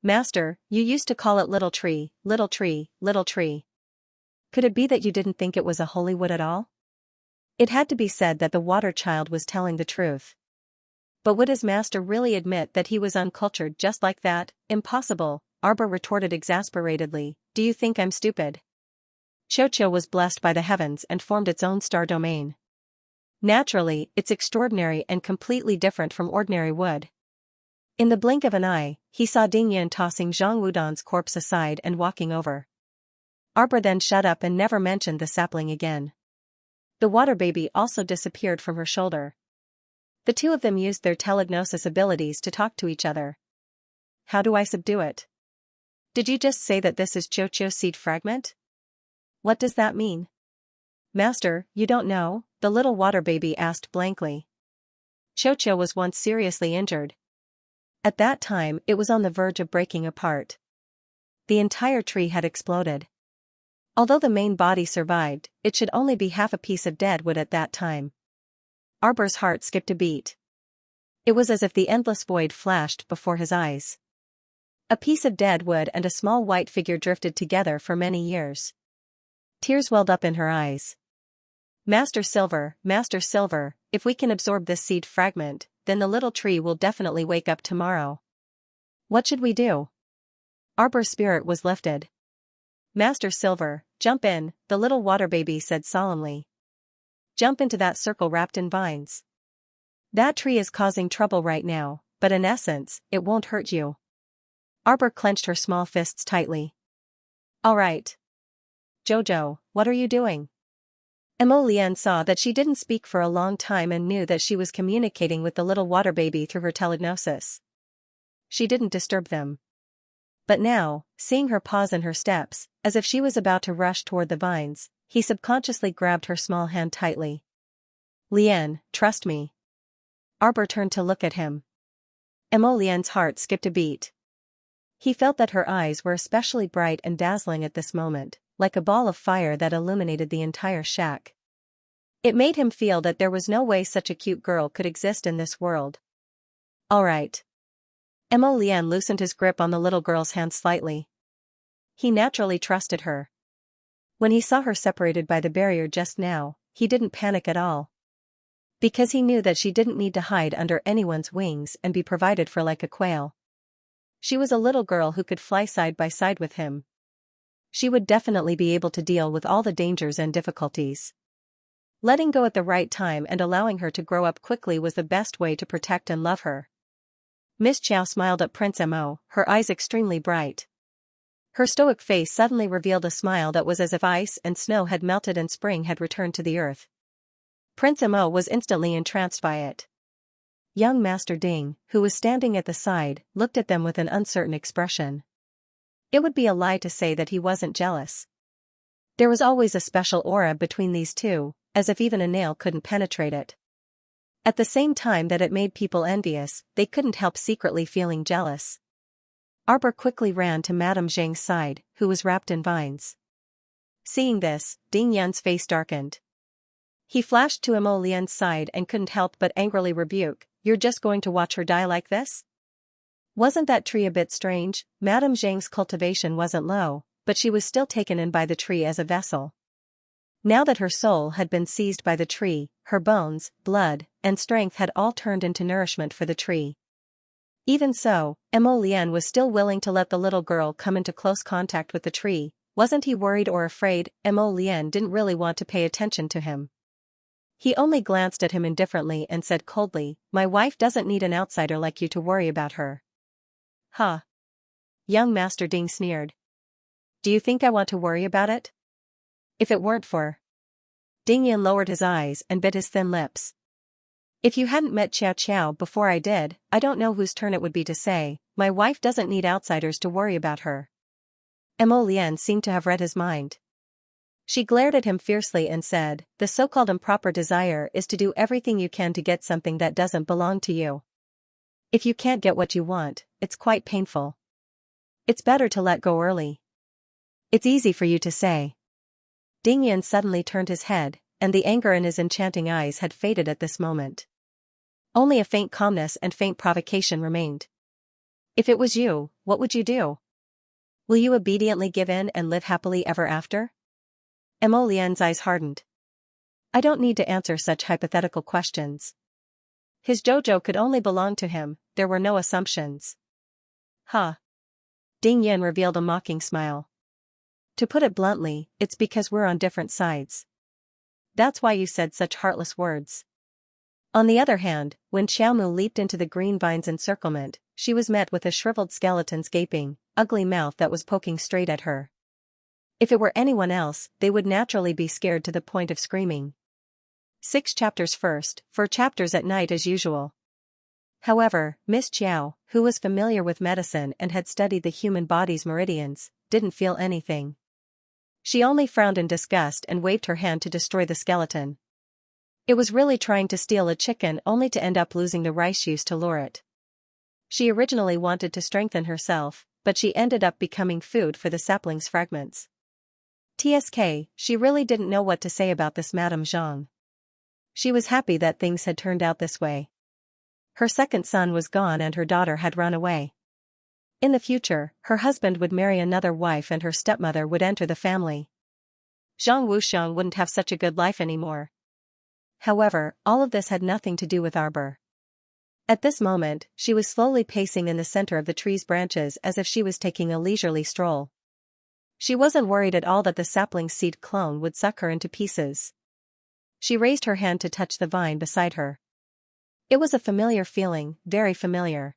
Speaker 1: Master, you used to call it little tree, little tree, little tree. Could it be that you didn't think it was a holy wood at all? It had to be said that the water child was telling the truth. But would his master really admit that he was uncultured just like that? Impossible, Arbor retorted exasperatedly, do you think I'm stupid? Qiuqiu was blessed by the heavens and formed its own star domain. Naturally, it's extraordinary and completely different from ordinary wood. In the blink of an eye, he saw Ding Yun tossing Zhang Wudan's corpse aside and walking over. Arbor then shut up and never mentioned the sapling again. The water baby also disappeared from her shoulder. The two of them used their telegnosis abilities to talk to each other. How do I subdue it? Did you just say that this is Qiuqiu's seed fragment? What does that mean? Master, you don't know? The little water baby asked blankly. Qiuqiu was once seriously injured. At that time, it was on the verge of breaking apart. The entire tree had exploded. Although the main body survived, it should only be half a piece of dead wood at that time. Arbor's heart skipped a beat. It was as if the endless void flashed before his eyes. A piece of dead wood and a small white figure drifted together for many years. Tears welled up in her eyes. Master Silver, if we can absorb this seed fragment, then the little tree will definitely wake up tomorrow. What should we do? Arbor's spirit was lifted. Master Silver, jump in, the little water baby said solemnly. Jump into that circle wrapped in vines. That tree is causing trouble right now, but in essence, it won't hurt you. Arbor clenched her small fists tightly. All right. Jojo, what are you doing? Mo Lian saw that she didn't speak for a long time and knew that she was communicating with the little water baby through her telegnosis. She didn't disturb them. But now, seeing her pause in her steps, as if she was about to rush toward the vines, he subconsciously grabbed her small hand tightly. Lian, trust me. Arbor turned to look at him. Mo Lian's heart skipped a beat. He felt that her eyes were especially bright and dazzling at this moment, like a ball of fire that illuminated the entire shack. It made him feel that there was no way such a cute girl could exist in this world. All right. Mo Lian loosened his grip on the little girl's hand slightly. He naturally trusted her. When he saw her separated by the barrier just now, he didn't panic at all. Because he knew that she didn't need to hide under anyone's wings and be provided for like a quail. She was a little girl who could fly side by side with him. She would definitely be able to deal with all the dangers and difficulties. Letting go at the right time and allowing her to grow up quickly was the best way to protect and love her. Miss Xiao smiled at Prince Mo, her eyes extremely bright. Her stoic face suddenly revealed a smile that was as if ice and snow had melted and spring had returned to the earth. Prince Mo was instantly entranced by it. Young Master Ding, who was standing at the side, looked at them with an uncertain expression. It would be a lie to say that he wasn't jealous. There was always a special aura between these two, as if even a nail couldn't penetrate it. At the same time that it made people envious, they couldn't help secretly feeling jealous. Arbor quickly ran to Madame Zhang's side, who was wrapped in vines. Seeing this, Ding Yan's face darkened. He flashed to Mo Lian's side and couldn't help but angrily rebuke, "You're just going to watch her die like this?" Wasn't that tree a bit strange? Madame Zhang's cultivation wasn't low, but she was still taken in by the tree as a vessel. Now that her soul had been seized by the tree, her bones, blood, and strength had all turned into nourishment for the tree. Even so, Mo Lian was still willing to let the little girl come into close contact with the tree. Wasn't he worried or afraid? Mo Lian didn't really want to pay attention to him. He only glanced at him indifferently and said coldly, "My wife doesn't need an outsider like you to worry about her." Huh? Young Master Ding sneered. Do you think I want to worry about it? If it weren't for... Ding Yan lowered his eyes and bit his thin lips. If you hadn't met Xiao before I did, I don't know whose turn it would be to say, "My wife doesn't need outsiders to worry about her." Mo Lian seemed to have read his mind. She glared at him fiercely and said, "The so-called improper desire is to do everything you can to get something that doesn't belong to you. If you can't get what you want, it's quite painful. It's better to let go early." It's easy for you to say. Ding Yan suddenly turned his head, and the anger in his enchanting eyes had faded at this moment. Only a faint calmness and faint provocation remained. If it was you, what would you do? Will you obediently give in and live happily ever after? Mo Lian's eyes hardened. I don't need to answer such hypothetical questions. His Jojo could only belong to him, there were no assumptions. Huh? Ding Yan revealed a mocking smile. To put it bluntly, it's because we're on different sides. That's why you said such heartless words. On the other hand, when Xiaomu leaped into the green vine's encirclement, she was met with a shriveled skeleton's gaping, ugly mouth that was poking straight at her. If it were anyone else, they would naturally be scared to the point of screaming. 6 chapters first, 4 chapters at night as usual. However, Miss Xiao, who was familiar with medicine and had studied the human body's meridians, didn't feel anything. She only frowned in disgust and waved her hand to destroy the skeleton. It was really trying to steal a chicken only to end up losing the rice used to lure it. She originally wanted to strengthen herself, but she ended up becoming food for the sapling's fragments. TSK, she really didn't know what to say about this Madame Zhang. She was happy that things had turned out this way. Her second son was gone and her daughter had run away. In the future, her husband would marry another wife and her stepmother would enter the family. Zhang Wuxiang wouldn't have such a good life anymore. However, all of this had nothing to do with Arbor. At this moment, she was slowly pacing in the center of the tree's branches as if she was taking a leisurely stroll. She wasn't worried at all that the sapling seed clone would suck her into pieces. She raised her hand to touch the vine beside her. It was a familiar feeling, very familiar.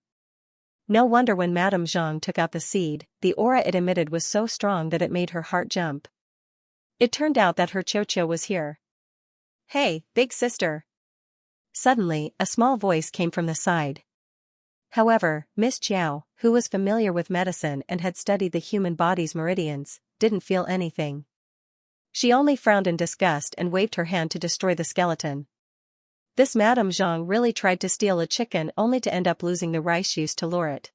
Speaker 1: No wonder when Madame Zhang took out the seed, the aura it emitted was so strong that it made her heart jump. It turned out that her Qiu was here. Hey, big sister! Suddenly, a small voice came from the side. However, Miss Xiao, who was familiar with medicine and had studied the human body's meridians, didn't feel anything. She only frowned in disgust and waved her hand to destroy the skeleton. This Madame Zhang really tried to steal a chicken only to end up losing the rice used to lure it.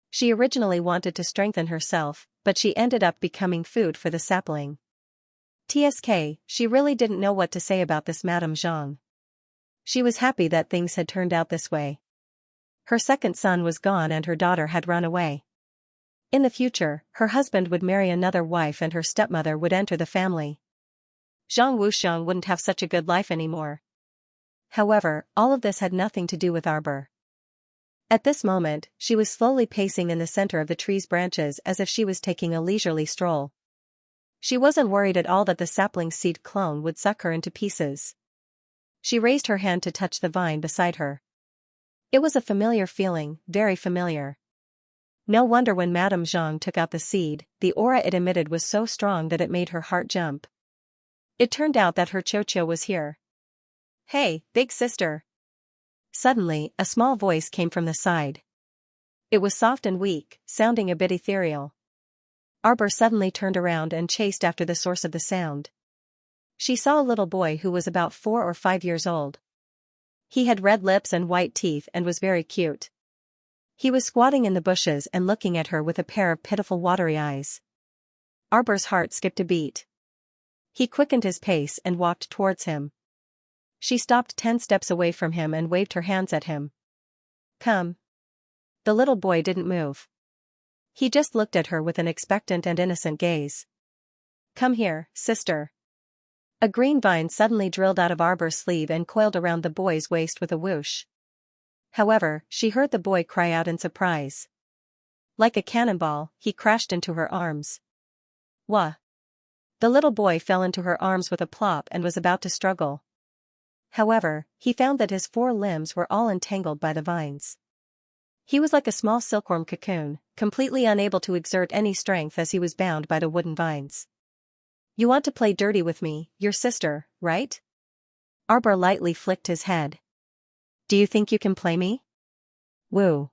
Speaker 1: She originally wanted to strengthen herself, but she ended up becoming food for the sapling. TSK, she really didn't know what to say about this Madame Zhang. She was happy that things had turned out this way. Her second son was gone and her daughter had run away. In the future, her husband would marry another wife and her stepmother would enter the family. Zhang Wuxiang wouldn't have such a good life anymore. However, all of this had nothing to do with Arbor. At this moment, she was slowly pacing in the center of the tree's branches as if she was taking a leisurely stroll. She wasn't worried at all that the sapling seed clone would suck her into pieces. She raised her hand to touch the vine beside her. It was a familiar feeling, very familiar. No wonder when Madame Zhang took out the seed, the aura it emitted was so strong that it made her heart jump. It turned out that her Xianxia was here. "Hey, big sister." Suddenly, a small voice came from the side. It was soft and weak, sounding a bit ethereal. Arbor suddenly turned around and chased after the source of the sound. She saw a little boy who was about 4 or 5 years old. He had red lips and white teeth and was very cute. He was squatting in the bushes and looking at her with a pair of pitiful watery eyes. Arbor's heart skipped a beat. He quickened his pace and walked towards him. She stopped 10 steps away from him and waved her hands at him. "Come." The little boy didn't move. He just looked at her with an expectant and innocent gaze. "Come here, sister." A green vine suddenly drilled out of Arbor's sleeve and coiled around the boy's waist with a whoosh. However, she heard the boy cry out in surprise. Like a cannonball, he crashed into her arms. "Wah!" The little boy fell into her arms with a plop and was about to struggle. However, he found that his 4 limbs were all entangled by the vines. He was like a small silkworm cocoon, completely unable to exert any strength as he was bound by the wooden vines. "You want to play dirty with me, your sister, right?" Arbor lightly flicked his head. "Do you think you can play me?" "Woo."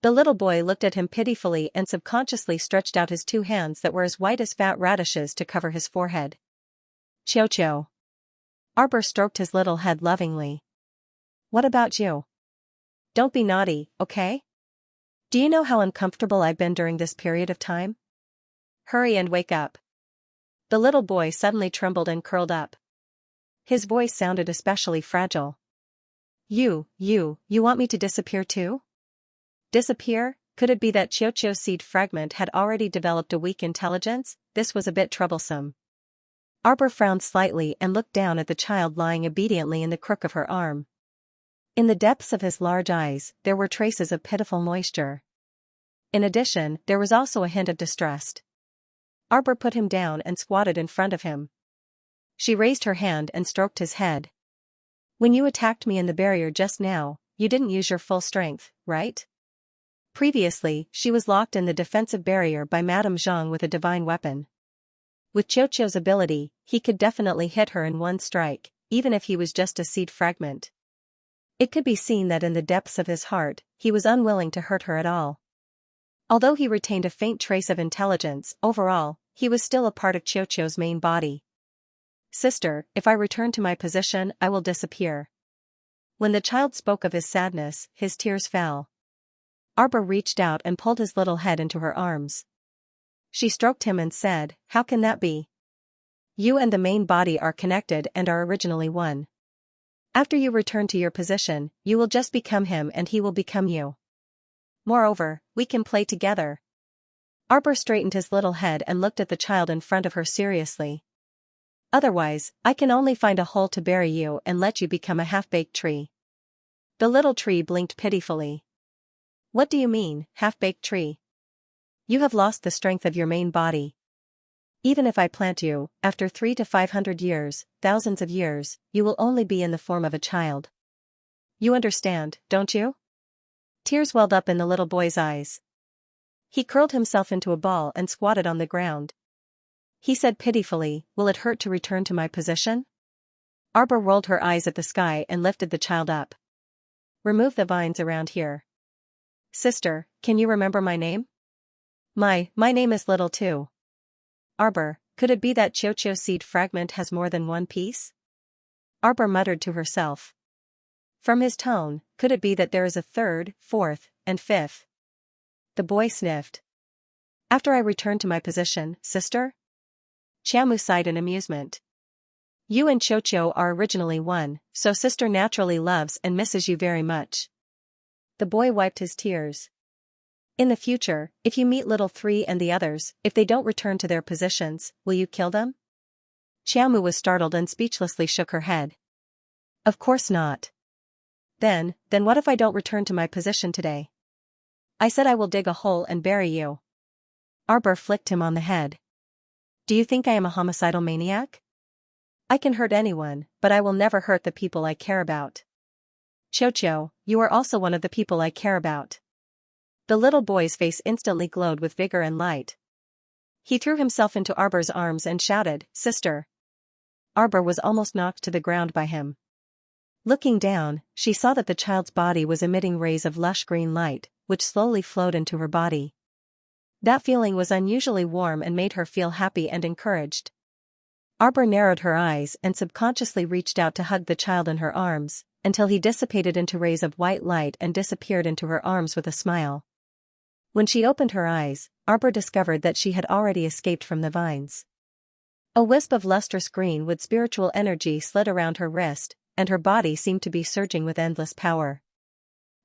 Speaker 1: The little boy looked at him pitifully and subconsciously stretched out his 2 hands that were as white as fat radishes to cover his forehead. "Xiao." Arbor stroked his little head lovingly. "What about you? Don't be naughty, okay? Do you know how uncomfortable I've been during this period of time? Hurry and wake up." The little boy suddenly trembled and curled up. His voice sounded especially fragile. You want me to disappear too?" Disappear? Could it be that Xiaoqiu's seed fragment had already developed a weak intelligence? This was a bit troublesome. Arbor frowned slightly and looked down at the child lying obediently in the crook of her arm. In the depths of his large eyes, there were traces of pitiful moisture. In addition, there was also a hint of distress. Arbor put him down and squatted in front of him. She raised her hand and stroked his head. "When you attacked me in the barrier just now, you didn't use your full strength, right?" Previously, she was locked in the defensive barrier by Madame Zhang with a divine weapon. With Xiaoqiu's ability, he could definitely hit her in one strike, even if he was just a seed fragment. It could be seen that in the depths of his heart, he was unwilling to hurt her at all. Although he retained a faint trace of intelligence, overall, he was still a part of Xiaoqiu's main body. "Sister, if I return to my position, I will disappear." When the child spoke of his sadness, his tears fell. Arbor reached out and pulled his little head into her arms. She stroked him and said, "How can that be? You and the main body are connected and are originally one. After you return to your position, you will just become him and he will become you. Moreover, we can play together." Arbor straightened his little head and looked at the child in front of her seriously. "Otherwise, I can only find a hole to bury you and let you become a half-baked tree." The little tree blinked pitifully. "What do you mean, half-baked tree? You have lost the strength of your main body. Even if I plant you, after 300 to 500 years, thousands of years, you will only be in the form of a child. You understand, don't you?" Tears welled up in the little boy's eyes. He curled himself into a ball and squatted on the ground. He said pitifully, "Will it hurt to return to my position?" Arbor rolled her eyes at the sky and lifted the child up. "Remove the vines around here. Sister, can you remember my name?" My name is Little too." "Arbor, could it be that Xiaoqiu's seed fragment has more than one piece?" Arbor muttered to herself. From his tone, could it be that there is a 3rd, 4th, and 5th? The boy sniffed. "After I return to my position, sister?" Qiamu sighed in amusement. "You and Xiaoqiu are originally one, so sister naturally loves and misses you very much." The boy wiped his tears. In the future, if you meet little 3 and the others, if they don't return to their positions, will you kill them? Xiaomu was startled and speechlessly shook her head. Of course not. Then what if I don't return to my position today? I said I will dig a hole and bury you. Arbor flicked him on the head. Do you think I am a homicidal maniac? I can hurt anyone, but I will never hurt the people I care about. Qiu, you are also one of the people I care about. The little boy's face instantly glowed with vigor and light. He threw himself into Arbor's arms and shouted, Sister. Arbor was almost knocked to the ground by him. Looking down, she saw that the child's body was emitting rays of lush green light, which slowly flowed into her body. That feeling was unusually warm and made her feel happy and encouraged. Arbor narrowed her eyes and subconsciously reached out to hug the child in her arms, until he dissipated into rays of white light and disappeared into her arms with a smile. When she opened her eyes, Arbor discovered that she had already escaped from the vines. A wisp of lustrous green with spiritual energy slid around her wrist, and her body seemed to be surging with endless power.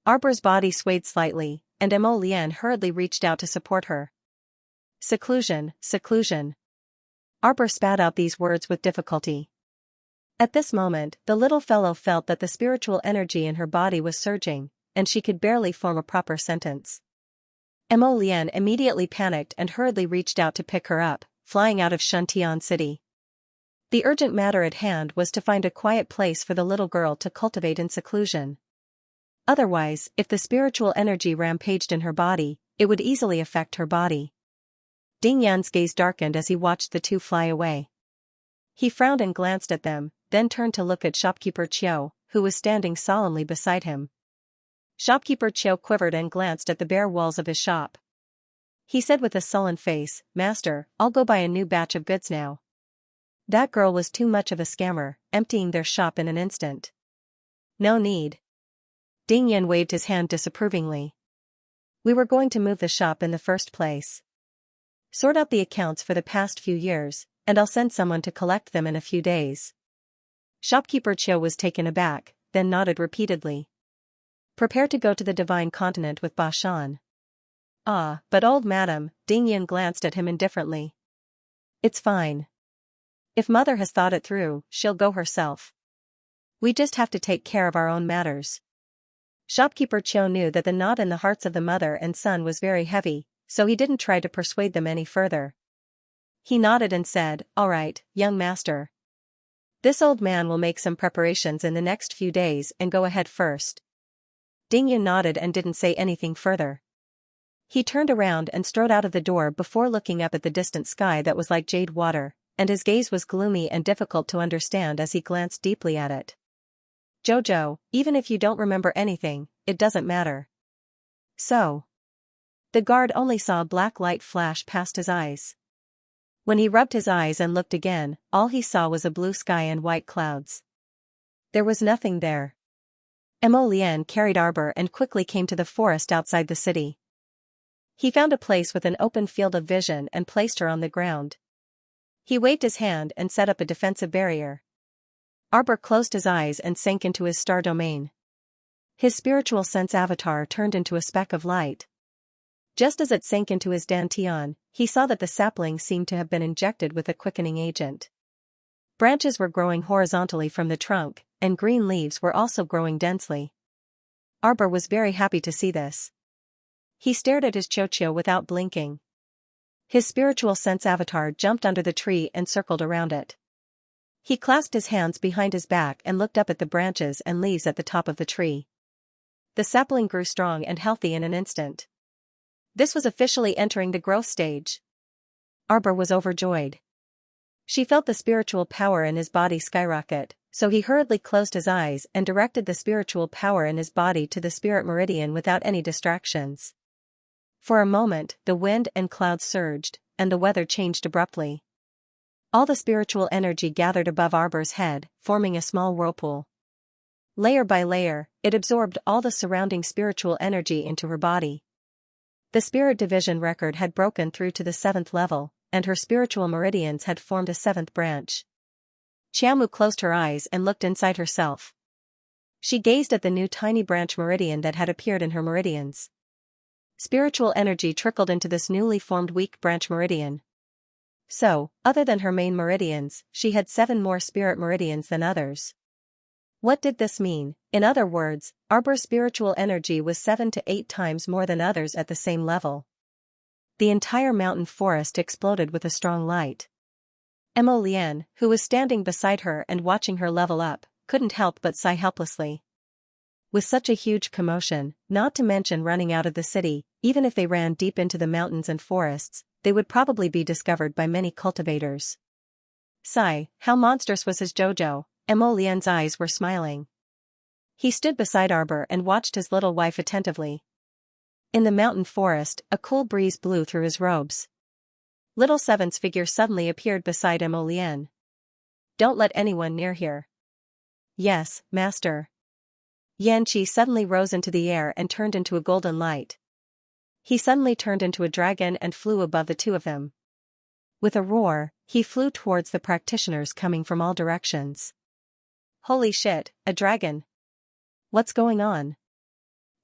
Speaker 1: Arbor's body swayed slightly, and Mo Lian hurriedly reached out to support her. Seclusion, seclusion. Arbor spat out these words with difficulty. At this moment, the little fellow felt that the spiritual energy in her body was surging, and she could barely form a proper sentence. Mo Lian immediately panicked and hurriedly reached out to pick her up, flying out of Shuntian City. The urgent matter at hand was to find a quiet place for the little girl to cultivate in seclusion. Otherwise, if the spiritual energy rampaged in her body, it would easily affect her body. Ding Yan's gaze darkened as he watched the two fly away. He frowned and glanced at them, then turned to look at shopkeeper Qiu, who was standing solemnly beside him. Shopkeeper Qiu quivered and glanced at the bare walls of his shop. He said with a sullen face, Master, I'll go buy a new batch of goods now. That girl was too much of a scammer, emptying their shop in an instant. No need. Ding Yan waved his hand disapprovingly. We were going to move the shop in the first place. Sort out the accounts for the past few years, and I'll send someone to collect them in a few days. Shopkeeper Qiu was taken aback, then nodded repeatedly. Prepare to go to the Divine Continent with Ba Shan. Ah, but old madam, Ding Yan glanced at him indifferently. It's fine. If mother has thought it through, she'll go herself. We just have to take care of our own matters. Shopkeeper Qiu knew that the knot in the hearts of the mother and son was very heavy, so he didn't try to persuade them any further. He nodded and said, All right, young master. This old man will make some preparations in the next few days and go ahead first. Ding Yan nodded and didn't say anything further. He turned around and strode out of the door before looking up at the distant sky that was like jade water, and his gaze was gloomy and difficult to understand as he glanced deeply at it. Jojo, even if you don't remember anything, it doesn't matter. So. The guard only saw a black light flash past his eyes. When he rubbed his eyes and looked again, all he saw was a blue sky and white clouds. There was nothing there. Mo Lian carried Arbor and quickly came to the forest outside the city. He found a place with an open field of vision and placed her on the ground. He waved his hand and set up a defensive barrier. Arbor closed his eyes and sank into his star domain. His spiritual sense avatar turned into a speck of light. Just as it sank into his dantian, he saw that the sapling seemed to have been injected with a quickening agent. Branches were growing horizontally from the trunk, and green leaves were also growing densely. Arbor was very happy to see this. He stared at his Qiu without blinking. His spiritual sense avatar jumped under the tree and circled around it. He clasped his hands behind his back and looked up at the branches and leaves at the top of the tree. The sapling grew strong and healthy in an instant. This was officially entering the growth stage. Arbor was overjoyed. She felt the spiritual power in his body skyrocket, so he hurriedly closed his eyes and directed the spiritual power in his body to the spirit meridian without any distractions. For a moment, the wind and clouds surged, and the weather changed abruptly. All the spiritual energy gathered above Arbor's head, forming a small whirlpool. Layer by layer, it absorbed all the surrounding spiritual energy into her body. The spirit division record had broken through to the 7th level, and her spiritual meridians had formed a 7th branch. Qiaomu closed her eyes and looked inside herself. She gazed at the new tiny branch meridian that had appeared in her meridians. Spiritual energy trickled into this newly formed weak branch meridian. So, other than her main meridians, she had 7 more spirit meridians than others. What did this mean? In other words, Arbor's spiritual energy was 7 to 8 times more than others at the same level. The entire mountain forest exploded with a strong light. Mo Lian, who was standing beside her and watching her level up, couldn't help but sigh helplessly. With such a huge commotion, not to mention running out of the city, even if they ran deep into the mountains and forests, they would probably be discovered by many cultivators. Sigh, how monstrous was his Jojo? Mo Lian's eyes were smiling. He stood beside Arbor and watched his little wife attentively. In the mountain forest, a cool breeze blew through his robes. Little Seven's figure suddenly appeared beside Mo Lian. Don't let anyone near here. Yes, master. Xianxia suddenly rose into the air and turned into a golden light. He suddenly turned into a dragon and flew above the two of them. With a roar, he flew towards the practitioners coming from all directions. Holy shit, a dragon! What's going on?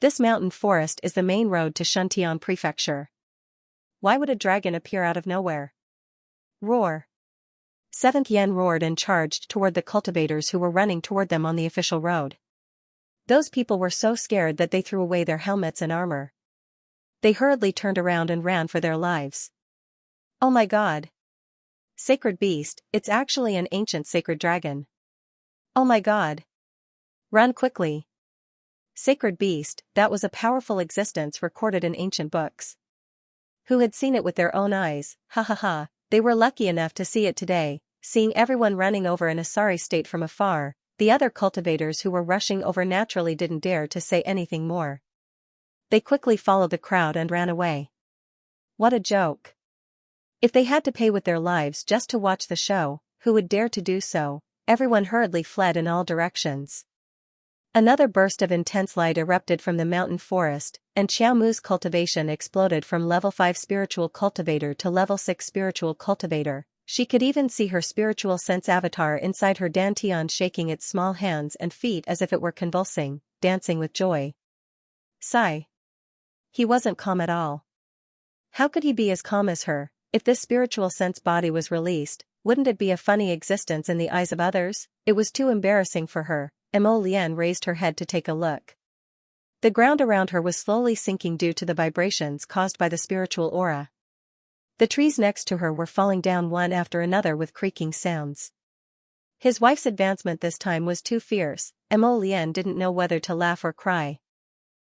Speaker 1: This mountain forest is the main road to Shuntian Prefecture. Why would a dragon appear out of nowhere? Roar! 7th Yen roared and charged toward the cultivators who were running toward them on the official road. Those people were so scared that they threw away their helmets and armor. They hurriedly turned around and ran for their lives. Oh my god! Sacred beast, it's actually an ancient sacred dragon. Oh my god! Run quickly! Sacred beast, that was a powerful existence recorded in ancient books. Who had seen it with their own eyes? Ha ha ha, they were lucky enough to see it today. Seeing everyone running over in a sorry state from afar, the other cultivators who were rushing over naturally didn't dare to say anything more. They quickly followed the crowd and ran away. What a joke. If they had to pay with their lives just to watch the show, who would dare to do so? Everyone hurriedly fled in all directions. Another burst of intense light erupted from the mountain forest, and Xiaomu's cultivation exploded from level 5 spiritual cultivator to level 6 spiritual cultivator. She could even see her spiritual sense avatar inside her dantian shaking its small hands and feet as if it were convulsing, dancing with joy. Sigh. He wasn't calm at all. How could he be as calm as her? If this spiritual sense body was released, wouldn't it be a funny existence in the eyes of others? It was too embarrassing for her. Mo Lian raised her head to take a look. The ground around her was slowly sinking due to the vibrations caused by the spiritual aura. The trees next to her were falling down one after another with creaking sounds. His wife's advancement this time was too fierce. Mo Lian didn't know whether to laugh or cry.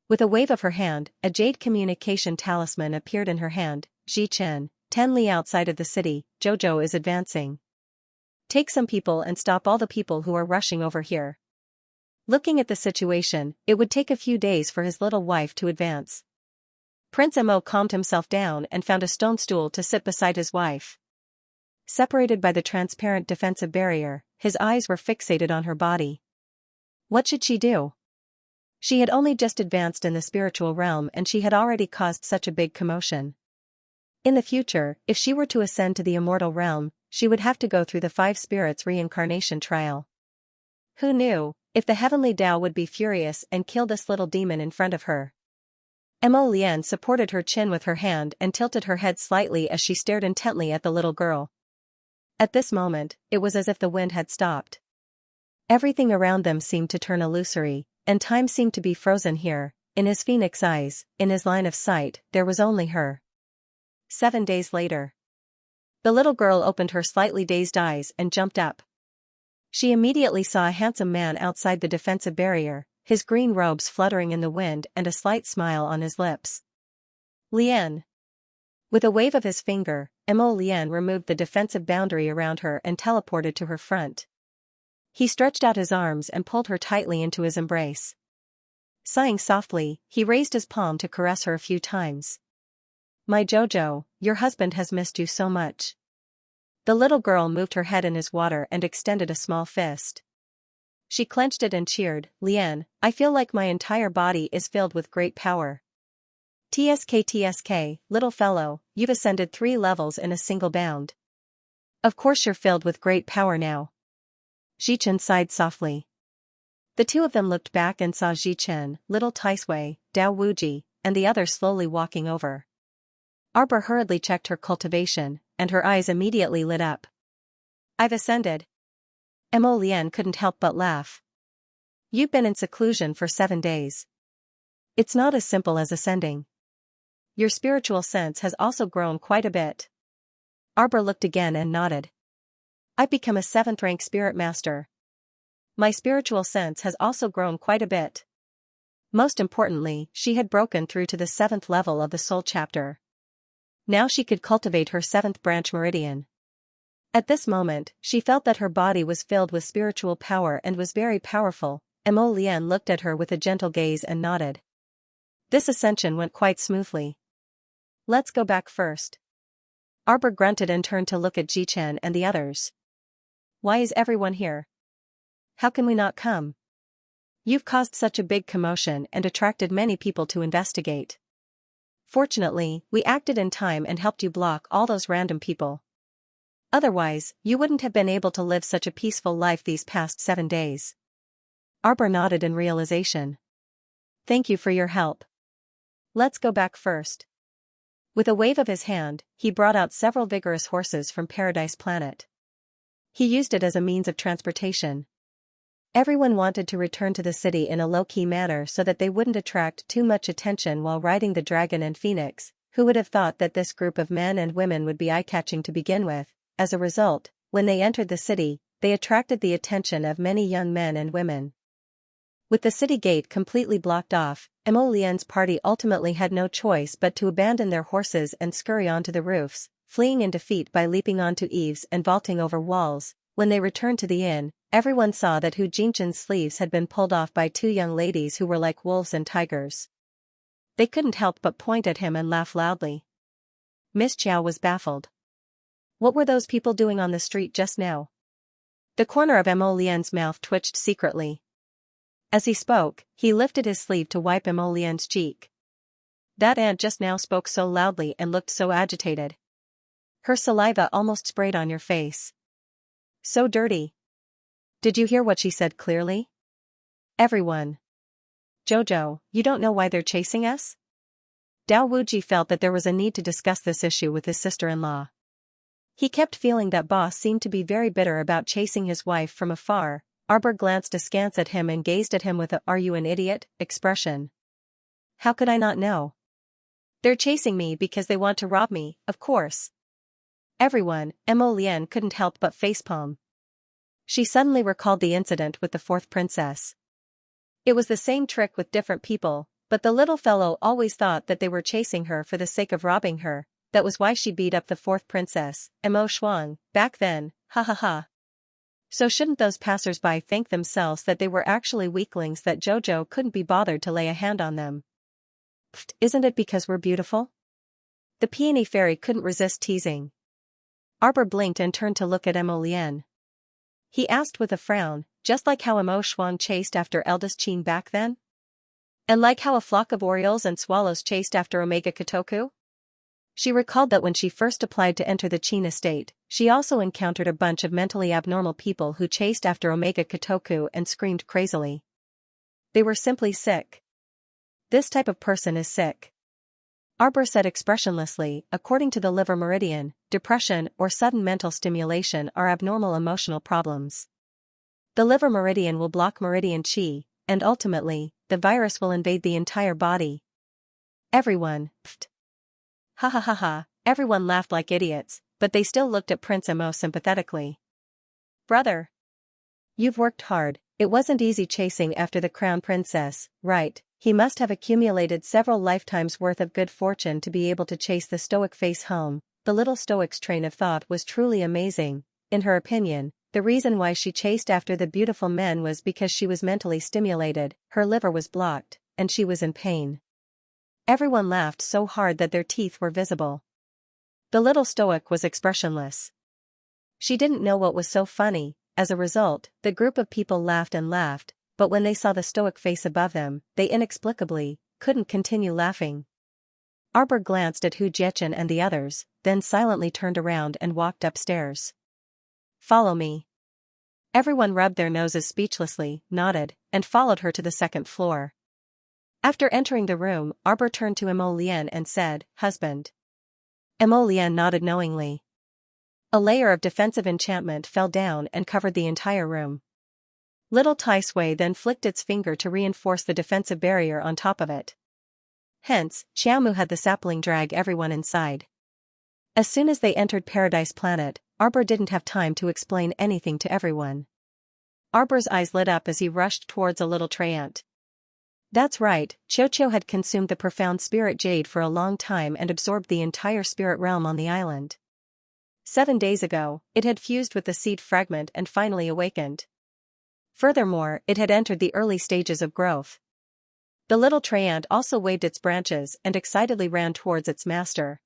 Speaker 1: With a wave of her hand, a jade communication talisman appeared in her hand. Xichen, 10 li outside of the city, Jojo is advancing. Take some people and stop all the people who are rushing over here. Looking at the situation, it would take a few days for his little wife to advance. Prince Mo calmed himself down and found a stone stool to sit beside his wife. Separated by the transparent defensive barrier, his eyes were fixated on her body. What should she do? She had only just advanced in the spiritual realm and she had already caused such a big commotion. In the future, if she were to ascend to the immortal realm, she would have to go through the 5 spirits reincarnation trial. Who knew? If the heavenly Tao would be furious and kill this little demon in front of her. Mo Lian supported her chin with her hand and tilted her head slightly as she stared intently at the little girl. At this moment, it was as if the wind had stopped. Everything around them seemed to turn illusory, and time seemed to be frozen here. In his phoenix eyes, in his line of sight, there was only her. 7 days later. The little girl opened her slightly dazed eyes and jumped up. She immediately saw a handsome man outside the defensive barrier, his green robes fluttering in the wind and a slight smile on his lips. Lian. With a wave of his finger, Mo Lian removed the defensive boundary around her and teleported to her front. He stretched out his arms and pulled her tightly into his embrace. Sighing softly, he raised his palm to caress her a few times. My Jojo, your husband has missed you so much. The little girl moved her head in his water and extended a small fist. She clenched it and cheered, Lian, I feel like my entire body is filled with great power. TSK, little fellow, you've ascended 3 levels in a single bound. Of course you're filled with great power now. Xichen sighed softly. The two of them looked back and saw Xichen, little Taisui, Dao Wuji, and the other slowly walking over. Arbor hurriedly checked her cultivation, and her eyes immediately lit up. "I've ascended." Mo Lian couldn't help but laugh. "You've been in seclusion for 7 days. It's not as simple as ascending. Your spiritual sense has also grown quite a bit." Arbor looked again and nodded. "I've become a 7th-rank spirit master. My spiritual sense has also grown quite a bit." Most importantly, she had broken through to the 7th level of the soul chapter. Now she could cultivate her 7th branch meridian. At this moment, she felt that her body was filled with spiritual power and was very powerful. Mo Lian looked at her with a gentle gaze and nodded. This ascension went quite smoothly. "Let's go back first." Arbor grunted and turned to look at Jichen and the others. "Why is everyone here? How can we not come? You've caused such a big commotion and attracted many people to investigate. Fortunately, we acted in time and helped you block all those random people. Otherwise, you wouldn't have been able to live such a peaceful life these past 7 days." Arbor nodded in realization. "Thank you for your help. Let's go back first." With a wave of his hand, he brought out several vigorous horses from Paradise Planet. He used it as a means of transportation. Everyone wanted to return to the city in a low-key manner so that they wouldn't attract too much attention while riding the dragon and phoenix. Who would have thought that this group of men and women would be eye-catching to begin with? As a result, when they entered the city, they attracted the attention of many young men and women. With the city gate completely blocked off, Mo Lian's party ultimately had no choice but to abandon their horses and scurry onto the roofs, fleeing in defeat by leaping onto eaves and vaulting over walls. When they returned to the inn, everyone saw that Hu Jingchen's sleeves had been pulled off by 2 young ladies who were like wolves and tigers. They couldn't help but point at him and laugh loudly. Miss Chiao was baffled. What were those people doing on the street just now? The corner of Mo Lian's mouth twitched secretly. As he spoke, he lifted his sleeve to wipe Mo Lian's cheek. That aunt just now spoke so loudly and looked so agitated. Her saliva almost sprayed on your face. So dirty. Did you hear what she said clearly? Everyone. Jojo, you don't know why they're chasing us? Dao Wuji felt that there was a need to discuss this issue with his sister-in-law. He kept feeling that boss seemed to be very bitter about chasing his wife from afar. Arbor glanced askance at him and gazed at him with a "are you an idiot" expression. How could I not know? They're chasing me because they want to rob me, of course. Everyone, Mo Lian couldn't help but facepalm. She suddenly recalled the incident with the 4th princess. It was the same trick with different people, but the little fellow always thought that they were chasing her for the sake of robbing her. That was why she beat up the 4th princess, Mo Shuang, back then, ha ha ha. So shouldn't those passers-by thank themselves that they were actually weaklings that Jojo couldn't be bothered to lay a hand on them? Pfft, isn't it because we're beautiful? The peony fairy couldn't resist teasing. Arbor blinked and turned to look at Mo Lian. He asked with a frown, just like how Mo Shuang chased after eldest Qin back then? And like how a flock of orioles and swallows chased after Omega Kotoku? She recalled that when she first applied to enter the Qin estate, she also encountered a bunch of mentally abnormal people who chased after Omega Kotoku and screamed crazily. They were simply sick. This type of person is sick. Arbor said expressionlessly, according to the liver meridian, depression or sudden mental stimulation are abnormal emotional problems. The liver meridian will block meridian qi, and ultimately, the virus will invade the entire body. Everyone, pfft. Ha ha ha ha, everyone laughed like idiots, but they still looked at Prince Mo sympathetically. Brother. You've worked hard. It wasn't easy chasing after the crown princess, right? He must have accumulated several lifetimes worth of good fortune to be able to chase the stoic face home. The little stoic's train of thought was truly amazing. In her opinion, the reason why she chased after the beautiful men was because she was mentally stimulated, her liver was blocked, and she was in pain. Everyone laughed so hard that their teeth were visible. The little stoic was expressionless. She didn't know what was so funny. As a result, the group of people laughed and laughed, but when they saw the stoic face above them, they inexplicably couldn't continue laughing. Arbor glanced at Hu Jiechen and the others, then silently turned around and walked upstairs. Follow me. Everyone rubbed their noses speechlessly, nodded, and followed her to the 2nd floor. After entering the room, Arbor turned to Emolian and said, "Husband." Emolian nodded knowingly. A layer of defensive enchantment fell down and covered the entire room. Little Tai Sui then flicked its finger to reinforce the defensive barrier on top of it. Hence, Xiaomu had the sapling drag everyone inside. As soon as they entered Paradise Planet, Arbor didn't have time to explain anything to everyone. Arbor's eyes lit up as he rushed towards a little treant. That's right, Chocho had consumed the profound spirit jade for a long time and absorbed the entire spirit realm on the island. 7 days ago, it had fused with the seed fragment and finally awakened. Furthermore, it had entered the early stages of growth. The little treant also waved its branches and excitedly ran towards its master.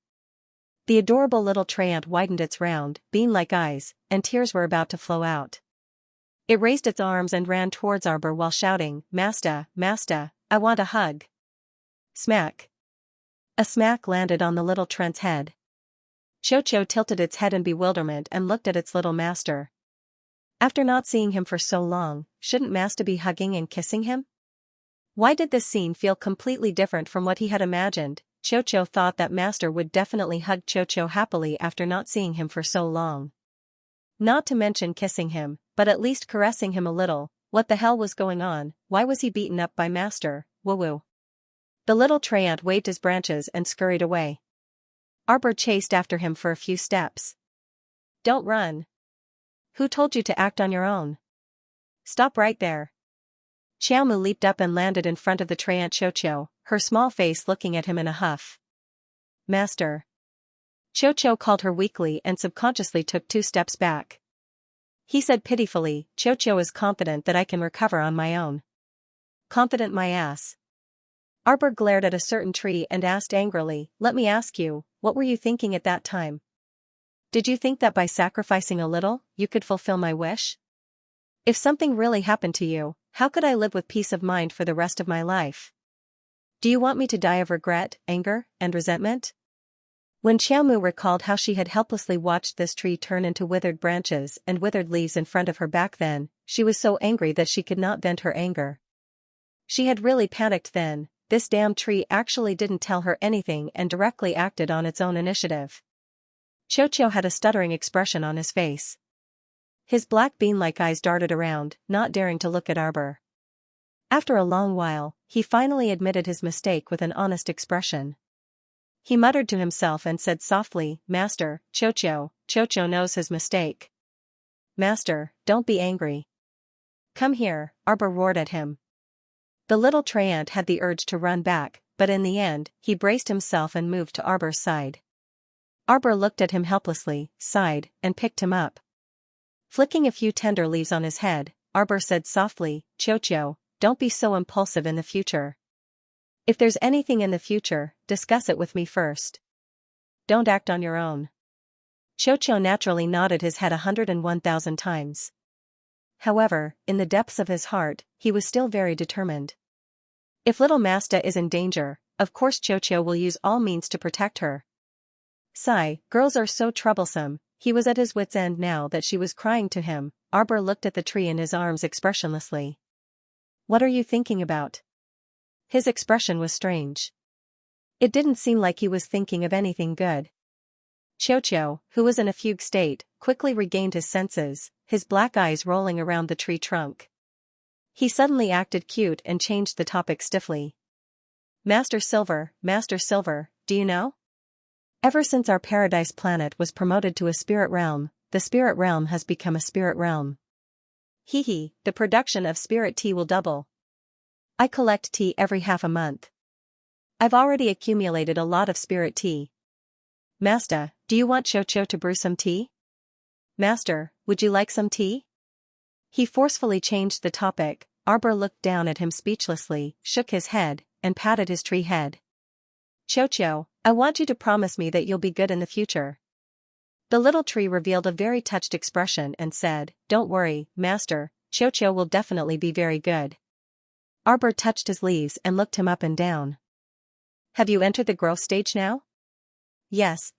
Speaker 1: The adorable little treant widened its round, bean-like eyes, and tears were about to flow out. It raised its arms and ran towards Arbor while shouting, "Master, Master, I want a hug." Smack. A smack landed on the little treant's head. Chocho tilted its head in bewilderment and looked at its little master. After not seeing him for so long, shouldn't Master be hugging and kissing him? Why did this scene feel completely different from what he had imagined? Chocho thought that Master would definitely hug Chocho happily after not seeing him for so long. Not to mention kissing him, but at least caressing him a little. What the hell was going on? Why was he beaten up by Master? Woo-woo. The little treant waved his branches and scurried away. Arbor chased after him for a few steps. "Don't run. Who told you to act on your own? Stop right there." Xiaomu leaped up and landed in front of the treant Chocho, her small face looking at him in a huff. "Master." Chocho called her weakly and subconsciously took 2 steps back. He said pitifully, "Chocho is confident that I can recover on my own." "Confident my ass." Arbor glared at a certain tree and asked angrily, "Let me ask you, what were you thinking at that time? Did you think that by sacrificing a little, you could fulfill my wish? If something really happened to you, how could I live with peace of mind for the rest of my life? Do you want me to die of regret, anger, and resentment?" When Xiaomu recalled how she had helplessly watched this tree turn into withered branches and withered leaves in front of her back then, she was so angry that she could not vent her anger. She had really panicked then. This damn tree actually didn't tell her anything and directly acted on its own initiative. Chocho had a stuttering expression on his face. His black bean-like eyes darted around, not daring to look at Arbor. After a long while, he finally admitted his mistake with an honest expression. He muttered to himself and said softly, "Master, Chocho knows his mistake." "Master, don't be angry." "Come here," Arbor roared at him. The little treant had the urge to run back, but in the end, he braced himself and moved to Arbor's side. Arbor looked at him helplessly, sighed, and picked him up. Flicking a few tender leaves on his head, Arbor said softly, "Chocho, don't be so impulsive in the future. If there's anything in the future, discuss it with me first. Don't act on your own." Chocho naturally nodded his head 101,000 times. However, in the depths of his heart, he was still very determined. If little Master is in danger, of course Chocho will use all means to protect her. Sigh, girls are so troublesome. He was at his wit's end now that she was crying to him. Arbor looked at the tree in his arms expressionlessly. "What are you thinking about?" His expression was strange. It didn't seem like he was thinking of anything good. Chocho, who was in a fugue state, quickly regained his senses, his black eyes rolling around the tree trunk. He suddenly acted cute and changed the topic stiffly. Master Silver, do you know? Ever since our paradise planet was promoted to a spirit realm, the spirit realm has become a spirit realm. Hee, the production of spirit tea will double. I collect tea every half a month. I've already accumulated a lot of spirit tea. Master, do you want Chocho to brew some tea? Master, would you like some tea? He forcefully changed the topic. Arbor looked down at him speechlessly, shook his head, and patted his tree head. Chocho, I want you to promise me that you'll be good in the future. The little tree revealed a very touched expression and said, Don't worry, Master, Chocho will definitely be very good. Arbor touched his leaves and looked him up and down. Have you entered the growth stage now? Yes.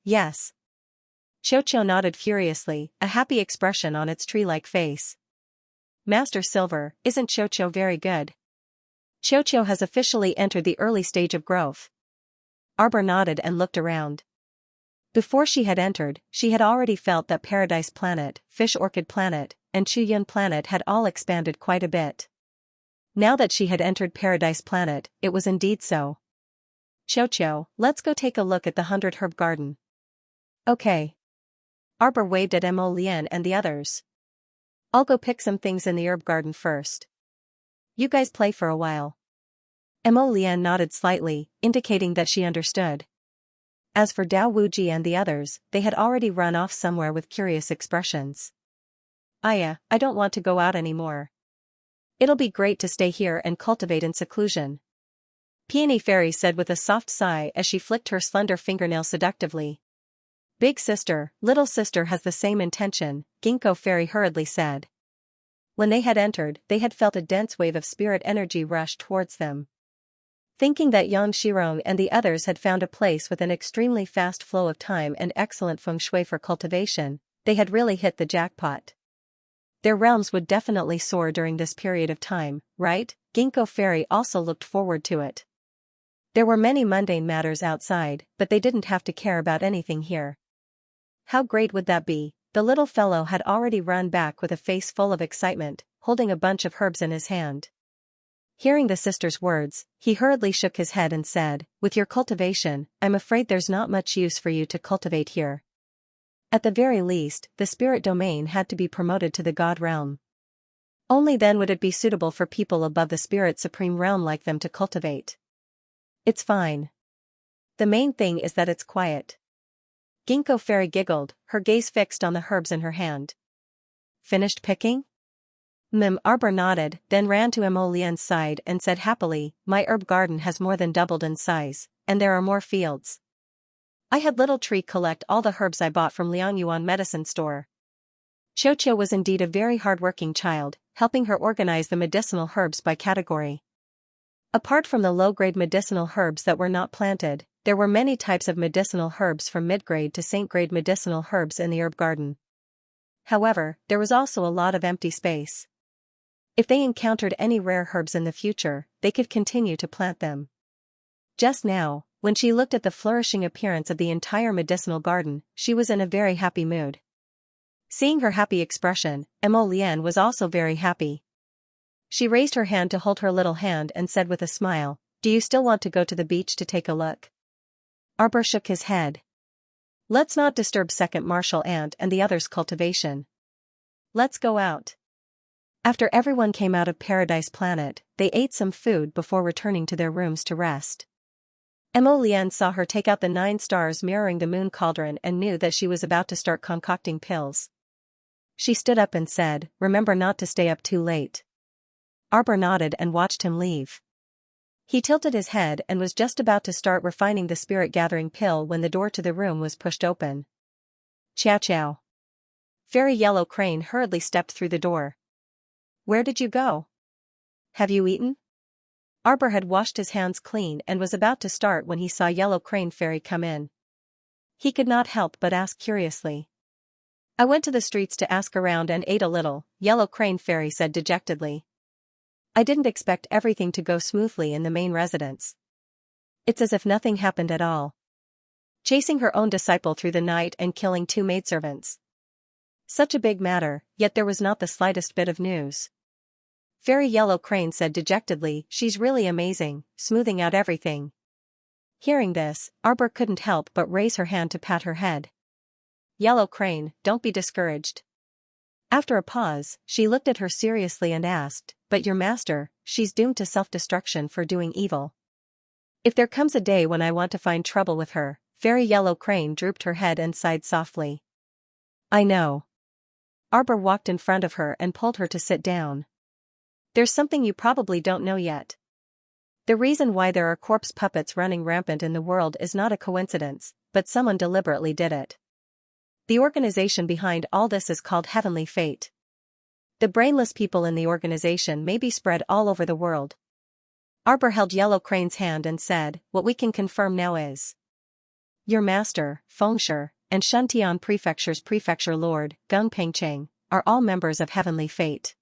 Speaker 1: Chocho nodded furiously, a happy expression on its tree-like face. Master Silver, isn't Chocho very good? Xianxia has officially entered the early stage of growth. Arbor nodded and looked around. Before she had entered, she had already felt that Paradise Planet, Fish Orchid Planet, and Chuyun Planet had all expanded quite a bit. Now that she had entered Paradise Planet, it was indeed so. Xianxia, let's go take a look at the 100 Herb Garden. Okay. Arbor waved at Mo Lian and the others. I'll go pick some things in the herb garden first. You guys play for a while. Mo Lian nodded slightly, indicating that she understood. As for Dao Wuji and the others, they had already run off somewhere with curious expressions. I don't want to go out anymore. It'll be great to stay here and cultivate in seclusion. Peony Fairy said with a soft sigh as she flicked her slender fingernail seductively. Big sister, little sister has the same intention, Ginkgo Fairy hurriedly said. When they had entered, they had felt a dense wave of spirit energy rush towards them. Thinking that Yang Shirong and the others had found a place with an extremely fast flow of time and excellent feng shui for cultivation, they had really hit the jackpot. Their realms would definitely soar during this period of time, right? Ginkgo Fairy also looked forward to it. There were many mundane matters outside, but they didn't have to care about anything here. How great would that be? The little fellow had already run back with a face full of excitement, holding a bunch of herbs in his hand. Hearing the sister's words, he hurriedly shook his head and said, with your cultivation, I'm afraid there's not much use for you to cultivate here. At the very least, the spirit domain had to be promoted to the god realm. Only then would it be suitable for people above the spirit supreme realm like them to cultivate. It's fine. The main thing is that it's quiet. Ginkgo Fairy giggled, her gaze fixed on the herbs in her hand. Finished picking? Arbor nodded, then ran to Mo Lian's side and said happily, my herb garden has more than doubled in size, and there are more fields. I had Little Tree collect all the herbs I bought from Liangyuan medicine store. Xianxia was indeed a very hard-working child, helping her organize the medicinal herbs by category. Apart from the low-grade medicinal herbs that were not planted, there were many types of medicinal herbs from mid-grade to saint-grade medicinal herbs in the herb garden. However, there was also a lot of empty space. If they encountered any rare herbs in the future, they could continue to plant them. Just now, when she looked at the flourishing appearance of the entire medicinal garden, she was in a very happy mood. Seeing her happy expression, Mo Lian was also very happy. She raised her hand to hold her little hand and said with a smile, do you still want to go to the beach to take a look? Arbor shook his head. Let's not disturb Second Martial Ant and the others' cultivation. Let's go out. After everyone came out of Paradise Planet, they ate some food before returning to their rooms to rest. Mo Lian saw her take out the 9 stars mirroring the moon cauldron and knew that she was about to start concocting pills. She stood up and said, remember not to stay up too late. Arbor nodded and watched him leave. He tilted his head and was just about to start refining the spirit-gathering pill when the door to the room was pushed open. Chow chow. Fairy Yellow Crane hurriedly stepped through the door. Where did you go? Have you eaten? Arbor had washed his hands clean and was about to start when he saw Yellow Crane Fairy come in. He could not help but ask curiously. I went to the streets to ask around and ate a little, Yellow Crane Fairy said dejectedly. I didn't expect everything to go smoothly in the main residence. It's as if nothing happened at all. Chasing her own disciple through the night and killing 2 maidservants. Such a big matter, yet there was not the slightest bit of news. Fairy Yellow Crane said dejectedly, she's really amazing, smoothing out everything. Hearing this, Arbor couldn't help but raise her hand to pat her head. Yellow Crane, don't be discouraged. After a pause, she looked at her seriously and asked, but your master, she's doomed to self-destruction for doing evil. If there comes a day when I want to find trouble with her, Fairy Yellow Crane drooped her head and sighed softly. I know. Arbor walked in front of her and pulled her to sit down. There's something you probably don't know yet. The reason why there are corpse puppets running rampant in the world is not a coincidence, but someone deliberately did it. The organization behind all this is called Heavenly Fate. The brainless people in the organization may be spread all over the world. Arbor held Yellow Crane's hand and said, what we can confirm now is your master, Fengshe, and Shuntian Prefecture's Prefecture Lord, Gung Pengcheng, are all members of Heavenly Fate.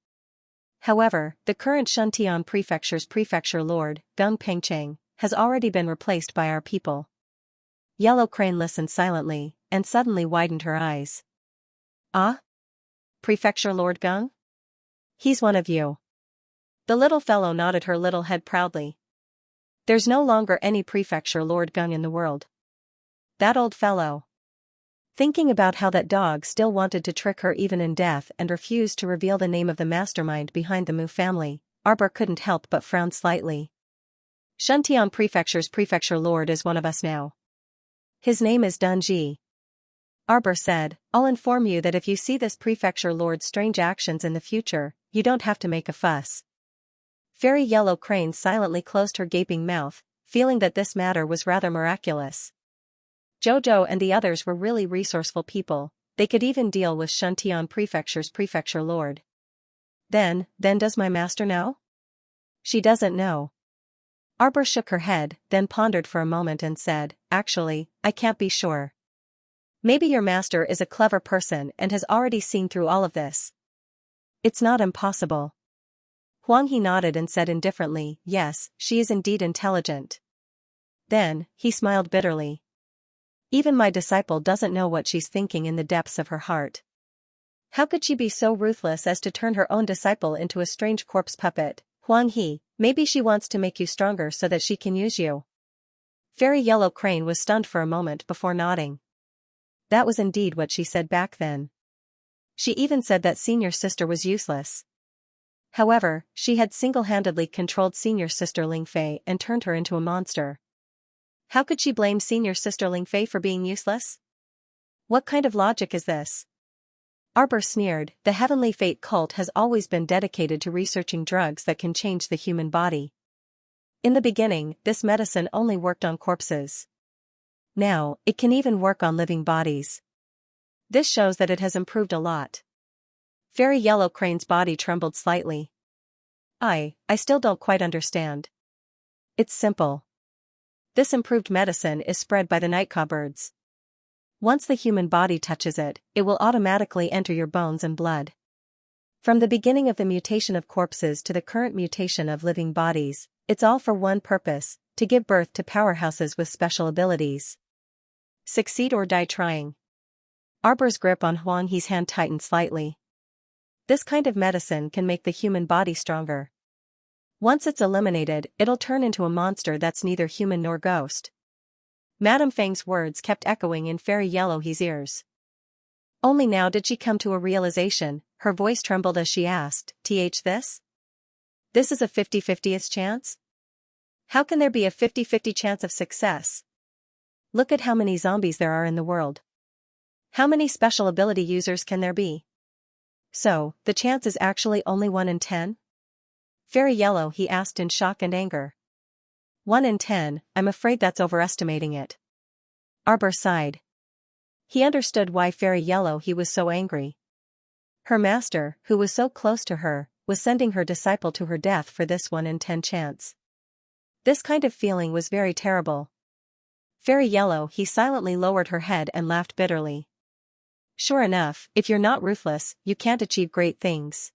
Speaker 1: However, the current Shuntian Prefecture's Prefecture Lord, Gung Pengcheng, has already been replaced by our people. Yellow Crane listened silently, and suddenly widened her eyes. Ah? Prefecture Lord Gung? He's one of you. The little fellow nodded her little head proudly. There's no longer any Prefecture Lord Gung in the world. That old fellow. Thinking about how that dog still wanted to trick her even in death and refused to reveal the name of the mastermind behind the Mu family, Arbor couldn't help but frown slightly. Shuntian Prefecture's Prefecture Lord is one of us now. His name is Dunji. Arbor said, I'll inform you that if you see this Prefecture Lord's strange actions in the future, you don't have to make a fuss. Fairy Yellow Crane silently closed her gaping mouth, feeling that this matter was rather miraculous. Jojo and the others were really resourceful people, they could even deal with Shuntian Prefecture's Prefecture Lord. Then does my master know? She doesn't know. Arbor shook her head, then pondered for a moment and said, Actually, I can't be sure. Maybe your master is a clever person and has already seen through all of this. It's not impossible. Huang He nodded and said indifferently, Yes, she is indeed intelligent. Then, he smiled bitterly. Even my disciple doesn't know what she's thinking in the depths of her heart. How could she be so ruthless as to turn her own disciple into a strange corpse puppet? Huang He, maybe she wants to make you stronger so that she can use you. Fairy Yellow Crane was stunned for a moment before nodding. That was indeed what she said back then. She even said that senior sister was useless. However, she had single-handedly controlled senior sister Ling Fei and turned her into a monster. How could she blame senior sister Ling Fei for being useless? What kind of logic is this? Arbor sneered, the Heavenly Fate cult has always been dedicated to researching drugs that can change the human body. In the beginning, this medicine only worked on corpses. Now, it can even work on living bodies. This shows that it has improved a lot. Fairy Yellow Crane's body trembled slightly. I still don't quite understand. It's simple. This improved medicine is spread by the night birds. Once the human body touches it, it will automatically enter your bones and blood. From the beginning of the mutation of corpses to the current mutation of living bodies, it's all for one purpose, to give birth to powerhouses with special abilities. Succeed or die trying. Arbor's grip on Huang He's hand tightened slightly. This kind of medicine can make the human body stronger. Once it's eliminated, it'll turn into a monster that's neither human nor ghost. Madame Fang's words kept echoing in Fairy Yellow He's ears. Only now did she come to a realization, her voice trembled as she asked, this? This is a 50-50th chance? How can there be a 50-50 chance of success? Look at how many zombies there are in the world. How many special ability users can there be? So, the chance is actually only 1 in 10? Fairy Yellow He asked in shock and anger. 1 in 10, I'm afraid that's overestimating it. Arbor sighed. He understood why Fairy Yellow He was so angry. Her master, who was so close to her, was sending her disciple to her death for this 1 in 10 chance. This kind of feeling was very terrible. Fairy Yellow He silently lowered her head and laughed bitterly. Sure enough, if you're not ruthless, you can't achieve great things.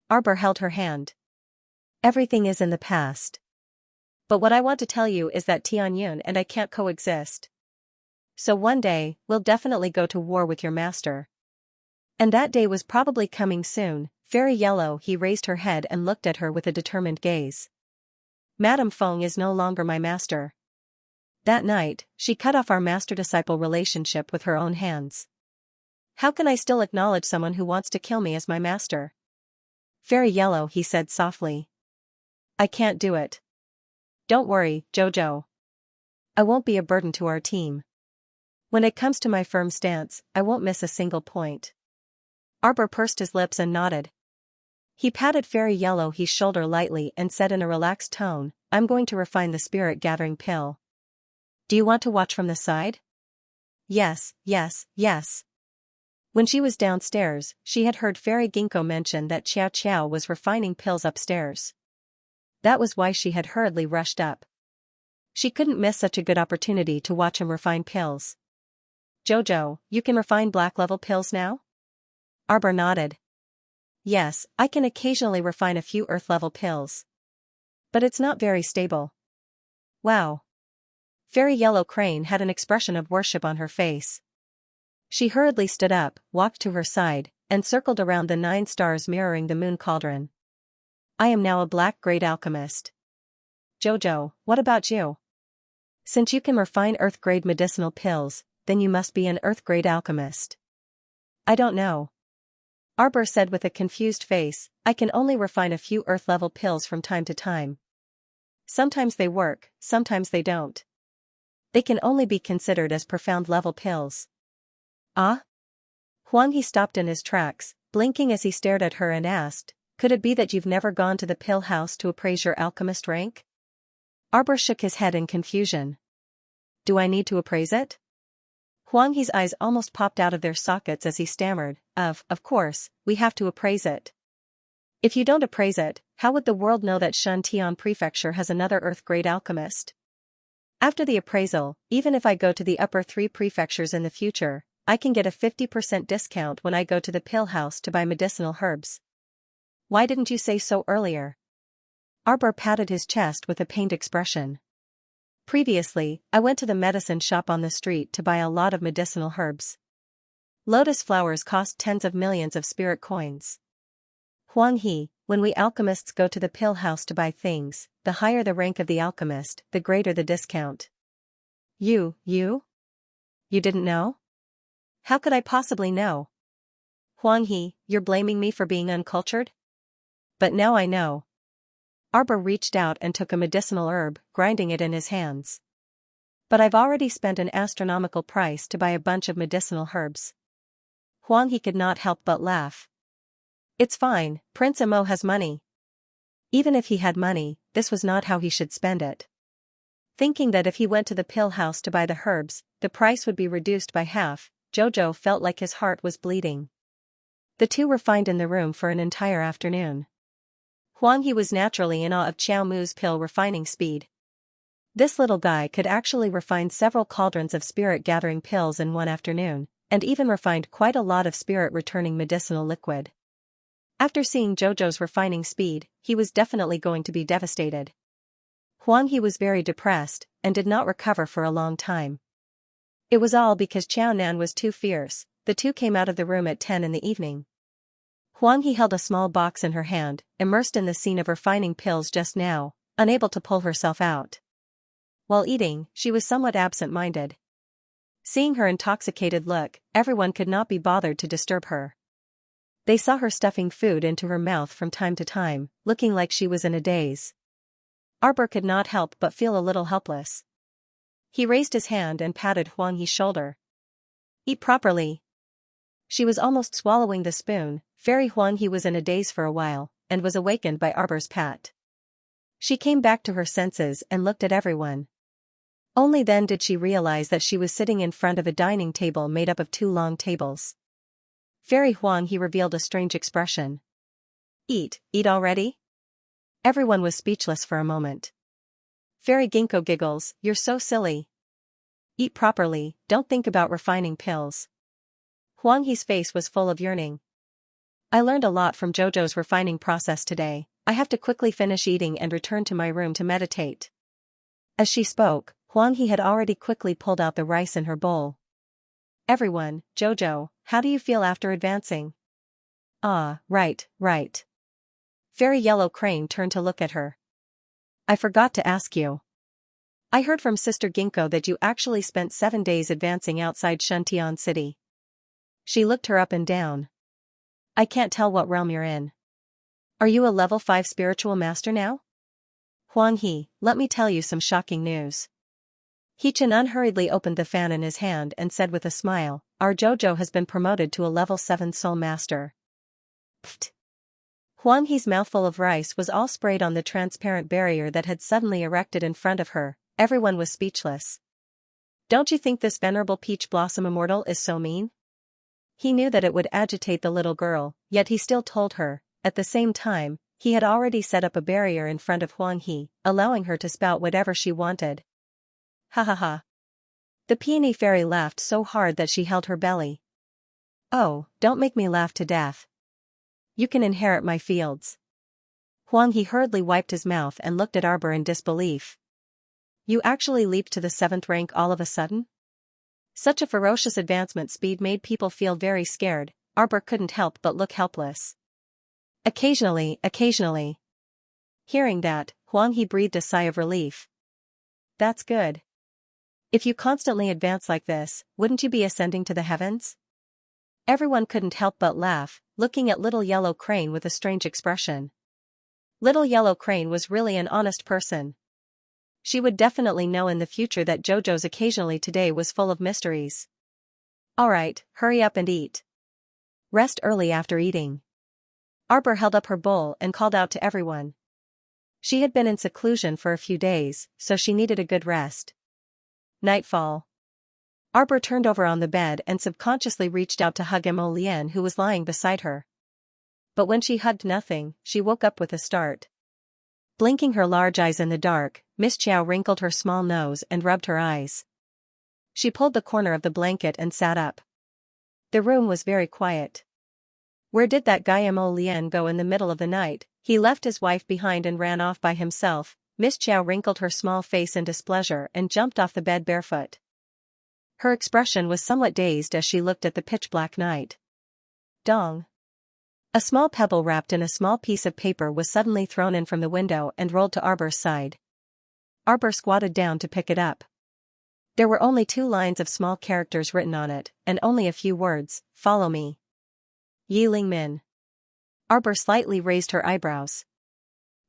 Speaker 1: Arbor held her hand. Everything is in the past. But what I want to tell you is that Tianyun and I can't coexist. So one day, we'll definitely go to war with your master. And that day was probably coming soon. Fairy Yellow He raised her head and looked at her with a determined gaze. Madame Feng is no longer my master. That night, she cut off our master-disciple relationship with her own hands. How can I still acknowledge someone who wants to kill me as my master? Fairy Yellow He said softly. I can't do it. Don't worry, Jojo. I won't be a burden to our team. When it comes to my firm stance, I won't miss a single point. Arbor pursed his lips and nodded. He patted Fairy Yellow He's shoulder lightly and said in a relaxed tone, I'm going to refine the spirit-gathering pill. Do you want to watch from the side? Yes. When she was downstairs, she had heard Fairy Ginkgo mention that Xiao was refining pills upstairs. That was why she had hurriedly rushed up. She couldn't miss such a good opportunity to watch him refine pills. Jojo, you can refine black-level pills now? Arbor nodded. Yes, I can occasionally refine a few earth-level pills. But it's not very stable. Wow. Fairy Yellow Crane had an expression of worship on her face. She hurriedly stood up, walked to her side, and circled around the 9 stars mirroring the moon cauldron. I am now a black great alchemist. Jojo, what about you? Since you can refine earth-grade medicinal pills, then you must be an earth-grade alchemist. I don't know. Arbor said with a confused face, I can only refine a few earth-level pills from time to time. Sometimes they work, sometimes they don't. They can only be considered as profound-level pills. Ah? Huang He stopped in his tracks, blinking as he stared at her and asked, could it be that you've never gone to the pill house to appraise your alchemist rank? Arbor shook his head in confusion. Do I need to appraise it? Huang He's eyes almost popped out of their sockets as he stammered, of course, we have to appraise it. If you don't appraise it, how would the world know that Xianxia Prefecture has another earth-grade alchemist? After the appraisal, even if I go to the upper 3 prefectures in the future, I can get a 50% discount when I go to the pill house to buy medicinal herbs. Why didn't you say so earlier? Arbor patted his chest with a pained expression. Previously, I went to the medicine shop on the street to buy a lot of medicinal herbs. Lotus flowers cost tens of millions of spirit coins. Huang He, when we alchemists go to the pill house to buy things, the higher the rank of the alchemist, the greater the discount. You didn't know? How could I possibly know? Huang He, you're blaming me for being uncultured? But now I know. Arbor reached out and took a medicinal herb, grinding it in his hands. But I've already spent an astronomical price to buy a bunch of medicinal herbs. Huang He could not help but laugh. It's fine, Prince Amo has money. Even if he had money, this was not how he should spend it. Thinking that if he went to the pill house to buy the herbs, the price would be reduced by half, Jojo felt like his heart was bleeding. The two refined in the room for an entire afternoon. Huang He was naturally in awe of Qiao Mu's pill refining speed. This little guy could actually refine several cauldrons of spirit-gathering pills in one afternoon, and even refined quite a lot of spirit-returning medicinal liquid. After seeing Jojo's refining speed, he was definitely going to be devastated. Huang He was very depressed, and did not recover for a long time. It was all because Qiao Nan was too fierce. The two came out of the room at 10 in the evening. Huang He held a small box in her hand, immersed in the scene of refining pills just now, unable to pull herself out. While eating, she was somewhat absent-minded. Seeing her intoxicated look, everyone could not be bothered to disturb her. They saw her stuffing food into her mouth from time to time, looking like she was in a daze. Arbor could not help but feel a little helpless. He raised his hand and patted Huang He's shoulder. Eat properly. She was almost swallowing the spoon. Fairy Huang He was in a daze for a while, and was awakened by Arbor's pat. She came back to her senses and looked at everyone. Only then did she realize that she was sitting in front of a dining table made up of 2 long tables. Fairy Huang He revealed a strange expression. Eat already? Everyone was speechless for a moment. Fairy Ginkgo giggles, you're so silly. Eat properly, don't think about refining pills. Huang He's face was full of yearning. I learned a lot from Jojo's refining process today. I have to quickly finish eating and return to my room to meditate. As she spoke, Huang He had already quickly pulled out the rice in her bowl. Everyone, Jojo, how do you feel after advancing? Ah, right. Fairy Yellow Crane turned to look at her. I forgot to ask you. I heard from Sister Ginkgo that you actually spent 7 days advancing outside Shuntian City. She looked her up and down. I can't tell what realm you're in. Are you a level 5 spiritual master now? Huang He, let me tell you some shocking news. He-chan unhurriedly opened the fan in his hand and said with a smile, our Jojo has been promoted to a level 7 soul master. Pfft. Huang He's mouthful of rice was all sprayed on the transparent barrier that had suddenly erected in front of her. Everyone was speechless. Don't you think this venerable peach blossom immortal is so mean? He knew that it would agitate the little girl, yet he still told her. At the same time, he had already set up a barrier in front of Huang He, allowing her to spout whatever she wanted. Ha ha ha. The peony fairy laughed so hard that she held her belly. Oh, don't make me laugh to death. You can inherit my fields. Huang He hurriedly wiped his mouth and looked at Arbor in disbelief. You actually leaped to the 7th rank all of a sudden? Such a ferocious advancement speed made people feel very scared. Arbor couldn't help but look helpless. Occasionally. Hearing that, Huang He breathed a sigh of relief. That's good. If you constantly advance like this, wouldn't you be ascending to the heavens? Everyone couldn't help but laugh, looking at Little Yellow Crane with a strange expression. Little Yellow Crane was really an honest person. She would definitely know in the future that JoJo's occasionally today was full of mysteries. Alright, hurry up and eat. Rest early after eating. Arbor held up her bowl and called out to everyone. She had been in seclusion for a few days, so she needed a good rest. Nightfall. Arbor turned over on the bed and subconsciously reached out to hug Mo Lian, who was lying beside her. But when she hugged nothing, she woke up with a start. Blinking her large eyes in the dark, Miss Chow wrinkled her small nose and rubbed her eyes. She pulled the corner of the blanket and sat up. The room was very quiet. Where did that guy Mo Lian go in the middle of the night? He left his wife behind and ran off by himself. Miss Chow wrinkled her small face in displeasure and jumped off the bed barefoot. Her expression was somewhat dazed as she looked at the pitch-black night. Dong. A small pebble wrapped in a small piece of paper was suddenly thrown in from the window and rolled to Arbor's side. Arbor squatted down to pick it up. There were only 2 lines of small characters written on it, and only a few words, "Follow me." Yi Ling Min. Arbor slightly raised her eyebrows.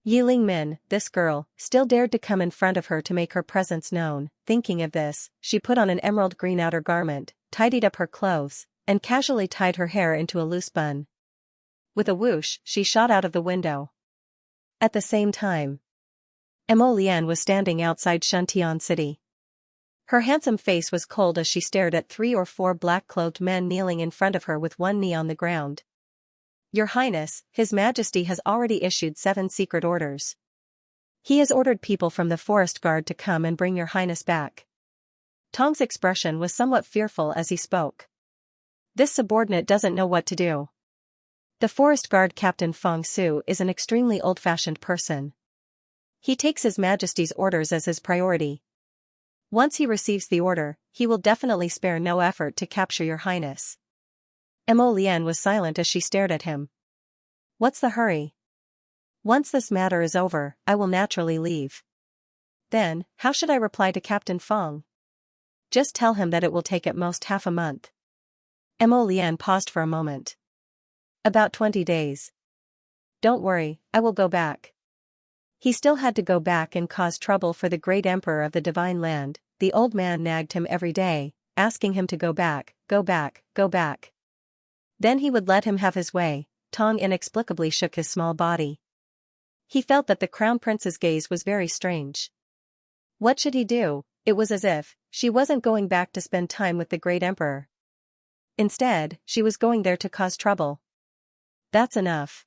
Speaker 1: Yi Ling Min, this girl, still dared to come in front of her to make her presence known. Thinking of this, she put on an emerald green outer garment, tidied up her clothes, and casually tied her hair into a loose bun. With a whoosh, she shot out of the window. At the same time, Mo Lian was standing outside Shuntian City. Her handsome face was cold as she stared at 3 or 4 black-clothed men kneeling in front of her with one knee on the ground. Your Highness, His Majesty has already issued 7 secret orders. He has ordered people from the forest guard to come and bring Your Highness back. Tong's expression was somewhat fearful as he spoke. This subordinate doesn't know what to do. The forest guard Captain Feng Su is an extremely old-fashioned person. He takes His Majesty's orders as his priority. Once he receives the order, he will definitely spare no effort to capture Your Highness. Mo Lian was silent as she stared at him. What's the hurry? Once this matter is over, I will naturally leave. Then, how should I reply to Captain Feng? Just tell him that it will take at most half a month. Mo Lian paused for a moment. About 20 days. Don't worry, I will go back. He still had to go back and cause trouble for the great emperor of the divine land. The old man nagged him every day, asking him to go back, go back, go back. Then he would let him have his way. Tong inexplicably shook his small body. He felt that the crown prince's gaze was very strange. What should he do? It was as if she wasn't going back to spend time with the great emperor. Instead, she was going there to cause trouble. That's enough.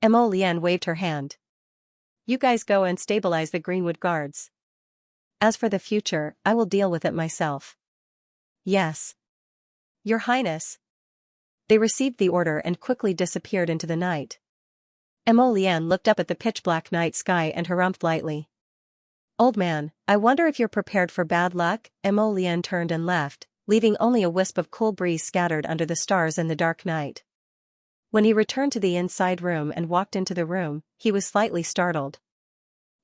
Speaker 1: Mo Lian waved her hand. You guys go and stabilize the Greenwood guards. As for the future, I will deal with it myself. Yes. Your Highness. They received the order and quickly disappeared into the night. Mo Lian looked up at the pitch-black night sky and harumphed lightly. Old man, I wonder if you're prepared for bad luck? Mo Lian turned and left, leaving only a wisp of cool breeze scattered under the stars in the dark night. When he returned to the inside room and walked into the room, he was slightly startled.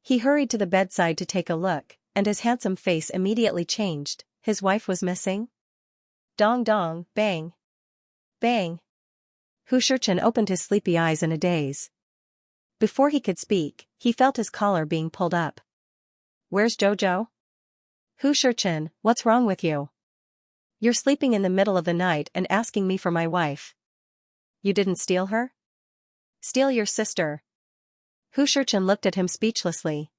Speaker 1: He hurried to the bedside to take a look, and his handsome face immediately changed. His wife was missing? Dong dong, bang. Bang. Hu Shichen opened his sleepy eyes in a daze. Before he could speak, he felt his collar being pulled up. Where's Jojo? Hu Shichen, what's wrong with you? You're sleeping in the middle of the night and asking me for my wife. You didn't steal her? Steal your sister. Hu Shichen looked at him speechlessly.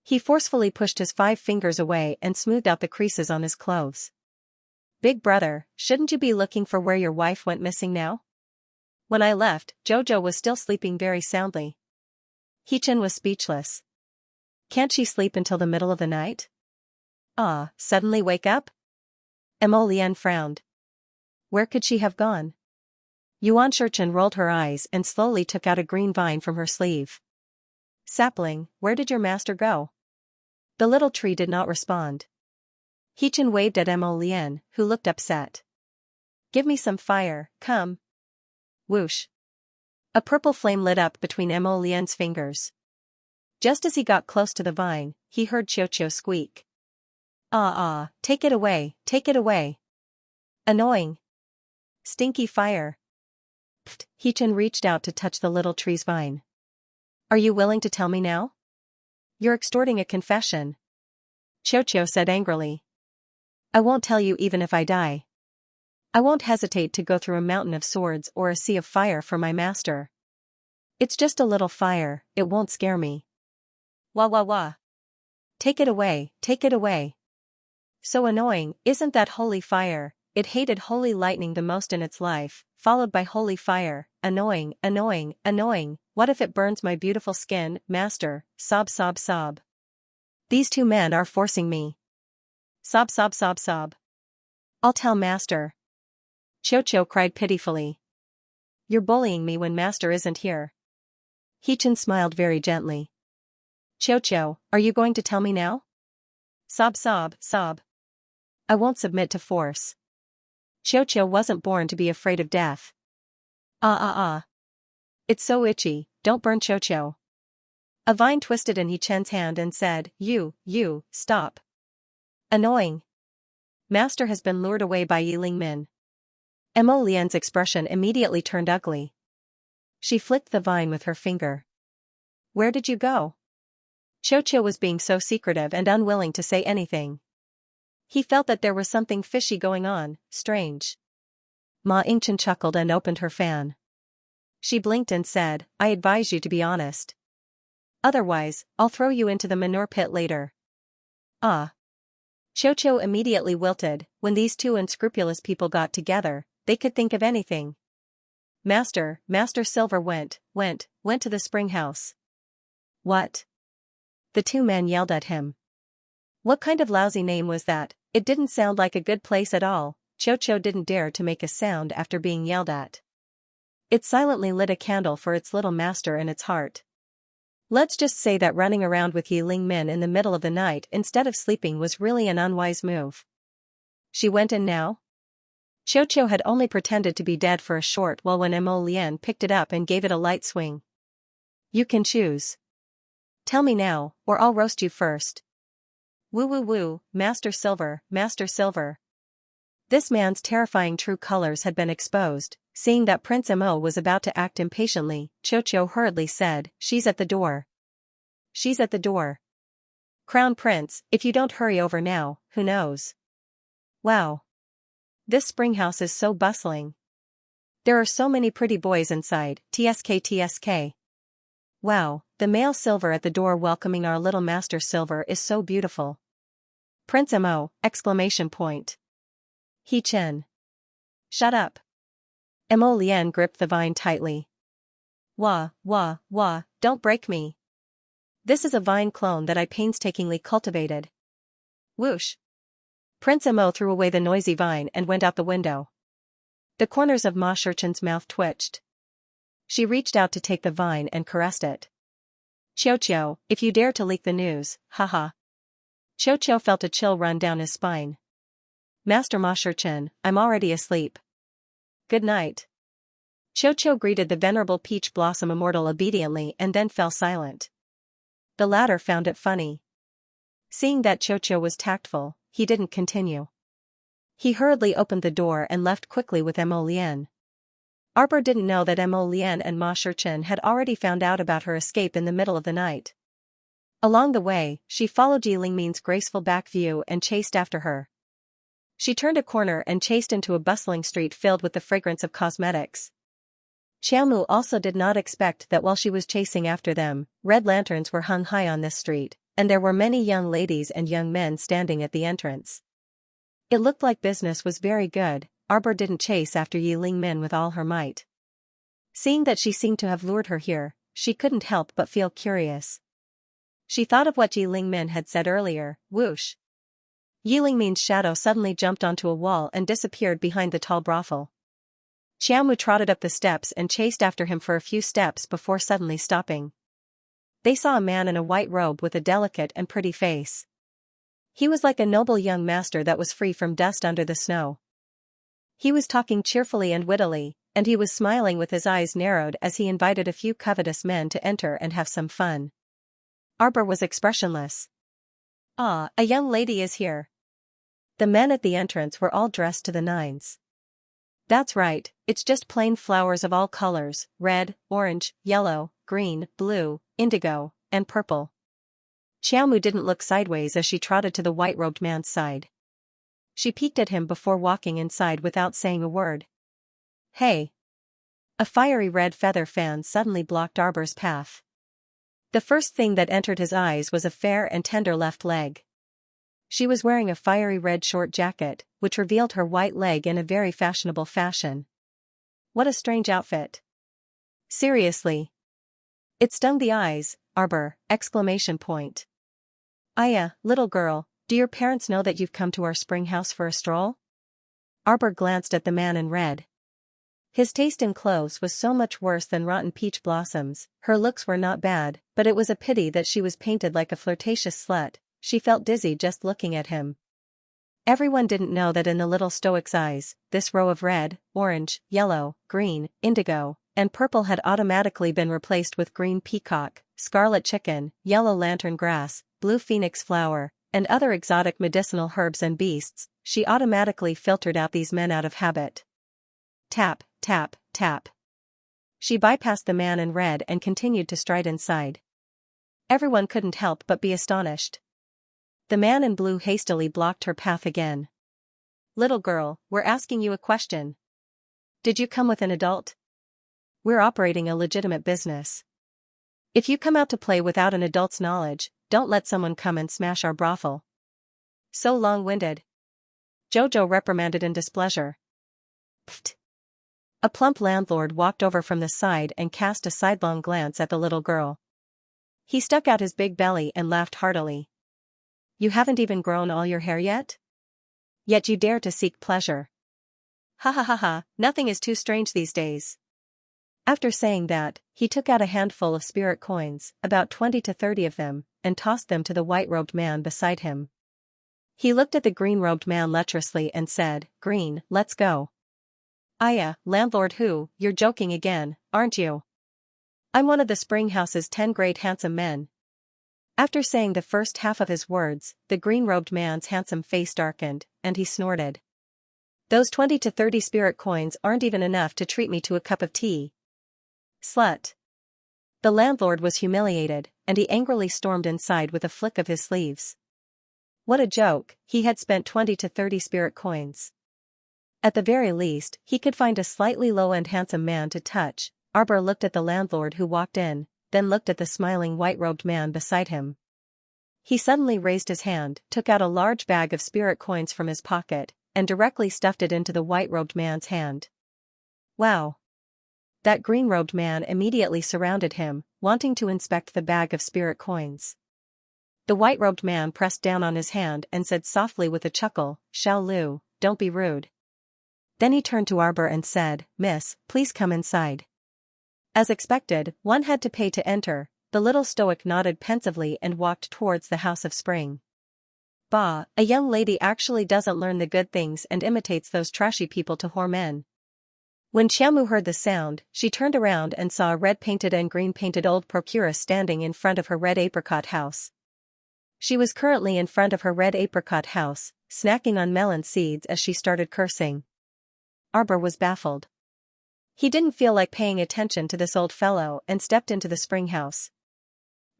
Speaker 1: He forcefully pushed his 5 fingers away and smoothed out the creases on his clothes. Big brother, shouldn't you be looking for where your wife went missing now? When I left, Jojo was still sleeping very soundly. He-chan was speechless. Can't she sleep until the middle of the night? Suddenly wake up? Mo Lian frowned. Where could she have gone? Xianxia rolled her eyes and slowly took out a green vine from her sleeve. Sapling, where did your master go? The little tree did not respond. Xichen waved at Mo Lian, who looked upset. Give me some fire, come. Whoosh. A purple flame lit up between Mo Lian's fingers. Just as he got close to the vine, he heard Xiao squeak. Ah, take it away, take it away. Annoying. Stinky fire. Pfft, Xichen reached out to touch the little tree's vine. Are you willing to tell me now? You're extorting a confession. Xiao said angrily. I won't tell you even if I die. I won't hesitate to go through a mountain of swords or a sea of fire for my master. It's just a little fire, it won't scare me. Wah wah wah. Take it away, take it away. So annoying, isn't that holy fire? It hated holy lightning the most in its life, followed by holy fire. Annoying, annoying, annoying. What if it burns my beautiful skin, master? Sob sob sob. These two men are forcing me. Sob sob sob sob. I'll tell master. Xiao cried pitifully. You're bullying me when master isn't here. Xichen smiled very gently. Xiao, are you going to tell me now? Sob sob sob. I won't submit to force. Xiao wasn't born to be afraid of death. Ah. It's so itchy, don't burn Xiao. A vine twisted in Yichen's hand and said, You, stop. Annoying. Master has been lured away by Yilingmin. Mo Lian's expression immediately turned ugly. She flicked the vine with her finger. Where did you go? Xiao was being so secretive and unwilling to say anything. He felt that there was something fishy going on, strange. Ma Yingchen chuckled and opened her fan. She blinked and said, I advise you to be honest. Otherwise, I'll throw you into the manure pit later. Ah. Xiao immediately wilted. When these two unscrupulous people got together, they could think of anything. Master Silver went to the spring house. What? The two men yelled at him. What kind of lousy name was that? It didn't sound like a good place at all. Xiao didn't dare to make a sound after being yelled at. It silently lit a candle for its little master in its heart. Let's just say that running around with Yilingmin in the middle of the night instead of sleeping was really an unwise move. She went in now? Xiao had only pretended to be dead for a short while when Mo Lian picked it up and gave it a light swing. You can choose. Tell me now, or I'll roast you first. Woo, Master Silver. This man's terrifying true colors had been exposed. Seeing that Prince Mo was about to act impatiently, Xiao hurriedly said, She's at the door. She's at the door. Crown Prince, if you don't hurry over now, who knows? Wow. This spring house is so bustling. There are so many pretty boys inside, tsk. Wow, the male Silver at the door welcoming our little Master Silver is so beautiful. Prince Mo! Xichen. Shut up. Mo Lian gripped the vine tightly. Wah, don't break me. This is a vine clone that I painstakingly cultivated. Whoosh. Prince Mo threw away the noisy vine and went out the window. The corners of Ma Shichen's mouth twitched. She reached out to take the vine and caressed it. Xiao, if you dare to leak the news, haha. Xiao felt a chill run down his spine. Master Ma Shichen, I'm already asleep. Good night. Xiao greeted the venerable peach blossom immortal obediently and then fell silent. The latter found it funny. Seeing that Xiao was tactful, he didn't continue. He hurriedly opened the door and left quickly with Mo Lian. Arbor didn't know that Mo Lian and Ma Shichen had already found out about her escape in the middle of the night. Along the way, she followed Yilingmin's graceful back view and chased after her. She turned a corner and chased into a bustling street filled with the fragrance of cosmetics. Xiaomu also did not expect that while she was chasing after them, red lanterns were hung high on this street, and there were many young ladies and young men standing at the entrance. It looked like business was very good. Arbor didn't chase after Yilingmin with all her might. Seeing that she seemed to have lured her here, she couldn't help but feel curious. She thought of what Yilingmin had said earlier, whoosh. Yilingmin's shadow suddenly jumped onto a wall and disappeared behind the tall brothel. Xiaomu trotted up the steps and chased after him for a few steps before suddenly stopping. They saw a man in a white robe with a delicate and pretty face. He was like a noble young master that was free from dust under the snow. He was talking cheerfully and wittily, and he was smiling with his eyes narrowed as he invited a few covetous men to enter and have some fun. Arbor was expressionless. "Ah, a young lady is here." The men at the entrance were all dressed to the nines. "That's right, it's just plain flowers of all colors, red, orange, yellow, green, blue, indigo, and purple." Xiaomu didn't look sideways as she trotted to the white-robed man's side. She peeked at him before walking inside without saying a word. "Hey!" A fiery red feather fan suddenly blocked Arbor's path. The first thing that entered his eyes was a fair and tender left leg. She was wearing a fiery red short jacket, which revealed her white leg in a very fashionable fashion. What a strange outfit. Seriously. It stung the eyes, Arbor! "Aya, little girl, do your parents know that you've come to our spring house for a stroll?" Arbor glanced at the man in red. His taste in clothes was so much worse than rotten peach blossoms. Her looks were not bad, but it was a pity that she was painted like a flirtatious slut. She felt dizzy just looking at him. Everyone didn't know that in the little stoic's eyes, this row of red, orange, yellow, green, indigo, and purple had automatically been replaced with green peacock, scarlet chicken, yellow lantern grass, blue phoenix flower, and other exotic medicinal herbs and beasts. She automatically filtered out these men out of habit. Tap, tap, tap. She bypassed the man in red and continued to stride inside. Everyone couldn't help but be astonished. The man in blue hastily blocked her path again. "Little girl, we're asking you a question. Did you come with an adult? We're operating a legitimate business. If you come out to play without an adult's knowledge, don't let someone come and smash our brothel." "So long-winded." Jojo reprimanded in displeasure. "Pfft." A plump landlord walked over from the side and cast a sidelong glance at the little girl. He stuck out his big belly and laughed heartily. "You haven't even grown all your hair yet? Yet you dare to seek pleasure. Ha ha ha ha, nothing is too strange these days." After saying that, he took out a handful of spirit coins, about 20 to 30 of them, and tossed them to the white-robed man beside him. He looked at the green-robed man lecherously and said, "Green, let's go." "Aya, landlord who, you're joking again, aren't you? I'm one of the spring house's 10 great handsome men." After saying the first half of his words, the green-robed man's handsome face darkened, and he snorted. "Those 20 to 30 spirit coins aren't even enough to treat me to a cup of tea. Slut." The landlord was humiliated, and he angrily stormed inside with a flick of his sleeves. What a joke, he had spent 20 to 30 spirit coins. At the very least, he could find a slightly low-end handsome man to touch. Arbor looked at the landlord who walked in, then looked at the smiling white-robed man beside him. He suddenly raised his hand, took out a large bag of spirit coins from his pocket, and directly stuffed it into the white-robed man's hand. Wow! That green-robed man immediately surrounded him, wanting to inspect the bag of spirit coins. The white-robed man pressed down on his hand and said softly with a chuckle, "Xiao Lu, don't be rude." Then he turned to Arbor and said, "Miss, please come inside." As expected, one had to pay to enter. The little stoic nodded pensively and walked towards the House of Spring. Bah, a young lady actually doesn't learn the good things and imitates those trashy people to whore men. When Xiaomu heard the sound, she turned around and saw a red-painted and green-painted old procuress standing in front of her red apricot house. She was currently in front of her red apricot house, snacking on melon seeds as she started cursing. Arbor was baffled. He didn't feel like paying attention to this old fellow and stepped into the spring house.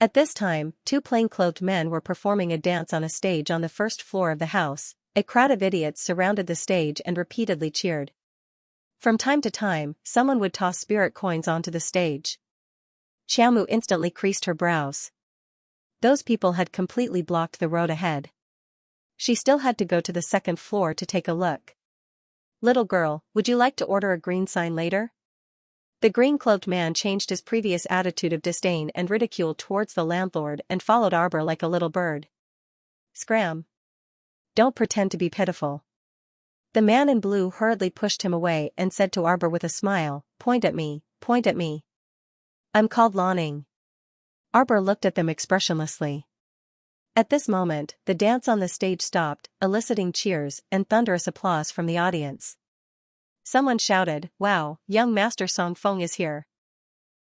Speaker 1: At this time, 2 plain-clothed men were performing a dance on a stage on the first floor of the house. A crowd of idiots surrounded the stage and repeatedly cheered. From time to time, someone would toss spirit coins onto the stage. Xiaomu instantly creased her brows. Those people had completely blocked the road ahead. She still had to go to the second floor to take a look. "Little girl, would you like to order a green sign later?" The green-cloaked man changed his previous attitude of disdain and ridicule towards the landlord and followed Arbor like a little bird. "Scram! Don't pretend to be pitiful. The man in blue hurriedly pushed him away and said to Arbor with a smile, point at me, point at me. I'm called Lanning. Arbor looked at them expressionlessly. At this moment, the dance on the stage stopped, eliciting cheers and thunderous applause from the audience. Someone shouted, wow, young Master Song Feng is here.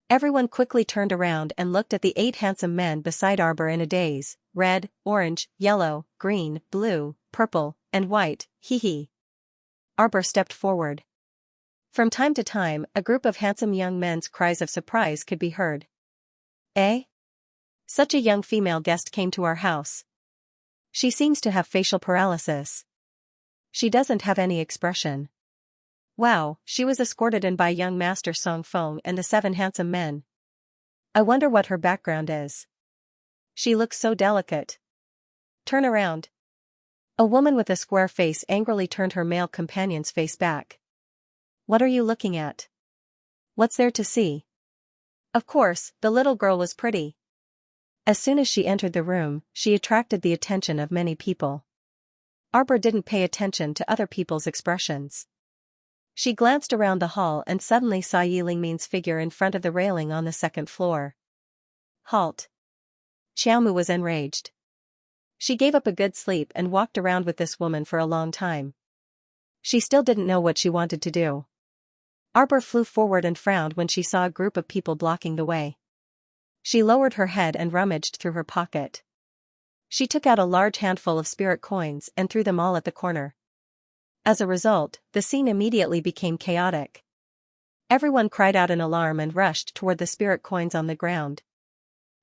Speaker 1: Everyone quickly turned around and looked at the 8 handsome men beside Arbor in a daze, red, orange, yellow, green, blue, purple, and white, hee. Arbor stepped forward. From time to time, a group of handsome young men's cries of surprise could be heard. Eh? Such a young female guest came to our house. She seems to have facial paralysis. She doesn't have any expression. Wow, she was escorted in by young Master Song Feng and the 7 handsome men. I wonder what her background is. She looks so delicate. Turn around. A woman with a square face angrily turned her male companion's face back. What are you looking at? What's there to see? Of course, the little girl was pretty. As soon as she entered the room, she attracted the attention of many people. Arbor didn't pay attention to other people's expressions. She glanced around the hall and suddenly saw Yi Lingmin's figure in front of the railing on the 2nd floor. Halt! Xiaomu was enraged. She gave up a good sleep and walked around with this woman for a long time. She still didn't know what she wanted to do. Arbor flew forward and frowned when she saw a group of people blocking the way. She lowered her head and rummaged through her pocket. She took out a large handful of spirit coins and threw them all at the corner. As a result, the scene immediately became chaotic. Everyone cried out in alarm and rushed toward the spirit coins on the ground.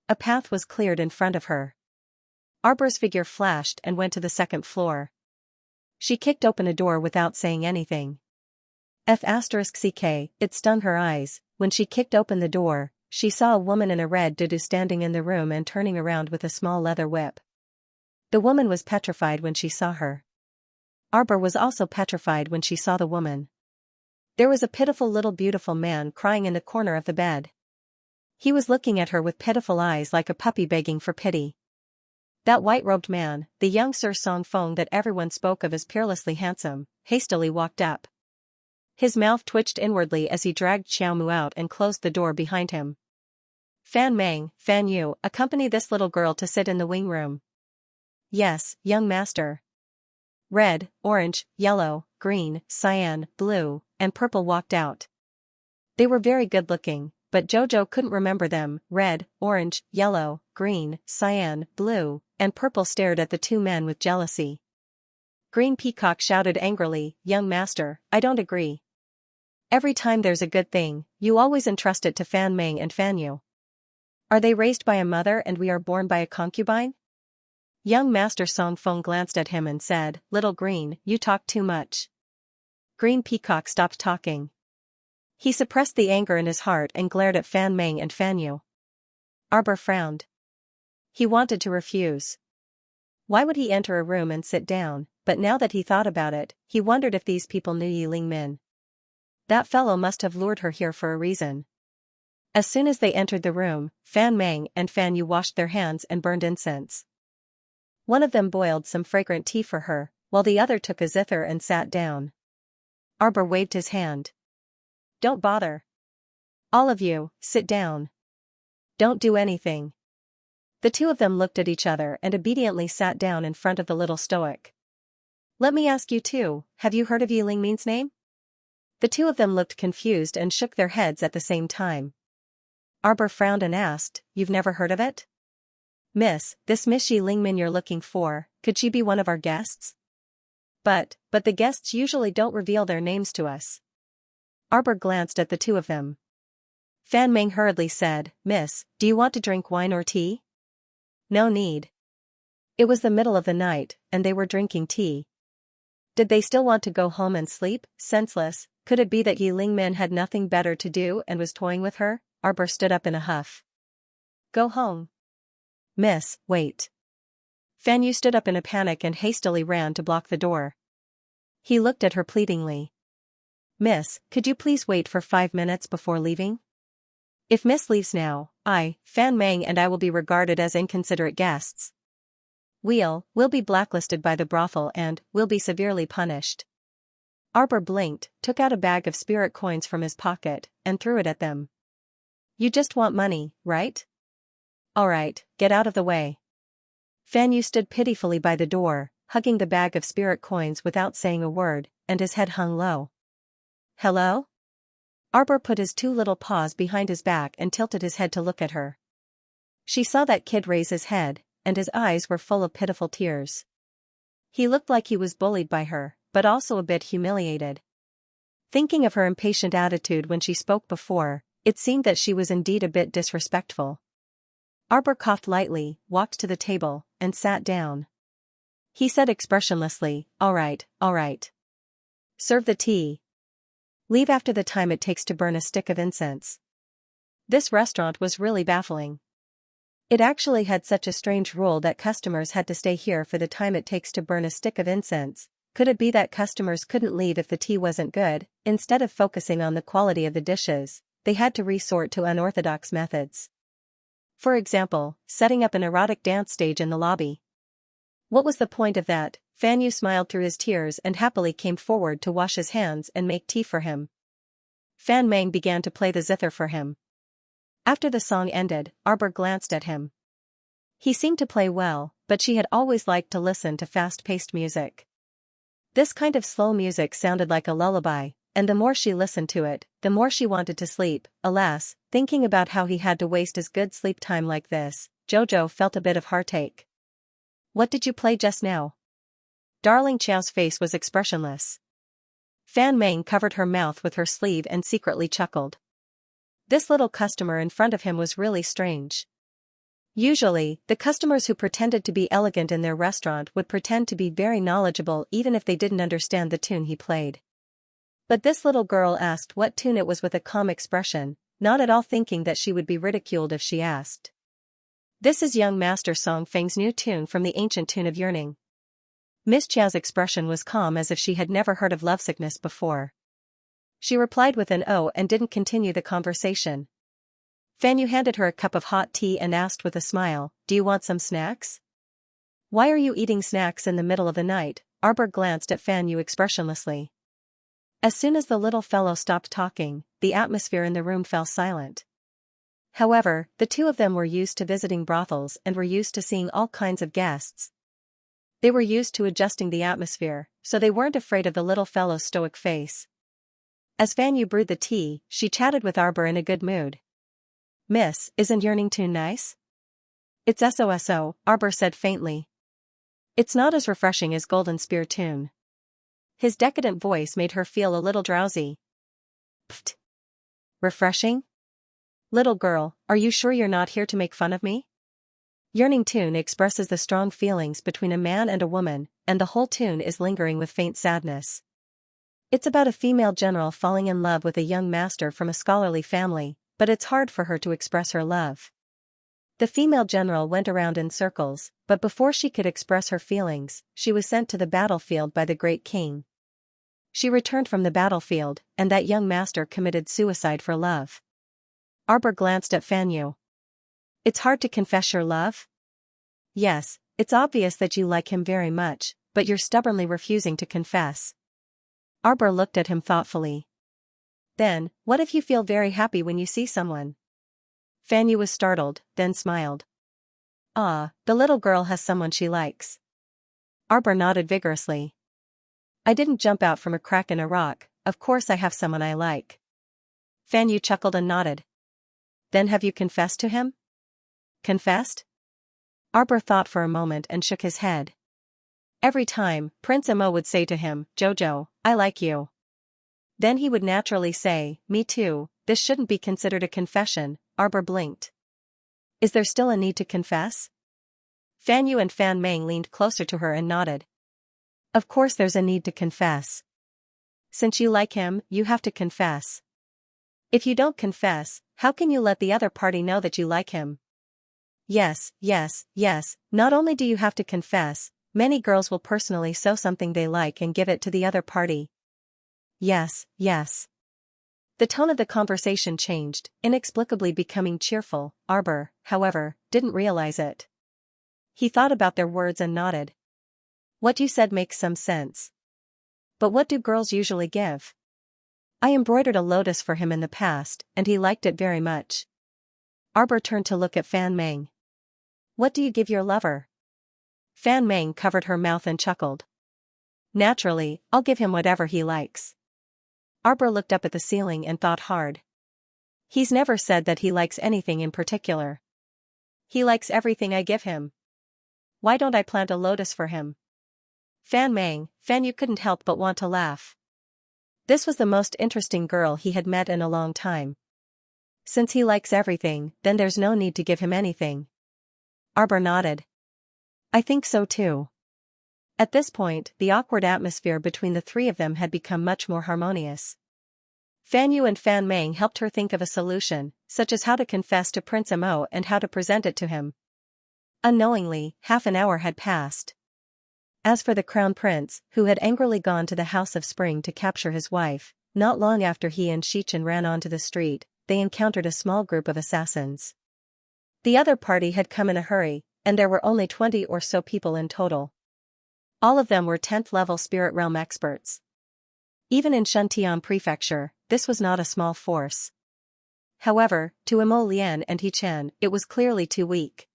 Speaker 1: A path was cleared in front of her. Arbor's figure flashed and went to the 2nd floor. She kicked open a door without saying anything. F***ck, it stung her eyes. When she kicked open the door, she saw a woman in a red tutu standing in the room and turning around with a small leather whip. The woman was petrified when she saw her. Arbor was also petrified when she saw the woman. There was a pitiful little beautiful man crying in the corner of the bed. He was looking at her with pitiful eyes like a puppy begging for pity. That white-robed man, the young Sir Song Feng that everyone spoke of as peerlessly handsome, hastily walked up. His mouth twitched inwardly as he dragged Xiaomu out and closed the door behind him. Fan Meng, Fan Yu, accompany this little girl to sit in the wing room. Yes, young master. Red, orange, yellow, green, cyan, blue, and purple walked out. They were very good-looking, but Jojo couldn't remember them. Red, orange, yellow, green, cyan, blue, and purple stared at the 2 men with jealousy. Green Peacock shouted angrily, young master, I don't agree. Every time there's a good thing, you always entrust it to Fan Meng and Fan Yu. Are they raised by a mother and we are born by a concubine? Young Master Song Feng glanced at him and said, Little Green, you talk too much. Green Peacock stopped talking. He suppressed the anger in his heart and glared at Fan Meng and Fan Yu. Arbor frowned. He wanted to refuse. Why would he enter a room and sit down, but now that he thought about it, he wondered if these people knew Yi Lingmin. That fellow must have lured her here for a reason. As soon as they entered the room, Fan Meng and Fan Yu washed their hands and burned incense. One of them boiled some fragrant tea for her, while the other took a zither and sat down. Arbor waved his hand. Don't bother. All of you, sit down. Don't do anything. The 2 of them looked at each other and obediently sat down in front of the little stoic. Let me ask you too, have you heard of Yi Lingmin's name? The 2 of them looked confused and shook their heads at the same time. Arbor frowned and asked, You've never heard of it? Miss, this Miss Yi Lingmin you're looking for, could she be one of our guests? But the guests usually don't reveal their names to us. Arbor glanced at the 2 of them. Fan Meng hurriedly said, Miss, do you want to drink wine or tea? No need. It was the middle of the night, and they were drinking tea. Did they still want to go home and sleep? Senseless. Could it be that Yi Lingmin had nothing better to do and was toying with her? Arbor stood up in a huff. Go home. Miss, wait. Fan Yu stood up in a panic and hastily ran to block the door. He looked at her pleadingly. Miss, could you please wait for 5 minutes before leaving? If Miss leaves now, Fan Meng and I will be regarded as inconsiderate guests. We'll be blacklisted by the brothel and will be severely punished. Arbor blinked, took out a bag of spirit coins from his pocket, and threw it at them. You just want money, right? Alright, get out of the way. Fan Yu stood pitifully by the door, hugging the bag of spirit coins without saying a word, and his head hung low. Hello? Arbor put his two little paws behind his back and tilted his head to look at her. She saw that kid raise his head, and his eyes were full of pitiful tears. He looked like he was bullied by her, but also a bit humiliated. Thinking of her impatient attitude when she spoke before, it seemed that she was indeed a bit disrespectful. Arbor coughed lightly, walked to the table, and sat down. He said expressionlessly, all right. Serve the tea. Leave after the time it takes to burn a stick of incense. This restaurant was really baffling. It actually had such a strange rule that customers had to stay here for the time it takes to burn a stick of incense. Could it be that customers couldn't leave if the tea wasn't good? Instead of focusing on the quality of the dishes, they had to resort to unorthodox methods. For example, setting up an erotic dance stage in the lobby. What was the point of that? Fan Yu smiled through his tears and happily came forward to wash his hands and make tea for him. Fan Meng began to play the zither for him. After the song ended, Arbor glanced at him. He seemed to play well, but she had always liked to listen to fast-paced music. This kind of slow music sounded like a lullaby, and the more she listened to it, the more she wanted to sleep. Alas, thinking about how he had to waste his good sleep time like this, Jojo felt a bit of heartache. What did you play just now? Darling Qiao's face was expressionless. Fan Meng covered her mouth with her sleeve and secretly chuckled. This little customer in front of him was really strange. Usually, the customers who pretended to be elegant in their restaurant would pretend to be very knowledgeable even if they didn't understand the tune he played. But this little girl asked what tune it was with a calm expression, not at all thinking that she would be ridiculed if she asked. This is young Master Song Feng's new tune from the ancient tune of yearning. Miss Qiao's expression was calm as if she had never heard of lovesickness before. She replied with an "oh" and didn't continue the conversation. Fan Yu handed her a cup of hot tea and asked with a smile, "Do you want some snacks?" "Why are you eating snacks in the middle of the night?" Arbor glanced at Fan Yu expressionlessly. As soon as the little fellow stopped talking, the atmosphere in the room fell silent. However, the two of them were used to visiting brothels and were used to seeing all kinds of guests. They were used to adjusting the atmosphere, so they weren't afraid of the little fellow's stoic face. As Fan Yu brewed the tea, she chatted with Arbor in a good mood. "Miss, isn't yearning tune nice?" "It's so," Arbor said faintly. "It's not as refreshing as Golden Spear tune." His decadent voice made her feel a little drowsy. "Pfft. Refreshing? Little girl, are you sure you're not here to make fun of me?" Yearning tune expresses the strong feelings between a man and a woman, and the whole tune is lingering with faint sadness. It's about a female general falling in love with a young master from a scholarly family, but it's hard for her to express her love. The female general went around in circles, but before she could express her feelings, she was sent to the battlefield by the great king. She returned from the battlefield, and that young master committed suicide for love. Arbor glanced at Fan Yu. "It's hard to confess your love?" "Yes, it's obvious that you like him very much, but you're stubbornly refusing to confess." Arbor looked at him thoughtfully. "Then, what if you feel very happy when you see someone?" Fan Yu was startled, then smiled. "Ah, the little girl has someone she likes." Arbor nodded vigorously. "I didn't jump out from a crack in a rock, of course I have someone I like." Fan Yu chuckled and nodded. "Then have you confessed to him?" "Confessed?" Arbor thought for a moment and shook his head. Every time, Prince Mo would say to him, "Jojo, I like you." Then he would naturally say, "Me too." This shouldn't be considered a confession. Arbor blinked. "Is there still a need to confess?" Fan Yu and Fan Meng leaned closer to her and nodded. "Of course there's a need to confess. Since you like him, you have to confess. If you don't confess, how can you let the other party know that you like him?" Yes. Not only do you have to confess, many girls will personally sew something they like and give it to the other party. Yes. The tone of the conversation changed, inexplicably becoming cheerful. Arbor, however, didn't realize it. He thought about their words and nodded. "What you said makes some sense. But what do girls usually give? I embroidered a lotus for him in the past, and he liked it very much. Arbor turned to look at Fan Meng. What do you give your lover? Fan Meng covered her mouth and chuckled. Naturally, I'll give him whatever he likes. Arbor looked up at the ceiling and thought hard. He's never said that he likes anything in particular. He likes everything I give him. Why don't I plant a lotus for him? Fan Meng, Fan, you couldn't help but want to laugh. This was the most interesting girl he had met in a long time. Since he likes everything, then there's no need to give him anything. Arbor nodded. I think so too. At this point, the awkward atmosphere between the three of them had become much more harmonious. Fan Yu and Fan Meng helped her think of a solution, such as how to confess to Prince Mo and how to present it to him. Unknowingly, half an hour had passed. As for the crown prince, who had angrily gone to the House of Spring to capture his wife, not long after he and Xianxia ran onto the street, they encountered a small group of assassins. The other party had come in a hurry, and there were only 20 or so people in total. All of them were 10th level spirit realm experts. Even in Xianxia Prefecture, this was not a small force. However, to Imo Lian and He Chen, it was clearly too weak.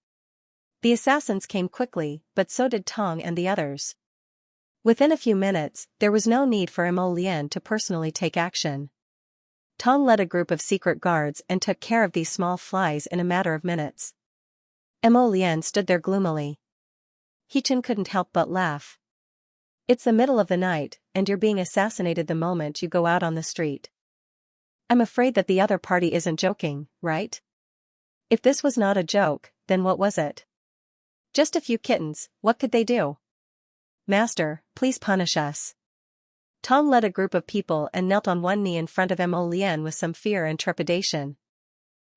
Speaker 1: The assassins came quickly, but so did Tong and the others. Within a few minutes, there was no need for Imo Lian to personally take action. Tong led a group of secret guards and took care of these small flies in a matter of minutes. Imo Lian stood there gloomily. He Chen couldn't help but laugh. It's the middle of the night, and you're being assassinated the moment you go out on the street. I'm afraid that the other party isn't joking, right? If this was not a joke, then what was it? Just a few kittens, what could they do? Master, please punish us. Tong led a group of people and knelt on one knee in front of Imo Lian with some fear and trepidation.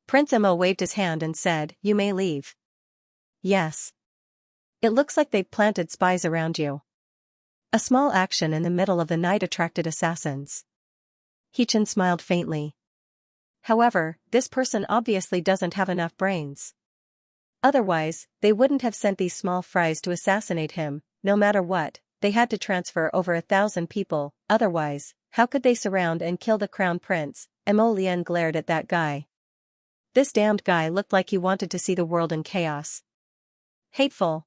Speaker 1: Prince Imo waved his hand and said, "You may leave." Yes. It looks like they've planted spies around you. A small action in the middle of the night attracted assassins. He Chen smiled faintly. However, this person obviously doesn't have enough brains. Otherwise, they wouldn't have sent these small fries to assassinate him. No matter what, they had to transfer over 1,000 people, otherwise, how could they surround and kill the crown prince? Imo Lian glared at that guy. This damned guy looked like he wanted to see the world in chaos. Hateful.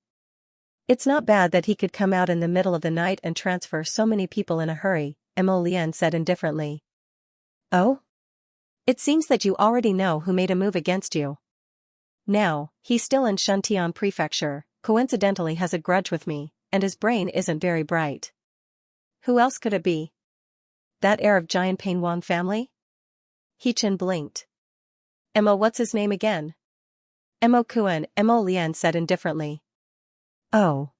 Speaker 1: It's not bad that he could come out in the middle of the night and transfer so many people in a hurry, Imo Lian said indifferently. Oh? It seems that you already know who made a move against you. Now, he's still in Xianxia Prefecture, coincidentally has a grudge with me, and his brain isn't very bright. Who else could it be? That heir of giant Pain Wang family? He Chen blinked. Imo, what's his name again? Imo Kuan, Imo Lian said indifferently. Oh.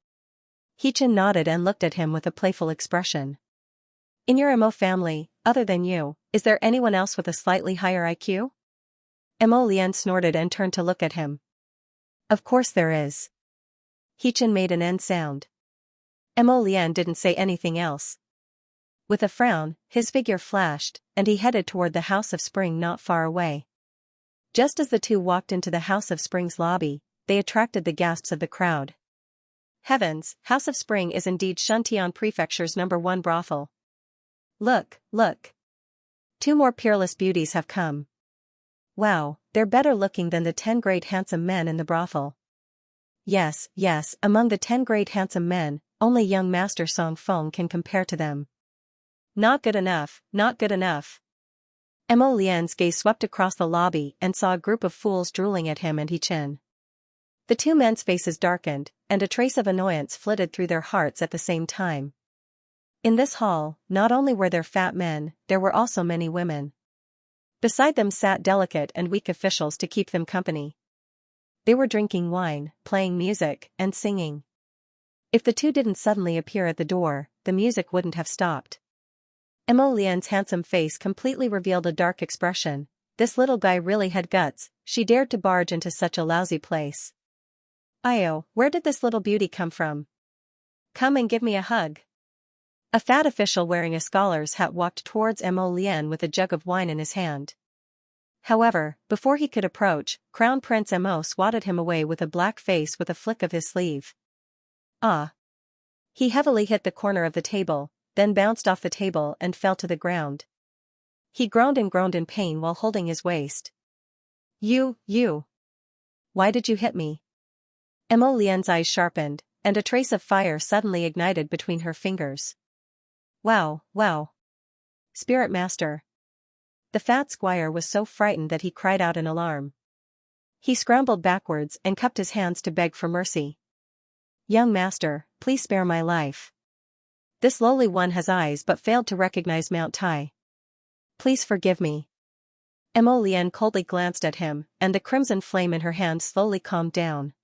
Speaker 1: He Chen nodded and looked at him with a playful expression. In your Imo family, other than you, is there anyone else with a slightly higher IQ? Imo Lian snorted and turned to look at him. Of course there is. He Chen made an end sound. Imo Lian didn't say anything else. With a frown, his figure flashed, and he headed toward the House of Spring not far away. Just as the two walked into the House of Spring's lobby, they attracted the gasps of the crowd. Heavens, House of Spring is indeed Xianxia Prefecture's #1 brothel. Look, look. 2 more peerless beauties have come. Wow, they're better looking than the 10 great handsome men in the brothel. Yes, yes, among the 10 great handsome men, only young Master Song Feng can compare to them. Not good enough, not good enough. Imo Lian's gaze swept across the lobby and saw a group of fools drooling at him and He Chen. The two men's faces darkened, and a trace of annoyance flitted through their hearts at the same time. In this hall, not only were there fat men, there were also many women. Beside them sat delicate and weak officials to keep them company. They were drinking wine, playing music, and singing. If the two didn't suddenly appear at the door, the music wouldn't have stopped. Imo Lian's handsome face completely revealed a dark expression. This little guy really had guts, she dared to barge into such a lousy place. Io, where did this little beauty come from? Come and give me a hug. A fat official wearing a scholar's hat walked towards Imo Lian with a jug of wine in his hand. However, before he could approach, Crown Prince Imo swatted him away with a black face with a flick of his sleeve. Ah! He heavily hit the corner of the table, then bounced off the table and fell to the ground. He groaned in pain while holding his waist. You. Why did you hit me? Mo Lian's eyes sharpened, and a trace of fire suddenly ignited between her fingers. Wow. Spirit Master. The fat squire was so frightened that he cried out in alarm. He scrambled backwards and cupped his hands to beg for mercy. Young master, please spare my life. This lowly one has eyes but failed to recognize Mount Tai. Please forgive me. Mo Lian coldly glanced at him, and the crimson flame in her hand slowly calmed down.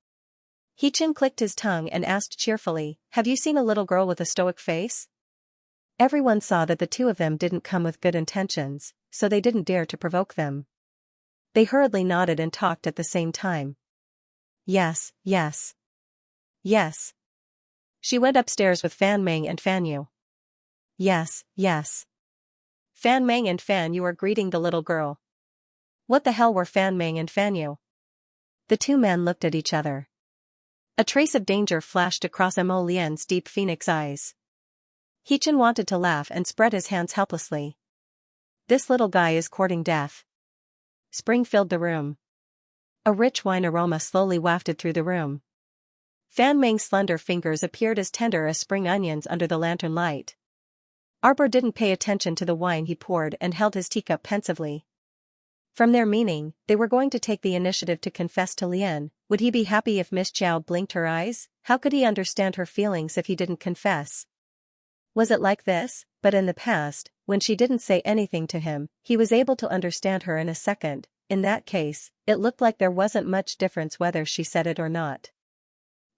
Speaker 1: Hichin clicked his tongue and asked cheerfully, have you seen a little girl with a stoic face? Everyone saw that the two of them didn't come with good intentions, so they didn't dare to provoke them. They hurriedly nodded and talked at the same time. Yes. She went upstairs with Fan Meng and Fan Yu. Yes. Fan Meng and Fan Yu are greeting the little girl. What the hell were Fan Meng and Fan Yu? The two men looked at each other. A trace of danger flashed across Mo Lian's deep phoenix eyes. Hichin wanted to laugh and spread his hands helplessly. This little guy is courting death. Spring filled the room. A rich wine aroma slowly wafted through the room. Fan Meng's slender fingers appeared as tender as spring onions under the lantern light. Arbor didn't pay attention to the wine he poured and held his teacup pensively. From their meaning, they were going to take the initiative to confess to Lian. Would he be happy if Miss Chow blinked her eyes? How could he understand her feelings if he didn't confess? Was it like this? But in the past, when she didn't say anything to him, he was able to understand her in a second. In that case, it looked like there wasn't much difference whether she said it or not.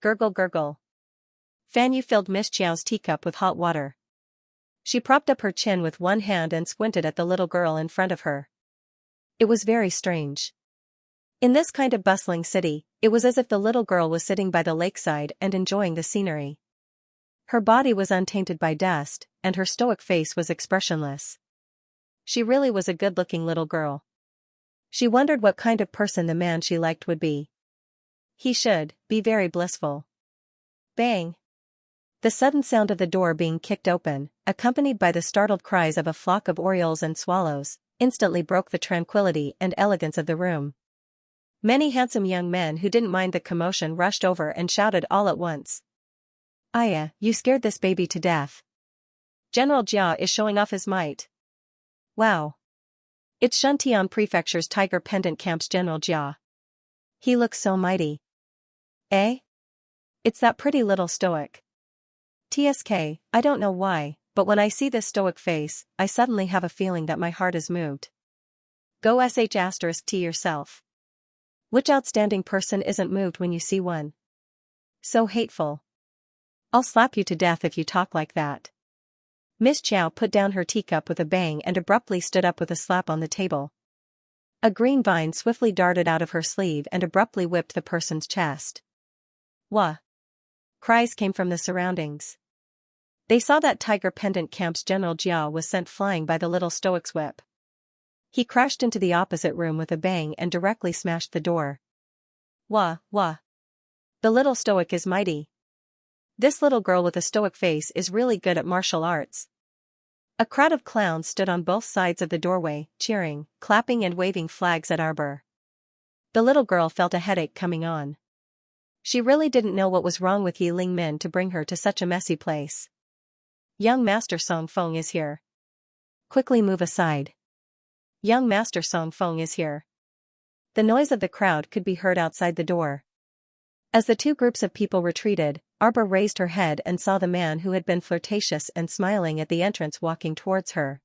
Speaker 1: Gurgle. Fan Yu filled Miss Chow's teacup with hot water. She propped up her chin with one hand and squinted at the little girl in front of her. It was very strange. In this kind of bustling city, it was as if the little girl was sitting by the lakeside and enjoying the scenery. Her body was untainted by dust, and her stoic face was expressionless. She really was a good-looking little girl. She wondered what kind of person the man she liked would be. He should be very blissful. Bang! The sudden sound of the door being kicked open, accompanied by the startled cries of a flock of orioles and swallows, instantly broke the tranquility and elegance of the room. Many handsome young men who didn't mind the commotion rushed over and shouted all at once. Aya, you scared this baby to death. General Jia is showing off his might. Wow. It's Shuntian Prefecture's Tiger Pendant Camp's General Jia. He looks so mighty. Eh? It's that pretty little stoic. TSK, I don't know why, but when I see this stoic face, I suddenly have a feeling that my heart is moved. Go **T yourself. Which outstanding person isn't moved when you see one? So hateful. I'll slap you to death if you talk like that. Miss Chow put down her teacup with a bang and abruptly stood up with a slap on the table. A green vine swiftly darted out of her sleeve and abruptly whipped the person's chest. Wah! Cries came from the surroundings. They saw that Tiger Pendant Camp's General Jia was sent flying by the little stoic's whip. He crashed into the opposite room with a bang and directly smashed the door. Wah! The little stoic is mighty. This little girl with a stoic face is really good at martial arts. A crowd of clowns stood on both sides of the doorway, cheering, clapping and waving flags at Arbor. The little girl felt a headache coming on. She really didn't know what was wrong with Yi Ling Min to bring her to such a messy place. Young Master Song Feng is here. Quickly move aside. Young Master Song Feng is here. The noise of the crowd could be heard outside the door. As the two groups of people retreated, Arbor raised her head and saw the man who had been flirtatious and smiling at the entrance walking towards her.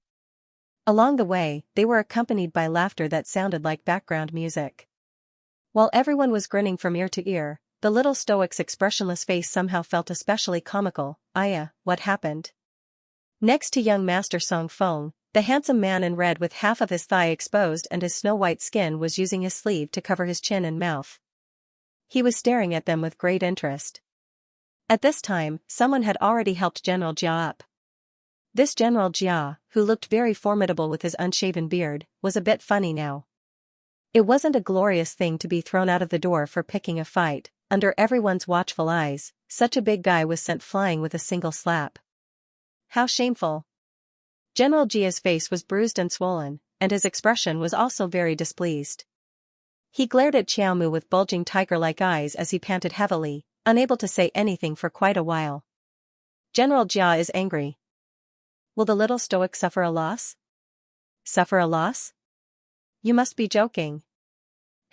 Speaker 1: Along the way, they were accompanied by laughter that sounded like background music. While everyone was grinning from ear to ear, the little stoic's expressionless face somehow felt especially comical. Aya, what happened? Next to young Master Song Feng, the handsome man in red with half of his thigh exposed and his snow-white skin was using his sleeve to cover his chin and mouth. He was staring at them with great interest. At this time, someone had already helped General Jia up. This General Jia, who looked very formidable with his unshaven beard, was a bit funny now. It wasn't a glorious thing to be thrown out of the door for picking a fight. Under everyone's watchful eyes, such a big guy was sent flying with a single slap. How shameful. General Jia's face was bruised and swollen, and his expression was also very displeased. He glared at Xiaomu with bulging tiger-like eyes as he panted heavily, unable to say anything for quite a while. General Jia is angry. Will the little stoic suffer a loss? Suffer a loss? You must be joking.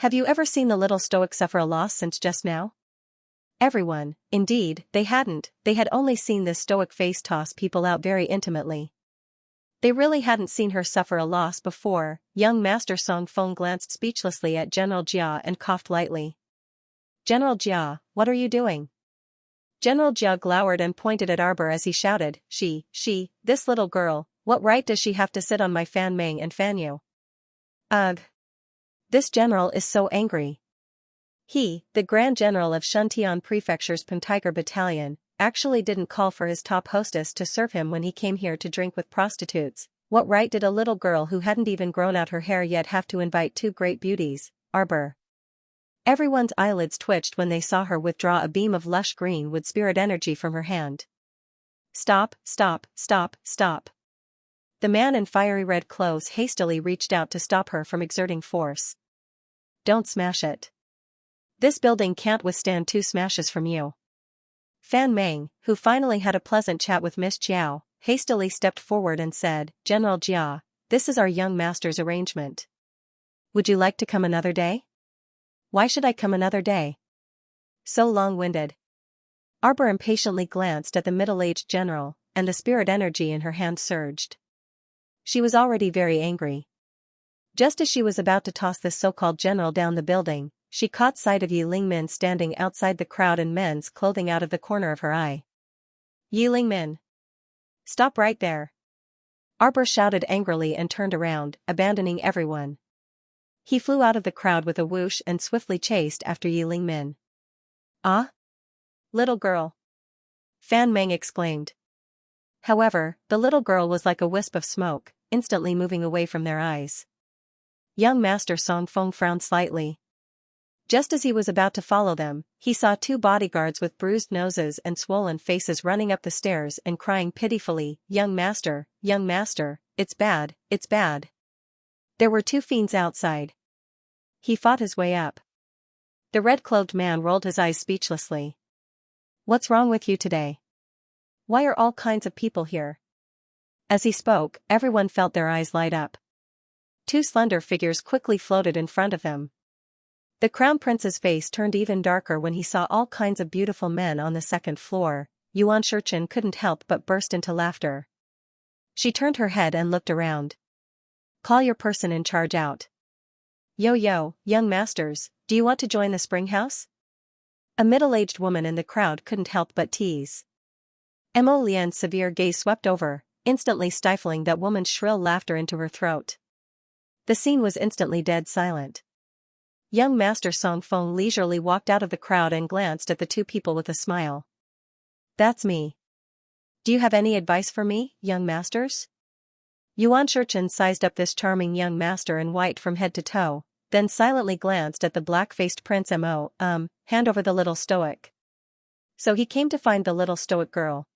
Speaker 1: Have you ever seen the little stoic suffer a loss since just now? Everyone, indeed, they had only seen this stoic face toss people out very intimately. They really hadn't seen her suffer a loss before. Young Master Song Feng glanced speechlessly at General Jia and coughed lightly. General Jia, what are you doing? General Jia glowered and pointed at Arbor as he shouted, this little girl, what right does she have to sit on my Fan Meng and fan you? Ugh. This general is so angry. He, the Grand General of Shuntian Prefecture's Pentiger Battalion, actually didn't call for his top hostess to serve him when he came here to drink with prostitutes. What right did a little girl who hadn't even grown out her hair yet have to invite two great beauties, Arbor? Everyone's eyelids twitched when they saw her withdraw a beam of lush green wood spirit energy from her hand. Stop. The man in fiery red clothes hastily reached out to stop her from exerting force. Don't smash it. This building can't withstand 2 smashes from you. Fan Meng, who finally had a pleasant chat with Miss Jiao, hastily stepped forward and said, General Jia, this is our young master's arrangement. Would you like to come another day? Why should I come another day? So long-winded. Arbor impatiently glanced at the middle-aged general, and the spirit energy in her hand surged. She was already very angry. Just as she was about to toss this so-called general down the building, she caught sight of Yi Lingmin standing outside the crowd in men's clothing out of the corner of her eye. Yi Lingmin! Stop right there! Arbor shouted angrily and turned around, abandoning everyone. He flew out of the crowd with a whoosh and swiftly chased after Yi Lingmin. Ah? Little girl! Fan Meng exclaimed. However, the little girl was like a wisp of smoke, instantly moving away from their eyes. Young Master Song Feng frowned slightly. Just as he was about to follow them, he saw 2 bodyguards with bruised noses and swollen faces running up the stairs and crying pitifully, Young Master, it's bad, it's bad. There were 2 fiends outside. He fought his way up. The red-clothed man rolled his eyes speechlessly. What's wrong with you today? Why are all kinds of people here? As he spoke, everyone felt their eyes light up. 2 slender figures quickly floated in front of him. The Crown Prince's face turned even darker when he saw all kinds of beautiful men on the 2nd floor. Yuan Shurchen couldn't help but burst into laughter. She turned her head and looked around. Call your person in charge out. Yo, young masters, do you want to join the spring house? A middle-aged woman in the crowd couldn't help but tease. Mo Lian's severe gaze swept over, instantly stifling that woman's shrill laughter into her throat. The scene was instantly dead silent. Young Master Song Feng leisurely walked out of the crowd and glanced at the 2 people with a smile. That's me. Do you have any advice for me, young masters? Yuan Shurchen sized up this charming young master in white from head to toe, then silently glanced at the black-faced Prince Mo, hand over the little stoic. So he came to find the little stoic girl.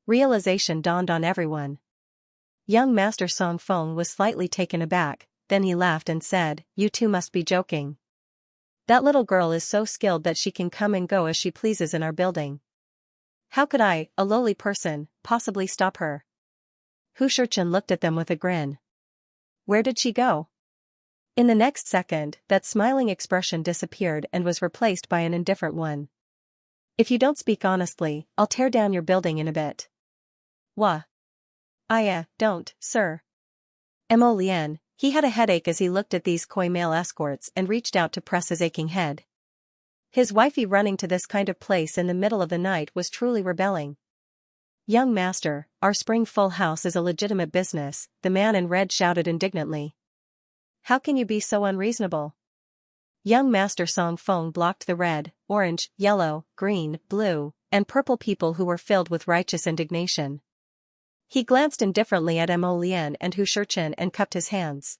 Speaker 1: Realization dawned on everyone. Young Master Song Feng was slightly taken aback, then he laughed and said, You 2 must be joking. That little girl is so skilled that she can come and go as she pleases in our building. How could I, a lowly person, possibly stop her? Hu Shurchen looked at them with a grin. Where did she go? In the next second, that smiling expression disappeared and was replaced by an indifferent one. If you don't speak honestly, I'll tear down your building in a bit. Wah. Don't, sir. Mo Lian, he had a headache as he looked at these coy male escorts and reached out to press his aching head. His wifey running to this kind of place in the middle of the night was truly rebelling. Young master, our spring full house is a legitimate business, the man in red shouted indignantly. How can you be so unreasonable? Young Master Song Feng blocked the red, orange, yellow, green, blue, and purple people who were filled with righteous indignation. He glanced indifferently at Mo Lian and Hu Shurchen and cupped his hands.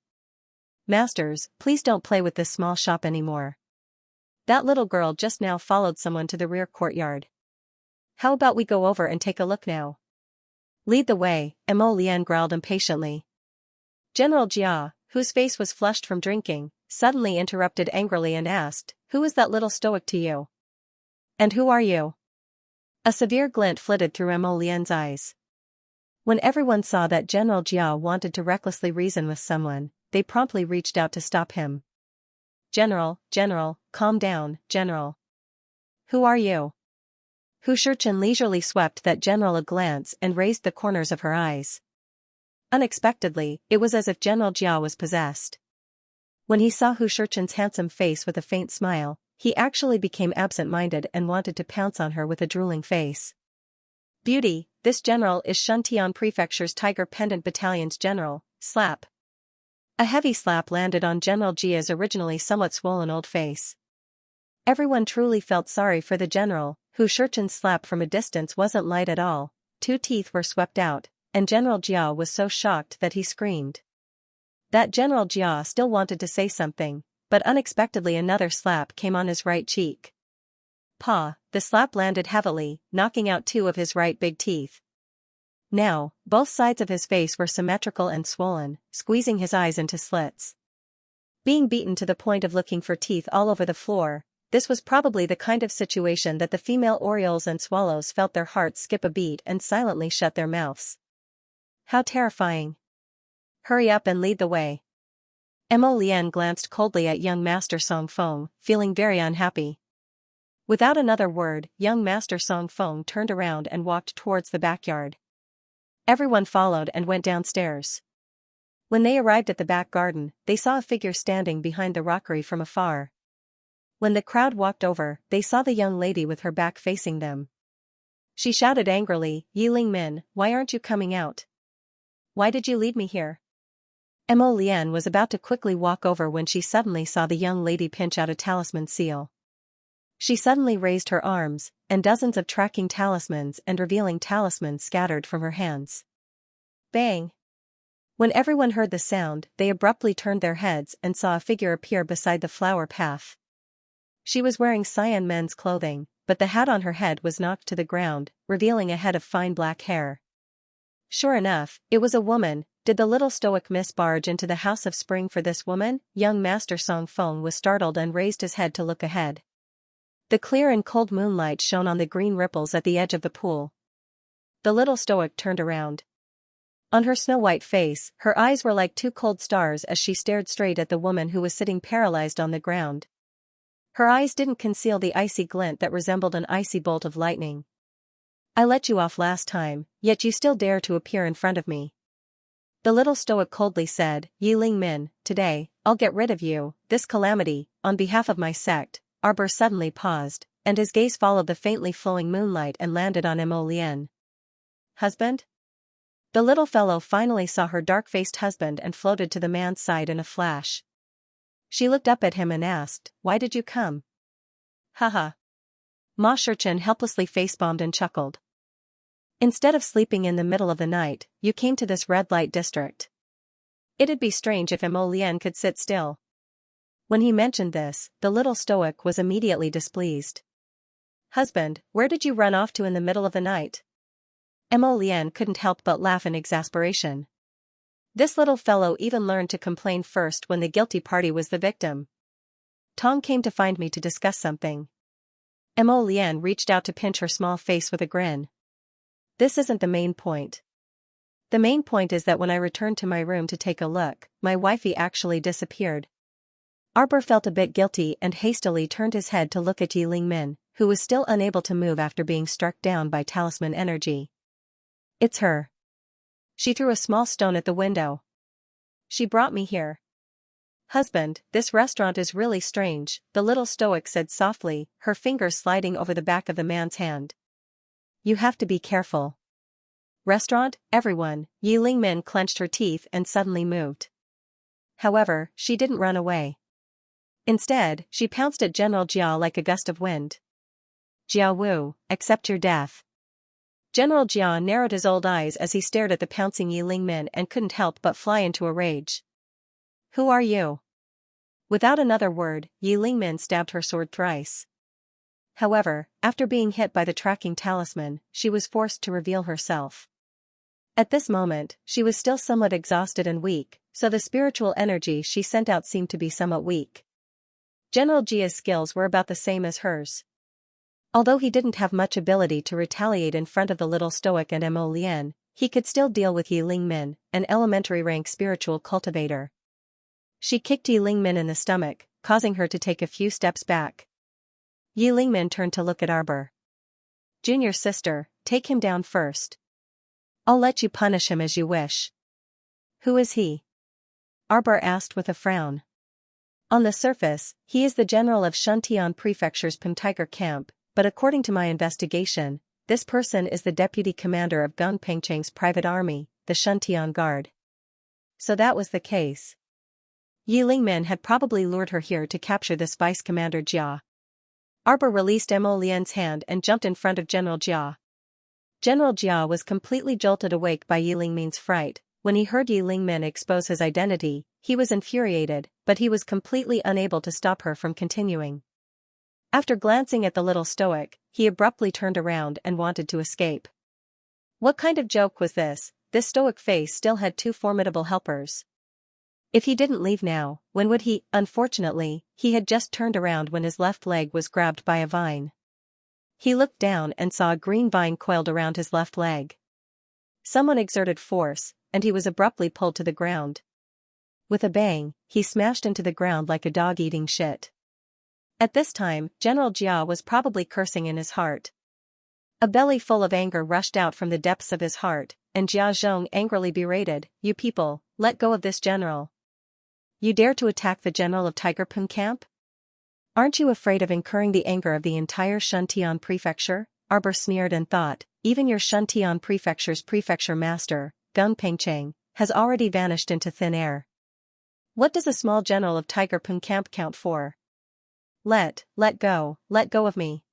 Speaker 1: Masters, please don't play with this small shop anymore. That little girl just now followed someone to the rear courtyard. How about we go over and take a look now? Lead the way, Mo Lian growled impatiently. General Jia, whose face was flushed from drinking, suddenly interrupted angrily and asked, "Who is that little stoic to you? And who are you?" A severe glint flitted through Mo Lian's eyes. When everyone saw that General Jia wanted to recklessly reason with someone, they promptly reached out to stop him. General, calm down, General. Who are you?" Hu Shurchen leisurely swept that general a glance and raised the corners of her eyes. Unexpectedly, it was as if General Jia was possessed. When he saw Hu Shurchen's handsome face with a faint smile, he actually became absent-minded and wanted to pounce on her with a drooling face. "Beauty, this general is Shuntian Prefecture's Tiger Pendant Battalion's general." Slap. A heavy slap landed on General Jia's originally somewhat swollen old face. Everyone truly felt sorry for the general, who Shurchen's slap from a distance wasn't light at all. 2 teeth were swept out, and General Jia was so shocked that he screamed. That General Jia still wanted to say something, but unexpectedly another slap came on his right cheek. Pa, the slap landed heavily, knocking out 2 of his right big teeth. Now, both sides of his face were symmetrical and swollen, squeezing his eyes into slits. Being beaten to the point of looking for teeth all over the floor, this was probably the kind of situation that the female orioles and swallows felt their hearts skip a beat and silently shut their mouths. How terrifying. Hurry up and lead the way. Mo Lian glanced coldly at young Master Song Feng, feeling very unhappy. Without another word, young Master Song Feng turned around and walked towards the backyard. Everyone followed and went downstairs. When they arrived at the back garden, they saw a figure standing behind the rockery from afar. When the crowd walked over, they saw the young lady with her back facing them. She shouted angrily, "Yi Lingmin, why aren't you coming out? Why did you lead me here?" Mo Lian was about to quickly walk over when she suddenly saw the young lady pinch out a talisman seal. She suddenly raised her arms, and dozens of tracking talismans and revealing talismans scattered from her hands. Bang! When everyone heard the sound, they abruptly turned their heads and saw a figure appear beside the flower path. She was wearing cyan men's clothing, but the hat on her head was knocked to the ground, revealing a head of fine black hair. Sure enough, it was a woman. Did the little stoic miss barge into the House of Spring for this woman? Young Master Song Feng was startled and raised his head to look ahead. The clear and cold moonlight shone on the green ripples at the edge of the pool. The little stoic turned around. On her snow-white face, her eyes were like 2 cold stars as she stared straight at the woman who was sitting paralyzed on the ground. Her eyes didn't conceal the icy glint that resembled an icy bolt of lightning. "I let you off last time, yet you still dare to appear in front of me." The little stoic coldly said, "Yi Lingmin, today, I'll get rid of you." This calamity, on behalf of my sect. Arbor suddenly paused, and his gaze followed the faintly flowing moonlight and landed on Mo Lian. "Husband?" The little fellow finally saw her dark-faced husband and floated to the man's side in a flash. She looked up at him and asked, "Why did you come?" "Haha." Ma Shurchen helplessly face-bombed and chuckled. "Instead of sleeping in the middle of the night, you came to this red light district. It'd be strange if Mo Lian could sit still." When he mentioned this, the little stoic was immediately displeased. "Husband, where did you run off to in the middle of the night?" Mo Lian couldn't help but laugh in exasperation. This little fellow even learned to complain first when the guilty party was the victim. "Tong came to find me to discuss something." Mo Lian reached out to pinch her small face with a grin. "This isn't the main point. The main point is that when I returned to my room to take a look, my wifey actually disappeared." Arbor felt a bit guilty and hastily turned his head to look at Yi Lingmin, who was still unable to move after being struck down by talisman energy. "It's her." She threw a small stone at the window. "She brought me here." "Husband, this restaurant is really strange," the little stoic said softly, her fingers sliding over the back of the man's hand. "You have to be careful." "Restaurant, everyone." Yi Lingmin clenched her teeth and suddenly moved. However, she didn't run away. Instead, she pounced at General Jia like a gust of wind. "Jia Wu, accept your death." General Jia narrowed his old eyes as he stared at the pouncing Yi Lingmin and couldn't help but fly into a rage. "Who are you?" Without another word, Yi Lingmin stabbed her sword thrice. However, after being hit by the tracking talisman, she was forced to reveal herself. At this moment, she was still somewhat exhausted and weak, so the spiritual energy she sent out seemed to be somewhat weak. General Jia's skills were about the same as hers. Although he didn't have much ability to retaliate in front of the little stoic and Mo Lian, he could still deal with Yi Lingmin, an elementary rank spiritual cultivator. She kicked Yi Lingmin in the stomach, causing her to take a few steps back. Yi Lingmin turned to look at Arbor. Junior sister, take him down first. I'll let you punish him as you wish. Who is he? Arbor asked with a frown. On the surface, he is the general of Xianxia Prefecture's Tiger camp, but according to my investigation, this person is the deputy commander of Pengcheng's private army, the Xianxia Guard. So that was the case. Yi Lingmin had probably lured her here to capture this Vice Commander Jia. Arbor released Mo Lian's hand and jumped in front of General Jia. General Jia was completely jolted awake by Yi Lingmin's fright. When he heard Yi Lingmin expose his identity, he was infuriated, but he was completely unable to stop her from continuing. After glancing at the little stoic, he abruptly turned around and wanted to escape. What kind of joke was this? This stoic face still had two formidable helpers. If he didn't leave now, when would he? Unfortunately, he had just turned around when his left leg was grabbed by a vine. He looked down and saw a green vine coiled around his left leg. Someone exerted force, and he was abruptly pulled to the ground. With a bang, he smashed into the ground like a dog eating shit. At this time, General Jia was probably cursing in his heart. A belly full of anger rushed out from the depths of his heart, and Jia Zhong angrily berated, "You people, let go of this general. You dare to attack the general of Tigerpun camp? Aren't you afraid of incurring the anger of the entire Xianxia prefecture?" Arbor sneered and thought, even your Xianxia prefecture's prefecture master, Pengcheng, has already vanished into thin air. What does a small general of Tigerpun camp count for? Let go of me.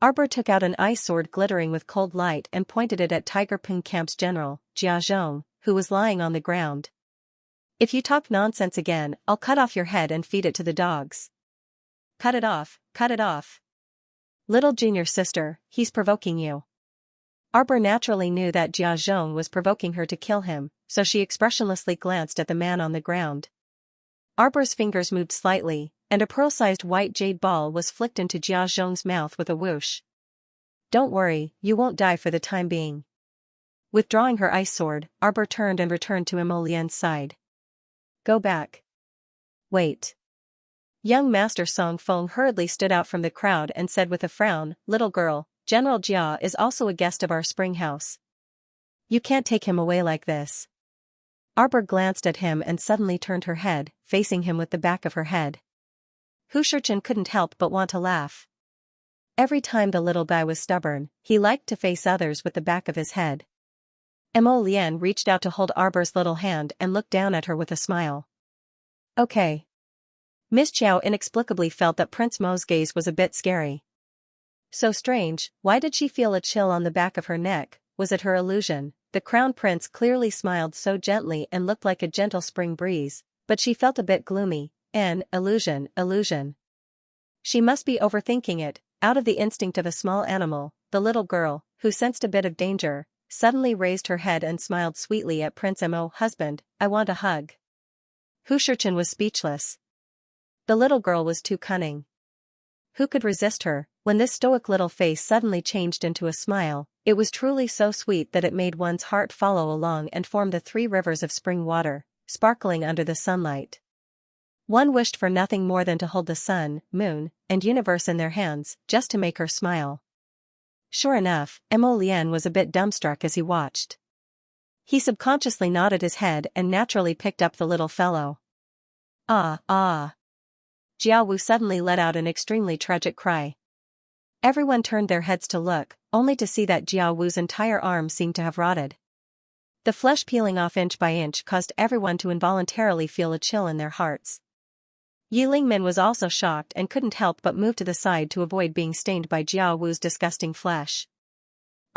Speaker 1: Arbor took out an ice sword glittering with cold light and pointed it at Tigerpun camp's general, Jia Zhong, who was lying on the ground. If you talk nonsense again, I'll cut off your head and feed it to the dogs. Cut it off, cut it off. Little junior sister, he's provoking you. Arbor naturally knew that Jia Zhong was provoking her to kill him, so she expressionlessly glanced at the man on the ground. Arbor's fingers moved slightly, and a pearl-sized white jade ball was flicked into Jia Zhong's mouth with a whoosh. Don't worry, you won't die for the time being. Withdrawing her ice sword, Arbor turned and returned to Mo Lian's side. Go back. Wait. Young Master Song Feng hurriedly stood out from the crowd and said with a frown, "Little girl, General Jia is also a guest of our spring house. You can't take him away like this." Arbor glanced at him and suddenly turned her head, facing him with the back of her head. Hu Shurchen couldn't help but want to laugh. Every time the little guy was stubborn, he liked to face others with the back of his head. Mo Lian reached out to hold Arbor's little hand and looked down at her with a smile. Okay. Miss Chow inexplicably felt that Prince Mo's gaze was a bit scary. So strange, why did she feel a chill on the back of her neck? Was it her illusion? The crown prince clearly smiled so gently and looked like a gentle spring breeze, but she felt a bit gloomy. An illusion. She must be overthinking it. Out of the instinct of a small animal, the little girl, who sensed a bit of danger, suddenly raised her head and smiled sweetly at Prince Mo. Husband, I want a hug. Hu Shurchen was speechless. The little girl was too cunning. Who could resist her? When this stoic little face suddenly changed into a smile, it was truly so sweet that it made one's heart follow along and form the three rivers of spring water, sparkling under the sunlight. One wished for nothing more than to hold the sun, moon, and universe in their hands, just to make her smile. Sure enough, Mo Lian was a bit dumbstruck as he watched. He subconsciously nodded his head and naturally picked up the little fellow. Ah. Jiao Wu suddenly let out an extremely tragic cry. Everyone turned their heads to look, only to see that Jiao Wu's entire arm seemed to have rotted. The flesh peeling off inch by inch caused everyone to involuntarily feel a chill in their hearts. Yi Lingmin was also shocked and couldn't help but move to the side to avoid being stained by Jiao Wu's disgusting flesh.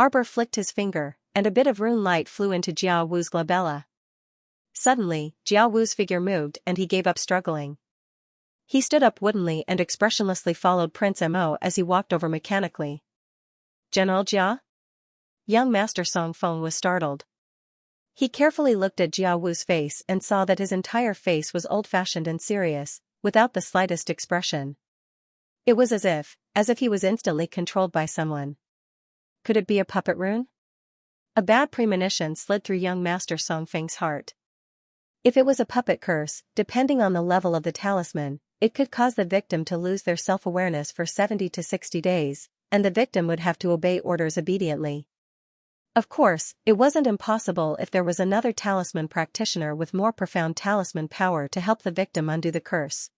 Speaker 1: Arbor flicked his finger, and a bit of rune light flew into Jiao Wu's glabella. Suddenly, Jiao Wu's figure moved and he gave up struggling. He stood up woodenly and expressionlessly followed Prince Mo as he walked over mechanically. General Jia? Young Master Song Feng was startled. He carefully looked at Jia Wu's face and saw that his entire face was old-fashioned and serious, without the slightest expression. It was as if he was instantly controlled by someone. Could it be a puppet rune? A bad premonition slid through young Master Song Feng's heart. If it was a puppet curse, depending on the level of the talisman, it could cause the victim to lose their self-awareness for 70 to 60 days, and the victim would have to obey orders obediently. Of course, it wasn't impossible if there was another talisman practitioner with more profound talisman power to help the victim undo the curse.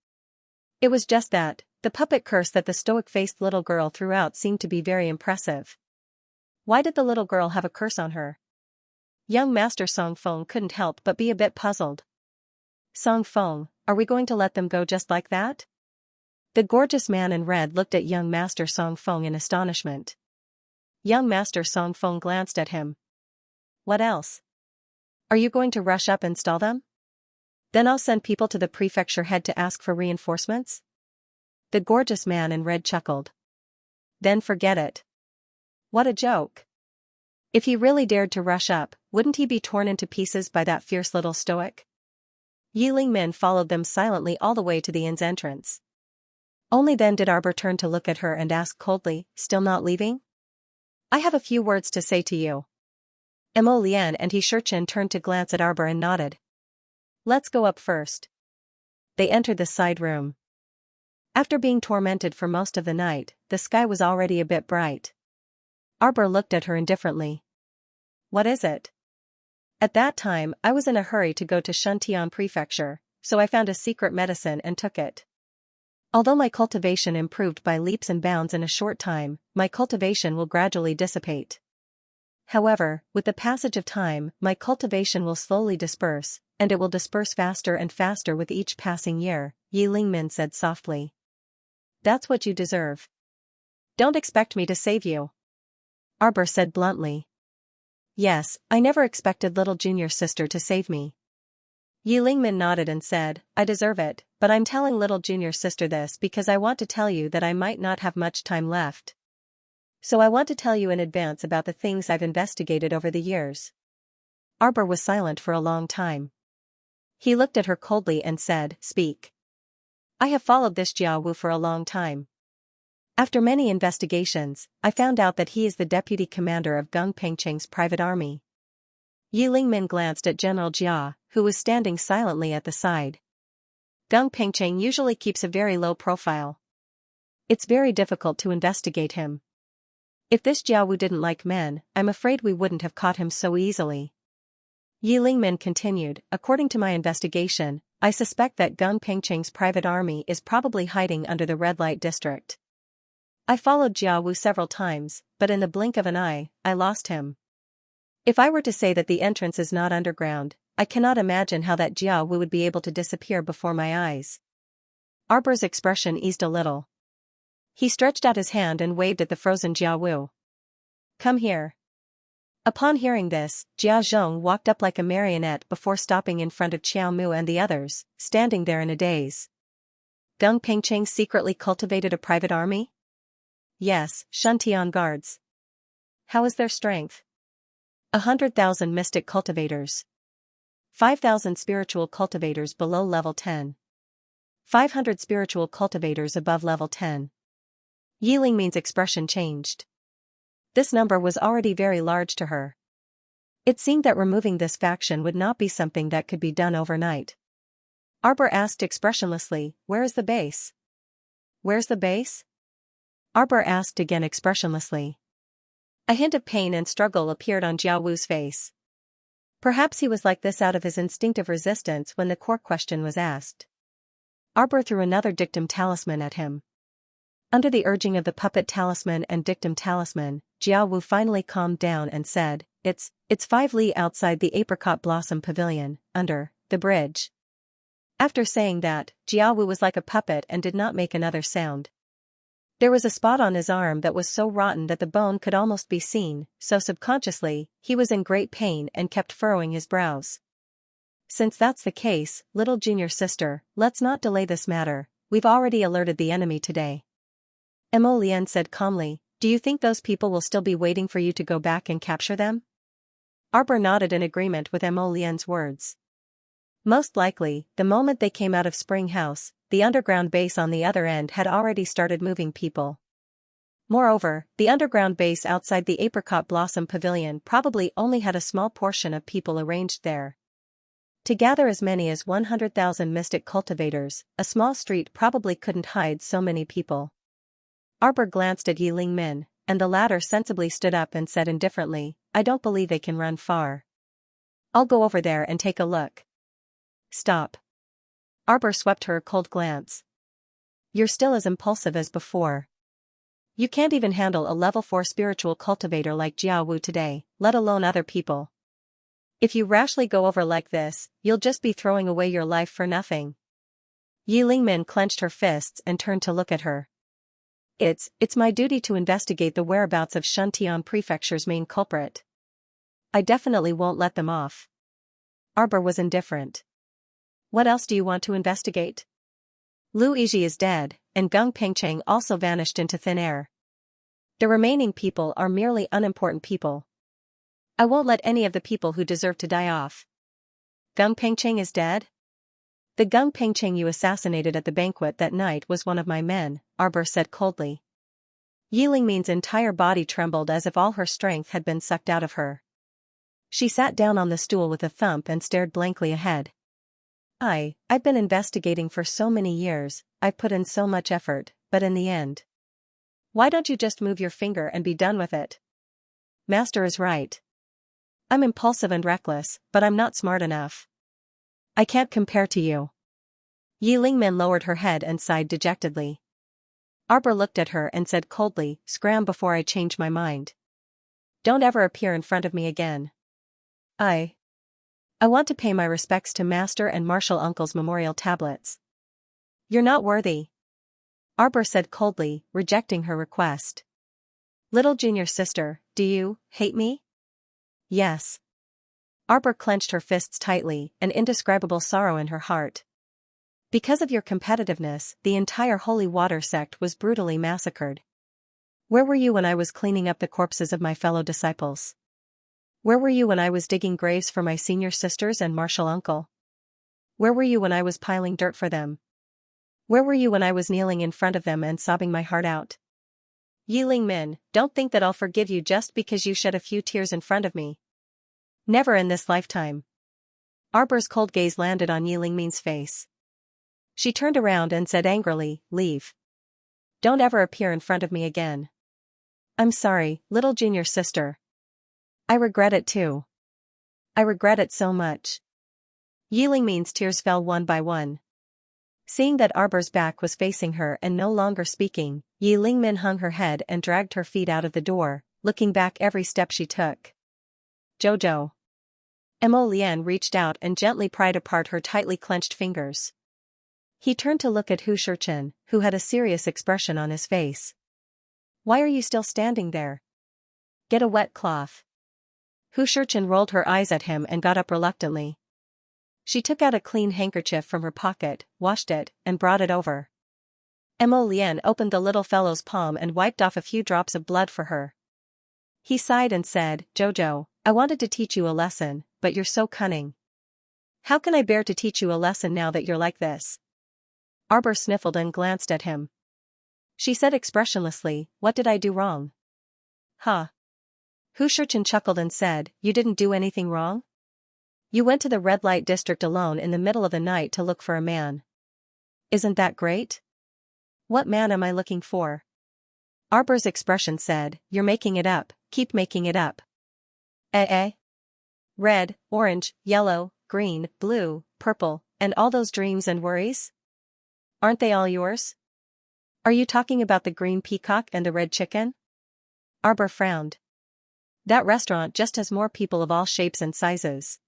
Speaker 1: It was just that, the puppet curse that the stoic-faced little girl threw out seemed to be very impressive. Why did the little girl have a curse on her? Young Master Song Feng couldn't help but be a bit puzzled. Song Feng, are we going to let them go just like that? The gorgeous man in red looked at young Master Song Feng in astonishment. Young Master Song Feng glanced at him. What else? Are you going to rush up and stall them? Then I'll send people to the prefecture head to ask for reinforcements? The gorgeous man in red chuckled. Then forget it. What a joke. If he really dared to rush up, wouldn't he be torn into pieces by that fierce little stoic? Yi Lingmin followed them silently all the way to the inn's entrance. Only then did Arbor turn to look at her and ask coldly, still not leaving? I have a few words to say to you. Mo Lian and He Shichin turned to glance at Arbor and nodded. Let's go up first. They entered the side room. After being tormented for most of the night, the sky was already a bit bright. Arbor looked at her indifferently. What is it? At that time, I was in a hurry to go to Shuntian Prefecture, so I found a secret medicine and took it. Although my cultivation improved by leaps and bounds in a short time, my cultivation will gradually dissipate. However, with the passage of time, my cultivation will slowly disperse, and it will disperse faster and faster with each passing year, Yi Lingmin said softly. That's what you deserve. Don't expect me to save you. Arbor said bluntly. Yes, I never expected little junior sister to save me. Yi Lingmin nodded and said, I deserve it, but I'm telling little junior sister this because I want to tell you that I might not have much time left. So I want to tell you in advance about the things I've investigated over the years. Arbor was silent for a long time. He looked at her coldly and said, Speak. I have followed this Jia Wu for a long time. After many investigations, I found out that he is the deputy commander of Gung Pengcheng's private army. Yi Lingmin glanced at General Jia, who was standing silently at the side. Gung Pengcheng usually keeps a very low profile. It's very difficult to investigate him. If this Jia Wu didn't like men, I'm afraid we wouldn't have caught him so easily. Yi Lingmin continued, according to my investigation, I suspect that Gung Pengcheng's private army is probably hiding under the red light district. I followed Jia Wu several times, but in the blink of an eye, I lost him. If I were to say that the entrance is not underground, I cannot imagine how that Jia Wu would be able to disappear before my eyes. Arbor's expression eased a little. He stretched out his hand and waved at the frozen Jia Wu. Come here. Upon hearing this, Jia Zhong walked up like a marionette before stopping in front of Qiao Mu and the others, standing there in a daze. Gung Pengcheng secretly cultivated a private army? Yes, Shuntian guards. How is their strength? 100,000 mystic cultivators. 5,000 spiritual cultivators below level 10. 500 spiritual cultivators above level 10. Yi Lingmin's expression changed. This number was already very large to her. It seemed that removing this faction would not be something that could be done overnight. Arbor asked expressionlessly, where is the base? Where's the base? Arbor asked again expressionlessly. A hint of pain and struggle appeared on Jia Wu's face. Perhaps he was like this out of his instinctive resistance when the core question was asked. Arbor threw another dictum talisman at him. Under the urging of the puppet talisman and dictum talisman, Jia Wu finally calmed down and said, It's 5 li outside the apricot blossom pavilion, under the bridge. After saying that, Jia Wu was like a puppet and did not make another sound. There was a spot on his arm that was so rotten that the bone could almost be seen, so subconsciously, he was in great pain and kept furrowing his brows. Since that's the case, little junior sister, let's not delay this matter, we've already alerted the enemy today. Mo Lian said calmly, do you think those people will still be waiting for you to go back and capture them? Arbor nodded in agreement with Mo Lian's words. Most likely, the moment they came out of Spring House, the underground base on the other end had already started moving people. Moreover, the underground base outside the Apricot Blossom Pavilion probably only had a small portion of people arranged there. To gather as many as 100,000 mystic cultivators, a small street probably couldn't hide so many people. Arbor glanced at Yi Lingmin, and the latter sensibly stood up and said indifferently, I don't believe they can run far. I'll go over there and take a look. Stop. Arbor swept her a cold glance. You're still as impulsive as before. You can't even handle a level 4 spiritual cultivator like Jiao Wu today, let alone other people. If you rashly go over like this, you'll just be throwing away your life for nothing. Yi Lingmin clenched her fists and turned to look at her. It's my duty to investigate the whereabouts of Shuntian Prefecture's main culprit. I definitely won't let them off. Arbor was indifferent. What else do you want to investigate? Lu Yizhi is dead, and Gung Pengcheng also vanished into thin air. The remaining people are merely unimportant people. I won't let any of the people who deserve to die off. Gung Pengcheng is dead? The Gung Pengcheng you assassinated at the banquet that night was one of my men, Arbor said coldly. Yi Lingmin's entire body trembled as if all her strength had been sucked out of her. She sat down on the stool with a thump and stared blankly ahead. I've been investigating for so many years, I've put in so much effort, but in the end. Why don't you just move your finger and be done with it? Master is right. I'm impulsive and reckless, but I'm not smart enough. I can't compare to you. Yi Lingmin lowered her head and sighed dejectedly. Arbor looked at her and said coldly, scram before I change my mind. Don't ever appear in front of me again. I want to pay my respects to Master and Martial Uncle's memorial tablets. You're not worthy. Arbor said coldly, rejecting her request. Little junior sister, do you hate me? Yes. Arbor clenched her fists tightly, an indescribable sorrow in her heart. Because of your competitiveness, the entire Holy Water sect was brutally massacred. Where were you when I was cleaning up the corpses of my fellow disciples? Where were you when I was digging graves for my senior sisters and Martial Uncle? Where were you when I was piling dirt for them? Where were you when I was kneeling in front of them and sobbing my heart out? Yi Lingmin, don't think that I'll forgive you just because you shed a few tears in front of me. Never in this lifetime. Arbor's cold gaze landed on Yi Lingmin's face. She turned around and said angrily, leave. Don't ever appear in front of me again. I'm sorry, little junior sister. I regret it too. I regret it so much. Yi Lingmin's tears fell one by one. Seeing that Arbor's back was facing her and no longer speaking, Yi Lingmin hung her head and dragged her feet out of the door, looking back every step she took. Jojo. Mo Lian reached out and gently pried apart her tightly clenched fingers. He turned to look at Hu Shurchen, who had a serious expression on his face. Why are you still standing there? Get a wet cloth. Hu Shurchen rolled her eyes at him and got up reluctantly. She took out a clean handkerchief from her pocket, washed it, and brought it over. Mo Lian opened the little fellow's palm and wiped off a few drops of blood for her. He sighed and said, Jojo, I wanted to teach you a lesson, but you're so cunning. How can I bear to teach you a lesson now that you're like this? Arbor sniffled and glanced at him. She said expressionlessly, what did I do wrong? Huh. Hu Shurchen chuckled and said, you didn't do anything wrong? You went to the red light district alone in the middle of the night to look for a man. Isn't that great? What man am I looking for? Arbor's expression said, you're making it up, keep making it up. Red, orange, yellow, green, blue, purple, and all those dreams and worries? Aren't they all yours? Are you talking about the green peacock and the red chicken? Arbor frowned. That restaurant just has more people of all shapes and sizes.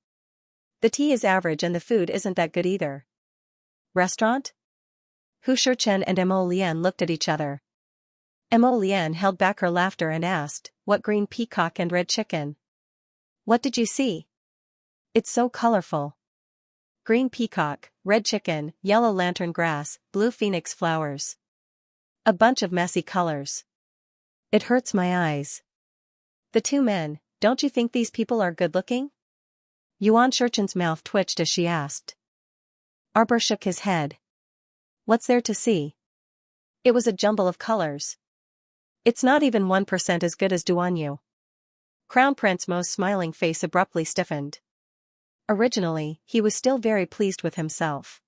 Speaker 1: The tea is average and the food isn't that good either. Restaurant? Hu Shurchen and Mo Lian looked at each other. Mo Lian held back her laughter and asked, what green peacock and red chicken? What did you see? It's so colorful. Green peacock, red chicken, yellow lantern grass, blue phoenix flowers. A bunch of messy colors. It hurts my eyes. The two men, don't you think these people are good-looking? Xianxia's mouth twitched as she asked. Arbor shook his head. What's there to see? It was a jumble of colors. It's not even 1% as good as Duanyu. Crown Prince Mo's smiling face abruptly stiffened. Originally, he was still very pleased with himself.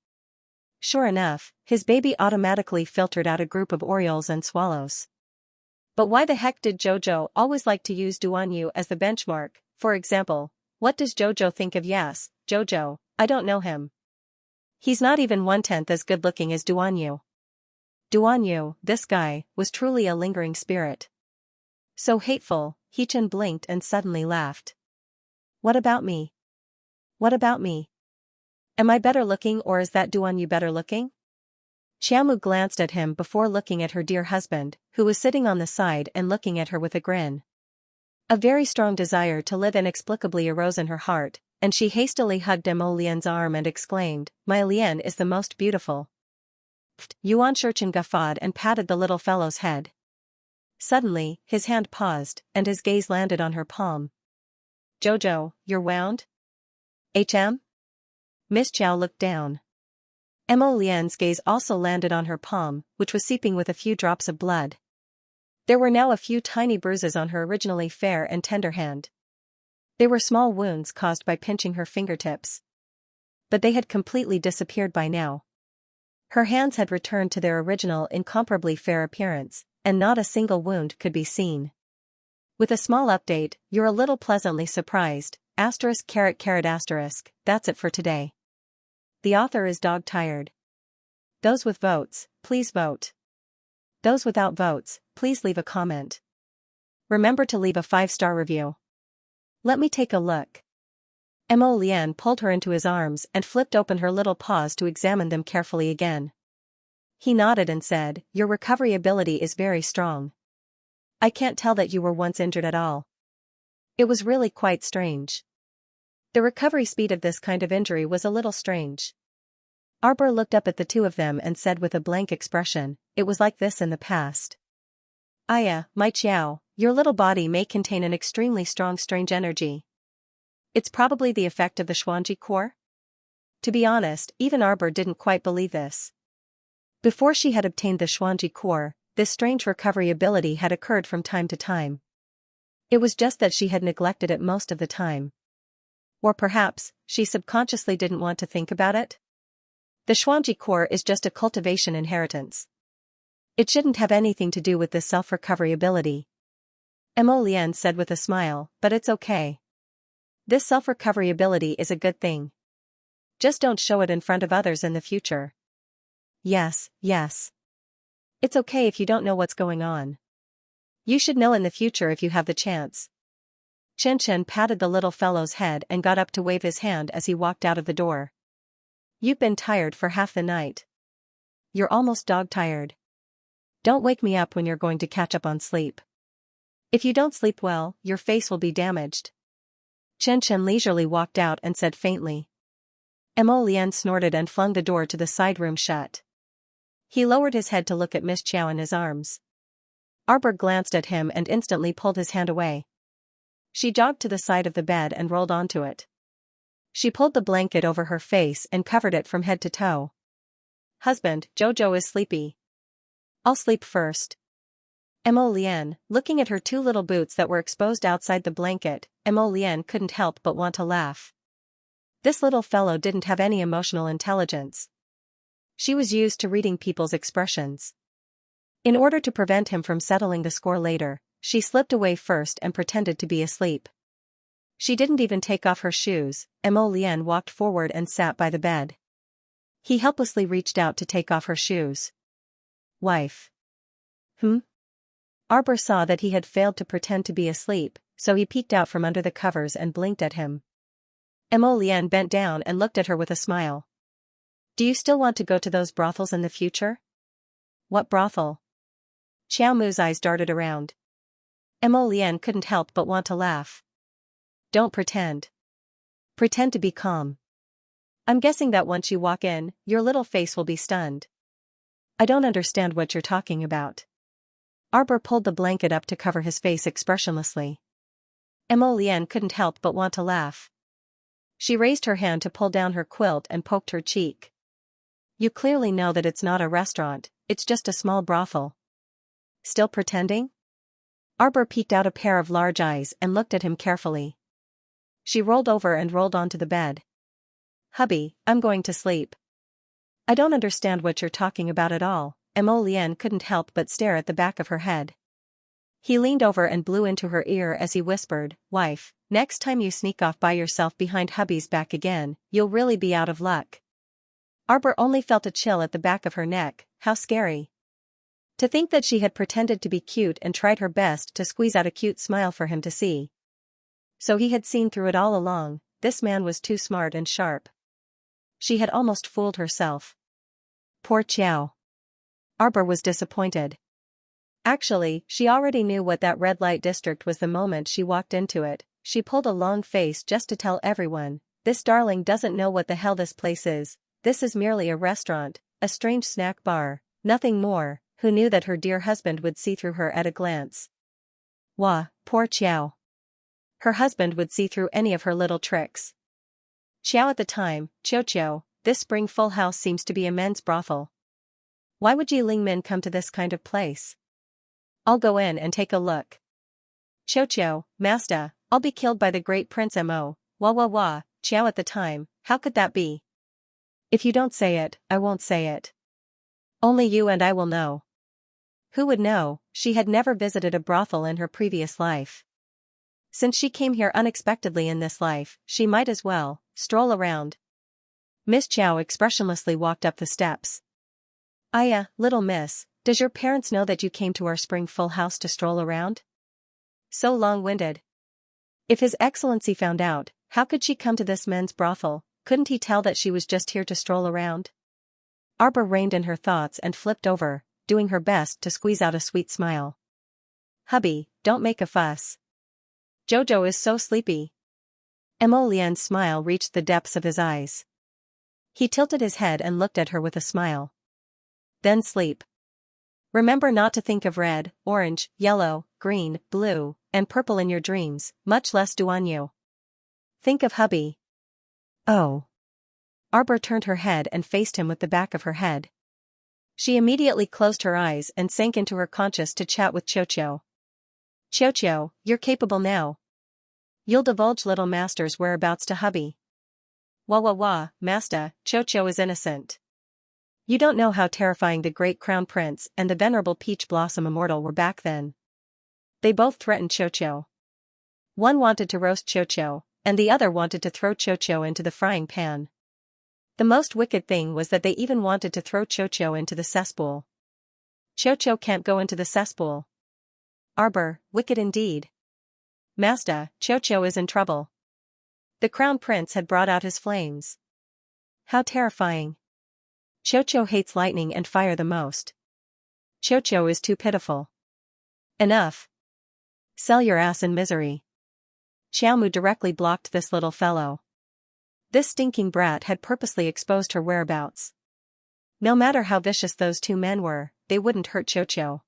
Speaker 1: Sure enough, his baby automatically filtered out a group of orioles and swallows. But why the heck did Jojo always like to use Duanyu as the benchmark? For example, what does Jojo think of Yes, Jojo? I don't know him. He's not even 1/10 as good-looking as Duanyu. Duanyu, this guy, was truly a lingering spirit. So hateful, Hichin blinked and suddenly laughed. What about me? What about me? Am I better looking or is that Duanyu better looking? Xiamu glanced at him before looking at her dear husband, who was sitting on the side and looking at her with a grin. A very strong desire to live inexplicably arose in her heart, and she hastily hugged Mo Lian's arm and exclaimed, My Lian is the most beautiful. Xianxia guffawed and patted the little fellow's head. Suddenly, his hand paused, and his gaze landed on her palm. Jojo, you're wound? Miss Chow looked down. Mo Lian's gaze also landed on her palm, which was seeping with a few drops of blood. There were now a few tiny bruises on her originally fair and tender hand. They were small wounds caused by pinching her fingertips. But they had completely disappeared by now. Her hands had returned to their original incomparably fair appearance, and not a single wound could be seen. With a small update, you're a little pleasantly surprised, ******, that's it for today. The author is dog-tired. Those with votes, please vote. Those without votes, please leave a comment. Remember to leave a 5-star review. Let me take a look. Mo Lian pulled her into his arms and flipped open her little paws to examine them carefully again. He nodded and said, Your recovery ability is very strong. I can't tell that you were once injured at all. It was really quite strange. The recovery speed of this kind of injury was a little strange. Arbor looked up at the two of them and said with a blank expression, It was like this in the past. Aya, my Chiao, your little body may contain an extremely strong strange energy. It's probably the effect of the Xuanji core? To be honest, even Arbor didn't quite believe this. Before she had obtained the Xuanji core, this strange recovery ability had occurred from time to time. It was just that she had neglected it most of the time. Or perhaps, she subconsciously didn't want to think about it? The Xuanji core is just a cultivation inheritance. It shouldn't have anything to do with this self-recovery ability. Mo Lian said with a smile, but it's okay. This self-recovery ability is a good thing. Just don't show it in front of others in the future. Yes. It's okay if you don't know what's going on. You should know in the future if you have the chance. Xianxia patted the little fellow's head and got up to wave his hand as he walked out of the door. You've been tired for half the night. You're almost dog-tired. Don't wake me up when you're going to catch up on sleep. If you don't sleep well, your face will be damaged. Xianxia leisurely walked out and said faintly. Mo Lian snorted and flung the door to the side room shut. He lowered his head to look at Miss Chow in his arms. Arbor glanced at him and instantly pulled his hand away. She jogged to the side of the bed and rolled onto it. She pulled the blanket over her face and covered it from head to toe. Husband, Jojo is sleepy. I'll sleep first. Mo Lian, looking at her two little boots that were exposed outside the blanket, Mo Lian couldn't help but want to laugh. This little fellow didn't have any emotional intelligence. She was used to reading people's expressions. In order to prevent him from settling the score later, she slipped away first and pretended to be asleep. She didn't even take off her shoes. Mo Lian walked forward and sat by the bed. He helplessly reached out to take off her shoes. Wife. Arbor saw that he had failed to pretend to be asleep, so he peeked out from under the covers and blinked at him. Mo Lian bent down and looked at her with a smile. Do you still want to go to those brothels in the future? What brothel? Xiao Mu's eyes darted around. Mo Lian couldn't help but want to laugh. Don't pretend. Pretend to be calm. I'm guessing that once you walk in, your little face will be stunned. I don't understand what you're talking about. Arbor pulled the blanket up to cover his face expressionlessly. Emolienne couldn't help but want to laugh. She raised her hand to pull down her quilt and poked her cheek. You clearly know that it's not a restaurant, it's just a small brothel. Still pretending? Arbor peeked out a pair of large eyes and looked at him carefully. She rolled over and rolled onto the bed. Hubby, I'm going to sleep. I don't understand what you're talking about at all. Emolienne couldn't help but stare at the back of her head. He leaned over and blew into her ear as he whispered, Wife, next time you sneak off by yourself behind hubby's back again, you'll really be out of luck. Arbor only felt a chill at the back of her neck. How scary. To think that she had pretended to be cute and tried her best to squeeze out a cute smile for him to see. So he had seen through it all along. This man was too smart and sharp. She had almost fooled herself. Poor Xiao. Arbor was disappointed. Actually, she already knew what that red light district was the moment she walked into it. She pulled a long face just to tell everyone, this darling doesn't know what the hell this place is. This is merely a restaurant, a strange snack bar, nothing more. Who knew that her dear husband would see through her at a glance? Wah, poor Xiao. Her husband would see through any of her little tricks. Xiao at the time, Qiu, this spring full house seems to be a men's brothel. Why would Ji Lingmin come to this kind of place? I'll go in and take a look. Qiu, Master, I'll be killed by the great Prince Mo. Wah, Xiao at the time, how could that be? If you don't say it, I won't say it. Only you and I will know. Who would know? She had never visited a brothel in her previous life. Since she came here unexpectedly in this life, she might as well stroll around. Miss Xiao expressionlessly walked up the steps. Little miss, does your parents know that you came to our spring full house to stroll around? So long-winded. If His Excellency found out, how could she come to this men's brothel? Couldn't he tell that she was just here to stroll around? Arbor reined in her thoughts and flipped over, doing her best to squeeze out a sweet smile. Hubby, don't make a fuss. Jojo is so sleepy. Emolienne's smile reached the depths of his eyes. He tilted his head and looked at her with a smile. Then sleep. Remember not to think of red, orange, yellow, green, blue, and purple in your dreams, much less Duanyu. Think of hubby. Oh. Arbor turned her head and faced him with the back of her head. She immediately closed her eyes and sank into her conscious to chat with Qiu. Qiu, you're capable now. You'll divulge little master's whereabouts to hubby. Wah, master, Qiu is innocent. You don't know how terrifying the great crown prince and the venerable peach blossom immortal were back then. They both threatened Qiu. One wanted to roast Qiu, and the other wanted to throw Qiu into the frying pan. The most wicked thing was that they even wanted to throw Qiu into the cesspool. Qiu can't go into the cesspool. Arbor, wicked indeed. Master, Qiu is in trouble. The crown prince had brought out his flames. How terrifying. Qiu hates lightning and fire the most. Qiu is too pitiful. Enough. Sell your ass in misery. Xiaomu directly blocked this little fellow. This stinking brat had purposely exposed her whereabouts. No matter how vicious those two men were, they wouldn't hurt Qiu.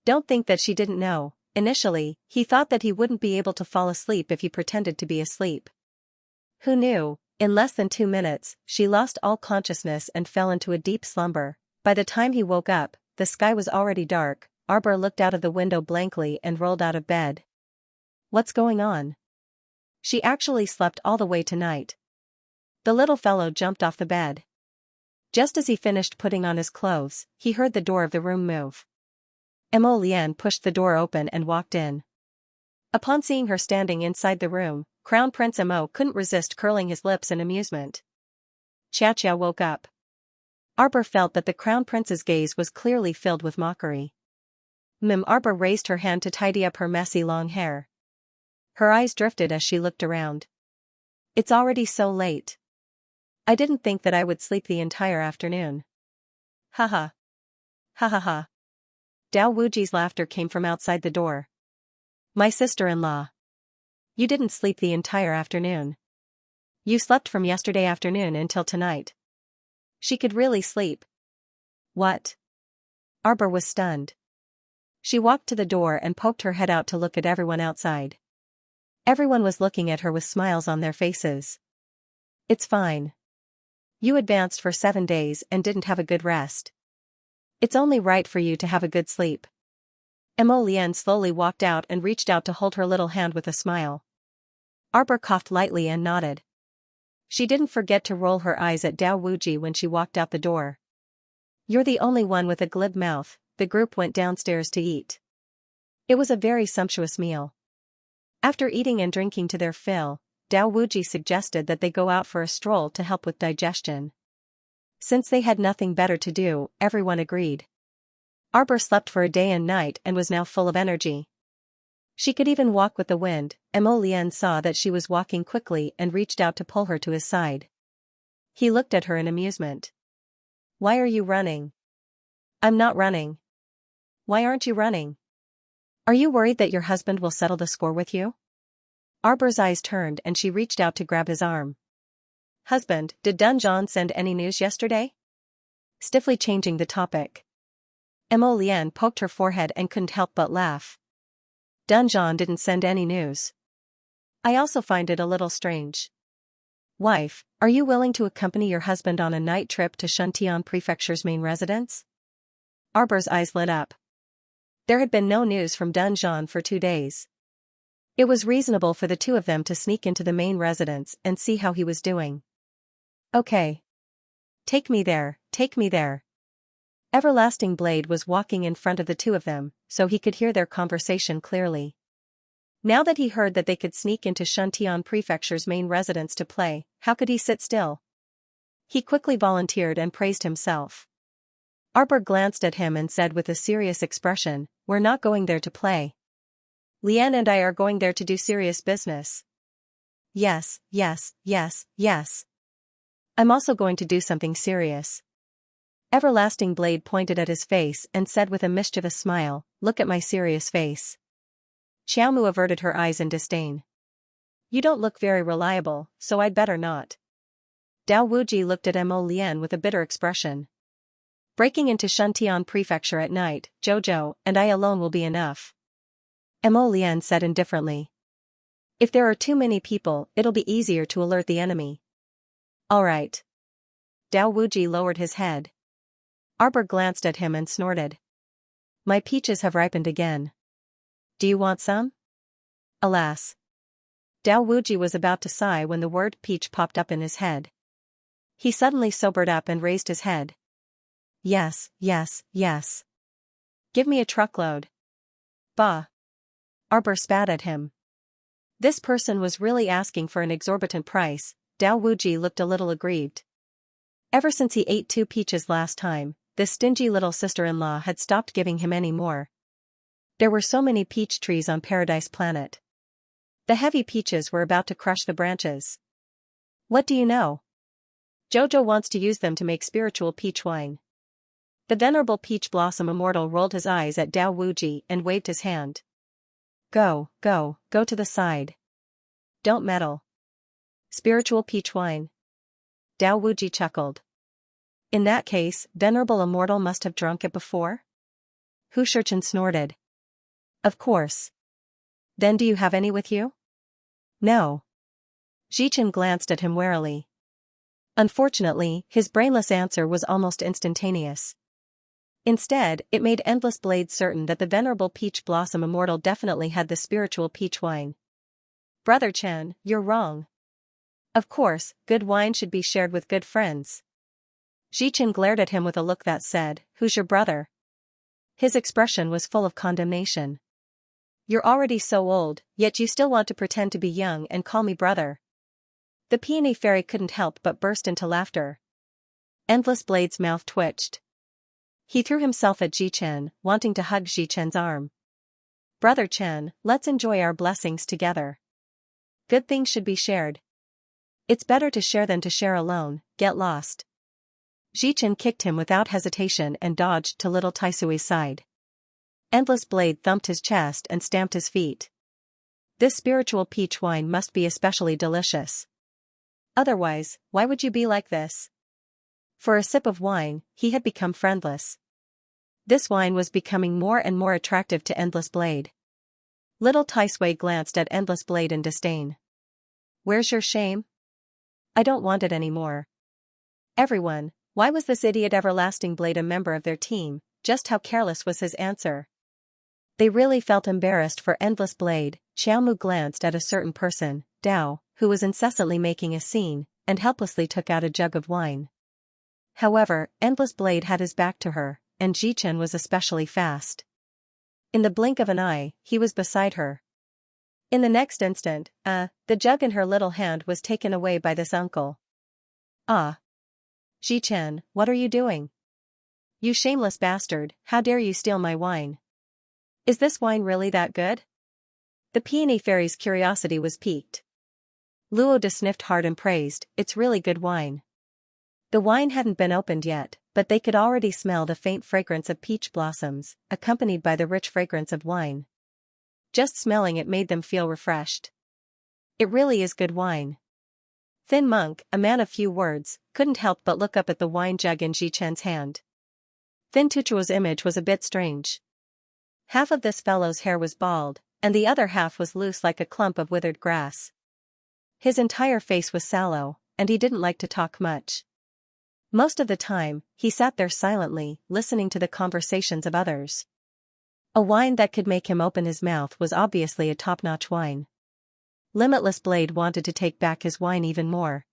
Speaker 1: Don't think that she didn't know. Initially, he thought that he wouldn't be able to fall asleep if he pretended to be asleep. Who knew? In less than 2 minutes, she lost all consciousness and fell into a deep slumber. By the time he woke up, the sky was already dark. Arbor looked out of the window blankly and rolled out of bed. What's going on? She actually slept all the way tonight. The little fellow jumped off the bed. Just as he finished putting on his clothes, he heard the door of the room move. Emolienne pushed the door open and walked in. Upon seeing her standing inside the room, Crown Prince Mo couldn't resist curling his lips in amusement. Xiao woke up. Arbor felt that the Crown Prince's gaze was clearly filled with mockery. Arbor raised her hand to tidy up her messy long hair. Her eyes drifted as she looked around. It's already so late. I didn't think that I would sleep the entire afternoon. Haha. Ha. Dao Wuji's laughter came from outside the door. My sister-in-law. You didn't sleep the entire afternoon. You slept from yesterday afternoon until tonight. She could really sleep. What? Arbor was stunned. She walked to the door and poked her head out to look at everyone outside. Everyone was looking at her with smiles on their faces. It's fine. You advanced for 7 days and didn't have a good rest. It's only right for you to have a good sleep. Emolienne slowly walked out and reached out to hold her little hand with a smile. Arbor coughed lightly and nodded. She didn't forget to roll her eyes at Dao Wuji when she walked out the door. You're the only one with a glib mouth. The group went downstairs to eat. It was a very sumptuous meal. After eating and drinking to their fill, Dao Wuji suggested that they go out for a stroll to help with digestion. Since they had nothing better to do, everyone agreed. Arbor slept for a day and night and was now full of energy. She could even walk with the wind. Emolienne saw that she was walking quickly and reached out to pull her to his side. He looked at her in amusement. Why are you running? I'm not running. Why aren't you running? Are you worried that your husband will settle the score with you? Arbor's eyes turned and she reached out to grab his arm. Husband, did Dunjan send any news yesterday? Stiffly changing the topic. Emolienne poked her forehead and couldn't help but laugh. Dunjan didn't send any news. I also find it a little strange. Wife, are you willing to accompany your husband on a night trip to Xianxia Prefecture's main residence? Arbor's eyes lit up. There had been no news from Dunjan for 2 days. It was reasonable for the two of them to sneak into the main residence and see how he was doing. Okay. Take me there, take me there. Everlasting Blade was walking in front of the two of them, so he could hear their conversation clearly. Now that he heard that they could sneak into Xianxia Prefecture's main residence to play, how could he sit still? He quickly volunteered and praised himself. Arbor glanced at him and said with a serious expression, We're not going there to play. Lian and I are going there to do serious business. Yes, yes, yes, yes. I'm also going to do something serious. Everlasting Blade pointed at his face and said with a mischievous smile, Look at my serious face. Xiaomu averted her eyes in disdain. You don't look very reliable, so I'd better not. Dao Wuji looked at Emolienne with a bitter expression. Breaking into Xianxia Prefecture at night, Jojo and I alone will be enough. Emolienne said indifferently. If there are too many people, it'll be easier to alert the enemy. All right. Dao Wuji lowered his head. Arbor glanced at him and snorted. My peaches have ripened again. Do you want some? Alas. Dao Wuji was about to sigh when the word peach popped up in his head. He suddenly sobered up and raised his head. Yes, yes, yes. Give me a truckload. Bah. Arbor spat at him. This person was really asking for an exorbitant price. Dao Wuji looked a little aggrieved. Ever since he ate 2 peaches last time, this stingy little sister-in-law had stopped giving him any more. There were so many peach trees on Paradise Planet. The heavy peaches were about to crush the branches. What do you know? Jojo wants to use them to make spiritual peach wine. The venerable peach blossom immortal rolled his eyes at Dao Wuji and waved his hand. Go, go, go to the side. Don't meddle. Spiritual peach wine. Dao Wuji chuckled. In that case, venerable immortal must have drunk it before? Hu Shurchen snorted. Of course. Then do you have any with you? No. Xichen glanced at him warily. Unfortunately, his brainless answer was almost instantaneous. Instead, it made Endless Blade certain that the venerable peach blossom immortal definitely had the spiritual peach wine. Brother Chen, you're wrong. Of course, good wine should be shared with good friends. Xichen glared at him with a look that said, Who's your brother? His expression was full of condemnation. You're already so old, yet you still want to pretend to be young and call me brother. The peony fairy couldn't help but burst into laughter. Endless Blade's mouth twitched. He threw himself at Xichen, wanting to hug Xichen's arm. Brother Chen, let's enjoy our blessings together. Good things should be shared. It's better to share than to share alone, get lost. Xichen kicked him without hesitation and dodged to little Taisui's side. Endless Blade thumped his chest and stamped his feet. This spiritual peach wine must be especially delicious. Otherwise, why would you be like this? For a sip of wine, he had become friendless. This wine was becoming more and more attractive to Endless Blade. Little Taisui glanced at Endless Blade in disdain. Where's your shame? I don't want it anymore. Everyone, why was this idiot Everlasting Blade a member of their team? Just how careless was his answer? They really felt embarrassed for Endless Blade. Xiaomu glanced at a certain person, Dao, who was incessantly making a scene, and helplessly took out a jug of wine. However, Endless Blade had his back to her, and Jichen was especially fast. In the blink of an eye, he was beside her. In the next instant, the jug in her little hand was taken away by this uncle. Ah! Jichen, what are you doing? You shameless bastard, how dare you steal my wine? Is this wine really that good? The Peony Fairy's curiosity was piqued. Luoda sniffed hard and praised, it's really good wine. The wine hadn't been opened yet, but they could already smell the faint fragrance of peach blossoms, accompanied by the rich fragrance of wine. Just smelling it made them feel refreshed. It really is good wine. Thin Monk, a man of few words, couldn't help but look up at the wine jug in Jichen's hand. Thin Tuchuo's image was a bit strange. Half of this fellow's hair was bald, and the other half was loose like a clump of withered grass. His entire face was sallow, and he didn't like to talk much. Most of the time, he sat there silently, listening to the conversations of others. A wine that could make him open his mouth was obviously a top-notch wine. Limitless Blade wanted to take back his wine even more.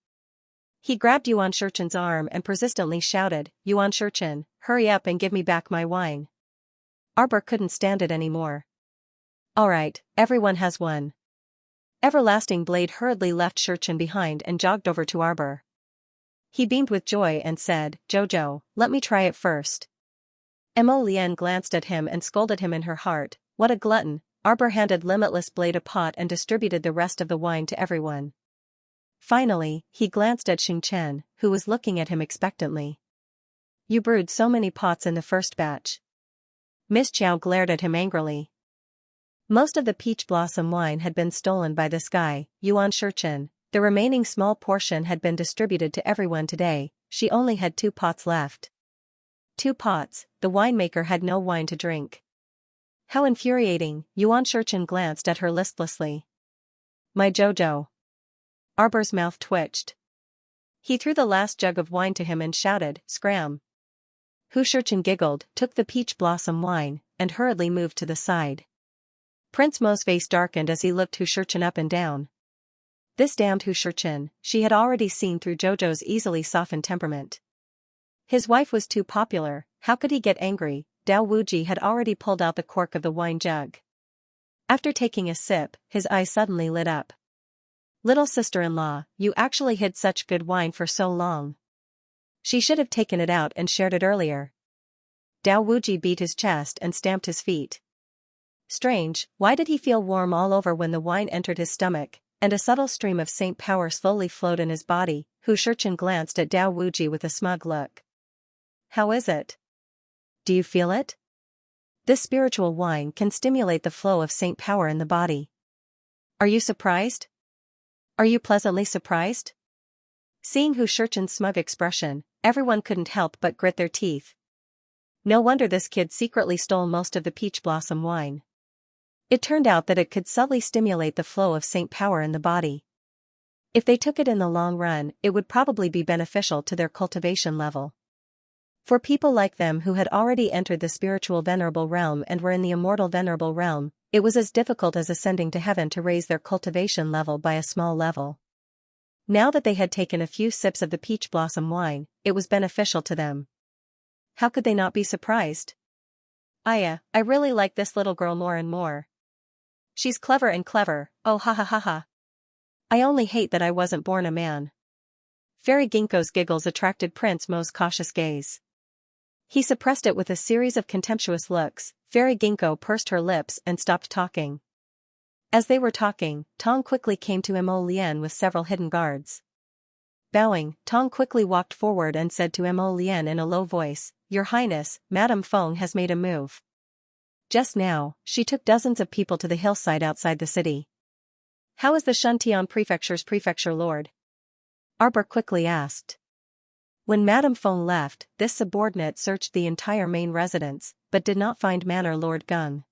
Speaker 1: He grabbed Yuan Shurchen's arm and persistently shouted, Yuan Shurchen, hurry up and give me back my wine. Arbor couldn't stand it anymore. Alright, everyone has one. Everlasting Blade hurriedly left Shurchen behind and jogged over to Arbor. He beamed with joy and said, Jojo, let me try it first. Mo Lien glanced at him and scolded him in her heart, what a glutton. Arbor handed Limitless Blade a pot and distributed the rest of the wine to everyone. Finally, he glanced at Xing Chen, who was looking at him expectantly. You brewed so many pots in the first batch. Miss Chow glared at him angrily. Most of the peach blossom wine had been stolen by this guy, Yuan Shurchen. The remaining small portion had been distributed to everyone today. She only had 2 pots left. 2 pots, the winemaker had no wine to drink. How infuriating, Yuan Shurchen glanced at her listlessly. My Jojo. Arbor's mouth twitched. He threw the last jug of wine to him and shouted, Scram. Hu Shurchen giggled, took the peach blossom wine, and hurriedly moved to the side. Prince Mo's face darkened as he looked Hu Shurchen up and down. This damned Hu Shurchen, she had already seen through Jojo's easily softened temperament. His wife was too popular, how could he get angry? Dao Wuji had already pulled out the cork of the wine jug. After taking a sip, his eyes suddenly lit up. Little sister-in-law, you actually hid such good wine for so long. She should have taken it out and shared it earlier. Dao Wuji beat his chest and stamped his feet. Strange, why did he feel warm all over when the wine entered his stomach, and a subtle stream of saint power slowly flowed in his body? Hu Shurchen glanced at Dao Wuji with a smug look. How is it? Do you feel it? This spiritual wine can stimulate the flow of saint power in the body. Are you surprised? Are you pleasantly surprised? Seeing Hu Shurchen's smug expression, everyone couldn't help but grit their teeth. No wonder this kid secretly stole most of the peach blossom wine. It turned out that it could subtly stimulate the flow of saint power in the body. If they took it in the long run, it would probably be beneficial to their cultivation level. For people like them who had already entered the spiritual venerable realm and were in the immortal venerable realm, it was as difficult as ascending to heaven to raise their cultivation level by a small level. Now that they had taken a few sips of the peach blossom wine, it was beneficial to them. How could they not be surprised? I really like this little girl more and more. She's clever and clever, oh ha ha ha ha. I only hate that I wasn't born a man. Fairy Ginkgo's giggles attracted Prince Mo's cautious gaze. He suppressed it with a series of contemptuous looks. Fairy Ginkgo pursed her lips and stopped talking. As they were talking, Tong quickly came to Mo Lien with several hidden guards. Bowing, Tong quickly walked forward and said to Mo Lien in a low voice, Your Highness, Madame Feng has made a move. Just now, she took dozens of people to the hillside outside the city. How is the Shuntian Prefecture's prefecture lord? Arbor quickly asked. When Madame Feng left, this subordinate searched the entire main residence, but did not find Manor Lord Gung.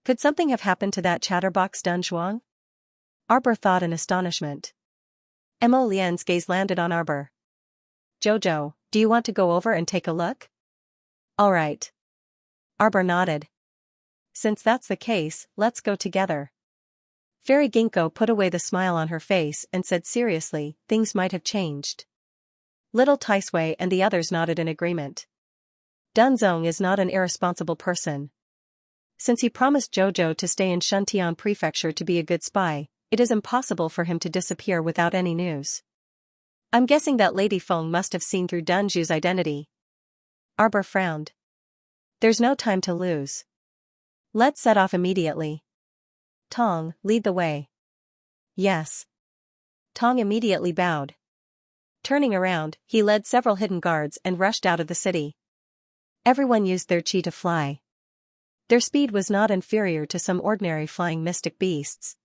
Speaker 1: Could something have happened to that chatterbox Dunzhuang? Arbor thought in astonishment. Mo Lian's gaze landed on Arbor. Jojo, do you want to go over and take a look? All right. Arbor nodded. Since that's the case, let's go together. Fairy Ginkgo put away the smile on her face and said seriously, things might have changed. Little Taisui and the others nodded in agreement. Dunzong is not an irresponsible person. Since he promised Jojo to stay in Shuntian Prefecture to be a good spy, it is impossible for him to disappear without any news. I'm guessing that Lady Feng must have seen through Dunzhu's identity. Arbor frowned. There's no time to lose. Let's set off immediately. Tong, lead the way. Yes. Tong immediately bowed. Turning around, he led several hidden guards and rushed out of the city. Everyone used their chi to fly. Their speed was not inferior to some ordinary flying mystic beasts.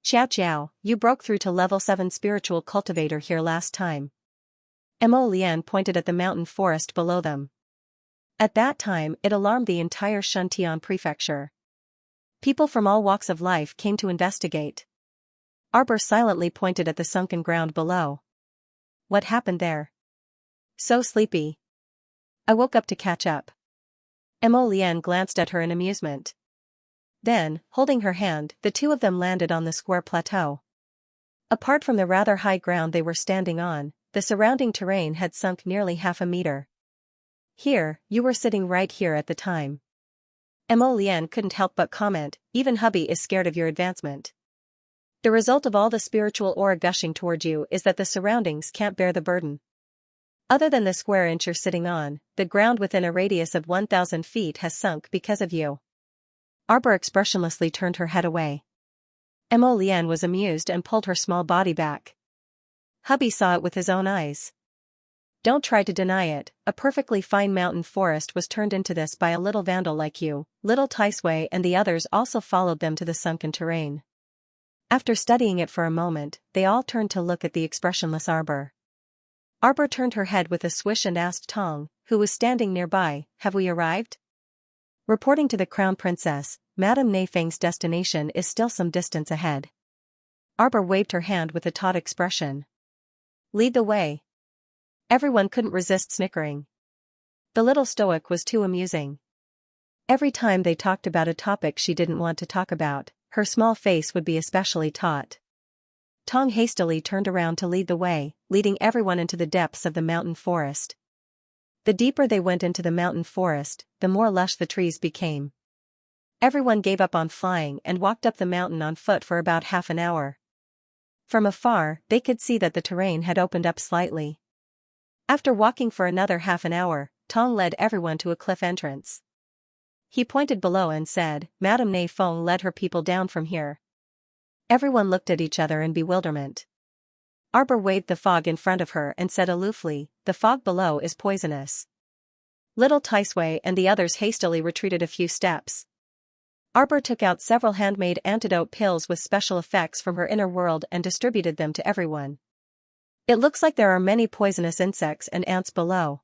Speaker 1: Xiao, you broke through to level 7 spiritual cultivator here last time. Mo Lian pointed at the mountain forest below them. At that time, it alarmed the entire Shuntian prefecture. People from all walks of life came to investigate. Arbor silently pointed at the sunken ground below. What happened there? So sleepy. I woke up to catch up. Mo Lian glanced at her in amusement. Then, holding her hand, the two of them landed on the square plateau. Apart from the rather high ground they were standing on, the surrounding terrain had sunk nearly half a meter. Here, you were sitting right here at the time. Mo Lian couldn't help but comment, even hubby is scared of your advancement. The result of all the spiritual aura gushing toward you is that the surroundings can't bear the burden. Other than the square inch you're sitting on, the ground within a radius of 1,000 feet has sunk because of you. Arbor expressionlessly turned her head away. Mo Lian was amused and pulled her small body back. Hubby saw it with his own eyes. Don't try to deny it, a perfectly fine mountain forest was turned into this by a little vandal like you. Little Taisui and the others also followed them to the sunken terrain. After studying it for a moment, they all turned to look at the expressionless Arbor. Arbor turned her head with a swish and asked Tong, who was standing nearby, have we arrived? Reporting to the Crown Princess, Madame Neifeng's destination is still some distance ahead. Arbor waved her hand with a taut expression. Lead the way. Everyone couldn't resist snickering. The little stoic was too amusing. Every time they talked about a topic she didn't want to talk about, her small face would be especially taut. Tong hastily turned around to lead the way, leading everyone into the depths of the mountain forest. The deeper they went into the mountain forest, the more lush the trees became. Everyone gave up on flying and walked up the mountain on foot for about half an hour. From afar, they could see that the terrain had opened up slightly. After walking for another half an hour, Tong led everyone to a cliff entrance. He pointed below and said, Madame Neifeng led her people down from here. Everyone looked at each other in bewilderment. Arbor waved the fog in front of her and said aloofly, the fog below is poisonous. Little Taisui and the others hastily retreated a few steps. Arbor took out several handmade antidote pills with special effects from her inner world and distributed them to everyone. It looks like there are many poisonous insects and ants below.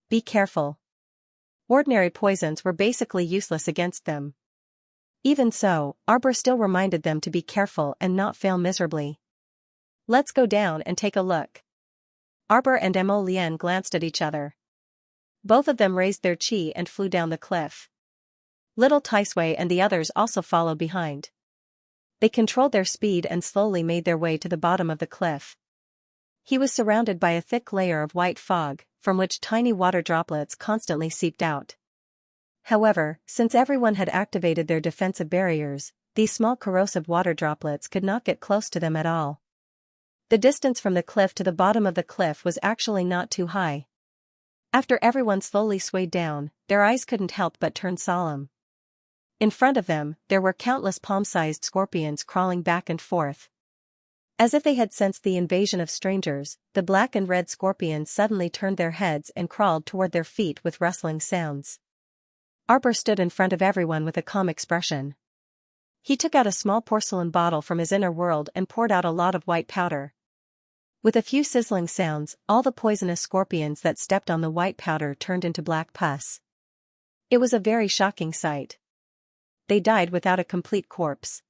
Speaker 1: Be careful. Ordinary poisons were basically useless against them. Even so, Arbor still reminded them to be careful and not fail miserably. Let's go down and take a look. Arbor and Mo Lian glanced at each other. Both of them raised their chi and flew down the cliff. Little Taisui and the others also followed behind. They controlled their speed and slowly made their way to the bottom of the cliff. He was surrounded by a thick layer of white fog, from which tiny water droplets constantly seeped out. However, since everyone had activated their defensive barriers, these small corrosive water droplets could not get close to them at all. The distance from the cliff to the bottom of the cliff was actually not too high. After everyone slowly swayed down, their eyes couldn't help but turn solemn. In front of them, there were countless palm-sized scorpions crawling back and forth. As if they had sensed the invasion of strangers, the black and red scorpions suddenly turned their heads and crawled toward their feet with rustling sounds. Arbor stood in front of everyone with a calm expression. He took out a small porcelain bottle from his inner world and poured out a lot of white powder. With a few sizzling sounds, all the poisonous scorpions that stepped on the white powder turned into black pus. It was a very shocking sight. they died without a complete corpse.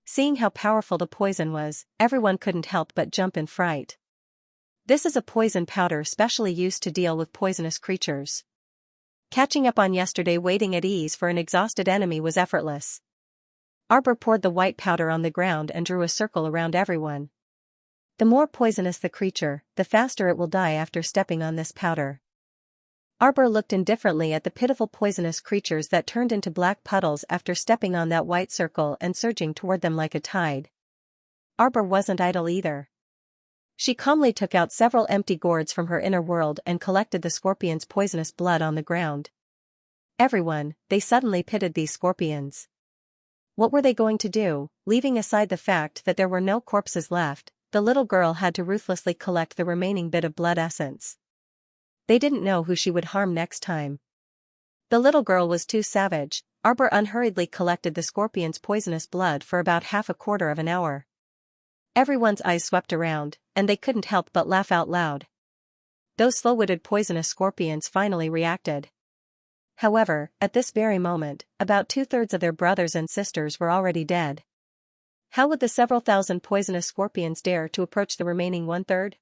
Speaker 1: Seeing how powerful the poison was, everyone couldn't help but jump in fright. This is a poison powder specially used to deal with poisonous creatures. Catching up on yesterday waiting at ease for an exhausted enemy was effortless. Arbor poured the white powder on the ground and drew a circle around everyone. The more poisonous the creature, the faster it will die after stepping on this powder. Arbor looked indifferently at the pitiful poisonous creatures that turned into black puddles after stepping on that white circle and surging toward them like a tide. Arbor wasn't idle either. She calmly took out several empty gourds from her inner world and collected the scorpion's poisonous blood on the ground. Everyone, they suddenly pitied these scorpions. What were they going to do? Leaving aside the fact that there were no corpses left, the little girl had to ruthlessly collect the remaining bit of blood essence. They didn't know who she would harm next time. The little girl was too savage. Arbor unhurriedly collected the scorpion's poisonous blood for about half a quarter of an hour. Everyone's eyes swept around, and they couldn't help but laugh out loud. Those slow-witted poisonous scorpions finally reacted. However, at this very moment, about 2/3 of their brothers and sisters were already dead. How would the several thousand poisonous scorpions dare to approach the remaining 1/3?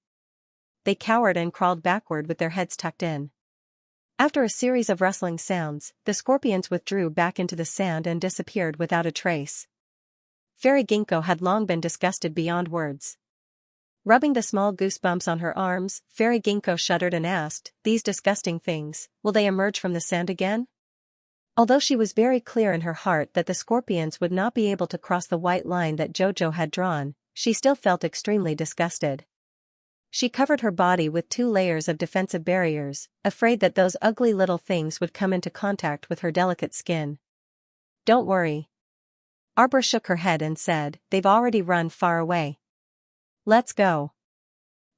Speaker 1: They cowered and crawled backward with their heads tucked in. After a series of rustling sounds, the scorpions withdrew back into the sand and disappeared without a trace. Fairy Ginkgo had long been disgusted beyond words. Rubbing the small goosebumps on her arms, Fairy Ginkgo shuddered and asked, "These disgusting things, will they emerge from the sand again?" Although she was very clear in her heart that the scorpions would not be able to cross the white line that Jojo had drawn, she still felt extremely disgusted. She covered her body with 2 layers of defensive barriers, afraid that those ugly little things would come into contact with her delicate skin. "Don't worry." Arbor shook her head and said, "They've already run far away. Let's go."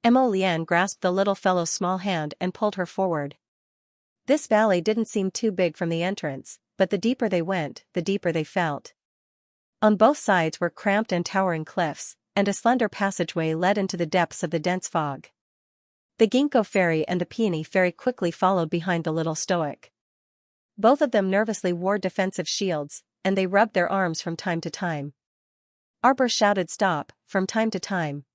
Speaker 1: Lian grasped the little fellow's small hand and pulled her forward. This valley didn't seem too big from the entrance, but the deeper they went, the deeper they felt. On both sides were cramped and towering cliffs, and a slender passageway led into the depths of the dense fog. The Ginkgo fairy and the peony fairy quickly followed behind the little stoic. Both of them nervously wore defensive shields, and they rubbed their arms from time to time. Arbor shouted stop, from time to time.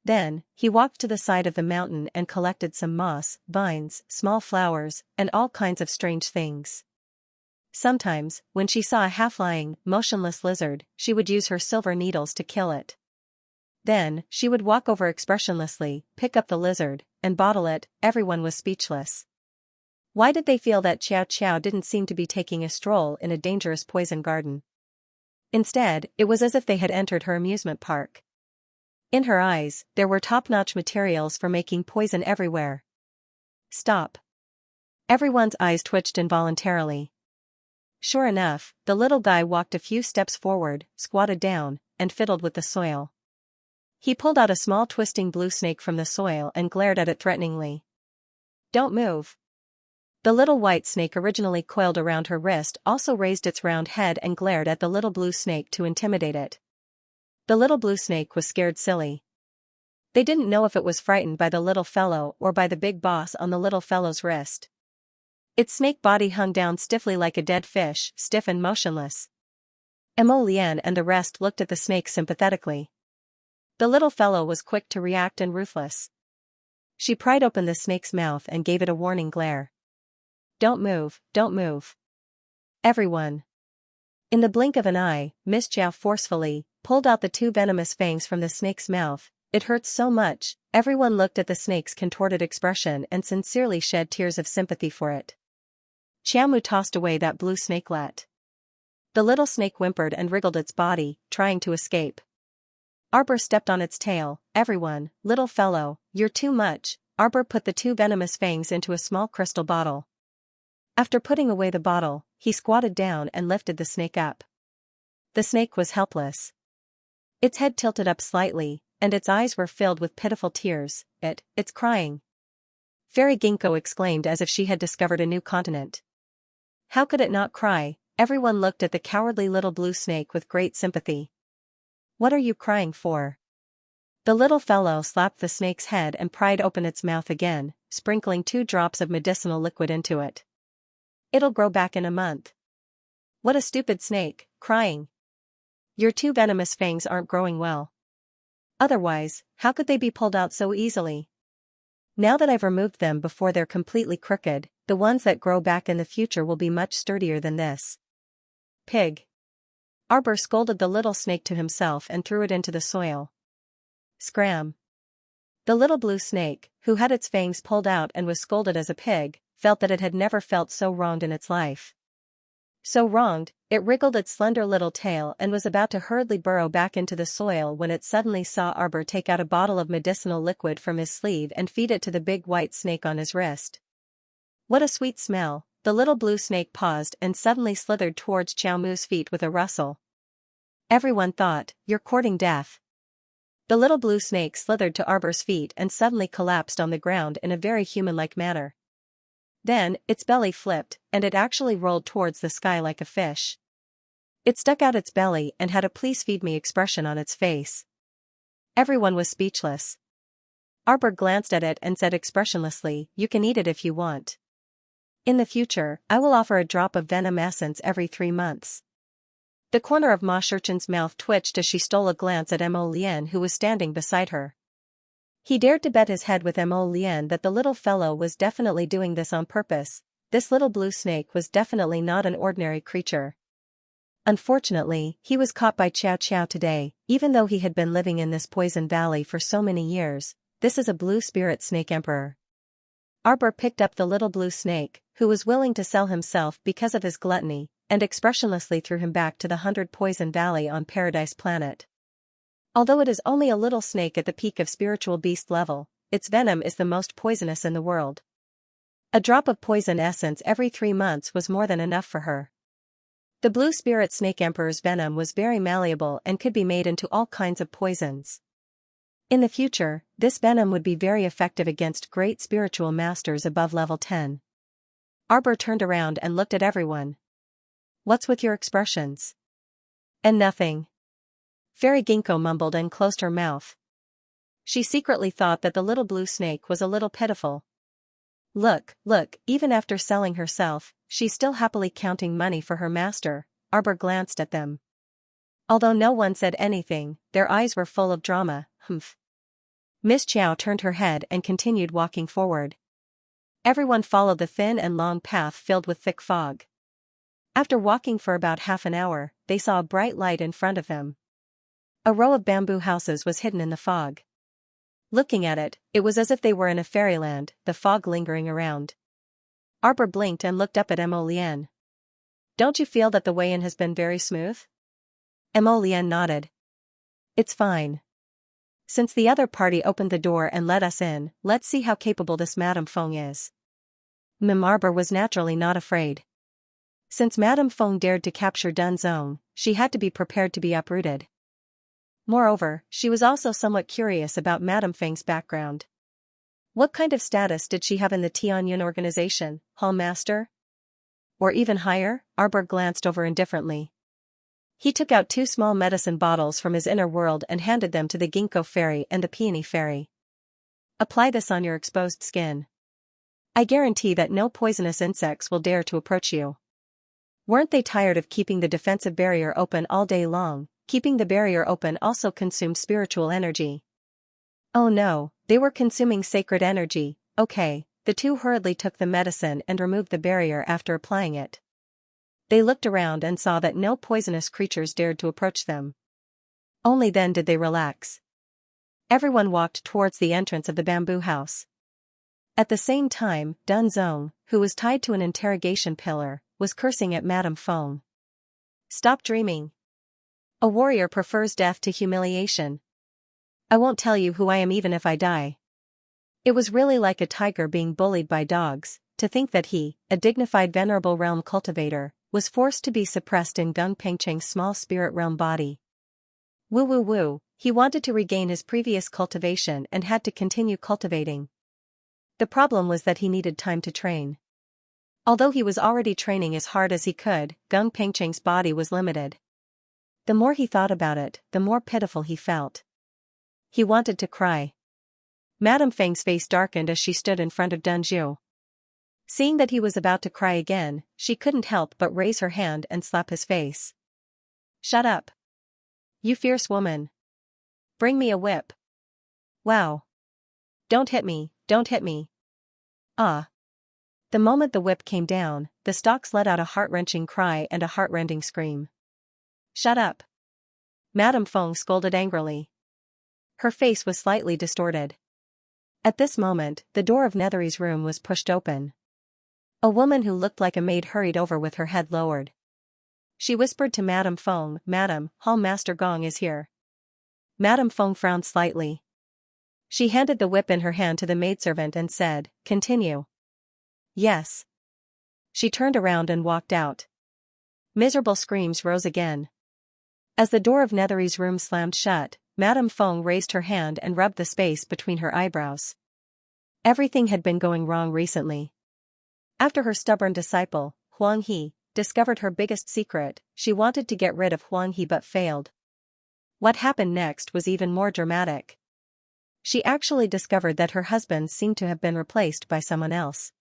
Speaker 1: Then, he walked to the side of the mountain and collected some moss, vines, small flowers, and all kinds of strange things. Sometimes, when she saw a half-lying, motionless lizard, she would use her silver needles to kill it. Then, she would walk over expressionlessly, pick up the lizard, and bottle it. Everyone was speechless. Why did they feel that Xiao didn't seem to be taking a stroll in a dangerous poison garden? Instead, it was as if they had entered her amusement park. In her eyes, there were top-notch materials for making poison everywhere. Stop. Everyone's eyes twitched involuntarily. Sure enough, the little guy walked a few steps forward, squatted down, and fiddled with the soil. He pulled out a small twisting blue snake from the soil and glared at it threateningly. "Don't move." The little white snake originally coiled around her wrist also raised its round head and glared at the little blue snake to intimidate it. The little blue snake was scared silly. They didn't know if it was frightened by the little fellow or by the big boss on the little fellow's wrist. Its snake body hung down stiffly like a dead fish, stiff and motionless. Lian and the rest looked at the snake sympathetically. The little fellow was quick to react and ruthless. She pried open the snake's mouth and gave it a warning glare. "Don't move, don't move." Everyone. In the blink of an eye, Miss Jiao forcefully pulled out the 2 venomous fangs from the snake's mouth. It hurt so much, everyone looked at the snake's contorted expression and sincerely shed tears of sympathy for it. Xiaomu tossed away that blue snakelet. The little snake whimpered and wriggled its body, trying to escape. Arbor stepped on its tail. "Everyone, little fellow, you're too much." Arbor put the 2 venomous fangs into a small crystal bottle. After putting away the bottle, he squatted down and lifted the snake up. The snake was helpless. Its head tilted up slightly, and its eyes were filled with pitiful tears. It's crying." Fairy Ginkgo exclaimed as if she had discovered a new continent. How could it not cry? Everyone looked at the cowardly little blue snake with great sympathy. "What are you crying for?" The little fellow slapped the snake's head and pried open its mouth again, sprinkling 2 drops of medicinal liquid into it. "It'll grow back in a month." What a stupid snake, crying. Your two venomous fangs aren't growing well. Otherwise, how could they be pulled out so easily? Now that I've removed them before they're completely crooked, the ones that grow back in the future will be much sturdier than this. Pig. Arbor scolded the little snake to himself and threw it into the soil. Scram. The little blue snake, who had its fangs pulled out and was scolded as a pig, felt that it had never felt so wronged in its life. So wronged, it wriggled its slender little tail and was about to hurriedly burrow back into the soil when it suddenly saw Arbor take out a bottle of medicinal liquid from his sleeve and feed it to the big white snake on his wrist. What a sweet smell! The little blue snake paused and suddenly slithered towards Chow Moo's feet with a rustle. Everyone thought, "You're courting death." The little blue snake slithered to Arbor's feet and suddenly collapsed on the ground in a very human-like manner. Then, its belly flipped, and it actually rolled towards the sky like a fish. It stuck out its belly and had a "please feed me" expression on its face. Everyone was speechless. Arbor glanced at it and said expressionlessly, "You can eat it if you want. In the future, I will offer a drop of venom essence every 3 months." The corner of Ma Shurchen's mouth twitched as she stole a glance at Mo Lien, who was standing beside her. He dared to bet his head with Mo Lien that the little fellow was definitely doing this on purpose. This little blue snake was definitely not an ordinary creature. Unfortunately, he was caught by Chow Chow today, even though he had been living in this poison valley for so many years. This is a blue spirit snake emperor. Arbor picked up the little blue snake, who was willing to sell himself because of his gluttony, and expressionlessly threw him back to the 100 Poison Valley on Paradise Planet. Although it is only a little snake at the peak of spiritual beast level, its venom is the most poisonous in the world. A drop of poison essence every 3 months was more than enough for her. The blue spirit snake emperor's venom was very malleable and could be made into all kinds of poisons. In the future, this venom would be very effective against great spiritual masters above level 10. Arbor turned around and looked at everyone. "What's with your expressions?" "And nothing." Fairy Ginkgo mumbled and closed her mouth. She secretly thought that the little blue snake was a little pitiful. Look, even after selling herself, she's still happily counting money for her master." Arbor glanced at them. Although no one said anything, their eyes were full of drama. Humph. Miss Chow turned her head and continued walking forward. Everyone followed the thin and long path filled with thick fog. After walking for about half an hour, they saw a bright light in front of them. A row of bamboo houses was hidden in the fog. Looking at it, it was as if they were in a fairyland, the fog lingering around. Arbor blinked and looked up at Mo Lien. "Don't you feel that the way in has been very smooth?" Mo Lien nodded. "It's fine. Since the other party opened the door and let us in, let's see how capable this Madame Feng is." Arbor was naturally not afraid. Since Madame Feng dared to capture Dun Zong, she had to be prepared to be uprooted. Moreover, she was also somewhat curious about Madame Feng's background. What kind of status did she have in the Tianyun organization, Hall Master? Or even higher? Arbor glanced over indifferently. He took out 2 small medicine bottles from his inner world and handed them to the Ginkgo fairy and the Peony fairy. "Apply this on your exposed skin. I guarantee that no poisonous insects will dare to approach you." Weren't they tired of keeping the defensive barrier open all day long? Keeping the barrier open also consumed spiritual energy. Oh no, they were consuming sacred energy. Okay, the 2 hurriedly took the medicine and removed the barrier after applying it. They looked around and saw that no poisonous creatures dared to approach them. Only then did they relax. Everyone walked towards the entrance of the bamboo house. At the same time, Dun Zong, who was tied to an interrogation pillar, was cursing at Madame Feng. "Stop dreaming. A warrior prefers death to humiliation. I won't tell you who I am even if I die." It was really like a tiger being bullied by dogs, to think that he, a dignified venerable realm cultivator, was forced to be suppressed in Gung Pengcheng's small spirit realm body. Woo, he wanted to regain his previous cultivation and had to continue cultivating. The problem was that he needed time to train. Although he was already training as hard as he could, Gung Pengcheng's body was limited. The more he thought about it, the more pitiful he felt. He wanted to cry. Madame Feng's face darkened as she stood in front of Dun Zhu. Seeing that he was about to cry again, she couldn't help but raise her hand and slap his face. "Shut up. You fierce woman. Bring me a whip. Wow. Don't hit me, don't hit me. Ah." The moment the whip came down, the stalks let out a heart-wrenching cry and a heart-rending scream. "Shut up." Madame Feng scolded angrily. Her face was slightly distorted. At this moment, the door of Nethery's room was pushed open. A woman who looked like a maid hurried over with her head lowered. She whispered to Madame Feng, "Madam, Hall Master Gong is here." Madame Feng frowned slightly. She handed the whip in her hand to the maidservant and said, "Continue." "Yes." She turned around and walked out. Miserable screams rose again. As the door of Nethery's room slammed shut, Madame Feng raised her hand and rubbed the space between her eyebrows. Everything had been going wrong recently. After her stubborn disciple, Huang He, discovered her biggest secret, she wanted to get rid of Huang He but failed. What happened next was even more dramatic. She actually discovered that her husband seemed to have been replaced by someone else.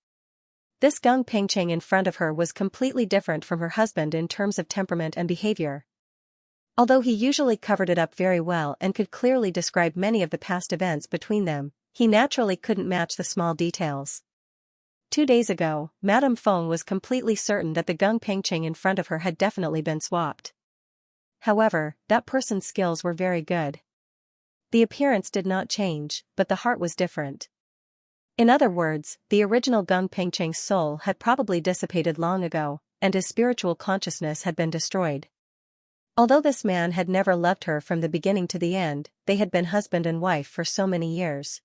Speaker 1: This Gung Pengcheng in front of her was completely different from her husband in terms of temperament and behavior. Although he usually covered it up very well and could clearly describe many of the past events between them, he naturally couldn't match the small details. 2 days ago, Madame Feng was completely certain that the Gung Pengcheng in front of her had definitely been swapped. However, that person's skills were very good. The appearance did not change, but the heart was different. In other words, the original Gung Pengcheng's soul had probably dissipated long ago, and his spiritual consciousness had been destroyed. Although this man had never loved her from the beginning to the end, they had been husband and wife for so many years.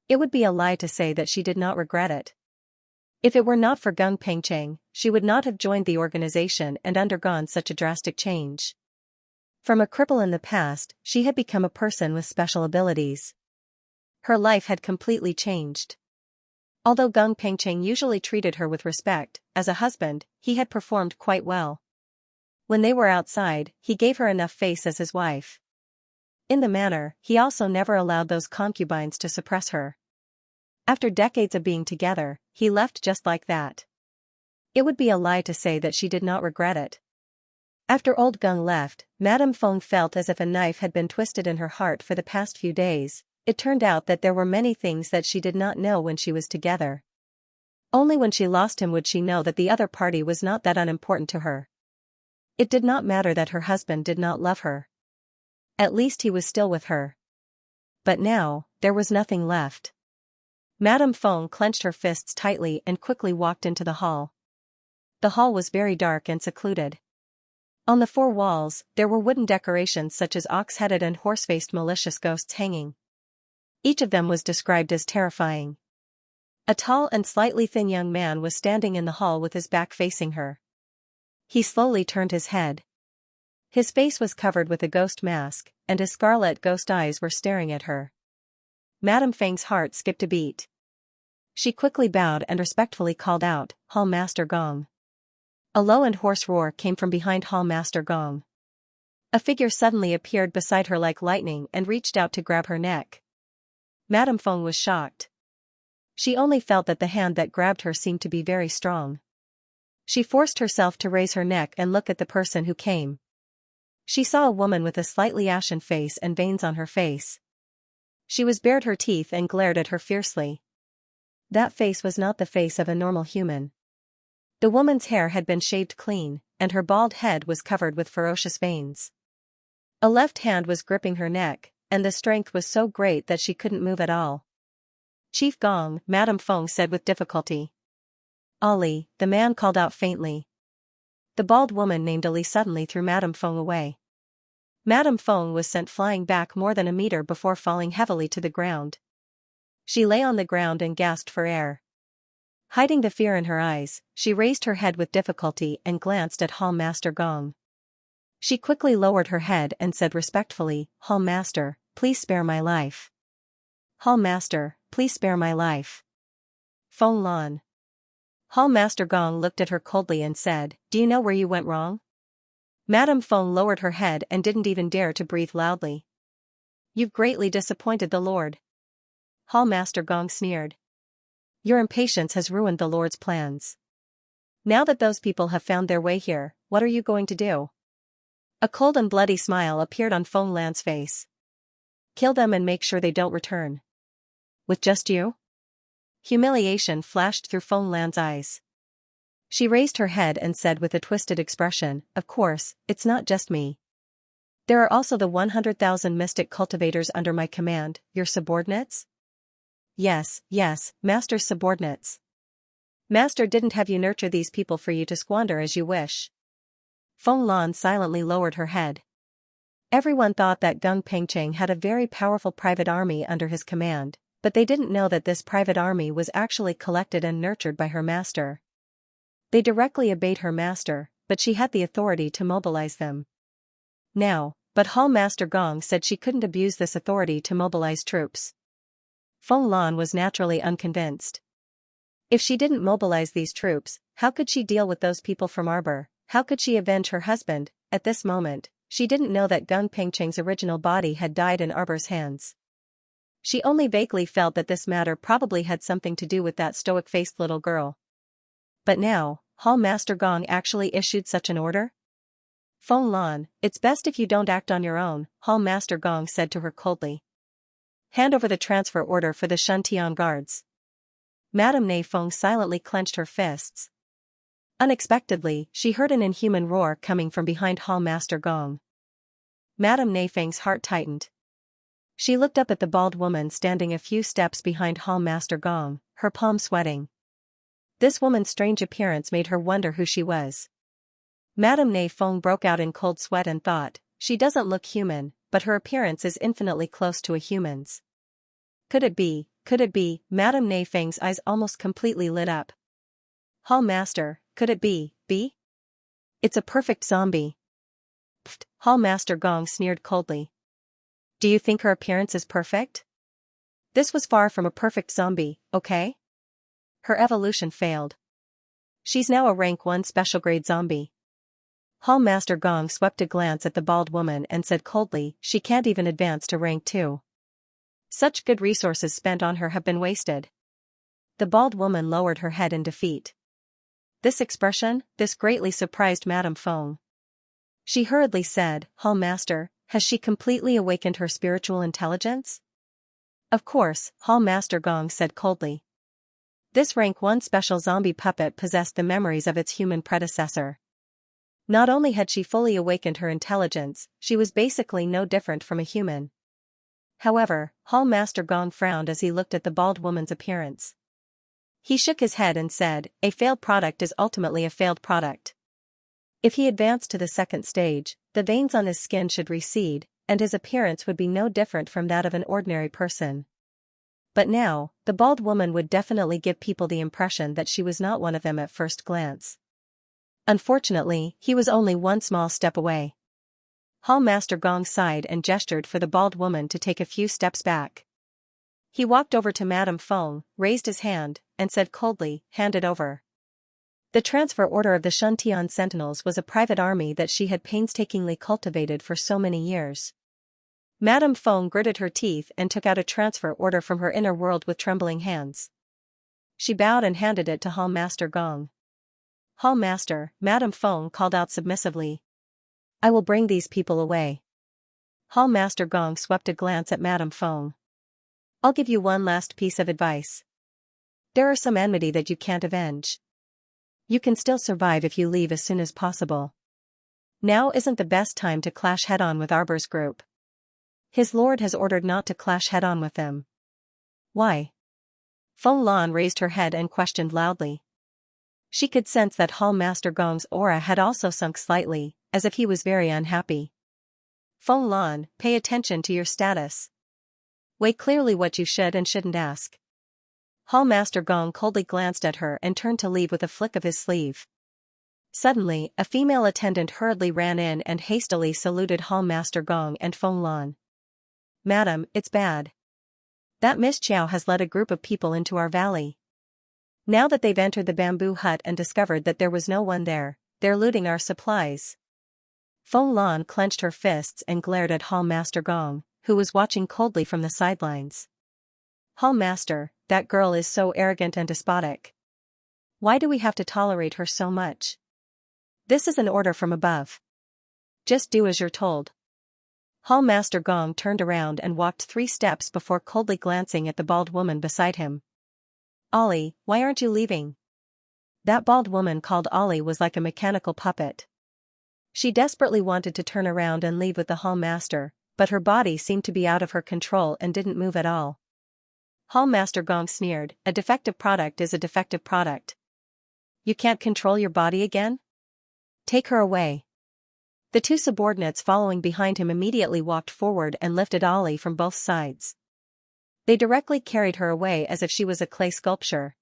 Speaker 1: It would be a lie to say that she did not regret it. If it were not for Gung Pengcheng, she would not have joined the organization and undergone such a drastic change. From a cripple in the past, she had become a person with special abilities. Her life had completely changed. Although Gung Pengcheng usually treated her with respect, as a husband, he had performed quite well. When they were outside, he gave her enough face as his wife. In the manner, he also never allowed those concubines to suppress her. After decades of being together, he left just like that. It would be a lie to say that she did not regret it. After old Gung left, Madame Feng felt as if a knife had been twisted in her heart for the past few days. It turned out that there were many things that she did not know when she was together. Only when she lost him would she know that the other party was not that unimportant to her. It did not matter that her husband did not love her. At least he was still with her. But now, there was nothing left. Madame Feng clenched her fists tightly and quickly walked into the hall. The hall was very dark and secluded. On the 4 walls, there were wooden decorations such as ox-headed and horse-faced malicious ghosts hanging. Each of them was described as terrifying. A tall and slightly thin young man was standing in the hall with his back facing her. He slowly turned his head. His face was covered with a ghost mask, and his scarlet ghost eyes were staring at her. Madame Feng's heart skipped a beat. She quickly bowed and respectfully called out, "Hall Master Gong." A low and hoarse roar came from behind Hall Master Gong. A figure suddenly appeared beside her like lightning and reached out to grab her neck. Madame Feng was shocked. She only felt that the hand that grabbed her seemed to be very strong. She forced herself to raise her neck and look at the person who came. She saw a woman with a slightly ashen face and veins on her face. She was bared her teeth and glared at her fiercely. That face was not the face of a normal human. The woman's hair had been shaved clean, and her bald head was covered with ferocious veins. A left hand was gripping her neck, and the strength was so great that she couldn't move at all. "Chief Gong," Madame Feng said with difficulty. "Ali," the man called out faintly. The bald woman named Ali suddenly threw Madame Feng away. Madame Feng was sent flying back more than a meter before falling heavily to the ground. She lay on the ground and gasped for air. Hiding the fear in her eyes, she raised her head with difficulty and glanced at Hall Master Gong. She quickly lowered her head and said respectfully, "Hall Master, please spare my life. Hall Master, please spare my life. Feng Lan." Hall Master Gong looked at her coldly and said, "Do you know where you went wrong?" Madame Feng lowered her head and didn't even dare to breathe loudly. "You've greatly disappointed the Lord." Hall Master Gong sneered. Your impatience has ruined the Lord's plans. Now that those people have found their way here, what are you going to do? A cold and bloody smile appeared on Feng Lan's face. Kill them and make sure they don't return. With just you? Humiliation flashed through Feng Lan's eyes. She raised her head and said with a twisted expression, of course, it's not just me. There are also the 100,000 mystic cultivators under my command, your subordinates? Yes, Master's subordinates. Master didn't have you nurture these people for you to squander as you wish. Feng Lan silently lowered her head. Everyone thought that Gung Pengcheng had a very powerful private army under his command, but they didn't know that this private army was actually collected and nurtured by her master. They directly obeyed her master, but she had the authority to mobilize them. But Hall Master Gong said she couldn't abuse this authority to mobilize troops. Feng Lan was naturally unconvinced. If she didn't mobilize these troops, how could she deal with those people from Arbor? How could she avenge her husband? At this moment, she didn't know that Gung Pengcheng's original body had died in Arbor's hands. She only vaguely felt that this matter probably had something to do with that stoic-faced little girl. But now, Hall Master Gong actually issued such an order? Feng Lan, it's best if you don't act on your own, Hall Master Gong said to her coldly. Hand over the transfer order for the Shuntian guards. Madame Nei Feng silently clenched her fists. Unexpectedly, she heard an inhuman roar coming from behind Hall Master Gong. Madame Nei Feng's heart tightened. She looked up at the bald woman standing a few steps behind Hall Master Gong, her palm sweating. This woman's strange appearance made her wonder who she was. Madame Nei Feng broke out in cold sweat and thought, she doesn't look human, but her appearance is infinitely close to a human's. Could it be? Madame Nei Feng's eyes almost completely lit up. Hall Master, could it be? It's a perfect zombie. Pfft, Hall Master Gong sneered coldly. Do you think her appearance is perfect? This was far from a perfect zombie, okay? Her evolution failed. She's now a rank 1 special grade zombie. Hall Master Gong swept a glance at the bald woman and said coldly, she can't even advance to rank 2. Such good resources spent on her have been wasted. The bald woman lowered her head in defeat. This greatly surprised Madame Feng. She hurriedly said, Hall Master, has she completely awakened her spiritual intelligence? Of course, Hall Master Gong said coldly. This rank 1 special zombie puppet possessed the memories of its human predecessor. Not only had she fully awakened her intelligence, she was basically no different from a human. However, Hall Master Gong frowned as he looked at the bald woman's appearance. He shook his head and said, a failed product is ultimately a failed product. If he advanced to the second stage, the veins on his skin should recede, and his appearance would be no different from that of an ordinary person. But now, the bald woman would definitely give people the impression that she was not one of them at first glance. Unfortunately, he was only one small step away. Hall Master Gong sighed and gestured for the bald woman to take a few steps back. He walked over to Madame Feng, raised his hand, and said coldly, hand it over. The transfer order of the Shuntian Sentinels was a private army that she had painstakingly cultivated for so many years. Madame Feng gritted her teeth and took out a transfer order from her inner world with trembling hands. She bowed and handed it to Hall Master Gong. Hall Master, Madame Feng called out submissively. I will bring these people away. Hall Master Gong swept a glance at Madame Feng. I'll give you one last piece of advice. There are some enmity that you can't avenge. You can still survive if you leave as soon as possible. Now isn't the best time to clash head-on with Arbor's group. His lord has ordered not to clash head-on with them. Why? Feng Lan raised her head and questioned loudly. She could sense that Hall Master Gong's aura had also sunk slightly, as if he was very unhappy. Feng Lan, pay attention to your status. Weigh clearly what you should and shouldn't ask. Hall Master Gong coldly glanced at her and turned to leave with a flick of his sleeve. Suddenly, a female attendant hurriedly ran in and hastily saluted Hall Master Gong and Feng Lan. Madam, it's bad. That Miss Chow has led a group of people into our valley. Now that they've entered the bamboo hut and discovered that there was no one there, they're looting our supplies. Feng Lan clenched her fists and glared at Hall Master Gong, who was watching coldly from the sidelines. Hall Master, that girl is so arrogant and despotic. Why do we have to tolerate her so much? This is an order from above. Just do as you're told. Hall Master Gong turned around and walked 3 steps before coldly glancing at the bald woman beside him. Ollie, why aren't you leaving? That bald woman called Ollie was like a mechanical puppet. She desperately wanted to turn around and leave with the Hall Master, but her body seemed to be out of her control and didn't move at all. Hall Master Gong sneered, a defective product is a defective product. You can't control your body again? Take her away. The 2 subordinates following behind him immediately walked forward and lifted Ollie from both sides. They directly carried her away as if she was a clay sculpture.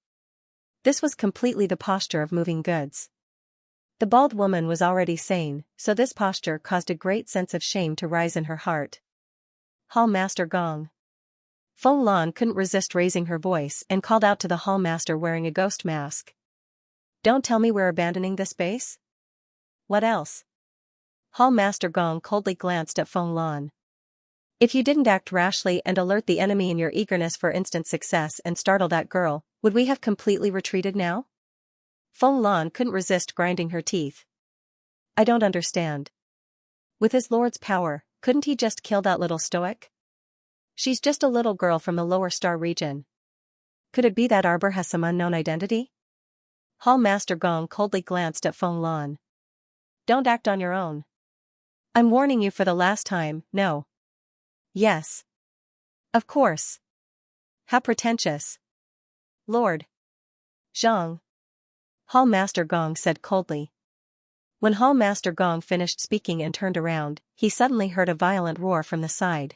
Speaker 1: This was completely the posture of moving goods. The bald woman was already sane, so this posture caused a great sense of shame to rise in her heart. Hall Master Gong. Feng Lan couldn't resist raising her voice and called out to the Hall Master wearing a ghost mask. Don't tell me we're abandoning this base? What else? Hall Master Gong coldly glanced at Feng Lan. If you didn't act rashly and alert the enemy in your eagerness for instant success and startle that girl, would we have completely retreated now? Feng Lan couldn't resist grinding her teeth. I don't understand. With his lord's power, couldn't he just kill that little stoic? She's just a little girl from the lower star region. Could it be that Arbor has some unknown identity? Hall Master Gong coldly glanced at Feng Lan. Don't act on your own. I'm warning you for the last time, no. Yes. Of course. How pretentious. Lord. Zhang. Hall Master Gong said coldly. When Hall Master Gong finished speaking and turned around, he suddenly heard a violent roar from the side.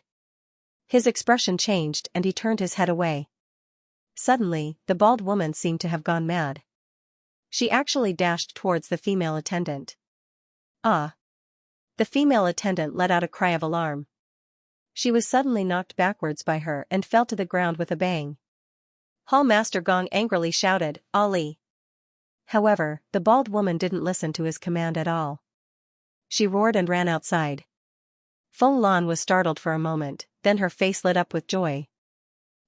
Speaker 1: His expression changed and he turned his head away. Suddenly, the bald woman seemed to have gone mad. She actually dashed towards the female attendant. Ah! The female attendant let out a cry of alarm. She was suddenly knocked backwards by her and fell to the ground with a bang. Hall Master Gong angrily shouted, Ali! However, the bald woman didn't listen to his command at all. She roared and ran outside. Feng Lan was startled for a moment, then her face lit up with joy.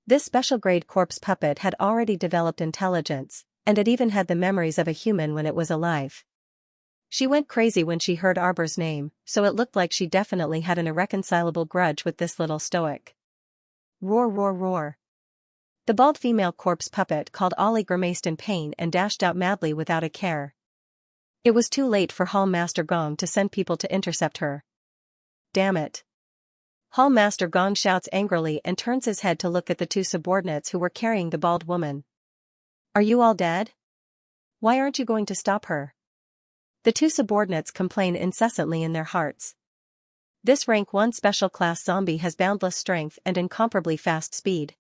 Speaker 1: This special-grade corpse puppet had already developed intelligence, and it even had the memories of a human when it was alive. She went crazy when she heard Arbor's name, so it looked like she definitely had an irreconcilable grudge with this little stoic. Roar, roar, roar. The bald female corpse puppet called Ollie grimaced in pain and dashed out madly without a care. It was too late for Hall Master Gong to send people to intercept her. Damn it. Hall Master Gong shouts angrily and turns his head to look at the 2 subordinates who were carrying the bald woman. Are you all dead? Why aren't you going to stop her? The 2 subordinates complain incessantly in their hearts. This rank 1 special class zombie has boundless strength and incomparably fast speed.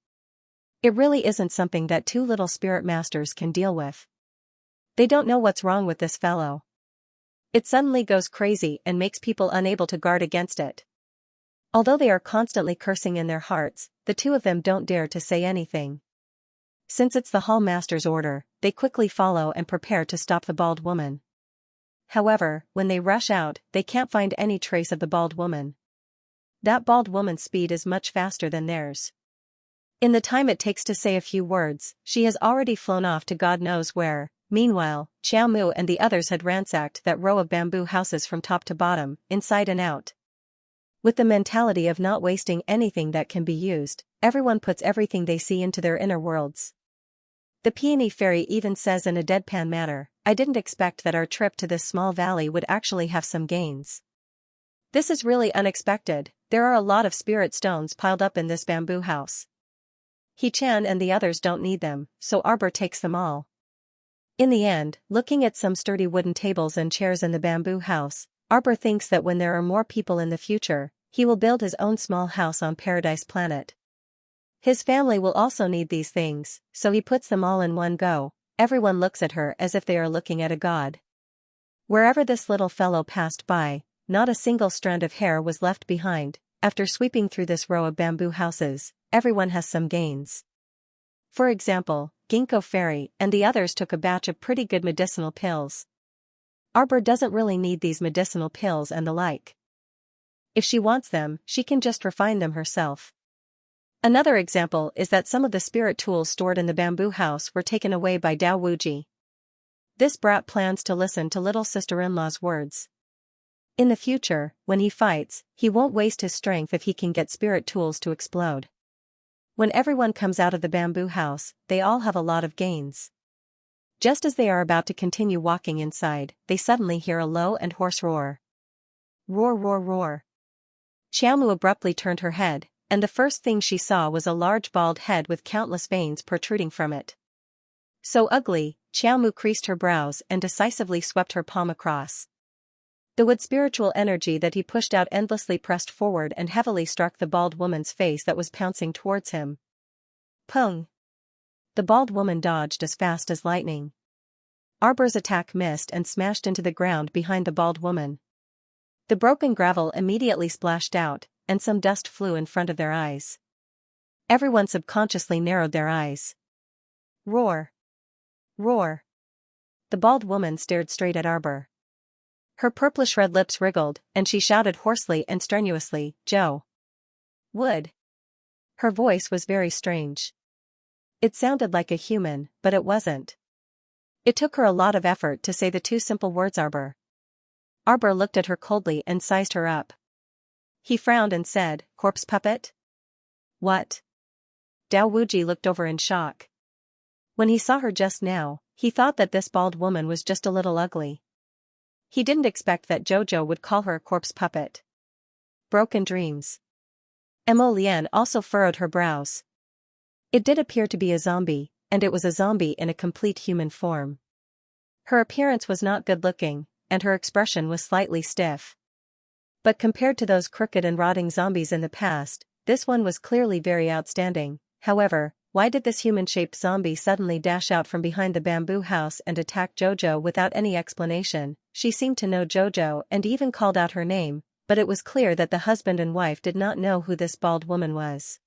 Speaker 1: It really isn't something that 2 little spirit masters can deal with. They don't know what's wrong with this fellow. It suddenly goes crazy and makes people unable to guard against it. Although they are constantly cursing in their hearts, the 2 of them don't dare to say anything. Since it's the Hall Master's order, they quickly follow and prepare to stop the bald woman. However, when they rush out, they can't find any trace of the bald woman. That bald woman's speed is much faster than theirs. In the time it takes to say a few words, she has already flown off to God knows where. Meanwhile, Xiao Mu and the others had ransacked that row of bamboo houses from top to bottom, inside and out. With the mentality of not wasting anything that can be used, everyone puts everything they see into their inner worlds. The Peony Fairy even says in a deadpan manner, I didn't expect that our trip to this small valley would actually have some gains. This is really unexpected, there are a lot of spirit stones piled up in this bamboo house. He-chan and the others don't need them, so Arbor takes them all. In the end, looking at some sturdy wooden tables and chairs in the bamboo house, Arbor thinks that when there are more people in the future, he will build his own small house on Paradise Planet. His family will also need these things, so he puts them all in one go. Everyone looks at her as if they are looking at a god. Wherever this little fellow passed by, not a single strand of hair was left behind. After sweeping through this row of bamboo houses, everyone has some gains. For example, Ginkgo Fairy and the others took a batch of pretty good medicinal pills. Arbor doesn't really need these medicinal pills and the like. If she wants them, she can just refine them herself. Another example is that some of the spirit tools stored in the bamboo house were taken away by Dao Wuji. This brat plans to listen to little sister-in-law's words. In the future, when he fights, he won't waste his strength if he can get spirit tools to explode. When everyone comes out of the bamboo house, they all have a lot of gains. Just as they are about to continue walking inside, they suddenly hear a low and hoarse roar. Roar, roar, roar. Xiaomu abruptly turned her head, and the first thing she saw was a large bald head with countless veins protruding from it. So ugly, Xiaomu creased her brows and decisively swept her palm across. The wood spiritual energy that he pushed out endlessly pressed forward and heavily struck the bald woman's face that was pouncing towards him. Pung! The bald woman dodged as fast as lightning. Arbor's attack missed and smashed into the ground behind the bald woman. The broken gravel immediately splashed out, and some dust flew in front of their eyes. Everyone subconsciously narrowed their eyes. Roar! Roar! The bald woman stared straight at Arbor. Her purplish-red lips wriggled, and she shouted hoarsely and strenuously, "Joe! Wood!" Her voice was very strange. It sounded like a human, but it wasn't. It took her a lot of effort to say the two simple words Arbor. Arbor looked at her coldly and sized her up. He frowned and said, "Corpse puppet?" "What?" Dao Wuji looked over in shock. When he saw her just now, he thought that this bald woman was just a little ugly. He didn't expect that Jojo would call her a corpse puppet. Broken dreams. Mo Lian also furrowed her brows. It did appear to be a zombie, and it was a zombie in a complete human form. Her appearance was not good-looking, and her expression was slightly stiff. But compared to those crooked and rotting zombies in the past, this one was clearly very outstanding. However, why did this human-shaped zombie suddenly dash out from behind the bamboo house and attack Jojo without any explanation? She seemed to know Jojo and even called out her name, but it was clear that the husband and wife did not know who this bald woman was.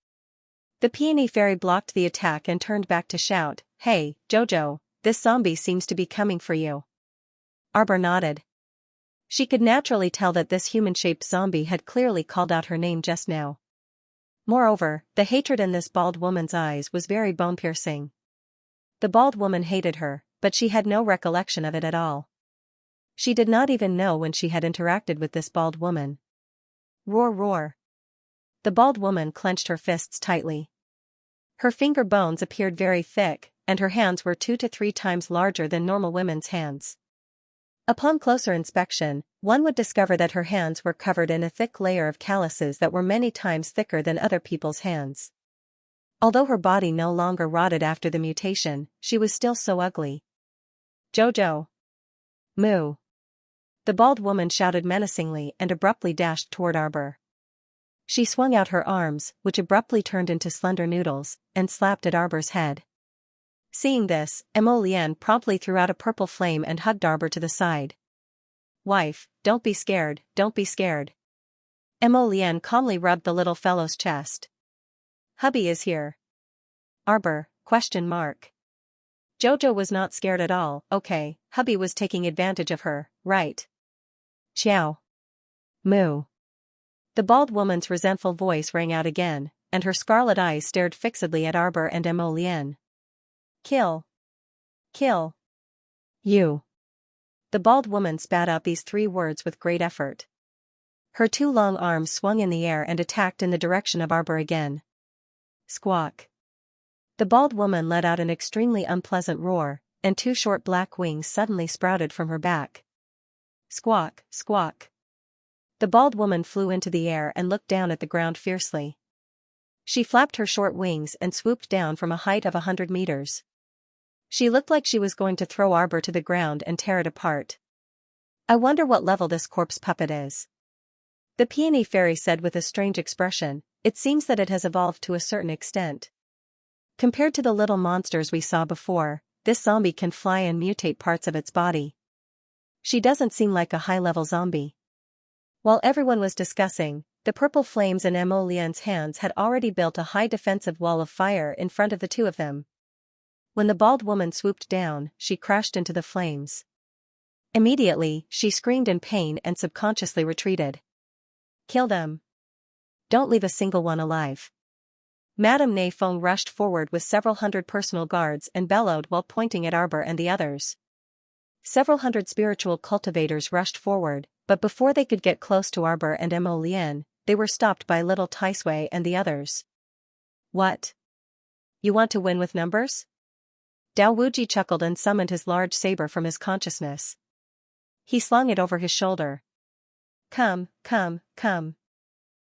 Speaker 1: The peony fairy blocked the attack and turned back to shout, "Hey, Jojo, this zombie seems to be coming for you." Arbor nodded. She could naturally tell that this human-shaped zombie had clearly called out her name just now. Moreover, the hatred in this bald woman's eyes was very bone-piercing. The bald woman hated her, but she had no recollection of it at all. She did not even know when she had interacted with this bald woman. Roar, roar. The bald woman clenched her fists tightly. Her finger bones appeared very thick, and her hands were 2 to 3 times larger than normal women's hands. Upon closer inspection, one would discover that her hands were covered in a thick layer of calluses that were many times thicker than other people's hands. Although her body no longer rotted after the mutation, she was still so ugly. "Jojo! Moo!" The bald woman shouted menacingly and abruptly dashed toward Arbor. She swung out her arms, which abruptly turned into slender noodles, and slapped at Arbor's head. Seeing this, Mo Lian promptly threw out a purple flame and hugged Arbor to the side. "Wife, don't be scared, don't be scared." Mo Lian calmly rubbed the little fellow's chest. "Hubby is here." Arbor, ? Jojo was not scared at all. Okay, hubby was taking advantage of her, right? Ciao. Moo. The bald woman's resentful voice rang out again, and her scarlet eyes stared fixedly at Arbor and Mo Lian. "Kill. Kill. You." The bald woman spat out these 3 words with great effort. Her 2 long arms swung in the air and attacked in the direction of Arbor again. Squawk. The bald woman let out an extremely unpleasant roar, and 2 short black wings suddenly sprouted from her back. Squawk, squawk. The bald woman flew into the air and looked down at the ground fiercely. She flapped her short wings and swooped down from a height of 100 meters. She looked like she was going to throw Arbor to the ground and tear it apart. "I wonder what level this corpse puppet is," the peony fairy said with a strange expression. "It seems that it has evolved to a certain extent. Compared to the little monsters we saw before, this zombie can fly and mutate parts of its body. She doesn't seem like a high-level zombie." While everyone was discussing, the purple flames in Mo Lian's hands had already built a high defensive wall of fire in front of the 2 of them. When the bald woman swooped down, she crashed into the flames. Immediately, she screamed in pain and subconsciously retreated. "Kill them. Don't leave a single one alive." Madame Ne Feng rushed forward with several hundred personal guards and bellowed while pointing at Arbor and the others. Several hundred spiritual cultivators rushed forward, but before they could get close to Arbor and Mo Lian, they were stopped by little Tai Sui and the others. What? You want to win with numbers? Dao Wuji chuckled and summoned his large saber from his consciousness. He slung it over his shoulder. Come, come, come.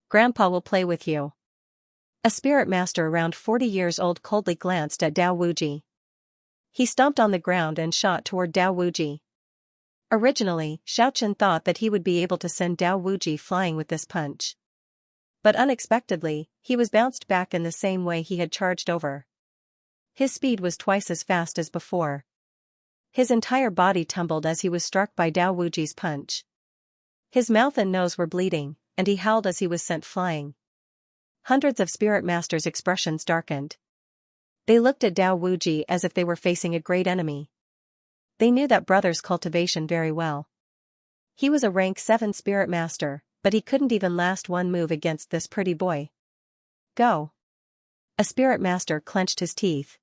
Speaker 1: Grandpa will play with you. A spirit master around 40 years old coldly glanced at Dao Wuji. He stomped on the ground and shot toward Dao Wuji. Originally, Xiaochen thought that he would be able to send Dao Wuji flying with this punch. But unexpectedly, he was bounced back in the same way he had charged over. His speed was twice as fast as before. His entire body tumbled as he was struck by Dao Wuji's punch. His mouth and nose were bleeding, and he howled as he was sent flying. Hundreds of spirit masters' expressions darkened. They looked at Dao Wuji as if they were facing a great enemy. They knew that brother's cultivation very well. He was a rank 7 spirit master, but he couldn't even last one move against this pretty boy. Go. A spirit master clenched his teeth.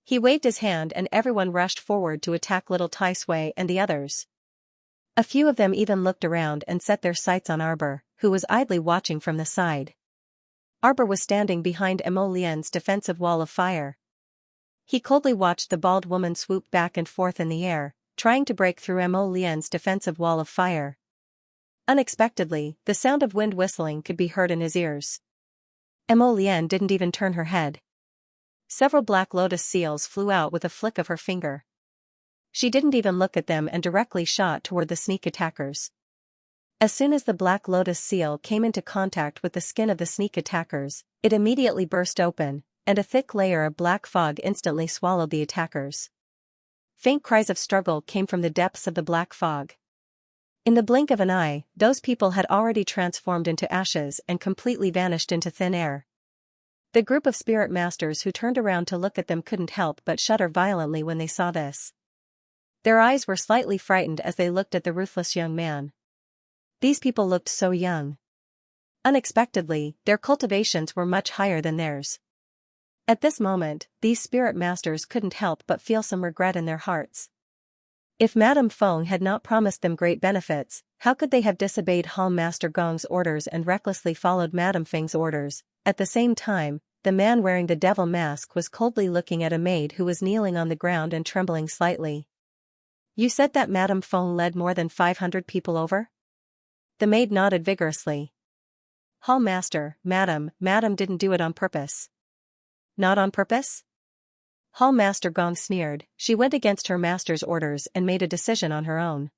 Speaker 1: He waved his hand and everyone rushed forward to attack little Tai Sui and the others. A few of them even looked around and set their sights on Arbor, who was idly watching from the side. Arbor was standing behind Mo Lian's defensive wall of fire. He coldly watched the bald woman swoop back and forth in the air, trying to break through Mo Lian's defensive wall of fire. Unexpectedly, the sound of wind whistling could be heard in his ears. Mo Lian didn't even turn her head. Several black lotus seals flew out with a flick of her finger. She didn't even look at them and directly shot toward the sneak attackers. As soon as the black lotus seal came into contact with the skin of the sneak attackers, it immediately burst open, and a thick layer of black fog instantly swallowed the attackers. Faint cries of struggle came from the depths of the black fog. In the blink of an eye, those people had already transformed into ashes and completely vanished into thin air. The group of spirit masters who turned around to look at them couldn't help but shudder violently when they saw this. Their eyes were slightly frightened as they looked at the ruthless young man. These people looked so young. Unexpectedly, their cultivations were much higher than theirs. At this moment, these spirit masters couldn't help but feel some regret in their hearts. If Madame Feng had not promised them great benefits, how could they have disobeyed Hall Master Gong's orders and recklessly followed Madame Feng's orders? At the same time, the man wearing the devil mask was coldly looking at a maid who was kneeling on the ground and trembling slightly. You said that Madame Feng led more than 500 people over? The maid nodded vigorously. Hall Master, Madame didn't do it on purpose. Not on purpose? Hall Master Gong sneered. She went against her master's orders and made a decision on her own.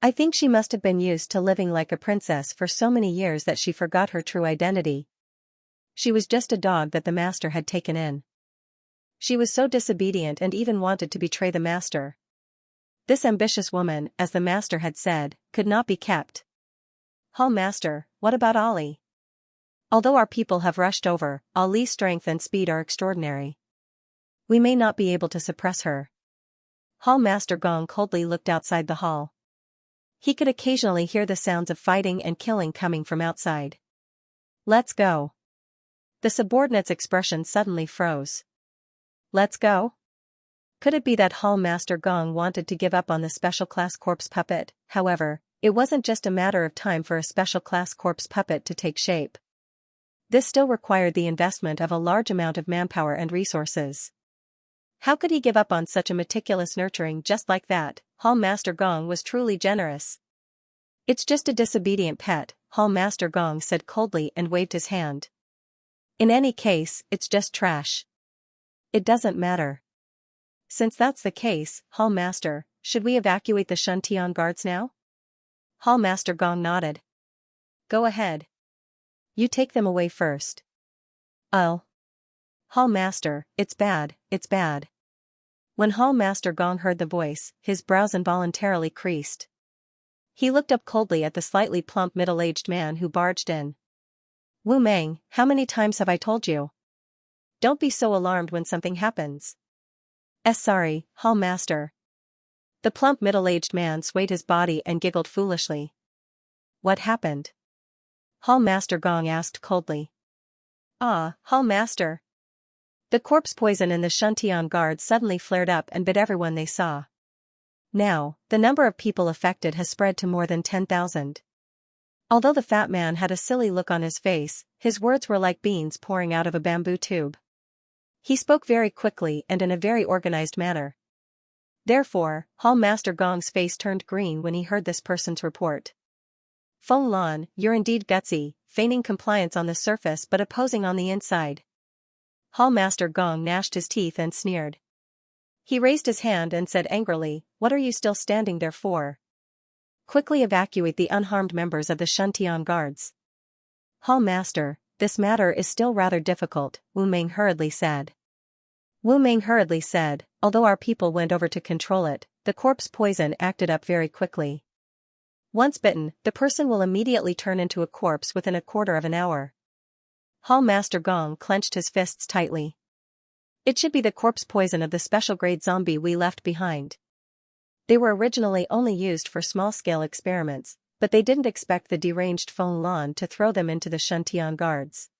Speaker 1: I think she must have been used to living like a princess for so many years that she forgot her true identity. She was just a dog that the master had taken in. She was so disobedient and even wanted to betray the master. This ambitious woman, as the master had said, could not be kept. Hall Master, what about Ali? Although our people have rushed over, Ali's strength and speed are extraordinary. We may not be able to suppress her. Hall Master Gong coldly looked outside the hall. He could occasionally hear the sounds of fighting and killing coming from outside. Let's go. The subordinate's expression suddenly froze. Let's go? Could it be that Hall Master Gong wanted to give up on the special class corpse puppet? However, it wasn't just a matter of time for a special class corpse puppet to take shape. This still required the investment of a large amount of manpower and resources. How could he give up on such a meticulous nurturing just like that? Hall Master Gong was truly generous. It's just a disobedient pet, Hall Master Gong said coldly and waved his hand. In any case, it's just trash. It doesn't matter. Since that's the case, Hall Master, should we evacuate the Shuntian guards now? Hall Master Gong nodded. Go ahead. You take them away first. Oh. Hall Master, it's bad, it's bad. When Hall Master Gong heard the voice, his brows involuntarily creased. He looked up coldly at the slightly plump middle-aged man who barged in. Wu Meng, how many times have I told you? Don't be so alarmed when something happens. Sorry, Hall Master. The plump middle-aged man swayed his body and giggled foolishly. What happened? Hall Master Gong asked coldly. Ah, Hall Master. The corpse poison in the Xianxia guard suddenly flared up and bit everyone they saw. Now, the number of people affected has spread to more than 10,000. Although the fat man had a silly look on his face, his words were like beans pouring out of a bamboo tube. He spoke very quickly and in a very organized manner. Therefore, Hall Master Gong's face turned green when he heard this person's report. Feng Lan, you're indeed gutsy, feigning compliance on the surface but opposing on the inside. Hall Master Gong gnashed his teeth and sneered. He raised his hand and said angrily, "What are you still standing there for? Quickly evacuate the unharmed members of the Xianxia guards." Hall Master, this matter is still rather difficult, Wu Ming hurriedly said. Wu Ming hurriedly said, although our people went over to control it, the corpse poison acted up very quickly. Once bitten, the person will immediately turn into a corpse within a quarter of an hour. Hall Master Gong clenched his fists tightly. It should be the corpse poison of the special grade zombie we left behind. They were originally only used for small-scale experiments, but they didn't expect the deranged Feng Lan to throw them into the Xianxia guards.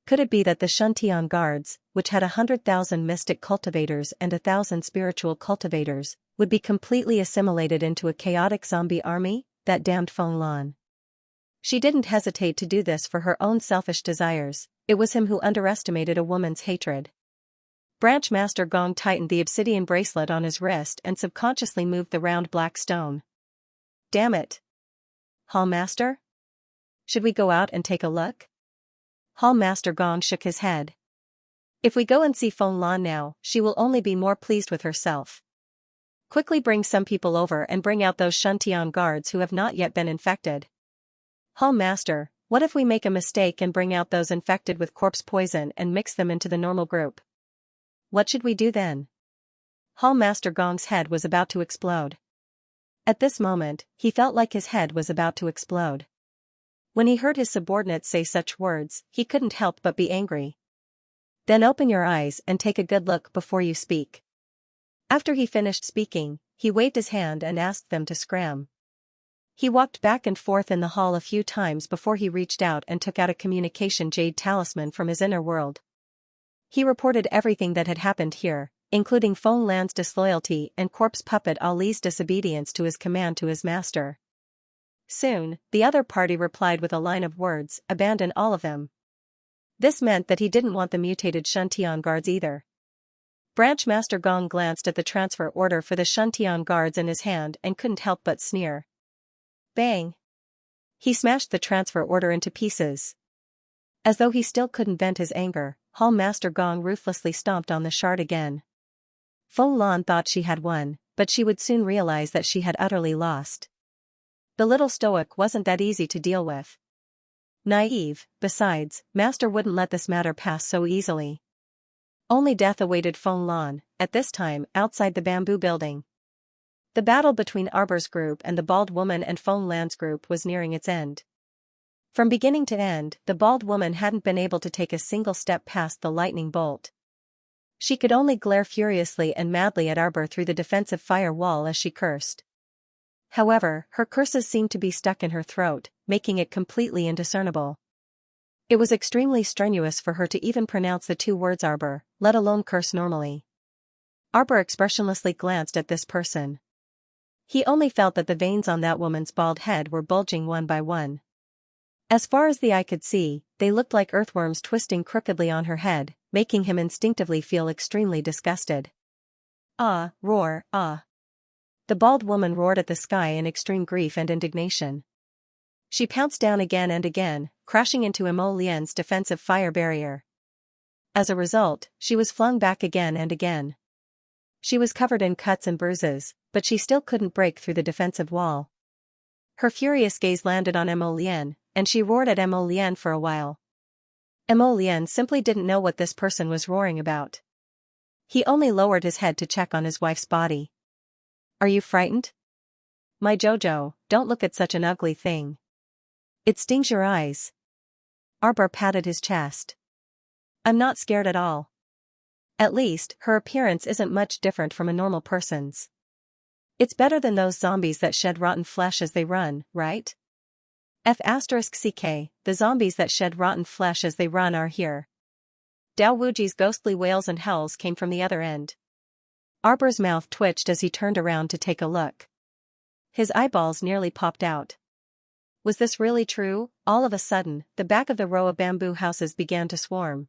Speaker 1: Could it be that the Xianxia guards, which had 100,000 mystic cultivators and 1,000 spiritual cultivators, would be completely assimilated into a chaotic zombie army? That damned Feng Lan. She didn't hesitate to do this for her own selfish desires. It was him who underestimated a woman's hatred. Branch Master Gong tightened the obsidian bracelet on his wrist and subconsciously moved the round black stone. Damn it. Hall Master? Should we go out and take a look? Hall Master Gong shook his head. If we go and see Feng Lan now, she will only be more pleased with herself. Quickly bring some people over and bring out those Xianxia guards who have not yet been infected. Hall Master, what if we make a mistake and bring out those infected with corpse poison and mix them into the normal group? What should we do then? Hall Master Gong's head was about to explode. At this moment, he felt like his head was about to explode. When he heard his subordinates say such words, he couldn't help but be angry. Then open your eyes and take a good look before you speak. After he finished speaking, he waved his hand and asked them to scram. He walked back and forth in the hall a few times before he reached out and took out a communication jade talisman from his inner world. He reported everything that had happened here, including Feng Lan's disloyalty and corpse puppet Ali's disobedience to his command to his master. Soon, the other party replied with a line of words, abandon all of them. This meant that he didn't want the mutated Xianxia guards either. Branch Master Gong glanced at the transfer order for the Xianxia guards in his hand and couldn't help but sneer. Bang! He smashed the transfer order into pieces. As though he still couldn't vent his anger, Hall Master Gong ruthlessly stomped on the shard again. Feng Lan thought she had won, but she would soon realize that she had utterly lost. The little stoic wasn't that easy to deal with. Naive, besides, Master wouldn't let this matter pass so easily. Only death awaited Feng Lan, at this time outside the bamboo building. The battle between Arbor's group and the bald woman and Feng Lan's group was nearing its end. From beginning to end, the bald woman hadn't been able to take a single step past the lightning bolt. She could only glare furiously and madly at Arbor through the defensive fire wall as she cursed. However, her curses seemed to be stuck in her throat, making it completely indiscernible. It was extremely strenuous for her to even pronounce the two words Arbor, let alone curse normally. Arbor expressionlessly glanced at this person. He only felt that the veins on that woman's bald head were bulging one by one. As far as the eye could see, they looked like earthworms twisting crookedly on her head, making him instinctively feel extremely disgusted. Ah, roar, ah. The bald woman roared at the sky in extreme grief and indignation. She pounced down again and again, crashing into Mo Lian's defensive fire barrier. As a result, she was flung back again and again. She was covered in cuts and bruises, but she still couldn't break through the defensive wall. Her furious gaze landed on Mo Lian, and she roared at Mo Lian for a while. Mo Lian simply didn't know what this person was roaring about. He only lowered his head to check on his wife's body. Are you frightened? My Jojo, don't look at such an ugly thing. It stings your eyes. Arbor patted his chest. I'm not scared at all. At least, her appearance isn't much different from a normal person's. It's better than those zombies that shed rotten flesh as they run, right? F*ck, the zombies that shed rotten flesh as they run are here. Dao Wuji's ghostly wails and howls came from the other end. Arbor's mouth twitched as he turned around to take a look. His eyeballs nearly popped out. Was this really true? All of a sudden, the back of the row of bamboo houses began to swarm.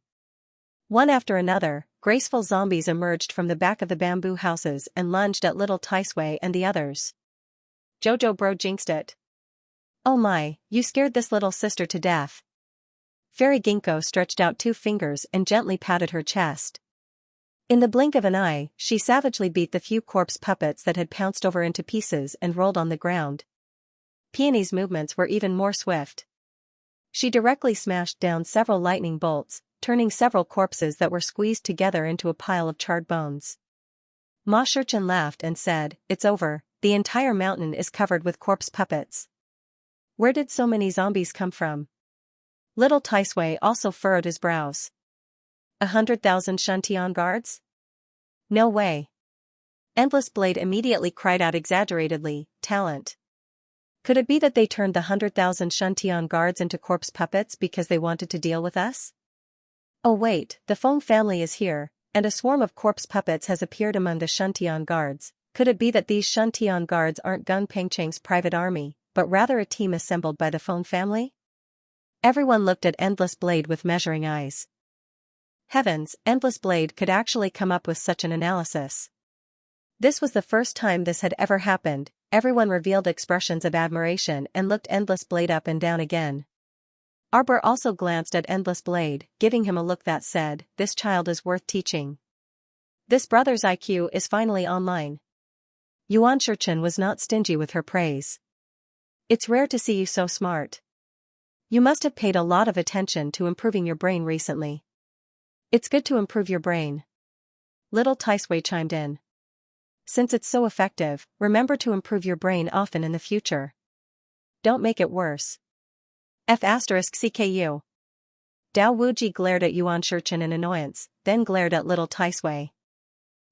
Speaker 1: One after another, graceful zombies emerged from the back of the bamboo houses and lunged at little Taisui and the others. Jojo bro jinxed it. Oh my, you scared this little sister to death. Fairy Ginkgo stretched out 2 fingers and gently patted her chest. In the blink of an eye, she savagely beat the few corpse puppets that had pounced over into pieces and rolled on the ground. Peony's movements were even more swift. She directly smashed down several lightning bolts, turning several corpses that were squeezed together into a pile of charred bones. Ma Shurchin laughed and said, "It's over, the entire mountain is covered with corpse puppets." Where did so many zombies come from? Little Taisui also furrowed his brows. 100,000 Xianxia guards? No way. Endless Blade immediately cried out exaggeratedly, "Talent." Could it be that they turned the 100,000 Xianxia guards into corpse puppets because they wanted to deal with us? Oh wait, the Feng family is here, and a swarm of corpse puppets has appeared among the Xianxia guards. Could it be that these Xianxia guards aren't Gung Pengcheng's private army, but rather a team assembled by the Feng family? Everyone looked at Endless Blade with measuring eyes. Heavens, Endless Blade could actually come up with such an analysis. This was the first time this had ever happened. Everyone revealed expressions of admiration and looked Endless Blade up and down again. Arbor also glanced at Endless Blade, giving him a look that said, "This child is worth teaching." This brother's IQ is finally online. Yuan Shurchin was not stingy with her praise. It's rare to see you so smart. You must have paid a lot of attention to improving your brain recently. It's good to improve your brain. Little Taisui chimed in. Since it's so effective, remember to improve your brain often in the future. Don't make it worse. F*CKU. Dao Wuji glared at Yuan Shurchin in annoyance, then glared at little Taisui.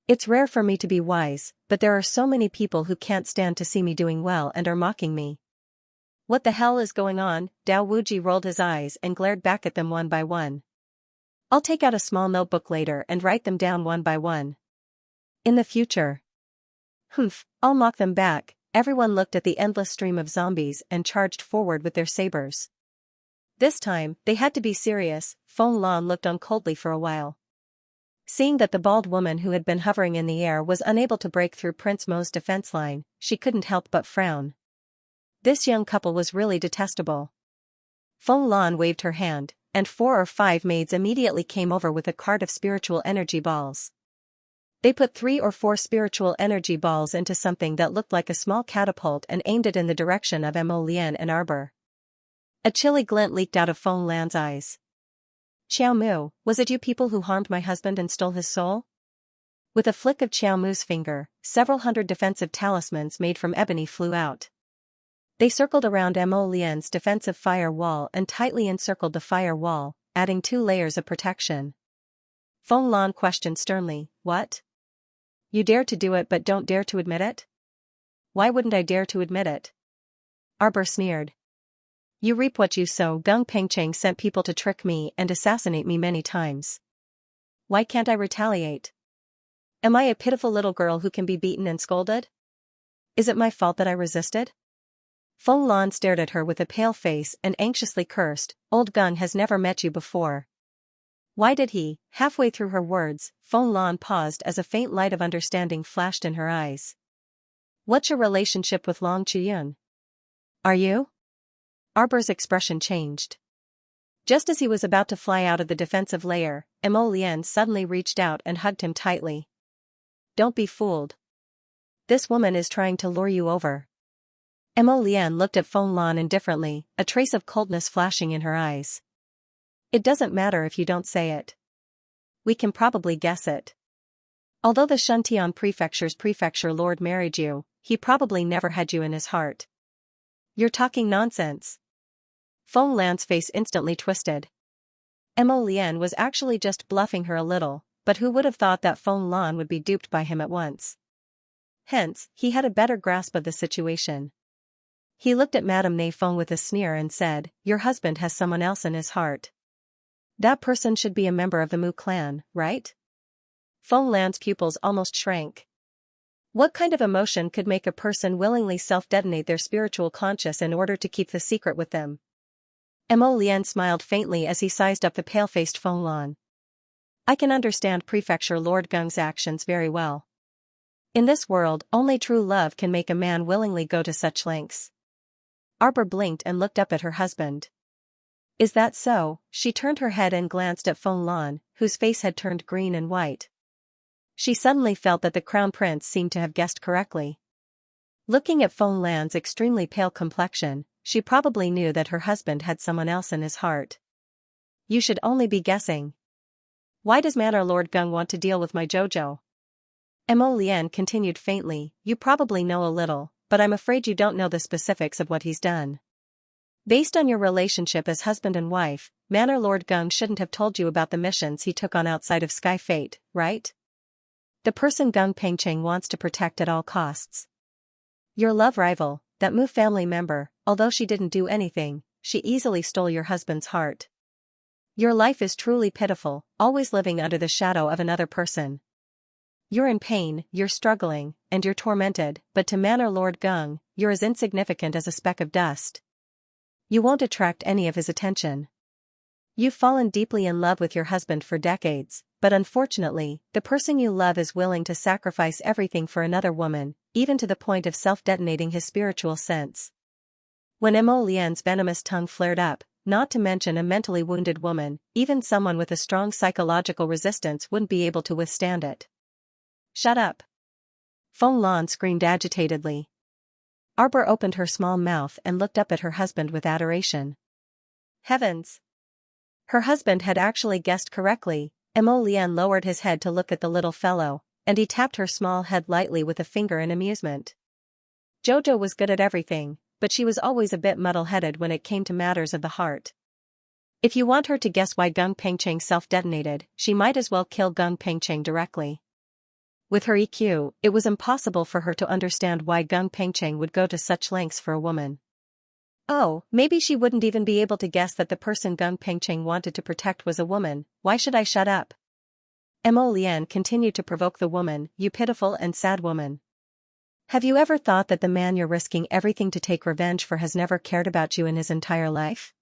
Speaker 1: It's rare for me to be wise, but there are so many people who can't stand to see me doing well and are mocking me. What the hell is going on? Dao Wuji rolled his eyes and glared back at them one by one. I'll take out a small notebook later and write them down one by one. In the future. Humph, I'll mock them back. Everyone looked at the endless stream of zombies and charged forward with their sabers. This time, they had to be serious. Feng Lan looked on coldly for a while. Seeing that the bald woman who had been hovering in the air was unable to break through Prince Mo's defense line, she couldn't help but frown. This young couple was really detestable. Feng Lan waved her hand, and 4 or 5 maids immediately came over with a cart of spiritual energy balls. They put 3 or 4 spiritual energy balls into something that looked like a small catapult and aimed it in the direction of Mo Lian and Arbor. A chilly glint leaked out of Feng Lan's eyes. Xiao Mu, was it you people who harmed my husband and stole his soul? With a flick of Xiao Mu's finger, several hundred defensive talismans made from ebony flew out. They circled around Mo Lian's defensive fire wall and tightly encircled the fire wall, adding 2 layers of protection. Feng Lan questioned sternly, "What? You dare to do it but don't dare to admit it?" "Why wouldn't I dare to admit it?" Arbor sneered. "You reap what you sow. Gung Pengcheng sent people to trick me and assassinate me many times. Why can't I retaliate? Am I a pitiful little girl who can be beaten and scolded? Is it my fault that I resisted?" Feng Lan stared at her with a pale face and anxiously cursed, "Old Gung has never met you before." Why did he? Halfway through her words, Feng Lan paused as a faint light of understanding flashed in her eyes. "What's your relationship with Long Chuyun? Are you?" Arbor's expression changed. Just as he was about to fly out of the defensive layer, Mo Lian suddenly reached out and hugged him tightly. "Don't be fooled. This woman is trying to lure you over." Mo Lian looked at Feng Lan indifferently, a trace of coldness flashing in her eyes. "It doesn't matter if you don't say it. We can probably guess it. Although the Shuntian Prefecture's prefecture lord married you, he probably never had you in his heart." "You're talking nonsense." Feng Lan's face instantly twisted. Mo Lian was actually just bluffing her a little, but who would have thought that Feng Lan would be duped by him at once? Hence, he had a better grasp of the situation. He looked at Madame Ne Feng with a sneer and said, "Your husband has someone else in his heart. That person should be a member of the Mu clan, right?" Feng Lan's pupils almost shrank. What kind of emotion could make a person willingly self-detonate their spiritual conscience in order to keep the secret with them? Mo Lian smiled faintly as he sized up the pale-faced Feng Lan. "I can understand Prefecture Lord Gung's actions very well. In this world, only true love can make a man willingly go to such lengths." Arbor blinked and looked up at her husband. "Is that so?" She turned her head and glanced at Feng Lan, whose face had turned green and white. She suddenly felt that the crown prince seemed to have guessed correctly. Looking at Feng Lan's extremely pale complexion, she probably knew that her husband had someone else in his heart. "You should only be guessing. Why does Manor Lord Gung want to deal with my Jojo?" Mo Lian continued faintly, "You probably know a little, but I'm afraid you don't know the specifics of what he's done. Based on your relationship as husband and wife, Manor Lord Gung shouldn't have told you about the missions he took on outside of Sky Fate, right? The person Gung Pengcheng wants to protect at all costs. Your love rival, that Mu family member, although she didn't do anything, she easily stole your husband's heart. Your life is truly pitiful, always living under the shadow of another person. You're in pain, you're struggling, and you're tormented, but to Manor Lord Gung, you're as insignificant as a speck of dust. You won't attract any of his attention. You've fallen deeply in love with your husband for decades, but unfortunately, the person you love is willing to sacrifice everything for another woman, even to the point of self-detonating his spiritual sense." When Mo Lian's venomous tongue flared up, not to mention a mentally wounded woman, even someone with a strong psychological resistance wouldn't be able to withstand it. "Shut up!" Feng Lan screamed agitatedly. Arbor opened her small mouth and looked up at her husband with adoration. Heavens! Her husband had actually guessed correctly. Mo Lian lowered his head to look at the little fellow, and he tapped her small head lightly with a finger in amusement. Jojo was good at everything, but she was always a bit muddle-headed when it came to matters of the heart. If you want her to guess why Gung Pengcheng self-detonated, she might as well kill Gung Pengcheng directly. With her EQ, it was impossible for her to understand why Gung Pengcheng would go to such lengths for a woman. Oh, maybe she wouldn't even be able to guess that the person Gung Pengcheng wanted to protect was a woman. Why should I shut up? Mo Lian continued to provoke the woman, "You pitiful and sad woman. Have you ever thought that the man you're risking everything to take revenge for has never cared about you in his entire life?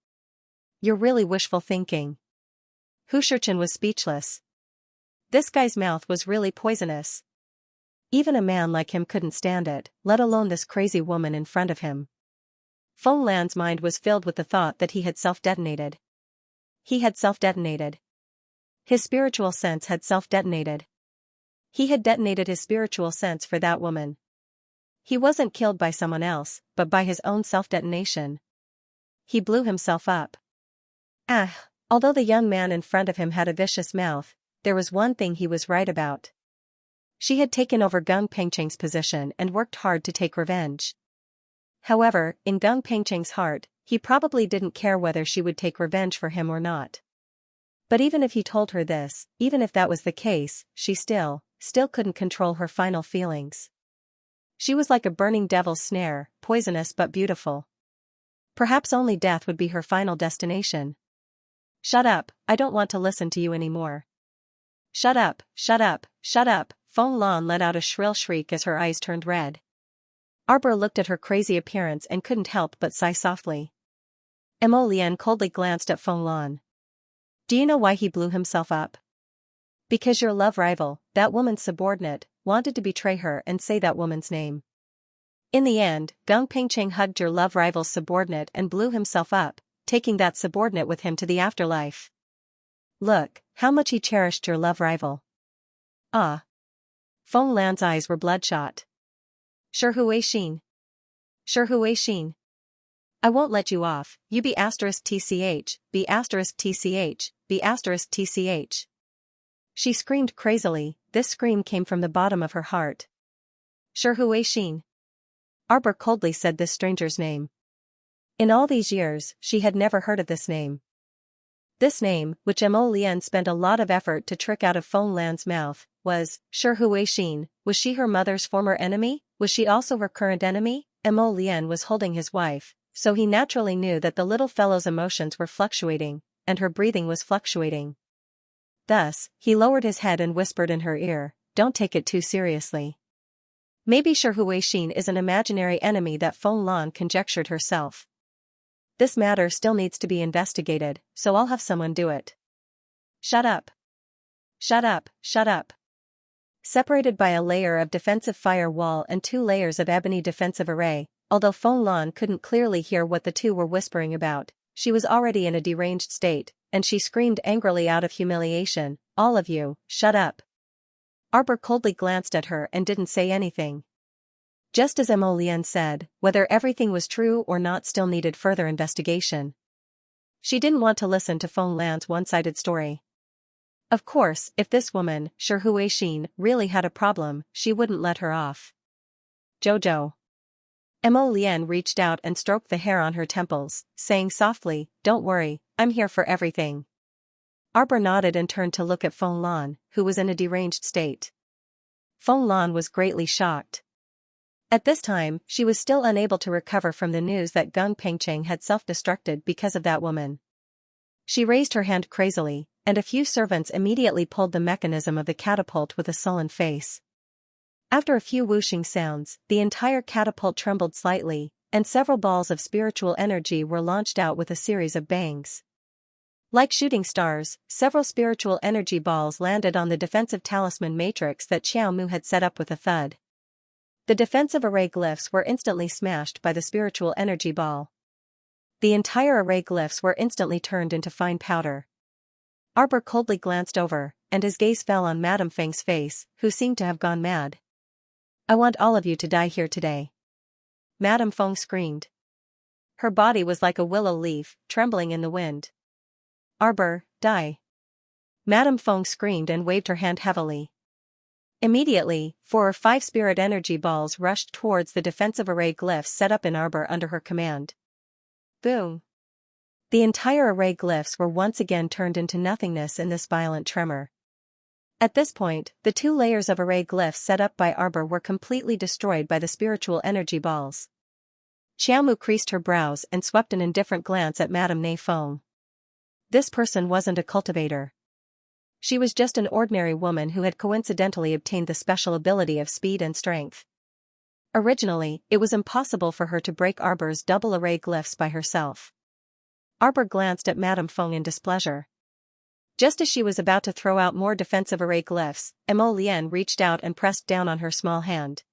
Speaker 1: You're really wishful thinking." Hu Shurchen was speechless. This guy's mouth was really poisonous. Even a man like him couldn't stand it, let alone this crazy woman in front of him. Feng Lan's mind was filled with the thought that he had self-detonated. He had self-detonated. His spiritual sense had self-detonated. He had detonated his spiritual sense for that woman. He wasn't killed by someone else, but by his own self-detonation. He blew himself up. Although the young man in front of him had a vicious mouth, there was one thing he was right about. She had taken over Gung Pengcheng's position and worked hard to take revenge. However, in Gung Pengcheng's heart, he probably didn't care whether she would take revenge for him or not. But even if he told her this, even if that was the case, she still couldn't control her final feelings. She was like a burning devil's snare, poisonous but beautiful. Perhaps only death would be her final destination. "Shut up, I don't want to listen to you anymore." "Shut up, shut up, shut up," Feng Lan let out a shrill shriek as her eyes turned red. Arbor looked at her crazy appearance and couldn't help but sigh softly. Mo Lian coldly glanced at Feng Lan. "Do you know why he blew himself up? Because your love rival, that woman's subordinate, wanted to betray her and say that woman's name. In the end, Gung Pengcheng hugged your love rival's subordinate and blew himself up, taking that subordinate with him to the afterlife. Look, how much he cherished your love rival." "Ah." Feng Lan's eyes were bloodshot. "Sure Hu Xin. Sure Hu Xin. I won't let you off, you be *tch, be *tch, be *tch. She screamed crazily, this scream came from the bottom of her heart. "Sure Hu Xin." Arbor coldly said this stranger's name. In all these years, she had never heard of this name. This name, which Mo Lian spent a lot of effort to trick out of Feng Lan's mouth, was Sure Hu Xin. Was she her mother's former enemy? Was she also her current enemy? Mo Lian was holding his wife, so he naturally knew that the little fellow's emotions were fluctuating, and her breathing was fluctuating. Thus, he lowered his head and whispered in her ear, "Don't take it too seriously. Maybe Shi Huixin is an imaginary enemy that Feng Lan conjectured herself. This matter still needs to be investigated, so I'll have someone do it." "Shut up. Shut up, shut up." Separated by a layer of defensive fire wall and 2 layers of ebony defensive array, although Feng Lan couldn't clearly hear what the two were whispering about, she was already in a deranged state, and she screamed angrily out of humiliation, "All of you, shut up." Arbor coldly glanced at her and didn't say anything. Just as Mo Lian said, whether everything was true or not still needed further investigation. She didn't want to listen to Feng Lan's one-sided story. Of course, if this woman, Shi Huixin, really had a problem, she wouldn't let her off. "Jojo." Mo Lian reached out and stroked the hair on her temples, saying softly, "Don't worry, I'm here for everything." Arbor nodded and turned to look at Feng Lan, who was in a deranged state. Feng Lan was greatly shocked. At this time, she was still unable to recover from the news that Gung Pengcheng had self-destructed because of that woman. She raised her hand crazily, and a few servants immediately pulled the mechanism of the catapult with a sullen face. After a few whooshing sounds, the entire catapult trembled slightly, and several balls of spiritual energy were launched out with a series of bangs. Like shooting stars, several spiritual energy balls landed on the defensive talisman matrix that Xiao Mu had set up with a thud. The defensive array glyphs were instantly smashed by the spiritual energy ball. The entire array glyphs were instantly turned into fine powder. Arbor coldly glanced over, and his gaze fell on Madame Feng's face, who seemed to have gone mad. "I want all of you to die here today." Madame Feng screamed. Her body was like a willow leaf, trembling in the wind. "Arbor, die." Madame Feng screamed and waved her hand heavily. Immediately, 4 or 5 spirit energy balls rushed towards the defensive array glyphs set up in Arbor under her command. Boom! The entire array glyphs were once again turned into nothingness in this violent tremor. At this point, the 2 layers of array glyphs set up by Arbor were completely destroyed by the spiritual energy balls. Xiaomu creased her brows and swept an indifferent glance at Madame Nei Feng. This person wasn't a cultivator. She was just an ordinary woman who had coincidentally obtained the special ability of speed and strength. Originally, it was impossible for her to break Arbor's double array glyphs by herself. Arbor glanced at Madame Feng in displeasure. Just as she was about to throw out more defensive array glyphs, Mo Lian reached out and pressed down on her small hand.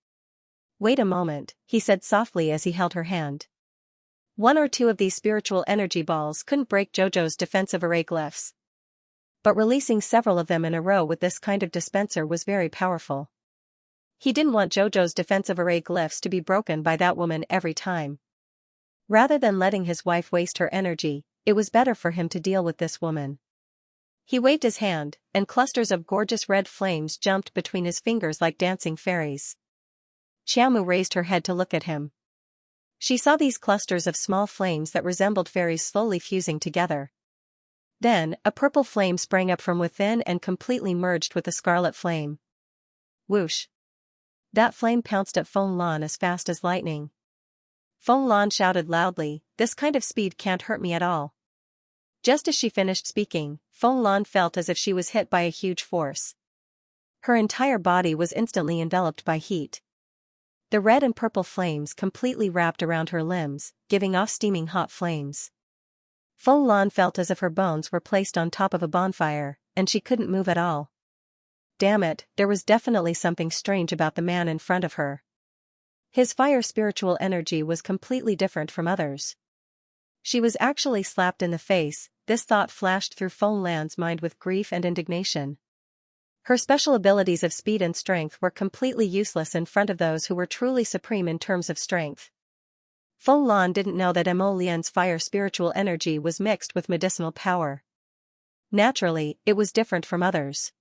Speaker 1: "Wait a moment," he said softly as he held her hand. 1 or 2 of these spiritual energy balls couldn't break Jojo's defensive array glyphs. But releasing several of them in a row with this kind of dispenser was very powerful. He didn't want Jojo's defensive array glyphs to be broken by that woman every time. Rather than letting his wife waste her energy, it was better for him to deal with this woman. He waved his hand, and clusters of gorgeous red flames jumped between his fingers like dancing fairies. Xiaomu raised her head to look at him. She saw these clusters of small flames that resembled fairies slowly fusing together. Then, a purple flame sprang up from within and completely merged with the scarlet flame. Whoosh! That flame pounced at Feng Lan as fast as lightning. Feng Lan shouted loudly, "This kind of speed can't hurt me at all." Just as she finished speaking, Feng Lan felt as if she was hit by a huge force. Her entire body was instantly enveloped by heat. The red and purple flames completely wrapped around her limbs, giving off steaming hot flames. Feng Lan felt as if her bones were placed on top of a bonfire, and she couldn't move at all. Damn it, there was definitely something strange about the man in front of her. His fire spiritual energy was completely different from others. She was actually slapped in the face. This thought flashed through Feng Lan's mind with grief and indignation. Her special abilities of speed and strength were completely useless in front of those who were truly supreme in terms of strength. Feng Lan didn't know that Mo Lian's fire spiritual energy was mixed with medicinal power. Naturally, it was different from others.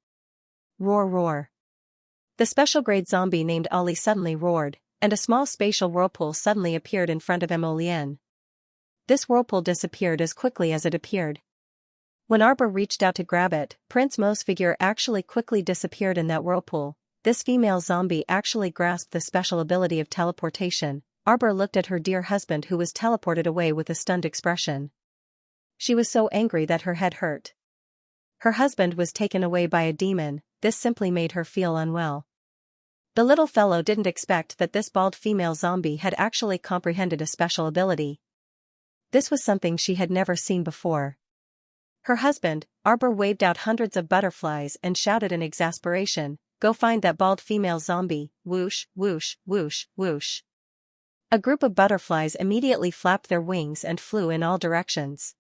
Speaker 1: Roar roar. The special grade zombie named Ali suddenly roared, and a small spatial whirlpool suddenly appeared in front of Mo Lian. This whirlpool disappeared as quickly as it appeared. When Arbor reached out to grab it, Prince Mo's figure actually quickly disappeared in that whirlpool. This female zombie actually grasped the special ability of teleportation, Arbor looked at her dear husband who was teleported away with a stunned expression. She was so angry that her head hurt. Her husband was taken away by a demon, this simply made her feel unwell. The little fellow didn't expect that this bald female zombie had actually comprehended a special ability. This was something she had never seen before. Her husband, Arbor, waved out hundreds of butterflies and shouted in exasperation, "Go find that bald female zombie, whoosh, whoosh, whoosh, whoosh." A group of butterflies immediately flapped their wings and flew in all directions.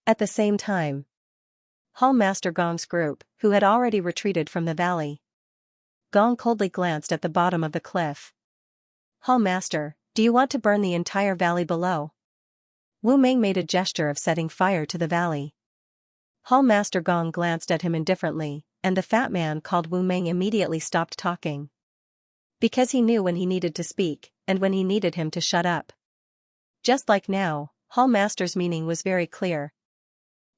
Speaker 1: At the same time, Hall Master Gong's group, who had already retreated from the valley. Gong coldly glanced at the bottom of the cliff. "Hall Master, do you want to burn the entire valley below?" Wu Meng made a gesture of setting fire to the valley. Hall Master Gong glanced at him indifferently, and the fat man called Wu Meng immediately stopped talking. Because he knew when he needed to speak, and when he needed him to shut up. Just like now, Hall Master's meaning was very clear.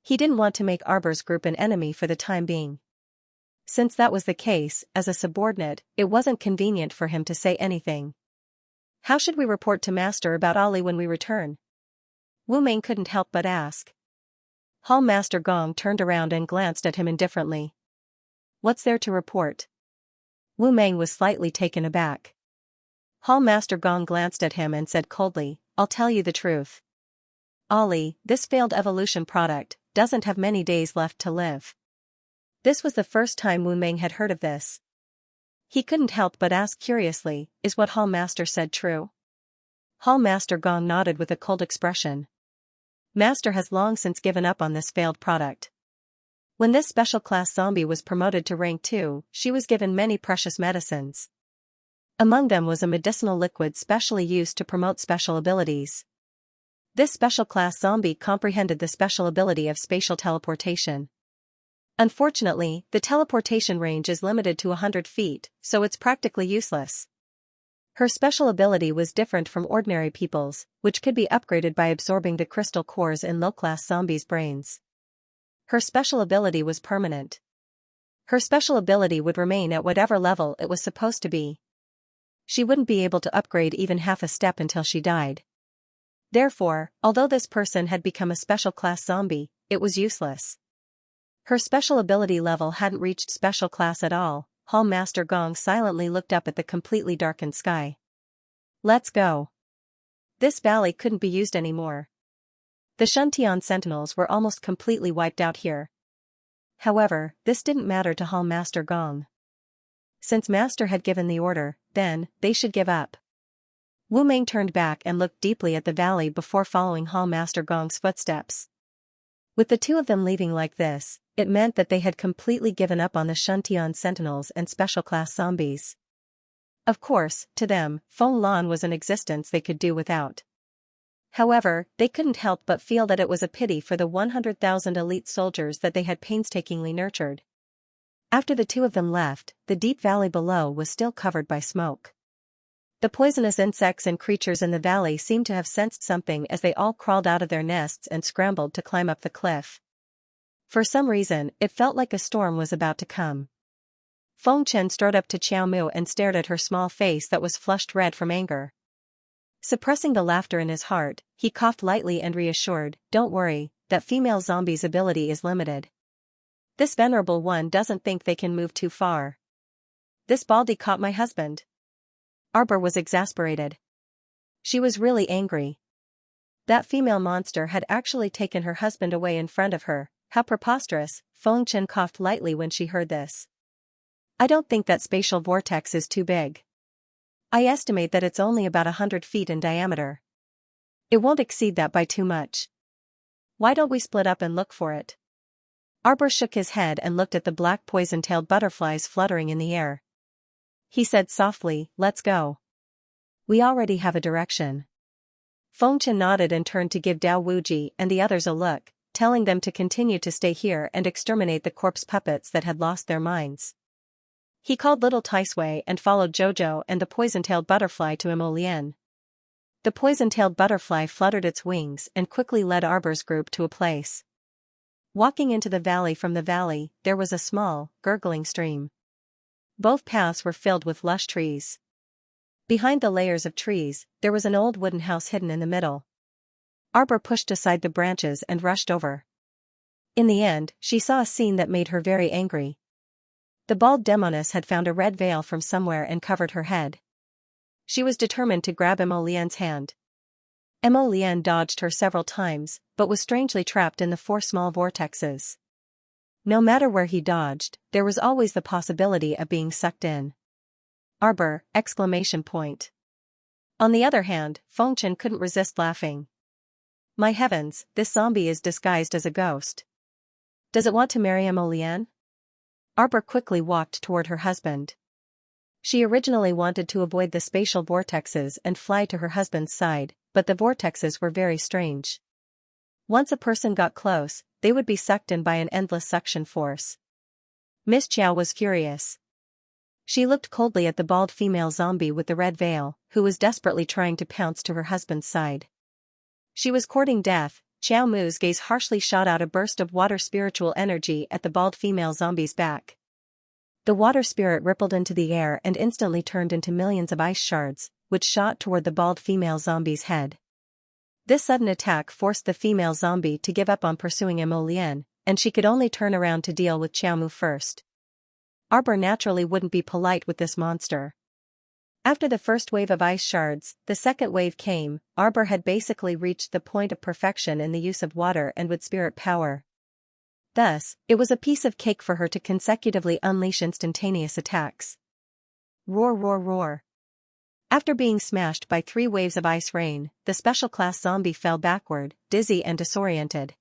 Speaker 1: He didn't want to make Arbor's group an enemy for the time being. Since that was the case, as a subordinate, it wasn't convenient for him to say anything. "How should we report to Master about Ali when we return?" Wu Meng couldn't help but ask. Hall Master Gong turned around and glanced at him indifferently. "What's there to report?" Wu Meng was slightly taken aback. Hall Master Gong glanced at him and said coldly, "I'll tell you the truth. Ali, this failed evolution product, doesn't have many days left to live." This was the first time Wu Meng had heard of this. He couldn't help but ask curiously, "Is what Hall Master said true?" Hall Master Gong nodded with a cold expression. "Master has long since given up on this failed product. When this special class zombie was promoted to rank 2, she was given many precious medicines. Among them was a medicinal liquid specially used to promote special abilities. This special class zombie comprehended the special ability of spatial teleportation. Unfortunately, the teleportation range is limited to 100 feet, so it's practically useless. Her special ability was different from ordinary people's, which could be upgraded by absorbing the crystal cores in low-class zombies' brains. Her special ability was permanent. Her special ability would remain at whatever level it was supposed to be. She wouldn't be able to upgrade even half a step until she died. Therefore, although this person had become a special class zombie, it was useless. Her special ability level hadn't reached special class at all. Hall Master Gong silently looked up at the completely darkened sky. "Let's go. This valley couldn't be used anymore. The Xianxia sentinels were almost completely wiped out here." However, this didn't matter to Hall Master Gong. Since Master had given the order, then, they should give up. Wu Meng turned back and looked deeply at the valley before following Hall Master Gong's footsteps. With the two of them leaving like this, it meant that they had completely given up on the Xianxia sentinels and special class zombies. Of course, to them, Feng Lan was an existence they could do without. However, they couldn't help but feel that it was a pity for the 100,000 elite soldiers that they had painstakingly nurtured. After the two of them left, the deep valley below was still covered by smoke. The poisonous insects and creatures in the valley seemed to have sensed something as they all crawled out of their nests and scrambled to climb up the cliff. For some reason, it felt like a storm was about to come. Feng Chen strode up to Qiao Mu and stared at her small face that was flushed red from anger. Suppressing the laughter in his heart, he coughed lightly and reassured, "Don't worry, that female zombie's ability is limited. This venerable one doesn't think they can move too far. This baldy caught my husband." Arbor was exasperated. She was really angry. That female monster had actually taken her husband away in front of her. How preposterous. Feng Chen coughed lightly when she heard this. "I don't think that spatial vortex is too big. I estimate that it's only about 100 feet in diameter. It won't exceed that by too much. Why don't we split up and look for it?" Arbor shook his head and looked at the black poison-tailed butterflies fluttering in the air. He said softly, "Let's go. We already have a direction." Feng Chen nodded and turned to give Dao Wuji and the others a look, telling them to continue to stay here and exterminate the corpse puppets that had lost their minds. He called little Taisui and followed Jojo and the poison-tailed butterfly to Emolien. The poison-tailed butterfly fluttered its wings and quickly led Arbor's group to a place. Walking into the valley from the valley, there was a small, gurgling stream. Both paths were filled with lush trees. Behind the layers of trees, there was an old wooden house hidden in the middle. Arbor pushed aside the branches and rushed over. In the end, she saw a scene that made her very angry. The bald demoness had found a red veil from somewhere and covered her head. She was determined to grab Emolien's hand. Emolien dodged her several times, but was strangely trapped in the 4 small vortexes. No matter where he dodged, there was always the possibility of being sucked in. Arbor! Exclamation point. On the other hand, Fengchen couldn't resist laughing. My heavens, this zombie is disguised as a ghost. Does it want to marry Emolien? Arbor quickly walked toward her husband. She originally wanted to avoid the spatial vortexes and fly to her husband's side, but the vortexes were very strange. Once a person got close, they would be sucked in by an endless suction force. Miss Xiao was furious. She looked coldly at the bald female zombie with the red veil, who was desperately trying to pounce to her husband's side. She was courting death. Xiao Mu's gaze harshly shot out a burst of water spiritual energy at the bald female zombie's back. The water spirit rippled into the air and instantly turned into millions of ice shards, which shot toward the bald female zombie's head. This sudden attack forced the female zombie to give up on pursuing Emolien, and she could only turn around to deal with Xiao Mu first. Arbor naturally wouldn't be polite with this monster. After the first wave of ice shards, the second wave came. Arbor had basically reached the point of perfection in the use of water and wood spirit power. Thus, it was a piece of cake for her to consecutively unleash instantaneous attacks. Roar, roar, roar. After being smashed by 3 waves of ice rain, the special class zombie fell backward, dizzy and disoriented.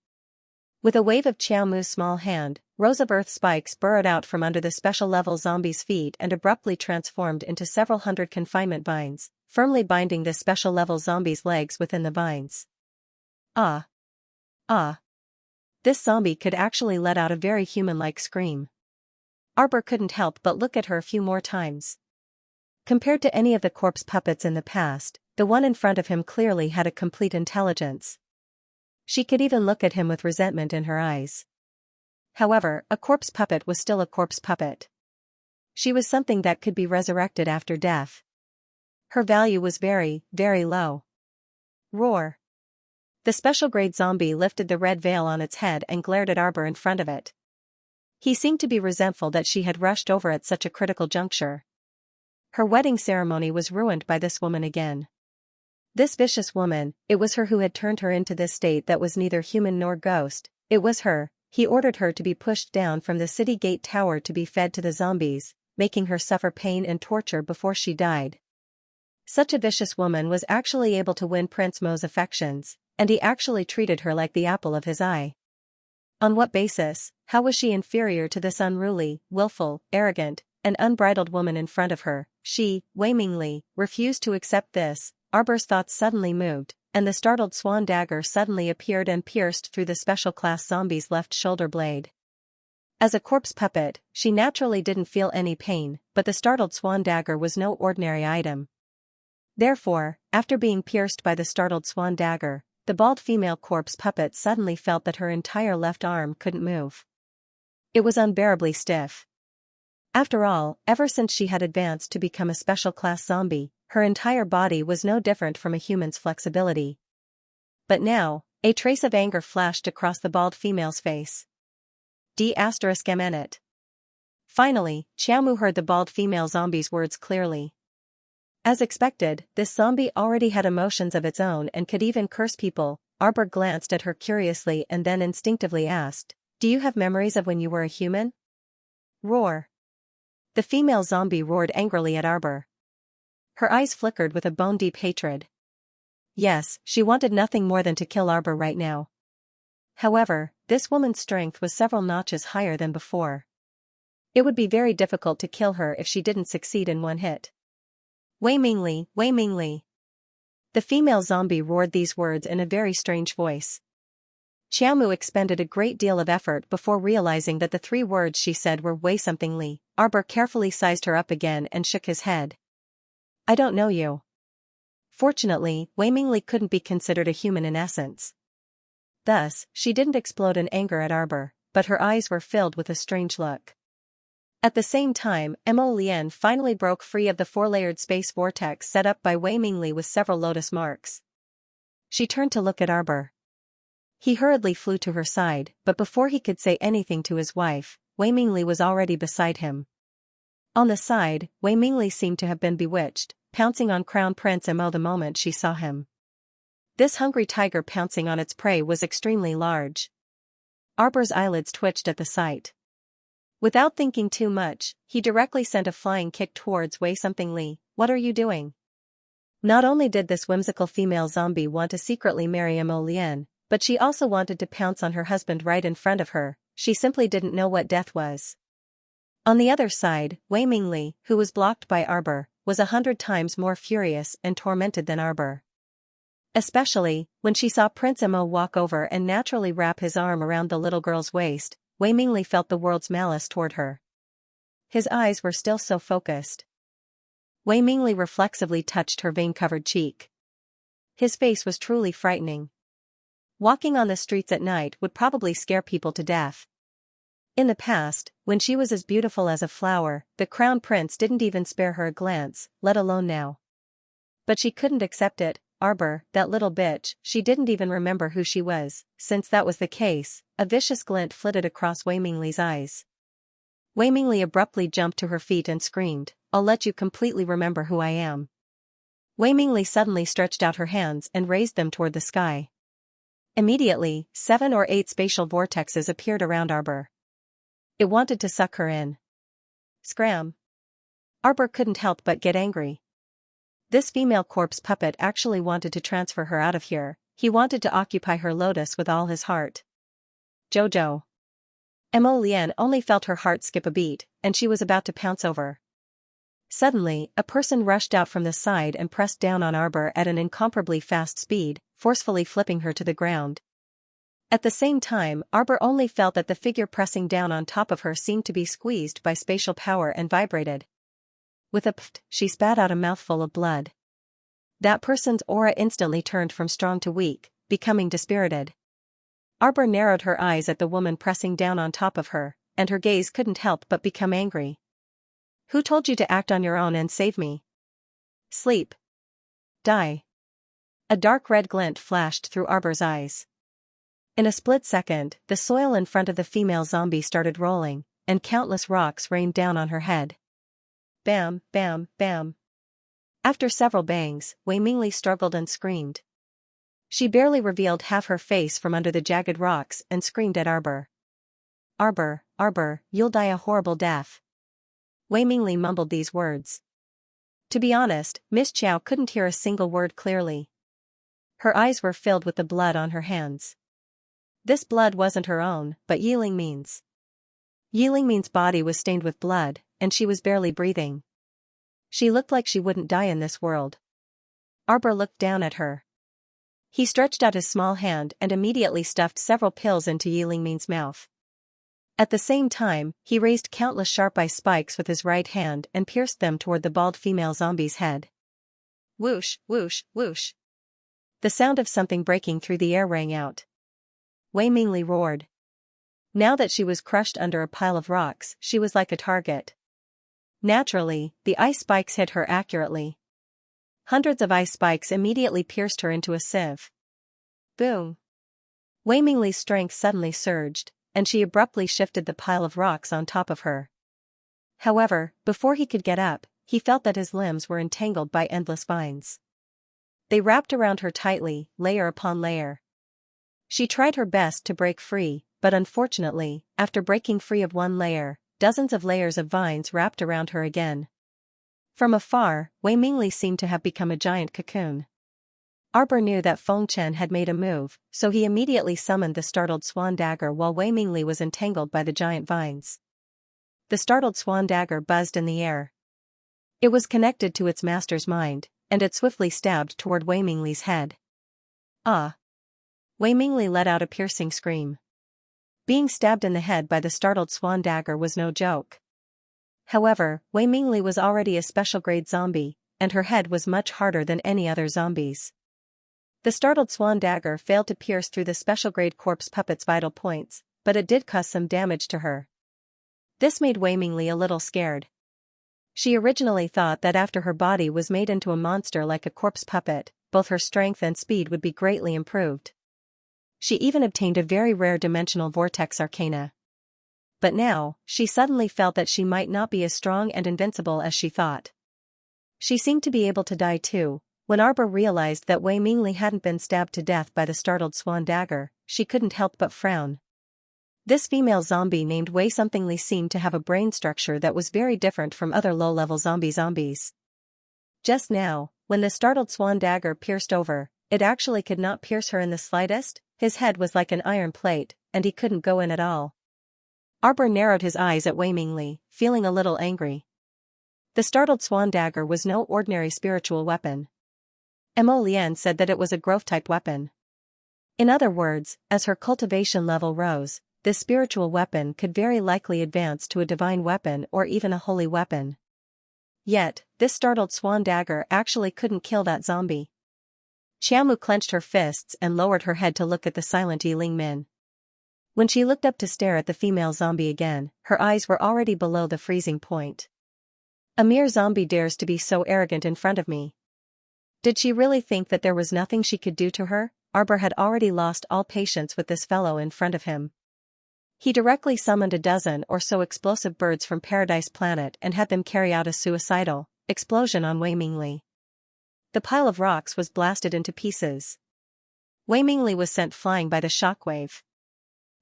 Speaker 1: With a wave of Xiao Mu's small hand, rows of earth spikes burrowed out from under the special level zombie's feet and abruptly transformed into several hundred confinement vines, firmly binding the special level zombie's legs within the vines. Ah! Ah! This zombie could actually let out a very human-like scream. Arbor couldn't help but look at her a few more times. Compared to any of the corpse puppets in the past, the one in front of him clearly had a complete intelligence. She could even look at him with resentment in her eyes. However, a corpse puppet was still a corpse puppet. She was something that could be resurrected after death. Her value was very, very low. Roar! The special grade zombie lifted the red veil on its head and glared at Arbor in front of it. He seemed to be resentful that she had rushed over at such a critical juncture. Her wedding ceremony was ruined by this woman again. This vicious woman, it was her who had turned her into this state that was neither human nor ghost. It was her. He ordered her to be pushed down from the city gate tower to be fed to the zombies, making her suffer pain and torture before she died. Such a vicious woman was actually able to win Prince Mo's affections, and he actually treated her like the apple of his eye. On what basis? How was she inferior to this unruly, willful, arrogant, and unbridled woman in front of her? She, Wei Mingli, refused to accept this. Arbor's thoughts suddenly moved, and the startled swan dagger suddenly appeared and pierced through the special class zombie's left shoulder blade. As a corpse puppet, she naturally didn't feel any pain, but the startled swan dagger was no ordinary item. Therefore, after being pierced by the startled swan dagger, the bald female corpse puppet suddenly felt that her entire left arm couldn't move. It was unbearably stiff. After all, ever since she had advanced to become a special class zombie, her entire body was no different from a human's flexibility. But now, a trace of anger flashed across the bald female's face. D***it. Finally, Xiao Mu heard the bald female zombie's words clearly. As expected, this zombie already had emotions of its own and could even curse people. Arbor glanced at her curiously and then instinctively asked, "Do you have memories of when you were a human?" Roar! The female zombie roared angrily at Arbor. Her eyes flickered with a bone-deep hatred. Yes, she wanted nothing more than to kill Arbor right now. However, this woman's strength was several notches higher than before. It would be very difficult to kill her if she didn't succeed in one hit. Wei Mingli, Wei Mingli. The female zombie roared these words in a very strange voice. Xiao Mu expended a great deal of effort before realizing that the 3 words she said were Wei something Li. Arbor carefully sized her up again and shook his head. I don't know you. Fortunately, Wei Mingli couldn't be considered a human in essence. Thus, she didn't explode in anger at Arbor, but her eyes were filled with a strange look. At the same time, Mo Lian finally broke free of the four-layered space vortex set up by Wei Mingli with several lotus marks. She turned to look at Arbor. He hurriedly flew to her side, but before he could say anything to his wife, Wei Mingli was already beside him. On the side, Wei Mingli seemed to have been bewitched, pouncing on Crown Prince Mo the moment she saw him. This hungry tiger pouncing on its prey was extremely large. Arbor's eyelids twitched at the sight. Without thinking too much, he directly sent a flying kick towards Wei Something Li. "What are you doing?" Not only did this whimsical female zombie want to secretly marry Mo Lian, but she also wanted to pounce on her husband right in front of her. She simply didn't know what death was. On the other side, Wei Mingli, who was blocked by Arbor, was 100 times more furious and tormented than Arbor. Especially, when she saw Prince Mo walk over and naturally wrap his arm around the little girl's waist, Wei Mingli felt the world's malice toward her. His eyes were still so focused. Wei Mingli reflexively touched her vein-covered cheek. His face was truly frightening. Walking on the streets at night would probably scare people to death. In the past, when she was as beautiful as a flower, the crown prince didn't even spare her a glance, let alone now. But she couldn't accept it. Arbor, that little bitch, she didn't even remember who she was. Since that was the case, a vicious glint flitted across Wei Mingli's eyes. Wei Mingli abruptly jumped to her feet and screamed, "I'll let you completely remember who I am." Wei Mingli suddenly stretched out her hands and raised them toward the sky. Immediately, 7 or 8 spatial vortexes appeared around Arbor. It wanted to suck her in. Scram! Arbor couldn't help but get angry. This female corpse puppet actually wanted to transfer her out of here. He wanted to occupy her lotus with all his heart. Jojo. Mo Lian only felt her heart skip a beat, and she was about to pounce over. Suddenly, a person rushed out from the side and pressed down on Arbor at an incomparably fast speed, forcefully flipping her to the ground. At the same time, Arbor only felt that the figure pressing down on top of her seemed to be squeezed by spatial power and vibrated. With a pft, she spat out a mouthful of blood. That person's aura instantly turned from strong to weak, becoming dispirited. Arbor narrowed her eyes at the woman pressing down on top of her, and her gaze couldn't help but become angry. "Who told you to act on your own and save me? Sleep. Die." A dark red glint flashed through Arbor's eyes. In a split second, the soil in front of the female zombie started rolling, and countless rocks rained down on her head. Bam, bam, bam. After several bangs, Wei Mingli struggled and screamed. She barely revealed half her face from under the jagged rocks and screamed at Arbor. "Arbor, Arbor, you'll die a horrible death." Wei Mingli mumbled these words. To be honest, Miss Chow couldn't hear a single word clearly. Her eyes were filled with the blood on her hands. This blood wasn't her own, but Yilingmin's. Yilingmin's body was stained with blood, and she was barely breathing. She looked like she wouldn't die in this world. Arbor looked down at her. He stretched out his small hand and immediately stuffed several pills into Yilingmin's mouth. At the same time, he raised countless sharp ice spikes with his right hand and pierced them toward the bald female zombie's head. Whoosh, whoosh, whoosh. The sound of something breaking through the air rang out. Wei Mingli roared. Now that she was crushed under a pile of rocks, she was like a target. Naturally, the ice spikes hit her accurately. Hundreds of ice spikes immediately pierced her into a sieve. Boom! Wei Mingli's strength suddenly surged, and she abruptly shifted the pile of rocks on top of her. However, before he could get up, he felt that his limbs were entangled by endless vines. They wrapped around her tightly, layer upon layer. She tried her best to break free, but unfortunately, after breaking free of one layer, dozens of layers of vines wrapped around her again. From afar, Wei Mingli seemed to have become a giant cocoon. Arbor knew that Feng Chen had made a move, so he immediately summoned the startled swan dagger while Wei Mingli was entangled by the giant vines. The startled swan dagger buzzed in the air. It was connected to its master's mind, and it swiftly stabbed toward Wei Mingli's head. Ah! Wei Mingli let out a piercing scream. Being stabbed in the head by the startled swan dagger was no joke. However, Wei Mingli was already a special-grade zombie, and her head was much harder than any other zombies. The startled swan dagger failed to pierce through the special-grade corpse puppet's vital points, but it did cause some damage to her. This made Wei Mingli a little scared. She originally thought that after her body was made into a monster like a corpse puppet, both her strength and speed would be greatly improved. She even obtained a very rare dimensional vortex arcana. But now, she suddenly felt that she might not be as strong and invincible as she thought. She seemed to be able to die too. When Arbor realized that Wei Mingli hadn't been stabbed to death by the startled swan dagger, she couldn't help but frown. This female zombie named Wei Somethingly seemed to have a brain structure that was very different from other low-level zombies. Just now, when the startled swan dagger pierced over, it actually could not pierce her in the slightest. His head was like an iron plate, and he couldn't go in at all. Arbor narrowed his eyes at Wei Mingli, feeling a little angry. The startled swan dagger was no ordinary spiritual weapon. Mo Lian said that it was a growth-type weapon. In other words, as her cultivation level rose, this spiritual weapon could very likely advance to a divine weapon or even a holy weapon. Yet, this startled swan dagger actually couldn't kill that zombie. Xiamu clenched her fists and lowered her head to look at the silent Yi Lingmin. When she looked up to stare at the female zombie again, her eyes were already below the freezing point. A mere zombie dares to be so arrogant in front of me. Did she really think that there was nothing she could do to her? Arbor had already lost all patience with this fellow in front of him. He directly summoned a dozen or so explosive birds from Paradise Planet and had them carry out a suicidal explosion on Wei Mingli. The pile of rocks was blasted into pieces. Wei Mingli was sent flying by the shockwave.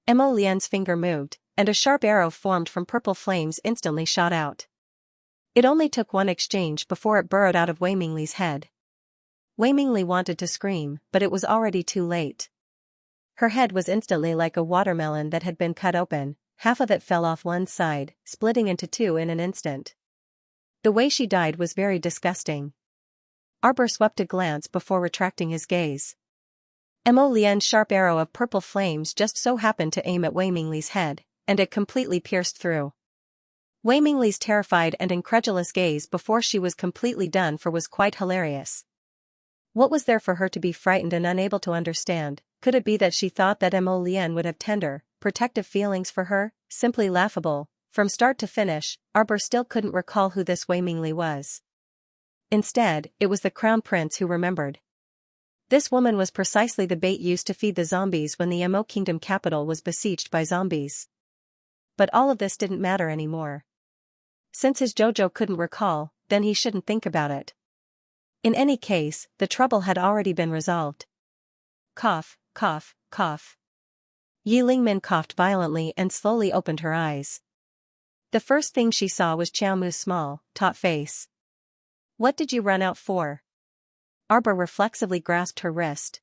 Speaker 1: Mo Lian's finger moved, and a sharp arrow formed from purple flames instantly shot out. It only took one exchange before it burrowed out of Wei Mingli's head. Wei Mingli wanted to scream, but it was already too late. Her head was instantly like a watermelon that had been cut open. Half of it fell off one side, splitting into two in an instant. The way she died was very disgusting. Arbor swept a glance before retracting his gaze. Mo Lian's sharp arrow of purple flames just so happened to aim at Wei Mingli's head, and it completely pierced through. Wei Mingli's terrified and incredulous gaze before she was completely done for was quite hilarious. What was there for her to be frightened and unable to understand? Could it be that she thought that Mo Lian would have tender, protective feelings for her? Simply laughable. From start to finish, Arbor still couldn't recall who this Wei Mingli was. Instead, it was the Crown Prince who remembered. This woman was precisely the bait used to feed the zombies when the Mo Kingdom capital was besieged by zombies. But all of this didn't matter anymore. Since his Jojo couldn't recall, then he shouldn't think about it. In any case, the trouble had already been resolved. Cough, cough, cough. Yi Lingmin coughed violently and slowly opened her eyes. The first thing she saw was Xiaomu's small, taut face. What did you run out for? Arbor reflexively grasped her wrist.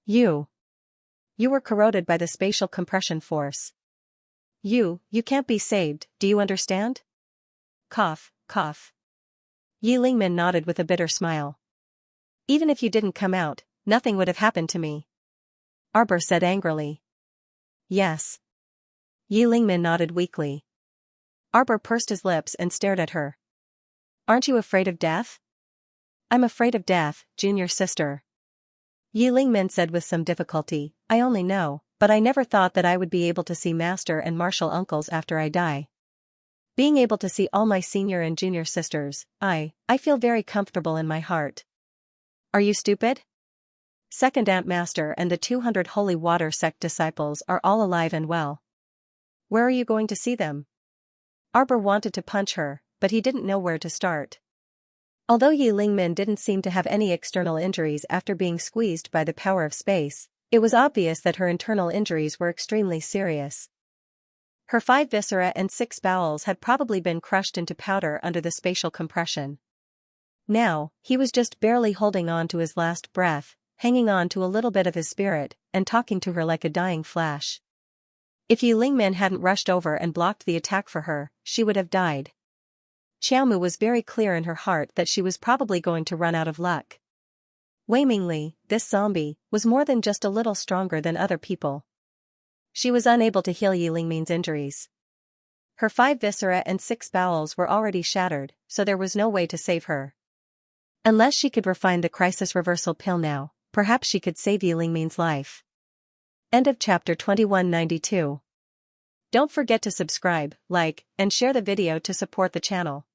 Speaker 1: You were corroded by the spatial compression force. You can't be saved, do you understand? Cough, cough. Yi Lingmin nodded with a bitter smile. Even if you didn't come out, nothing would have happened to me. Arbor said angrily. Yes. Yi Lingmin nodded weakly. Arbor pursed his lips and stared at her. Aren't you afraid of death? I'm afraid of death, junior sister. Yi Lingmin said with some difficulty, I only know, but I never thought that I would be able to see master and martial uncles after I die. Being able to see all my senior and junior sisters, I feel very comfortable in my heart. Are you stupid? Second Aunt Master and the 200 Holy Water Sect disciples are all alive and well. Where are you going to see them? Arbor wanted to punch her, but he didn't know where to start. Although Yi Lingmin didn't seem to have any external injuries after being squeezed by the power of space, it was obvious that her internal injuries were extremely serious. Her 5 viscera and 6 bowels had probably been crushed into powder under the spatial compression. Now, he was just barely holding on to his last breath, hanging on to a little bit of his spirit, and talking to her like a dying flash. If Yi Lingmin hadn't rushed over and blocked the attack for her, she would have died. Xiaomu was very clear in her heart that she was probably going to run out of luck. Wei Mingli, this zombie, was more than just a little stronger than other people. She was unable to heal Yi Lingmin's injuries. Her 5 viscera and 6 bowels were already shattered, so there was no way to save her. Unless she could refine the crisis reversal pill now, perhaps she could save Yi Lingmin's life. End of chapter 2192. Don't forget to subscribe, like, and share the video to support the channel.